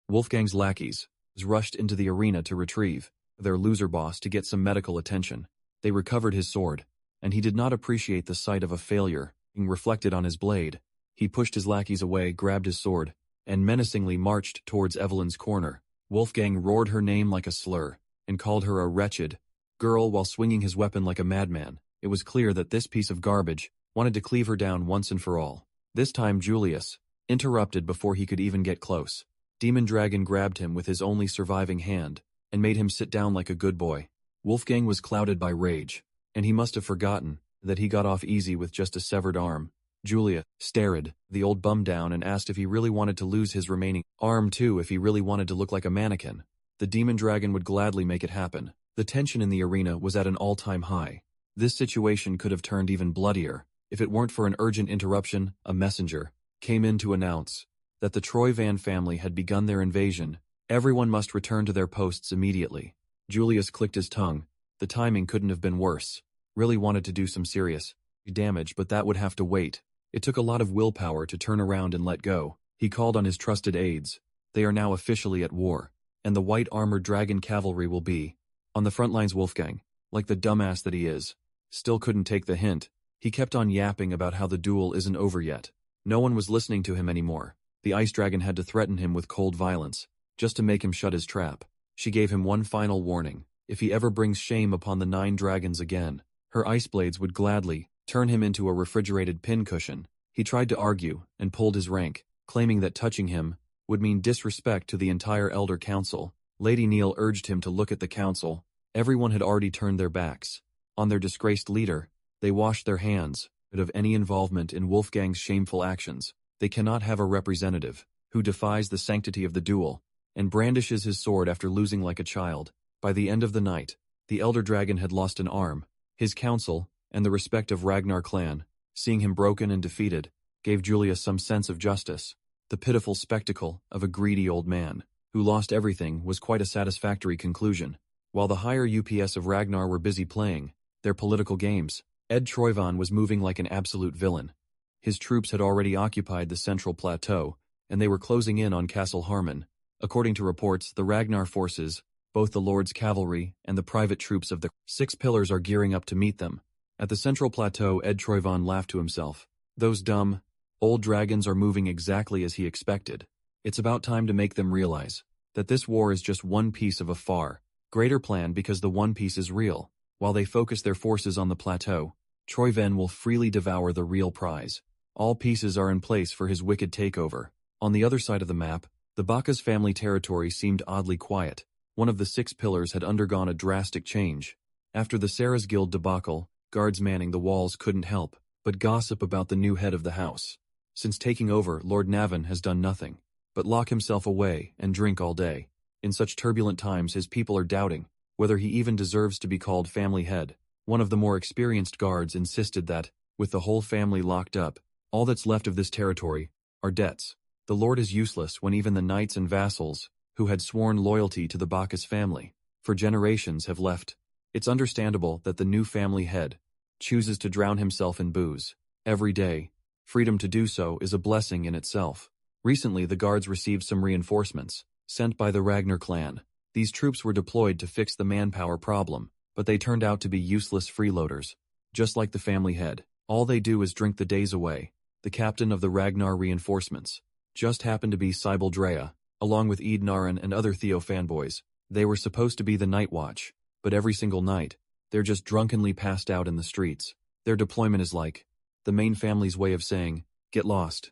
S1: Wolfgang's lackeys rushed into the arena to retrieve their loser boss to get some medical attention. They recovered his sword, and he did not appreciate the sight of a failure being reflected on his blade. He pushed his lackeys away, grabbed his sword, and menacingly marched towards Evelyn's corner. Wolfgang roared her name like a slur, and called her a wretched girl while swinging his weapon like a madman. It was clear that this piece of garbage wanted to cleave her down once and for all. This time Julius interrupted before he could even get close. Demon Dragon grabbed him with his only surviving hand and made him sit down like a good boy. Wolfgang was clouded by rage, and he must have forgotten that he got off easy with just a severed arm. Julia stared the old bum down and asked if he really wanted to lose his remaining arm too, if he really wanted to look like a mannequin. The Demon Dragon would gladly make it happen. The tension in the arena was at an all-time high. This situation could have turned even bloodier if it weren't for an urgent interruption. A messenger came in to announce that the Troyvan family had begun their invasion. Everyone must return to their posts immediately. Julius clicked his tongue. The timing couldn't have been worse. Really wanted to do some serious damage, but that would have to wait. It took a lot of willpower to turn around and let go. He called on his trusted aides. They are now officially at war, and the white armored dragon cavalry will be on the front lines. Wolfgang, like the dumbass that he is, still couldn't take the hint. He kept on yapping about how the duel isn't over yet. No one was listening to him anymore. The ice dragon had to threaten him with cold violence, just to make him shut his trap. She gave him one final warning. If he ever brings shame upon the 9 dragons again, her ice blades would gladly turn him into a refrigerated pincushion. He tried to argue and pulled his rank, claiming that touching him would mean disrespect to the entire Elder Council. Lady Neil urged him to look at the council. Everyone had already turned their backs on their disgraced leader. They washed their hands of any involvement in Wolfgang's shameful actions. They cannot have a representative who defies the sanctity of the duel and brandishes his sword after losing like a child. By the end of the night, the Elder Dragon had lost an arm. His council, and the respect of Ragnar clan, seeing him broken and defeated, gave Julius some sense of justice. The pitiful spectacle of a greedy old man who lost everything was quite a satisfactory conclusion. While the higher UPS of Ragnar were busy playing their political games, Ed Troyvan was moving like an absolute villain. His troops had already occupied the central plateau, and they were closing in on Castle Harmon. According to reports, the Ragnar forces, both the Lord's cavalry and the private troops of the 6 Pillars, are gearing up to meet them. At the central plateau, Ed Troyvan laughed to himself. Those dumb, old dragons are moving exactly as he expected. It's about time to make them realize that this war is just one piece of a far greater plan, because the one piece is real. While they focus their forces on the plateau, Troyvan will freely devour the real prize. All pieces are in place for his wicked takeover. On the other side of the map, the Bacchus family territory seemed oddly quiet. One of the 6 Pillars had undergone a drastic change. After the Sarah's Guild debacle, guards manning the walls couldn't help but gossip about the new head of the house. Since taking over, Lord Navin has done nothing but lock himself away and drink all day. In such turbulent times, his people are doubting whether he even deserves to be called family head. One of the more experienced guards insisted that, with the whole family locked up, all that's left of this territory are debts. The Lord is useless when even the knights and vassals, who had sworn loyalty to the Bacchus family for generations, have left. It's understandable that the new family head chooses to drown himself in booze every day. Freedom to do so is a blessing in itself. Recently, the guards received some reinforcements sent by the Ragnar clan. These troops were deployed to fix the manpower problem, but they turned out to be useless freeloaders. Just like the family head, all they do is drink the days away. The captain of the Ragnar reinforcements just happened to be Cybele Drea, along with Eadnaran and other Theo fanboys. They were supposed to be the night watch, but every single night, they're just drunkenly passed out in the streets. Their deployment is like the main family's way of saying, get lost.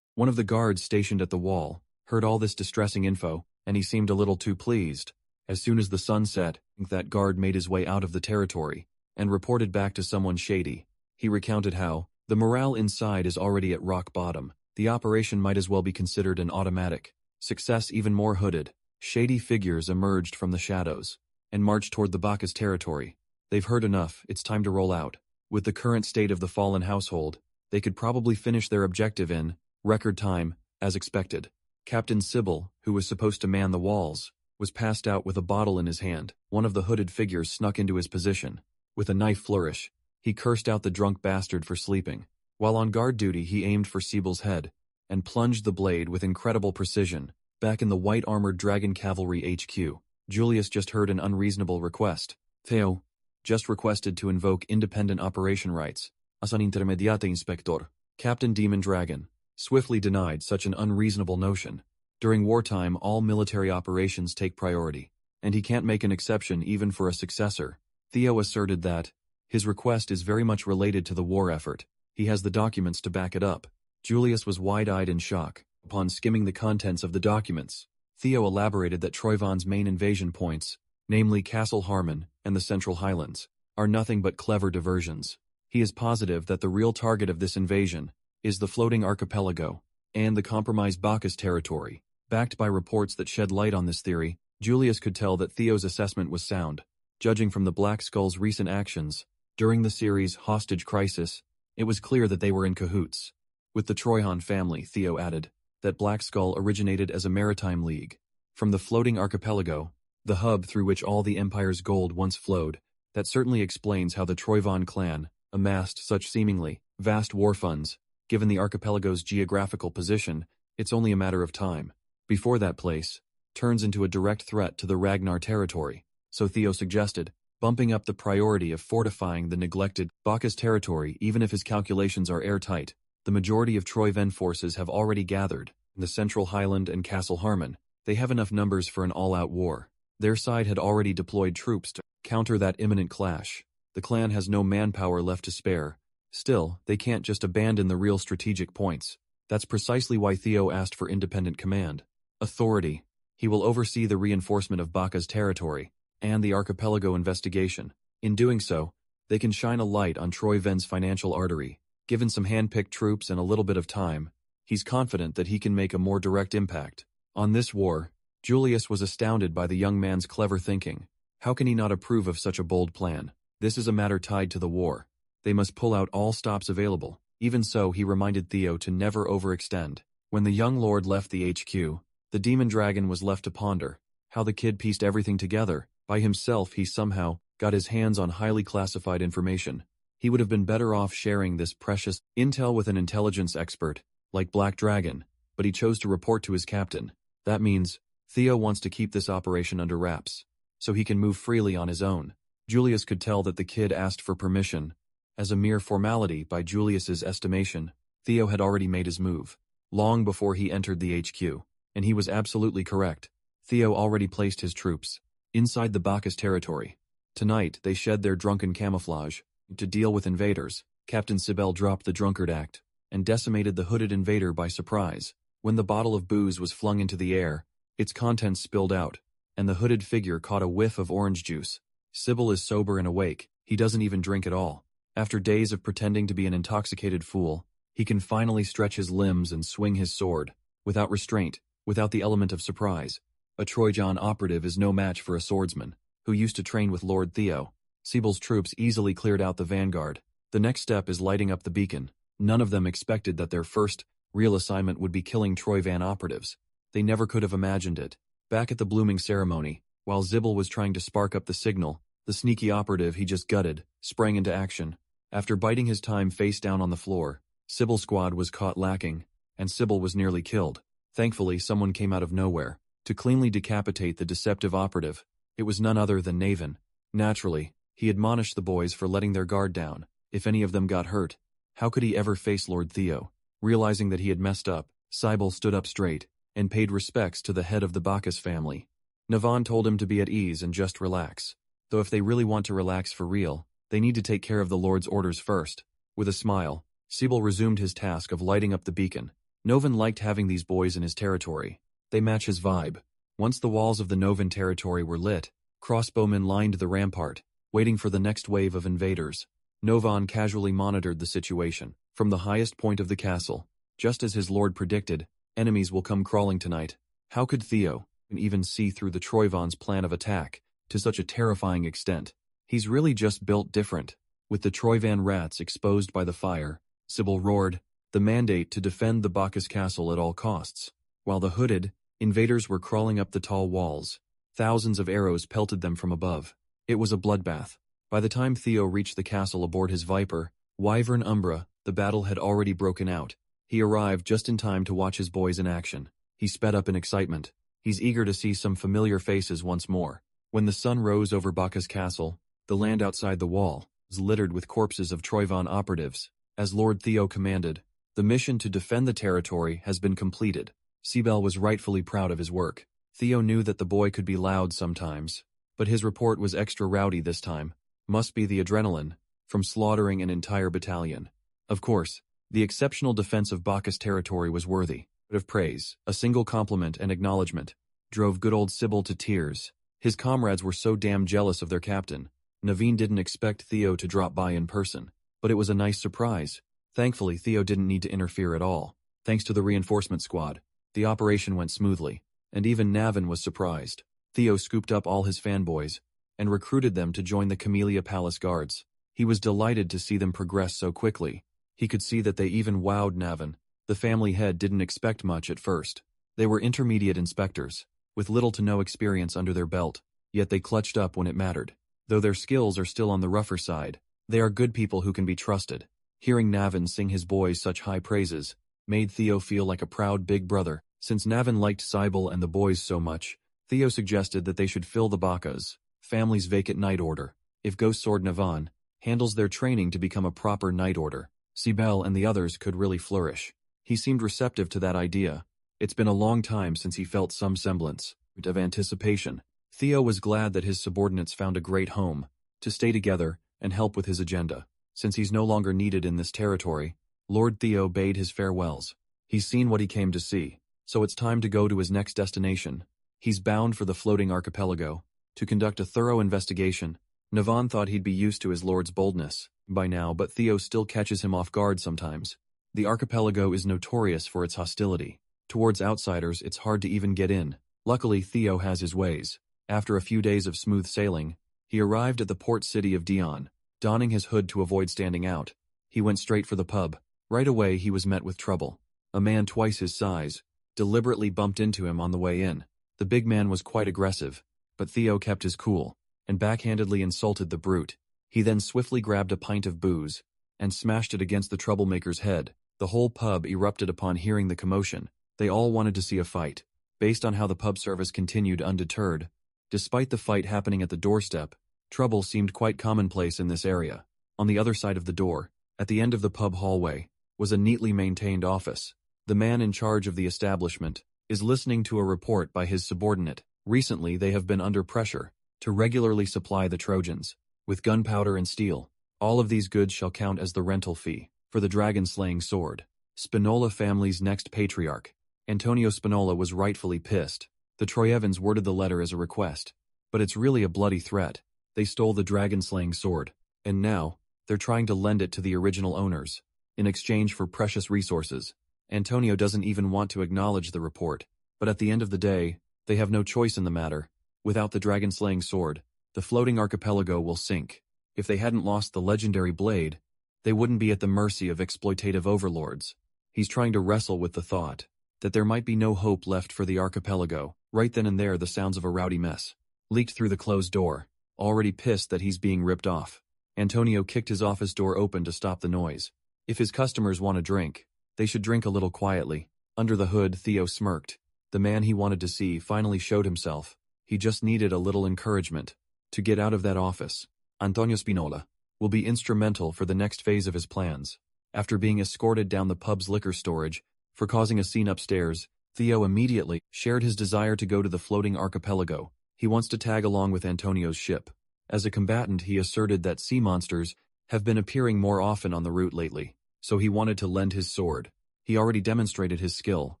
S1: One of the guards stationed at the wall heard all this distressing info, and he seemed a little too pleased. As soon as the sun set, that guard made his way out of the territory and reported back to someone shady. He recounted how the morale inside is already at rock bottom. The operation might as well be considered an automatic success. Even more hooded, shady figures emerged from the shadows and marched toward the Bacchus territory. They've heard enough, it's time to roll out. With the current state of the fallen household, they could probably finish their objective in record time, as expected. Captain Sybil, who was supposed to man the walls, was passed out with a bottle in his hand. One of the hooded figures snuck into his position. With a knife flourish, he cursed out the drunk bastard for sleeping. While on guard duty, he aimed for Sibyl's head and plunged the blade with incredible precision. Back in the white armored dragon cavalry HQ, Julius just heard an unreasonable request. Theo just requested to invoke independent operation rights. As un intermediate inspector, Captain Demon Dragon swiftly denied such an unreasonable notion. During wartime, all military operations take priority, and he can't make an exception even for a successor. Theo asserted that His request is very much related to the war effort. He has the documents to back it up. Julius was wide-eyed in shock. Upon skimming the contents of the documents, Theo elaborated that Troyvon's main invasion points, namely Castle Harmon and the Central Highlands, are nothing but clever diversions. He is positive that the real target of this invasion is the floating archipelago and the compromised Bacchus territory. Backed by reports that shed light on this theory, Julius could tell that Theo's assessment was sound. Judging from the Black Skull's recent actions during the series' hostage crisis, it was clear that they were in cahoots with the Troyhan family. Theo added that Black Skull originated as a maritime league from the floating archipelago, the hub through which all the Empire's gold once flowed. That certainly explains how the Troyvon clan amassed such seemingly vast war funds. Given the archipelago's geographical position, it's only a matter of time before that place turns into a direct threat to the Ragnar territory. So Theo suggested bumping up the priority of fortifying the neglected Bacchus territory. Even if his calculations are airtight, the majority of Troyven forces have already gathered in the Central Highland and Castle Harmon. They have enough numbers for an all-out war. Their side had already deployed troops to counter that imminent clash. The clan has no manpower left to spare. Still, they can't just abandon the real strategic points. That's precisely why Theo asked for independent command. Authority. He will oversee the reinforcement of Bacchus territory and the archipelago investigation. In doing so, they can shine a light on Troyven's financial artery. Given some hand-picked troops and a little bit of time, he's confident that he can make a more direct impact on this war. Julius was astounded by the young man's clever thinking. How can he not approve of such a bold plan? This is a matter tied to the war. They must pull out all stops available. Even so, he reminded Theo to never overextend. When the young lord left the HQ, the demon dragon was left to ponder how the kid pieced everything together. By himself, he somehow got his hands on highly classified information. He would have been better off sharing this precious intel with an intelligence expert like Black Dragon, but he chose to report to his captain. That means Theo wants to keep this operation under wraps so he can move freely on his own. Julius could tell that the kid asked for permission. As a mere formality, by Julius's estimation, Theo had already made his move long before he entered the HQ, and he was absolutely correct. Theo already placed his troops inside the Bacchus territory. Tonight, they shed their drunken camouflage to deal with invaders. Captain Sibel dropped the drunkard act and decimated the hooded invader by surprise. When the bottle of booze was flung into the air, its contents spilled out, and the hooded figure caught a whiff of orange juice. Sybil is sober and awake. He doesn't even drink at all. After days of pretending to be an intoxicated fool, he can finally stretch his limbs and swing his sword, without restraint, without the element of surprise. A Troyjan operative is no match for a swordsman, who used to train with Lord Theo. Sybil's troops easily cleared out the vanguard. The next step is lighting up the beacon. None of them expected that their first real assignment would be killing Troyvan operatives. They never could have imagined it. Back at the blooming ceremony, while Sybil was trying to spark up the signal, the sneaky operative he just gutted sprang into action. After biting his time face down on the floor, Sybil's squad was caught lacking, and Sybil was nearly killed. Thankfully, someone came out of nowhere to cleanly decapitate the deceptive operative. It was none other than Naven. Naturally, he admonished the boys for letting their guard down if any of them got hurt. How could he ever face Lord Theo? Realizing that he had messed up, Sybil stood up straight and paid respects to the head of the Bacchus family. Navan told him to be at ease and just relax. Though if they really want to relax for real, they need to take care of the Lord's orders first. With a smile, Sybil resumed his task of lighting up the beacon. Novan liked having these boys in his territory. They match his vibe. Once the walls of the Novan territory were lit, crossbowmen lined the rampart, waiting for the next wave of invaders. Novan casually monitored the situation from the highest point of the castle. Just as his lord predicted, enemies will come crawling tonight. How could Theo even see through the Troyvon's plan of attack to such a terrifying extent? He's really just built different. With the Troyvan rats exposed by the fire, Sybil roared the mandate to defend the Bacchus castle at all costs. While the hooded invaders were crawling up the tall walls, thousands of arrows pelted them from above. It was a bloodbath. By the time Theo reached the castle aboard his Viper, Wyvern Umbra, the battle had already broken out. He arrived just in time to watch his boys in action. He sped up in excitement. He's eager to see some familiar faces once more. When the sun rose over Bacchus castle, the land outside the wall was littered with corpses of Troyvan operatives. As Lord Theo commanded, the mission to defend the territory has been completed. Sibel was rightfully proud of his work. Theo knew that the boy could be loud sometimes, but his report was extra rowdy this time. Must be the adrenaline. from slaughtering an entire battalion. Of course, the exceptional defense of Bacchus territory was worthy of praise. A single compliment and acknowledgement drove good old Sybil to tears. His comrades were so damn jealous of their captain. Naveen didn't expect Theo to drop by in person, but it was a nice surprise. Thankfully, Theo didn't need to interfere at all. Thanks to the reinforcement squad, the operation went smoothly, and even Navin was surprised. Theo scooped up all his fanboys and recruited them to join the Camellia Palace Guards. He was delighted to see them progress so quickly. He could see that they even wowed Navin. The family head didn't expect much at first. They were intermediate inspectors, with little to no experience under their belt, yet they clutched up when it mattered. Though their skills are still on the rougher side, they are good people who can be trusted. Hearing Navin sing his boys such high praises made Theo feel like a proud big brother. Since Navin liked Sybil and the boys so much, Theo suggested that they should fill the Bacchus family's vacant night order. If Ghost Sword Navan handles their training to become a proper night order, Sybil and the others could really flourish. He seemed receptive to that idea. It's been a long time since he felt some semblance of anticipation. Theo was glad that his subordinates found a great home to stay together and help with his agenda. Since he's no longer needed in this territory, Lord Theo bade his farewells. He's seen what he came to see, so it's time to go to his next destination. He's bound for the floating archipelago to conduct a thorough investigation. Navan thought he'd be used to his lord's boldness by now, but Theo still catches him off guard sometimes. The archipelago is notorious for its hostility. Towards outsiders, it's hard to even get in. Luckily, Theo has his ways. After a few days of smooth sailing, he arrived at the port city of Dion. Donning his hood to avoid standing out, he went straight for the pub. Right away, he was met with trouble. A man twice his size deliberately bumped into him on the way in. The big man was quite aggressive, but Theo kept his cool and backhandedly insulted the brute. He then swiftly grabbed a pint of booze and smashed it against the troublemaker's head. The whole pub erupted upon hearing the commotion. They all wanted to see a fight. Based on how the pub service continued undeterred, despite the fight happening at the doorstep, trouble seemed quite commonplace in this area. On the other side of the door, at the end of the pub hallway, was a neatly maintained office. The man in charge of the establishment is listening to a report by his subordinate. Recently, they have been under pressure to regularly supply the Trojans with gunpowder and steel. All of these goods shall count as the rental fee for the dragon-slaying sword. Spinola family's next patriarch, Antonio Spinola, was rightfully pissed. The Troyevans worded the letter as a request, but it's really a bloody threat. They stole the dragon-slaying sword, and now they're trying to lend it to the original owners in exchange for precious resources. Antonio doesn't even want to acknowledge the report, but at the end of the day, they have no choice in the matter. Without the dragon-slaying sword, the floating archipelago will sink. If they hadn't lost the legendary blade, they wouldn't be at the mercy of exploitative overlords. He's trying to wrestle with the thought that there might be no hope left for the archipelago. Right then and there, the sounds of a rowdy mess leaked through the closed door. Already pissed that he's being ripped off, Antonio kicked his office door open to stop the noise. If his customers want a drink, they should drink a little quietly. Under the hood, Theo smirked. The man he wanted to see finally showed himself. He just needed a little encouragement to get out of that office. Antonio Spinola will be instrumental for the next phase of his plans. After being escorted down the pub's liquor storage for causing a scene upstairs, Theo immediately shared his desire to go to the floating archipelago. He wants to tag along with Antonio's ship. As a combatant, he asserted that sea monsters have been appearing more often on the route lately, so he wanted to lend his sword. He already demonstrated his skill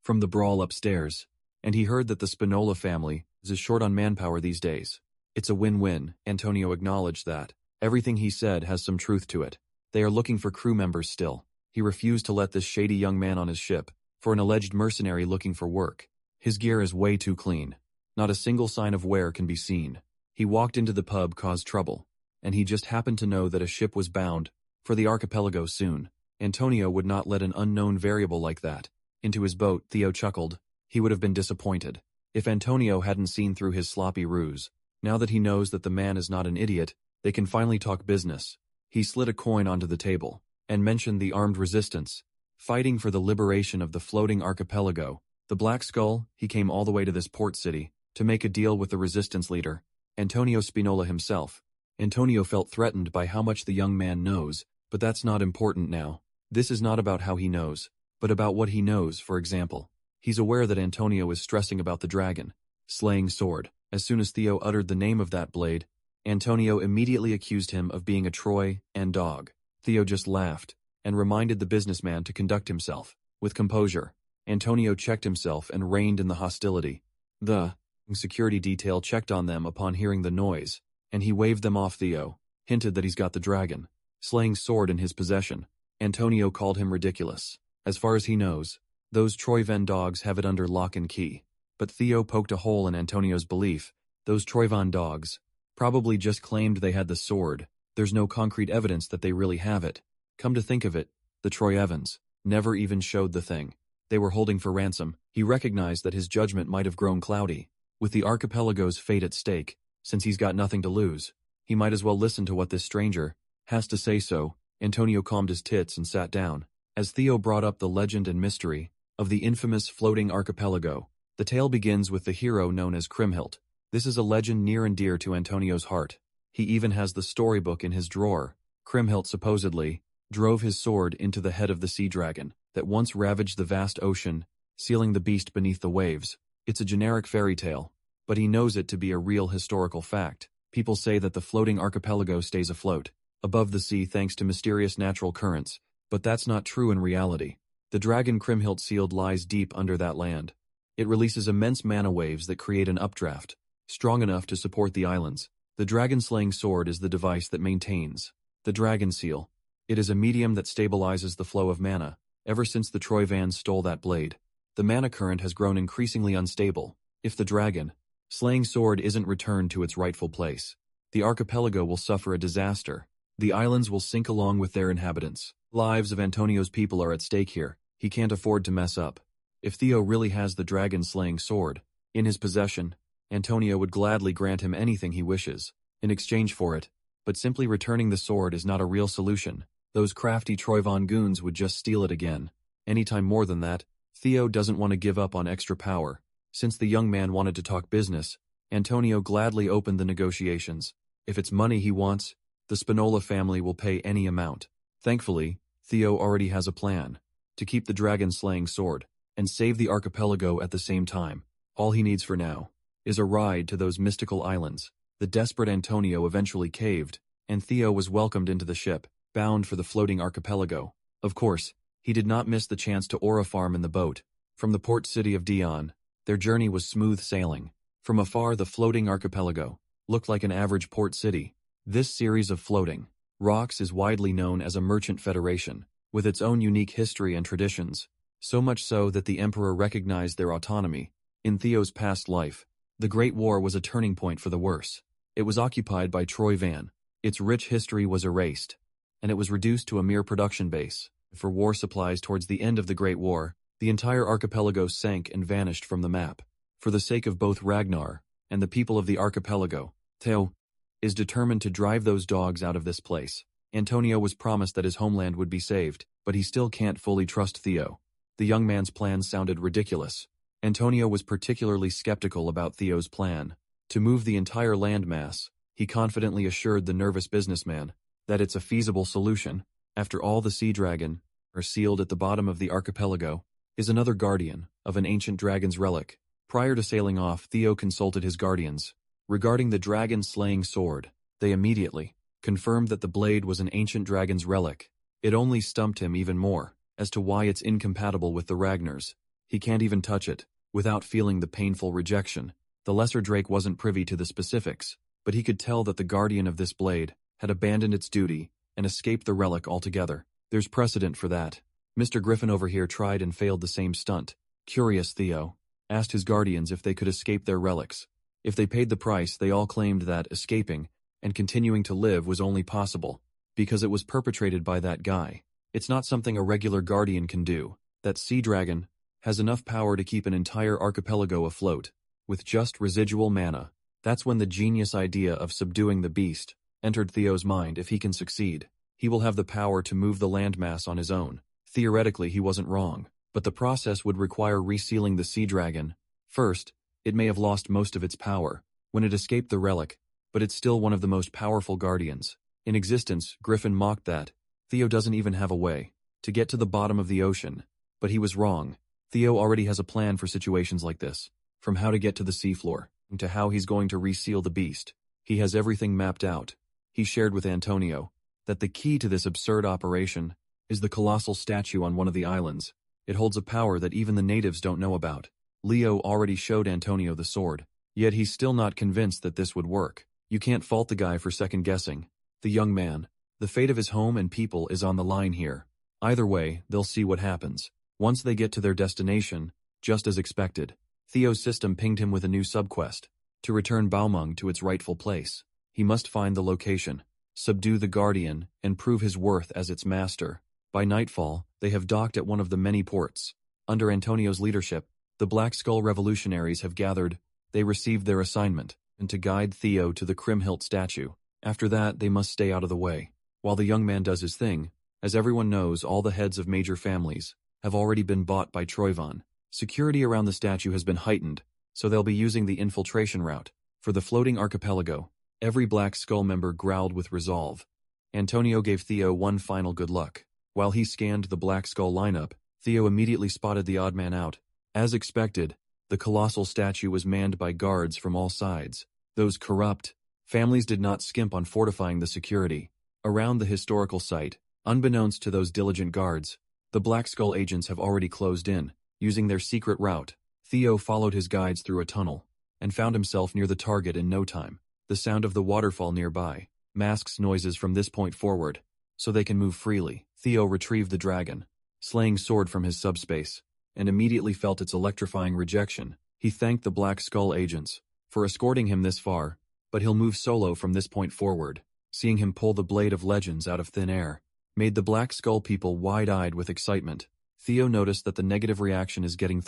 S1: from the brawl upstairs, and he heard that the Spinola family is short on manpower these days. It's a win-win. Antonio acknowledged that. Everything he said has some truth to it. They are looking for crew members still. He refused to let this shady young man on his ship for an alleged mercenary looking for work. His gear is way too clean. Not a single sign of wear can be seen. He walked into the pub, caused trouble, and he just happened to know that a ship was bound for the archipelago soon. Antonio would not let an unknown variable like that into his boat. Theo chuckled. He would have been disappointed if Antonio hadn't seen through his sloppy ruse. Now that he knows that the man is not an idiot, they can finally talk business. He slid a coin onto the table and mentioned the armed resistance fighting for the liberation of the floating archipelago. The Black Skull. He came all the way to this port city to make a deal with the resistance leader, Antonio Spinola himself. Antonio felt threatened by how much the young man knows, but that's not important now. This is not about how he knows, but about what he knows. For example, he's aware that Antonio is stressing about the dragon slaying sword. As soon as Theo uttered the name of that blade, Antonio immediately accused him of being a Troy and dog. Theo just laughed and reminded the businessman to conduct himself with composure. Antonio checked himself and reined in the hostility. The security detail checked on them upon hearing the noise, and he waved them off. Theo hinted that he's got the dragon slaying sword in his possession. Antonio called him ridiculous. As far as he knows, those Troyvan dogs have it under lock and key. But Theo poked a hole in Antonio's belief. Those Troyvan dogs probably just claimed they had the sword. There's no concrete evidence that they really have it. Come to think of it, the Troy Evans never even showed the thing they were holding for ransom. He recognized that his judgment might have grown cloudy. With the archipelago's fate at stake, since he's got nothing to lose, he might as well listen to what this stranger has to say. So, Antonio calmed his tits and sat down. As Theo brought up the legend and mystery of the infamous floating archipelago, the tale begins with the hero known as Kriemhild. This is a legend near and dear to Antonio's heart. He even has the storybook in his drawer. Kriemhild supposedly drove his sword into the head of the sea dragon that once ravaged the vast ocean, sealing the beast beneath the waves. It's a generic fairy tale, but he knows it to be a real historical fact. People say that the floating archipelago stays afloat above the sea thanks to mysterious natural currents, but that's not true in reality. The dragon Kriemhild sealed lies deep under that land. It releases immense mana waves that create an updraft, strong enough to support the islands. The dragon-slaying sword is the device that maintains the dragon seal. It is a medium that stabilizes the flow of mana. Ever since the Troyvans stole that blade, the mana current has grown increasingly unstable. If the dragon-slaying sword isn't returned to its rightful place, the archipelago will suffer a disaster. The islands will sink along with their inhabitants. Lives of Antonio's people are at stake here. He can't afford to mess up. If Theo really has the dragon-slaying sword in his possession, Antonio would gladly grant him anything he wishes in exchange for it, but simply returning the sword is not a real solution. Those crafty Troyvan goons would just steal it again. Anytime more than that, Theo doesn't want to give up on extra power. Since the young man wanted to talk business, Antonio gladly opened the negotiations. If it's money he wants, the Spinola family will pay any amount. Thankfully, Theo already has a plan to keep the dragon-slaying sword and save the archipelago at the same time. All he needs for now is a ride to those mystical islands. The desperate Antonio eventually caved, and Theo was welcomed into the ship, bound for the floating archipelago. Of course, he did not miss the chance to Aura farm in the boat. From the port city of Dion, their journey was smooth sailing. From afar, the floating archipelago looked like an average port city. This series of floating rocks is widely known as a merchant federation, with its own unique history and traditions, so much so that the emperor recognized their autonomy. In Theo's past life, the Great War was a turning point for the worse. It was occupied by Troyvan. Its rich history was erased, and it was reduced to a mere production base for war supplies. Towards the end of the Great War, the entire archipelago sank and vanished from the map. For the sake of both Ragnar and the people of the archipelago, Theo is determined to drive those dogs out of this place. Antonio was promised that his homeland would be saved, but he still can't fully trust Theo. The young man's plan sounded ridiculous. Antonio was particularly skeptical about Theo's plan to move the entire landmass. He confidently assured the nervous businessman that it's a feasible solution. After all, the sea dragon, sealed at the bottom of the archipelago, is another guardian of an ancient dragon's relic. Prior to sailing off, Theo consulted his guardians regarding the dragon-slaying sword. They immediately confirmed that the blade was an ancient dragon's relic. It only stumped him even more as to why it's incompatible with the Ragnar's. He can't even touch it without feeling the painful rejection. The lesser Drake wasn't privy to the specifics, but he could tell that the guardian of this blade had abandoned its duty and escaped the relic altogether. There's precedent for that. Mr. Griffin over here tried and failed the same stunt. Curious, Theo asked his guardians if they could escape their relics. If they paid the price, they all claimed that escaping and continuing to live was only possible because it was perpetrated by that guy. It's not something a regular guardian can do. That sea dragon has enough power to keep an entire archipelago afloat with just residual mana. That's when the genius idea of subduing the beast entered Theo's mind. If he can succeed, he will have the power to move the landmass on his own. Theoretically, he wasn't wrong, but the process would require resealing the sea dragon. First, it may have lost most of its power when it escaped the relic, but it's still one of the most powerful guardians in existence. Griffin mocked that. Theo doesn't even have a way to get to the bottom of the ocean, but he was wrong. Theo already has a plan for situations like this, from how to get to the seafloor to how he's going to reseal the beast. He has everything mapped out. He shared with Antonio that the key to this absurd operation is the colossal statue on one of the islands. It holds a power that even the natives don't know about. Leo already showed Antonio the sword, yet he's still not convinced that this would work. You can't fault the guy for second-guessing. The young man, the fate of his home and people is on the line here. Either way, they'll see what happens. Once they get to their destination, just as expected, Theo's system pinged him with a new subquest, to return Balmung to its rightful place. He must find the location, subdue the Guardian, and prove his worth as its master. By nightfall, they have docked at one of the many ports. Under Antonio's leadership, the Black Skull revolutionaries have gathered. They received their assignment, and to guide Theo to the Kriemhild statue. After that, they must stay out of the way. While the young man does his thing, as everyone knows, all the heads of major families have already been bought by Troyvon. Security around the statue has been heightened, so they'll be using the infiltration route. For the floating archipelago, every Black Skull member growled with resolve. Antonio gave Theo one final good luck. While he scanned the Black Skull lineup, Theo immediately spotted the odd man out. As expected, the colossal statue was manned by guards from all sides. Those corrupt families did not skimp on fortifying the security around the historical site. Unbeknownst to those diligent guards, the Black Skull agents have already closed in. Using their secret route, Theo followed his guides through a tunnel and found himself near the target in no time. The sound of the waterfall nearby masks noises from this point forward, so they can move freely. Theo retrieved the dragon, slaying sword from his subspace, and immediately felt its electrifying rejection. He thanked the Black Skull agents for escorting him this far, but he'll move solo from this point forward. Seeing him pull the Blade of Legends out of thin air made the Black Skull people wide-eyed with excitement. Theo noticed that the negative reaction is getting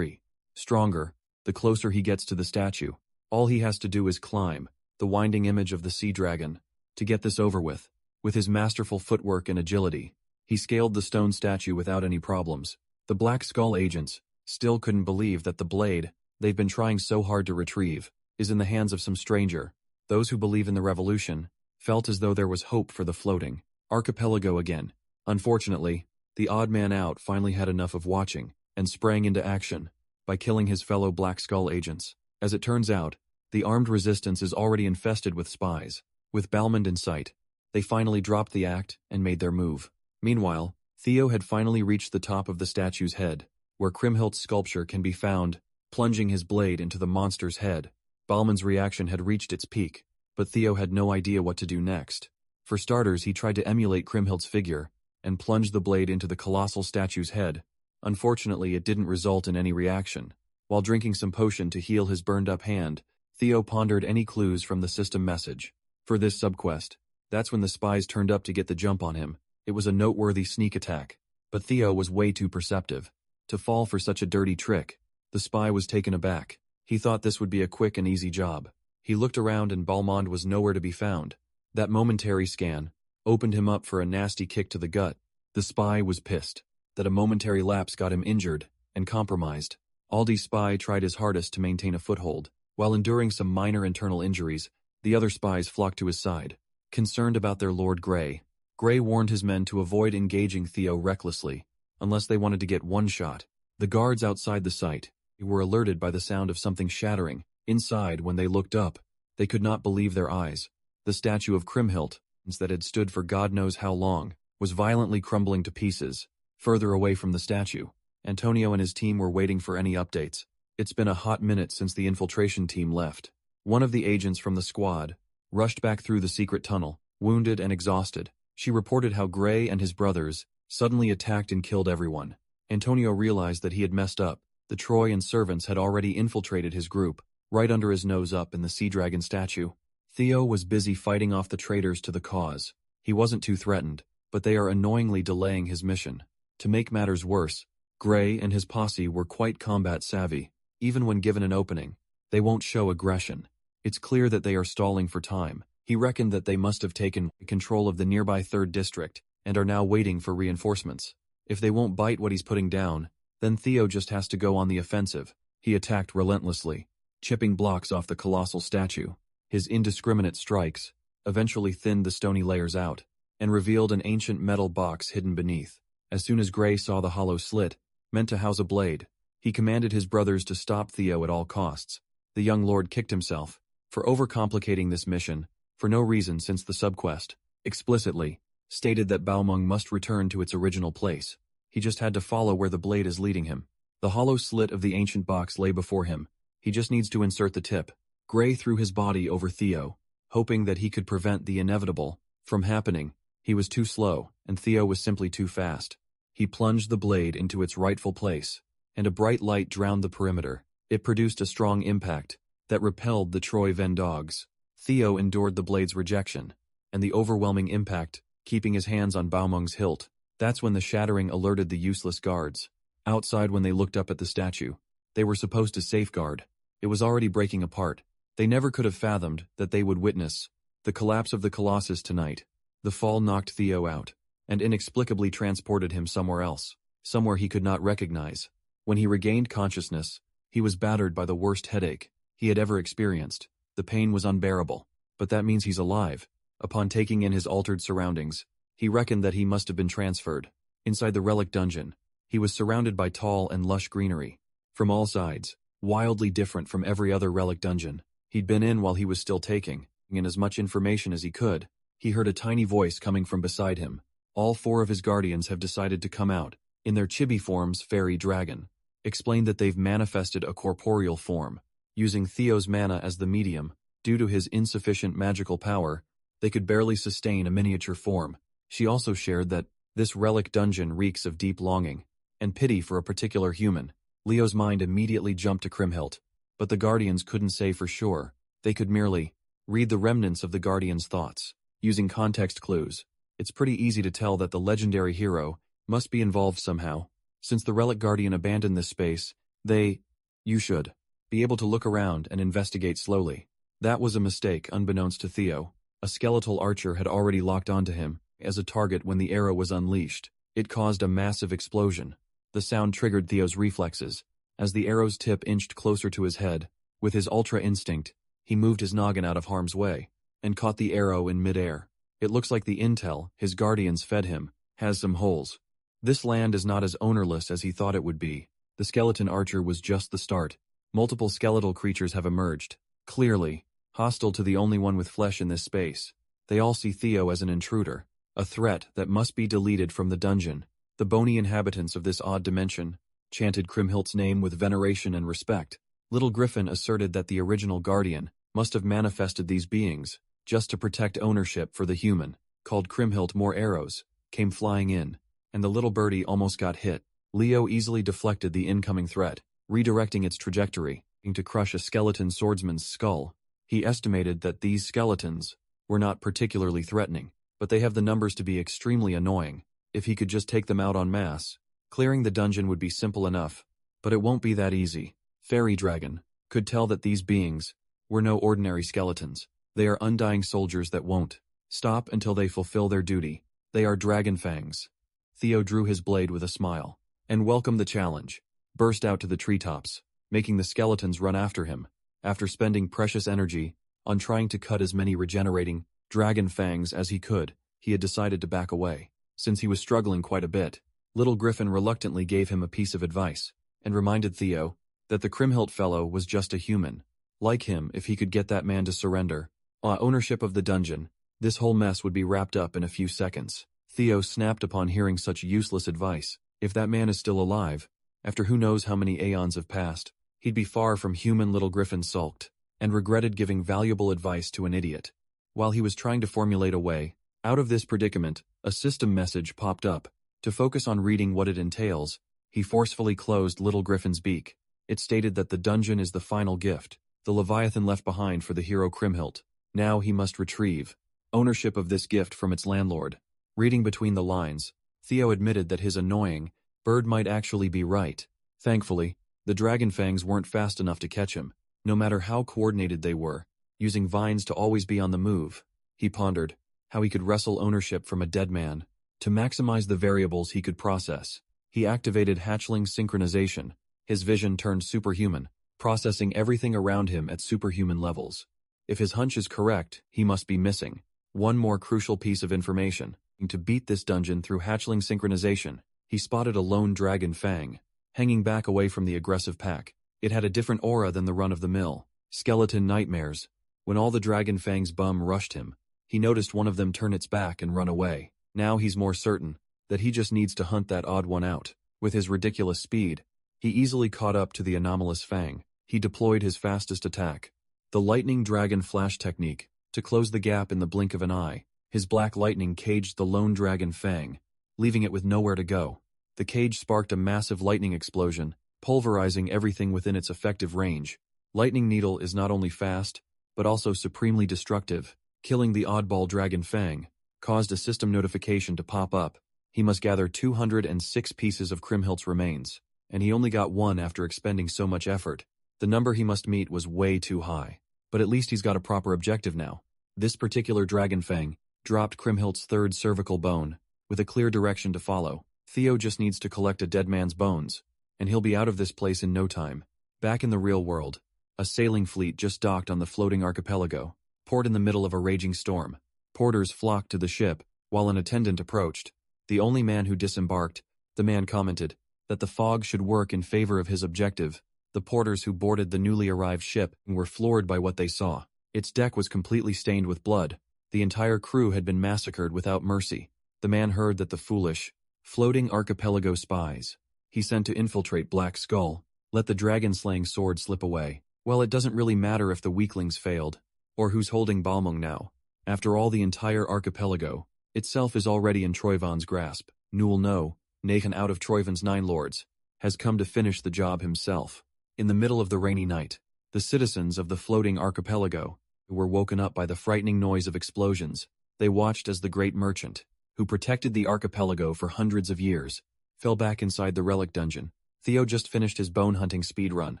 S1: stronger the closer he gets to the statue. All he has to do is climb the winding image of the sea dragon to get this over with. With his masterful footwork and agility, he scaled the stone statue without any problems. The Black Skull agents still couldn't believe that the blade they've been trying so hard to retrieve is in the hands of some stranger. Those who believe in the revolution felt as though there was hope for the floating archipelago again. Unfortunately, the odd man out finally had enough of watching and sprang into action by killing his fellow Black Skull agents. As it turns out, the armed resistance is already infested with spies. With Balmung in sight, they finally dropped the act and made their move. Meanwhile, Theo had finally reached the top of the statue's head, where Kriemhild's sculpture can be found, plunging his blade into the monster's head. Balmung's reaction had reached its peak, but Theo had no idea what to do next. For starters, he tried to emulate Kriemhild's figure and plunged the blade into the colossal statue's head. Unfortunately, it didn't result in any reaction. While drinking some potion to heal his burned-up hand, Theo pondered any clues from the system message. For this subquest, that's when the spies turned up to get the jump on him. It was a noteworthy sneak attack, but Theo was way too perceptive to fall for such a dirty trick. The spy was taken aback. He thought this would be a quick and easy job. He looked around and Balmung was nowhere to be found. That momentary scan opened him up for a nasty kick to the gut. The spy was pissed that a momentary lapse got him injured and compromised. Aldi's spy tried his hardest to maintain a foothold. While enduring some minor internal injuries, the other spies flocked to his side. Concerned about their Lord Grey, Grey warned his men to avoid engaging Theo recklessly, unless they wanted to get one shot. The guards outside the site were alerted by the sound of something shattering. Inside, when they looked up, they could not believe their eyes. The statue of Kriemhild, that had stood for God knows how long, was violently crumbling to pieces. Further away from the statue, Antonio and his team were waiting for any updates. It's been a hot minute since the infiltration team left. One of the agents from the squad rushed back through the secret tunnel, wounded and exhausted. She reported how Grey and his brothers suddenly attacked and killed everyone. Antonio realized that he had messed up. The Troy and servants had already infiltrated his group, right under his nose up in the sea dragon statue. Theo was busy fighting off the traitors to the cause. He wasn't too threatened, but they are annoyingly delaying his mission. To make matters worse, Grey and his posse were quite combat savvy. Even when given an opening, they won't show aggression. It's clear that they are stalling for time. He reckoned that they must have taken control of the nearby 3rd District and are now waiting for reinforcements. If they won't bite what he's putting down, then Theo just has to go on the offensive. He attacked relentlessly, chipping blocks off the colossal statue. His indiscriminate strikes eventually thinned the stony layers out and revealed an ancient metal box hidden beneath. As soon as Grey saw the hollow slit, meant to house a blade, he commanded his brothers to stop Theo at all costs. The young lord kicked himself for overcomplicating this mission for no reason since the subquest explicitly stated that Baomeng must return to its original place. He just had to follow where the blade is leading him. The hollow slit of the ancient box lay before him. He just needs to insert the tip. Gray threw his body over Theo, hoping that he could prevent the inevitable from happening. He was too slow, and Theo was simply too fast. He plunged the blade into its rightful place, and a bright light drowned the perimeter. It produced a strong impact that repelled the Troy Ven dogs. Theo endured the blade's rejection, and the overwhelming impact, keeping his hands on Baomeng's hilt. That's when the shattering alerted the useless guards. Outside, when they looked up at the statue, they were supposed to safeguard. It was already breaking apart. They never could have fathomed that they would witness the collapse of the Colossus tonight. The fall knocked Theo out, and inexplicably transported him somewhere else, somewhere he could not recognize. When he regained consciousness, he was battered by the worst headache he had ever experienced. The pain was unbearable, but that means he's alive. Upon taking in his altered surroundings, he reckoned that he must have been transferred. Inside the relic dungeon, he was surrounded by tall and lush greenery, from all sides, wildly different from every other relic dungeon he'd been in. While he was still taking in as much information as he could, he heard a tiny voice coming from beside him. All 4 of his guardians have decided to come out. In their chibi forms, Fairy Dragon explained that they've manifested a corporeal form. Using Theo's mana as the medium, due to his insufficient magical power, they could barely sustain a miniature form. She also shared that this relic dungeon reeks of deep longing and pity for a particular human. Leo's mind immediately jumped to Kriemhild, but the Guardians couldn't say for sure. They could merely read the remnants of the Guardian's thoughts. Using context clues, it's pretty easy to tell that the legendary hero must be involved somehow. Since the Relic Guardian abandoned this space, you should be able to look around and investigate slowly. That was a mistake, unbeknownst to Theo. A skeletal archer had already locked onto him as a target when the arrow was unleashed. It caused a massive explosion. The sound triggered Theo's reflexes. As the arrow's tip inched closer to his head, with his ultra instinct, he moved his noggin out of harm's way and caught the arrow in midair. It looks like the intel his guardians fed him has some holes. This land is not as ownerless as he thought it would be. The skeleton archer was just the start. Multiple skeletal creatures have emerged, clearly hostile to the only one with flesh in this space. They all see Theo as an intruder, a threat that must be deleted from the dungeon. The bony inhabitants of this odd dimension chanted Kriemhild's name with veneration and respect. Little Griffin asserted that the original guardian must have manifested these beings just to protect ownership for the human. Called Kriemhild. More arrows came flying in, and the little birdie almost got hit. Leo easily deflected the incoming threat, redirecting its trajectory to crush a skeleton swordsman's skull. He estimated that these skeletons were not particularly threatening, but they have the numbers to be extremely annoying. If he could just take them out en masse, clearing the dungeon would be simple enough, but it won't be that easy. Fairy Dragon could tell that these beings were no ordinary skeletons. They are undying soldiers that won't stop until they fulfill their duty. They are dragon fangs. Theo drew his blade with a smile and welcomed the challenge, burst out to the treetops, making the skeletons run after him. After spending precious energy on trying to cut as many regenerating dragon fangs as he could, he had decided to back away. Since he was struggling quite a bit, Little Griffin reluctantly gave him a piece of advice and reminded Theo that the Kriemhild fellow was just a human. Like him, if he could get that man to surrender ownership of the dungeon, this whole mess would be wrapped up in a few seconds. Theo snapped upon hearing such useless advice. If that man is still alive, after who knows how many aeons have passed, he'd be far from human. Little Griffin sulked and regretted giving valuable advice to an idiot. While he was trying to formulate a way out of this predicament, a system message popped up. To focus on reading what it entails, he forcefully closed Little Griffin's beak. It stated that the dungeon is the final gift, the Leviathan left behind for the hero Kriemhild. Now he must retrieve ownership of this gift from its landlord. Reading between the lines, Theo admitted that his annoying bird might actually be right. Thankfully, the dragon fangs weren't fast enough to catch him, no matter how coordinated they were, using vines to always be on the move. He pondered how he could wrestle ownership from a dead man. To maximize the variables he could process, he activated hatchling synchronization. His vision turned superhuman, processing everything around him at superhuman levels. If his hunch is correct, he must be missing one more crucial piece of information. To beat this dungeon through hatchling synchronization, he spotted a lone dragon fang, hanging back away from the aggressive pack. It had a different aura than the run-of-the-mill skeleton nightmares. When all the Dragon Fang's bum rushed him, he noticed one of them turn its back and run away. Now he's more certain that he just needs to hunt that odd one out. With his ridiculous speed, he easily caught up to the anomalous Fang. He deployed his fastest attack, the Lightning Dragon Flash technique, to close the gap in the blink of an eye. His black lightning caged the lone Dragon Fang, leaving it with nowhere to go. The cage sparked a massive lightning explosion, pulverizing everything within its effective range. Lightning Needle is not only fast, but also supremely destructive. Killing the oddball Dragon Fang caused a system notification to pop up. He must gather 206 pieces of Kriemhildt's remains, and he only got one after expending so much effort. The number he must meet was way too high, but at least he's got a proper objective now. This particular Dragon Fang dropped Kriemhildt's third cervical bone, with a clear direction to follow. Theo just needs to collect a dead man's bones, and he'll be out of this place in no time. Back in the real world, a sailing fleet just docked on the floating archipelago, port in the middle of a raging storm. Porters flocked to the ship, while an attendant approached. The only man who disembarked, the man commented that the fog should work in favor of his objective. The porters who boarded the newly arrived ship were floored by what they saw. Its deck was completely stained with blood. The entire crew had been massacred without mercy. The man heard that the foolish, floating archipelago spies he sent to infiltrate Black Skull let the dragon-slaying sword slip away. Well, it doesn't really matter if the weaklings failed, or who's holding Balmung now. After all, the entire archipelago itself is already in Troyvon's grasp. Newell No, Nathan out of Troyvon's 9 lords, has come to finish the job himself. In the middle of the rainy night, the citizens of the floating archipelago were woken up by the frightening noise of explosions. They watched as the great merchant, who protected the archipelago for hundreds of years, fell back inside the relic dungeon. Theo just finished his bone hunting speedrun,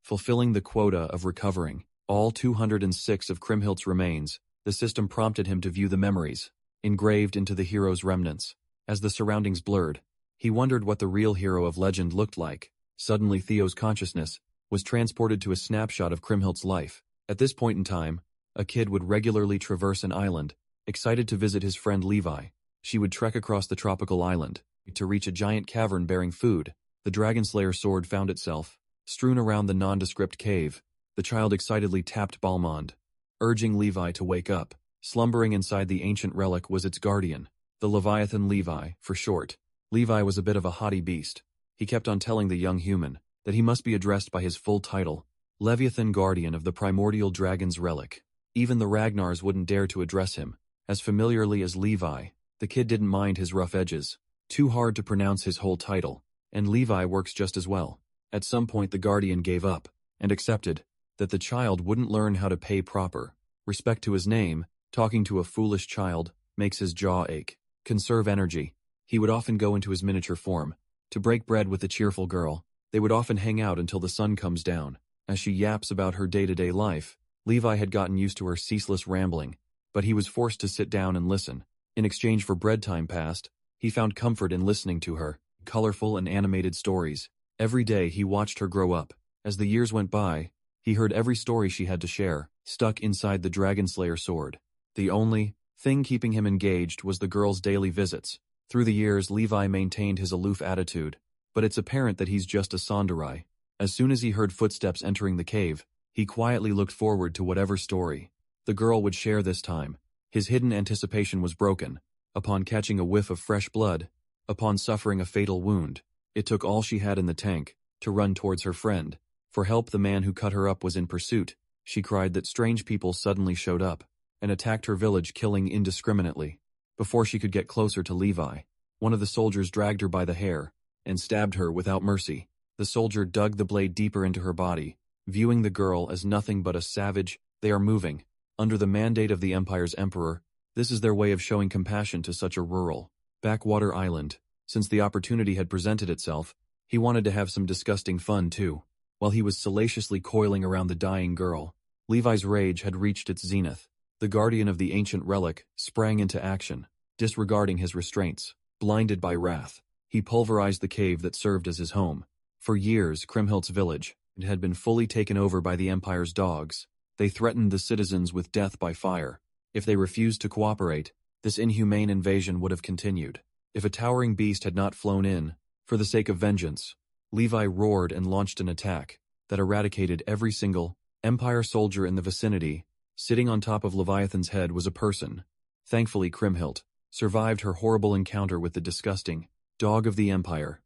S1: fulfilling the quota of recovering all 206 of Kriemhildt's remains. The system prompted him to view the memories engraved into the hero's remnants. As the surroundings blurred, he wondered what the real hero of legend looked like. Suddenly Theo's consciousness was transported to a snapshot of Kriemhildt's life. At this point in time, a kid would regularly traverse an island, excited to visit his friend Levi. She would trek across the tropical island to reach a giant cavern bearing food. The Dragonslayer sword found itself strewn around the nondescript cave. The child excitedly tapped Balmond, urging Levi to wake up. Slumbering inside the ancient relic was its guardian, the Leviathan Levi, for short. Levi was a bit of a haughty beast. He kept on telling the young human that he must be addressed by his full title, Leviathan Guardian of the Primordial Dragon's Relic. Even the Ragnars wouldn't dare to address him as familiarly as Levi. The kid didn't mind his rough edges. Too hard to pronounce his whole title, and Levi works just as well. At some point the Guardian gave up and accepted that the child wouldn't learn how to pay proper respect to his name. Talking to a foolish child makes his jaw ache. Conserve energy. He would often go into his miniature form to break bread with the cheerful girl. They would often hang out until the sun comes down. As she yaps about her day-to-day life, Levi had gotten used to her ceaseless rambling, but he was forced to sit down and listen. In exchange for bread time passed, he found comfort in listening to her colorful and animated stories. Every day he watched her grow up. As the years went by, he heard every story she had to share, stuck inside the Dragonslayer sword. The only thing keeping him engaged was the girl's daily visits. Through the years, Levi maintained his aloof attitude, but it's apparent that he's just a Sonderai. As soon as he heard footsteps entering the cave, he quietly looked forward to whatever story the girl would share this time. His hidden anticipation was broken. Upon catching a whiff of fresh blood, upon suffering a fatal wound, it took all she had in the tank to run towards her friend. For help, the man who cut her up was in pursuit. She cried that strange people suddenly showed up and attacked her village, killing indiscriminately. Before she could get closer to Levi, one of the soldiers dragged her by the hair and stabbed her without mercy. The soldier dug the blade deeper into her body, viewing the girl as nothing but a savage. They are moving under the mandate of the Empire's emperor. This is their way of showing compassion to such a rural, backwater island. Since the opportunity had presented itself, he wanted to have some disgusting fun too. While he was salaciously coiling around the dying girl, Levi's rage had reached its zenith. The guardian of the ancient relic sprang into action, disregarding his restraints. Blinded by wrath, he pulverized the cave that served as his home. For years, Kriemhildt's village had been fully taken over by the Empire's dogs. They threatened the citizens with death by fire. If they refused to cooperate, this inhumane invasion would have continued. If a towering beast had not flown in, for the sake of vengeance, Levi roared and launched an attack that eradicated every single Empire soldier in the vicinity. Sitting on top of Leviathan's head was a person. Thankfully, Kriemhild survived her horrible encounter with the disgusting Dog of the Empire.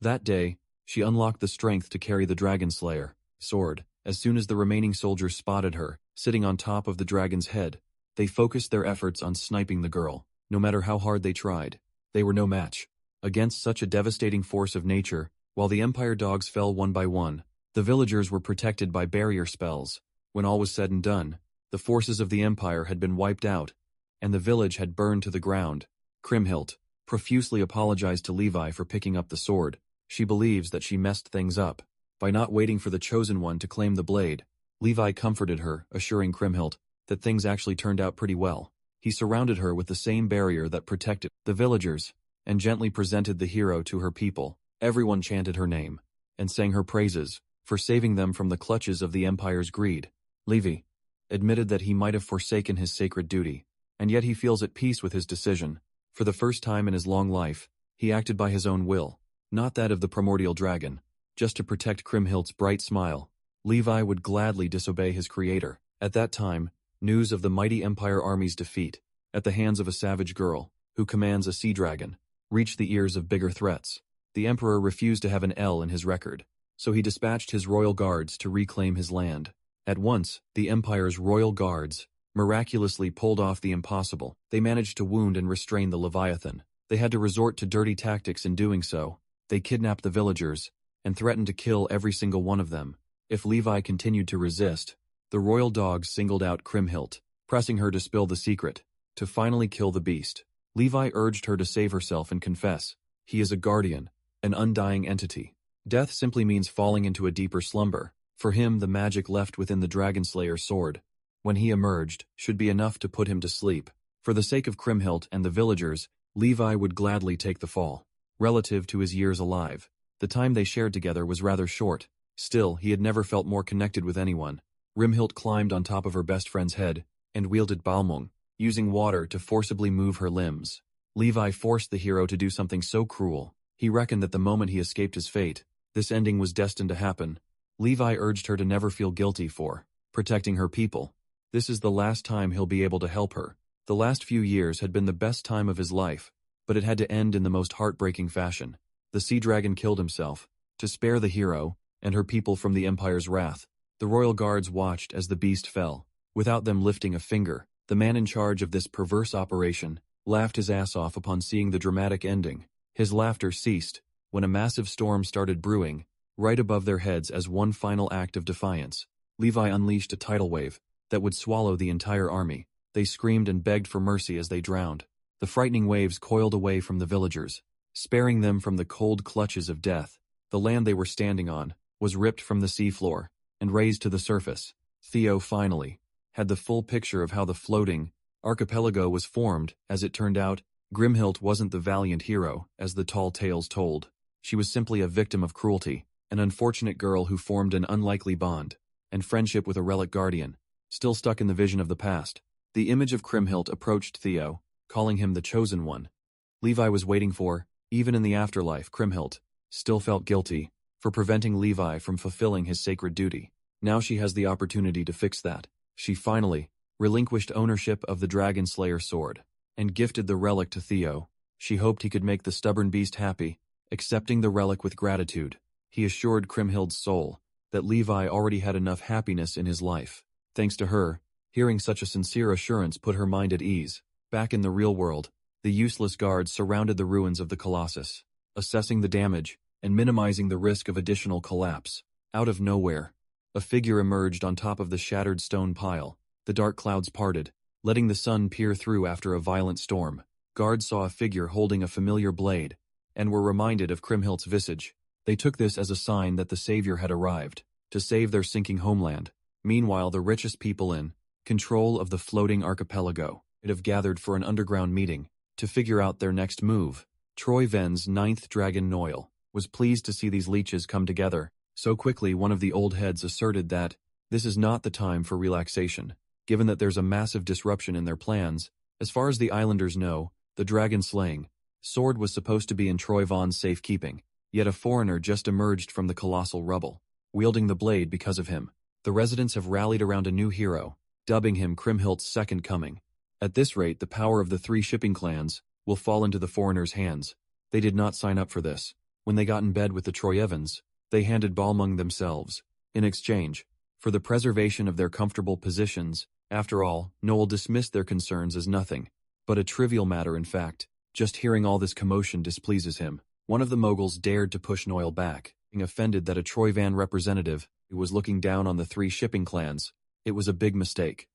S1: That day, she unlocked the strength to carry the Dragon Slayer sword. As soon as the remaining soldiers spotted her, sitting on top of the dragon's head, they focused their efforts on sniping the girl. No matter how hard they tried, they were no match against such a devastating force of nature. While the Empire dogs fell one by one, the villagers were protected by barrier spells. When all was said and done, the forces of the Empire had been wiped out, and the village had burned to the ground. Kriemhild profusely apologized to Levi for picking up the sword. She believes that she messed things up by not waiting for the Chosen One to claim the blade. Levi comforted her, assuring Kriemhild that things actually turned out pretty well. He surrounded her with the same barrier that protected the villagers, and gently presented the hero to her people. Everyone chanted her name, and sang her praises, for saving them from the clutches of the Empire's greed. Levi admitted that he might have forsaken his sacred duty, and yet he feels at peace with his decision. For the first time in his long life, he acted by his own will, not that of the primordial dragon, just to protect Kriemhild's bright smile. Levi would gladly disobey his creator. At that time, news of the mighty Empire army's defeat, at the hands of a savage girl, who commands a sea dragon, reached the ears of bigger threats. The Emperor refused to have an L in his record, so he dispatched his royal guards to reclaim his land. At once, the Empire's royal guards miraculously pulled off the impossible. They managed to wound and restrain the Leviathan. They had to resort to dirty tactics in doing so. They kidnapped the villagers and threatened to kill every single one of them. If Levi continued to resist, the royal dogs singled out Kriemhild, pressing her to spill the secret, to finally kill the beast. Levi urged her to save herself and confess. He is a guardian, an undying entity. Death simply means falling into a deeper slumber. For him, the magic left within the Dragon Slayer's sword, when he emerged, should be enough to put him to sleep. For the sake of Kriemhild and the villagers, Levi would gladly take the fall. Relative to his years alive, the time they shared together was rather short. Still, he had never felt more connected with anyone. Kriemhild climbed on top of her best friend's head and wielded Balmung, using water to forcibly move her limbs. Levi forced the hero to do something so cruel. He reckoned that the moment he escaped his fate, this ending was destined to happen. Levi urged her to never feel guilty for protecting her people. This is the last time he'll be able to help her. The last few years had been the best time of his life, but it had to end in the most heartbreaking fashion. The sea dragon killed himself to spare the hero and her people from the Empire's wrath. The royal guards watched as the beast fell, without them lifting a finger. The man in charge of this perverse operation laughed his ass off upon seeing the dramatic ending. His laughter ceased when a massive storm started brewing right above their heads. As one final act of defiance, Levi unleashed a tidal wave that would swallow the entire army. They screamed and begged for mercy as they drowned. The frightening waves coiled away from the villagers, sparing them from the cold clutches of death. The land they were standing on was ripped from the seafloor and raised to the surface. Theo finally had the full picture of how the floating archipelago was formed. As it turned out, Grimhild wasn't the valiant hero, as the tall tales told. She was simply a victim of cruelty, an unfortunate girl who formed an unlikely bond and friendship with a relic guardian, still stuck in the vision of the past. The image of Kriemhild approached Theo, calling him the Chosen One. Levi was waiting for. Even in the afterlife, Kriemhild still felt guilty for preventing Levi from fulfilling his sacred duty. Now she has the opportunity to fix that. She finally relinquished ownership of the Dragon Slayer sword and gifted the relic to Theo. She hoped he could make the stubborn beast happy, accepting the relic with gratitude. He assured Kriemhild's soul that Levi already had enough happiness in his life. Thanks to her, hearing such a sincere assurance put her mind at ease. Back in the real world, the useless guards surrounded the ruins of the Colossus, assessing the damage and minimizing the risk of additional collapse. Out of nowhere, a figure emerged on top of the shattered stone pile. The dark clouds parted, letting the sun peer through after a violent storm. Guards saw a figure holding a familiar blade and were reminded of Kriemhild's visage. They took this as a sign that the savior had arrived to save their sinking homeland. Meanwhile, the richest people in control of the floating archipelago have gathered for an underground meeting to figure out their next move. Troy Ven's ninth dragon Noel was pleased to see these leeches come together so quickly. One of the old heads asserted that this is not the time for relaxation, given that there's a massive disruption in their plans. As far as the islanders know, the dragon-slaying sword was supposed to be in Troy Von's safekeeping, yet a foreigner just emerged from the colossal rubble, wielding the blade because of him. The residents have rallied around a new hero, dubbing him Kriemhildt's second coming. At this rate, the power of the 3 shipping clans will fall into the foreigners' hands. They did not sign up for this. When they got in bed with the Troyevans, they handed Balmung themselves, in exchange, for the preservation of their comfortable positions. After all, Noel dismissed their concerns as nothing but a trivial matter. In fact, just hearing all this commotion displeases him. One of the moguls dared to push Noel back, being offended that a Troyvan representative was looking down on the 3 shipping clans. It was a big mistake.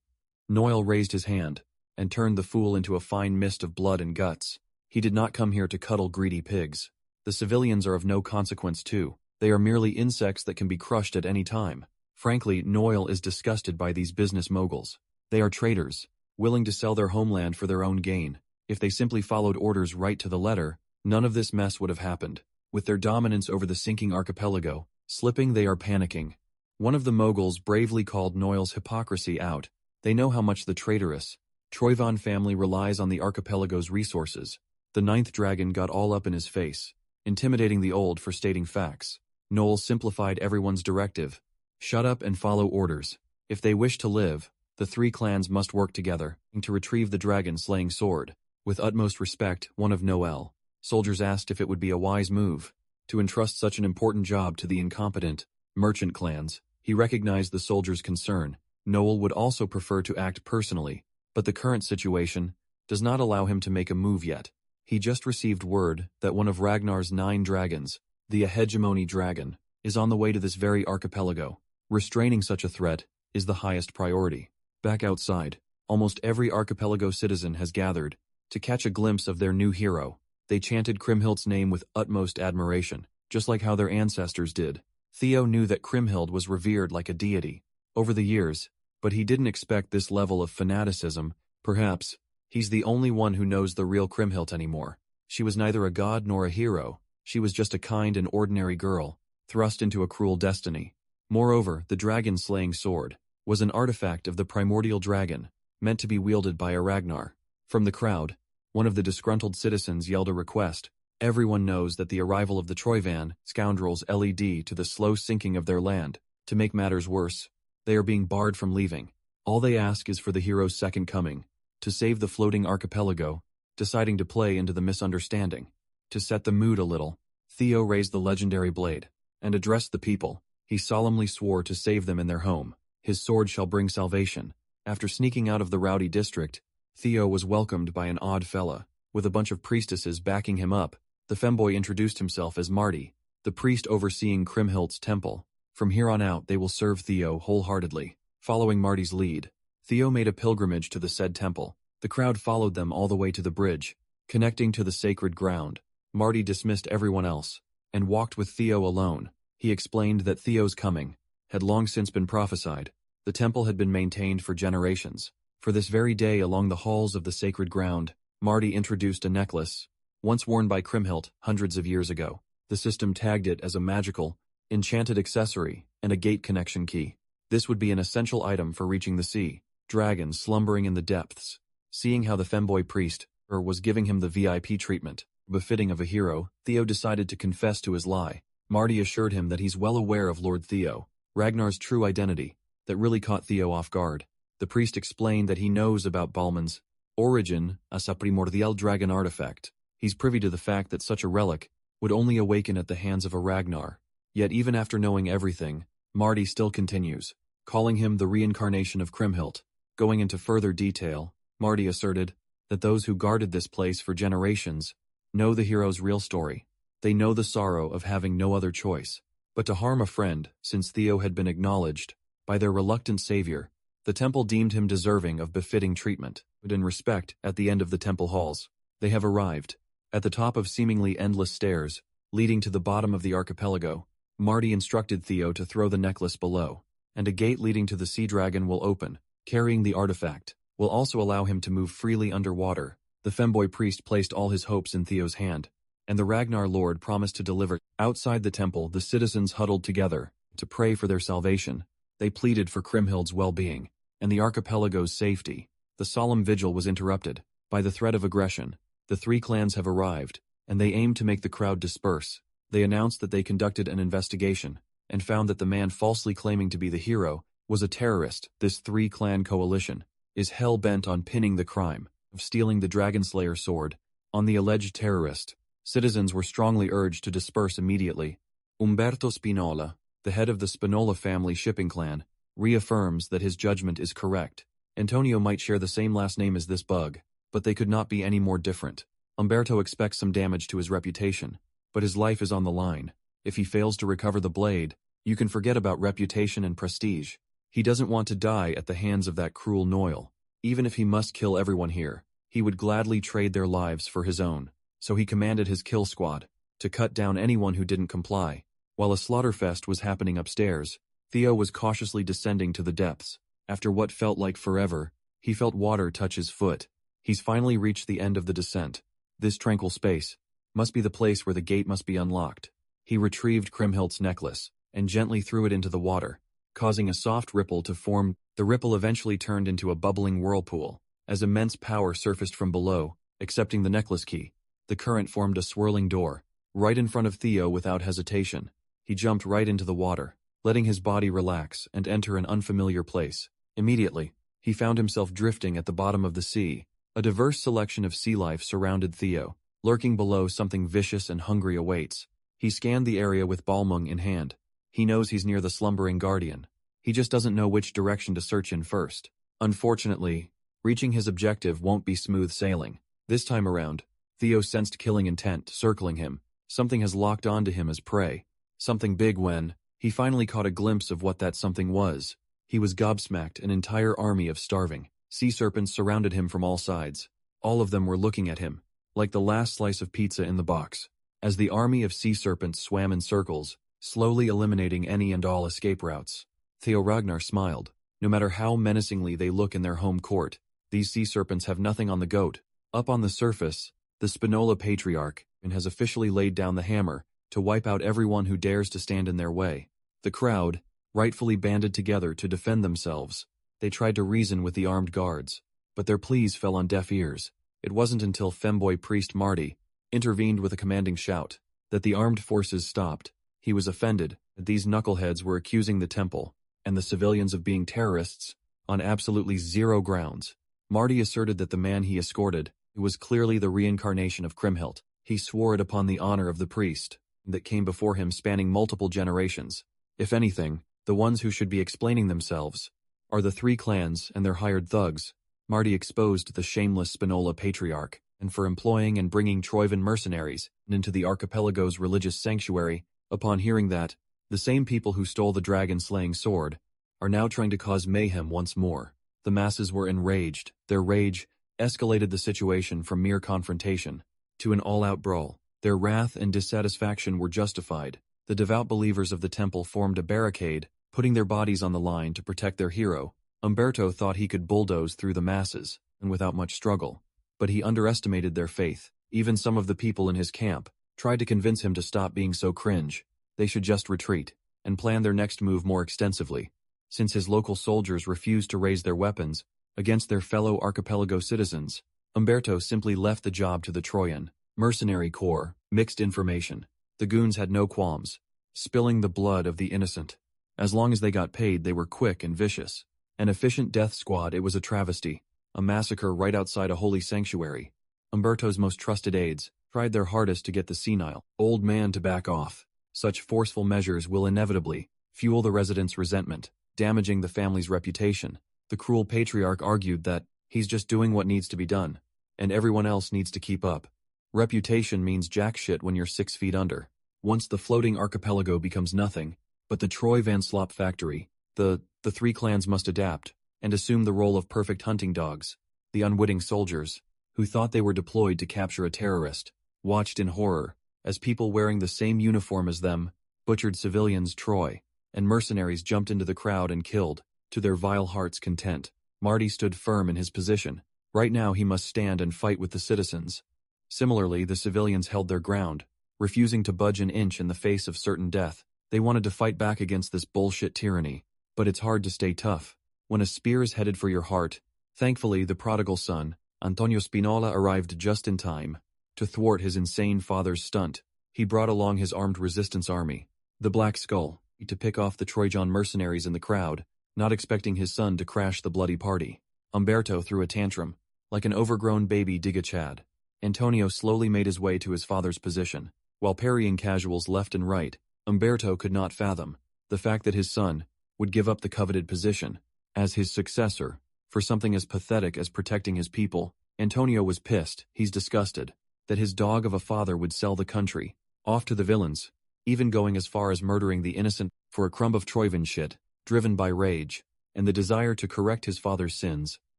S1: Noel raised his hand and turned the fool into a fine mist of blood and guts. He did not come here to cuddle greedy pigs. The civilians are of no consequence too. They are merely insects that can be crushed at any time. Frankly, Noel is disgusted by these business moguls. They are traitors, willing to sell their homeland for their own gain. If they simply followed orders right to the letter, none of this mess would have happened. With their dominance over the sinking archipelago, slipping, they are panicking. One of the moguls bravely called Noel's hypocrisy out. They know how much the traitorous Troyvan family relies on the archipelago's resources. The 9th dragon got all up in his face, intimidating the old for stating facts. Noel simplified everyone's directive. Shut up and follow orders. If they wish to live, the 3 clans must work together to retrieve the dragon-slaying sword. With utmost respect, one of Noel soldiers asked if it would be a wise move to entrust such an important job to the incompetent merchant clans. He recognized the soldier's concern. Noel would also prefer to act personally, but the current situation does not allow him to make a move yet. He just received word that one of Ragnar's 9 dragons, the hegemony dragon, is on the way to this very archipelago. Restraining such a threat is the highest priority. Back outside, almost every archipelago citizen has gathered to catch a glimpse of their new hero. They chanted Kriemhildt's name with utmost admiration, just like how their ancestors did. Theo knew that Kriemhild was revered like a deity over the years, but he didn't expect this level of fanaticism. Perhaps he's the only one who knows the real Kriemhild anymore. She was neither a god nor a hero. She was just a kind and ordinary girl, thrust into a cruel destiny. Moreover, the dragon-slaying sword was an artifact of the primordial dragon, meant to be wielded by a Ragnar. From the crowd, one of the disgruntled citizens yelled a request. Everyone knows that the arrival of the Troyvan scoundrels led to the slow sinking of their land. To make matters worse, they are being barred from leaving. All they ask is for the hero's second coming, to save the floating archipelago, deciding to play into the misunderstanding. To set the mood a little, Theo raised the legendary blade and addressed the people. He solemnly swore to save them in their home. His sword shall bring salvation. After sneaking out of the rowdy district, Theo was welcomed by an odd fella, with a bunch of priestesses backing him up. The femboy introduced himself as Marty, the priest overseeing Kriemhildt's temple. From here on out they will serve Theo wholeheartedly. Following Marty's lead, Theo made a pilgrimage to the said temple. The crowd followed them all the way to the bridge, connecting to the sacred ground. Marty dismissed everyone else, and walked with Theo alone. He explained that Theo's coming had long since been prophesied. The temple had been maintained for generations. For this very day along the halls of the sacred ground, Marty introduced a necklace, once worn by Kriemhild hundreds of years ago. The system tagged it as a magical, enchanted accessory and a gate connection key. This would be an essential item for reaching the sea dragon slumbering in the depths. Seeing how the femboy priest was giving him the VIP treatment, befitting of a hero, Theo decided to confess to his lie. Marty assured him that he's well aware of Lord Theo, Ragnar's true identity. That really caught Theo off guard. The priest explained that he knows about Balmung's origin as a primordial dragon artifact. He's privy to the fact that such a relic would only awaken at the hands of a Ragnar. Yet even after knowing everything, Marty still continues, calling him the reincarnation of Kriemhild. Going into further detail, Marty asserted that those who guarded this place for generations know the hero's real story. They know the sorrow of having no other choice but to harm a friend. Since Theo had been acknowledged by their reluctant savior, the temple deemed him deserving of befitting treatment and respect. At the end of the temple halls, they have arrived. At the top of seemingly endless stairs leading to the bottom of the archipelago, Marty instructed Theo to throw the necklace below, and a gate leading to the sea dragon will open. Carrying the artifact will also allow him to move freely underwater. The femboy priest placed all his hopes in Theo's hand, and the Ragnar Lord promised to deliver. Outside the temple, the citizens huddled together to pray for their salvation. They pleaded for Kriemhild's well-being and the archipelago's safety. The solemn vigil was interrupted by the threat of aggression. The 3 clans have arrived, and they aim to make the crowd disperse. They announced that they conducted an investigation and found that the man falsely claiming to be the hero was a terrorist. This three-clan coalition is hell-bent on pinning the crime of stealing the Dragonslayer sword on the alleged terrorist. Citizens were strongly urged to disperse immediately. Umberto Spinola, the head of the Spinola family shipping clan, reaffirms that his judgment is correct. Antonio might share the same last name as this bug, but they could not be any more different. Umberto expects some damage to his reputation, but his life is on the line. If he fails to recover the blade, you can forget about reputation and prestige. He doesn't want to die at the hands of that cruel Noil. Even if he must kill everyone here, he would gladly trade their lives for his own. So he commanded his kill squad to cut down anyone who didn't comply. While a slaughterfest was happening upstairs, Theo was cautiously descending to the depths. After what felt like forever, he felt water touch his foot. He's finally reached the end of the descent. This tranquil space must be the place where the gate must be unlocked. He retrieved Kriemhildt's necklace and gently threw it into the water, causing a soft ripple to form. The ripple eventually turned into a bubbling whirlpool as immense power surfaced from below, accepting the necklace key. The current formed a swirling door right in front of Theo without hesitation. He jumped right into the water, letting his body relax and enter an unfamiliar place. Immediately, he found himself drifting at the bottom of the sea. A diverse selection of sea life surrounded Theo. Lurking below, something vicious and hungry awaits. He scanned the area with Balmung in hand. He knows he's near the slumbering guardian. He just doesn't know which direction to search in first. Unfortunately, reaching his objective won't be smooth sailing. This time around, Theo sensed killing intent circling him. Something has locked onto him as prey. Something big. When he finally caught a glimpse of what that something was, he was gobsmacked. An entire army of starving sea serpents surrounded him from all sides. All of them were looking at him, like the last slice of pizza in the box. As the army of sea serpents swam in circles, slowly eliminating any and all escape routes, Theo Ragnar smiled. No matter how menacingly they look in their home court, these sea serpents have nothing on the goat. Up on the surface, the Spinola Patriarch has officially laid down the hammer to wipe out everyone who dares to stand in their way. The crowd, rightfully banded together to defend themselves, they tried to reason with the armed guards, but their pleas fell on deaf ears. It wasn't until femboy priest Marty intervened with a commanding shout that the armed forces stopped. He was offended that these knuckleheads were accusing the temple and the civilians of being terrorists on absolutely zero grounds. Marty asserted that the man he escorted was clearly the reincarnation of Kriemhild. He swore it upon the honor of the priest that came before him, spanning multiple generations. If anything, the ones who should be explaining themselves are the three clans and their hired thugs. Marty exposed the shameless Spinola Patriarch and for employing and bringing Troivan mercenaries into the archipelago's religious sanctuary. Upon hearing that, the same people who stole the dragon-slaying sword are now trying to cause mayhem once more. The masses were enraged. Their rage escalated the situation from mere confrontation to an all-out brawl. Their wrath and dissatisfaction were justified. The devout believers of the temple formed a barricade, putting their bodies on the line to protect their hero. Umberto thought he could bulldoze through the masses, and without much struggle. But he underestimated their faith. Even some of the people in his camp tried to convince him to stop being so cringe. They should just retreat and plan their next move more extensively. Since his local soldiers refused to raise their weapons against their fellow archipelago citizens, Umberto simply left the job to the Trojan mercenary corps. Mixed information. The goons had no qualms, spilling the blood of the innocent. As long as they got paid, they were quick and vicious. An efficient death squad. It was a travesty. A massacre right outside a holy sanctuary. Umberto's most trusted aides tried their hardest to get the senile old man to back off. Such forceful measures will inevitably fuel the residents' resentment, damaging the family's reputation. The cruel patriarch argued that he's just doing what needs to be done, and everyone else needs to keep up. Reputation means jack shit when you're 6 feet under. Once the floating archipelago becomes nothing but the Troy Van Slop factory, the three clans must adapt and assume the role of perfect hunting dogs. The unwitting soldiers, who thought they were deployed to capture a terrorist, watched in horror as people wearing the same uniform as them butchered civilians. Troy and mercenaries jumped into the crowd and killed, to their vile hearts' content. Marty stood firm in his position. Right now he must stand and fight with the citizens. Similarly, the civilians held their ground, refusing to budge an inch in the face of certain death. They wanted to fight back against this bullshit tyranny, but it's hard to stay tough when a spear is headed for your heart. Thankfully, the prodigal son, Antonio Spinola, arrived just in time to thwart his insane father's stunt. He brought along his armed resistance army, the Black Skull, to pick off the Trojan mercenaries in the crowd. not expecting his son to crash the bloody party. Umberto threw a tantrum, like an overgrown baby Digga-Chad. Antonio slowly made his way to his father's position. While parrying casuals left and right, Umberto could not fathom the fact that his son would give up the coveted position as his successor for something as pathetic as protecting his people. Antonio was pissed, he's disgusted, that his dog of a father would sell the country off to the villains, even going as far as murdering the innocent for a crumb of Troivan shit. Driven by rage and the desire to correct his father's sins,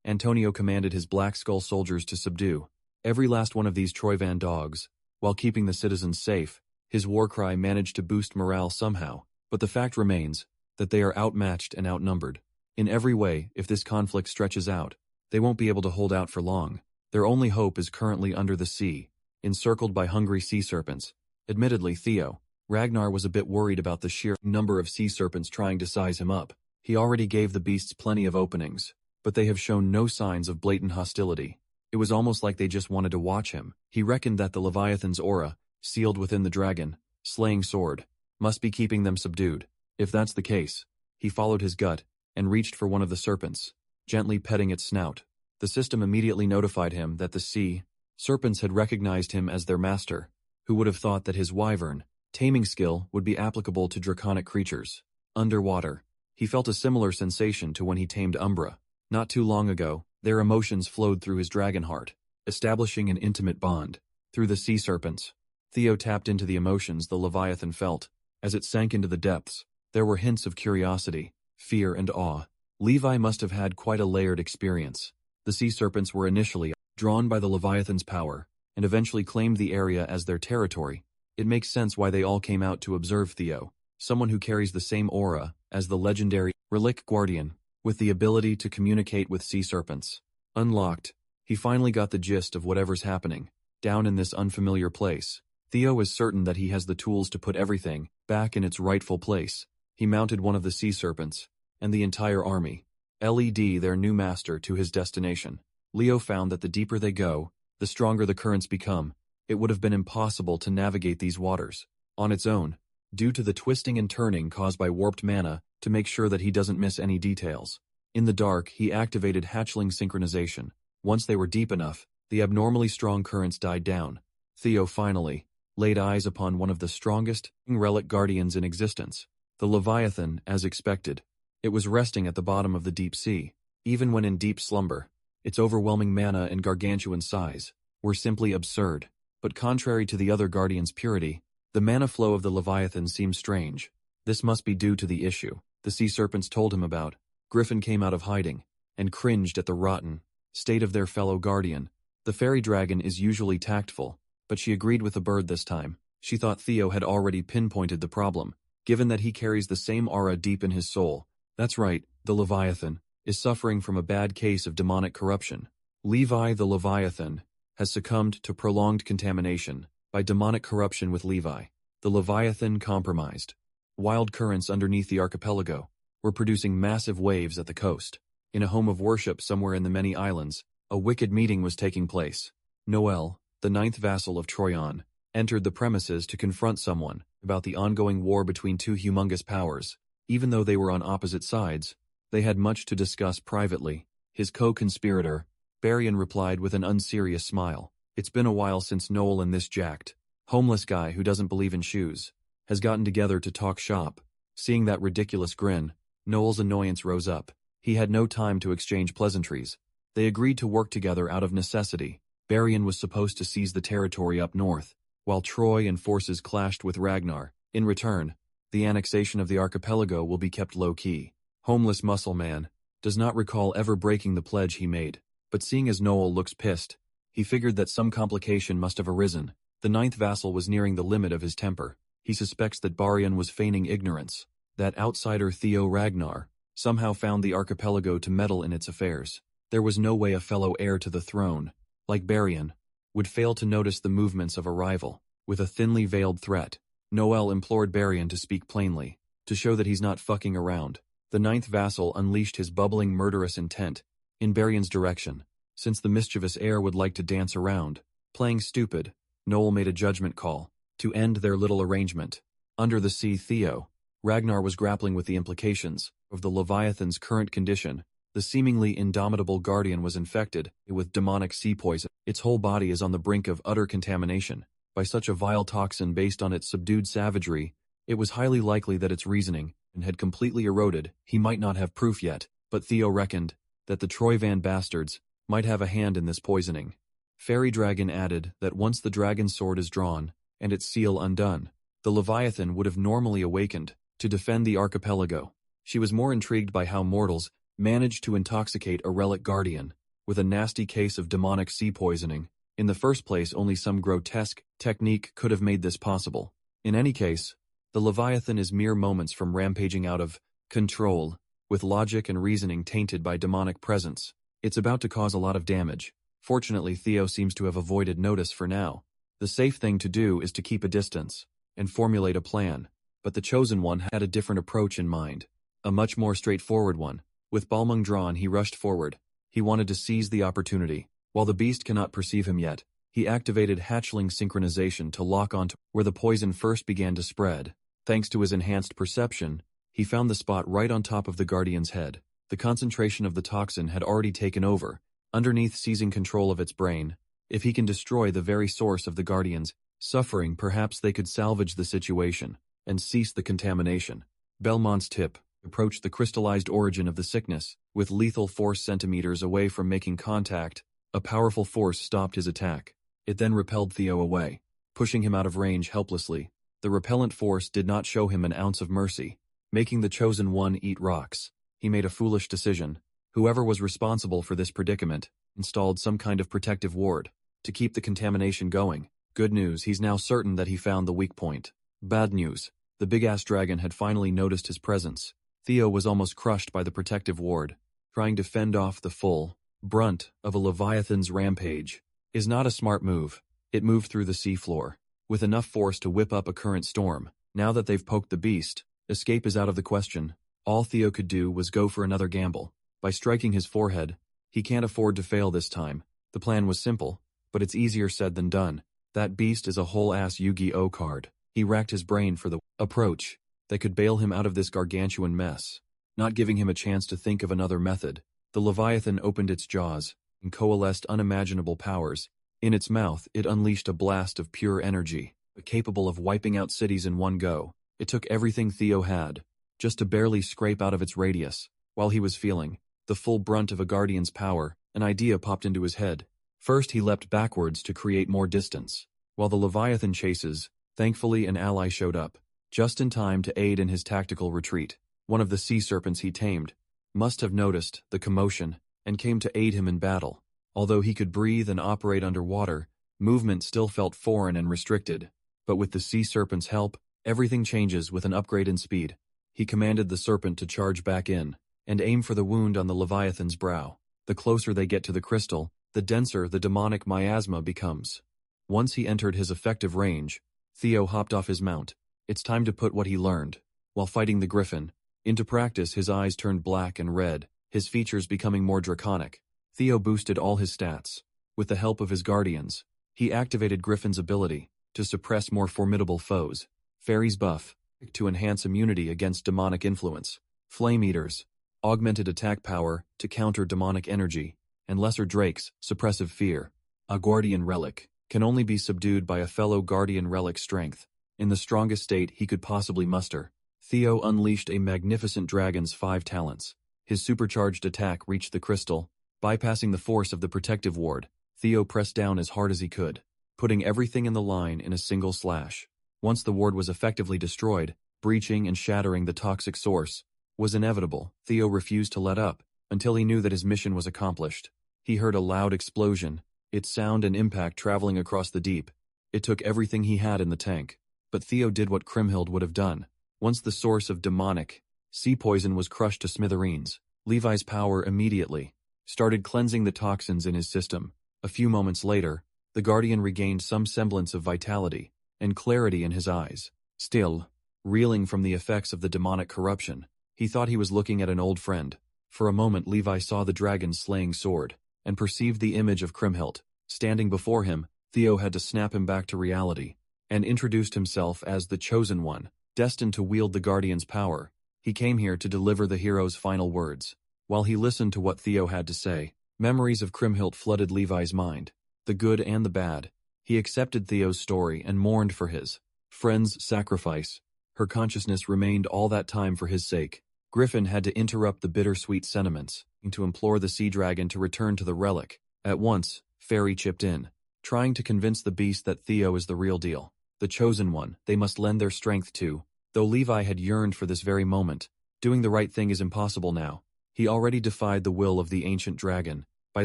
S1: Antonio commanded his Black Skull soldiers to subdue every last one of these Troivan dogs, while keeping the citizens safe. His war cry managed to boost morale somehow, but the fact remains that they are outmatched and outnumbered. In every way, if this conflict stretches out, they won't be able to hold out for long. Their only hope is currently under the sea, encircled by hungry sea serpents. Admittedly, Theo Ragnar was a bit worried about the sheer number of sea serpents trying to size him up. He already gave the beasts plenty of openings, but they have shown no signs of blatant hostility. It was almost like they just wanted to watch him. He reckoned that the Leviathan's aura, sealed within the dragon, slaying sword, must be keeping them subdued. If that's the case, he followed his gut and reached for one of the serpents, gently petting its snout. The system immediately notified him that the sea serpents had recognized him as their master. Who would have thought that his wyvern taming skill would be applicable to draconic creatures? Underwater, he felt a similar sensation to when he tamed Umbra. Not too long ago, their emotions flowed through his dragon heart, establishing an intimate bond. Through the sea serpents, Theo tapped into the emotions the Leviathan felt. As it sank into the depths, there were hints of curiosity, fear, and awe. Levi must have had quite a layered experience. The sea serpents were initially drawn by the Leviathan's power, and eventually claimed the area as their territory. It makes sense why they all came out to observe Theo, someone who carries the same aura as the legendary Relic Guardian, with the ability to communicate with sea serpents. Unlocked, he finally got the gist of whatever's happening down in this unfamiliar place. Theo is certain that he has the tools to put everything back in its rightful place. He mounted one of the sea serpents, and the entire army led their new master to his destination. Leo found that the deeper they go, the stronger the currents become. It would have been impossible to navigate these waters on its own, due to the twisting and turning caused by warped mana, to make sure that he doesn't miss any details. In the dark, he activated hatchling synchronization. Once they were deep enough, the abnormally strong currents died down. Theo finally laid eyes upon one of the strongest relic guardians in existence, the Leviathan, as expected. It was resting at the bottom of the deep sea. Even when in deep slumber, its overwhelming mana and gargantuan size were simply absurd. But contrary to the other guardians' purity, the mana flow of the Leviathan seemed strange. This must be due to the issue the sea serpents told him about. Griffin came out of hiding and cringed at the rotten state of their fellow guardian. The fairy dragon is usually tactful, but she agreed with the bird this time. She thought Theo had already pinpointed the problem, given that he carries the same aura deep in his soul. That's right, the Leviathan is suffering from a bad case of demonic corruption. Levi the Leviathan has succumbed to prolonged contamination by demonic corruption with Levi. The Leviathan compromised. Wild currents underneath the archipelago were producing massive waves at the coast. In a home of worship somewhere in the many islands, a wicked meeting was taking place. Noel, the 9th vassal of Troyan, entered the premises to confront someone about the ongoing war between two humongous powers. Even though they were on opposite sides, they had much to discuss privately. His co-conspirator, Barian, replied with an unserious smile. It's been a while since Noel and this jacked, homeless guy who doesn't believe in shoes has gotten together to talk shop. Seeing that ridiculous grin, Noel's annoyance rose up. He had no time to exchange pleasantries. They agreed to work together out of necessity. Barian was supposed to seize the territory up north, while Troy and forces clashed with Ragnar. In return, the annexation of the archipelago will be kept low-key. Homeless muscle man does not recall ever breaking the pledge he made, but seeing as Noel looks pissed, he figured that some complication must have arisen. The 9th vassal was nearing the limit of his temper. He suspects that Barian was feigning ignorance, that outsider Theo Ragnar somehow found the archipelago to meddle in its affairs. There was no way a fellow heir to the throne, like Barian, would fail to notice the movements of a rival. With a thinly veiled threat, Noel implored Barian to speak plainly, to show that he's not fucking around. The 9th vassal unleashed his bubbling murderous intent in Barian's direction. Since the mischievous heir would like to dance around, playing stupid, Noel made a judgment call to end their little arrangement. Under the sea, Theo Ragnar was grappling with the implications of the Leviathan's current condition. The seemingly indomitable guardian was infected with demonic sea poison. Its whole body is on the brink of utter contamination by such a vile toxin based on its subdued savagery. It was highly likely that its reasoning had completely eroded. He might not have proof yet, but Theo reckoned that the Troyvan bastards might have a hand in this poisoning. Fairy Dragon added that once the dragon's sword is drawn and its seal undone, the Leviathan would have normally awakened to defend the archipelago. She was more intrigued by how mortals managed to intoxicate a relic guardian with a nasty case of demonic sea poisoning. In the first place, only some grotesque technique could have made this possible. In any case, the Leviathan is mere moments from rampaging out of control, with logic and reasoning tainted by demonic presence. It's about to cause a lot of damage. Fortunately, Theo seems to have avoided notice for now. The safe thing to do is to keep a distance and formulate a plan. But the Chosen One had a different approach in mind, a much more straightforward one. With Balmung drawn, he rushed forward. He wanted to seize the opportunity. While the beast cannot perceive him yet, he activated hatchling synchronization to lock onto where the poison first began to spread. Thanks to his enhanced perception, he found the spot right on top of the Guardian's head. The concentration of the toxin had already taken over, underneath seizing control of its brain. If he can destroy the very source of the Guardian's suffering, perhaps they could salvage the situation and cease the contamination. Belmont's tip approached the crystallized origin of the sickness. With lethal force centimeters away from making contact, a powerful force stopped his attack. It then repelled Theo away, pushing him out of range helplessly. The repellent force did not show him an ounce of mercy, making the Chosen One eat rocks. He made a foolish decision. Whoever was responsible for this predicament installed some kind of protective ward to keep the contamination going. Good news, he's now certain that he found the weak point. Bad news, the big-ass dragon had finally noticed his presence. Theo was almost crushed by the protective ward. Trying to fend off the full brunt of a Leviathan's rampage is not a smart move. It moved through the seafloor with enough force to whip up a current storm. Now that they've poked the beast, escape is out of the question. All Theo could do was go for another gamble. By striking his forehead, he can't afford to fail this time. The plan was simple, but it's easier said than done. That beast is a whole-ass Yu-Gi-Oh card. He racked his brain for the approach that could bail him out of this gargantuan mess. Not giving him a chance to think of another method, the Leviathan opened its jaws and coalesced unimaginable powers. In its mouth, it unleashed a blast of pure energy, capable of wiping out cities in one go. It took everything Theo had, just to barely scrape out of its radius. While he was feeling the full brunt of a guardian's power, an idea popped into his head. First, he leapt backwards to create more distance. While the Leviathan chases, thankfully an ally showed up, just in time to aid in his tactical retreat. One of the sea serpents he tamed must have noticed the commotion and came to aid him in battle. Although he could breathe and operate underwater, movement still felt foreign and restricted. But with the sea serpent's help, everything changes with an upgrade in speed. He commanded the serpent to charge back in and aim for the wound on the Leviathan's brow. The closer they get to the crystal, the denser the demonic miasma becomes. Once he entered his effective range, Theo hopped off his mount. It's time to put what he learned while fighting the griffin into practice. His eyes turned black and red, his features becoming more draconic. Theo boosted all his stats. With the help of his guardians, he activated Griffin's ability to suppress more formidable foes, Fairy's buff to enhance immunity against demonic influence, Flame Eaters, augmented attack power to counter demonic energy, and Lesser Drake's suppressive fear. A guardian relic can only be subdued by a fellow guardian relic strength. In the strongest state he could possibly muster, Theo unleashed a magnificent dragon's 5 talents. His supercharged attack reached the crystal. Bypassing the force of the protective ward, Theo pressed down as hard as he could, putting everything in the line in a single slash. Once the ward was effectively destroyed, breaching and shattering the toxic source was inevitable. Theo refused to let up until he knew that his mission was accomplished. He heard a loud explosion, its sound and impact traveling across the deep. It took everything he had in the tank. But Theo did what Kriemhild would have done. Once the source of demonic sea poison was crushed to smithereens, Levi's power immediately started cleansing the toxins in his system. A few moments later, the Guardian regained some semblance of vitality and clarity in his eyes. Still, reeling from the effects of the demonic corruption, he thought he was looking at an old friend. For a moment Levi saw the dragon's slaying sword and perceived the image of Kriemhild standing before him. Theo had to snap him back to reality and introduced himself as the Chosen One. destined to wield the Guardian's power. He came here to deliver the hero's final words. While he listened to what Theo had to say, memories of Kriemhild flooded Levi's mind, the good and the bad. He accepted Theo's story and mourned for his friend's sacrifice. Her consciousness remained all that time for his sake. Griffin had to interrupt the bittersweet sentiments, and to implore the sea dragon to return to the relic. At once, Fairy chipped in, trying to convince the beast that Theo is the real deal, the chosen one they must lend their strength to. Though Levi had yearned for this very moment, doing the right thing is impossible now. He already defied the will of the ancient dragon by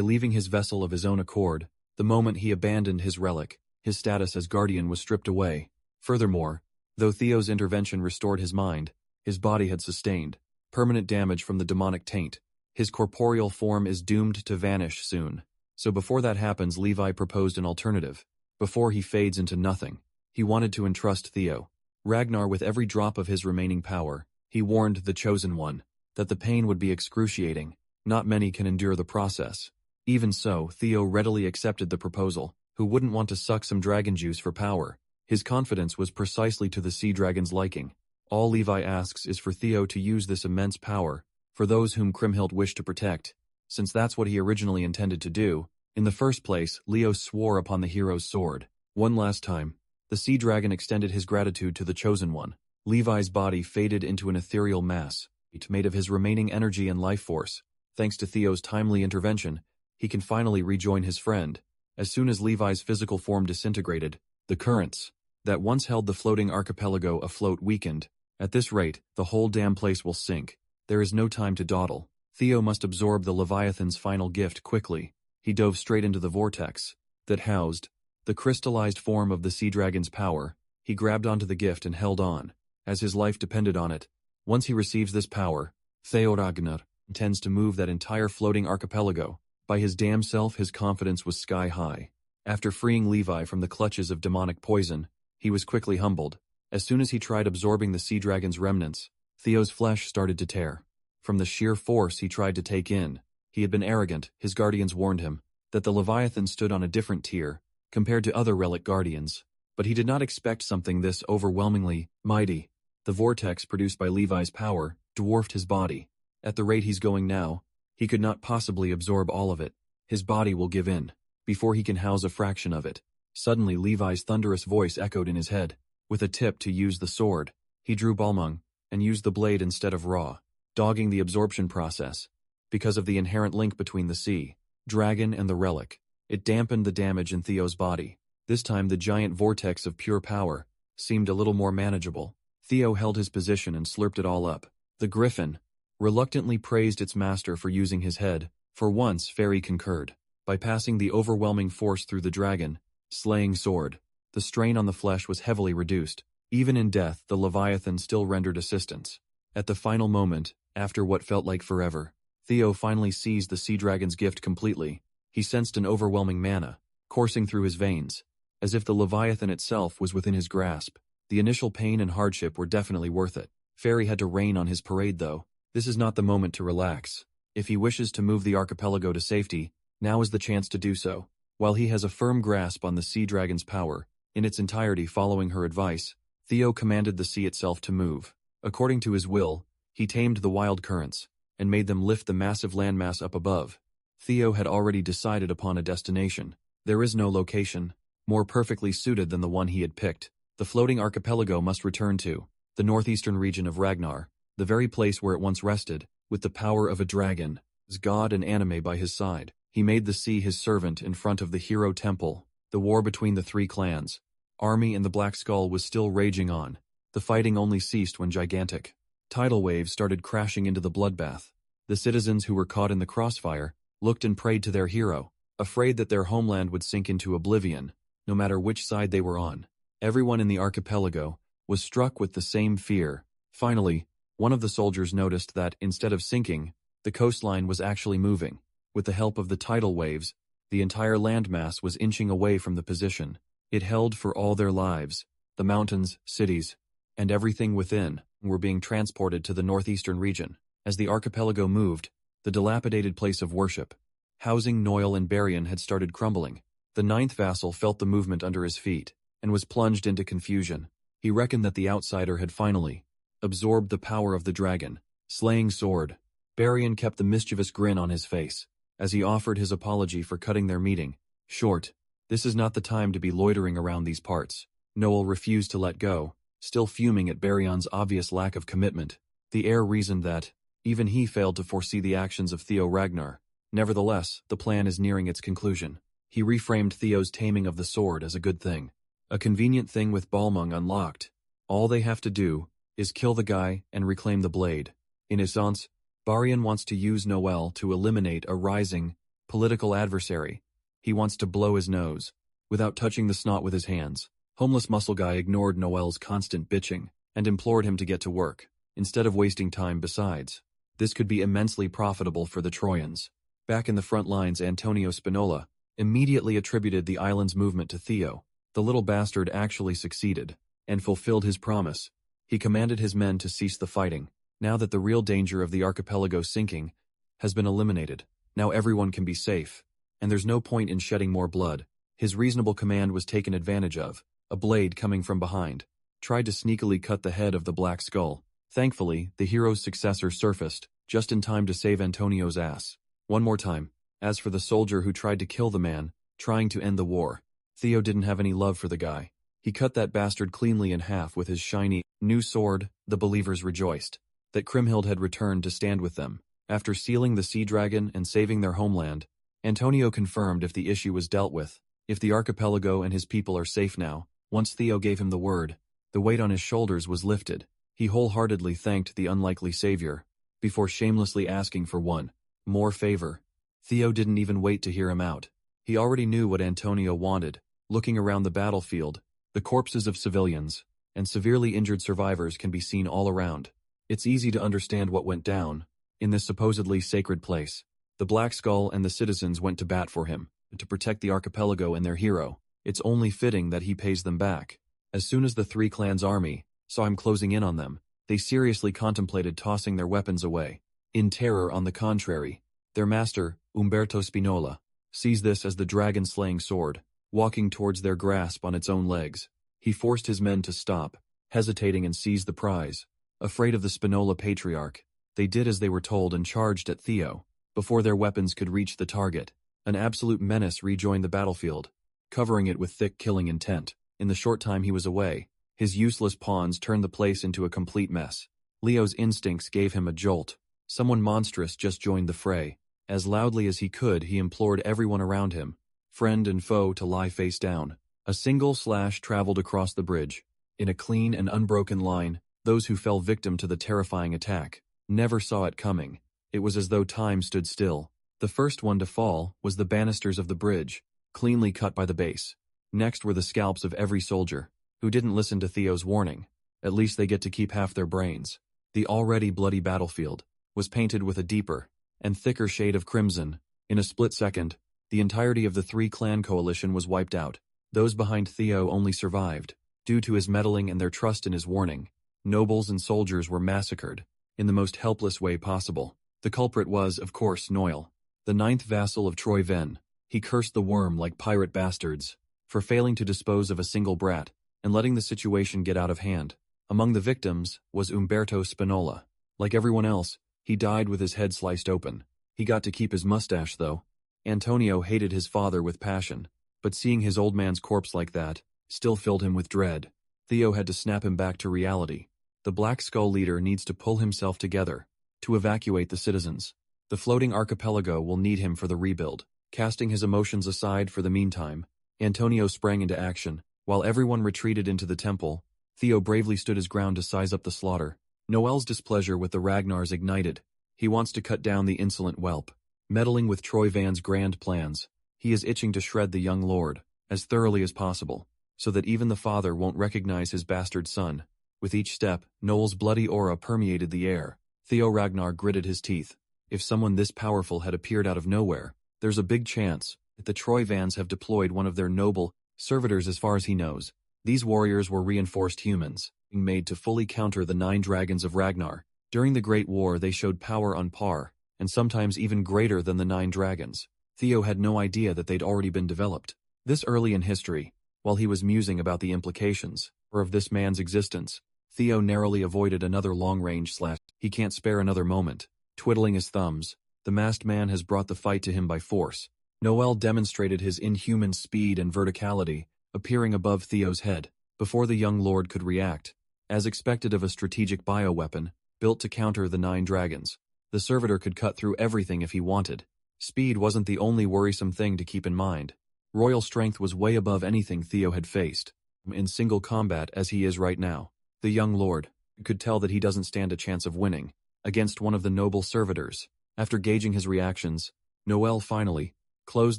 S1: leaving his vessel of his own accord. The moment he abandoned his relic, his status as guardian was stripped away. Furthermore, though Theo's intervention restored his mind, his body had sustained permanent damage from the demonic taint. His corporeal form is doomed to vanish soon. So before that happens, Levi proposed an alternative. Before he fades into nothing, he wanted to entrust Theo Ragnar with every drop of his remaining power. He warned the Chosen One that the pain would be excruciating. Not many can endure the process. Even so, Theo readily accepted the proposal. Who wouldn't want to suck some dragon juice for power? His confidence was precisely to the sea dragon's liking. All Levi asks is for Theo to use this immense power for those whom Kriemhild wished to protect, since that's what he originally intended to do. In the first place, Leo swore upon the hero's sword. One last time, the sea dragon extended his gratitude to the Chosen One. Levi's body faded into an ethereal mass, made of his remaining energy and life force. Thanks to Theo's timely intervention, he can finally rejoin his friend. As soon as Levi's physical form disintegrated, the currents that once held the floating archipelago afloat weakened. At this rate, the whole damn place will sink. There is no time to dawdle. Theo must absorb the Leviathan's final gift quickly. He dove straight into the vortex that housed the crystallized form of the sea dragon's power. He grabbed onto the gift and held on, as his life depended on it. Once he receives this power, Theo Ragnar intends to move that entire floating archipelago. By his damn self, his confidence was sky high. After freeing Levi from the clutches of demonic poison, he was quickly humbled. As soon as he tried absorbing the sea dragon's remnants, Theo's flesh started to tear. From the sheer force he tried to take in, he had been arrogant. His guardians warned him that the Leviathan stood on a different tier compared to other relic guardians, but he did not expect something this overwhelmingly mighty. The vortex produced by Levi's power dwarfed his body. At the rate he's going now, he could not possibly absorb all of it. His body will give in before he can house a fraction of it. Suddenly Levi's thunderous voice echoed in his head. With a tip to use the sword, he drew Balmung and used the blade instead of Ra, dogging the absorption process. Because of the inherent link between the sea dragon and the relic, it dampened the damage in Theo's body. This time the giant vortex of pure power seemed a little more manageable. Theo held his position and slurped it all up. The griffin reluctantly praised its master for using his head. For once, Fairy concurred. By passing the overwhelming force through the dragon slaying sword, the strain on the flesh was heavily reduced. Even in death, the Leviathan still rendered assistance. At the final moment, after what felt like forever, Theo finally seized the sea dragon's gift completely. He sensed an overwhelming mana coursing through his veins, as if the Leviathan itself was within his grasp. The initial pain and hardship were definitely worth it. Fairy had to rain on his parade though. This is not the moment to relax. If he wishes to move the archipelago to safety, now is the chance to do so. While he has a firm grasp on the sea dragon's power, in its entirety following her advice, Theo commanded the sea itself to move. According to his will, he tamed the wild currents and made them lift the massive landmass up above. Theo had already decided upon a destination. There is no location more perfectly suited than the one he had picked. The floating archipelago must return to the northeastern region of Ragnar, the very place where it once rested, with the power of a dragon, as god and anime by his side. He made the sea his servant in front of the hero temple. The war between the three clans, Army and the Black Skull, was still raging on. The fighting only ceased when gigantic tidal waves started crashing into the bloodbath. The citizens who were caught in the crossfire looked and prayed to their hero, afraid that their homeland would sink into oblivion, no matter which side they were on. Everyone in the archipelago was struck with the same fear. Finally, one of the soldiers noticed that, instead of sinking, the coastline was actually moving. With the help of the tidal waves, the entire landmass was inching away from the position it held for all their lives. The mountains, cities, and everything within were being transported to the northeastern region. As the archipelago moved, the dilapidated place of worship, housing Noel and Barian, had started crumbling. The ninth vassal felt the movement under his feet and was plunged into confusion. He reckoned that the outsider had finally absorbed the power of the dragon, slaying sword. Barian kept the mischievous grin on his face as he offered his apology for cutting their meeting short. This is not the time to be loitering around these parts. Noel refused to let go, still fuming at Barian's obvious lack of commitment. The heir reasoned that even he failed to foresee the actions of Theo Ragnar. Nevertheless, the plan is nearing its conclusion. He reframed Theo's taming of the sword as a good thing. A convenient thing with Balmung unlocked. All they have to do is kill the guy and reclaim the blade. In essence, Barian wants to use Noel to eliminate a rising political adversary. He wants to blow his nose without touching the snot with his hands. Homeless muscle guy ignored Noel's constant bitching and implored him to get to work, instead of wasting time besides. This could be immensely profitable for the Trojans. Back in the front lines, Antonio Spinola immediately attributed the island's movement to Theo. The little bastard actually succeeded and fulfilled his promise. He commanded his men to cease the fighting. Now that the real danger of the archipelago sinking has been eliminated, now everyone can be safe, and there's no point in shedding more blood. His reasonable command was taken advantage of. A blade coming from behind tried to sneakily cut the head of the Black Skull. Thankfully, the hero's successor surfaced just in time to save Antonio's ass. One more time. As for the soldier who tried to kill the man, trying to end the war, Theo didn't have any love for the guy. He cut that bastard cleanly in half with his shiny new sword. The believers rejoiced that Kriemhild had returned to stand with them. After sealing the sea dragon and saving their homeland, Antonio confirmed if the issue was dealt with, if the archipelago and his people are safe now. Once Theo gave him the word, the weight on his shoulders was lifted. He wholeheartedly thanked the unlikely savior, before shamelessly asking for one more favor. Theo didn't even wait to hear him out. He already knew what Antonio wanted. Looking around the battlefield, the corpses of civilians and severely injured survivors can be seen all around. It's easy to understand what went down in this supposedly sacred place. The Black Skull and the citizens went to bat for him, to protect the archipelago and their hero. It's only fitting that he pays them back. As soon as the three clans' army saw him closing in on them, they seriously contemplated tossing their weapons away. In terror, on the contrary, their master, Umberto Spinola, sees this as the dragon-slaying sword, walking towards their grasp on its own legs. He forced his men to stop, hesitating, and seized the prize. Afraid of the Spinola patriarch, they did as they were told and charged at Theo. Before their weapons could reach the target, an absolute menace rejoined the battlefield, covering it with thick killing intent. In the short time he was away, his useless pawns turned the place into a complete mess. Leo's instincts gave him a jolt. Someone monstrous just joined the fray. As loudly as he could, he implored everyone around him, friend and foe, to lie face down. A single slash traveled across the bridge. In a clean and unbroken line, those who fell victim to the terrifying attack never saw it coming. It was as though time stood still. The first one to fall was the banisters of the bridge, cleanly cut by the base. Next were the scalps of every soldier who didn't listen to Theo's warning. At least they get to keep half their brains. The already bloody battlefield was painted with a deeper and thicker shade of crimson. In a split second, the entirety of the three-clan coalition was wiped out. Those behind Theo only survived due to his meddling and their trust in his warning. Nobles and soldiers were massacred in the most helpless way possible. The culprit was, of course, Noel, the ninth vassal of Troy Ven. He cursed the worm like pirate bastards for failing to dispose of a single brat and letting the situation get out of hand. Among the victims was Umberto Spinola. Like everyone else, he died with his head sliced open. He got to keep his mustache, though. Antonio hated his father with passion, but seeing his old man's corpse like that still filled him with dread. Theo had to snap him back to reality. The Black Skull leader needs to pull himself together to evacuate the citizens. The floating archipelago will need him for the rebuild. Casting his emotions aside for the meantime, Antonio sprang into action. While everyone retreated into the temple, Theo bravely stood his ground to size up the slaughter. Noel's displeasure with the Ragnars ignited. He wants to cut down the insolent whelp, meddling with Troy Van's grand plans. He is itching to shred the young lord as thoroughly as possible, so that even the father won't recognize his bastard son. With each step, Noel's bloody aura permeated the air. Theo Ragnar gritted his teeth. If someone this powerful had appeared out of nowhere, there's a big chance that the Troy Vans have deployed one of their noble servitors. As far as he knows, these warriors were reinforced humans, being made to fully counter the 9 dragons of Ragnar. During the Great War they showed power on par, and sometimes even greater than the 9 dragons. Theo had no idea that they'd already been developed this early in history. While he was musing about the implications, or of this man's existence. Theo narrowly avoided another long-range slash. He can't spare another moment. Twiddling his thumbs, the masked man has brought the fight to him by force. Noel demonstrated his inhuman speed and verticality, appearing above Theo's head, before the young lord could react. As expected of a strategic bioweapon, built to counter the 9 dragons, the servitor could cut through everything if he wanted. Speed wasn't the only worrisome thing to keep in mind. Royal strength was way above anything Theo had faced, in single combat as he is right now. The young lord could tell that he doesn't stand a chance of winning against one of the noble servitors. After gauging his reactions, Noel finally closed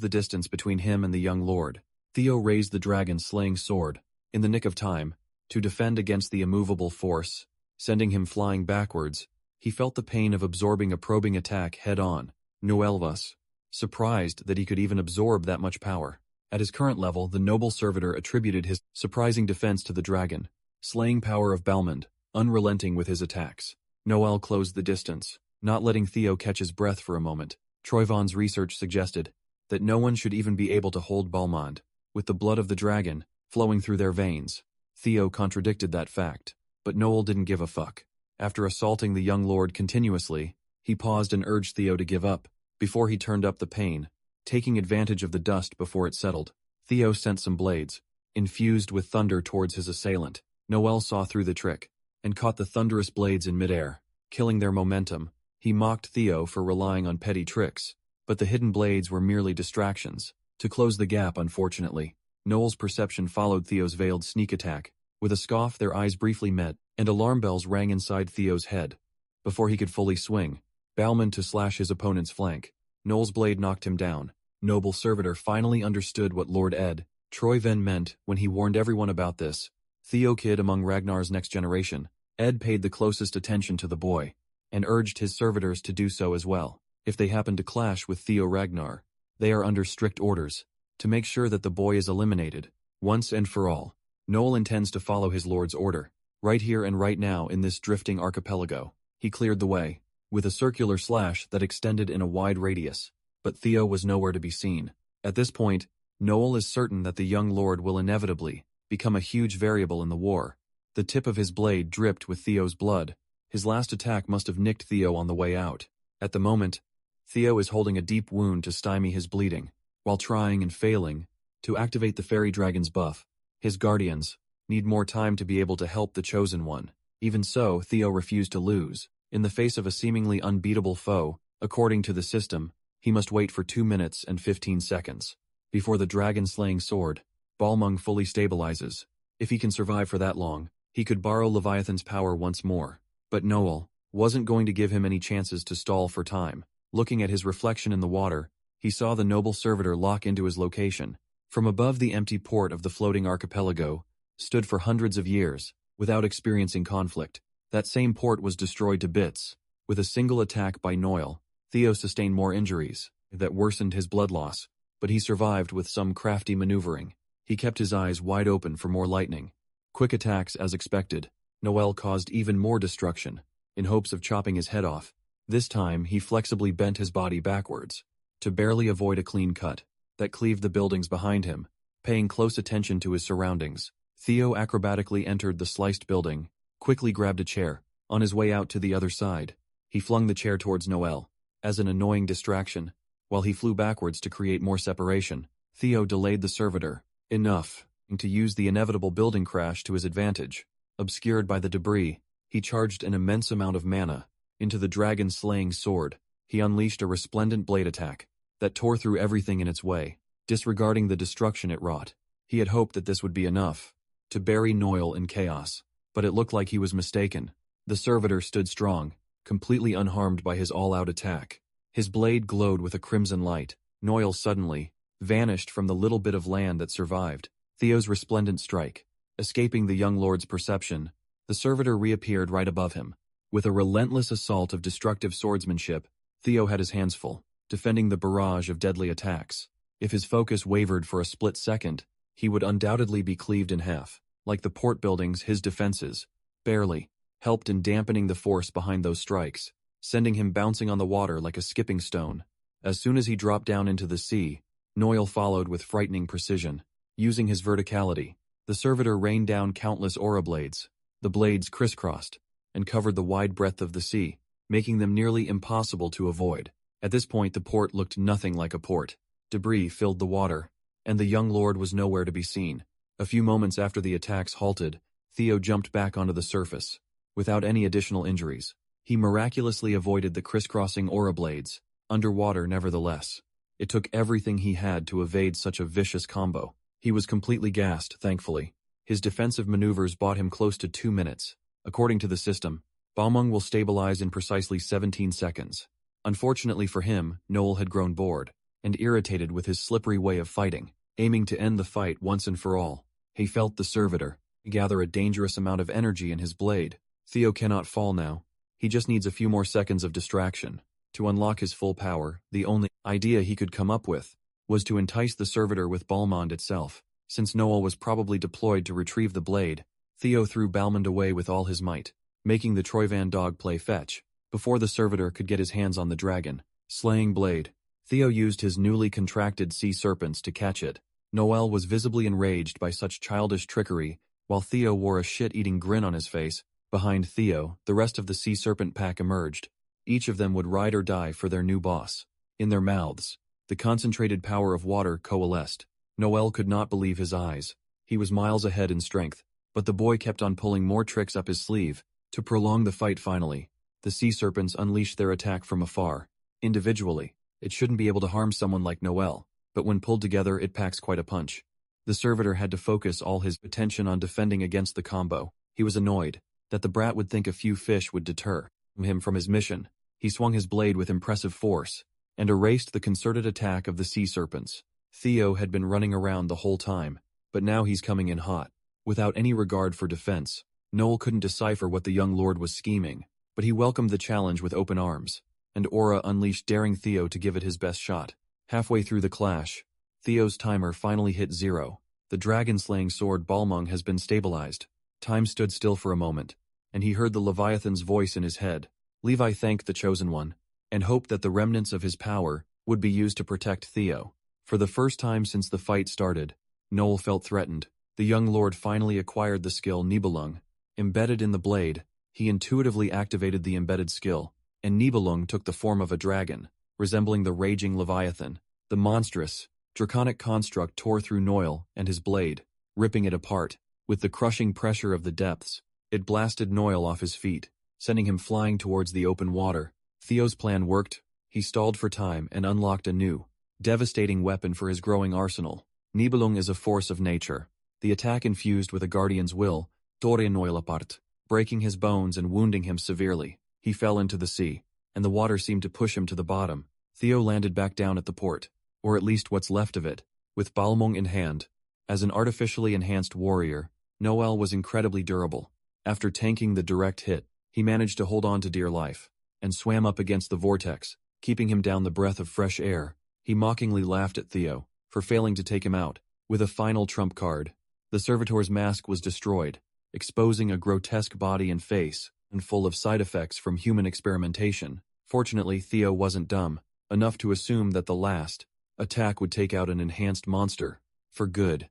S1: the distance between him and the young lord. Theo raised the dragon-slaying sword, in the nick of time, to defend against the immovable force, sending him flying backwards. He felt the pain of absorbing a probing attack head-on. Noel was surprised that he could even absorb that much power. At his current level, the noble servitor attributed his surprising defense to the dragon, slaying power of Balmond, unrelenting with his attacks. Noel closed the distance, not letting Theo catch his breath for a moment. Troyvon's research suggested that no one should even be able to hold Balmond, with the blood of the dragon flowing through their veins. Theo contradicted that fact, but Noel didn't give a fuck. After assaulting the young lord continuously, he paused and urged Theo to give up, before he turned up the pain, taking advantage of the dust before it settled. Theo sent some blades, infused with thunder towards his assailant. Noel saw through the trick, and caught the thunderous blades in midair, killing their momentum. He mocked Theo for relying on petty tricks, but the hidden blades were merely distractions. To close the gap, unfortunately, Noel's perception followed Theo's veiled sneak attack. With a scoff, their eyes briefly met, and alarm bells rang inside Theo's head. Before he could fully swing Balmond to slash his opponent's flank, Noel's blade knocked him down. Noble servitor finally understood what Lord Ed Troyven meant when he warned everyone about this. Theo kid among Ragnar's next generation, Ed paid the closest attention to the boy, and urged his servitors to do so as well. If they happen to clash with Theo Ragnar, they are under strict orders to make sure that the boy is eliminated, once and for all. Noel intends to follow his lord's order, right here and right now in this drifting archipelago. He cleared the way, with a circular slash that extended in a wide radius, but Theo was nowhere to be seen. At this point, Noel is certain that the young lord will inevitably become a huge variable in the war. The tip of his blade dripped with Theo's blood. His last attack must have nicked Theo on the way out. At the moment, Theo is holding a deep wound to stymie his bleeding, while trying and failing to activate the fairy dragon's buff. His guardians need more time to be able to help the chosen one. Even so, Theo refused to lose. In the face of a seemingly unbeatable foe, according to the system, he must wait for 2 minutes and 15 seconds before the dragon-slaying sword, Balmung, fully stabilizes. If he can survive for that long, he could borrow Leviathan's power once more. But Noel wasn't going to give him any chances to stall for time. Looking at his reflection in the water, he saw the noble servitor lock into his location. From above, the empty port of the floating archipelago stood for hundreds of years, without experiencing conflict. That same port was destroyed to bits. With a single attack by Noel, Theo sustained more injuries that worsened his blood loss, but he survived with some crafty maneuvering. He kept his eyes wide open for more lightning. Quick attacks as expected. Noel caused even more destruction, in hopes of chopping his head off. This time, he flexibly bent his body backwards, to barely avoid a clean cut that cleaved the buildings behind him. Paying close attention to his surroundings, Theo acrobatically entered the sliced building, quickly grabbed a chair. On his way out to the other side, he flung the chair towards Noel, as an annoying distraction. While he flew backwards to create more separation, Theo delayed the servitor enough to use the inevitable building crash to his advantage. Obscured by the debris, he charged an immense amount of mana into the dragon-slaying sword. He unleashed a resplendent blade attack that tore through everything in its way, disregarding the destruction it wrought. He had hoped that this would be enough to bury Noel in chaos, but it looked like he was mistaken. The servitor stood strong, completely unharmed by his all-out attack. His blade glowed with a crimson light. Noel suddenly vanished from the little bit of land that survived. Theo's resplendent strike escaping the young lord's perception, the servitor reappeared right above him. With a relentless assault of destructive swordsmanship, Theo had his hands full, defending the barrage of deadly attacks. If his focus wavered for a split second, he would undoubtedly be cleaved in half. Like the port buildings, his defenses barely helped in dampening the force behind those strikes, sending him bouncing on the water like a skipping stone. As soon as he dropped down into the sea, Noel followed with frightening precision. Using his verticality, The servitor rained down countless aura blades. The blades crisscrossed and covered the wide breadth of the sea, making them nearly impossible to avoid. At this point the port looked nothing like a port. Debris filled the water, and the young lord was nowhere to be seen. A few moments after the attacks halted, Theo jumped back onto the surface, without any additional injuries. He miraculously avoided the crisscrossing aura blades, underwater nevertheless. It took everything he had to evade such a vicious combo. He was completely gassed, thankfully. His defensive maneuvers bought him close to 2 minutes. According to the system, Balmung will stabilize in precisely 17 seconds. Unfortunately for him, Noel had grown bored and irritated with his slippery way of fighting, aiming to end the fight once and for all. He felt the servitor gather a dangerous amount of energy in his blade. Theo cannot fall now. He just needs a few more seconds of distraction. To unlock his full power, the only idea he could come up with was to entice the servitor with Balmond itself. Since Noel was probably deployed to retrieve the blade, Theo threw Balmond away with all his might, making the Troyvan dog play fetch. Before the servitor could get his hands on the dragon, slaying blade, Theo used his newly contracted sea serpents to catch it. Noel was visibly enraged by such childish trickery, while Theo wore a shit-eating grin on his face. Behind Theo, the rest of the sea serpent pack emerged. Each of them would ride or die for their new boss. In their mouths, the concentrated power of water coalesced. Noel could not believe his eyes. He was miles ahead in strength, but the boy kept on pulling more tricks up his sleeve. To prolong the fight finally, the sea serpents unleashed their attack from afar. Individually, it shouldn't be able to harm someone like Noel, but when pulled together it packs quite a punch. The servitor had to focus all his attention on defending against the combo. He was annoyed that the brat would think a few fish would deter him from his mission. He swung his blade with impressive force and erased the concerted attack of the sea serpents. Theo had been running around the whole time, but now he's coming in hot. Without any regard for defense, Noel couldn't decipher what the young lord was scheming, but he welcomed the challenge with open arms, and Aura unleashed daring Theo to give it his best shot. Halfway through the clash, Theo's timer finally hit 0. The dragon-slaying sword Balmung has been stabilized. Time stood still for a moment, and he heard the Leviathan's voice in his head. Levi thanked the Chosen One, and hoped that the remnants of his power would be used to protect Theo. For the first time since the fight started, Noel felt threatened. The young lord finally acquired the skill Nibelung. Embedded in the blade, he intuitively activated the embedded skill, and Nibelung took the form of a dragon, resembling the raging Leviathan. The monstrous, draconic construct tore through Noel and his blade, ripping it apart. With the crushing pressure of the depths, it blasted Noel off his feet, sending him flying towards the open water. Theo's plan worked. He stalled for time and unlocked a new, devastating weapon for his growing arsenal. Nibelung is a force of nature. The attack infused with a guardian's will, tore Noel apart, breaking his bones and wounding him severely. He fell into the sea, and the water seemed to push him to the bottom. Theo landed back down at the port, or at least what's left of it, with Balmung in hand. As an artificially enhanced warrior, Noel was incredibly durable. After tanking the direct hit, he managed to hold on to dear life, and swam up against the vortex, keeping him down the breath of fresh air. He mockingly laughed at Theo for failing to take him out. With a final trump card, the servitor's mask was destroyed, exposing a grotesque body and face, and full of side effects from human experimentation. Fortunately, Theo wasn't dumb enough to assume that the last attack would take out an enhanced monster for good.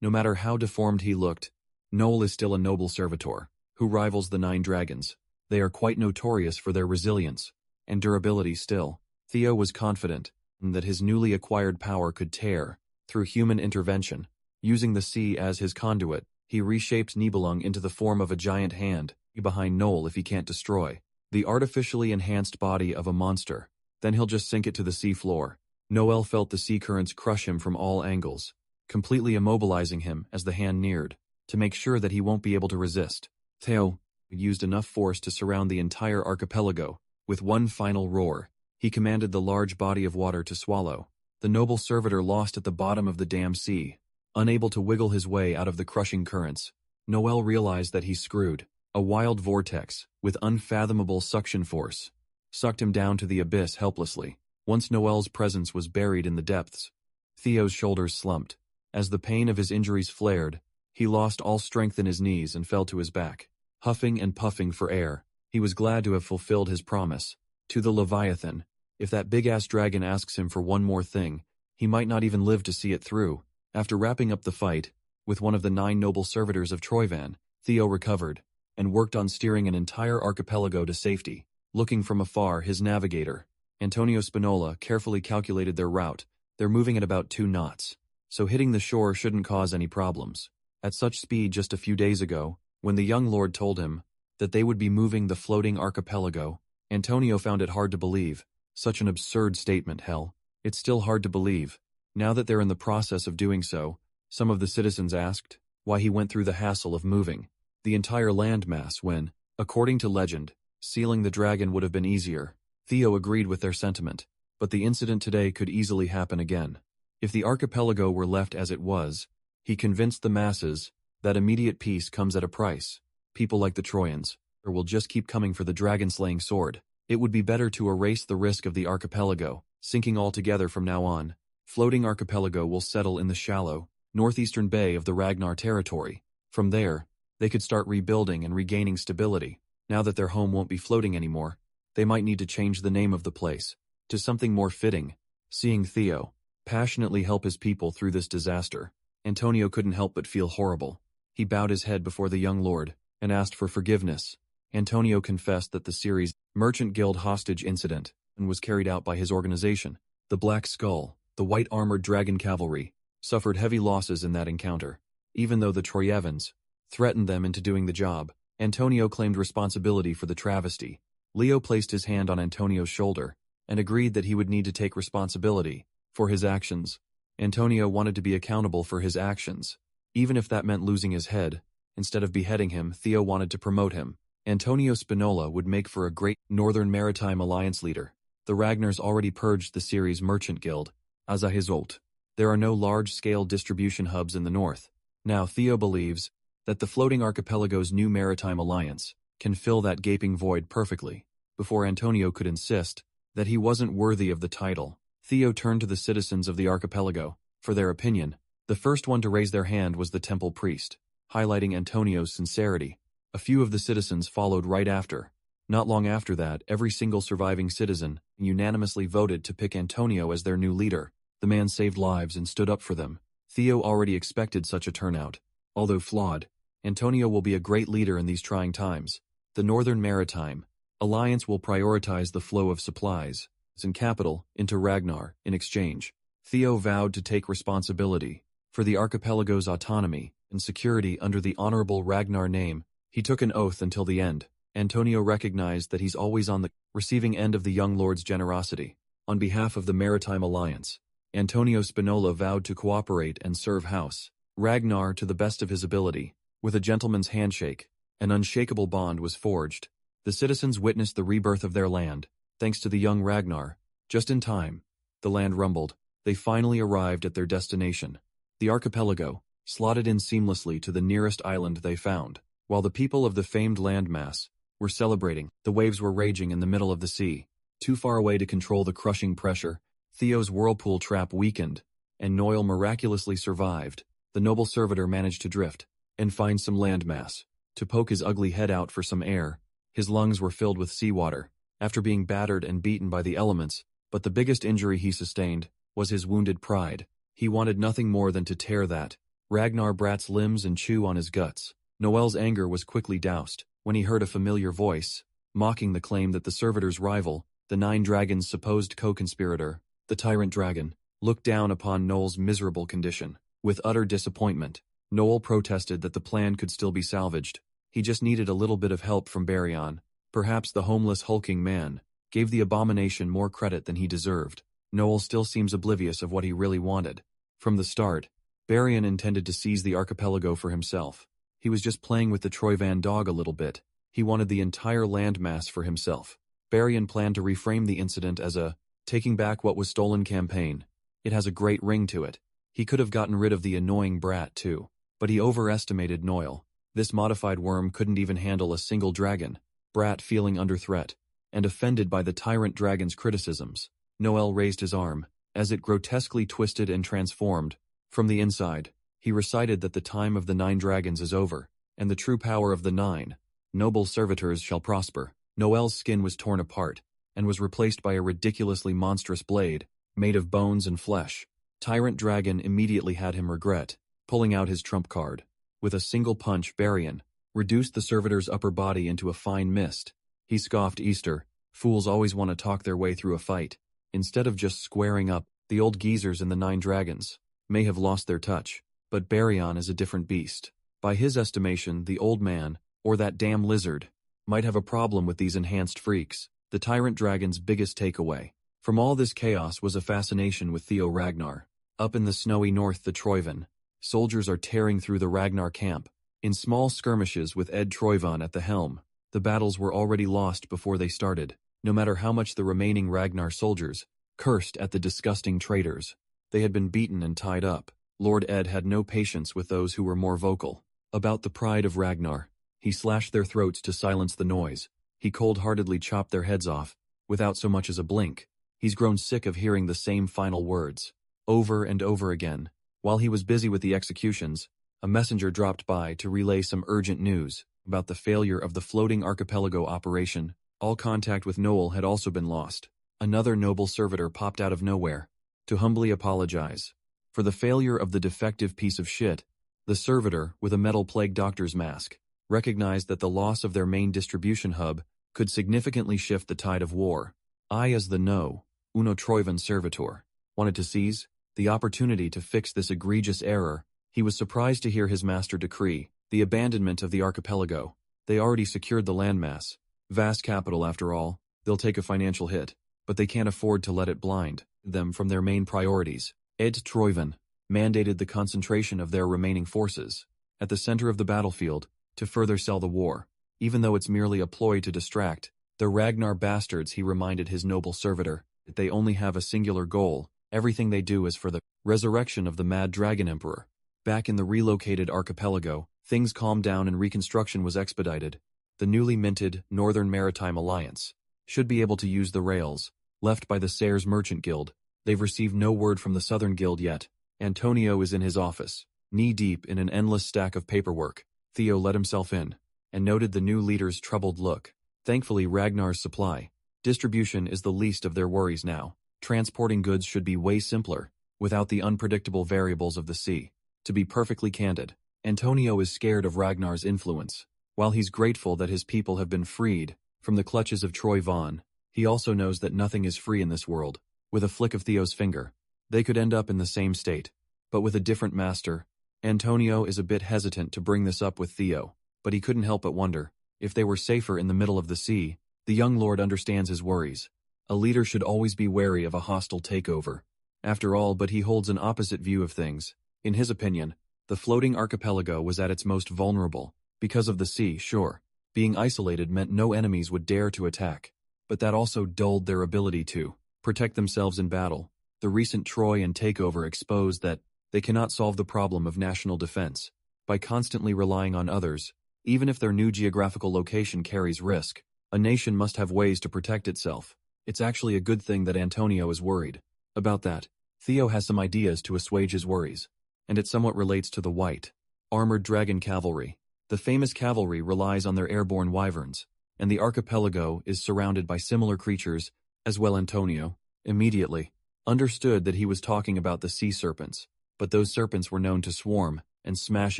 S1: No matter how deformed he looked, Noel is still a noble servitor who rivals the 9 dragons. They are quite notorious for their resilience and durability still. Theo was confident that his newly acquired power could tear through human intervention. Using the sea as his conduit, he reshaped Nibelung into the form of a giant hand behind Noel if he can't destroy the artificially enhanced body of a monster. Then he'll just sink it to the sea floor. Noel felt the sea currents crush him from all angles, completely immobilizing him as the hand neared, to make sure that he won't be able to resist. Theo used enough force to surround the entire archipelago. With one final roar, he commanded the large body of water to swallow. The noble servitor lost at the bottom of the damn sea. Unable to wiggle his way out of the crushing currents, Noel realized that he's screwed. A wild vortex, with unfathomable suction force, sucked him down to the abyss helplessly. Once Noel's presence was buried in the depths, Theo's shoulders slumped. As the pain of his injuries flared, he lost all strength in his knees and fell to his back. Huffing and puffing for air, he was glad to have fulfilled his promise to the Leviathan. If that big-ass dragon asks him for one more thing, he might not even live to see it through. After wrapping up the fight, With one of the 9 noble servitors of Troyvan, Theo recovered, and worked on steering an entire archipelago to safety. Looking from afar, his navigator, Antonio Spinola, carefully calculated their route. They're moving at about 2 knots, so hitting the shore shouldn't cause any problems. At such speed just a few days ago, when the young lord told him that they would be moving the floating archipelago, Antonio found it hard to believe. Such an absurd statement, hell. It's still hard to believe. Now that they're in the process of doing so, some of the citizens asked why he went through the hassle of moving the entire landmass when, according to legend, sealing the dragon would have been easier. Theo agreed with their sentiment, but the incident today could easily happen again. If the archipelago were left as it was, he convinced the masses that immediate peace comes at a price. People like the Trojans will just keep coming for the dragon-slaying sword. It would be better to erase the risk of the archipelago sinking altogether from now on. Floating archipelago will settle in the shallow, northeastern bay of the Ragnar territory. From there, they could start rebuilding and regaining stability. Now that their home won't be floating anymore, they might need to change the name of the place to something more fitting. Seeing Theo passionately help his people through this disaster, Antonio couldn't help but feel horrible. He bowed his head before the young lord and asked for forgiveness. Antonio confessed that the series' Merchant Guild hostage incident was carried out by his organization. The Black Skull, the white-armored dragon cavalry, suffered heavy losses in that encounter. Even though the Troyevans threatened them into doing the job, Antonio claimed responsibility for the travesty. Leo placed his hand on Antonio's shoulder and agreed that he would need to take responsibility for his actions. Antonio wanted to be accountable for his actions, even if that meant losing his head. Instead of beheading him, Theo wanted to promote him. Antonio Spinola would make for a great Northern Maritime Alliance leader. The Ragnars already purged the series' Merchant Guild, as a result. There are no large-scale distribution hubs in the north. Now Theo believes that the floating archipelago's new maritime alliance can fill that gaping void perfectly. Before Antonio could insist that he wasn't worthy of the title, Theo turned to the citizens of the archipelago for their opinion. The first one to raise their hand was the temple priest, highlighting Antonio's sincerity. A few of the citizens followed right after. Not long after that, every single surviving citizen unanimously voted to pick Antonio as their new leader. The man saved lives and stood up for them. Theo already expected such a turnout. Although flawed, Antonio will be a great leader in these trying times. The Northern Maritime Alliance will prioritize the flow of supplies and capital into Ragnar in exchange. Theo vowed to take responsibility for the archipelago's autonomy and security under the honorable Ragnar name. He took an oath until the end. Antonio recognized that he's always on the receiving end of the young lord's generosity. On behalf of the Maritime Alliance, Antonio Spinola vowed to cooperate and serve House Ragnar to the best of his ability. With a gentleman's handshake, an unshakable bond was forged. The citizens witnessed the rebirth of their land, thanks to the young Ragnar. Just in time, the land rumbled. They finally arrived at their destination. The archipelago slotted in seamlessly to the nearest island they found. While the people of the famed landmass were celebrating, the waves were raging in the middle of the sea. Too far away to control the crushing pressure, Theo's whirlpool trap weakened, and Noel miraculously survived. The noble servitor managed to drift and find some landmass to poke his ugly head out for some air. His lungs were filled with seawater after being battered and beaten by the elements, but the biggest injury he sustained was his wounded pride. He wanted nothing more than to tear that Ragnar brat's limbs and chew on his guts. Noel's anger was quickly doused when he heard a familiar voice, mocking the claim that the servitor's rival, the 9 Dragons' supposed co-conspirator, the Tyrant Dragon, looked down upon Noel's miserable condition. With utter disappointment, Noel protested that the plan could still be salvaged. He just needed a little bit of help from Baryon. Perhaps the homeless hulking man gave the abomination more credit than he deserved. Noel still seems oblivious of what he really wanted. From the start, Baryon intended to seize the archipelago for himself. He was just playing with the Troyvan dog a little bit. He wanted the entire landmass for himself. Baryon planned to reframe the incident as a taking back what was stolen campaign. It has a great ring to it. He could have gotten rid of the annoying brat too, but he overestimated Noel. This modified worm couldn't even handle a single dragon. Brat, feeling under threat and offended by the Tyrant Dragon's criticisms, Noel raised his arm as it grotesquely twisted and transformed. From the inside, he recited that the time of the 9 dragons is over, and the true power of the 9 noble servitors shall prosper. Noel's skin was torn apart, and was replaced by a ridiculously monstrous blade, made of bones and flesh. Tyrant Dragon immediately had him regret pulling out his trump card. With a single punch, Barian reduced the servitor's upper body into a fine mist. He scoffed, "Easter, fools always want to talk their way through a fight. Instead of just squaring up, the old geezers in the 9 dragons may have lost their touch, but Barian is a different beast. By his estimation, the old man, or that damn lizard, might have a problem with these enhanced freaks." The tyrant dragon's biggest takeaway from all this chaos was a fascination with Theo Ragnar. Up in the snowy north, the Troyvan soldiers are tearing through the Ragnar camp. In small skirmishes with Ed Troyvan at the helm, the battles were already lost before they started. No matter how much the remaining Ragnar soldiers cursed at the disgusting traitors, they had been beaten and tied up. Lord Ed had no patience with those who were more vocal about the pride of Ragnar. He slashed their throats to silence the noise. He cold-heartedly chopped their heads off, without so much as a blink. He's grown sick of hearing the same final words, over and over again. While he was busy with the executions, a messenger dropped by to relay some urgent news about the failure of the floating archipelago operation. All contact with Noel had also been lost. Another noble servitor popped out of nowhere to humbly apologize for the failure of the defective piece of shit. The servitor, with a metal plague doctor's mask, recognized that the loss of their main distribution hub could significantly shift the tide of war. I, as the uno Troyvan servitor, wanted to seize the opportunity to fix this egregious error. He was surprised to hear his master decree the abandonment of the archipelago. They already secured the landmass. Vast capital, after all. They'll take a financial hit, but they can't afford to let it blind them from their main priorities. Ed Troyvan mandated the concentration of their remaining forces at the center of the battlefield to further sell the war. Even though it's merely a ploy to distract the Ragnar bastards, he reminded his noble servitor that they only have a singular goal. Everything they do is for the resurrection of the mad dragon emperor. Back in the relocated archipelago, things calmed down and reconstruction was expedited. The newly minted Northern Maritime Alliance should be able to use the rails left by the Sayers Merchant Guild. They've received no word from the Southern Guild yet. Antonio is in his office, knee-deep in an endless stack of paperwork. Theo let himself in and noted the new leader's troubled look. Thankfully, Ragnar's supply distribution is the least of their worries now. Transporting goods should be way simpler, without the unpredictable variables of the sea. To be perfectly candid, Antonio is scared of Ragnar's influence. While he's grateful that his people have been freed from the clutches of Troy Von, he also knows that nothing is free in this world. With a flick of Theo's finger, they could end up in the same state, but with a different master. Antonio is a bit hesitant to bring this up with Theo, but he couldn't help but wonder if they were safer in the middle of the sea. The young lord understands his worries. A leader should always be wary of a hostile takeover. After all, but he holds an opposite view of things. In his opinion, the floating archipelago was at its most vulnerable. Because of the sea, sure. Being isolated meant no enemies would dare to attack, but that also dulled their ability to protect themselves in battle. The recent Troyan takeover exposed that they cannot solve the problem of national defense by constantly relying on others. Even if their new geographical location carries risk, a nation must have ways to protect itself. It's actually a good thing that Antonio is worried about that. Theo has some ideas to assuage his worries, and it somewhat relates to the white, armored dragon cavalry. The famous cavalry relies on their airborne wyverns, and the archipelago is surrounded by similar creatures as well. Antonio immediately understood that he was talking about the sea serpents, but those serpents were known to swarm and smash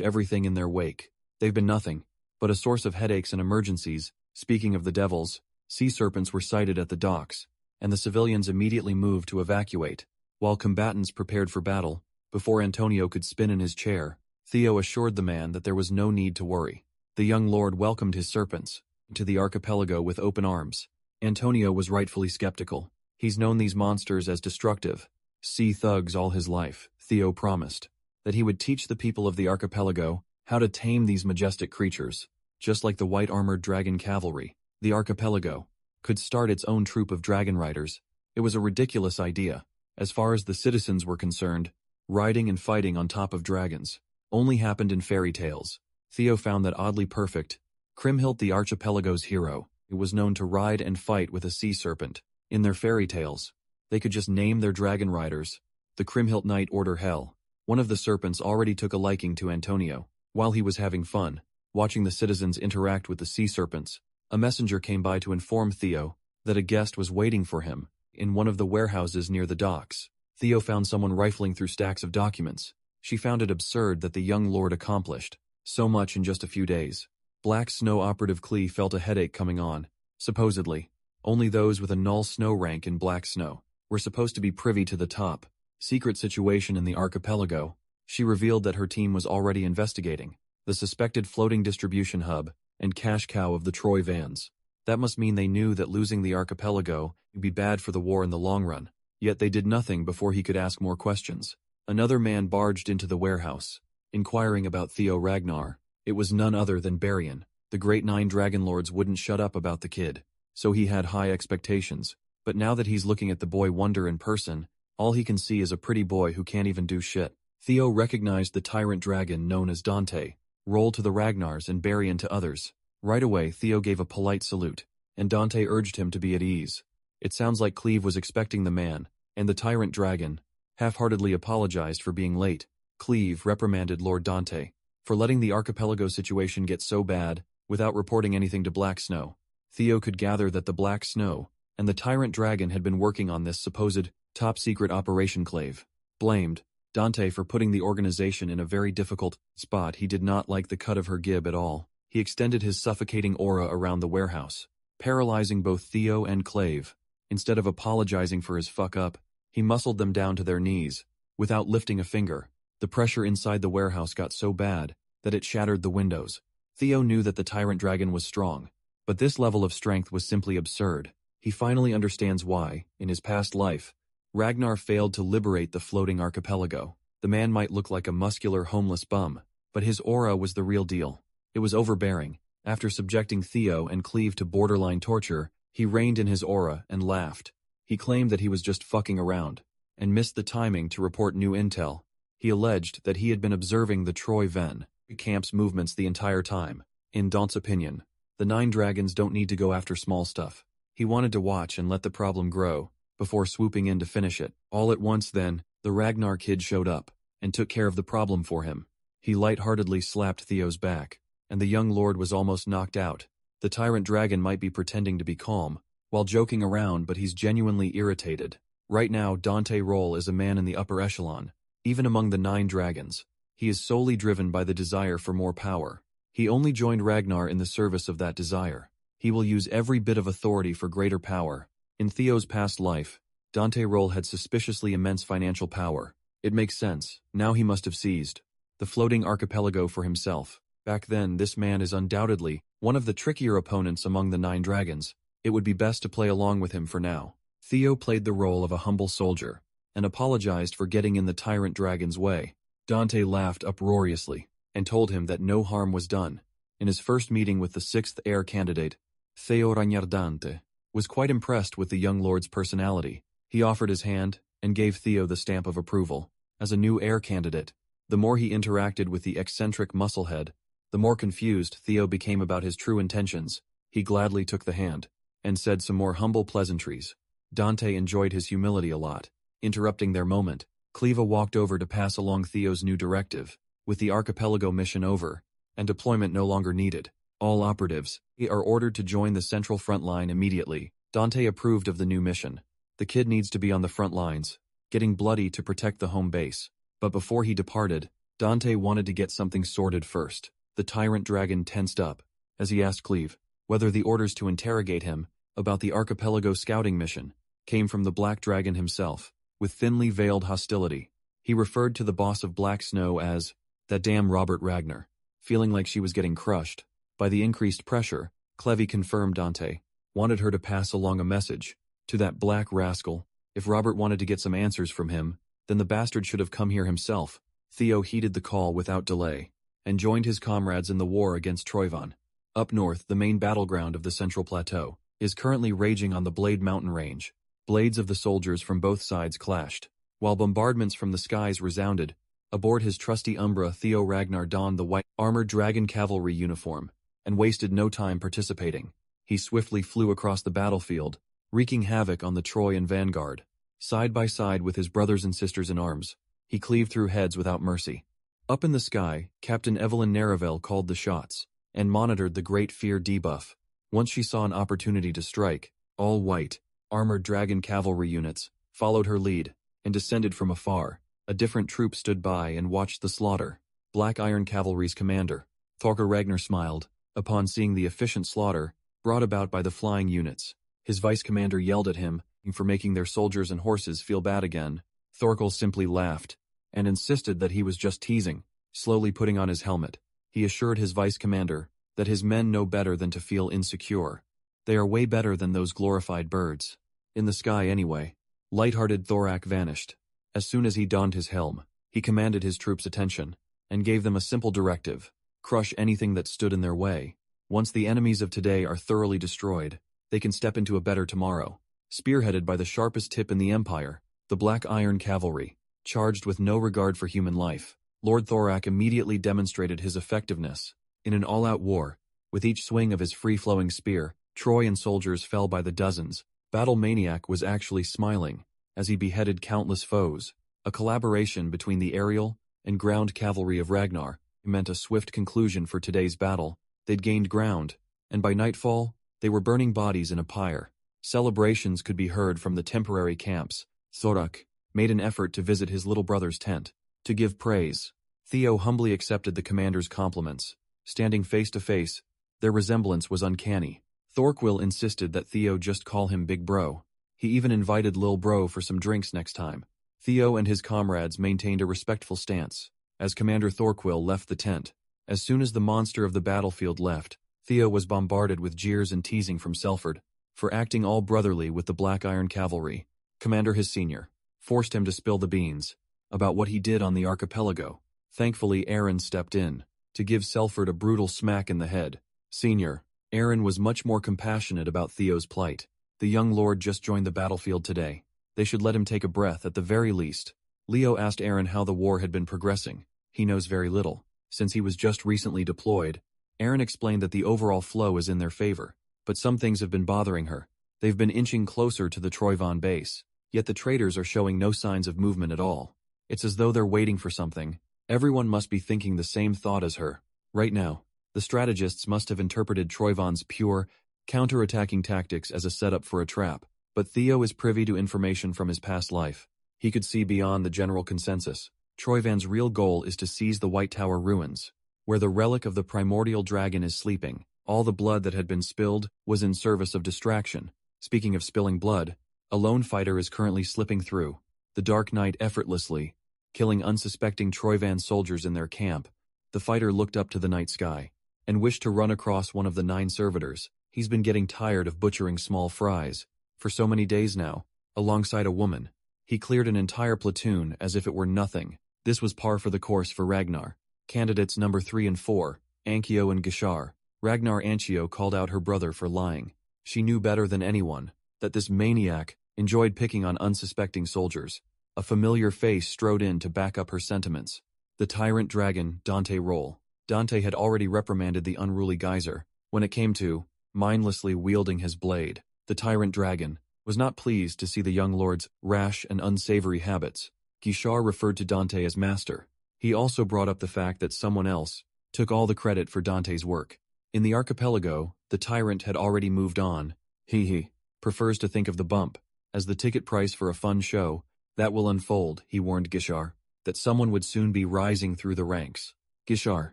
S1: everything in their wake. They've been nothing but a source of headaches and emergencies. Speaking of the devils, sea serpents were sighted at the docks, and the civilians immediately moved to evacuate, while combatants prepared for battle. Before Antonio could spin in his chair, Theo assured the man that there was no need to worry. The young lord welcomed his serpents to the archipelago with open arms. Antonio was rightfully skeptical. He's known these monsters as destructive sea thugs all his life. Theo promised that he would teach the people of the archipelago how to tame these majestic creatures. Just like the white armored dragon cavalry, the archipelago could start its own troop of dragon riders. It was a ridiculous idea. As far as the citizens were concerned, riding and fighting on top of dragons only happened in fairy tales. Theo found that oddly perfect. Kriemhild, the archipelago's hero, was known to ride and fight with a sea serpent. In their fairy tales, they could just name their dragon riders. The Kriemhild Knight Order Hell. One of the serpents already took a liking to Antonio. While he was having fun watching the citizens interact with the sea serpents, a messenger came by to inform Theo that a guest was waiting for him in one of the warehouses near the docks. Theo found someone rifling through stacks of documents. She found it absurd that the young lord accomplished so much in just a few days. Black Snow operative Klee felt a headache coming on. Supposedly, only those with a null snow rank in Black Snow were supposed to be privy to the top secret situation in the archipelago. She revealed that her team was already investigating the suspected floating distribution hub and cash cow of the Troy Vans. That must mean they knew that losing the archipelago would be bad for the war in the long run. Yet they did nothing before he could ask more questions. Another man barged into the warehouse, inquiring about Theo Ragnar. It was none other than Barian. The great 9 dragon lords wouldn't shut up about the kid, so he had high expectations. But now that he's looking at the boy wonder in person, all he can see is a pretty boy who can't even do shit. Theo recognized the tyrant dragon known as Dante, roll to the Ragnars and Barian to others. Right away, Theo gave a polite salute, and Dante urged him to be at ease. It sounds like Cleve was expecting the man, and the tyrant dragon half-heartedly apologized for being late. Cleve reprimanded Lord Dante for letting the archipelago situation get so bad without reporting anything to Black Snow. Theo could gather that the Black Snow and the tyrant dragon had been working on this supposed top-secret operation. Cleve blamed Dante for putting the organization in a very difficult spot. He did not like the cut of her gib at all. He extended his suffocating aura around the warehouse, paralyzing both Theo and Cleve. Instead of apologizing for his fuck-up, he muscled them down to their knees, without lifting a finger. The pressure inside the warehouse got so bad that it shattered the windows. Theo knew that the tyrant dragon was strong, but this level of strength was simply absurd. He finally understands why, in his past life, Ragnar failed to liberate the floating archipelago. The man might look like a muscular homeless bum, but his aura was the real deal. It was overbearing. After subjecting Theo and Cleve to borderline torture, he reined in his aura and laughed. He claimed that he was just fucking around, and missed the timing to report new intel. He alleged that he had been observing the Troy Ven camp's movements the entire time. In Dante's opinion, the 9 dragons don't need to go after small stuff. He wanted to watch and let the problem grow, before swooping in to finish it. All at once then, the Ragnar kid showed up, and took care of the problem for him. He lightheartedly slapped Theo's back, and the young lord was almost knocked out. The tyrant dragon might be pretending to be calm, while joking around, but he's genuinely irritated. Right now, Dante Roll is a man in the upper echelon. Even among the 9 dragons, he is solely driven by the desire for more power. He only joined Ragnar in the service of that desire. He will use every bit of authority for greater power. In Theo's past life, Dante Roll had suspiciously immense financial power. It makes sense. Now he must have seized the floating archipelago for himself. Back then, this man is undoubtedly one of the trickier opponents among the 9 dragons. It would be best to play along with him for now. Theo played the role of a humble soldier, and apologized for getting in the tyrant dragon's way. Dante laughed uproariously, and told him that no harm was done. In his first meeting with the 6th heir candidate, Theo Ragnar Dante was quite impressed with the young lord's personality. He offered his hand, and gave Theo the stamp of approval. As a new heir candidate, the more he interacted with the eccentric musclehead, the more confused Theo became about his true intentions. He gladly took the hand, and said some more humble pleasantries. Dante enjoyed his humility a lot. Interrupting their moment, Cleva walked over to pass along Theo's new directive. With the archipelago mission over, and deployment no longer needed, all operatives are ordered to join the central front line immediately. Dante approved of the new mission. The kid needs to be on the front lines, getting bloody to protect the home base. But before he departed, Dante wanted to get something sorted first. The tyrant dragon tensed up, as he asked Cleve whether the orders to interrogate him about the archipelago scouting mission came from the Black Dragon himself. With thinly veiled hostility, he referred to the boss of Black Snow as that damn Robert Ragnar. Feeling like she was getting crushed by the increased pressure, Clevie confirmed Dante wanted her to pass along a message to that black rascal. If Robert wanted to get some answers from him, then the bastard should have come here himself. Theo heeded the call without delay, and joined his comrades in the war against Troyvan. Up north, the main battleground of the Central Plateau is currently raging on the Blade Mountain Range. Blades of the soldiers from both sides clashed, while bombardments from the skies resounded. Aboard his trusty Umbra, Theo Ragnar donned the white armored dragon cavalry uniform, and wasted no time participating. He swiftly flew across the battlefield, wreaking havoc on the Troyan vanguard. Side by side with his brothers and sisters in arms, he cleaved through heads without mercy. Up in the sky, Captain Evelyn Naravel called the shots, and monitored the Great Fear debuff. Once she saw an opportunity to strike, all white, armored dragon cavalry units followed her lead, and descended from afar. A different troop stood by and watched the slaughter. Black Iron Cavalry's commander, Thorkel Ragnar, smiled upon seeing the efficient slaughter brought about by the flying units. His vice commander yelled at him for making their soldiers and horses feel bad again. Thorkel simply laughed and insisted that he was just teasing. Slowly putting on his helmet, he assured his vice commander that his men know better than to feel insecure. They are way better than those glorified birds. In the sky anyway. Light-hearted Thorak vanished. As soon as he donned his helm, he commanded his troops' attention and gave them a simple directive: crush anything that stood in their way. Once the enemies of today are thoroughly destroyed, they can step into a better tomorrow. Spearheaded by the sharpest tip in the Empire, the Black Iron Cavalry, charged with no regard for human life, Lord Thorak immediately demonstrated his effectiveness. In an all-out war, with each swing of his free-flowing spear, Troyan soldiers fell by the dozens. Battle Maniac was actually smiling as he beheaded countless foes. A collaboration between the aerial and ground cavalry of Ragnar meant a swift conclusion for today's battle. They'd gained ground, and by nightfall, they were burning bodies in a pyre. Celebrations could be heard from the temporary camps. Thorak made an effort to visit his little brother's tent to give praise. Theo humbly accepted the commander's compliments. Standing face to face, their resemblance was uncanny. Thorkel insisted that Theo just call him Big Bro. He even invited Lil Bro for some drinks next time. Theo and his comrades maintained a respectful stance as Commander Thorkel left the tent. As soon as the monster of the battlefield left, Theo was bombarded with jeers and teasing from Selford for acting all brotherly with the Black Iron Cavalry. Commander, his senior, forced him to spill the beans about what he did on the archipelago. Thankfully, Aaron stepped in to give Selford a brutal smack in the head. Senior, Aaron was much more compassionate about Theo's plight. The young lord just joined the battlefield today. They should let him take a breath at the very least. Leo asked Aaron how the war had been progressing. He knows very little, since he was just recently deployed. Aaron explained that the overall flow is in their favor, but some things have been bothering her. They've been inching closer to the Troyvon base, yet the traders are showing no signs of movement at all. It's as though they're waiting for something. Everyone must be thinking the same thought as her. Right now, the strategists must have interpreted Troyvon's pure, counter-attacking tactics as a setup for a trap. But Theo is privy to information from his past life. He could see beyond the general consensus. Troyvon's real goal is to seize the White Tower ruins, where the relic of the primordial dragon is sleeping. All the blood that had been spilled was in service of distraction. Speaking of spilling blood, a lone fighter is currently slipping through the dark night effortlessly, killing unsuspecting Troyvon soldiers in their camp. The fighter looked up to the night sky and wished to run across one of the 9 servitors. He's been getting tired of butchering small fries for so many days now, alongside a woman. He cleared an entire platoon as if it were nothing. This was par for the course for Ragnar. Candidates number 3 and 4, Anchio and Gishar. Ragnar Anchio called out her brother for lying. She knew better than anyone that this maniac enjoyed picking on unsuspecting soldiers. A familiar face strode in to back up her sentiments. The tyrant dragon, Dante Roll. Dante had already reprimanded the unruly geyser. When it came to mindlessly wielding his blade, the tyrant dragon was not pleased to see the young lord's rash and unsavory habits. Gishar referred to Dante as master. He also brought up the fact that someone else took all the credit for Dante's work. In the archipelago, the tyrant had already moved on. He prefers to think of the bump as the ticket price for a fun show that will unfold, he warned Gishar, that someone would soon be rising through the ranks. Gishar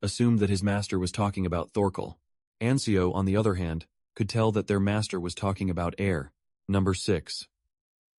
S1: assumed that his master was talking about Thorkel. Ancio, on the other hand, could tell that their master was talking about air. Number 6.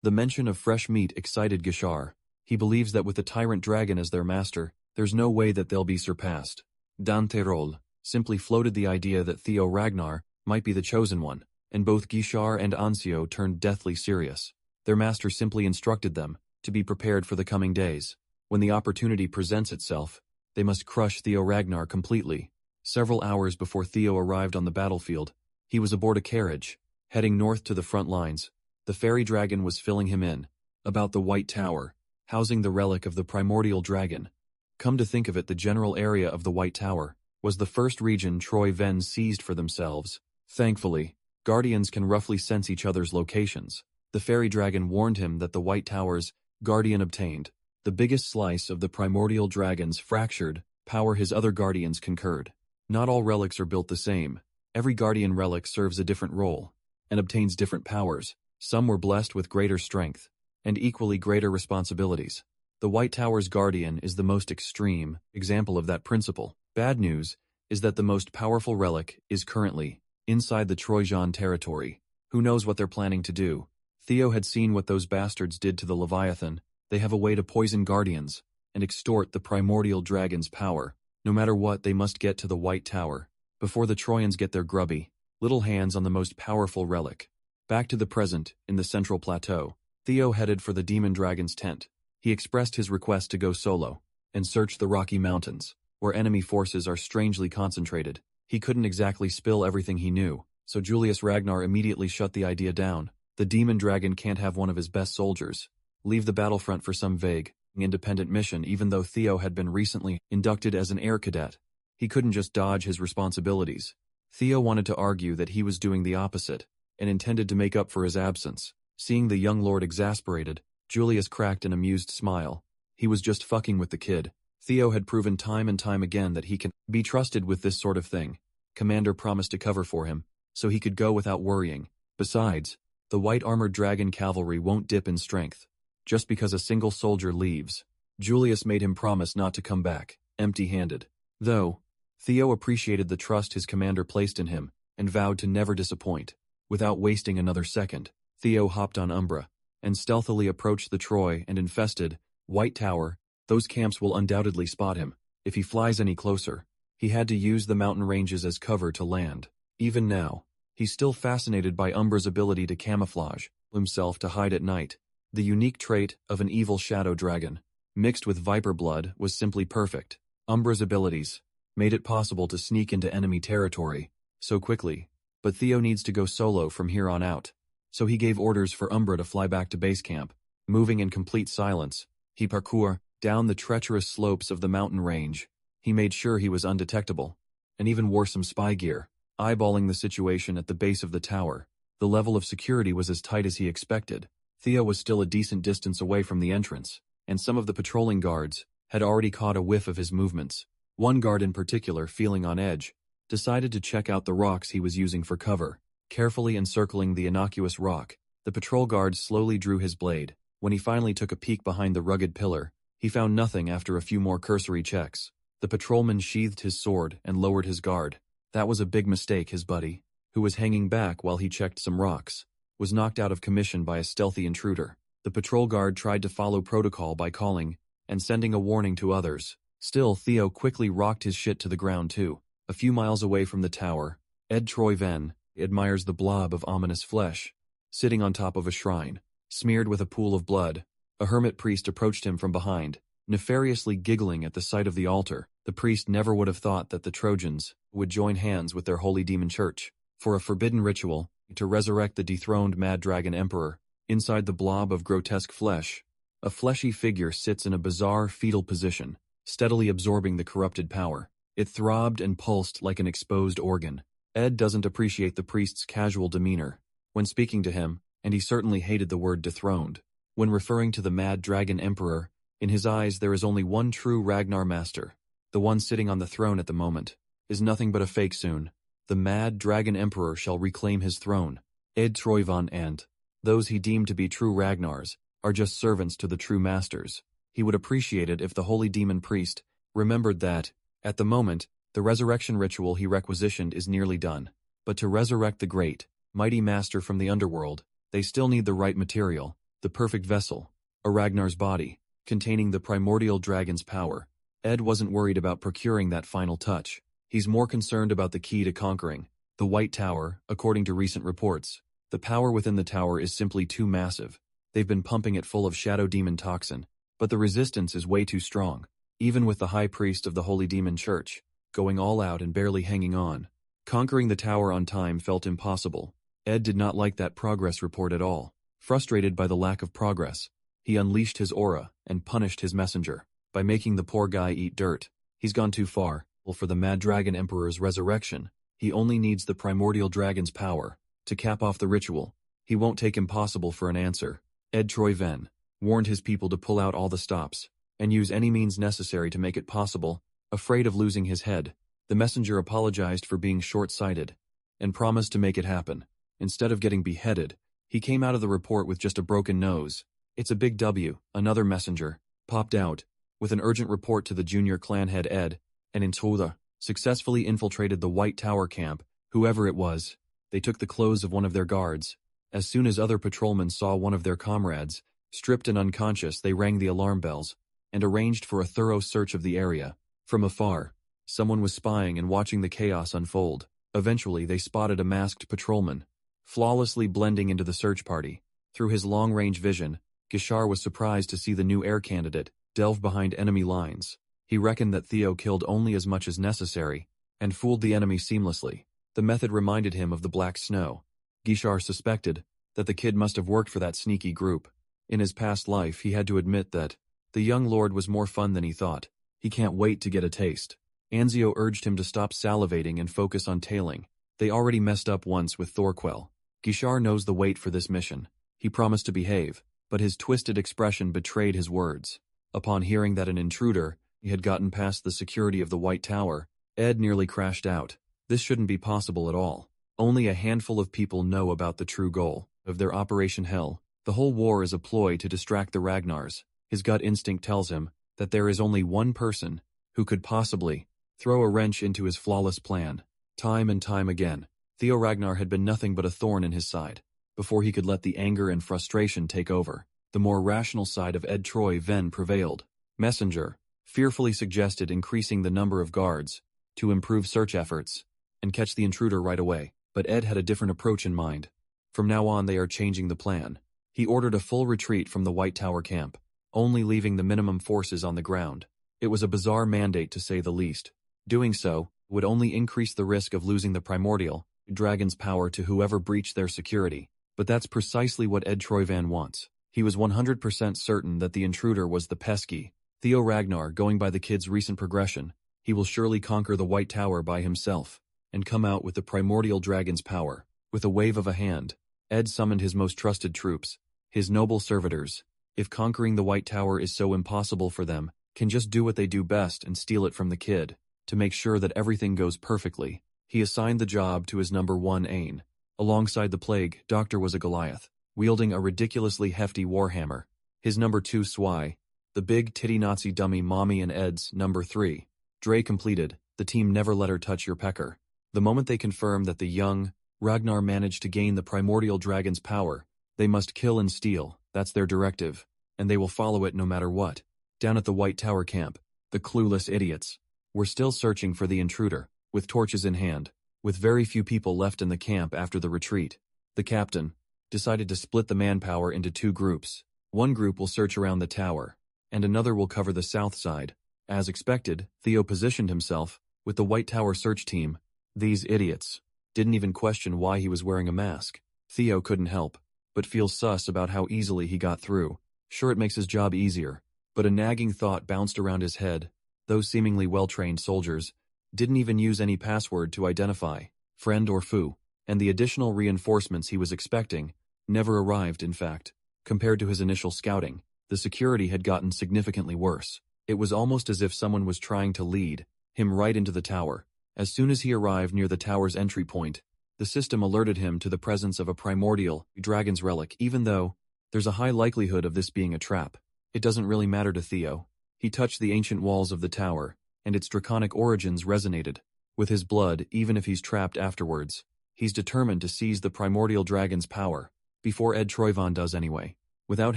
S1: The mention of fresh meat excited Gishar. He believes that with the tyrant dragon as their master, there's no way that they'll be surpassed. Dante Roll simply floated the idea that Theo Ragnar might be the chosen one, and both Gishar and Ancio turned deathly serious. Their master simply instructed them to be prepared for the coming days. When the opportunity presents itself, they must crush Theo Ragnar completely. Several hours before Theo arrived on the battlefield, he was aboard a carriage, heading north to the front lines. The fairy dragon was filling him in about the White Tower, housing the relic of the primordial dragon. Come to think of it, the general area of the White Tower was the first region Troyvon seized for themselves. Thankfully, guardians can roughly sense each other's locations. The fairy dragon warned him that the White Tower's guardian obtained the biggest slice of the primordial dragon's fractured power. His other guardians concurred. Not all relics are built the same. Every guardian relic serves a different role and obtains different powers. Some were blessed with greater strength and equally greater responsibilities. The White Tower's guardian is the most extreme example of that principle. Bad news is that the most powerful relic is currently inside the Trojan territory. Who knows what they're planning to do? Theo had seen what those bastards did to the Leviathan. They have a way to poison guardians and extort the primordial dragon's power. No matter what, they must get to the White Tower before the Trojans get their grubby little hands on the most powerful relic. Back to the present, in the central plateau, Theo headed for the demon dragon's tent. He expressed his request to go solo and search the Rocky Mountains, where enemy forces are strangely concentrated. He couldn't exactly spill everything he knew, so Julius Ragnar immediately shut the idea down. The demon dragon can't have one of his best soldiers leave the battlefront for some vague, independent mission. Even though Theo had been recently inducted as an air cadet, he couldn't just dodge his responsibilities. Theo wanted to argue that he was doing the opposite, and intended to make up for his absence. Seeing the young lord exasperated, Julius cracked an amused smile. He was just fucking with the kid. Theo had proven time and time again that he can be trusted with this sort of thing. Commander promised to cover for him, so he could go without worrying. Besides, the white-armored dragon cavalry won't dip in strength just because a single soldier leaves. Julius made him promise not to come back empty-handed. Though, Theo appreciated the trust his commander placed in him, and vowed to never disappoint. Without wasting another second, Theo hopped on Umbra, and stealthily approached the Troy and infested White Tower. Those camps will undoubtedly spot him if he flies any closer. He had to use the mountain ranges as cover to land. Even now, he's still fascinated by Umbra's ability to camouflage himself to hide at night. The unique trait of an evil shadow dragon, mixed with viper blood, was simply perfect. Umbra's abilities made it possible to sneak into enemy territory so quickly, but Theo needs to go solo from here on out. So he gave orders for Umbra to fly back to base camp. Moving in complete silence, he parkoured down the treacherous slopes of the mountain range. He made sure he was undetectable, and even wore some spy gear. Eyeballing the situation at the base of the tower, the level of security was as tight as he expected. Theo was still a decent distance away from the entrance, and some of the patrolling guards had already caught a whiff of his movements. One guard in particular, feeling on edge, decided to check out the rocks he was using for cover. Carefully encircling the innocuous rock, the patrol guard slowly drew his blade. When he finally took a peek behind the rugged pillar, he found nothing after a few more cursory checks. The patrolman sheathed his sword and lowered his guard. That was a big mistake. His buddy, who was hanging back while he checked some rocks, was knocked out of commission by a stealthy intruder. The patrol guard tried to follow protocol by calling and sending a warning to others. Still, Theo quickly rocked his shit to the ground too. A few miles away from the tower, Ed Troyven admires the blob of ominous flesh sitting on top of a shrine, smeared with a pool of blood. A hermit priest approached him from behind, nefariously giggling at the sight of the altar. The priest never would have thought that the Trojans would join hands with their holy demon church for a forbidden ritual to resurrect the dethroned Mad Dragon Emperor. Inside the blob of grotesque flesh, a fleshy figure sits in a bizarre fetal position, steadily absorbing the corrupted power. It throbbed and pulsed like an exposed organ. Ed doesn't appreciate the priest's casual demeanor when speaking to him, and he certainly hated the word dethroned. When referring to the Mad Dragon Emperor, in his eyes there is only one true Ragnar Master. The one sitting on the throne at the moment is nothing but a fake soon. The Mad Dragon Emperor shall reclaim his throne. Ed Troyvan and those he deemed to be true Ragnars are just servants to the true masters. He would appreciate it if the holy demon priest remembered that, at the moment, the resurrection ritual he requisitioned is nearly done. But to resurrect the great, mighty master from the underworld, they still need the right material, the perfect vessel, a Ragnar's body, containing the primordial dragon's power. Ed wasn't worried about procuring that final touch. He's more concerned about the key to conquering the White Tower. According to recent reports, the power within the tower is simply too massive. They've been pumping it full of shadow demon toxin, but the resistance is way too strong. Even with the high priest of the Holy Demon Church going all out and barely hanging on, conquering the tower on time felt impossible. Ed did not like that progress report at all. Frustrated by the lack of progress, he unleashed his aura and punished his messenger by making the poor guy eat dirt. He's gone too far. Well, for the Mad Dragon Emperor's resurrection, he only needs the primordial dragon's power to cap off the ritual. He won't take impossible for an answer. Ed Troyven warned his people to pull out all the stops and use any means necessary to make it possible. Afraid of losing his head, the messenger apologized for being short-sighted and promised to make it happen. Instead of getting beheaded, he came out of the report with just a broken nose. It's a big W, another messenger popped out, with an urgent report to the junior clan head Ed, and Intruder successfully infiltrated the White Tower camp. Whoever it was, they took the clothes of one of their guards. As soon as other patrolmen saw one of their comrades, stripped and unconscious, they rang the alarm bells, and arranged for a thorough search of the area. From afar, someone was spying and watching the chaos unfold. Eventually, they spotted a masked patrolman, flawlessly blending into the search party. Through his long-range vision, Gishar was surprised to see the new air candidate delve behind enemy lines. He reckoned that Theo killed only as much as necessary, and fooled the enemy seamlessly. The method reminded him of the Black Snow. Gishar suspected that the kid must have worked for that sneaky group. In his past life, he had to admit that the young lord was more fun than he thought. He can't wait to get a taste. Anzio urged him to stop salivating and focus on tailing. They already messed up once with Thorquel. Gishar knows the weight for this mission. He promised to behave, but his twisted expression betrayed his words. Upon hearing that an intruder had gotten past the security of the White Tower, Ed nearly crashed out. This shouldn't be possible at all. Only a handful of people know about the true goal of their Operation Hell. The whole war is a ploy to distract the Ragnars. His gut instinct tells him that there is only one person who could possibly throw a wrench into his flawless plan. Time and time again, Theo Ragnar had been nothing but a thorn in his side. Before he could let the anger and frustration take over, the more rational side of Ed Troy Venn prevailed. Messenger fearfully suggested increasing the number of guards to improve search efforts and catch the intruder right away, but Ed had a different approach in mind. From now on, they are changing the plan. He ordered a full retreat from the White Tower camp, only leaving the minimum forces on the ground. It was a bizarre mandate to say the least. Doing so would only increase the risk of losing the primordial dragon's power to whoever breached their security. But that's precisely what Ed Troyvan wants. He was 100% certain that the intruder was the pesky Theo Ragnar. Going by the kid's recent progression, he will surely conquer the White Tower by himself and come out with the primordial dragon's power. With a wave of a hand, Ed summoned his most trusted troops, his noble servitors. If conquering the White Tower is so impossible for them, can just do what they do best and steal it from the kid. To make sure that everything goes perfectly, he assigned the job to his number one Ain. Alongside the plague doctor was a Goliath, wielding a ridiculously hefty warhammer. His number two Swy, the big titty Nazi dummy mommy, and Ed's number three. Dre completed. The team never let her touch your pecker. The moment they confirmed that the young Ragnar managed to gain the primordial dragon's power, they must kill and steal. That's their directive, and they will follow it no matter what. Down at the White Tower camp, the clueless idiots were still searching for the intruder, with torches in hand. With very few people left in the camp after the retreat, the captain decided to split the manpower into two groups. One group will search around the tower, and another will cover the south side. As expected, Theo positioned himself with the White Tower search team. These idiots didn't even question why he was wearing a mask. Theo couldn't help but feel sus about how easily he got through. Sure, it makes his job easier, but a nagging thought bounced around his head. Those seemingly well-trained soldiers didn't even use any password to identify friend or foe, and the additional reinforcements he was expecting never arrived. In fact, compared to his initial scouting, the security had gotten significantly worse. It was almost as if someone was trying to lead him right into the tower. As soon as he arrived near the tower's entry point, the system alerted him to the presence of a primordial dragon's relic. Even though there's a high likelihood of this being a trap, it doesn't really matter to Theo. He touched the ancient walls of the tower, and its draconic origins resonated with his blood. Even if he's trapped afterwards, he's determined to seize the primordial dragon's power, before Ed Troyvan does anyway. Without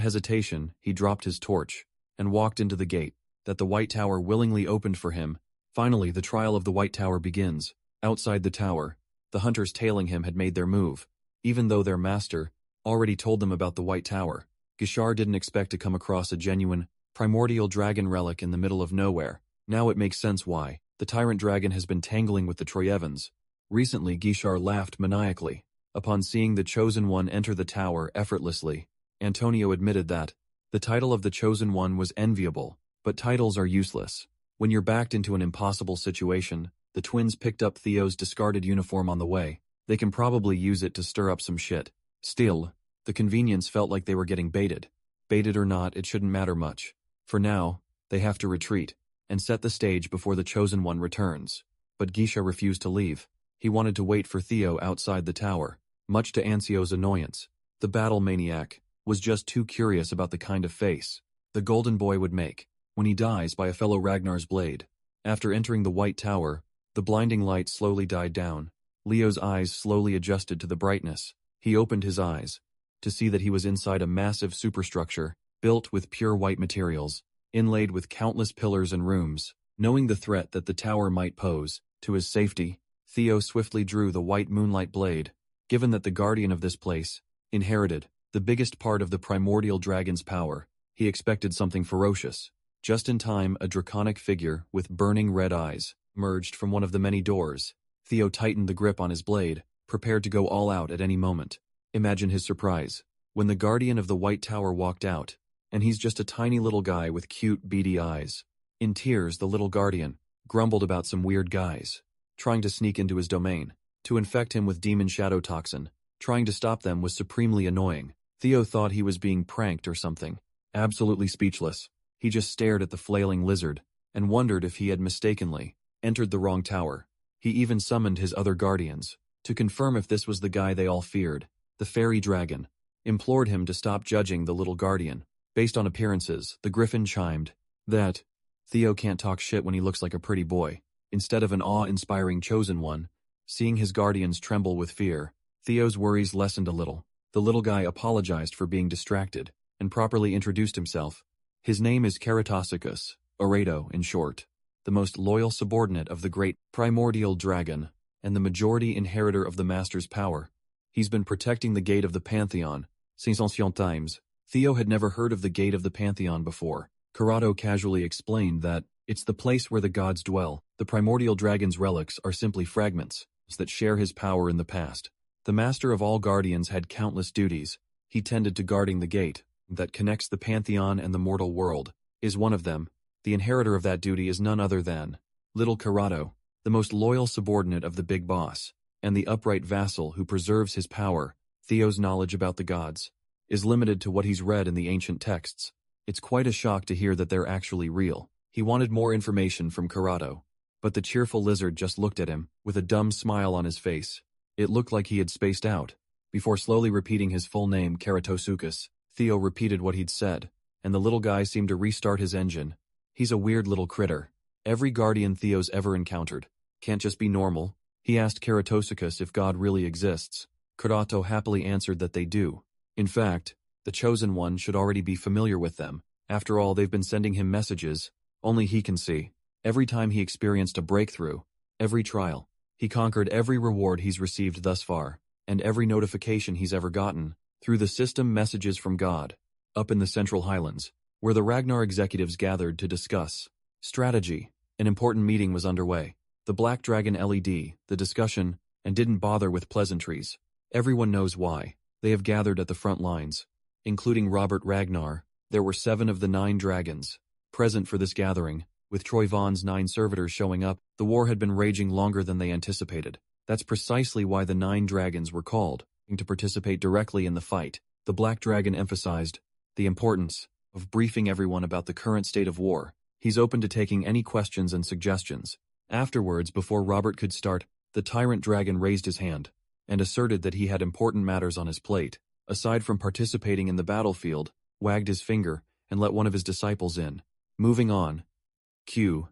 S1: hesitation, he dropped his torch and walked into the gate that the White Tower willingly opened for him. Finally, the trial of the White Tower begins. Outside the tower, the hunters tailing him had made their move. Even though their master already told them about the White Tower, Gishar didn't expect to come across a genuine primordial dragon relic in the middle of nowhere. Now it makes sense why the tyrant dragon has been tangling with the Troyevans. Recently, Gishar laughed maniacally upon seeing the Chosen One enter the tower effortlessly. Antonio admitted that the title of the Chosen One was enviable, but titles are useless when you're backed into an impossible situation. The twins picked up Theo's discarded uniform on the way. They can probably use it to stir up some shit. Still, the convenience felt like they were getting baited. Baited or not, it shouldn't matter much. For now, they have to retreat and set the stage before the Chosen One returns. But Gisha refused to leave. He wanted to wait for Theo outside the tower, much to Ansio's annoyance. The battle maniac was just too curious about the kind of face the golden boy would make when he dies by a fellow Ragnar's blade. After entering the White Tower, the blinding light slowly died down. Leo's eyes slowly adjusted to the brightness. He opened his eyes to see that he was inside a massive superstructure built with pure white materials, inlaid with countless pillars and rooms. Knowing the threat that the tower might pose to his safety, Theo swiftly drew the white moonlight blade. Given that the guardian of this place inherited the biggest part of the primordial dragon's power, he expected something ferocious. Just in time, a draconic figure with burning red eyes emerged from one of the many doors. Theo tightened the grip on his blade, prepared to go all out at any moment. Imagine his surprise when the guardian of the White Tower walked out, and he's just a tiny little guy with cute, beady eyes. In tears, the little guardian grumbled about some weird guys trying to sneak into his domain to infect him with demon shadow toxin. Trying to stop them was supremely annoying. Theo thought he was being pranked or something. Absolutely speechless, he just stared at the flailing lizard and wondered if he had mistakenly entered the wrong tower. He even summoned his other guardians to confirm if this was the guy they all feared. The fairy dragon implored him to stop judging the little guardian based on appearances. The griffin chimed that Theo can't talk shit when he looks like a pretty boy. Instead of an awe-inspiring chosen one, seeing his guardians tremble with fear, Theo's worries lessened a little. The little guy apologized for being distracted and properly introduced himself. His name is Keratosicus, Oredo in short, the most loyal subordinate of the great primordial dragon and the majority inheritor of the master's power. He's been protecting the gate of the Pantheon since ancient times. Theo had never heard of the gate of the Pantheon before. Corrado casually explained that it's the place where the gods dwell. The primordial dragon's relics are simply fragments that share his power in the past. The master of all guardians had countless duties. He tended to guarding the gate that connects the Pantheon and the mortal world. Is one of them. The inheritor of that duty is none other than little Corrado, the most loyal subordinate of the big boss, and the upright vassal who preserves his power. Theo's knowledge about the gods is limited to what he's read in the ancient texts. It's quite a shock to hear that they're actually real. He wanted more information from Corrado, but the cheerful lizard just looked at him with a dumb smile on his face. It looked like he had spaced out. Before slowly repeating his full name, Keratosicus, Theo repeated what he'd said, and the little guy seemed to restart his engine. He's a weird little critter. Every guardian Theo's ever encountered can't just be normal. He asked Keratosicus if God really exists. Karato happily answered that they do. In fact, the Chosen One should already be familiar with them. After all, they've been sending him messages only he can see. Every time he experienced a breakthrough, every trial, he conquered every reward he's received thus far, and every notification he's ever gotten, through the system messages from God. Up in the Central Highlands, where the Ragnar executives gathered to discuss strategy, an important meeting was underway. The Black Dragon LED, the discussion, and didn't bother with pleasantries. Everyone knows why. They have gathered at the front lines, including Robert Ragnar. There were 7 of the 9 dragons present for this gathering. With Troy Vaughn's 9 servitors showing up, the war had been raging longer than they anticipated. That's precisely why the 9 dragons were called, to participate directly in the fight. The Black Dragon emphasized the importance of briefing everyone about the current state of war. He's open to taking any questions and suggestions. Afterwards, before Robert could start, the Tyrant Dragon raised his hand and asserted that he had important matters on his plate. Aside from participating in the battlefield, wagged his finger and let one of his disciples in. Moving on. Q.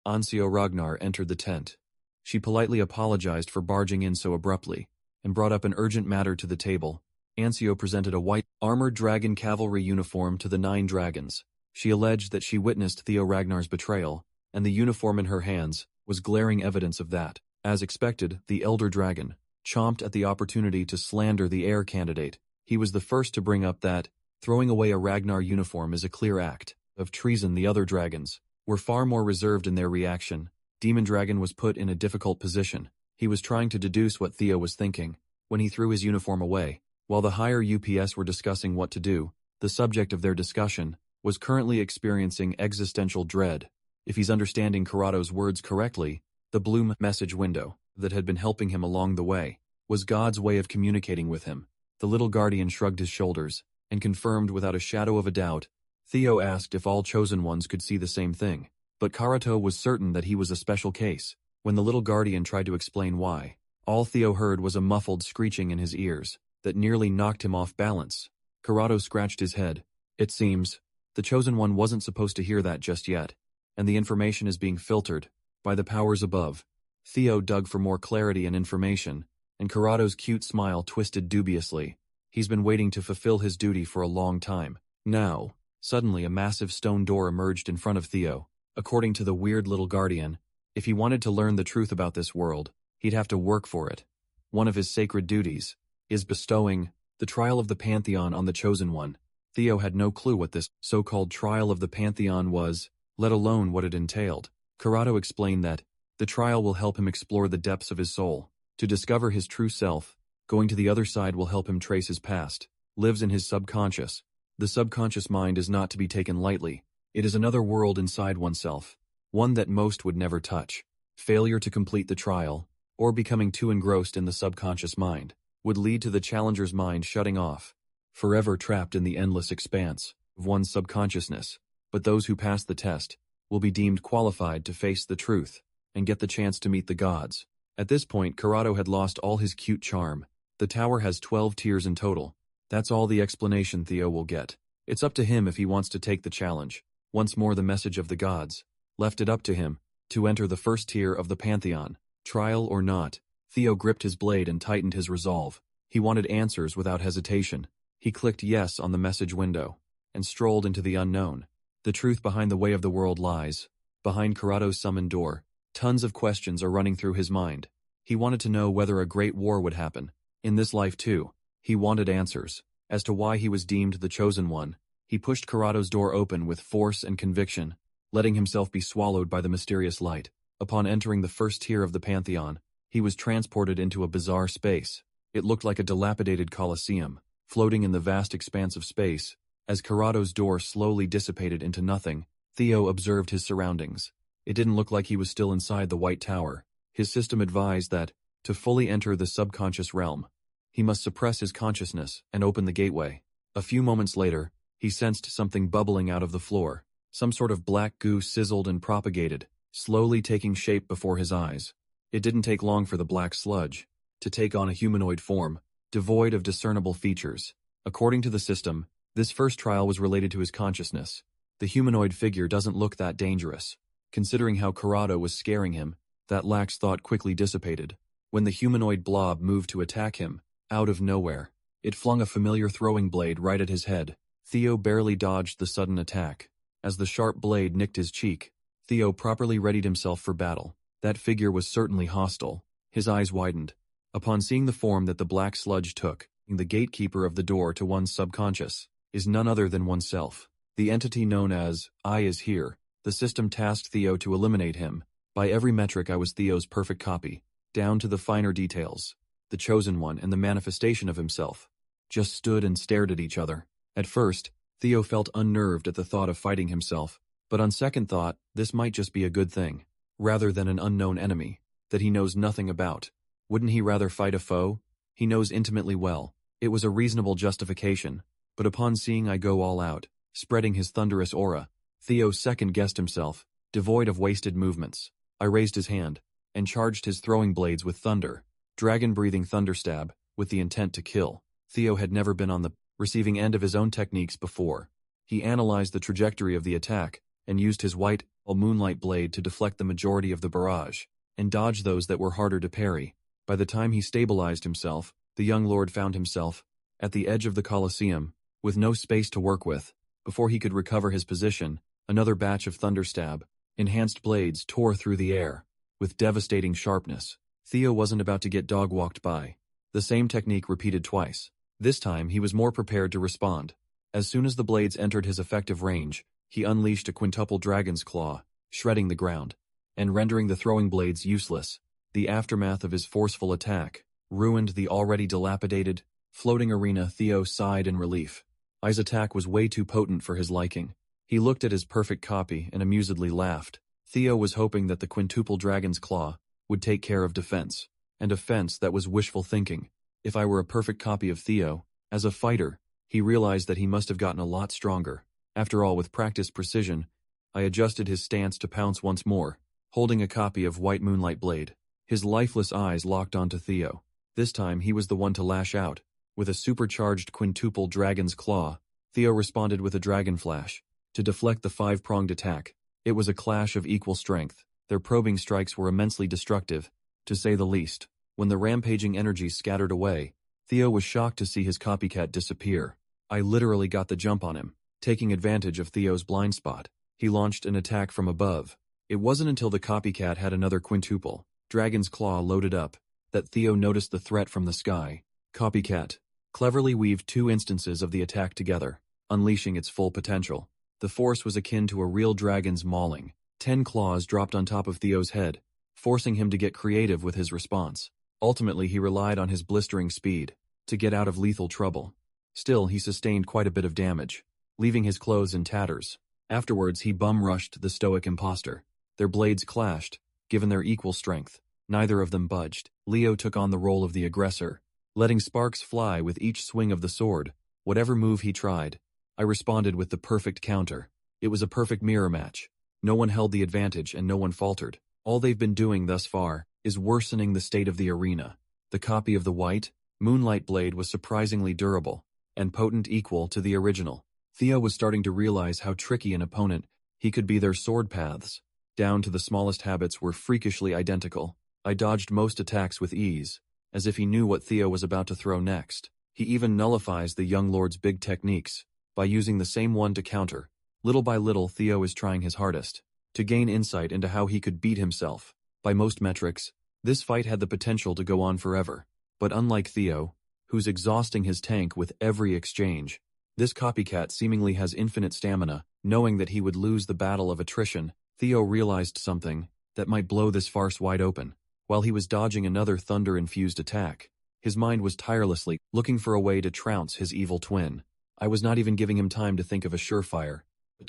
S1: Ancio Ragnar entered the tent. She politely apologized for barging in so abruptly, and brought up an urgent matter to the table. Ancio presented a white, armored dragon cavalry uniform to the 9 dragons. She alleged that she witnessed Theo Ragnar's betrayal, and the uniform in her hands was glaring evidence of that. As expected, the elder dragon chomped at the opportunity to slander the heir candidate. He was the first to bring up that throwing away a Ragnar uniform is a clear act of treason. The other dragons were far more reserved in their reaction. Demon Dragon was put in a difficult position. He was trying to deduce what Theo was thinking when he threw his uniform away. While the higher UPS were discussing what to do, the subject of their discussion was currently experiencing existential dread. If he's understanding Corrado's words correctly, the blue message window that had been helping him along the way was God's way of communicating with him. The little guardian shrugged his shoulders and confirmed without a shadow of a doubt. Theo asked if all chosen ones could see the same thing, but Karato was certain that he was a special case. When the little guardian tried to explain why, all Theo heard was a muffled screeching in his ears that nearly knocked him off balance. Karato scratched his head. It seems The Chosen One wasn't supposed to hear that just yet, and the information is being filtered by the powers above. Theo dug for more clarity and information, and Karado's cute smile twisted dubiously. He's been waiting to fulfill his duty for a long time. Now, suddenly a massive stone door emerged in front of Theo. According to the weird little guardian, if he wanted to learn the truth about this world, he'd have to work for it. One of his sacred duties is bestowing the trial of the Pantheon on the Chosen One. Theo had no clue what this so-called trial of the Pantheon was, let alone what it entailed. Karado explained that the trial will help him explore the depths of his soul. To discover his true self, going to the other side will help him trace his past. Lives in his subconscious. The subconscious mind is not to be taken lightly. It is another world inside oneself, one that most would never touch. Failure to complete the trial, or becoming too engrossed in the subconscious mind, would lead to the challenger's mind shutting off, forever trapped in the endless expanse of one's subconsciousness. But those who pass the test will be deemed qualified to face the truth and get the chance to meet the gods. At this point, Karado had lost all his cute charm. The tower has 12 tiers in total. That's all the explanation Theo will get. It's up to him if he wants to take the challenge. Once more, the message of the gods left it up to him to enter the first tier of the Pantheon. Trial or not, Theo gripped his blade and tightened his resolve. He wanted answers without hesitation. He clicked yes on the message window and strolled into the unknown. The truth behind the way of the world lies behind Karado's summoned door. Tons of questions are running through his mind. He wanted to know whether a great war would happen. In this life too, he wanted answers as to why he was deemed the Chosen One. He pushed Karado's door open with force and conviction, letting himself be swallowed by the mysterious light. Upon entering the first tier of the Pantheon, he was transported into a bizarre space. It looked like a dilapidated coliseum, floating in the vast expanse of space. As Karado's door slowly dissipated into nothing, Theo observed his surroundings. It didn't look like he was still inside the White Tower. His system advised that, to fully enter the subconscious realm, he must suppress his consciousness and open the gateway. A few moments later, he sensed something bubbling out of the floor. Some sort of black goo sizzled and propagated, slowly taking shape before his eyes. It didn't take long for the black sludge to take on a humanoid form, devoid of discernible features. According to the system, this first trial was related to his consciousness. The humanoid figure doesn't look that dangerous. Considering how Karado was scaring him, that lax thought quickly dissipated. When the humanoid blob moved to attack him, out of nowhere, it flung a familiar throwing blade right at his head. Theo barely dodged the sudden attack. As the sharp blade nicked his cheek, Theo properly readied himself for battle. That figure was certainly hostile. His eyes widened. Upon seeing the form that the black sludge took, the gatekeeper of the door to one's subconscious is none other than oneself. The entity known as I is here. The system tasked Theo to eliminate him. By every metric, I was Theo's perfect copy, down to the finer details. The Chosen One and the manifestation of himself just stood and stared at each other. At first, Theo felt unnerved at the thought of fighting himself, but on second thought, this might just be a good thing, rather than an unknown enemy that he knows nothing about. Wouldn't he rather fight a foe he knows intimately well? It was a reasonable justification, but upon seeing I go all out, spreading his thunderous aura, Theo second-guessed himself, devoid of wasted movements. I raised his hand and charged his throwing blades with thunder, dragon-breathing thunderstab, with the intent to kill. Theo had never been on the receiving end of his own techniques before. He analyzed the trajectory of the attack and used his white moonlight blade to deflect the majority of the barrage and dodge those that were harder to parry. By the time he stabilized himself, the young lord found himself at the edge of the Colosseum, with no space to work with. Before he could recover his position, another batch of thunderstab, enhanced blades tore through the air with devastating sharpness. Theo wasn't about to get dog-walked by. The same technique repeated twice. This time, he was more prepared to respond. As soon as the blades entered his effective range, he unleashed a quintuple dragon's claw, shredding the ground and rendering the throwing blades useless. The aftermath of his forceful attack ruined the already dilapidated, floating arena. Theo sighed in relief. I's attack was way too potent for his liking. He looked at his perfect copy and amusedly laughed. Theo was hoping that the quintuple dragon's claw would take care of defense, and offense that was wishful thinking. If I were a perfect copy of Theo, as a fighter, he realized that he must have gotten a lot stronger. After all, with practiced precision, I adjusted his stance to pounce once more, holding a copy of White Moonlight Blade. His lifeless eyes locked onto Theo. This time he was the one to lash out. With a supercharged quintuple dragon's claw, Theo responded with a dragon flash. to deflect the five-pronged attack. It was a clash of equal strength. Their probing strikes were immensely destructive, to say the least. When the rampaging energy scattered away, Theo was shocked to see his copycat disappear. I literally got the jump on him. Taking advantage of Theo's blind spot, he launched an attack from above. It wasn't until the copycat had another quintuple, Dragon's Claw loaded up, that Theo noticed the threat from the sky. Copycat cleverly weaved two instances of the attack together, unleashing its full potential. The force was akin to a real dragon's mauling. 10 claws dropped on top of Theo's head, forcing him to get creative with his response. Ultimately, he relied on his blistering speed to get out of lethal trouble. Still, he sustained quite a bit of damage, leaving his clothes in tatters. Afterwards, he bum-rushed the stoic imposter. Their blades clashed, given their equal strength. Neither of them budged. Leo took on the role of the aggressor, letting sparks fly with each swing of the sword. Whatever move he tried, I responded with the perfect counter. It was a perfect mirror match. No one held the advantage and no one faltered. All they've been doing thus far is worsening the state of the arena. The copy of the white, Moonlight blade was surprisingly durable and potent, equal to the original. Theo was starting to realize how tricky an opponent he could be. Their sword paths, down to the smallest habits, were freakishly identical. I dodged most attacks with ease, as if he knew what Theo was about to throw next. He even nullifies the young lord's big techniques by using the same one to counter. Little by little, Theo is trying his hardest to gain insight into how he could beat himself. By most metrics, this fight had the potential to go on forever. But unlike Theo, who's exhausting his tank with every exchange, this copycat seemingly has infinite stamina. Knowing that he would lose the battle of attrition, Theo realized something that might blow this farce wide open. While he was dodging another thunder-infused attack, his mind was tirelessly looking for a way to trounce his evil twin. I was not even giving him time to think of a surefire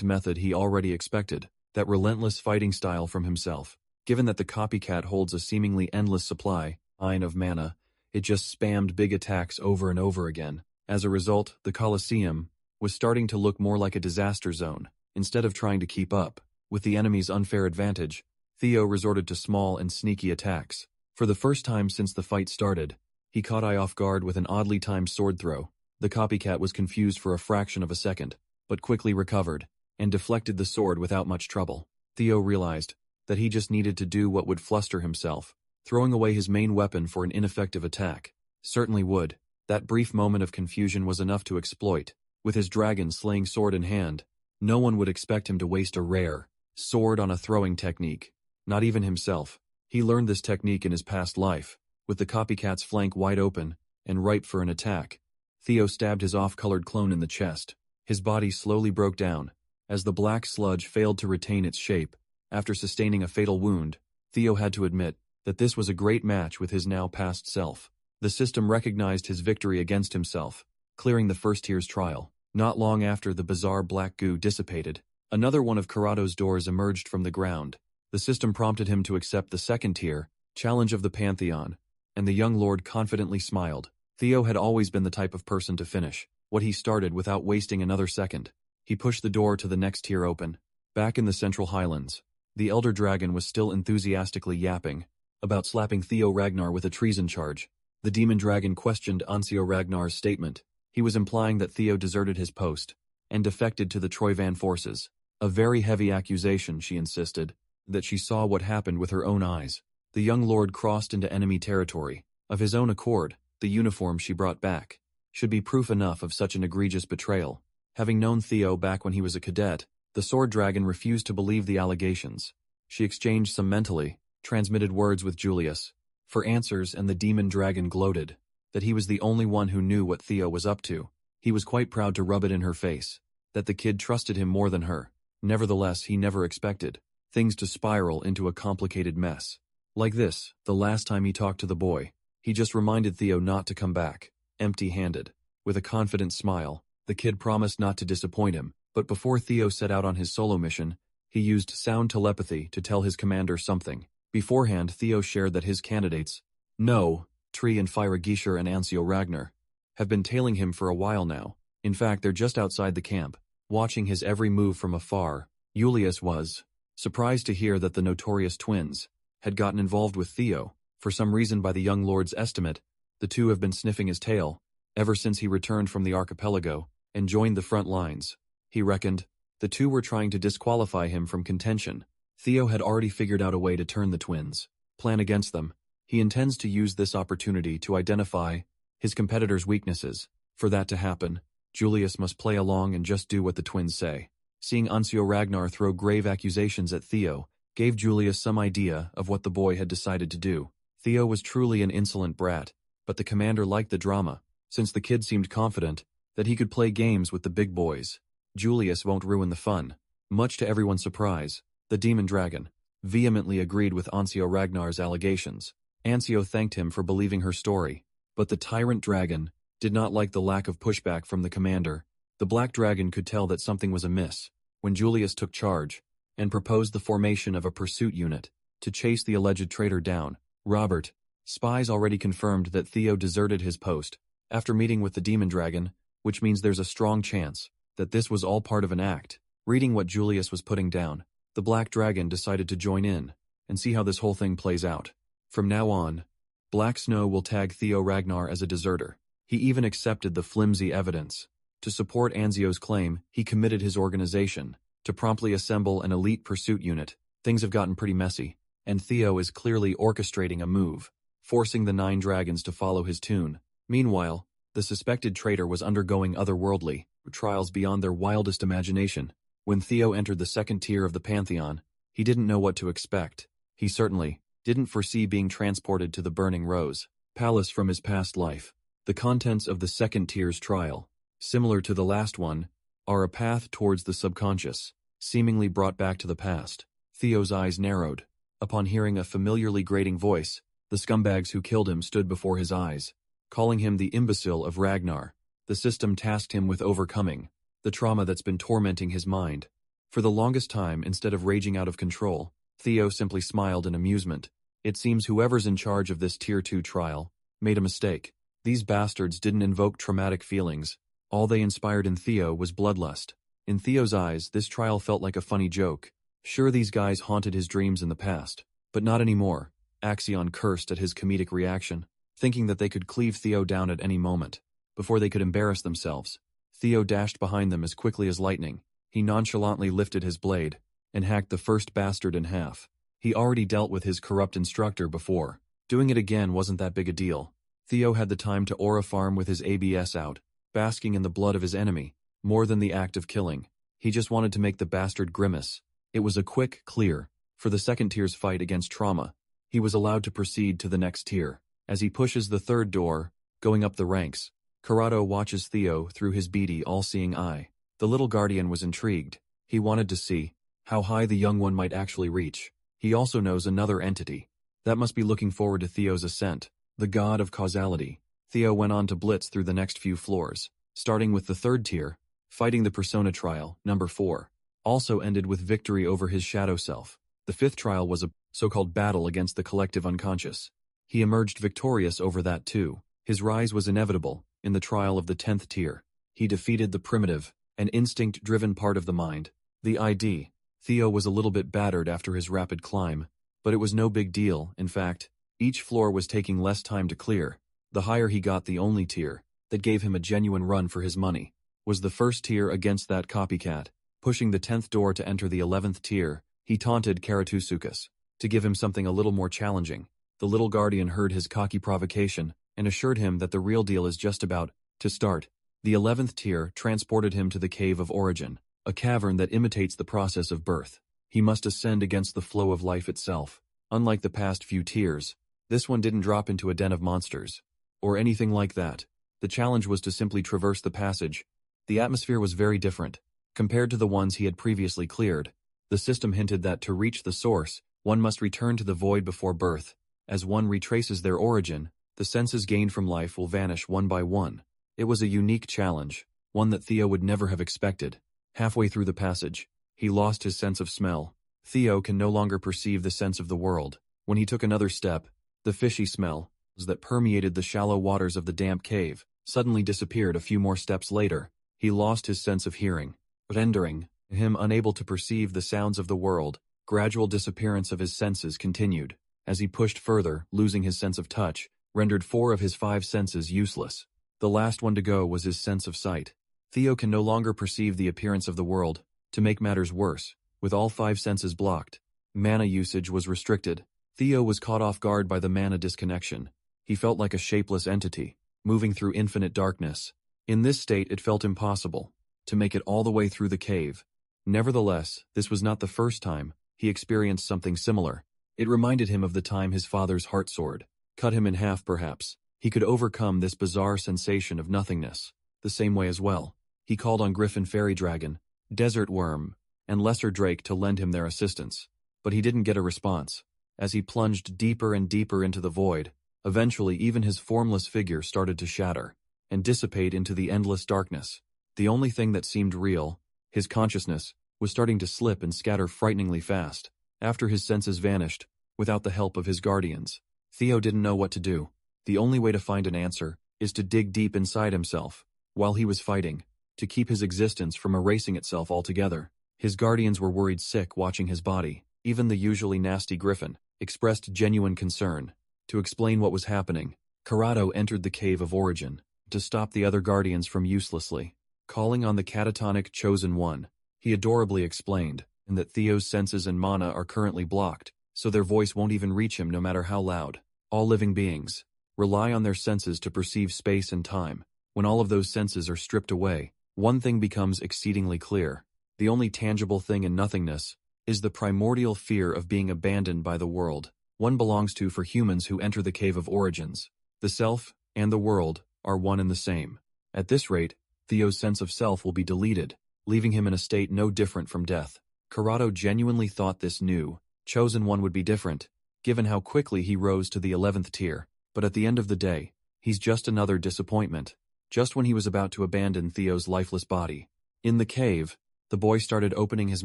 S1: method. He already expected that relentless fighting style from himself. Given that the copycat holds a seemingly endless supply of mana, it just spammed big attacks over and over again. As a result, the Colosseum was starting to look more like a disaster zone. Instead of trying to keep up with the enemy's unfair advantage, Theo resorted to small and sneaky attacks. For the first time since the fight started, he caught I off guard with an oddly timed sword throw. The copycat was confused for a fraction of a second, but quickly recovered and deflected the sword without much trouble. Theo realized that he just needed to do what would fluster himself. Throwing away his main weapon for an ineffective attack certainly would. That brief moment of confusion was enough to exploit. With his dragon-slaying sword in hand, no one would expect him to waste a rare sword on a throwing technique. Not even himself. He learned this technique in his past life, with the copycat's flank wide open and ripe for an attack. Theo stabbed his off-colored clone in the chest. His body slowly broke down as the black sludge failed to retain its shape. After sustaining a fatal wound, Theo had to admit that this was a great match with his now past self. The system recognized his victory against himself, clearing the first tier's trial. Not long after the bizarre black goo dissipated, another one of Karado's doors emerged from the ground. The system prompted him to accept the second tier, Challenge of the Pantheon, and the young lord confidently smiled. Theo had always been the type of person to finish what he started without wasting another second. He pushed the door to the next tier open. Back in the Central Highlands, the Elder Dragon was still enthusiastically yapping about slapping Theo Ragnar with a treason charge. The Demon Dragon questioned Ancio Ragnar's statement. He was implying that Theo deserted his post and defected to the Troyvan forces. A very heavy accusation, she insisted, that she saw what happened with her own eyes. The young lord crossed into enemy territory of his own accord. The uniform she brought back should be proof enough of such an egregious betrayal. Having known Theo back when he was a cadet, the Sword Dragon refused to believe the allegations. She exchanged some mentally transmitted words with Julius for answers, and the Demon Dragon gloated that he was the only one who knew what Theo was up to. He was quite proud to rub it in her face that the kid trusted him more than her. Nevertheless, he never expected things to spiral into a complicated mess like this. The last time he talked to the boy, he just reminded Theo not to come back empty-handed. With a confident smile, the kid promised not to disappoint him, but before Theo set out on his solo mission, he used sound telepathy to tell his commander something. Beforehand, Theo shared that his candidates, No, Tree and Firagisher and Ancio Ragnar, have been tailing him for a while now. In fact, they're just outside the camp, watching his every move from afar. Julius was surprised to hear that the notorious twins had gotten involved with Theo. For some reason, by the young lord's estimate, the two have been sniffing his tail ever since he returned from the archipelago and joined the front lines. He reckoned The two were trying to disqualify him from contention. Theo had already figured out a way to turn the twins' plan against them. He intends to use this opportunity to identify his competitor's weaknesses. For that to happen, Julius must play along and just do what the twins say. Seeing Ansio Ragnar throw grave accusations at Theo gave Julius some idea of what the boy had decided to do. Theo was truly an insolent brat, but the commander liked the drama, since the kid seemed confident that he could play games with the big boys. Julius won't ruin the fun. Much to everyone's surprise, the demon dragon vehemently agreed with Ansio Ragnar's allegations. Ansio thanked him for believing her story, but the tyrant dragon did not like the lack of pushback from the commander. The black dragon could tell that something was amiss when Julius took charge and proposed the formation of a pursuit unit to chase the alleged traitor down. Robert, spies already confirmed that Theo deserted his post after meeting with the demon dragon, which means there's a strong chance that this was all part of an act. Reading what Julius was putting down, the black dragon decided to join in and see how this whole thing plays out. From now on, Black Snow will tag Theo Ragnar as a deserter. He even accepted the flimsy evidence. To support Anzio's claim, he committed his organization to promptly assemble an elite pursuit unit. Things have gotten pretty messy, and Theo is clearly orchestrating a move, forcing the 9 dragons to follow his tune. Meanwhile, the suspected traitor was undergoing otherworldly trials beyond their wildest imagination. When Theo entered the second tier of the Pantheon, he didn't know what to expect. He certainly didn't foresee being transported to the Burning Rose Palace from his past life. The contents of the second tier's trial, similar to the last one, are a path towards the subconscious, seemingly brought back to the past. Theo's eyes narrowed. Upon hearing a familiarly grating voice, the scumbags who killed him stood before his eyes, calling him the imbecile of Ragnar. The system tasked him with overcoming the trauma that's been tormenting his mind. For the longest time, instead of raging out of control, Theo simply smiled in amusement. It seems whoever's in charge of this Tier 2 trial made a mistake. These bastards didn't invoke traumatic feelings. All they inspired in Theo was bloodlust. In Theo's eyes, this trial felt like a funny joke. Sure, these guys haunted his dreams in the past, but not anymore. Axion cursed at his comedic reaction, thinking that they could cleave Theo down at any moment, before they could embarrass themselves. Theo dashed behind them as quickly as lightning. He nonchalantly lifted his blade and hacked the first bastard in half. He already dealt with his corrupt instructor before. Doing it again wasn't that big a deal. Theo had the time to aura farm with his ABS out, basking in the blood of his enemy, more than the act of killing. He just wanted to make the bastard grimace. It was a quick clear for the second tier's fight against trauma. He was allowed to proceed to the next tier. As he pushes the third door, going up the ranks, Corrado watches Theo through his beady, all-seeing eye. The little guardian was intrigued. He wanted to see how high the young one might actually reach. He also knows another entity that must be looking forward to Theo's ascent, the god of causality. Theo went on to blitz through the next few floors, starting with the third tier, fighting the Persona trial, number 4. Also ended with victory over his shadow self. The fifth trial was a so-called battle against the collective unconscious. He emerged victorious over that too. His rise was inevitable. In the trial of the 10th tier, he defeated the primitive and instinct-driven part of the mind, the ID. Theo was a little bit battered after his rapid climb, but it was no big deal. In fact, each floor was taking less time to clear. The higher he got, the only tier that gave him a genuine run for his money was the first tier against that copycat. Pushing the 10th door to enter the 11th tier, he taunted Karatusukas to give him something a little more challenging. The little guardian heard his cocky provocation and assured him that the real deal is just about to start. The 11th tier transported him to the Cave of Origin, a cavern that imitates the process of birth. He must ascend against the flow of life itself. Unlike the past few tiers, this one didn't drop into a den of monsters, or anything like that. The challenge was to simply traverse the passage. The atmosphere was very different compared to the ones he had previously cleared. The system hinted that to reach the source, one must return to the void before birth. As one retraces their origin, the senses gained from life will vanish one by one. It was a unique challenge, one that Theo would never have expected. Halfway through the passage, he lost his sense of smell. Theo can no longer perceive the sense of the world. When he took another step, the fishy smell that permeated the shallow waters of the damp cave suddenly disappeared. A few more steps later, he lost his sense of hearing, rendering him unable to perceive the sounds of the world. Gradual disappearance of his senses continued. As he pushed further, losing his sense of touch rendered 4 of his 5 senses useless. The last one to go was his sense of sight. Theo can no longer perceive the appearance of the world. To make matters worse, with all 5 senses blocked, mana usage was restricted. Theo was caught off guard by the mana disconnection. He felt like a shapeless entity, moving through infinite darkness. In this state it felt impossible to make it all the way through the cave. Nevertheless, this was not the first time he experienced something similar. It reminded him of the time his father's heart sword cut him in half perhaps. He could overcome this bizarre sensation of nothingness the same way as well. He called on Griffin Fairy Dragon, Desert Worm, and Lesser Drake to lend him their assistance. But he didn't get a response. As he plunged deeper and deeper into the void, eventually even his formless figure started to shatter and dissipate into the endless darkness. The only thing that seemed real, his consciousness, was starting to slip and scatter frighteningly fast. After his senses vanished, without the help of his guardians, Theo didn't know what to do. The only way to find an answer is to dig deep inside himself, while he was fighting, to keep his existence from erasing itself altogether. His guardians were worried sick watching his body. Even the usually nasty Griffin expressed genuine concern. To explain what was happening, Corrado entered the Cave of Origin to stop the other guardians from uselessly calling on the catatonic Chosen One. He adorably explained, and that Theo's senses and mana are currently blocked, so their voice won't even reach him no matter how loud. All living beings rely on their senses to perceive space and time. When all of those senses are stripped away, one thing becomes exceedingly clear. The only tangible thing in nothingness is the primordial fear of being abandoned by the world. One belongs to for humans who enter the Cave of Origins. The self and the world are one and the same. At this rate, Theo's sense of self will be deleted, leaving him in a state no different from death. Corrado genuinely thought this new, Chosen One would be different, given how quickly he rose to the 11th tier. But at the end of the day, he's just another disappointment. Just when he was about to abandon Theo's lifeless body. In the cave, the boy started opening his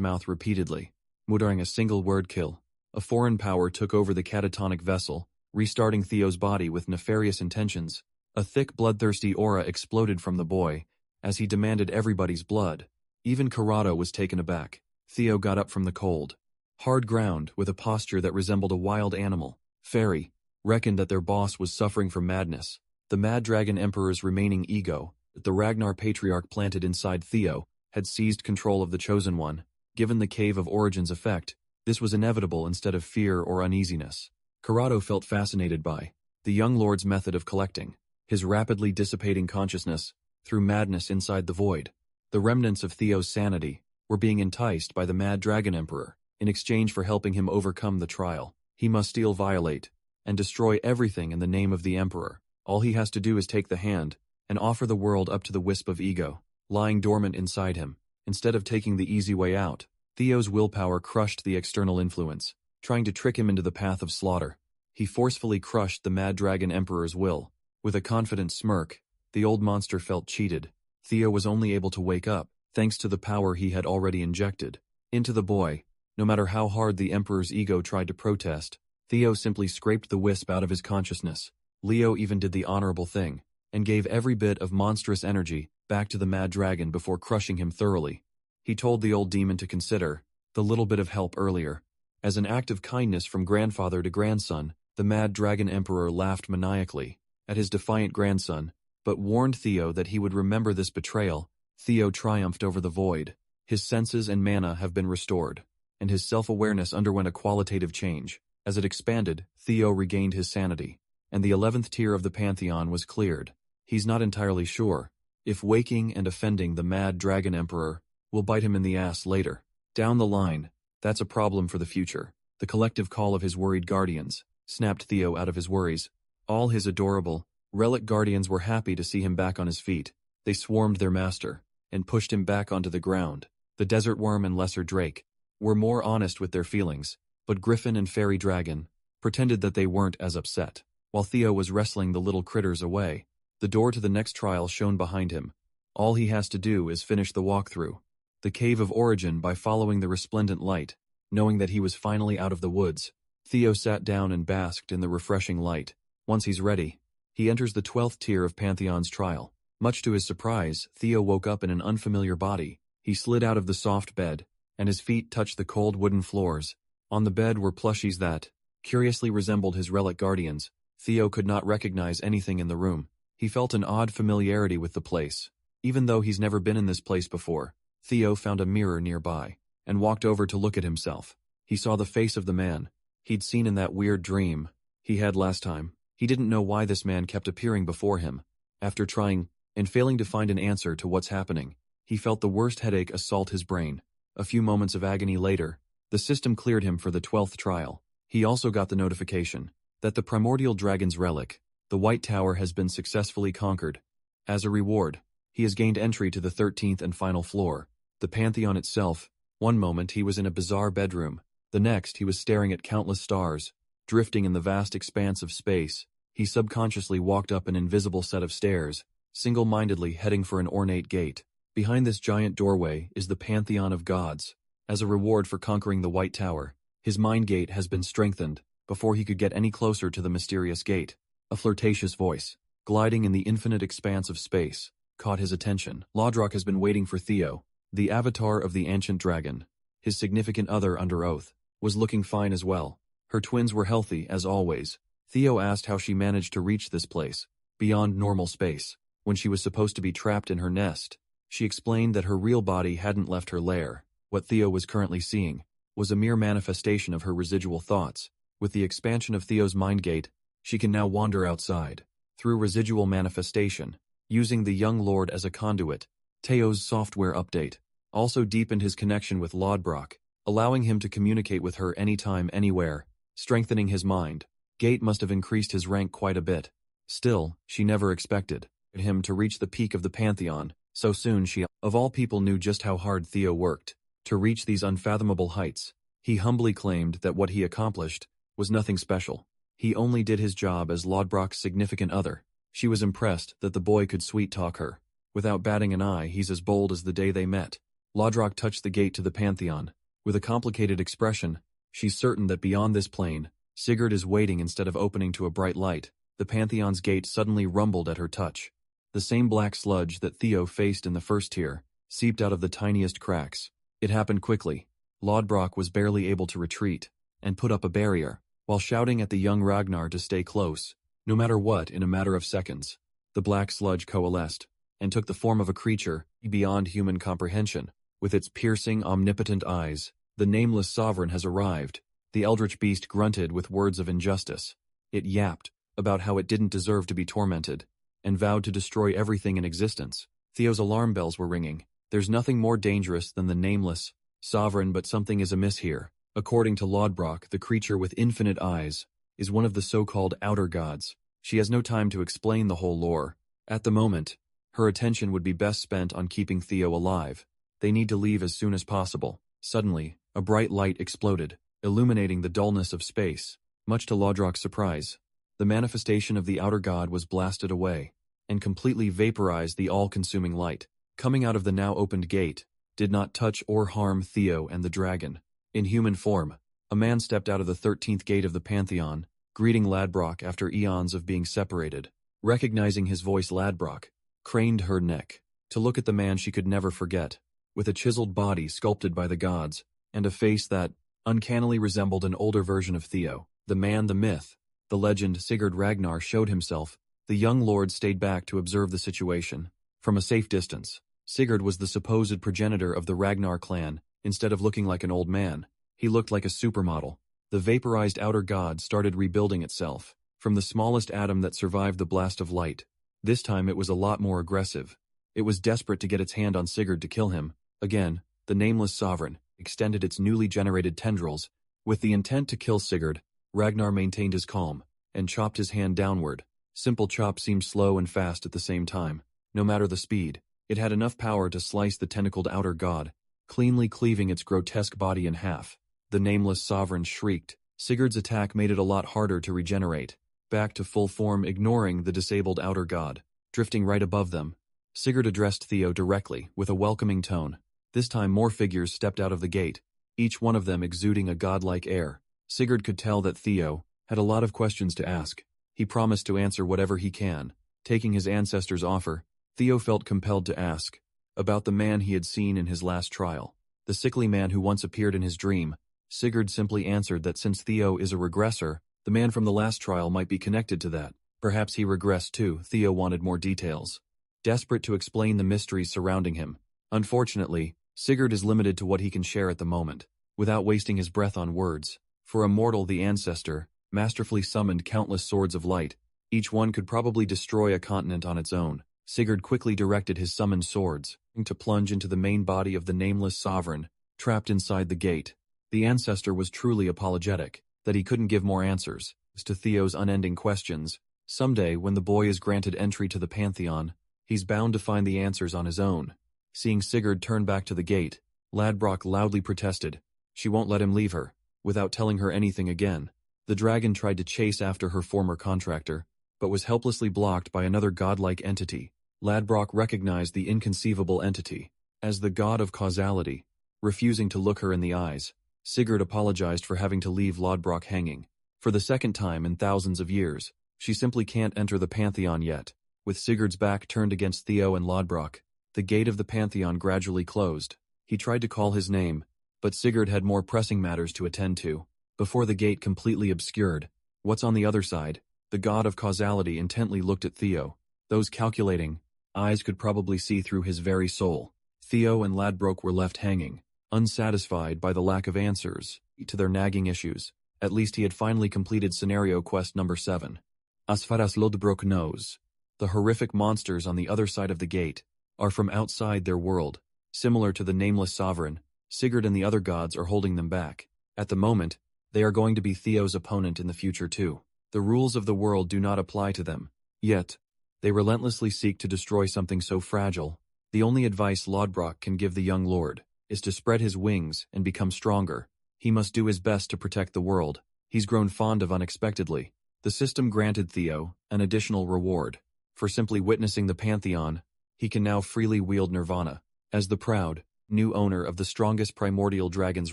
S1: mouth repeatedly, muttering a single word: kill. A foreign power took over the catatonic vessel, restarting Theo's body with nefarious intentions. A thick bloodthirsty aura exploded from the boy, as he demanded everybody's blood. Even Corrado was taken aback. Theo got up from the cold, hard ground with a posture that resembled a wild animal. Fairy reckoned that their boss was suffering from madness. The Mad Dragon Emperor's remaining ego, that the Ragnar Patriarch planted inside Theo, had seized control of the Chosen One. Given the Cave of Origins effect, this was inevitable instead of fear or uneasiness. Corrado felt fascinated by the young lord's method of collecting his rapidly dissipating consciousness through madness inside the void. The remnants of Theo's sanity were being enticed by the Mad Dragon Emperor. In exchange for helping him overcome the trial, he must steal, violate, and destroy everything in the name of the Emperor. All he has to do is take the hand and offer the world up to the wisp of ego lying dormant inside him. Instead of taking the easy way out, Theo's willpower crushed the external influence, trying to trick him into the path of slaughter. He forcefully crushed the Mad Dragon Emperor's will. With a confident smirk, the old monster felt cheated. Theo was only able to wake up, thanks to the power he had already injected into the boy. No matter how hard the Emperor's ego tried to protest, Theo simply scraped the wisp out of his consciousness. Leo even did the honorable thing, and gave every bit of monstrous energy back to the Mad Dragon before crushing him thoroughly. He told the old demon to consider the little bit of help earlier as an act of kindness from grandfather to grandson. The Mad Dragon Emperor laughed maniacally at his defiant grandson, but warned Theo that he would remember this betrayal. Theo triumphed over the void. His senses and mana have been restored, and his self-awareness underwent a qualitative change. As it expanded, Theo regained his sanity, and the 11th tier of the Pantheon was cleared. He's not entirely sure if waking and offending the Mad Dragon Emperor will bite him in the ass later. Down the line, that's a problem for the future. The collective call of his worried guardians snapped Theo out of his worries. All his adorable, relic guardians were happy to see him back on his feet. They swarmed their master and pushed him back onto the ground. The Desert Worm and Lesser Drake were more honest with their feelings, but Griffin and Fairy Dragon pretended that they weren't as upset. While Theo was wrestling the little critters away, the door to the next trial shone behind him. All he has to do is finish the walkthrough the Cave of Origin by following the resplendent light. Knowing that he was finally out of the woods, Theo sat down and basked in the refreshing light. Once he's ready, he enters the 12th tier of Pantheon's trial. Much to his surprise, Theo woke up in an unfamiliar body. He slid out of the soft bed, and his feet touched the cold wooden floors. On the bed were plushies that curiously resembled his relic guardians. Theo could not recognize anything in the room. He felt an odd familiarity with the place, even though he's never been in this place before. Theo found a mirror nearby and walked over to look at himself. He saw the face of the man he'd seen in that weird dream he had last time. He didn't know why this man kept appearing before him. After trying and failing to find an answer to what's happening, he felt the worst headache assault his brain. A few moments of agony later, the system cleared him for the 12th trial. He also got the notification that the primordial dragon's relic, the White Tower, has been successfully conquered. As a reward, he has gained entry to the 13th and final floor, the Pantheon itself. One moment he was in a bizarre bedroom, the next he was staring at countless stars, drifting in the vast expanse of space. He subconsciously walked up an invisible set of stairs, single-mindedly heading for an ornate gate. Behind this giant doorway is the Pantheon of Gods. As a reward for conquering the White Tower, his mind gate has been strengthened before he could get any closer to the mysterious gate. A flirtatious voice, gliding in the infinite expanse of space, caught his attention. Lodrock has been waiting for Theo, the avatar of the ancient dragon. His significant other under oath was looking fine as well. Her twins were healthy as always. Theo asked how she managed to reach this place, beyond normal space, when she was supposed to be trapped in her nest. She explained that her real body hadn't left her lair. What Theo was currently seeing was a mere manifestation of her residual thoughts. With the expansion of Theo's mind gate, she can now wander outside, through residual manifestation, using the young lord as a conduit. Theo's software update also deepened his connection with Lodbrok, allowing him to communicate with her anytime, anywhere, strengthening his mind. Gate must have increased his rank quite a bit. Still, she never expected him to reach the peak of the Pantheon so soon. She, of all people, knew just how hard Theo worked to reach these unfathomable heights. He humbly claimed that what he accomplished was nothing special. He only did his job as Lodbrok's significant other. She was impressed that the boy could sweet-talk her. Without batting an eye, he's as bold as the day they met. Lodbrok touched the gate to the Pantheon. With a complicated expression, she's certain that beyond this plane, Sigurd is waiting instead of opening to a bright light. The Pantheon's gate suddenly rumbled at her touch. The same black sludge that Theo faced in the first tier seeped out of the tiniest cracks. It happened quickly. Lodbrok was barely able to retreat and put up a barrier, while shouting at the young Ragnar to stay close. No matter what, in a matter of seconds, the black sludge coalesced and took the form of a creature beyond human comprehension. With its piercing, omnipotent eyes, the nameless sovereign has arrived. The eldritch beast grunted with words of injustice. It yapped about how it didn't deserve to be tormented, and vowed to destroy everything in existence. Theo's alarm bells were ringing. There's nothing more dangerous than the nameless sovereign, but something is amiss here. According to Lodbrok, the creature with infinite eyes is one of the so-called outer gods. She has no time to explain the whole lore. At the moment, her attention would be best spent on keeping Theo alive. They need to leave as soon as possible. Suddenly, a bright light exploded, illuminating the dullness of space. Much to Lodbrok's surprise, the manifestation of the outer god was blasted away, and completely vaporized the all-consuming light. Coming out of the now opened gate, did not touch or harm Theo and the dragon. In human form, a man stepped out of the 13th gate of the Pantheon, greeting Lodbrok after eons of being separated. Recognizing his voice, Lodbrok craned her neck to look at the man she could never forget, with a chiseled body sculpted by the gods, and a face that uncannily resembled an older version of Theo. The man, the myth, the legend, Sigurd Ragnar showed himself. The young lord stayed back to observe the situation from a safe distance. Sigurd was the supposed progenitor of the Ragnar clan. Instead of looking like an old man, he looked like a supermodel. The vaporized outer god started rebuilding itself from the smallest atom that survived the blast of light. This time it was a lot more aggressive. It was desperate to get its hand on Sigurd to kill him. Again, the nameless sovereign extended its newly generated tendrils. With the intent to kill Sigurd, Ragnar maintained his calm and chopped his hand downward. Simple chop seemed slow and fast at the same time. No matter the speed, it had enough power to slice the tentacled outer god, cleanly cleaving its grotesque body in half. The nameless sovereign shrieked. Sigurd's attack made it a lot harder to regenerate. Back to full form, ignoring the disabled outer god, drifting right above them. Sigurd addressed Theo directly, with a welcoming tone. This time more figures stepped out of the gate, each one of them exuding a godlike air. Sigurd could tell that Theo had a lot of questions to ask. He promised to answer whatever he can. Taking his ancestors' offer, Theo felt compelled to ask about the man he had seen in his last trial, the sickly man who once appeared in his dream. Sigurd simply answered that since Theo is a regressor, the man from the last trial might be connected to that. Perhaps he regressed too. Theo wanted more details, desperate to explain the mysteries surrounding him. Unfortunately, Sigurd is limited to what he can share at the moment, without wasting his breath on words. For a mortal, the ancestor masterfully summoned countless swords of light. Each one could probably destroy a continent on its own. Sigurd quickly directed his summoned swords to plunge into the main body of the nameless sovereign, trapped inside the gate. The ancestor was truly apologetic that he couldn't give more answers to Theo's unending questions. Someday, when the boy is granted entry to the Pantheon, he's bound to find the answers on his own. Seeing Sigurd turn back to the gate, Ladbrok loudly protested. She won't let him leave her, without telling her anything again. The dragon tried to chase after her former contractor, but was helplessly blocked by another godlike entity. Ladbrok recognized the inconceivable entity as the god of causality. Refusing to look her in the eyes, Sigurd apologized for having to leave Ladbrok hanging. For the second time in thousands of years, she simply can't enter the Pantheon yet. With Sigurd's back turned against Theo and Ladbrok, the gate of the Pantheon gradually closed. He tried to call his name, but Sigurd had more pressing matters to attend to. Before the gate completely obscured, what's on the other side? The god of causality intently looked at Theo. Those calculating eyes could probably see through his very soul. Theo and Ladbrok were left hanging, unsatisfied by the lack of answers to their nagging issues. At least he had finally completed scenario quest number 7. As far as Ladbrok knows, the horrific monsters on the other side of the gate are from outside their world. Similar to the nameless sovereign, Sigurd and the other gods are holding them back. At the moment, they are going to be Theo's opponent in the future too. The rules of the world do not apply to them. Yet, they relentlessly seek to destroy something so fragile. The only advice Ladbrok can give the young lord is to spread his wings and become stronger. He must do his best to protect the world he's grown fond of unexpectedly. The system granted Theo an additional reward. For simply witnessing the Pantheon, he can now freely wield Nirvana. As the proud, new owner of the strongest primordial dragon's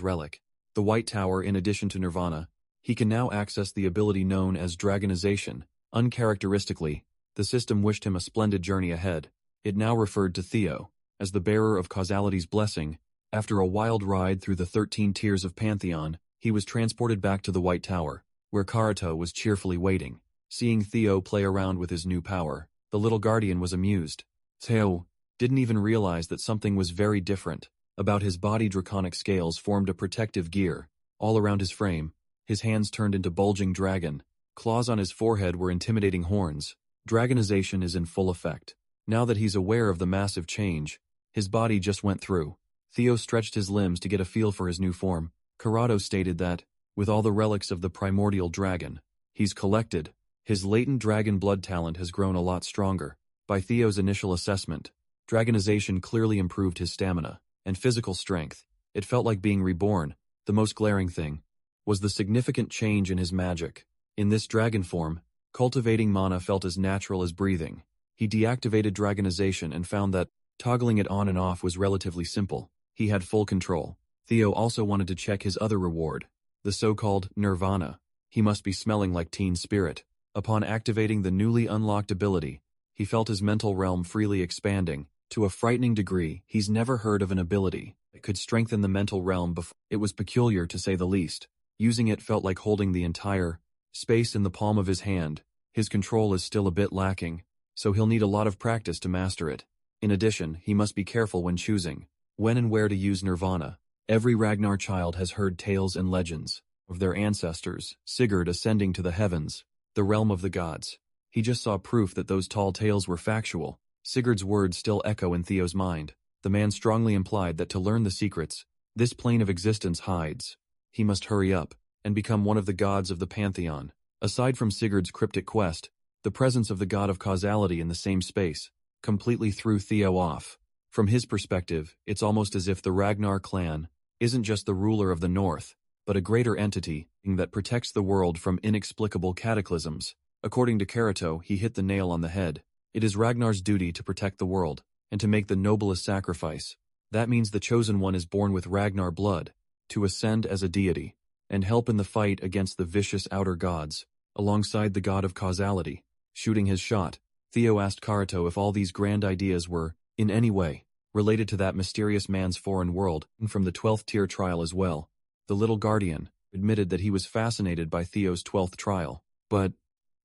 S1: relic, the White Tower, in addition to Nirvana, he can now access the ability known as Dragonization. Uncharacteristically, the system wished him a splendid journey ahead. It now referred to Theo as the bearer of causality's blessing. After a wild ride through the 13 tiers of Pantheon, he was transported back to the White Tower, where Karato was cheerfully waiting. Seeing Theo play around with his new power, the little guardian was amused. Theo didn't even realize that something was very different about his body. Draconic scales formed a protective gear all around his frame. His hands turned into bulging dragon. Claws on his forehead were intimidating horns. Dragonization is in full effect. Now that he's aware of the massive change his body just went through, Theo stretched his limbs to get a feel for his new form. Karato stated that, with all the relics of the primordial dragon he's collected, his latent dragon blood talent has grown a lot stronger. By Theo's initial assessment, dragonization clearly improved his stamina and physical strength. It felt like being reborn. The most glaring thing was the significant change in his magic. In this dragon form, cultivating mana felt as natural as breathing. He deactivated dragonization and found that toggling it on and off was relatively simple. He had full control. Theo also wanted to check his other reward, the so-called Nirvana. He must be smelling like teen spirit. Upon activating the newly unlocked ability, he felt his mental realm freely expanding. To a frightening degree, he's never heard of an ability that could strengthen the mental realm before. It was peculiar, to say the least. Using it felt like holding the entire space in the palm of his hand. His control is still a bit lacking, so he'll need a lot of practice to master it. In addition, he must be careful when choosing when and where to use Nirvana. Every Ragnar child has heard tales and legends of their ancestors, Sigurd ascending to the heavens, the realm of the gods. He just saw proof that those tall tales were factual. Sigurd's words still echo in Theo's mind. The man strongly implied that to learn the secrets this plane of existence hides, he must hurry up and become one of the gods of the Pantheon. Aside from Sigurd's cryptic quest, the presence of the god of causality in the same space completely threw Theo off. From his perspective, it's almost as if the Ragnar clan isn't just the ruler of the north, but a greater entity that protects the world from inexplicable cataclysms. According to Karato, he hit the nail on the head. It is Ragnar's duty to protect the world, and to make the noblest sacrifice. That means the Chosen One is born with Ragnar blood, to ascend as a deity, and help in the fight against the vicious outer gods, alongside the god of causality. Shooting his shot, Theo asked Karato if all these grand ideas were, in any way, related to that mysterious man's foreign world, and from the 12th tier trial as well. The little guardian admitted that he was fascinated by Theo's 12th trial, but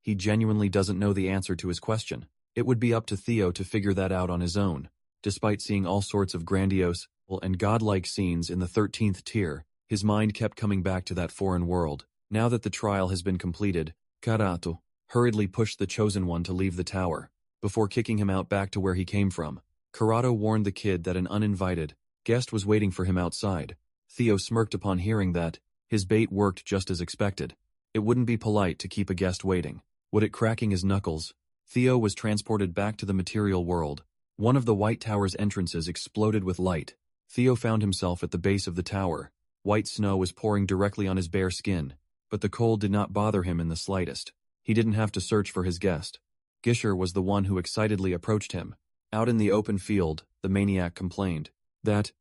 S1: he genuinely doesn't know the answer to his question. It would be up to Theo to figure that out on his own. Despite seeing all sorts of grandiose and godlike scenes in the 13th tier, his mind kept coming back to that foreign world. Now that the trial has been completed, Karato hurriedly pushed the Chosen One to leave the tower, before kicking him out back to where he came from. Karato warned the kid that an uninvited guest was waiting for him outside. Theo smirked upon hearing that. His bait worked just as expected. It wouldn't be polite to keep a guest waiting. Would it cracking his knuckles? Theo was transported back to the material world. One of the White Tower's entrances exploded with light. Theo found himself at the base of the tower. White snow was pouring directly on his bare skin, but the cold did not bother him in the slightest. He didn't have to search for his guest. Gisher was the one who excitedly approached him. Out in the open field, the maniac complained that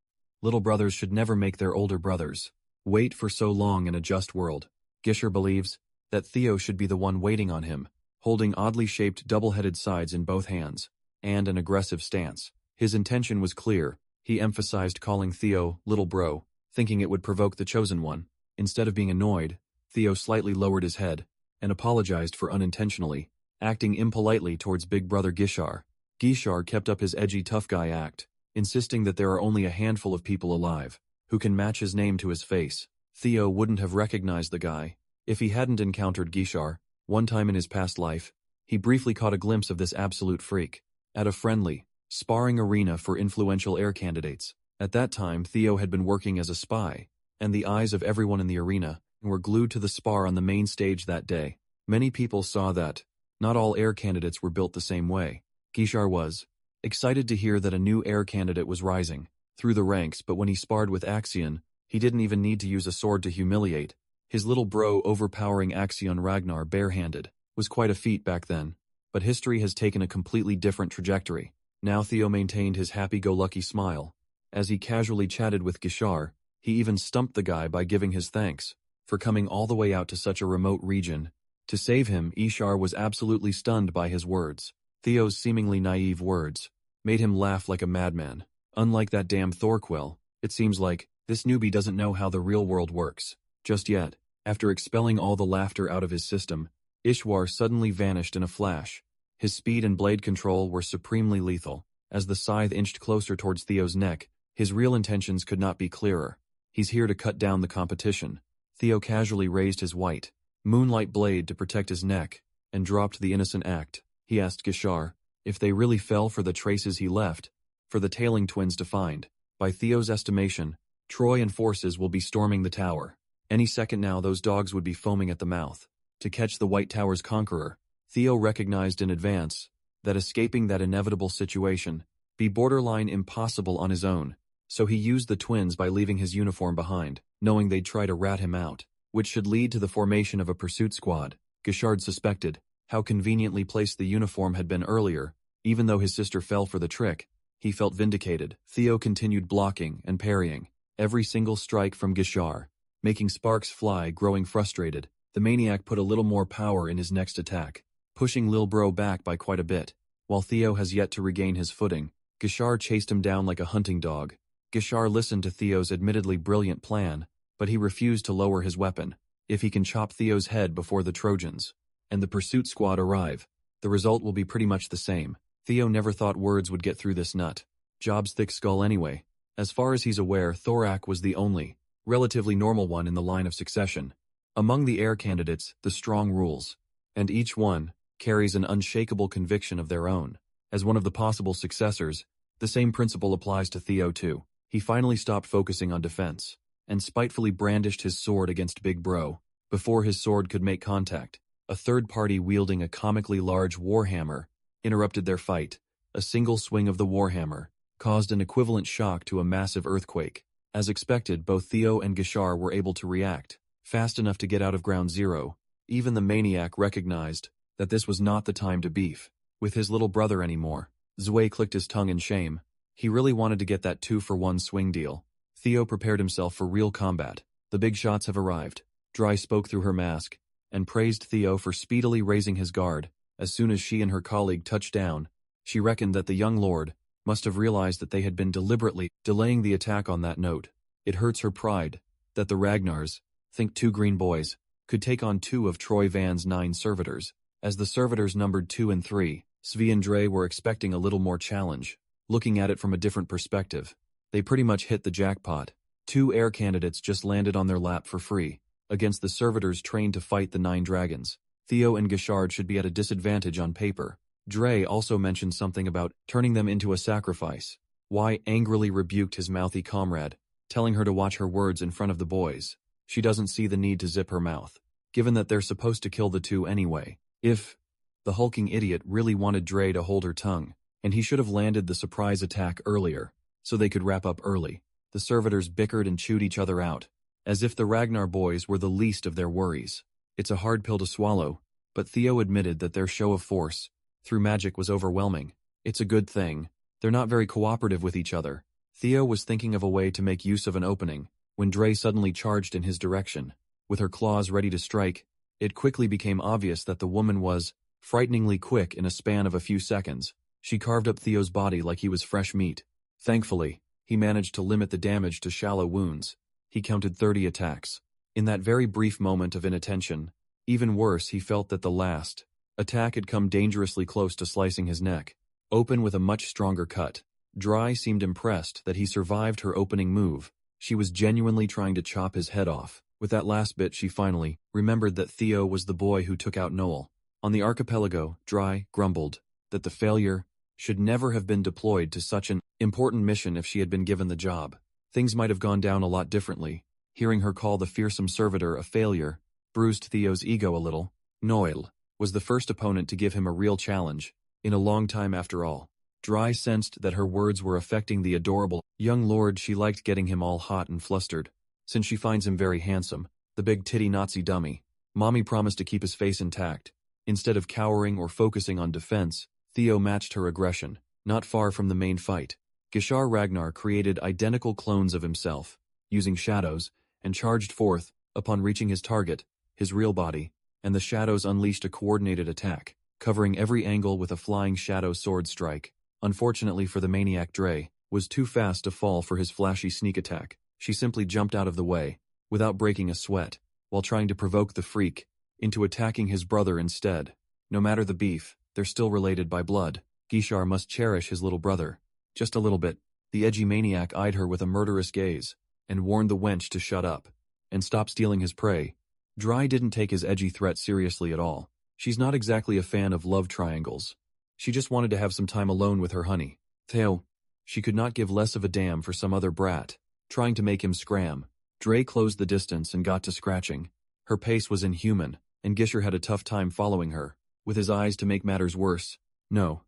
S1: little brothers should never make their older brothers wait for so long in a just world. Gisher believes that Theo should be the one waiting on him, holding oddly shaped double-headed sides in both hands, and an aggressive stance. His intention was clear. He emphasized calling Theo little bro, thinking it would provoke the Chosen One. Instead of being annoyed, Theo slightly lowered his head and apologized for unintentionally acting impolitely towards big brother Gishar. Gishar kept up his edgy tough guy act, insisting that there are only a handful of people alive who can match his name to his face. Theo wouldn't have recognized the guy if he hadn't encountered Gishar. One time in his past life, he briefly caught a glimpse of this absolute freak at a friendly, sparring arena for influential air candidates. At that time, Theo had been working as a spy, and the eyes of everyone in the arena were glued to the spar on the main stage that day. Many people saw that not all air candidates were built the same way. Gishar was excited to hear that a new air candidate was rising through the ranks, but when he sparred with Axion, he didn't even need to use a sword to humiliate his little bro. Overpowering Axion Ragnar barehanded was quite a feat back then, but history has taken a completely different trajectory. Now Theo maintained his happy-go-lucky smile. As he casually chatted with Gishar, he even stumped the guy by giving his thanks for coming all the way out to such a remote region to save him. Ishar was absolutely stunned by his words. Theo's seemingly naive words made him laugh like a madman. Unlike that damn Thorquil, it seems like this newbie doesn't know how the real world works just yet. After expelling all the laughter out of his system, Ishwar suddenly vanished in a flash. His speed and blade control were supremely lethal. As the scythe inched closer towards Theo's neck, his real intentions could not be clearer. He's here to cut down the competition. Theo casually raised his white moonlight blade to protect his neck and dropped the innocent act. He asked Gishar if they really fell for the traces he left for the tailing twins to find. By Theo's estimation, Troy and forces will be storming the tower. Any second now those dogs would be foaming at the mouth to catch the White Tower's conqueror. Theo recognized in advance that escaping that inevitable situation be borderline impossible on his own, so he used the twins by leaving his uniform behind, knowing they'd try to rat him out, which should lead to the formation of a pursuit squad. Gishard suspected how conveniently placed the uniform had been earlier. Even though his sister fell for the trick, he felt vindicated. Theo continued blocking and parrying every single strike from Gishar, making sparks fly. Growing frustrated, the maniac put a little more power in his next attack, pushing Lil Bro back by quite a bit. While Theo has yet to regain his footing, Gishar chased him down like a hunting dog. Gishar listened to Theo's admittedly brilliant plan, but he refused to lower his weapon. If he can chop Theo's head before the Trojans and the pursuit squad arrive, the result will be pretty much the same. Theo never thought words would get through this nut job's thick skull anyway. As far as he's aware, Thorak was the only relatively normal one in the line of succession. Among the air candidates, the strong rules, and each one carries an unshakable conviction of their own. As one of the possible successors, the same principle applies to Theo too. He finally stopped focusing on defense and spitefully brandished his sword against Big Bro. Before his sword could make contact, a third party wielding a comically large warhammer interrupted their fight. A single swing of the warhammer caused an equivalent shock to a massive earthquake. As expected, both Theo and Gishar were able to react fast enough to get out of ground zero. Even the maniac recognized that this was not the time to beef with his little brother anymore. Zwei clicked his tongue in shame. He really wanted to get that 2-for-1 swing deal. Theo prepared himself for real combat. The big shots have arrived. Dry spoke through her mask and praised Theo for speedily raising his guard. As soon as she and her colleague touched down, she reckoned that the young lord must have realized that they had been deliberately delaying the attack. On that note, it hurts her pride that the Ragnars, think 2 green boys, could take on 2 of Troy Van's 9 servitors. As the servitors numbered 2 and 3, Svi and Dre were expecting a little more challenge. Looking at it from a different perspective, They pretty much hit the jackpot. 2 air candidates just landed on their lap for free, against the servitors trained to fight the 9 dragons. Theo and Gishard should be at a disadvantage on paper. Dre also mentioned something about turning them into a sacrifice. Y angrily rebuked his mouthy comrade, telling her to watch her words in front of the boys. She doesn't see the need to zip her mouth, given that they're supposed to kill the 2 anyway. If the hulking idiot really wanted Dre to hold her tongue, and he should have landed the surprise attack earlier, so they could wrap up early. The servitors bickered and chewed each other out, as if the Ragnar boys were the least of their worries. It's a hard pill to swallow, but Theo admitted that their show of force through magic was overwhelming. It's a good thing. They're not very cooperative with each other. Theo was thinking of a way to make use of an opening, when Dre suddenly charged in his direction. With her claws ready to strike, it quickly became obvious that the woman was frighteningly quick in a span of a few seconds. She carved up Theo's body like he was fresh meat. Thankfully, he managed to limit the damage to shallow wounds. He counted 30 attacks. In that very brief moment of inattention, even worse, he felt that the last attack had come dangerously close to slicing his neck, open with a much stronger cut. Dry seemed impressed that he survived her opening move. She was genuinely trying to chop his head off. With that last bit, she finally remembered that Theo was the boy who took out Noel. On the archipelago, Dry grumbled that the failure should never have been deployed to such an important mission if she had been given the job. Things might have gone down a lot differently. Hearing her call the fearsome servitor a failure bruised Theo's ego a little. Noel was the first opponent to give him a real challenge, in a long time after all. Dry sensed that her words were affecting the adorable young lord. She liked getting him all hot and flustered, since she finds him very handsome, the big titty Nazi dummy. Mommy promised to keep his face intact. Instead of cowering or focusing on defense, Theo matched her aggression. Not far from the main fight, Gishar Ragnar created identical clones of himself, using shadows, and charged forth. Upon reaching his target, his real body, and the shadows unleashed a coordinated attack, covering every angle with a flying shadow sword strike. Unfortunately for the maniac, Dre was too fast to fall for his flashy sneak attack. She simply jumped out of the way, without breaking a sweat, while trying to provoke the freak into attacking his brother instead. No matter the beef, they're still related by blood. Gishar must cherish his little brother. Just a little bit. The edgy maniac eyed her with a murderous gaze, and warned the wench to shut up and stop stealing his prey. Dry didn't take his edgy threat seriously at all. She's not exactly a fan of love triangles. She just wanted to have some time alone with her honey. Theo. She could not give less of a damn for some other brat trying to make him scram. Dre closed the distance and got to scratching. Her pace was inhuman, and Gisher had a tough time following her. With his eyes to make matters worse, No.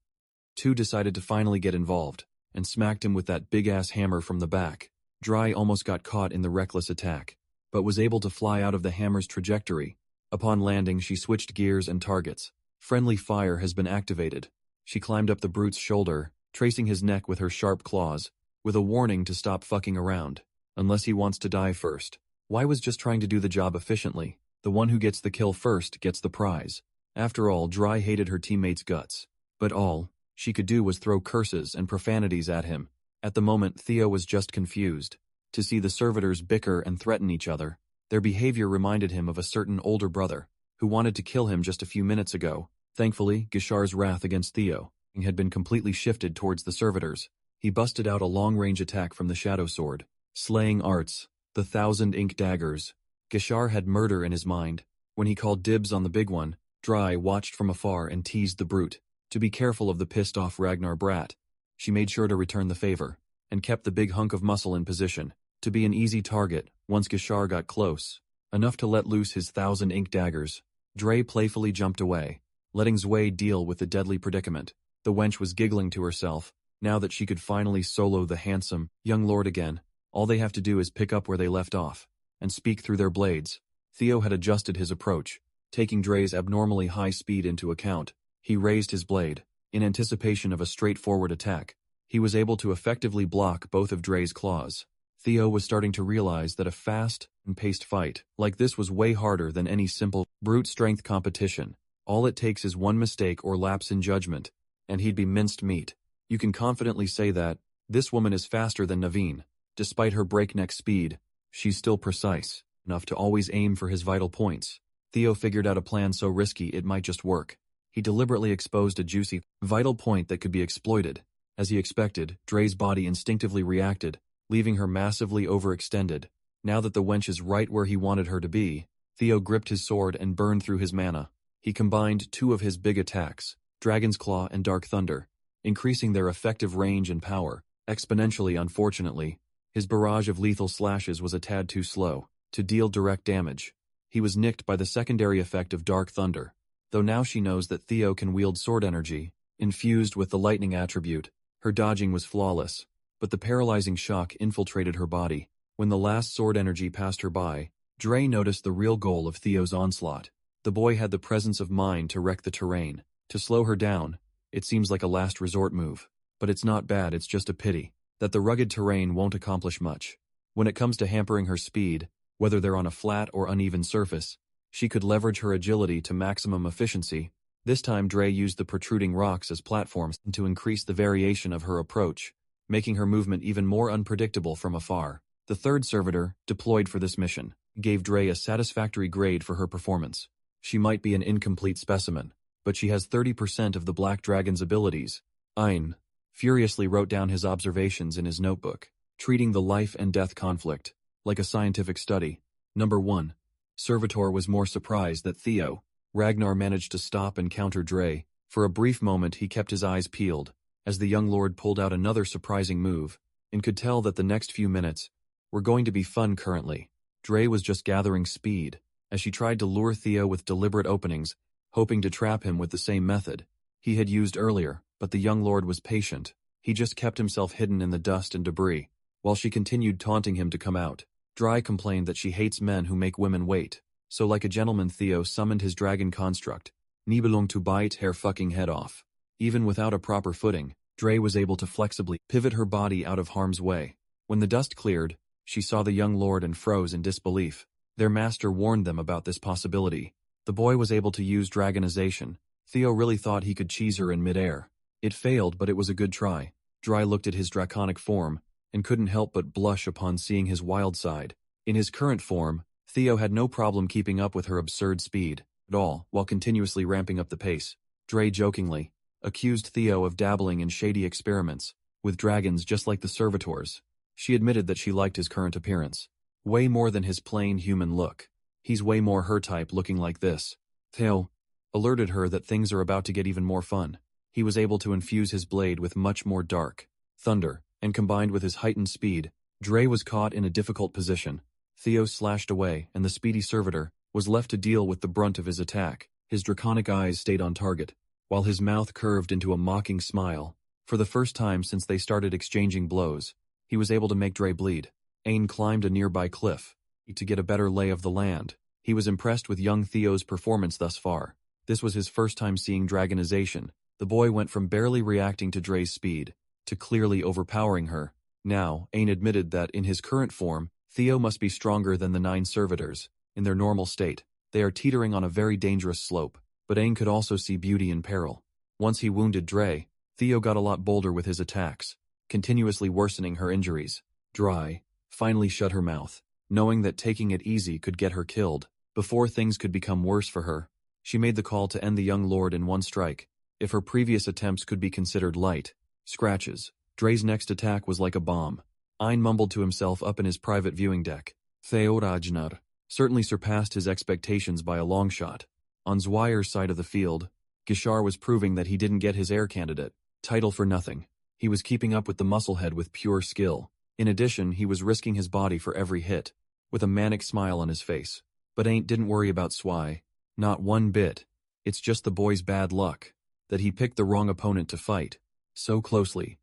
S1: 2 decided to finally get involved, and smacked him with that big-ass hammer from the back. Dry almost got caught in the reckless attack, but was able to fly out of the hammer's trajectory. Upon landing, she switched gears and targets. Friendly fire has been activated. She climbed up the brute's shoulder, tracing his neck with her sharp claws, with a warning to stop fucking around, unless he wants to die first. Y was just trying to do the job efficiently. The one who gets the kill first gets the prize. After all, Dry hated her teammates' guts, but all she could do was throw curses and profanities at him. At the moment, Theo was just confused. To see the servitors bicker and threaten each other, their behavior reminded him of a certain older brother, who wanted to kill him just a few minutes ago. Thankfully, Gishar's wrath against Theo had been completely shifted towards the servitors. He busted out a long-range attack from the shadow sword. Slaying arts, the 1,000 ink daggers. Gishar had murder in his mind. When he called dibs on the big one, Dry watched from afar and teased the brute to be careful of the pissed-off Ragnar brat. She made sure to return the favor, and kept the big hunk of muscle in position, to be an easy target once Gishar got close, enough to let loose his 1,000 ink daggers. Dre playfully jumped away, letting Zwei deal with the deadly predicament. The wench was giggling to herself, now that she could finally solo the handsome young lord again. All they have to do is pick up where they left off, and speak through their blades. Theo had adjusted his approach, taking Dre's abnormally high speed into account. He raised his blade, in anticipation of a straightforward attack. He was able to effectively block both of Dre's claws. Theo was starting to realize that a fast and paced fight like this was way harder than any simple brute strength competition. All it takes is one mistake or lapse in judgment, and he'd be minced meat. You can confidently say that this woman is faster than Naveen. Despite her breakneck speed, she's still precise enough to always aim for his vital points. Theo figured out a plan so risky it might just work. He deliberately exposed a juicy, vital point that could be exploited. As he expected, Dre's body instinctively reacted, leaving her massively overextended. Now that the wench is right where he wanted her to be, Theo gripped his sword and burned through his mana. He combined two of his big attacks, Dragon's Claw and Dark Thunder, increasing their effective range and power exponentially. Unfortunately, his barrage of lethal slashes was a tad too slow to deal direct damage. He was nicked by the secondary effect of Dark Thunder, though now she knows that Theo can wield sword energy, infused with the lightning attribute. Her dodging was flawless, but the paralyzing shock infiltrated her body. When the last sword energy passed her by, Dre noticed the real goal of Theo's onslaught. The boy had the presence of mind to wreck the terrain. To slow her down, it seems like a last resort move. But it's not bad, it's just a pity that the rugged terrain won't accomplish much. When it comes to hampering her speed, whether they're on a flat or uneven surface, she could leverage her agility to maximum efficiency. This time Dre used the protruding rocks as platforms to increase the variation of her approach, making her movement even more unpredictable from afar. The third servitor, deployed for this mission, gave Dre a satisfactory grade for her performance. She might be an incomplete specimen, but she has 30% of the Black Dragon's abilities. Ein furiously wrote down his observations in his notebook, treating the life and death conflict like a scientific study. Number 1. Servitor was more surprised that Theo, Ragnar, managed to stop and counter Dre. For a brief moment he kept his eyes peeled as the young lord pulled out another surprising move, and could tell that the next few minutes were going to be fun. Currently, Dre was just gathering speed as she tried to lure Theo with deliberate openings, hoping to trap him with the same method he had used earlier. But the young lord was patient. He just kept himself hidden in the dust and debris, while she continued taunting him to come out. Dry complained that she hates men who make women wait, so like a gentleman Theo summoned his dragon construct, Nibelung, to bite her fucking head off. Even without a proper footing, Dre was able to flexibly pivot her body out of harm's way. When the dust cleared, she saw the young lord and froze in disbelief. Their master warned them about this possibility. The boy was able to use dragonization. Theo really thought he could cheese her in midair. It failed, but it was a good try. Dry looked at his draconic form and couldn't help but blush upon seeing his wild side. In his current form, Theo had no problem keeping up with her absurd speed at all, while continuously ramping up the pace. Dre jokingly accused Theo of dabbling in shady experiments with dragons just like the servitors. She admitted that she liked his current appearance way more than his plain human look. He's way more her type looking like this. Theo alerted her that things are about to get even more fun. He was able to infuse his blade with much more dark thunder, and combined with his heightened speed, Dre was caught in a difficult position. Theo slashed away, and the speedy servitor was left to deal with the brunt of his attack. His draconic eyes stayed on target, while his mouth curved into a mocking smile. For the first time since they started exchanging blows, he was able to make Dre bleed. Ain climbed a nearby cliff to get a better lay of the land. He was impressed with young Theo's performance thus far. This was his first time seeing dragonization. The boy went from barely reacting to Dre's speed to clearly overpowering her. Now, Ain admitted that in his current form, Theo must be stronger than the 9 servitors. In their normal state, they are teetering on a very dangerous slope, but Ain could also see beauty in peril. Once he wounded Dre, Theo got a lot bolder with his attacks, continuously worsening her injuries. Dry finally shut her mouth, knowing that taking it easy could get her killed. Before things could become worse for her, she made the call to end the young lord in one strike. If her previous attempts could be considered light scratches, Dre's next attack was like a bomb. Ein mumbled to himself up in his private viewing deck. Theo Ragnar certainly surpassed his expectations by a long shot. On Zweier's side of the field, Gishar was proving that he didn't get his heir candidate title for nothing. He was keeping up with the musclehead with pure skill. In addition, he was risking his body for every hit, with a manic smile on his face. But Ain't didn't worry about Zwei. Not one bit. It's just the boy's bad luck that he picked the wrong opponent to fight so closely.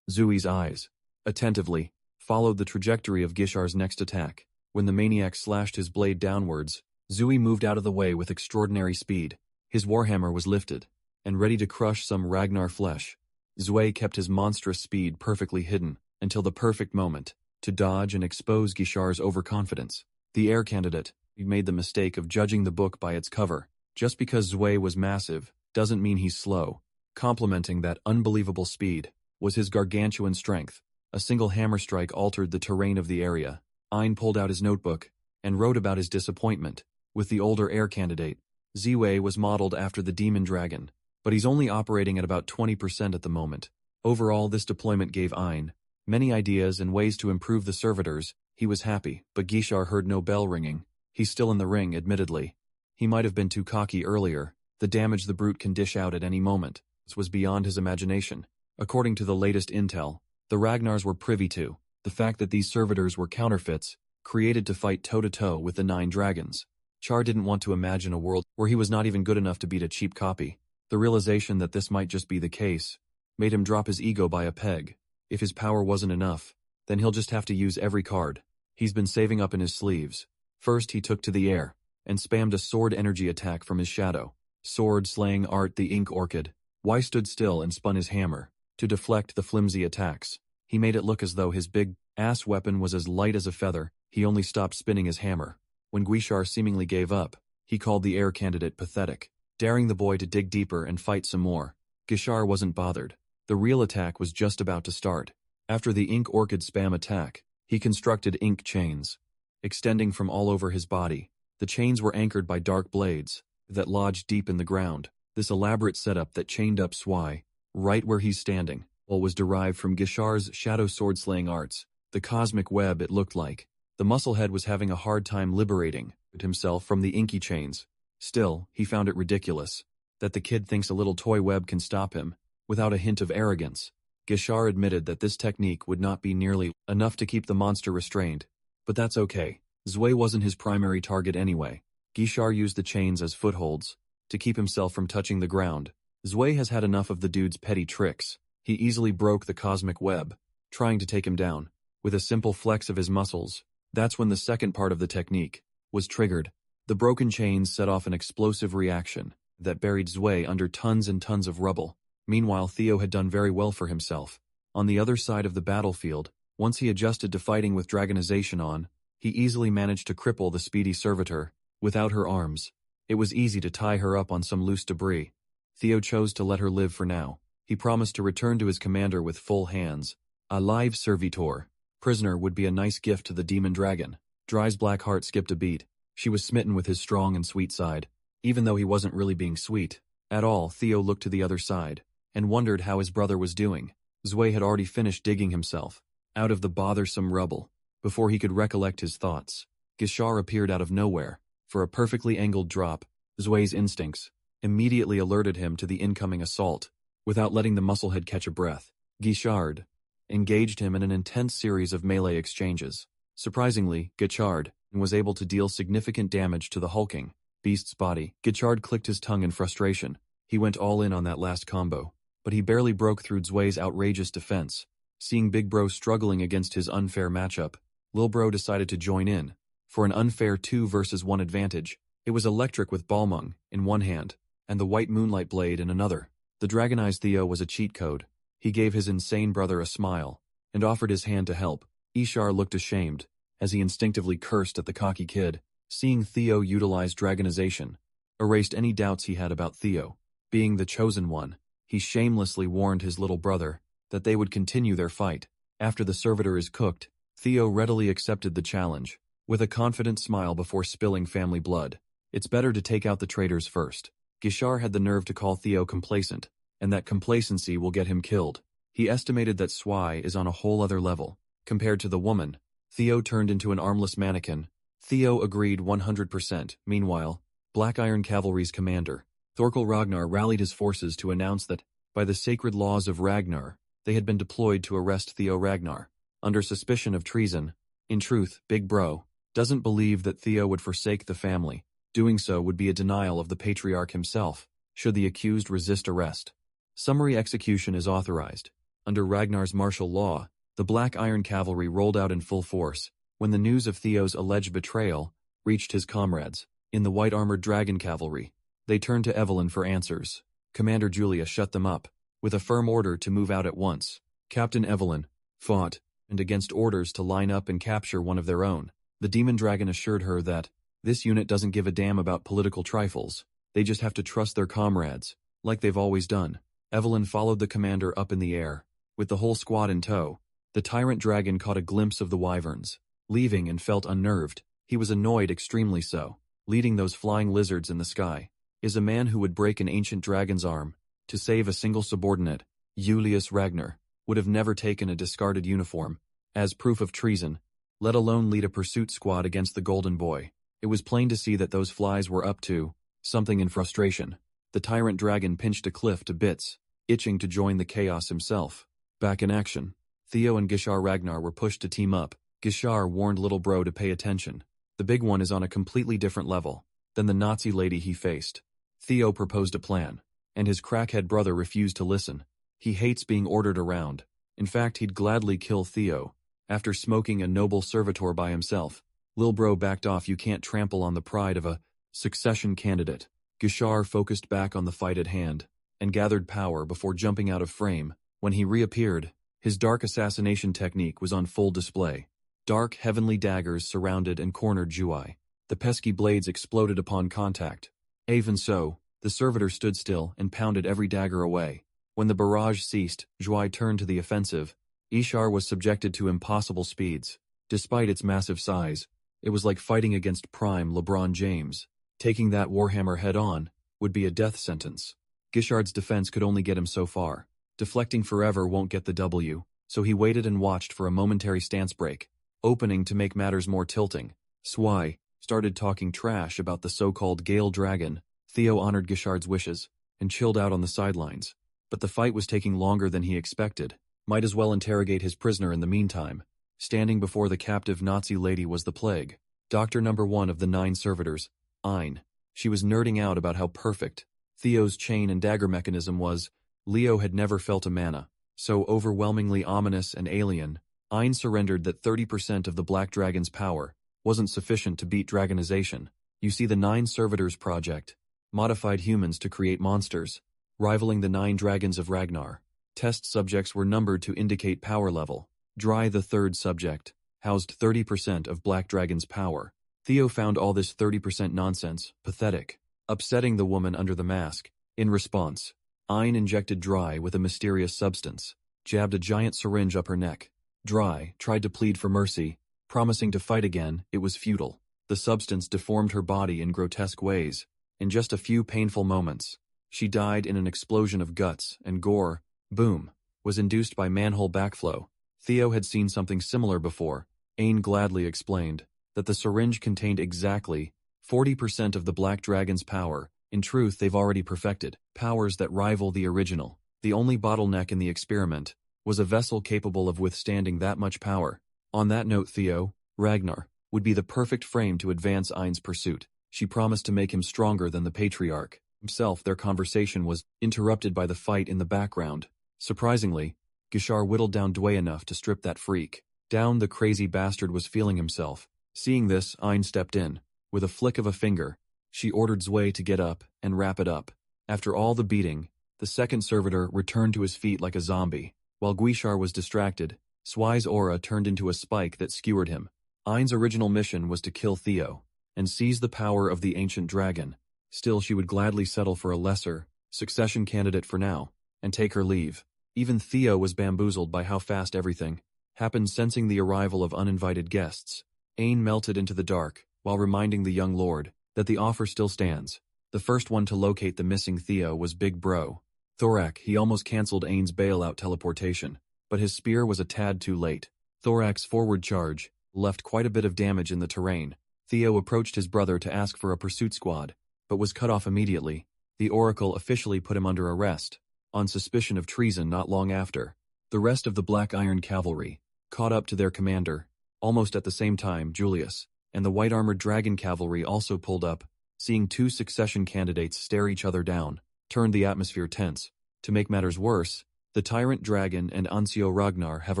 S1: Zui's eyes, attentively, followed the trajectory of Gishar's next attack. When the maniac slashed his blade downwards, Zui moved out of the way with extraordinary speed. His warhammer was lifted, and ready to crush some Ragnar flesh. Zui kept his monstrous speed perfectly hidden until the perfect moment to dodge and expose Gishar's overconfidence. The heir candidate made the mistake of judging the book by its cover. Just because Zui was massive doesn't mean he's slow. Complementing that unbelievable speed was his gargantuan strength. A single hammer strike altered the terrain of the area. Ein pulled out his notebook and wrote about his disappointment with the older heir candidate. Ziwei was modeled after the demon dragon, but he's only operating at about 20% at the moment. Overall, this deployment gave Ein many ideas and ways to improve the servitors. He was happy, but Gishar heard no bell ringing. He's still in the ring, admittedly. He might have been too cocky earlier. The damage the brute can dish out at any moment. This was beyond his imagination. According to the latest intel, the Ragnars were privy to the fact that these servitors were counterfeits, created to fight toe-to-toe with the 9 dragons. Char didn't want to imagine a world where he was not even good enough to beat a cheap copy. The realization that this might just be the case made him drop his ego by a peg. If his power wasn't enough, then he'll just have to use every card he's been saving up in his sleeves. First, he took to the air and spammed a sword energy attack from his shadow. Sword slaying art the ink orchid. Y stood still and spun his hammer to deflect the flimsy attacks. He made it look as though his big-ass weapon was as light as a feather. He only stopped spinning his hammer when Guishar seemingly gave up. He called the air candidate pathetic, daring the boy to dig deeper and fight some more. Gishar wasn't bothered. The real attack was just about to start. After the ink orchid spam attack, he constructed ink chains, extending from all over his body. The chains were anchored by dark blades that lodged deep in the ground. This elaborate setup that chained up Zwei right where he's standing was derived from Gishar's shadow sword-slaying arts. The cosmic web, it looked like. The musclehead was having a hard time liberating himself from the inky chains. Still, he found it ridiculous that the kid thinks a little toy web can stop him without a hint of arrogance. Gishar admitted that this technique would not be nearly enough to keep the monster restrained. But that's okay. Zwei wasn't his primary target anyway. Gishar used the chains as footholds to keep himself from touching the ground. Zwei has had enough of the dude's petty tricks. He easily broke the cosmic web, trying to take him down with a simple flex of his muscles. That's when the second part of the technique was triggered. The broken chains set off an explosive reaction that buried Zwei under tons and tons of rubble. Meanwhile, Theo had done very well for himself. On the other side of the battlefield, once he adjusted to fighting with Dragonization on, he easily managed to cripple the speedy servitor. Without her arms, it was easy to tie her up on some loose debris. Theo chose to let her live for now. He promised to return to his commander with full hands. A live servitor prisoner would be a nice gift to the demon dragon. Dry's black heart skipped a beat. She was smitten with his strong and sweet side. Even though he wasn't really being sweet at all, Theo looked to the other side and wondered how his brother was doing. Zwei had already finished digging himself out of the bothersome rubble before he could recollect his thoughts. Gishar appeared out of nowhere for a perfectly angled drop. Zwei's instincts immediately alerted him to the incoming assault. Without letting the musclehead catch a breath, Gishard engaged him in an intense series of melee exchanges. Surprisingly, Gishard was able to deal significant damage to the hulking beast's body. Gishard clicked his tongue in frustration. He went all in on that last combo, but he barely broke through Zwei's outrageous defense. Seeing Big Bro struggling against his unfair matchup, Lil Bro decided to join in for an unfair 2 versus 1 advantage. It was electric with Balmung in one hand and the white moonlight blade in another. The dragonized Theo was a cheat code. He gave his insane brother a smile and offered his hand to help. Ishar looked ashamed as he instinctively cursed at the cocky kid. Seeing Theo utilize dragonization erased any doubts he had about Theo being the chosen one. He shamelessly warned his little brother that they would continue their fight. After the servitor is cooked, Theo readily accepted the challenge with a confident smile before spilling family blood. It's better to take out the traitors first. Gishar had the nerve to call Theo complacent, and that complacency will get him killed. He estimated that Zwei is on a whole other level. Compared to the woman, Theo turned into an armless mannequin. Theo agreed 100%. Meanwhile, Black Iron Cavalry's commander, Thorkel Ragnar, rallied his forces to announce that, by the sacred laws of Ragnar, they had been deployed to arrest Theo Ragnar, under suspicion of treason. In truth, Big Bro doesn't believe that Theo would forsake the family. Doing so would be a denial of the patriarch himself, should the accused resist arrest. Summary execution is authorized. Under Ragnar's martial law, the Black Iron Cavalry rolled out in full force when the news of Theo's alleged betrayal reached his comrades. In the white-armored Dragon Cavalry, they turned to Evelyn for answers. Commander Julia shut them up with a firm order to move out at once. Captain Evelyn fought, and against orders to line up and capture one of their own. The demon dragon assured her that this unit doesn't give a damn about political trifles. They just have to trust their comrades, like they've always done. Evelyn followed the commander up in the air, with the whole squad in tow. The tyrant dragon caught a glimpse of the wyverns, leaving, and felt unnerved. He was annoyed, extremely so. Leading those flying lizards in the sky is a man who would break an ancient dragon's arm to save a single subordinate. Julius Ragnar would have never taken a discarded uniform as proof of treason, let alone lead a pursuit squad against the Golden Boy. It was plain to see that those flies were up to something in frustration. The tyrant dragon pinched a cliff to bits, itching to join the chaos himself. Back in action, Theo and Gishar Ragnar were pushed to team up. Gishar warned little bro to pay attention. The big one is on a completely different level than the Nazi lady he faced. Theo proposed a plan, and his crackhead brother refused to listen. He hates being ordered around. In fact, he'd gladly kill Theo. After smoking a noble servitor by himself, Lil Bro backed off. You can't trample on the pride of a succession candidate. Gishar focused back on the fight at hand, and gathered power before jumping out of frame. When he reappeared, his dark assassination technique was on full display. Dark, heavenly daggers surrounded and cornered Juai. The pesky blades exploded upon contact. Even so, the servitor stood still and pounded every dagger away. When the barrage ceased, Juai turned to the offensive. Ishar was subjected to impossible speeds. Despite its massive size, it was like fighting against prime LeBron James. Taking that Warhammer head-on would be a death sentence. Gishard's defense could only get him so far. Deflecting forever won't get the W, so he waited and watched for a momentary stance break. Opening to make matters more tilting, Swai started talking trash about the so-called Gale Dragon. Theo honored Gishard's wishes and chilled out on the sidelines. But the fight was taking longer than he expected. Might as well interrogate his prisoner in the meantime. Standing before the captive Nazi lady was the plague. Doctor number 1 of the 9 servitors, Ein. She was nerding out about how perfect Theo's chain and dagger mechanism was. Leo had never felt a mana so overwhelmingly ominous and alien. Ein surrendered that 30% of the Black Dragon's power wasn't sufficient to beat dragonization. You see, the 9 Servitors project modified humans to create monsters, rivaling the 9 dragons of Ragnar. Test subjects were numbered to indicate power level. Dry, the 3rd subject, housed 30% of Black Dragon's power. Theo found all this 30% nonsense pathetic, upsetting the woman under the mask. In response, Ein injected Dry with a mysterious substance, jabbed a giant syringe up her neck. Dry tried to plead for mercy, promising to fight again. It was futile. The substance deformed her body in grotesque ways. In just a few painful moments, she died in an explosion of guts and gore. Boom was induced by manhole backflow. Theo had seen something similar before. Ain gladly explained that the syringe contained exactly 40% of the Black Dragon's power. In truth, they've already perfected powers that rival the original. The only bottleneck in the experiment was a vessel capable of withstanding that much power. On that note, Theo, Ragnar, would be the perfect frame to advance Ein's pursuit. She promised to make him stronger than the patriarch himself. Their conversation was interrupted by the fight in the background. Surprisingly, Gishar whittled down Dway enough to strip that freak down. The crazy bastard was feeling himself. Seeing this, Ein stepped in. With a flick of a finger, she ordered Zwei to get up and wrap it up. After all the beating, the 2nd servitor returned to his feet like a zombie. While Guishar was distracted, Zwei's aura turned into a spike that skewered him. Ein's original mission was to kill Theo and seize the power of the ancient dragon. Still, she would gladly settle for a lesser succession candidate for now and take her leave. Even Theo was bamboozled by how fast everything happened. Sensing the arrival of uninvited guests, Ein melted into the dark while reminding the young lord that the offer still stands. The first one to locate the missing Theo was Big Bro Thorak. He almost cancelled Ain's bailout teleportation, but his spear was a tad too late. Thorak's forward charge left quite a bit of damage in the terrain. Theo approached his brother to ask for a pursuit squad, but was cut off immediately. The Oracle officially put him under arrest, on suspicion of treason not long after. The rest of the Black Iron Cavalry caught up to their commander. Almost at the same time, Julius and the White Armored Dragon Cavalry also pulled up. Seeing 2 succession candidates stare each other down turned the atmosphere tense. To make matters worse, the Tyrant Dragon and Ancio Ragnar have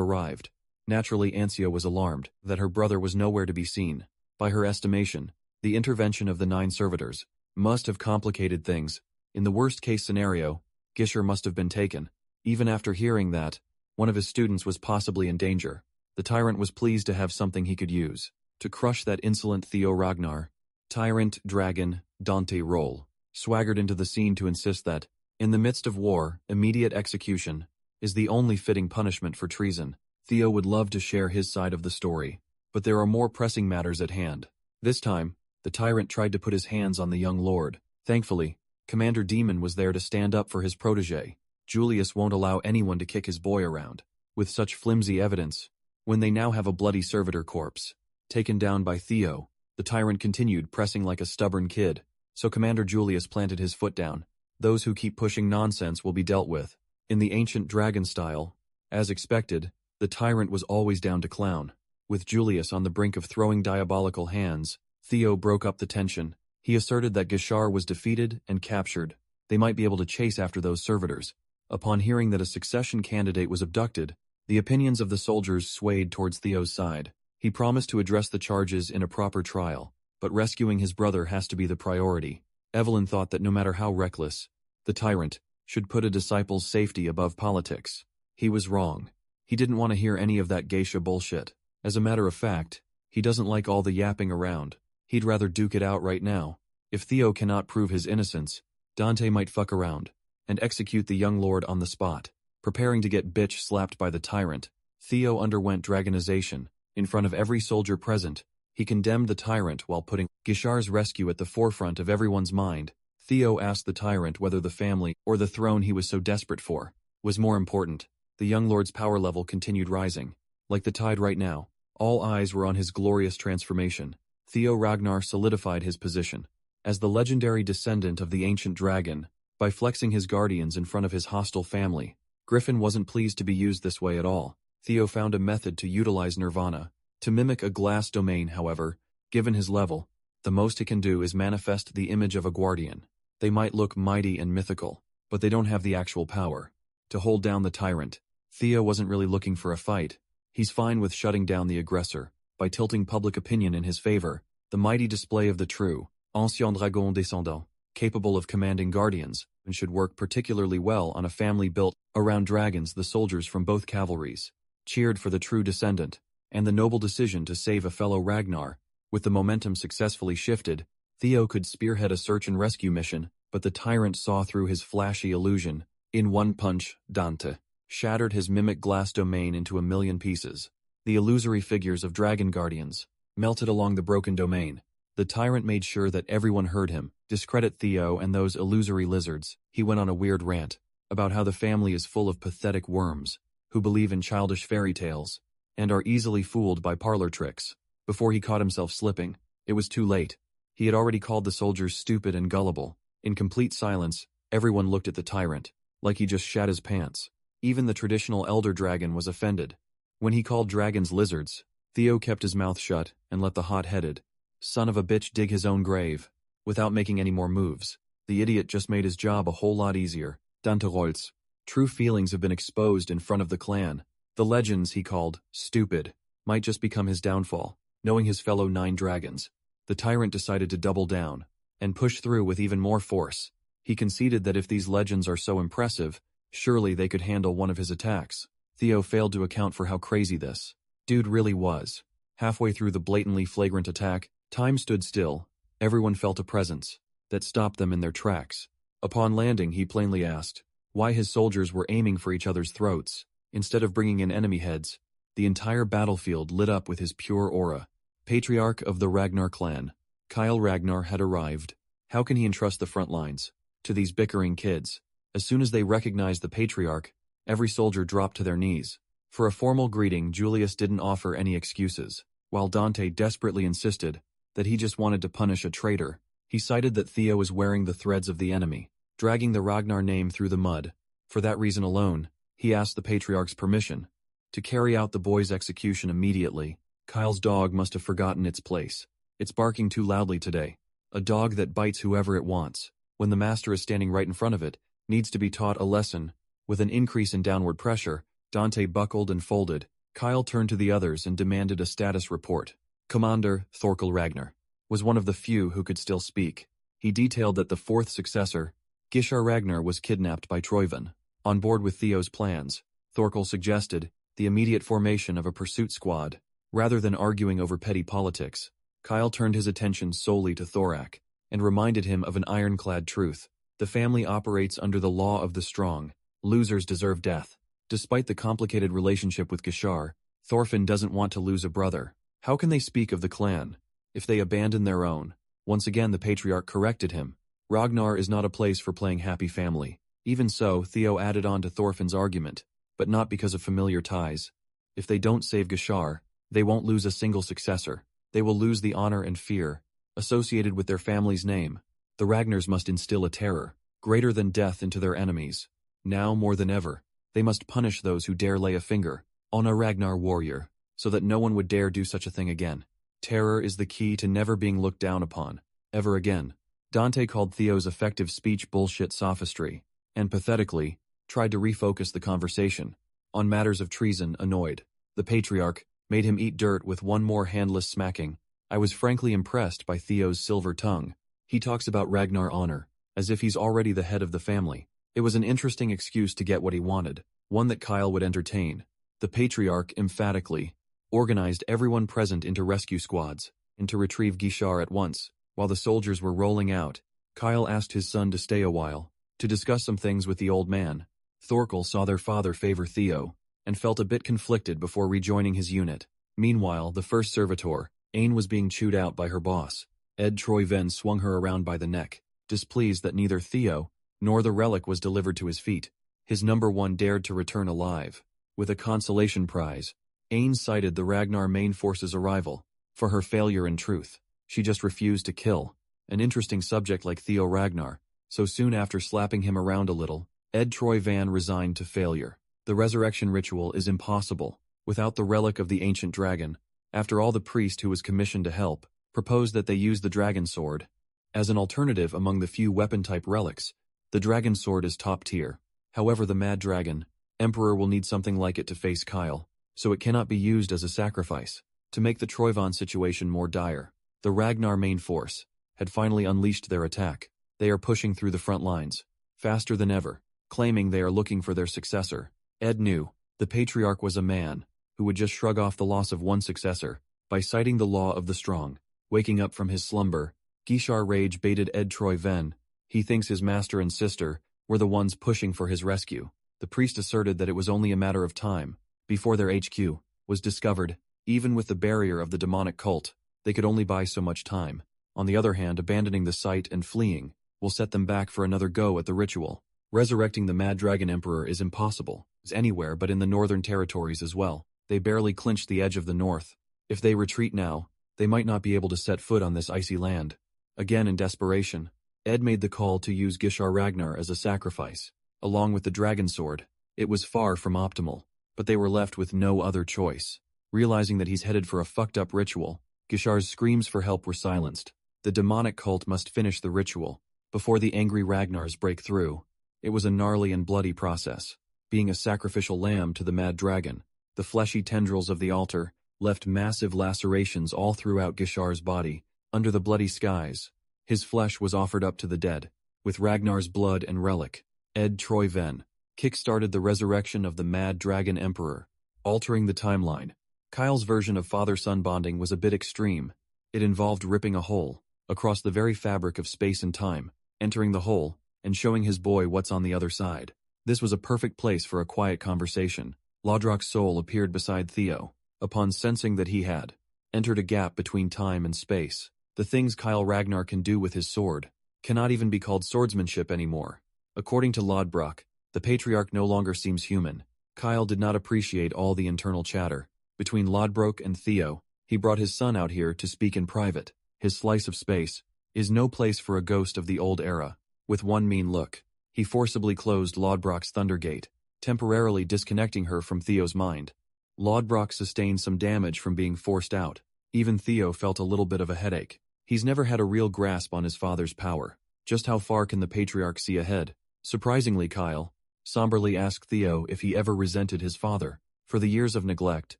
S1: arrived. Naturally, Ancio was alarmed that her brother was nowhere to be seen. By her estimation, the intervention of the 9 servitors must have complicated things. In the worst-case scenario, Gisher must have been taken. Even after hearing that, one of his students was possibly in danger, the tyrant was pleased to have something he could use to crush that insolent Theo Ragnar. Tyrant Dragon Dante Roll swaggered into the scene to insist that, in the midst of war, immediate execution is the only fitting punishment for treason. Theo would love to share his side of the story, but there are more pressing matters at hand. This time, the tyrant tried to put his hands on the young lord. Thankfully, Commander Demon was there to stand up for his protege. Julius won't allow anyone to kick his boy around. with such flimsy evidence, when they now have a bloody servitor corpse, taken down by Theo. The tyrant continued, pressing like a stubborn kid, so Commander Julius planted his foot down. Those who keep pushing nonsense will be dealt with. In the ancient dragon style, as expected, the tyrant was always down to clown. With Julius on the brink of throwing diabolical hands, Theo broke up the tension. He asserted that Gishar was defeated and captured. They might be able to chase after those servitors. Upon hearing that a succession candidate was abducted, the opinions of the soldiers swayed towards Theo's side. He promised to address the charges in a proper trial, but rescuing his brother has to be the priority. Evelyn thought that no matter how reckless, the tyrant should put a disciple's safety above politics. He was wrong. He didn't want to hear any of that geisha bullshit. As a matter of fact, he doesn't like all the yapping around. He'd rather duke it out right now. If Theo cannot prove his innocence, Dante might fuck around and execute the young lord on the spot. Preparing to get bitch slapped by the tyrant, Theo underwent dragonization. In front of every soldier present, he condemned the tyrant while putting Gishar's rescue at the forefront of everyone's mind. Theo asked the tyrant whether the family or the throne he was so desperate for was more important. The young lord's power level continued rising. Like the tide right now, all eyes were on his glorious transformation. Theo Ragnar solidified his position as the legendary descendant of the ancient dragon by flexing his guardians in front of his hostile family. Griffin wasn't pleased to be used this way at all. Theo found a method to utilize Nirvana. To mimic a glass domain, however, given his level, the most he can do is manifest the image of a guardian. They might look mighty and mythical, but they don't have the actual power to hold down the tyrant. Theo wasn't really looking for a fight. He's fine with shutting down the aggressor by tilting public opinion in his favor. The mighty display of the true Ancien Dragon Descendant, capable of commanding guardians, and should work particularly well on a family built around dragons. The soldiers from both cavalries cheered for the true descendant, and the noble decision to save a fellow Ragnar. With the momentum successfully shifted, Theo could spearhead a search and rescue mission, but the tyrant saw through his flashy illusion. In one punch, Dante shattered his mimic glass domain into a million pieces. The illusory figures of dragon guardians melted along the broken domain. The tyrant made sure that everyone heard him discredit Theo and those illusory lizards. He went on a weird rant about how the family is full of pathetic worms who believe in childish fairy tales and are easily fooled by parlor tricks. Before he caught himself slipping, it was too late. He had already called the soldiers stupid and gullible. In complete silence, everyone looked at the tyrant, like he just shat his pants. Even the traditional elder dragon was offended. When he called dragons lizards, Theo kept his mouth shut and let the hot-headed son of a bitch dig his own grave, without making any more moves. The idiot just made his job a whole lot easier. Dante Rolls. True feelings have been exposed in front of the clan. The legends he called stupid might just become his downfall. Knowing his fellow 9 dragons, the tyrant decided to double down and push through with even more force. He conceded that if these legends are so impressive, surely they could handle one of his attacks. Theo failed to account for how crazy this dude really was. Halfway through the blatantly flagrant attack, time stood still. Everyone felt a presence that stopped them in their tracks. Upon landing, he plainly asked why his soldiers were aiming for each other's throats, instead of bringing in enemy heads. The entire battlefield lit up with his pure aura. Patriarch of the Ragnar clan, Kyle Ragnar had arrived. How can he entrust the front lines to these bickering kids? As soon as they recognized the patriarch, every soldier dropped to their knees. For a formal greeting, Julius didn't offer any excuses. While Dante desperately insisted that he just wanted to punish a traitor, he cited that Theo was wearing the threads of the enemy, dragging the Ragnar name through the mud. For that reason alone, he asked the patriarch's permission to carry out the boy's execution immediately. Kyle's dog must have forgotten its place. It's barking too loudly today. A dog that bites whoever it wants, when the master is standing right in front of it, needs to be taught a lesson. With an increase in downward pressure, Dante buckled and folded. Kyle turned to the others and demanded a status report. Commander Thorkel Ragnar was one of the few who could still speak. He detailed that the 4th successor, Gishar Ragnar, was kidnapped by Troyvin. On board with Theo's plans, Thorkel suggested the immediate formation of a pursuit squad. Rather than arguing over petty politics, Kyle turned his attention solely to Thorak and reminded him of an ironclad truth. The family operates under the law of the strong. Losers deserve death. Despite the complicated relationship with Gishar, Thorfinn doesn't want to lose a brother. How can they speak of the clan if they abandon their own? Once again, the patriarch corrected him. Ragnar is not a place for playing happy family. Even so, Theo added on to Thorfinn's argument. but not because of familiar ties. If they don't save Gishar, they won't lose a single successor. They will lose the honor and fear associated with their family's name. The Ragnars must instill a terror greater than death into their enemies. Now more than ever, they must punish those who dare lay a finger on a Ragnar warrior, so that no one would dare do such a thing again. Terror is the key to never being looked down upon, ever again. Dante called Theo's effective speech bullshit sophistry, and pathetically, tried to refocus the conversation on matters of treason. Annoyed, the patriarch made him eat dirt with one more handless smacking. I was frankly impressed by Theo's silver tongue. He talks about Ragnar honor, as if he's already the head of the family. It was an interesting excuse to get what he wanted, one that Kyle would entertain. The patriarch emphatically organized everyone present into rescue squads, and to retrieve Gishar at once. While the soldiers were rolling out, Kyle asked his son to stay a while, to discuss some things with the old man. Thorkel saw their father favor Theo, and felt a bit conflicted before rejoining his unit. Meanwhile, the first servitor, Ain, was being chewed out by her boss. Ed Troyven swung her around by the neck, displeased that neither Theo nor the relic was delivered to his feet. His number one dared to return alive. With a consolation prize, Ain cited the Ragnar main force's arrival. For her failure in truth, she just refused to kill. An interesting subject like Theo Ragnar. So soon after slapping him around a little, Ed Troyvan resigned to failure. The resurrection ritual is impossible without the relic of the ancient dragon. After all, the priest who was commissioned to help proposed that they use the dragon sword as an alternative among the few weapon-type relics. The dragon sword is top tier. However, the Mad Dragon Emperor will need something like it to face Kyle, so it cannot be used as a sacrifice. To make the Troyvan situation more dire, the Ragnar main force had finally unleashed their attack. They are pushing through the front lines, faster than ever, claiming they are looking for their successor. Ed knew the patriarch was a man who would just shrug off the loss of one successor by citing the law of the strong. Waking up from his slumber, Gishar rage baited Ed Troyven. He thinks his master and sister were the ones pushing for his rescue. The priest asserted that it was only a matter of time before their HQ was discovered. Even with the barrier of the demonic cult, they could only buy so much time. On the other hand, abandoning the site and fleeing will set them back for another go at the ritual. Resurrecting the Mad Dragon Emperor is impossible. It's anywhere but in the northern territories as well. They barely clinched the edge of the north. If they retreat now, they might not be able to set foot on this icy land. Again, in desperation, Ed made the call to use Gishar Ragnar as a sacrifice, along with the dragon sword. It was far from optimal, but they were left with no other choice. Realizing that he's headed for a fucked up ritual, Gishar's screams for help were silenced. The demonic cult must finish the ritual before the angry Ragnars break through. It was a gnarly and bloody process, being a sacrificial lamb to the Mad Dragon. The fleshy tendrils of the altar left massive lacerations all throughout Gishar's body. Under the bloody skies, his flesh was offered up to the dead. With Ragnar's blood and relic, Ed Troyven kick-started the resurrection of the Mad Dragon Emperor, altering the timeline. Kyle's version of father-son bonding was a bit extreme. It involved ripping a hole across the very fabric of space and time, entering the hole, and showing his boy what's on the other side. This was a perfect place for a quiet conversation. Lodrok's soul appeared beside Theo, upon sensing that he had entered a gap between time and space. The things Kyle Ragnar can do with his sword cannot even be called swordsmanship anymore. According to Lodbrok, the patriarch no longer seems human. Kyle did not appreciate all the internal chatter between Lodbrok and Theo. He brought his son out here to speak in private. His slice of space is no place for a ghost of the old era. With one mean look, he forcibly closed Lodbrok's Thundergate, temporarily disconnecting her from Theo's mind. Lodbrok sustained some damage from being forced out. Even Theo felt a little bit of a headache. He's never had a real grasp on his father's power. Just how far can the patriarch see ahead? Surprisingly, Kyle somberly asked Theo if he ever resented his father for the years of neglect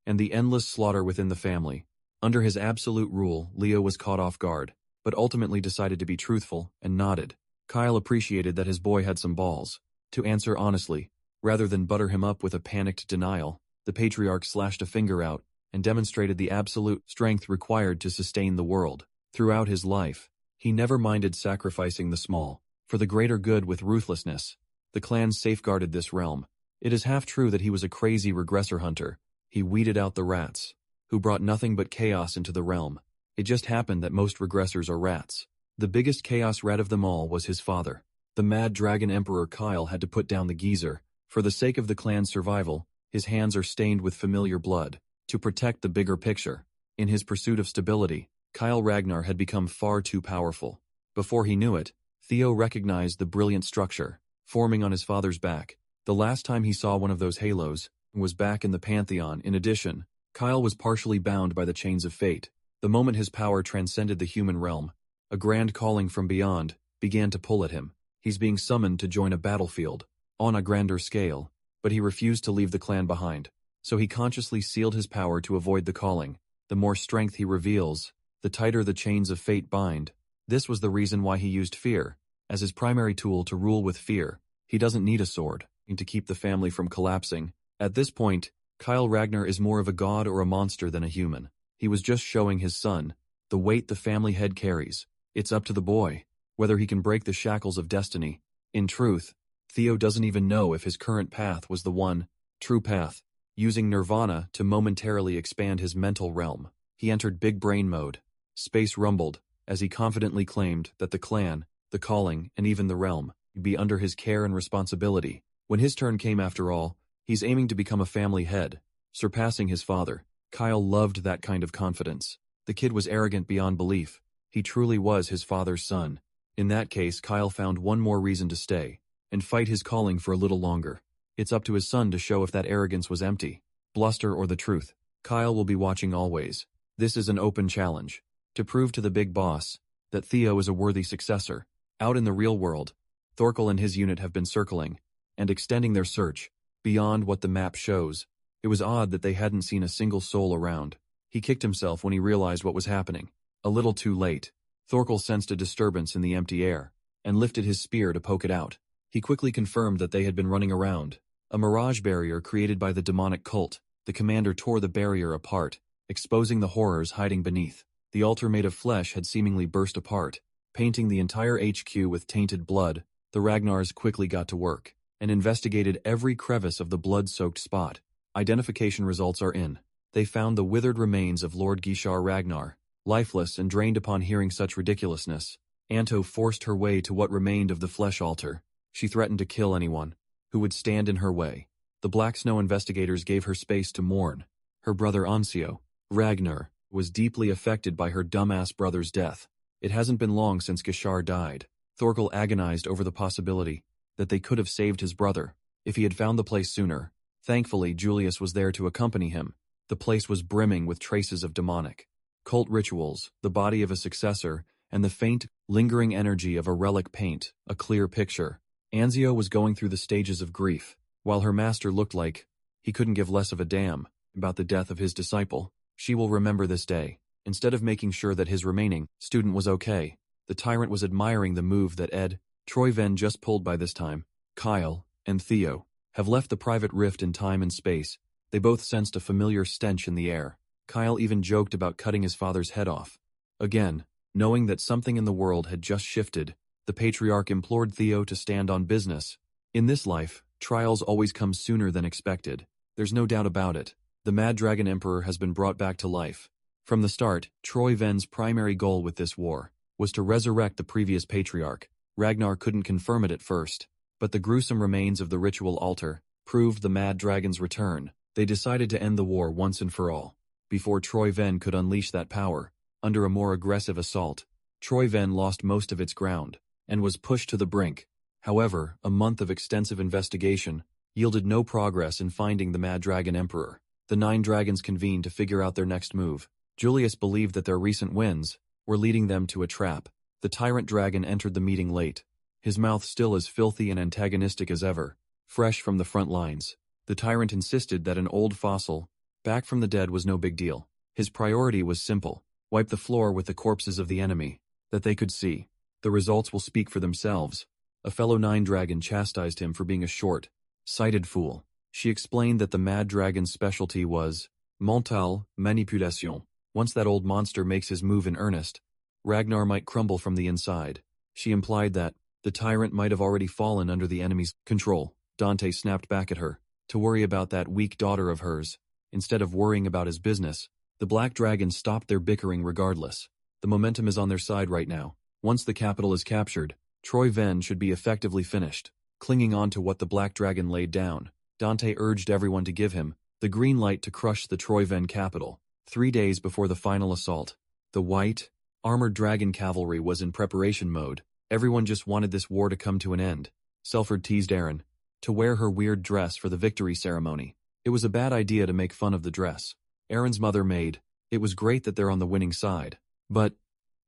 S1: and the endless slaughter within the family. Under his absolute rule, Leo was caught off guard, but ultimately decided to be truthful and nodded. Kyle appreciated that his boy had some balls to answer honestly. Rather than butter him up with a panicked denial, the patriarch slashed a finger out and demonstrated the absolute strength required to sustain the world. Throughout his life, he never minded sacrificing the small for the greater good with ruthlessness. The clan safeguarded this realm. It is half true that he was a crazy regressor hunter. He weeded out the rats, who brought nothing but chaos into the realm. It just happened that most regressors are rats. The biggest chaos rat of them all was his father. The Mad Dragon Emperor. Kyle had to put down the geezer For the sake of the clan's survival, his hands are stained with familiar blood, to protect the bigger picture. In his pursuit of stability, Kyle Ragnar had become far too powerful. Before he knew it, Theo recognized the brilliant structure, forming on his father's back. The last time he saw one of those halos was back in the Pantheon. In addition, Kyle was partially bound by the chains of fate. The moment his power transcended the human realm, a grand calling from beyond began to pull at him. He's being summoned to join a battlefield, on a grander scale, but he refused to leave the clan behind. So he consciously sealed his power to avoid the calling. The more strength he reveals, the tighter the chains of fate bind. This was the reason why he used fear as his primary tool to rule with fear. He doesn't need a sword to keep the family from collapsing. At this point, Kyle Ragnar is more of a god or a monster than a human. He was just showing his son the weight the family head carries. It's up to the boy whether he can break the shackles of destiny. In truth, Theo doesn't even know if his current path was the one true path. Using nirvana to momentarily expand his mental realm, he entered big brain mode. Space rumbled as he confidently claimed that the clan, the calling, and even the realm would be under his care and responsibility. When his turn came after all, he's aiming to become a family head, surpassing his father. Kyle loved that kind of confidence. The kid was arrogant beyond belief. He truly was his father's son. In that case, Kyle found one more reason to stay and fight his calling for a little longer. It's up to his son to show if that arrogance was empty, bluster, or the truth. Kyle will be watching always. This is an open challenge to prove to the big boss that Theo is a worthy successor. Out in the real world, Thorkel and his unit have been circling and extending their search beyond what the map shows. It was odd that they hadn't seen a single soul around. He kicked himself when he realized what was happening. A little too late. Thorkel sensed a disturbance in the empty air and lifted his spear to poke it out. He quickly confirmed that they had been running around a mirage barrier created by the demonic cult. The commander tore the barrier apart, exposing the horrors hiding beneath. The altar made of flesh had seemingly burst apart, painting the entire HQ with tainted blood. The Ragnars quickly got to work and investigated every crevice of the blood-soaked spot. Identification results are in. They found the withered remains of Lord Gishar Ragnar. Lifeless and drained upon hearing such ridiculousness, Anto forced her way to what remained of the flesh altar. She threatened to kill anyone who would stand in her way. The Black Snow investigators gave her space to mourn. Her brother Ansio, Ragnar, was deeply affected by her dumbass brother's death. It hasn't been long since Gishar died. Thorkel agonized over the possibility that they could have saved his brother if he had found the place sooner. Thankfully, Julius was there to accompany him. The place was brimming with traces of demonic cult rituals, the body of a successor, and the faint, lingering energy of a relic paint, a clear picture. Anzio was going through the stages of grief, while her master looked like he couldn't give less of a damn about the death of his disciple. She will remember this day. Instead of making sure that his remaining student was okay, the tyrant was admiring the move that Ed, Troy Venn just pulled by this time. Kyle and Theo have left the private rift in time and space. They both sensed a familiar stench in the air. Kyle even joked about cutting his father's head off. Again, knowing that something in the world had just shifted, the patriarch implored Theo to stand on business. In this life, trials always come sooner than expected. There's no doubt about it. The Mad Dragon Emperor has been brought back to life. From the start, Troy Venn's primary goal with this war was to resurrect the previous patriarch. Ragnar couldn't confirm it at first, but the gruesome remains of the ritual altar proved the Mad Dragon's return. They decided to end the war once and for all. Before Troy Venn could unleash that power, under a more aggressive assault, Troy Venn lost most of its ground and was pushed to the brink. However, a month of extensive investigation yielded no progress in finding the Mad Dragon Emperor. The 9 dragons convened to figure out their next move. Julius believed that their recent wins were leading them to a trap. The tyrant dragon entered the meeting late, his mouth still as filthy and antagonistic as ever, fresh from the front lines. The tyrant insisted that an old fossil back from the dead was no big deal. His priority was simple: wipe the floor with the corpses of the enemy that they could see. The results will speak for themselves. A fellow 9 dragon chastised him for being a short-sighted fool. She explained that the Mad Dragon's specialty was mental manipulation. Once that old monster makes his move in earnest, Ragnar might crumble from the inside. She implied that the tyrant might have already fallen under the enemy's control. Dante snapped back at her to worry about that weak daughter of hers, instead of worrying about his business. The Black Dragons stopped their bickering regardless. The momentum is on their side right now. Once the capital is captured, Troy Venn should be effectively finished. Clinging on to what the black dragon laid down, Dante urged everyone to give him the green light to crush the Troyven capital. 3 days before the final assault, the white, armored dragon cavalry was in preparation mode. Everyone just wanted this war to come to an end. Selford teased Aaron to wear her weird dress for the victory ceremony. It was a bad idea to make fun of the dress. Aaron's mother made. It was great that they're on the winning side. But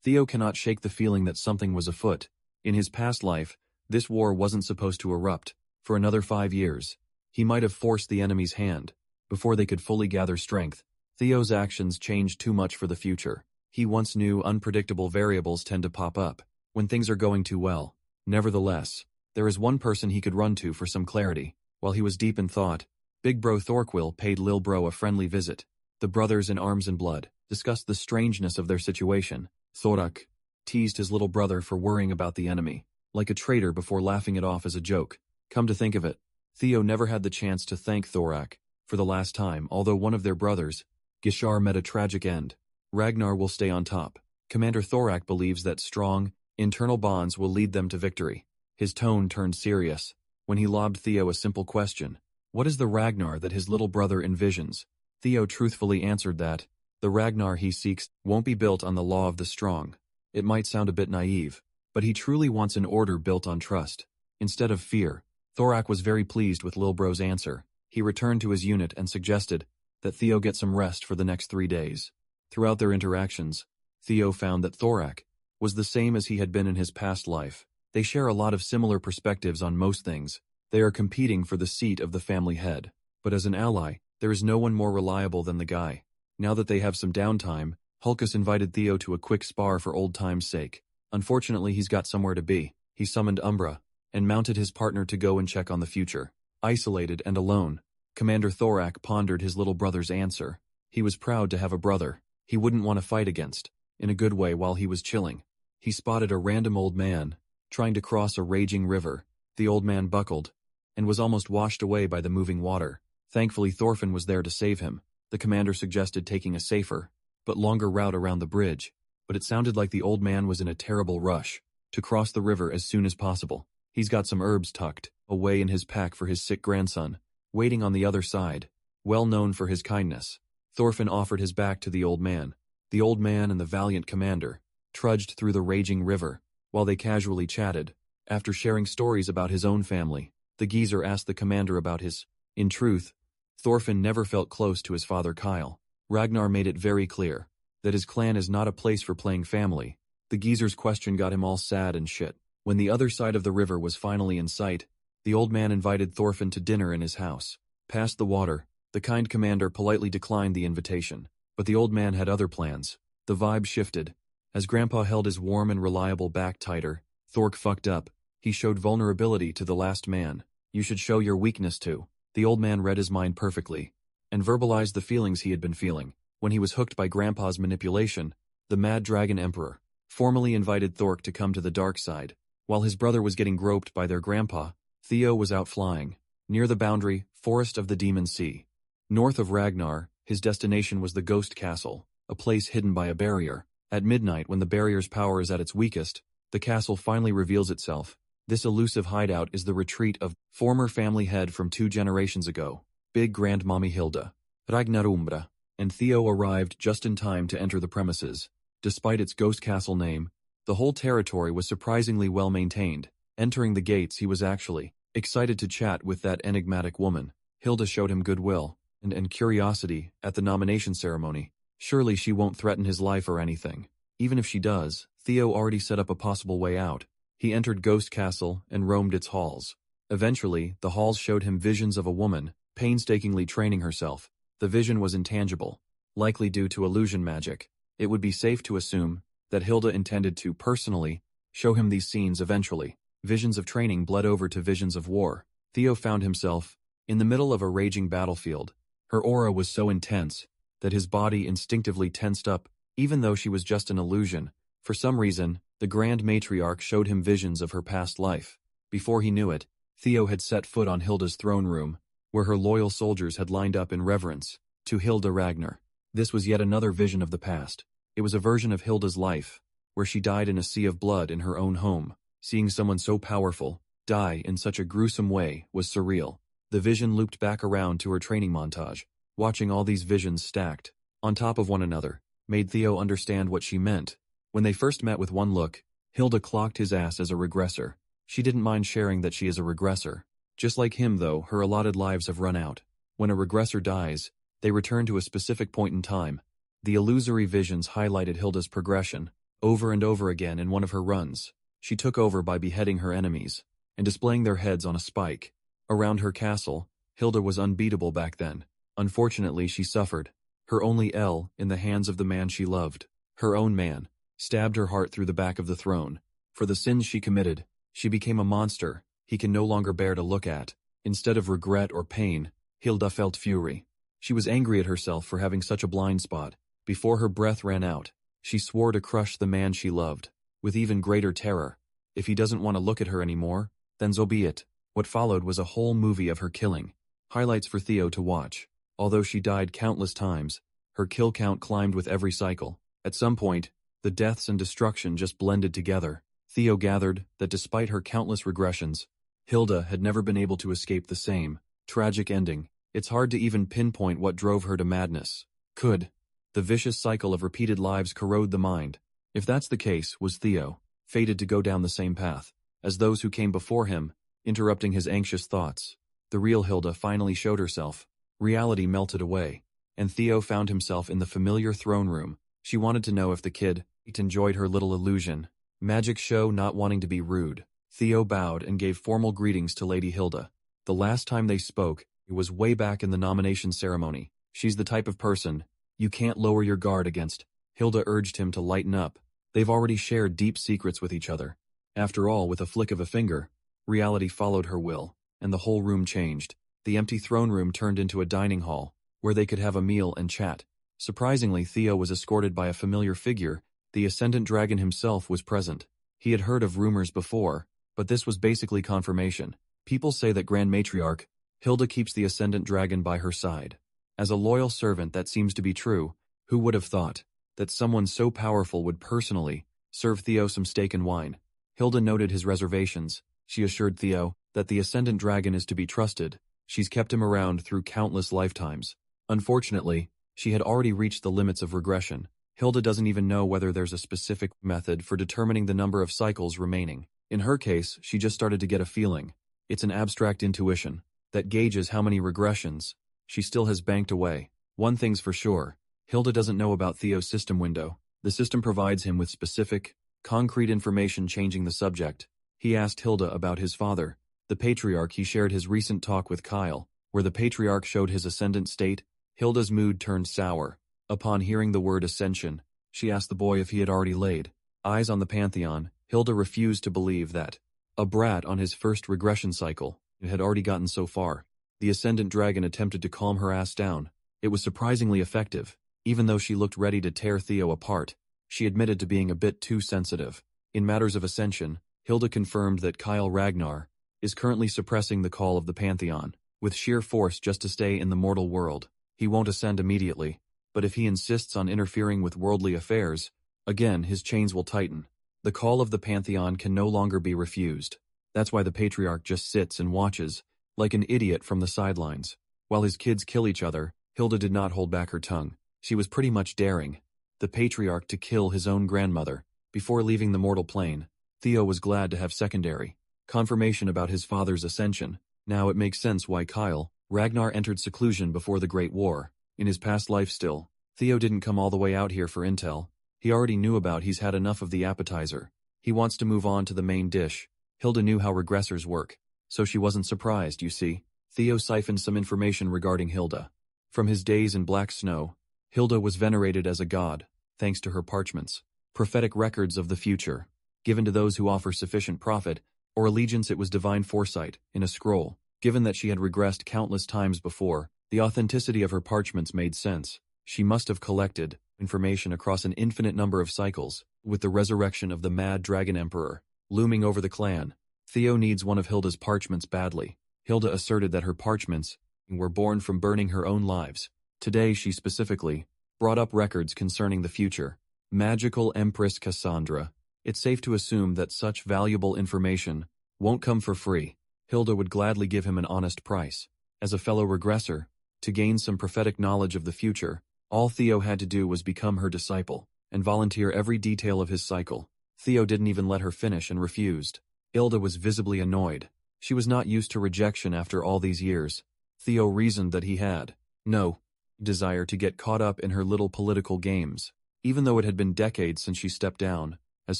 S1: Theo cannot shake the feeling that something was afoot. In his past life, this war wasn't supposed to erupt. For another 5 years, he might have forced the enemy's hand before they could fully gather strength. Theo's actions changed too much for the future. He once knew unpredictable variables tend to pop up when things are going too well. Nevertheless, there is one person he could run to for some clarity. While he was deep in thought, Big Bro Thorquil paid Lil Bro a friendly visit. The brothers in arms and blood discussed the strangeness of their situation. Thorak teased his little brother for worrying about the enemy, like a traitor, before laughing it off as a joke. Come to think of it, Theo never had the chance to thank Thorak for the last time, although one of their brothers, Gishar, met a tragic end. Ragnar will stay on top. Commander Thorak believes that strong, internal bonds will lead them to victory. His tone turned serious when he lobbed Theo a simple question. What is the Ragnar that his little brother envisions? Theo truthfully answered that the Ragnar he seeks won't be built on the law of the strong. It might sound a bit naive, but he truly wants an order built on trust, instead of fear. Thorak was very pleased with Lil Bro's answer. He returned to his unit and suggested that Theo get some rest for the next 3 days. Throughout their interactions, Theo found that Thorak was the same as he had been in his past life. They share a lot of similar perspectives on most things. They are competing for the seat of the family head. But as an ally, there is no one more reliable than the guy. Now that they have some downtime, Hulkus invited Theo to a quick spar for old time's sake. Unfortunately, he's got somewhere to be. He summoned Umbra and mounted his partner to go and check on the future. Isolated and alone, Commander Thorak pondered his little brother's answer. He was proud to have a brother he wouldn't want to fight against. In a good way. While he was chilling, he spotted a random old man trying to cross a raging river. The old man buckled and was almost washed away by the moving water. Thankfully, Thorfinn was there to save him. The commander suggested taking a safer but longer route around the bridge, but it sounded like the old man was in a terrible rush to cross the river as soon as possible. He's got some herbs tucked away in his pack for his sick grandson, waiting on the other side. Well known for his kindness, Thorfinn offered his back to the old man. The old man and the valiant commander trudged through the raging river while they casually chatted. After sharing stories about his own family, the geezer asked the commander about his. In truth, Thorfinn never felt close to his father Kyle. Ragnar made it very clear that his clan is not a place for playing family. The geezer's question got him all sad and shit. When the other side of the river was finally in sight, the old man invited Thorfinn to dinner in his house. Past the water, the kind commander politely declined the invitation, but the old man had other plans. The vibe shifted. As Grandpa held his warm and reliable back tighter, Thork fucked up. He showed vulnerability to the last man. You should show your weakness too. The old man read his mind perfectly and verbalized the feelings he had been feeling when he was hooked by Grandpa's manipulation. The Mad Dragon Emperor formally invited Thork to come to the dark side. While his brother was getting groped by their grandpa, Theo was out flying near the boundary forest of the Demon Sea. North of Ragnar, his destination was the Ghost Castle, a place hidden by a barrier. At midnight, when the barrier's power is at its weakest, the castle finally reveals itself. This elusive hideout is the retreat of former family head from 2 generations ago, Big Grandmommy Hilda. Ragnarumbra and Theo arrived just in time to enter the premises. Despite its ghost castle name, the whole territory was surprisingly well maintained. Entering the gates, he was actually excited to chat with that enigmatic woman. Hilda showed him goodwill and curiosity at the nomination ceremony. Surely she won't threaten his life or anything. Even if she does, Theo already set up a possible way out. He entered Ghost Castle and roamed its halls. Eventually, the halls showed him visions of a woman painstakingly training herself. The vision was intangible, likely due to illusion magic. It would be safe to assume that Hilda intended to personally show him these scenes eventually. Visions of training bled over to visions of war. Theo found himself in the middle of a raging battlefield. Her aura was so intense that his body instinctively tensed up, even though she was just an illusion. For some reason, the Grand Matriarch showed him visions of her past life. Before he knew it, Theo had set foot on Hilda's throne room, where her loyal soldiers had lined up in reverence to Hilda Ragnar. This was yet another vision of the past. It was a version of Hilda's life, where she died in a sea of blood in her own home. Seeing someone so powerful die in such a gruesome way was surreal. The vision looped back around to her training montage. Watching all these visions stacked on top of one another made Theo understand what she meant. When they first met with one look, Hilda clocked his ass as a regressor. She didn't mind sharing that she is a regressor. Just like him though, her allotted lives have run out. When a regressor dies, they return to a specific point in time. The illusory visions highlighted Hilda's progression over and over again in one of her runs. She took over by beheading her enemies and displaying their heads on a spike. Around her castle, Hilda was unbeatable back then. Unfortunately, she suffered. Her only L in the hands of the man she loved. Her own man stabbed her heart through the back of the throne. For the sins she committed, she became a monster he can no longer bear to look at. Instead of regret or pain, Hilda felt fury. She was angry at herself for having such a blind spot. Before her breath ran out, she swore to crush the man she loved, with even greater terror. If he doesn't want to look at her anymore, then so be it. What followed was a whole movie of her killing. Highlights for Theo to watch. Although she died countless times, her kill count climbed with every cycle. At some point, the deaths and destruction just blended together. Theo gathered that despite her countless regressions, Hilda had never been able to escape the same tragic ending. It's hard to even pinpoint what drove her to madness. Could the vicious cycle of repeated lives corrode the mind? If that's the case, was Theo fated to go down the same path as those who came before him, interrupting his anxious thoughts? The real Hilda finally showed herself. Reality melted away, and Theo found himself in the familiar throne room. She wanted to know if the kid enjoyed her little illusion. Magic show not wanting to be rude. Theo bowed and gave formal greetings to Lady Hilda. The last time they spoke, it was way back in the nomination ceremony. She's the type of person you can't lower your guard against. Hilda urged him to lighten up. They've already shared deep secrets with each other. After all, with a flick of a finger, reality followed her will, and the whole room changed. The empty throne room turned into a dining hall, where they could have a meal and chat. Surprisingly, Theo was escorted by a familiar figure. The Ascendant Dragon himself was present. He had heard of rumors before, but this was basically confirmation. People say that Grand Matriarch Hilda keeps the Ascendant Dragon by her side. As a loyal servant, that seems to be true. Who would have thought that someone so powerful would personally serve Theo some steak and wine? Hilda noted his reservations. She assured Theo that the Ascendant Dragon is to be trusted. She's kept him around through countless lifetimes. Unfortunately, she had already reached the limits of regression. Hilda doesn't even know whether there's a specific method for determining the number of cycles remaining. In her case, she just started to get a feeling. It's an abstract intuition that gauges how many regressions she still has banked away. One thing's for sure, Hilda doesn't know about Theo's system window. The system provides him with specific, concrete information. Changing the subject, he asked Hilda about his father, the Patriarch. He shared his recent talk with Kyle, where the Patriarch showed his ascendant state. Hilda's mood turned sour. Upon hearing the word ascension, she asked the boy if he had already laid eyes on the Pantheon. Hilda refused to believe that a brat on his first regression cycle had already gotten so far. The Ascendant Dragon attempted to calm her ass down. It was surprisingly effective. Even though she looked ready to tear Theo apart, she admitted to being a bit too sensitive. In matters of ascension, Hilda confirmed that Kyle Ragnar is currently suppressing the call of the Pantheon with sheer force just to stay in the mortal world. He won't ascend immediately, but if he insists on interfering with worldly affairs, again his chains will tighten. The call of the Pantheon can no longer be refused. That's why the Patriarch just sits and watches, like an idiot from the sidelines. While his kids kill each other, Hilda did not hold back her tongue. She was pretty much daring the Patriarch to kill his own grandmother before leaving the mortal plane. Theo was glad to have secondary confirmation about his father's ascension. Now it makes sense why Kyle Ragnar entered seclusion before the Great War. In his past life still, Theo didn't come all the way out here for intel. He already knew about he's had enough of the appetizer. He wants to move on to the main dish. Hilda knew how regressors work, so she wasn't surprised, you see. Theo siphoned some information regarding Hilda. From his days in Black Snow, Hilda was venerated as a god, thanks to her parchments, prophetic records of the future, given to those who offer sufficient profit or allegiance. It was divine foresight in a scroll. Given that she had regressed countless times before, the authenticity of her parchments made sense. She must have collected information across an infinite number of cycles. With the resurrection of the Mad Dragon Emperor looming over the clan, Theo needs one of Hilda's parchments badly. Hilda asserted that her parchments were born from burning her own lives. Today she specifically brought up records concerning the future. Magical Empress Cassandra. It's safe to assume that such valuable information Won't come for free. Hilda would gladly give him an honest price. As a fellow regressor, to gain some prophetic knowledge of the future, all Theo had to do was become her disciple, and volunteer every detail of his cycle. Theo didn't even let her finish and refused. Hilda was visibly annoyed. She was not used to rejection after all these years. Theo reasoned that he had no desire to get caught up in her little political games. Even though it had been decades since she stepped down as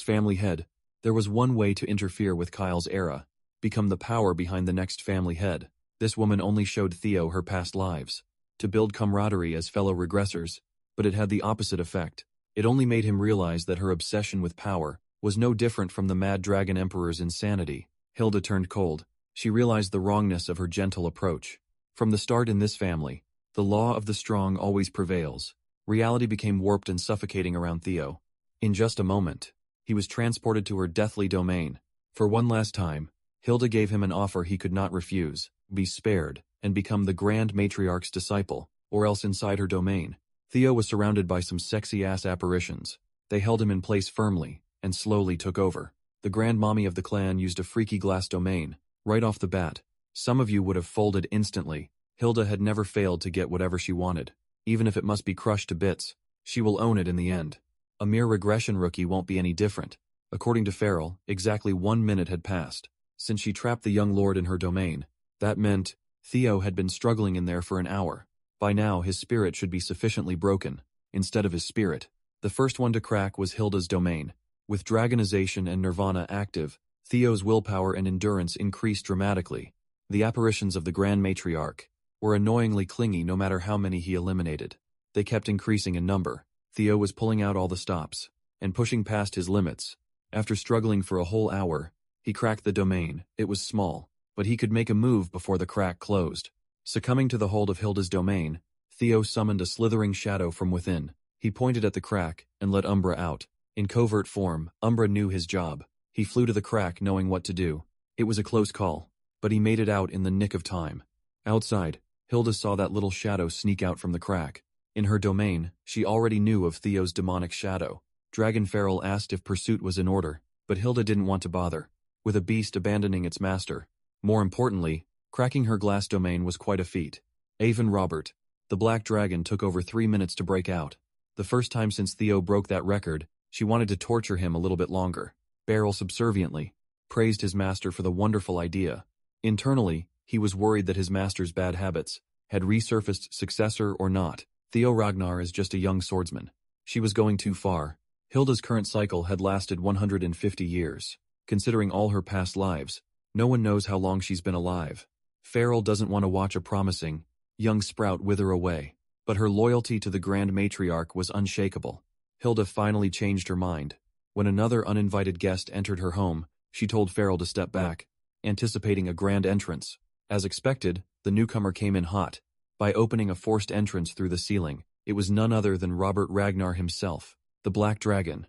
S1: family head, there was one way to interfere with Kyle's era, become the power behind the next family head. This woman only showed Theo her past lives, to build camaraderie as fellow regressors, but it had the opposite effect. It only made him realize that her obsession with power was no different from the Mad Dragon Emperor's insanity. Hilda turned cold. She realized the wrongness of her gentle approach. From the start in this family, the law of the strong always prevails. Reality became warped and suffocating around Theo. In just a moment, he was transported to her deathly domain. For one last time, Hilda gave him an offer he could not refuse: be spared, and become the Grand Matriarch's disciple, or else inside her domain. Theo was surrounded by some sexy-ass apparitions. They held him in place firmly, and slowly took over. The Grand Mommy of the clan used a freaky glass domain. Right off the bat, some of you would have folded instantly. Hilda had never failed to get whatever she wanted. Even if it must be crushed to bits, she will own it in the end. A mere regression rookie won't be any different. According to Farrell, exactly 1 minute had passed since she trapped the young lord in her domain. That meant Theo had been struggling in there for an hour. By now, his spirit should be sufficiently broken. Instead of his spirit, the first one to crack was Hilda's domain. With dragonization and nirvana active, Theo's willpower and endurance increased dramatically. The apparitions of the Grand Matriarch were annoyingly clingy no matter how many he eliminated. They kept increasing in number. Theo was pulling out all the stops and pushing past his limits. After struggling for a whole hour, he cracked the domain. It was small, but he could make a move before the crack closed. Succumbing to the hold of Hilda's domain, Theo summoned a slithering shadow from within. He pointed at the crack and let Umbra out. In covert form, Umbra knew his job. He flew to the crack knowing what to do. It was a close call, but he made it out in the nick of time. Outside, Hilda saw that little shadow sneak out from the crack. In her domain, she already knew of Theo's demonic shadow. Dragon Farrell asked if pursuit was in order, but Hilda didn't want to bother with a beast abandoning its master. More importantly, cracking her glass domain was quite a feat. Avon Robert, the Black Dragon, took over 3 minutes to break out. The first time since Theo broke that record, she wanted to torture him a little bit longer. Beryl subserviently praised his master for the wonderful idea. Internally, he was worried that his master's bad habits had resurfaced, successor or not. Theo Ragnar is just a young swordsman. She was going too far. Hilda's current cycle had lasted 150 years. Considering all her past lives, no one knows how long she's been alive. Farrell doesn't want to watch a promising young sprout wither away, but her loyalty to the Grand Matriarch was unshakable. Hilda finally changed her mind. When another uninvited guest entered her home, she told Farrell to step back, anticipating a grand entrance. As expected, the newcomer came in hot. By opening a forced entrance through the ceiling, it was none other than Robert Ragnar himself, the Black Dragon.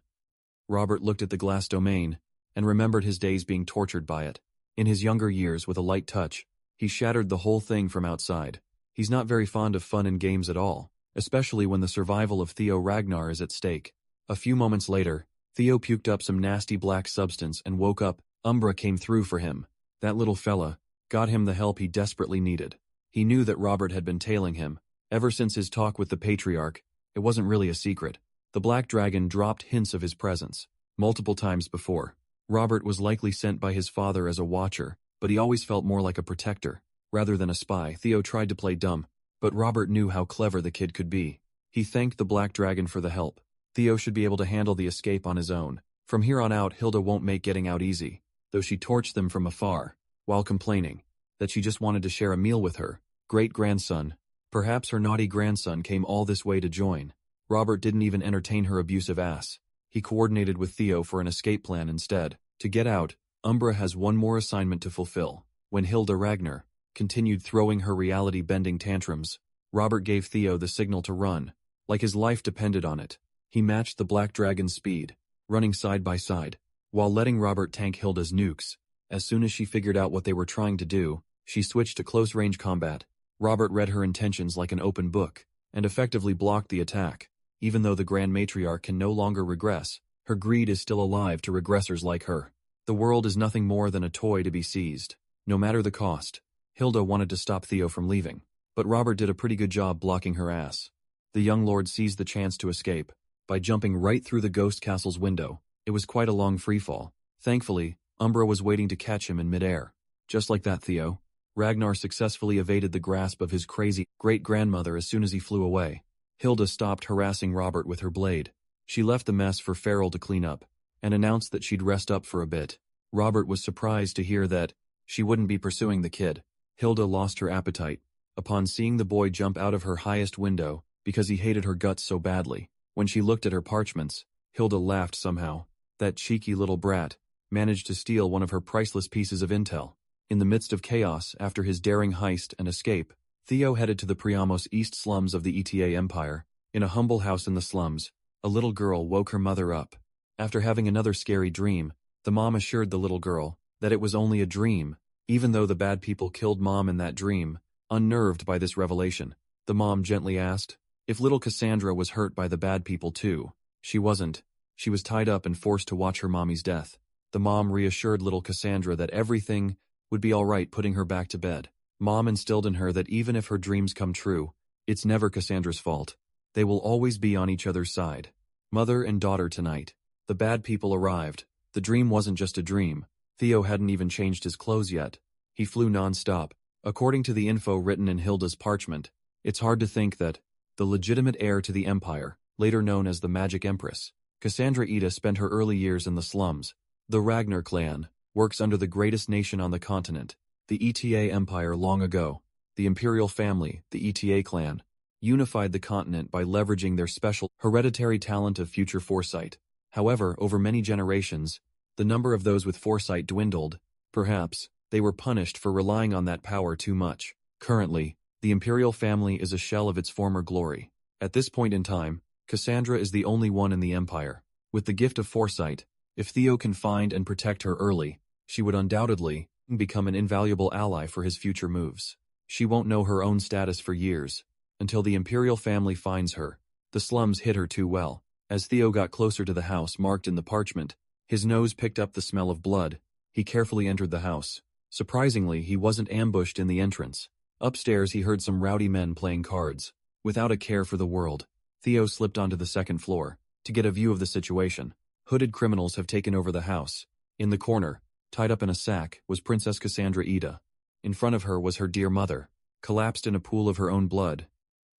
S1: Robert looked at the glass domain and remembered his days being tortured by it. In his younger years, with a light touch, he shattered the whole thing from outside. He's not very fond of fun and games at all, especially when the survival of Theo Ragnar is at stake. A few moments later, Theo puked up some nasty black substance and woke up. Umbra came through for him. That little fella got him the help he desperately needed. He knew that Robert had been tailing him ever since his talk with the Patriarch. It wasn't really a secret. The Black Dragon dropped hints of his presence multiple times before. Robert was likely sent by his father as a watcher, but he always felt more like a protector rather than a spy. Theo tried to play dumb, but Robert knew how clever the kid could be. He thanked the Black Dragon for the help. Theo should be able to handle the escape on his own. From here on out, Hilda won't make getting out easy, though she torched them from afar, while complaining that she just wanted to share a meal with her great-grandson. Perhaps her naughty grandson came all this way to join. Robert didn't even entertain her abusive ass. He coordinated with Theo for an escape plan instead. To get out, Umbra has one more assignment to fulfill. When Hilda Ragnar continued throwing her reality-bending tantrums, Robert gave Theo the signal to run, like his life depended on it. He matched the Black Dragon's speed, running side by side, while letting Robert tank Hilda's nukes. As soon as she figured out what they were trying to do, she switched to close-range combat. Robert read her intentions like an open book, and effectively blocked the attack. Even though the Grand Matriarch can no longer regress, her greed is still alive to regressors like her. The world is nothing more than a toy to be seized, no matter the cost. Hilda wanted to stop Theo from leaving, but Robert did a pretty good job blocking her ass. The young lord seized the chance to escape by jumping right through the ghost castle's window. It was quite a long freefall. Thankfully, Umbra was waiting to catch him in midair. Just like that, Theo. Ragnar successfully evaded the grasp of his crazy great-grandmother as soon as he flew away. Hilda stopped harassing Robert with her blade. She left the mess for Farrell to clean up, and announced that she'd rest up for a bit. Robert was surprised to hear that she wouldn't be pursuing the kid. Hilda lost her appetite upon seeing the boy jump out of her highest window because he hated her guts so badly. When she looked at her parchments, Hilda laughed somehow. That cheeky little brat managed to steal one of her priceless pieces of intel. In the midst of chaos after his daring heist and escape, Theo headed to the Priamos East slums of the ETA Empire. In a humble house in the slums, a little girl woke her mother up. After having another scary dream, the mom assured the little girl that it was only a dream, even though the bad people killed Mom in that dream. Unnerved by this revelation, the mom gently asked if little Cassandra was hurt by the bad people too. She wasn't. She was tied up and forced to watch her mommy's death. The mom reassured little Cassandra that everything would be all right, putting her back to bed. Mom instilled in her that even if her dreams come true, it's never Cassandra's fault. They will always be on each other's side. Mother and daughter tonight. The bad people arrived. The dream wasn't just a dream. Theo hadn't even changed his clothes yet. He flew non-stop. According to the info written in Hilda's parchment, it's hard to think that the legitimate heir to the Empire, later known as the Magic Empress, Cassandra Ida, spent her early years in the slums. The Ragnar clan works under the greatest nation on the continent, the ETA Empire. Long ago, the imperial family, the ETA clan, unified the continent by leveraging their special hereditary talent of future foresight. However, over many generations, the number of those with foresight dwindled. Perhaps they were punished for relying on that power too much. Currently, the imperial family is a shell of its former glory. At this point in time, Cassandra is the only one in the empire with the gift of foresight. If Theo can find and protect her early, she would undoubtedly become an invaluable ally for his future moves. She won't know her own status for years, until the imperial family finds her. The slums hit her too well. As Theo got closer to the house marked in the parchment, his nose picked up the smell of blood. He carefully entered the house. Surprisingly, he wasn't ambushed in the entrance. Upstairs, he heard some rowdy men playing cards. Without a care for the world, Theo slipped onto the second floor to get a view of the situation. Hooded criminals have taken over the house. In the corner, tied up in a sack, was Princess Cassandra Ida. In front of her was her dear mother, collapsed in a pool of her own blood.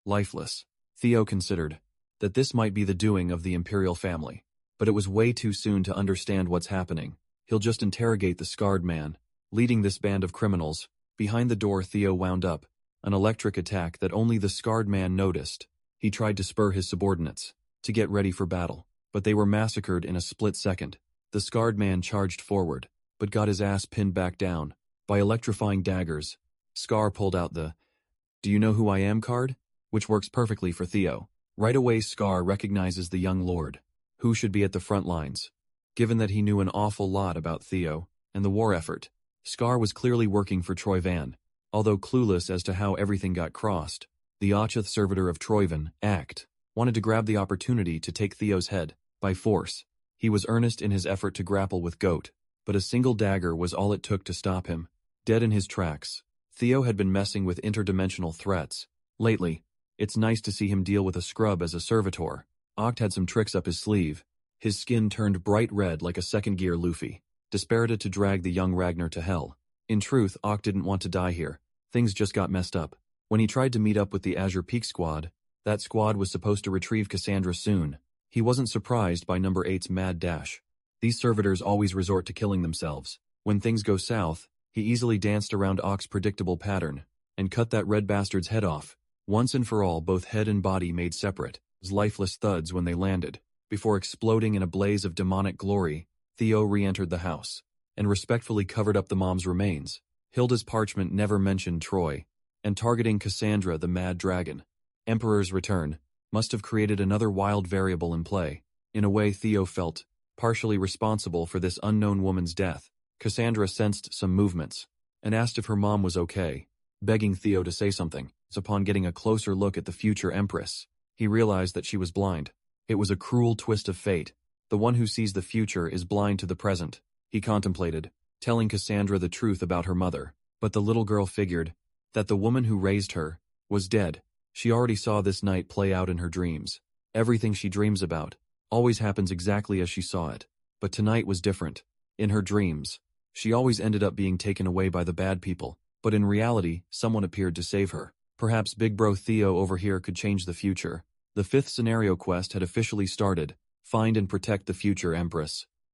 S1: Lifeless. Theo considered that this might be the doing of the imperial family, but it was way too soon to understand what's happening. He'll just interrogate the scarred man leading this band of criminals. Behind the door, Theo wound up an electric attack that only the scarred man noticed. He tried to spur his subordinates to get ready for battle, but they were massacred in a split second. The scarred man charged forward, but got his ass pinned back down by electrifying daggers. Scar pulled out the "Do you know who I am" card, which works perfectly for Theo. Right away, Scar recognizes the young lord, who should be at the front lines. Given that he knew an awful lot about Theo and the war effort, Scar was clearly working for Troyvan. Although clueless as to how everything got crossed, the Ocheth servitor of Troyvan, Act, wanted to grab the opportunity to take Theo's head by force. He was earnest in his effort to grapple with Goat, but a single dagger was all it took to stop him. Dead in his tracks, Theo had been messing with interdimensional threats. Lately, it's nice to see him deal with a scrub as a servitor. Oct had some tricks up his sleeve. His skin turned bright red like a second-gear Luffy, dispirited to drag the young Ragnar to hell. In truth, Oct didn't want to die here. Things just got messed up. When he tried to meet up with the Azure Peak squad, that squad was supposed to retrieve Cassandra soon. He wasn't surprised by number 8's mad dash. These servitors always resort to killing themselves. When things go south, he easily danced around Oct's predictable pattern and cut that red bastard's head off. Once and for all, both head and body made separate, as lifeless thuds when they landed. Before exploding in a blaze of demonic glory, Theo re-entered the house and respectfully covered up the mom's remains. Hilda's parchment never mentioned Troy, and targeting Cassandra the Mad Dragon, Emperor's return, must have created another wild variable in play. In a way, Theo felt partially responsible for this unknown woman's death. Cassandra sensed some movements and asked if her mom was okay, begging Theo to say something. Upon getting a closer look at the future Empress, he realized that she was blind. It was a cruel twist of fate. The one who sees the future is blind to the present. he contemplated, telling Cassandra the truth about her mother. But the little girl figured that the woman who raised her was dead. She already saw this night play out in her dreams. Everything she dreams about always happens exactly as she saw it. But tonight was different. In her dreams, she always ended up being taken away by the bad people, but in reality, someone appeared to save her. Perhaps Big Bro Theo over here could change the future. The 5th scenario quest had officially started: find and protect the future Empress.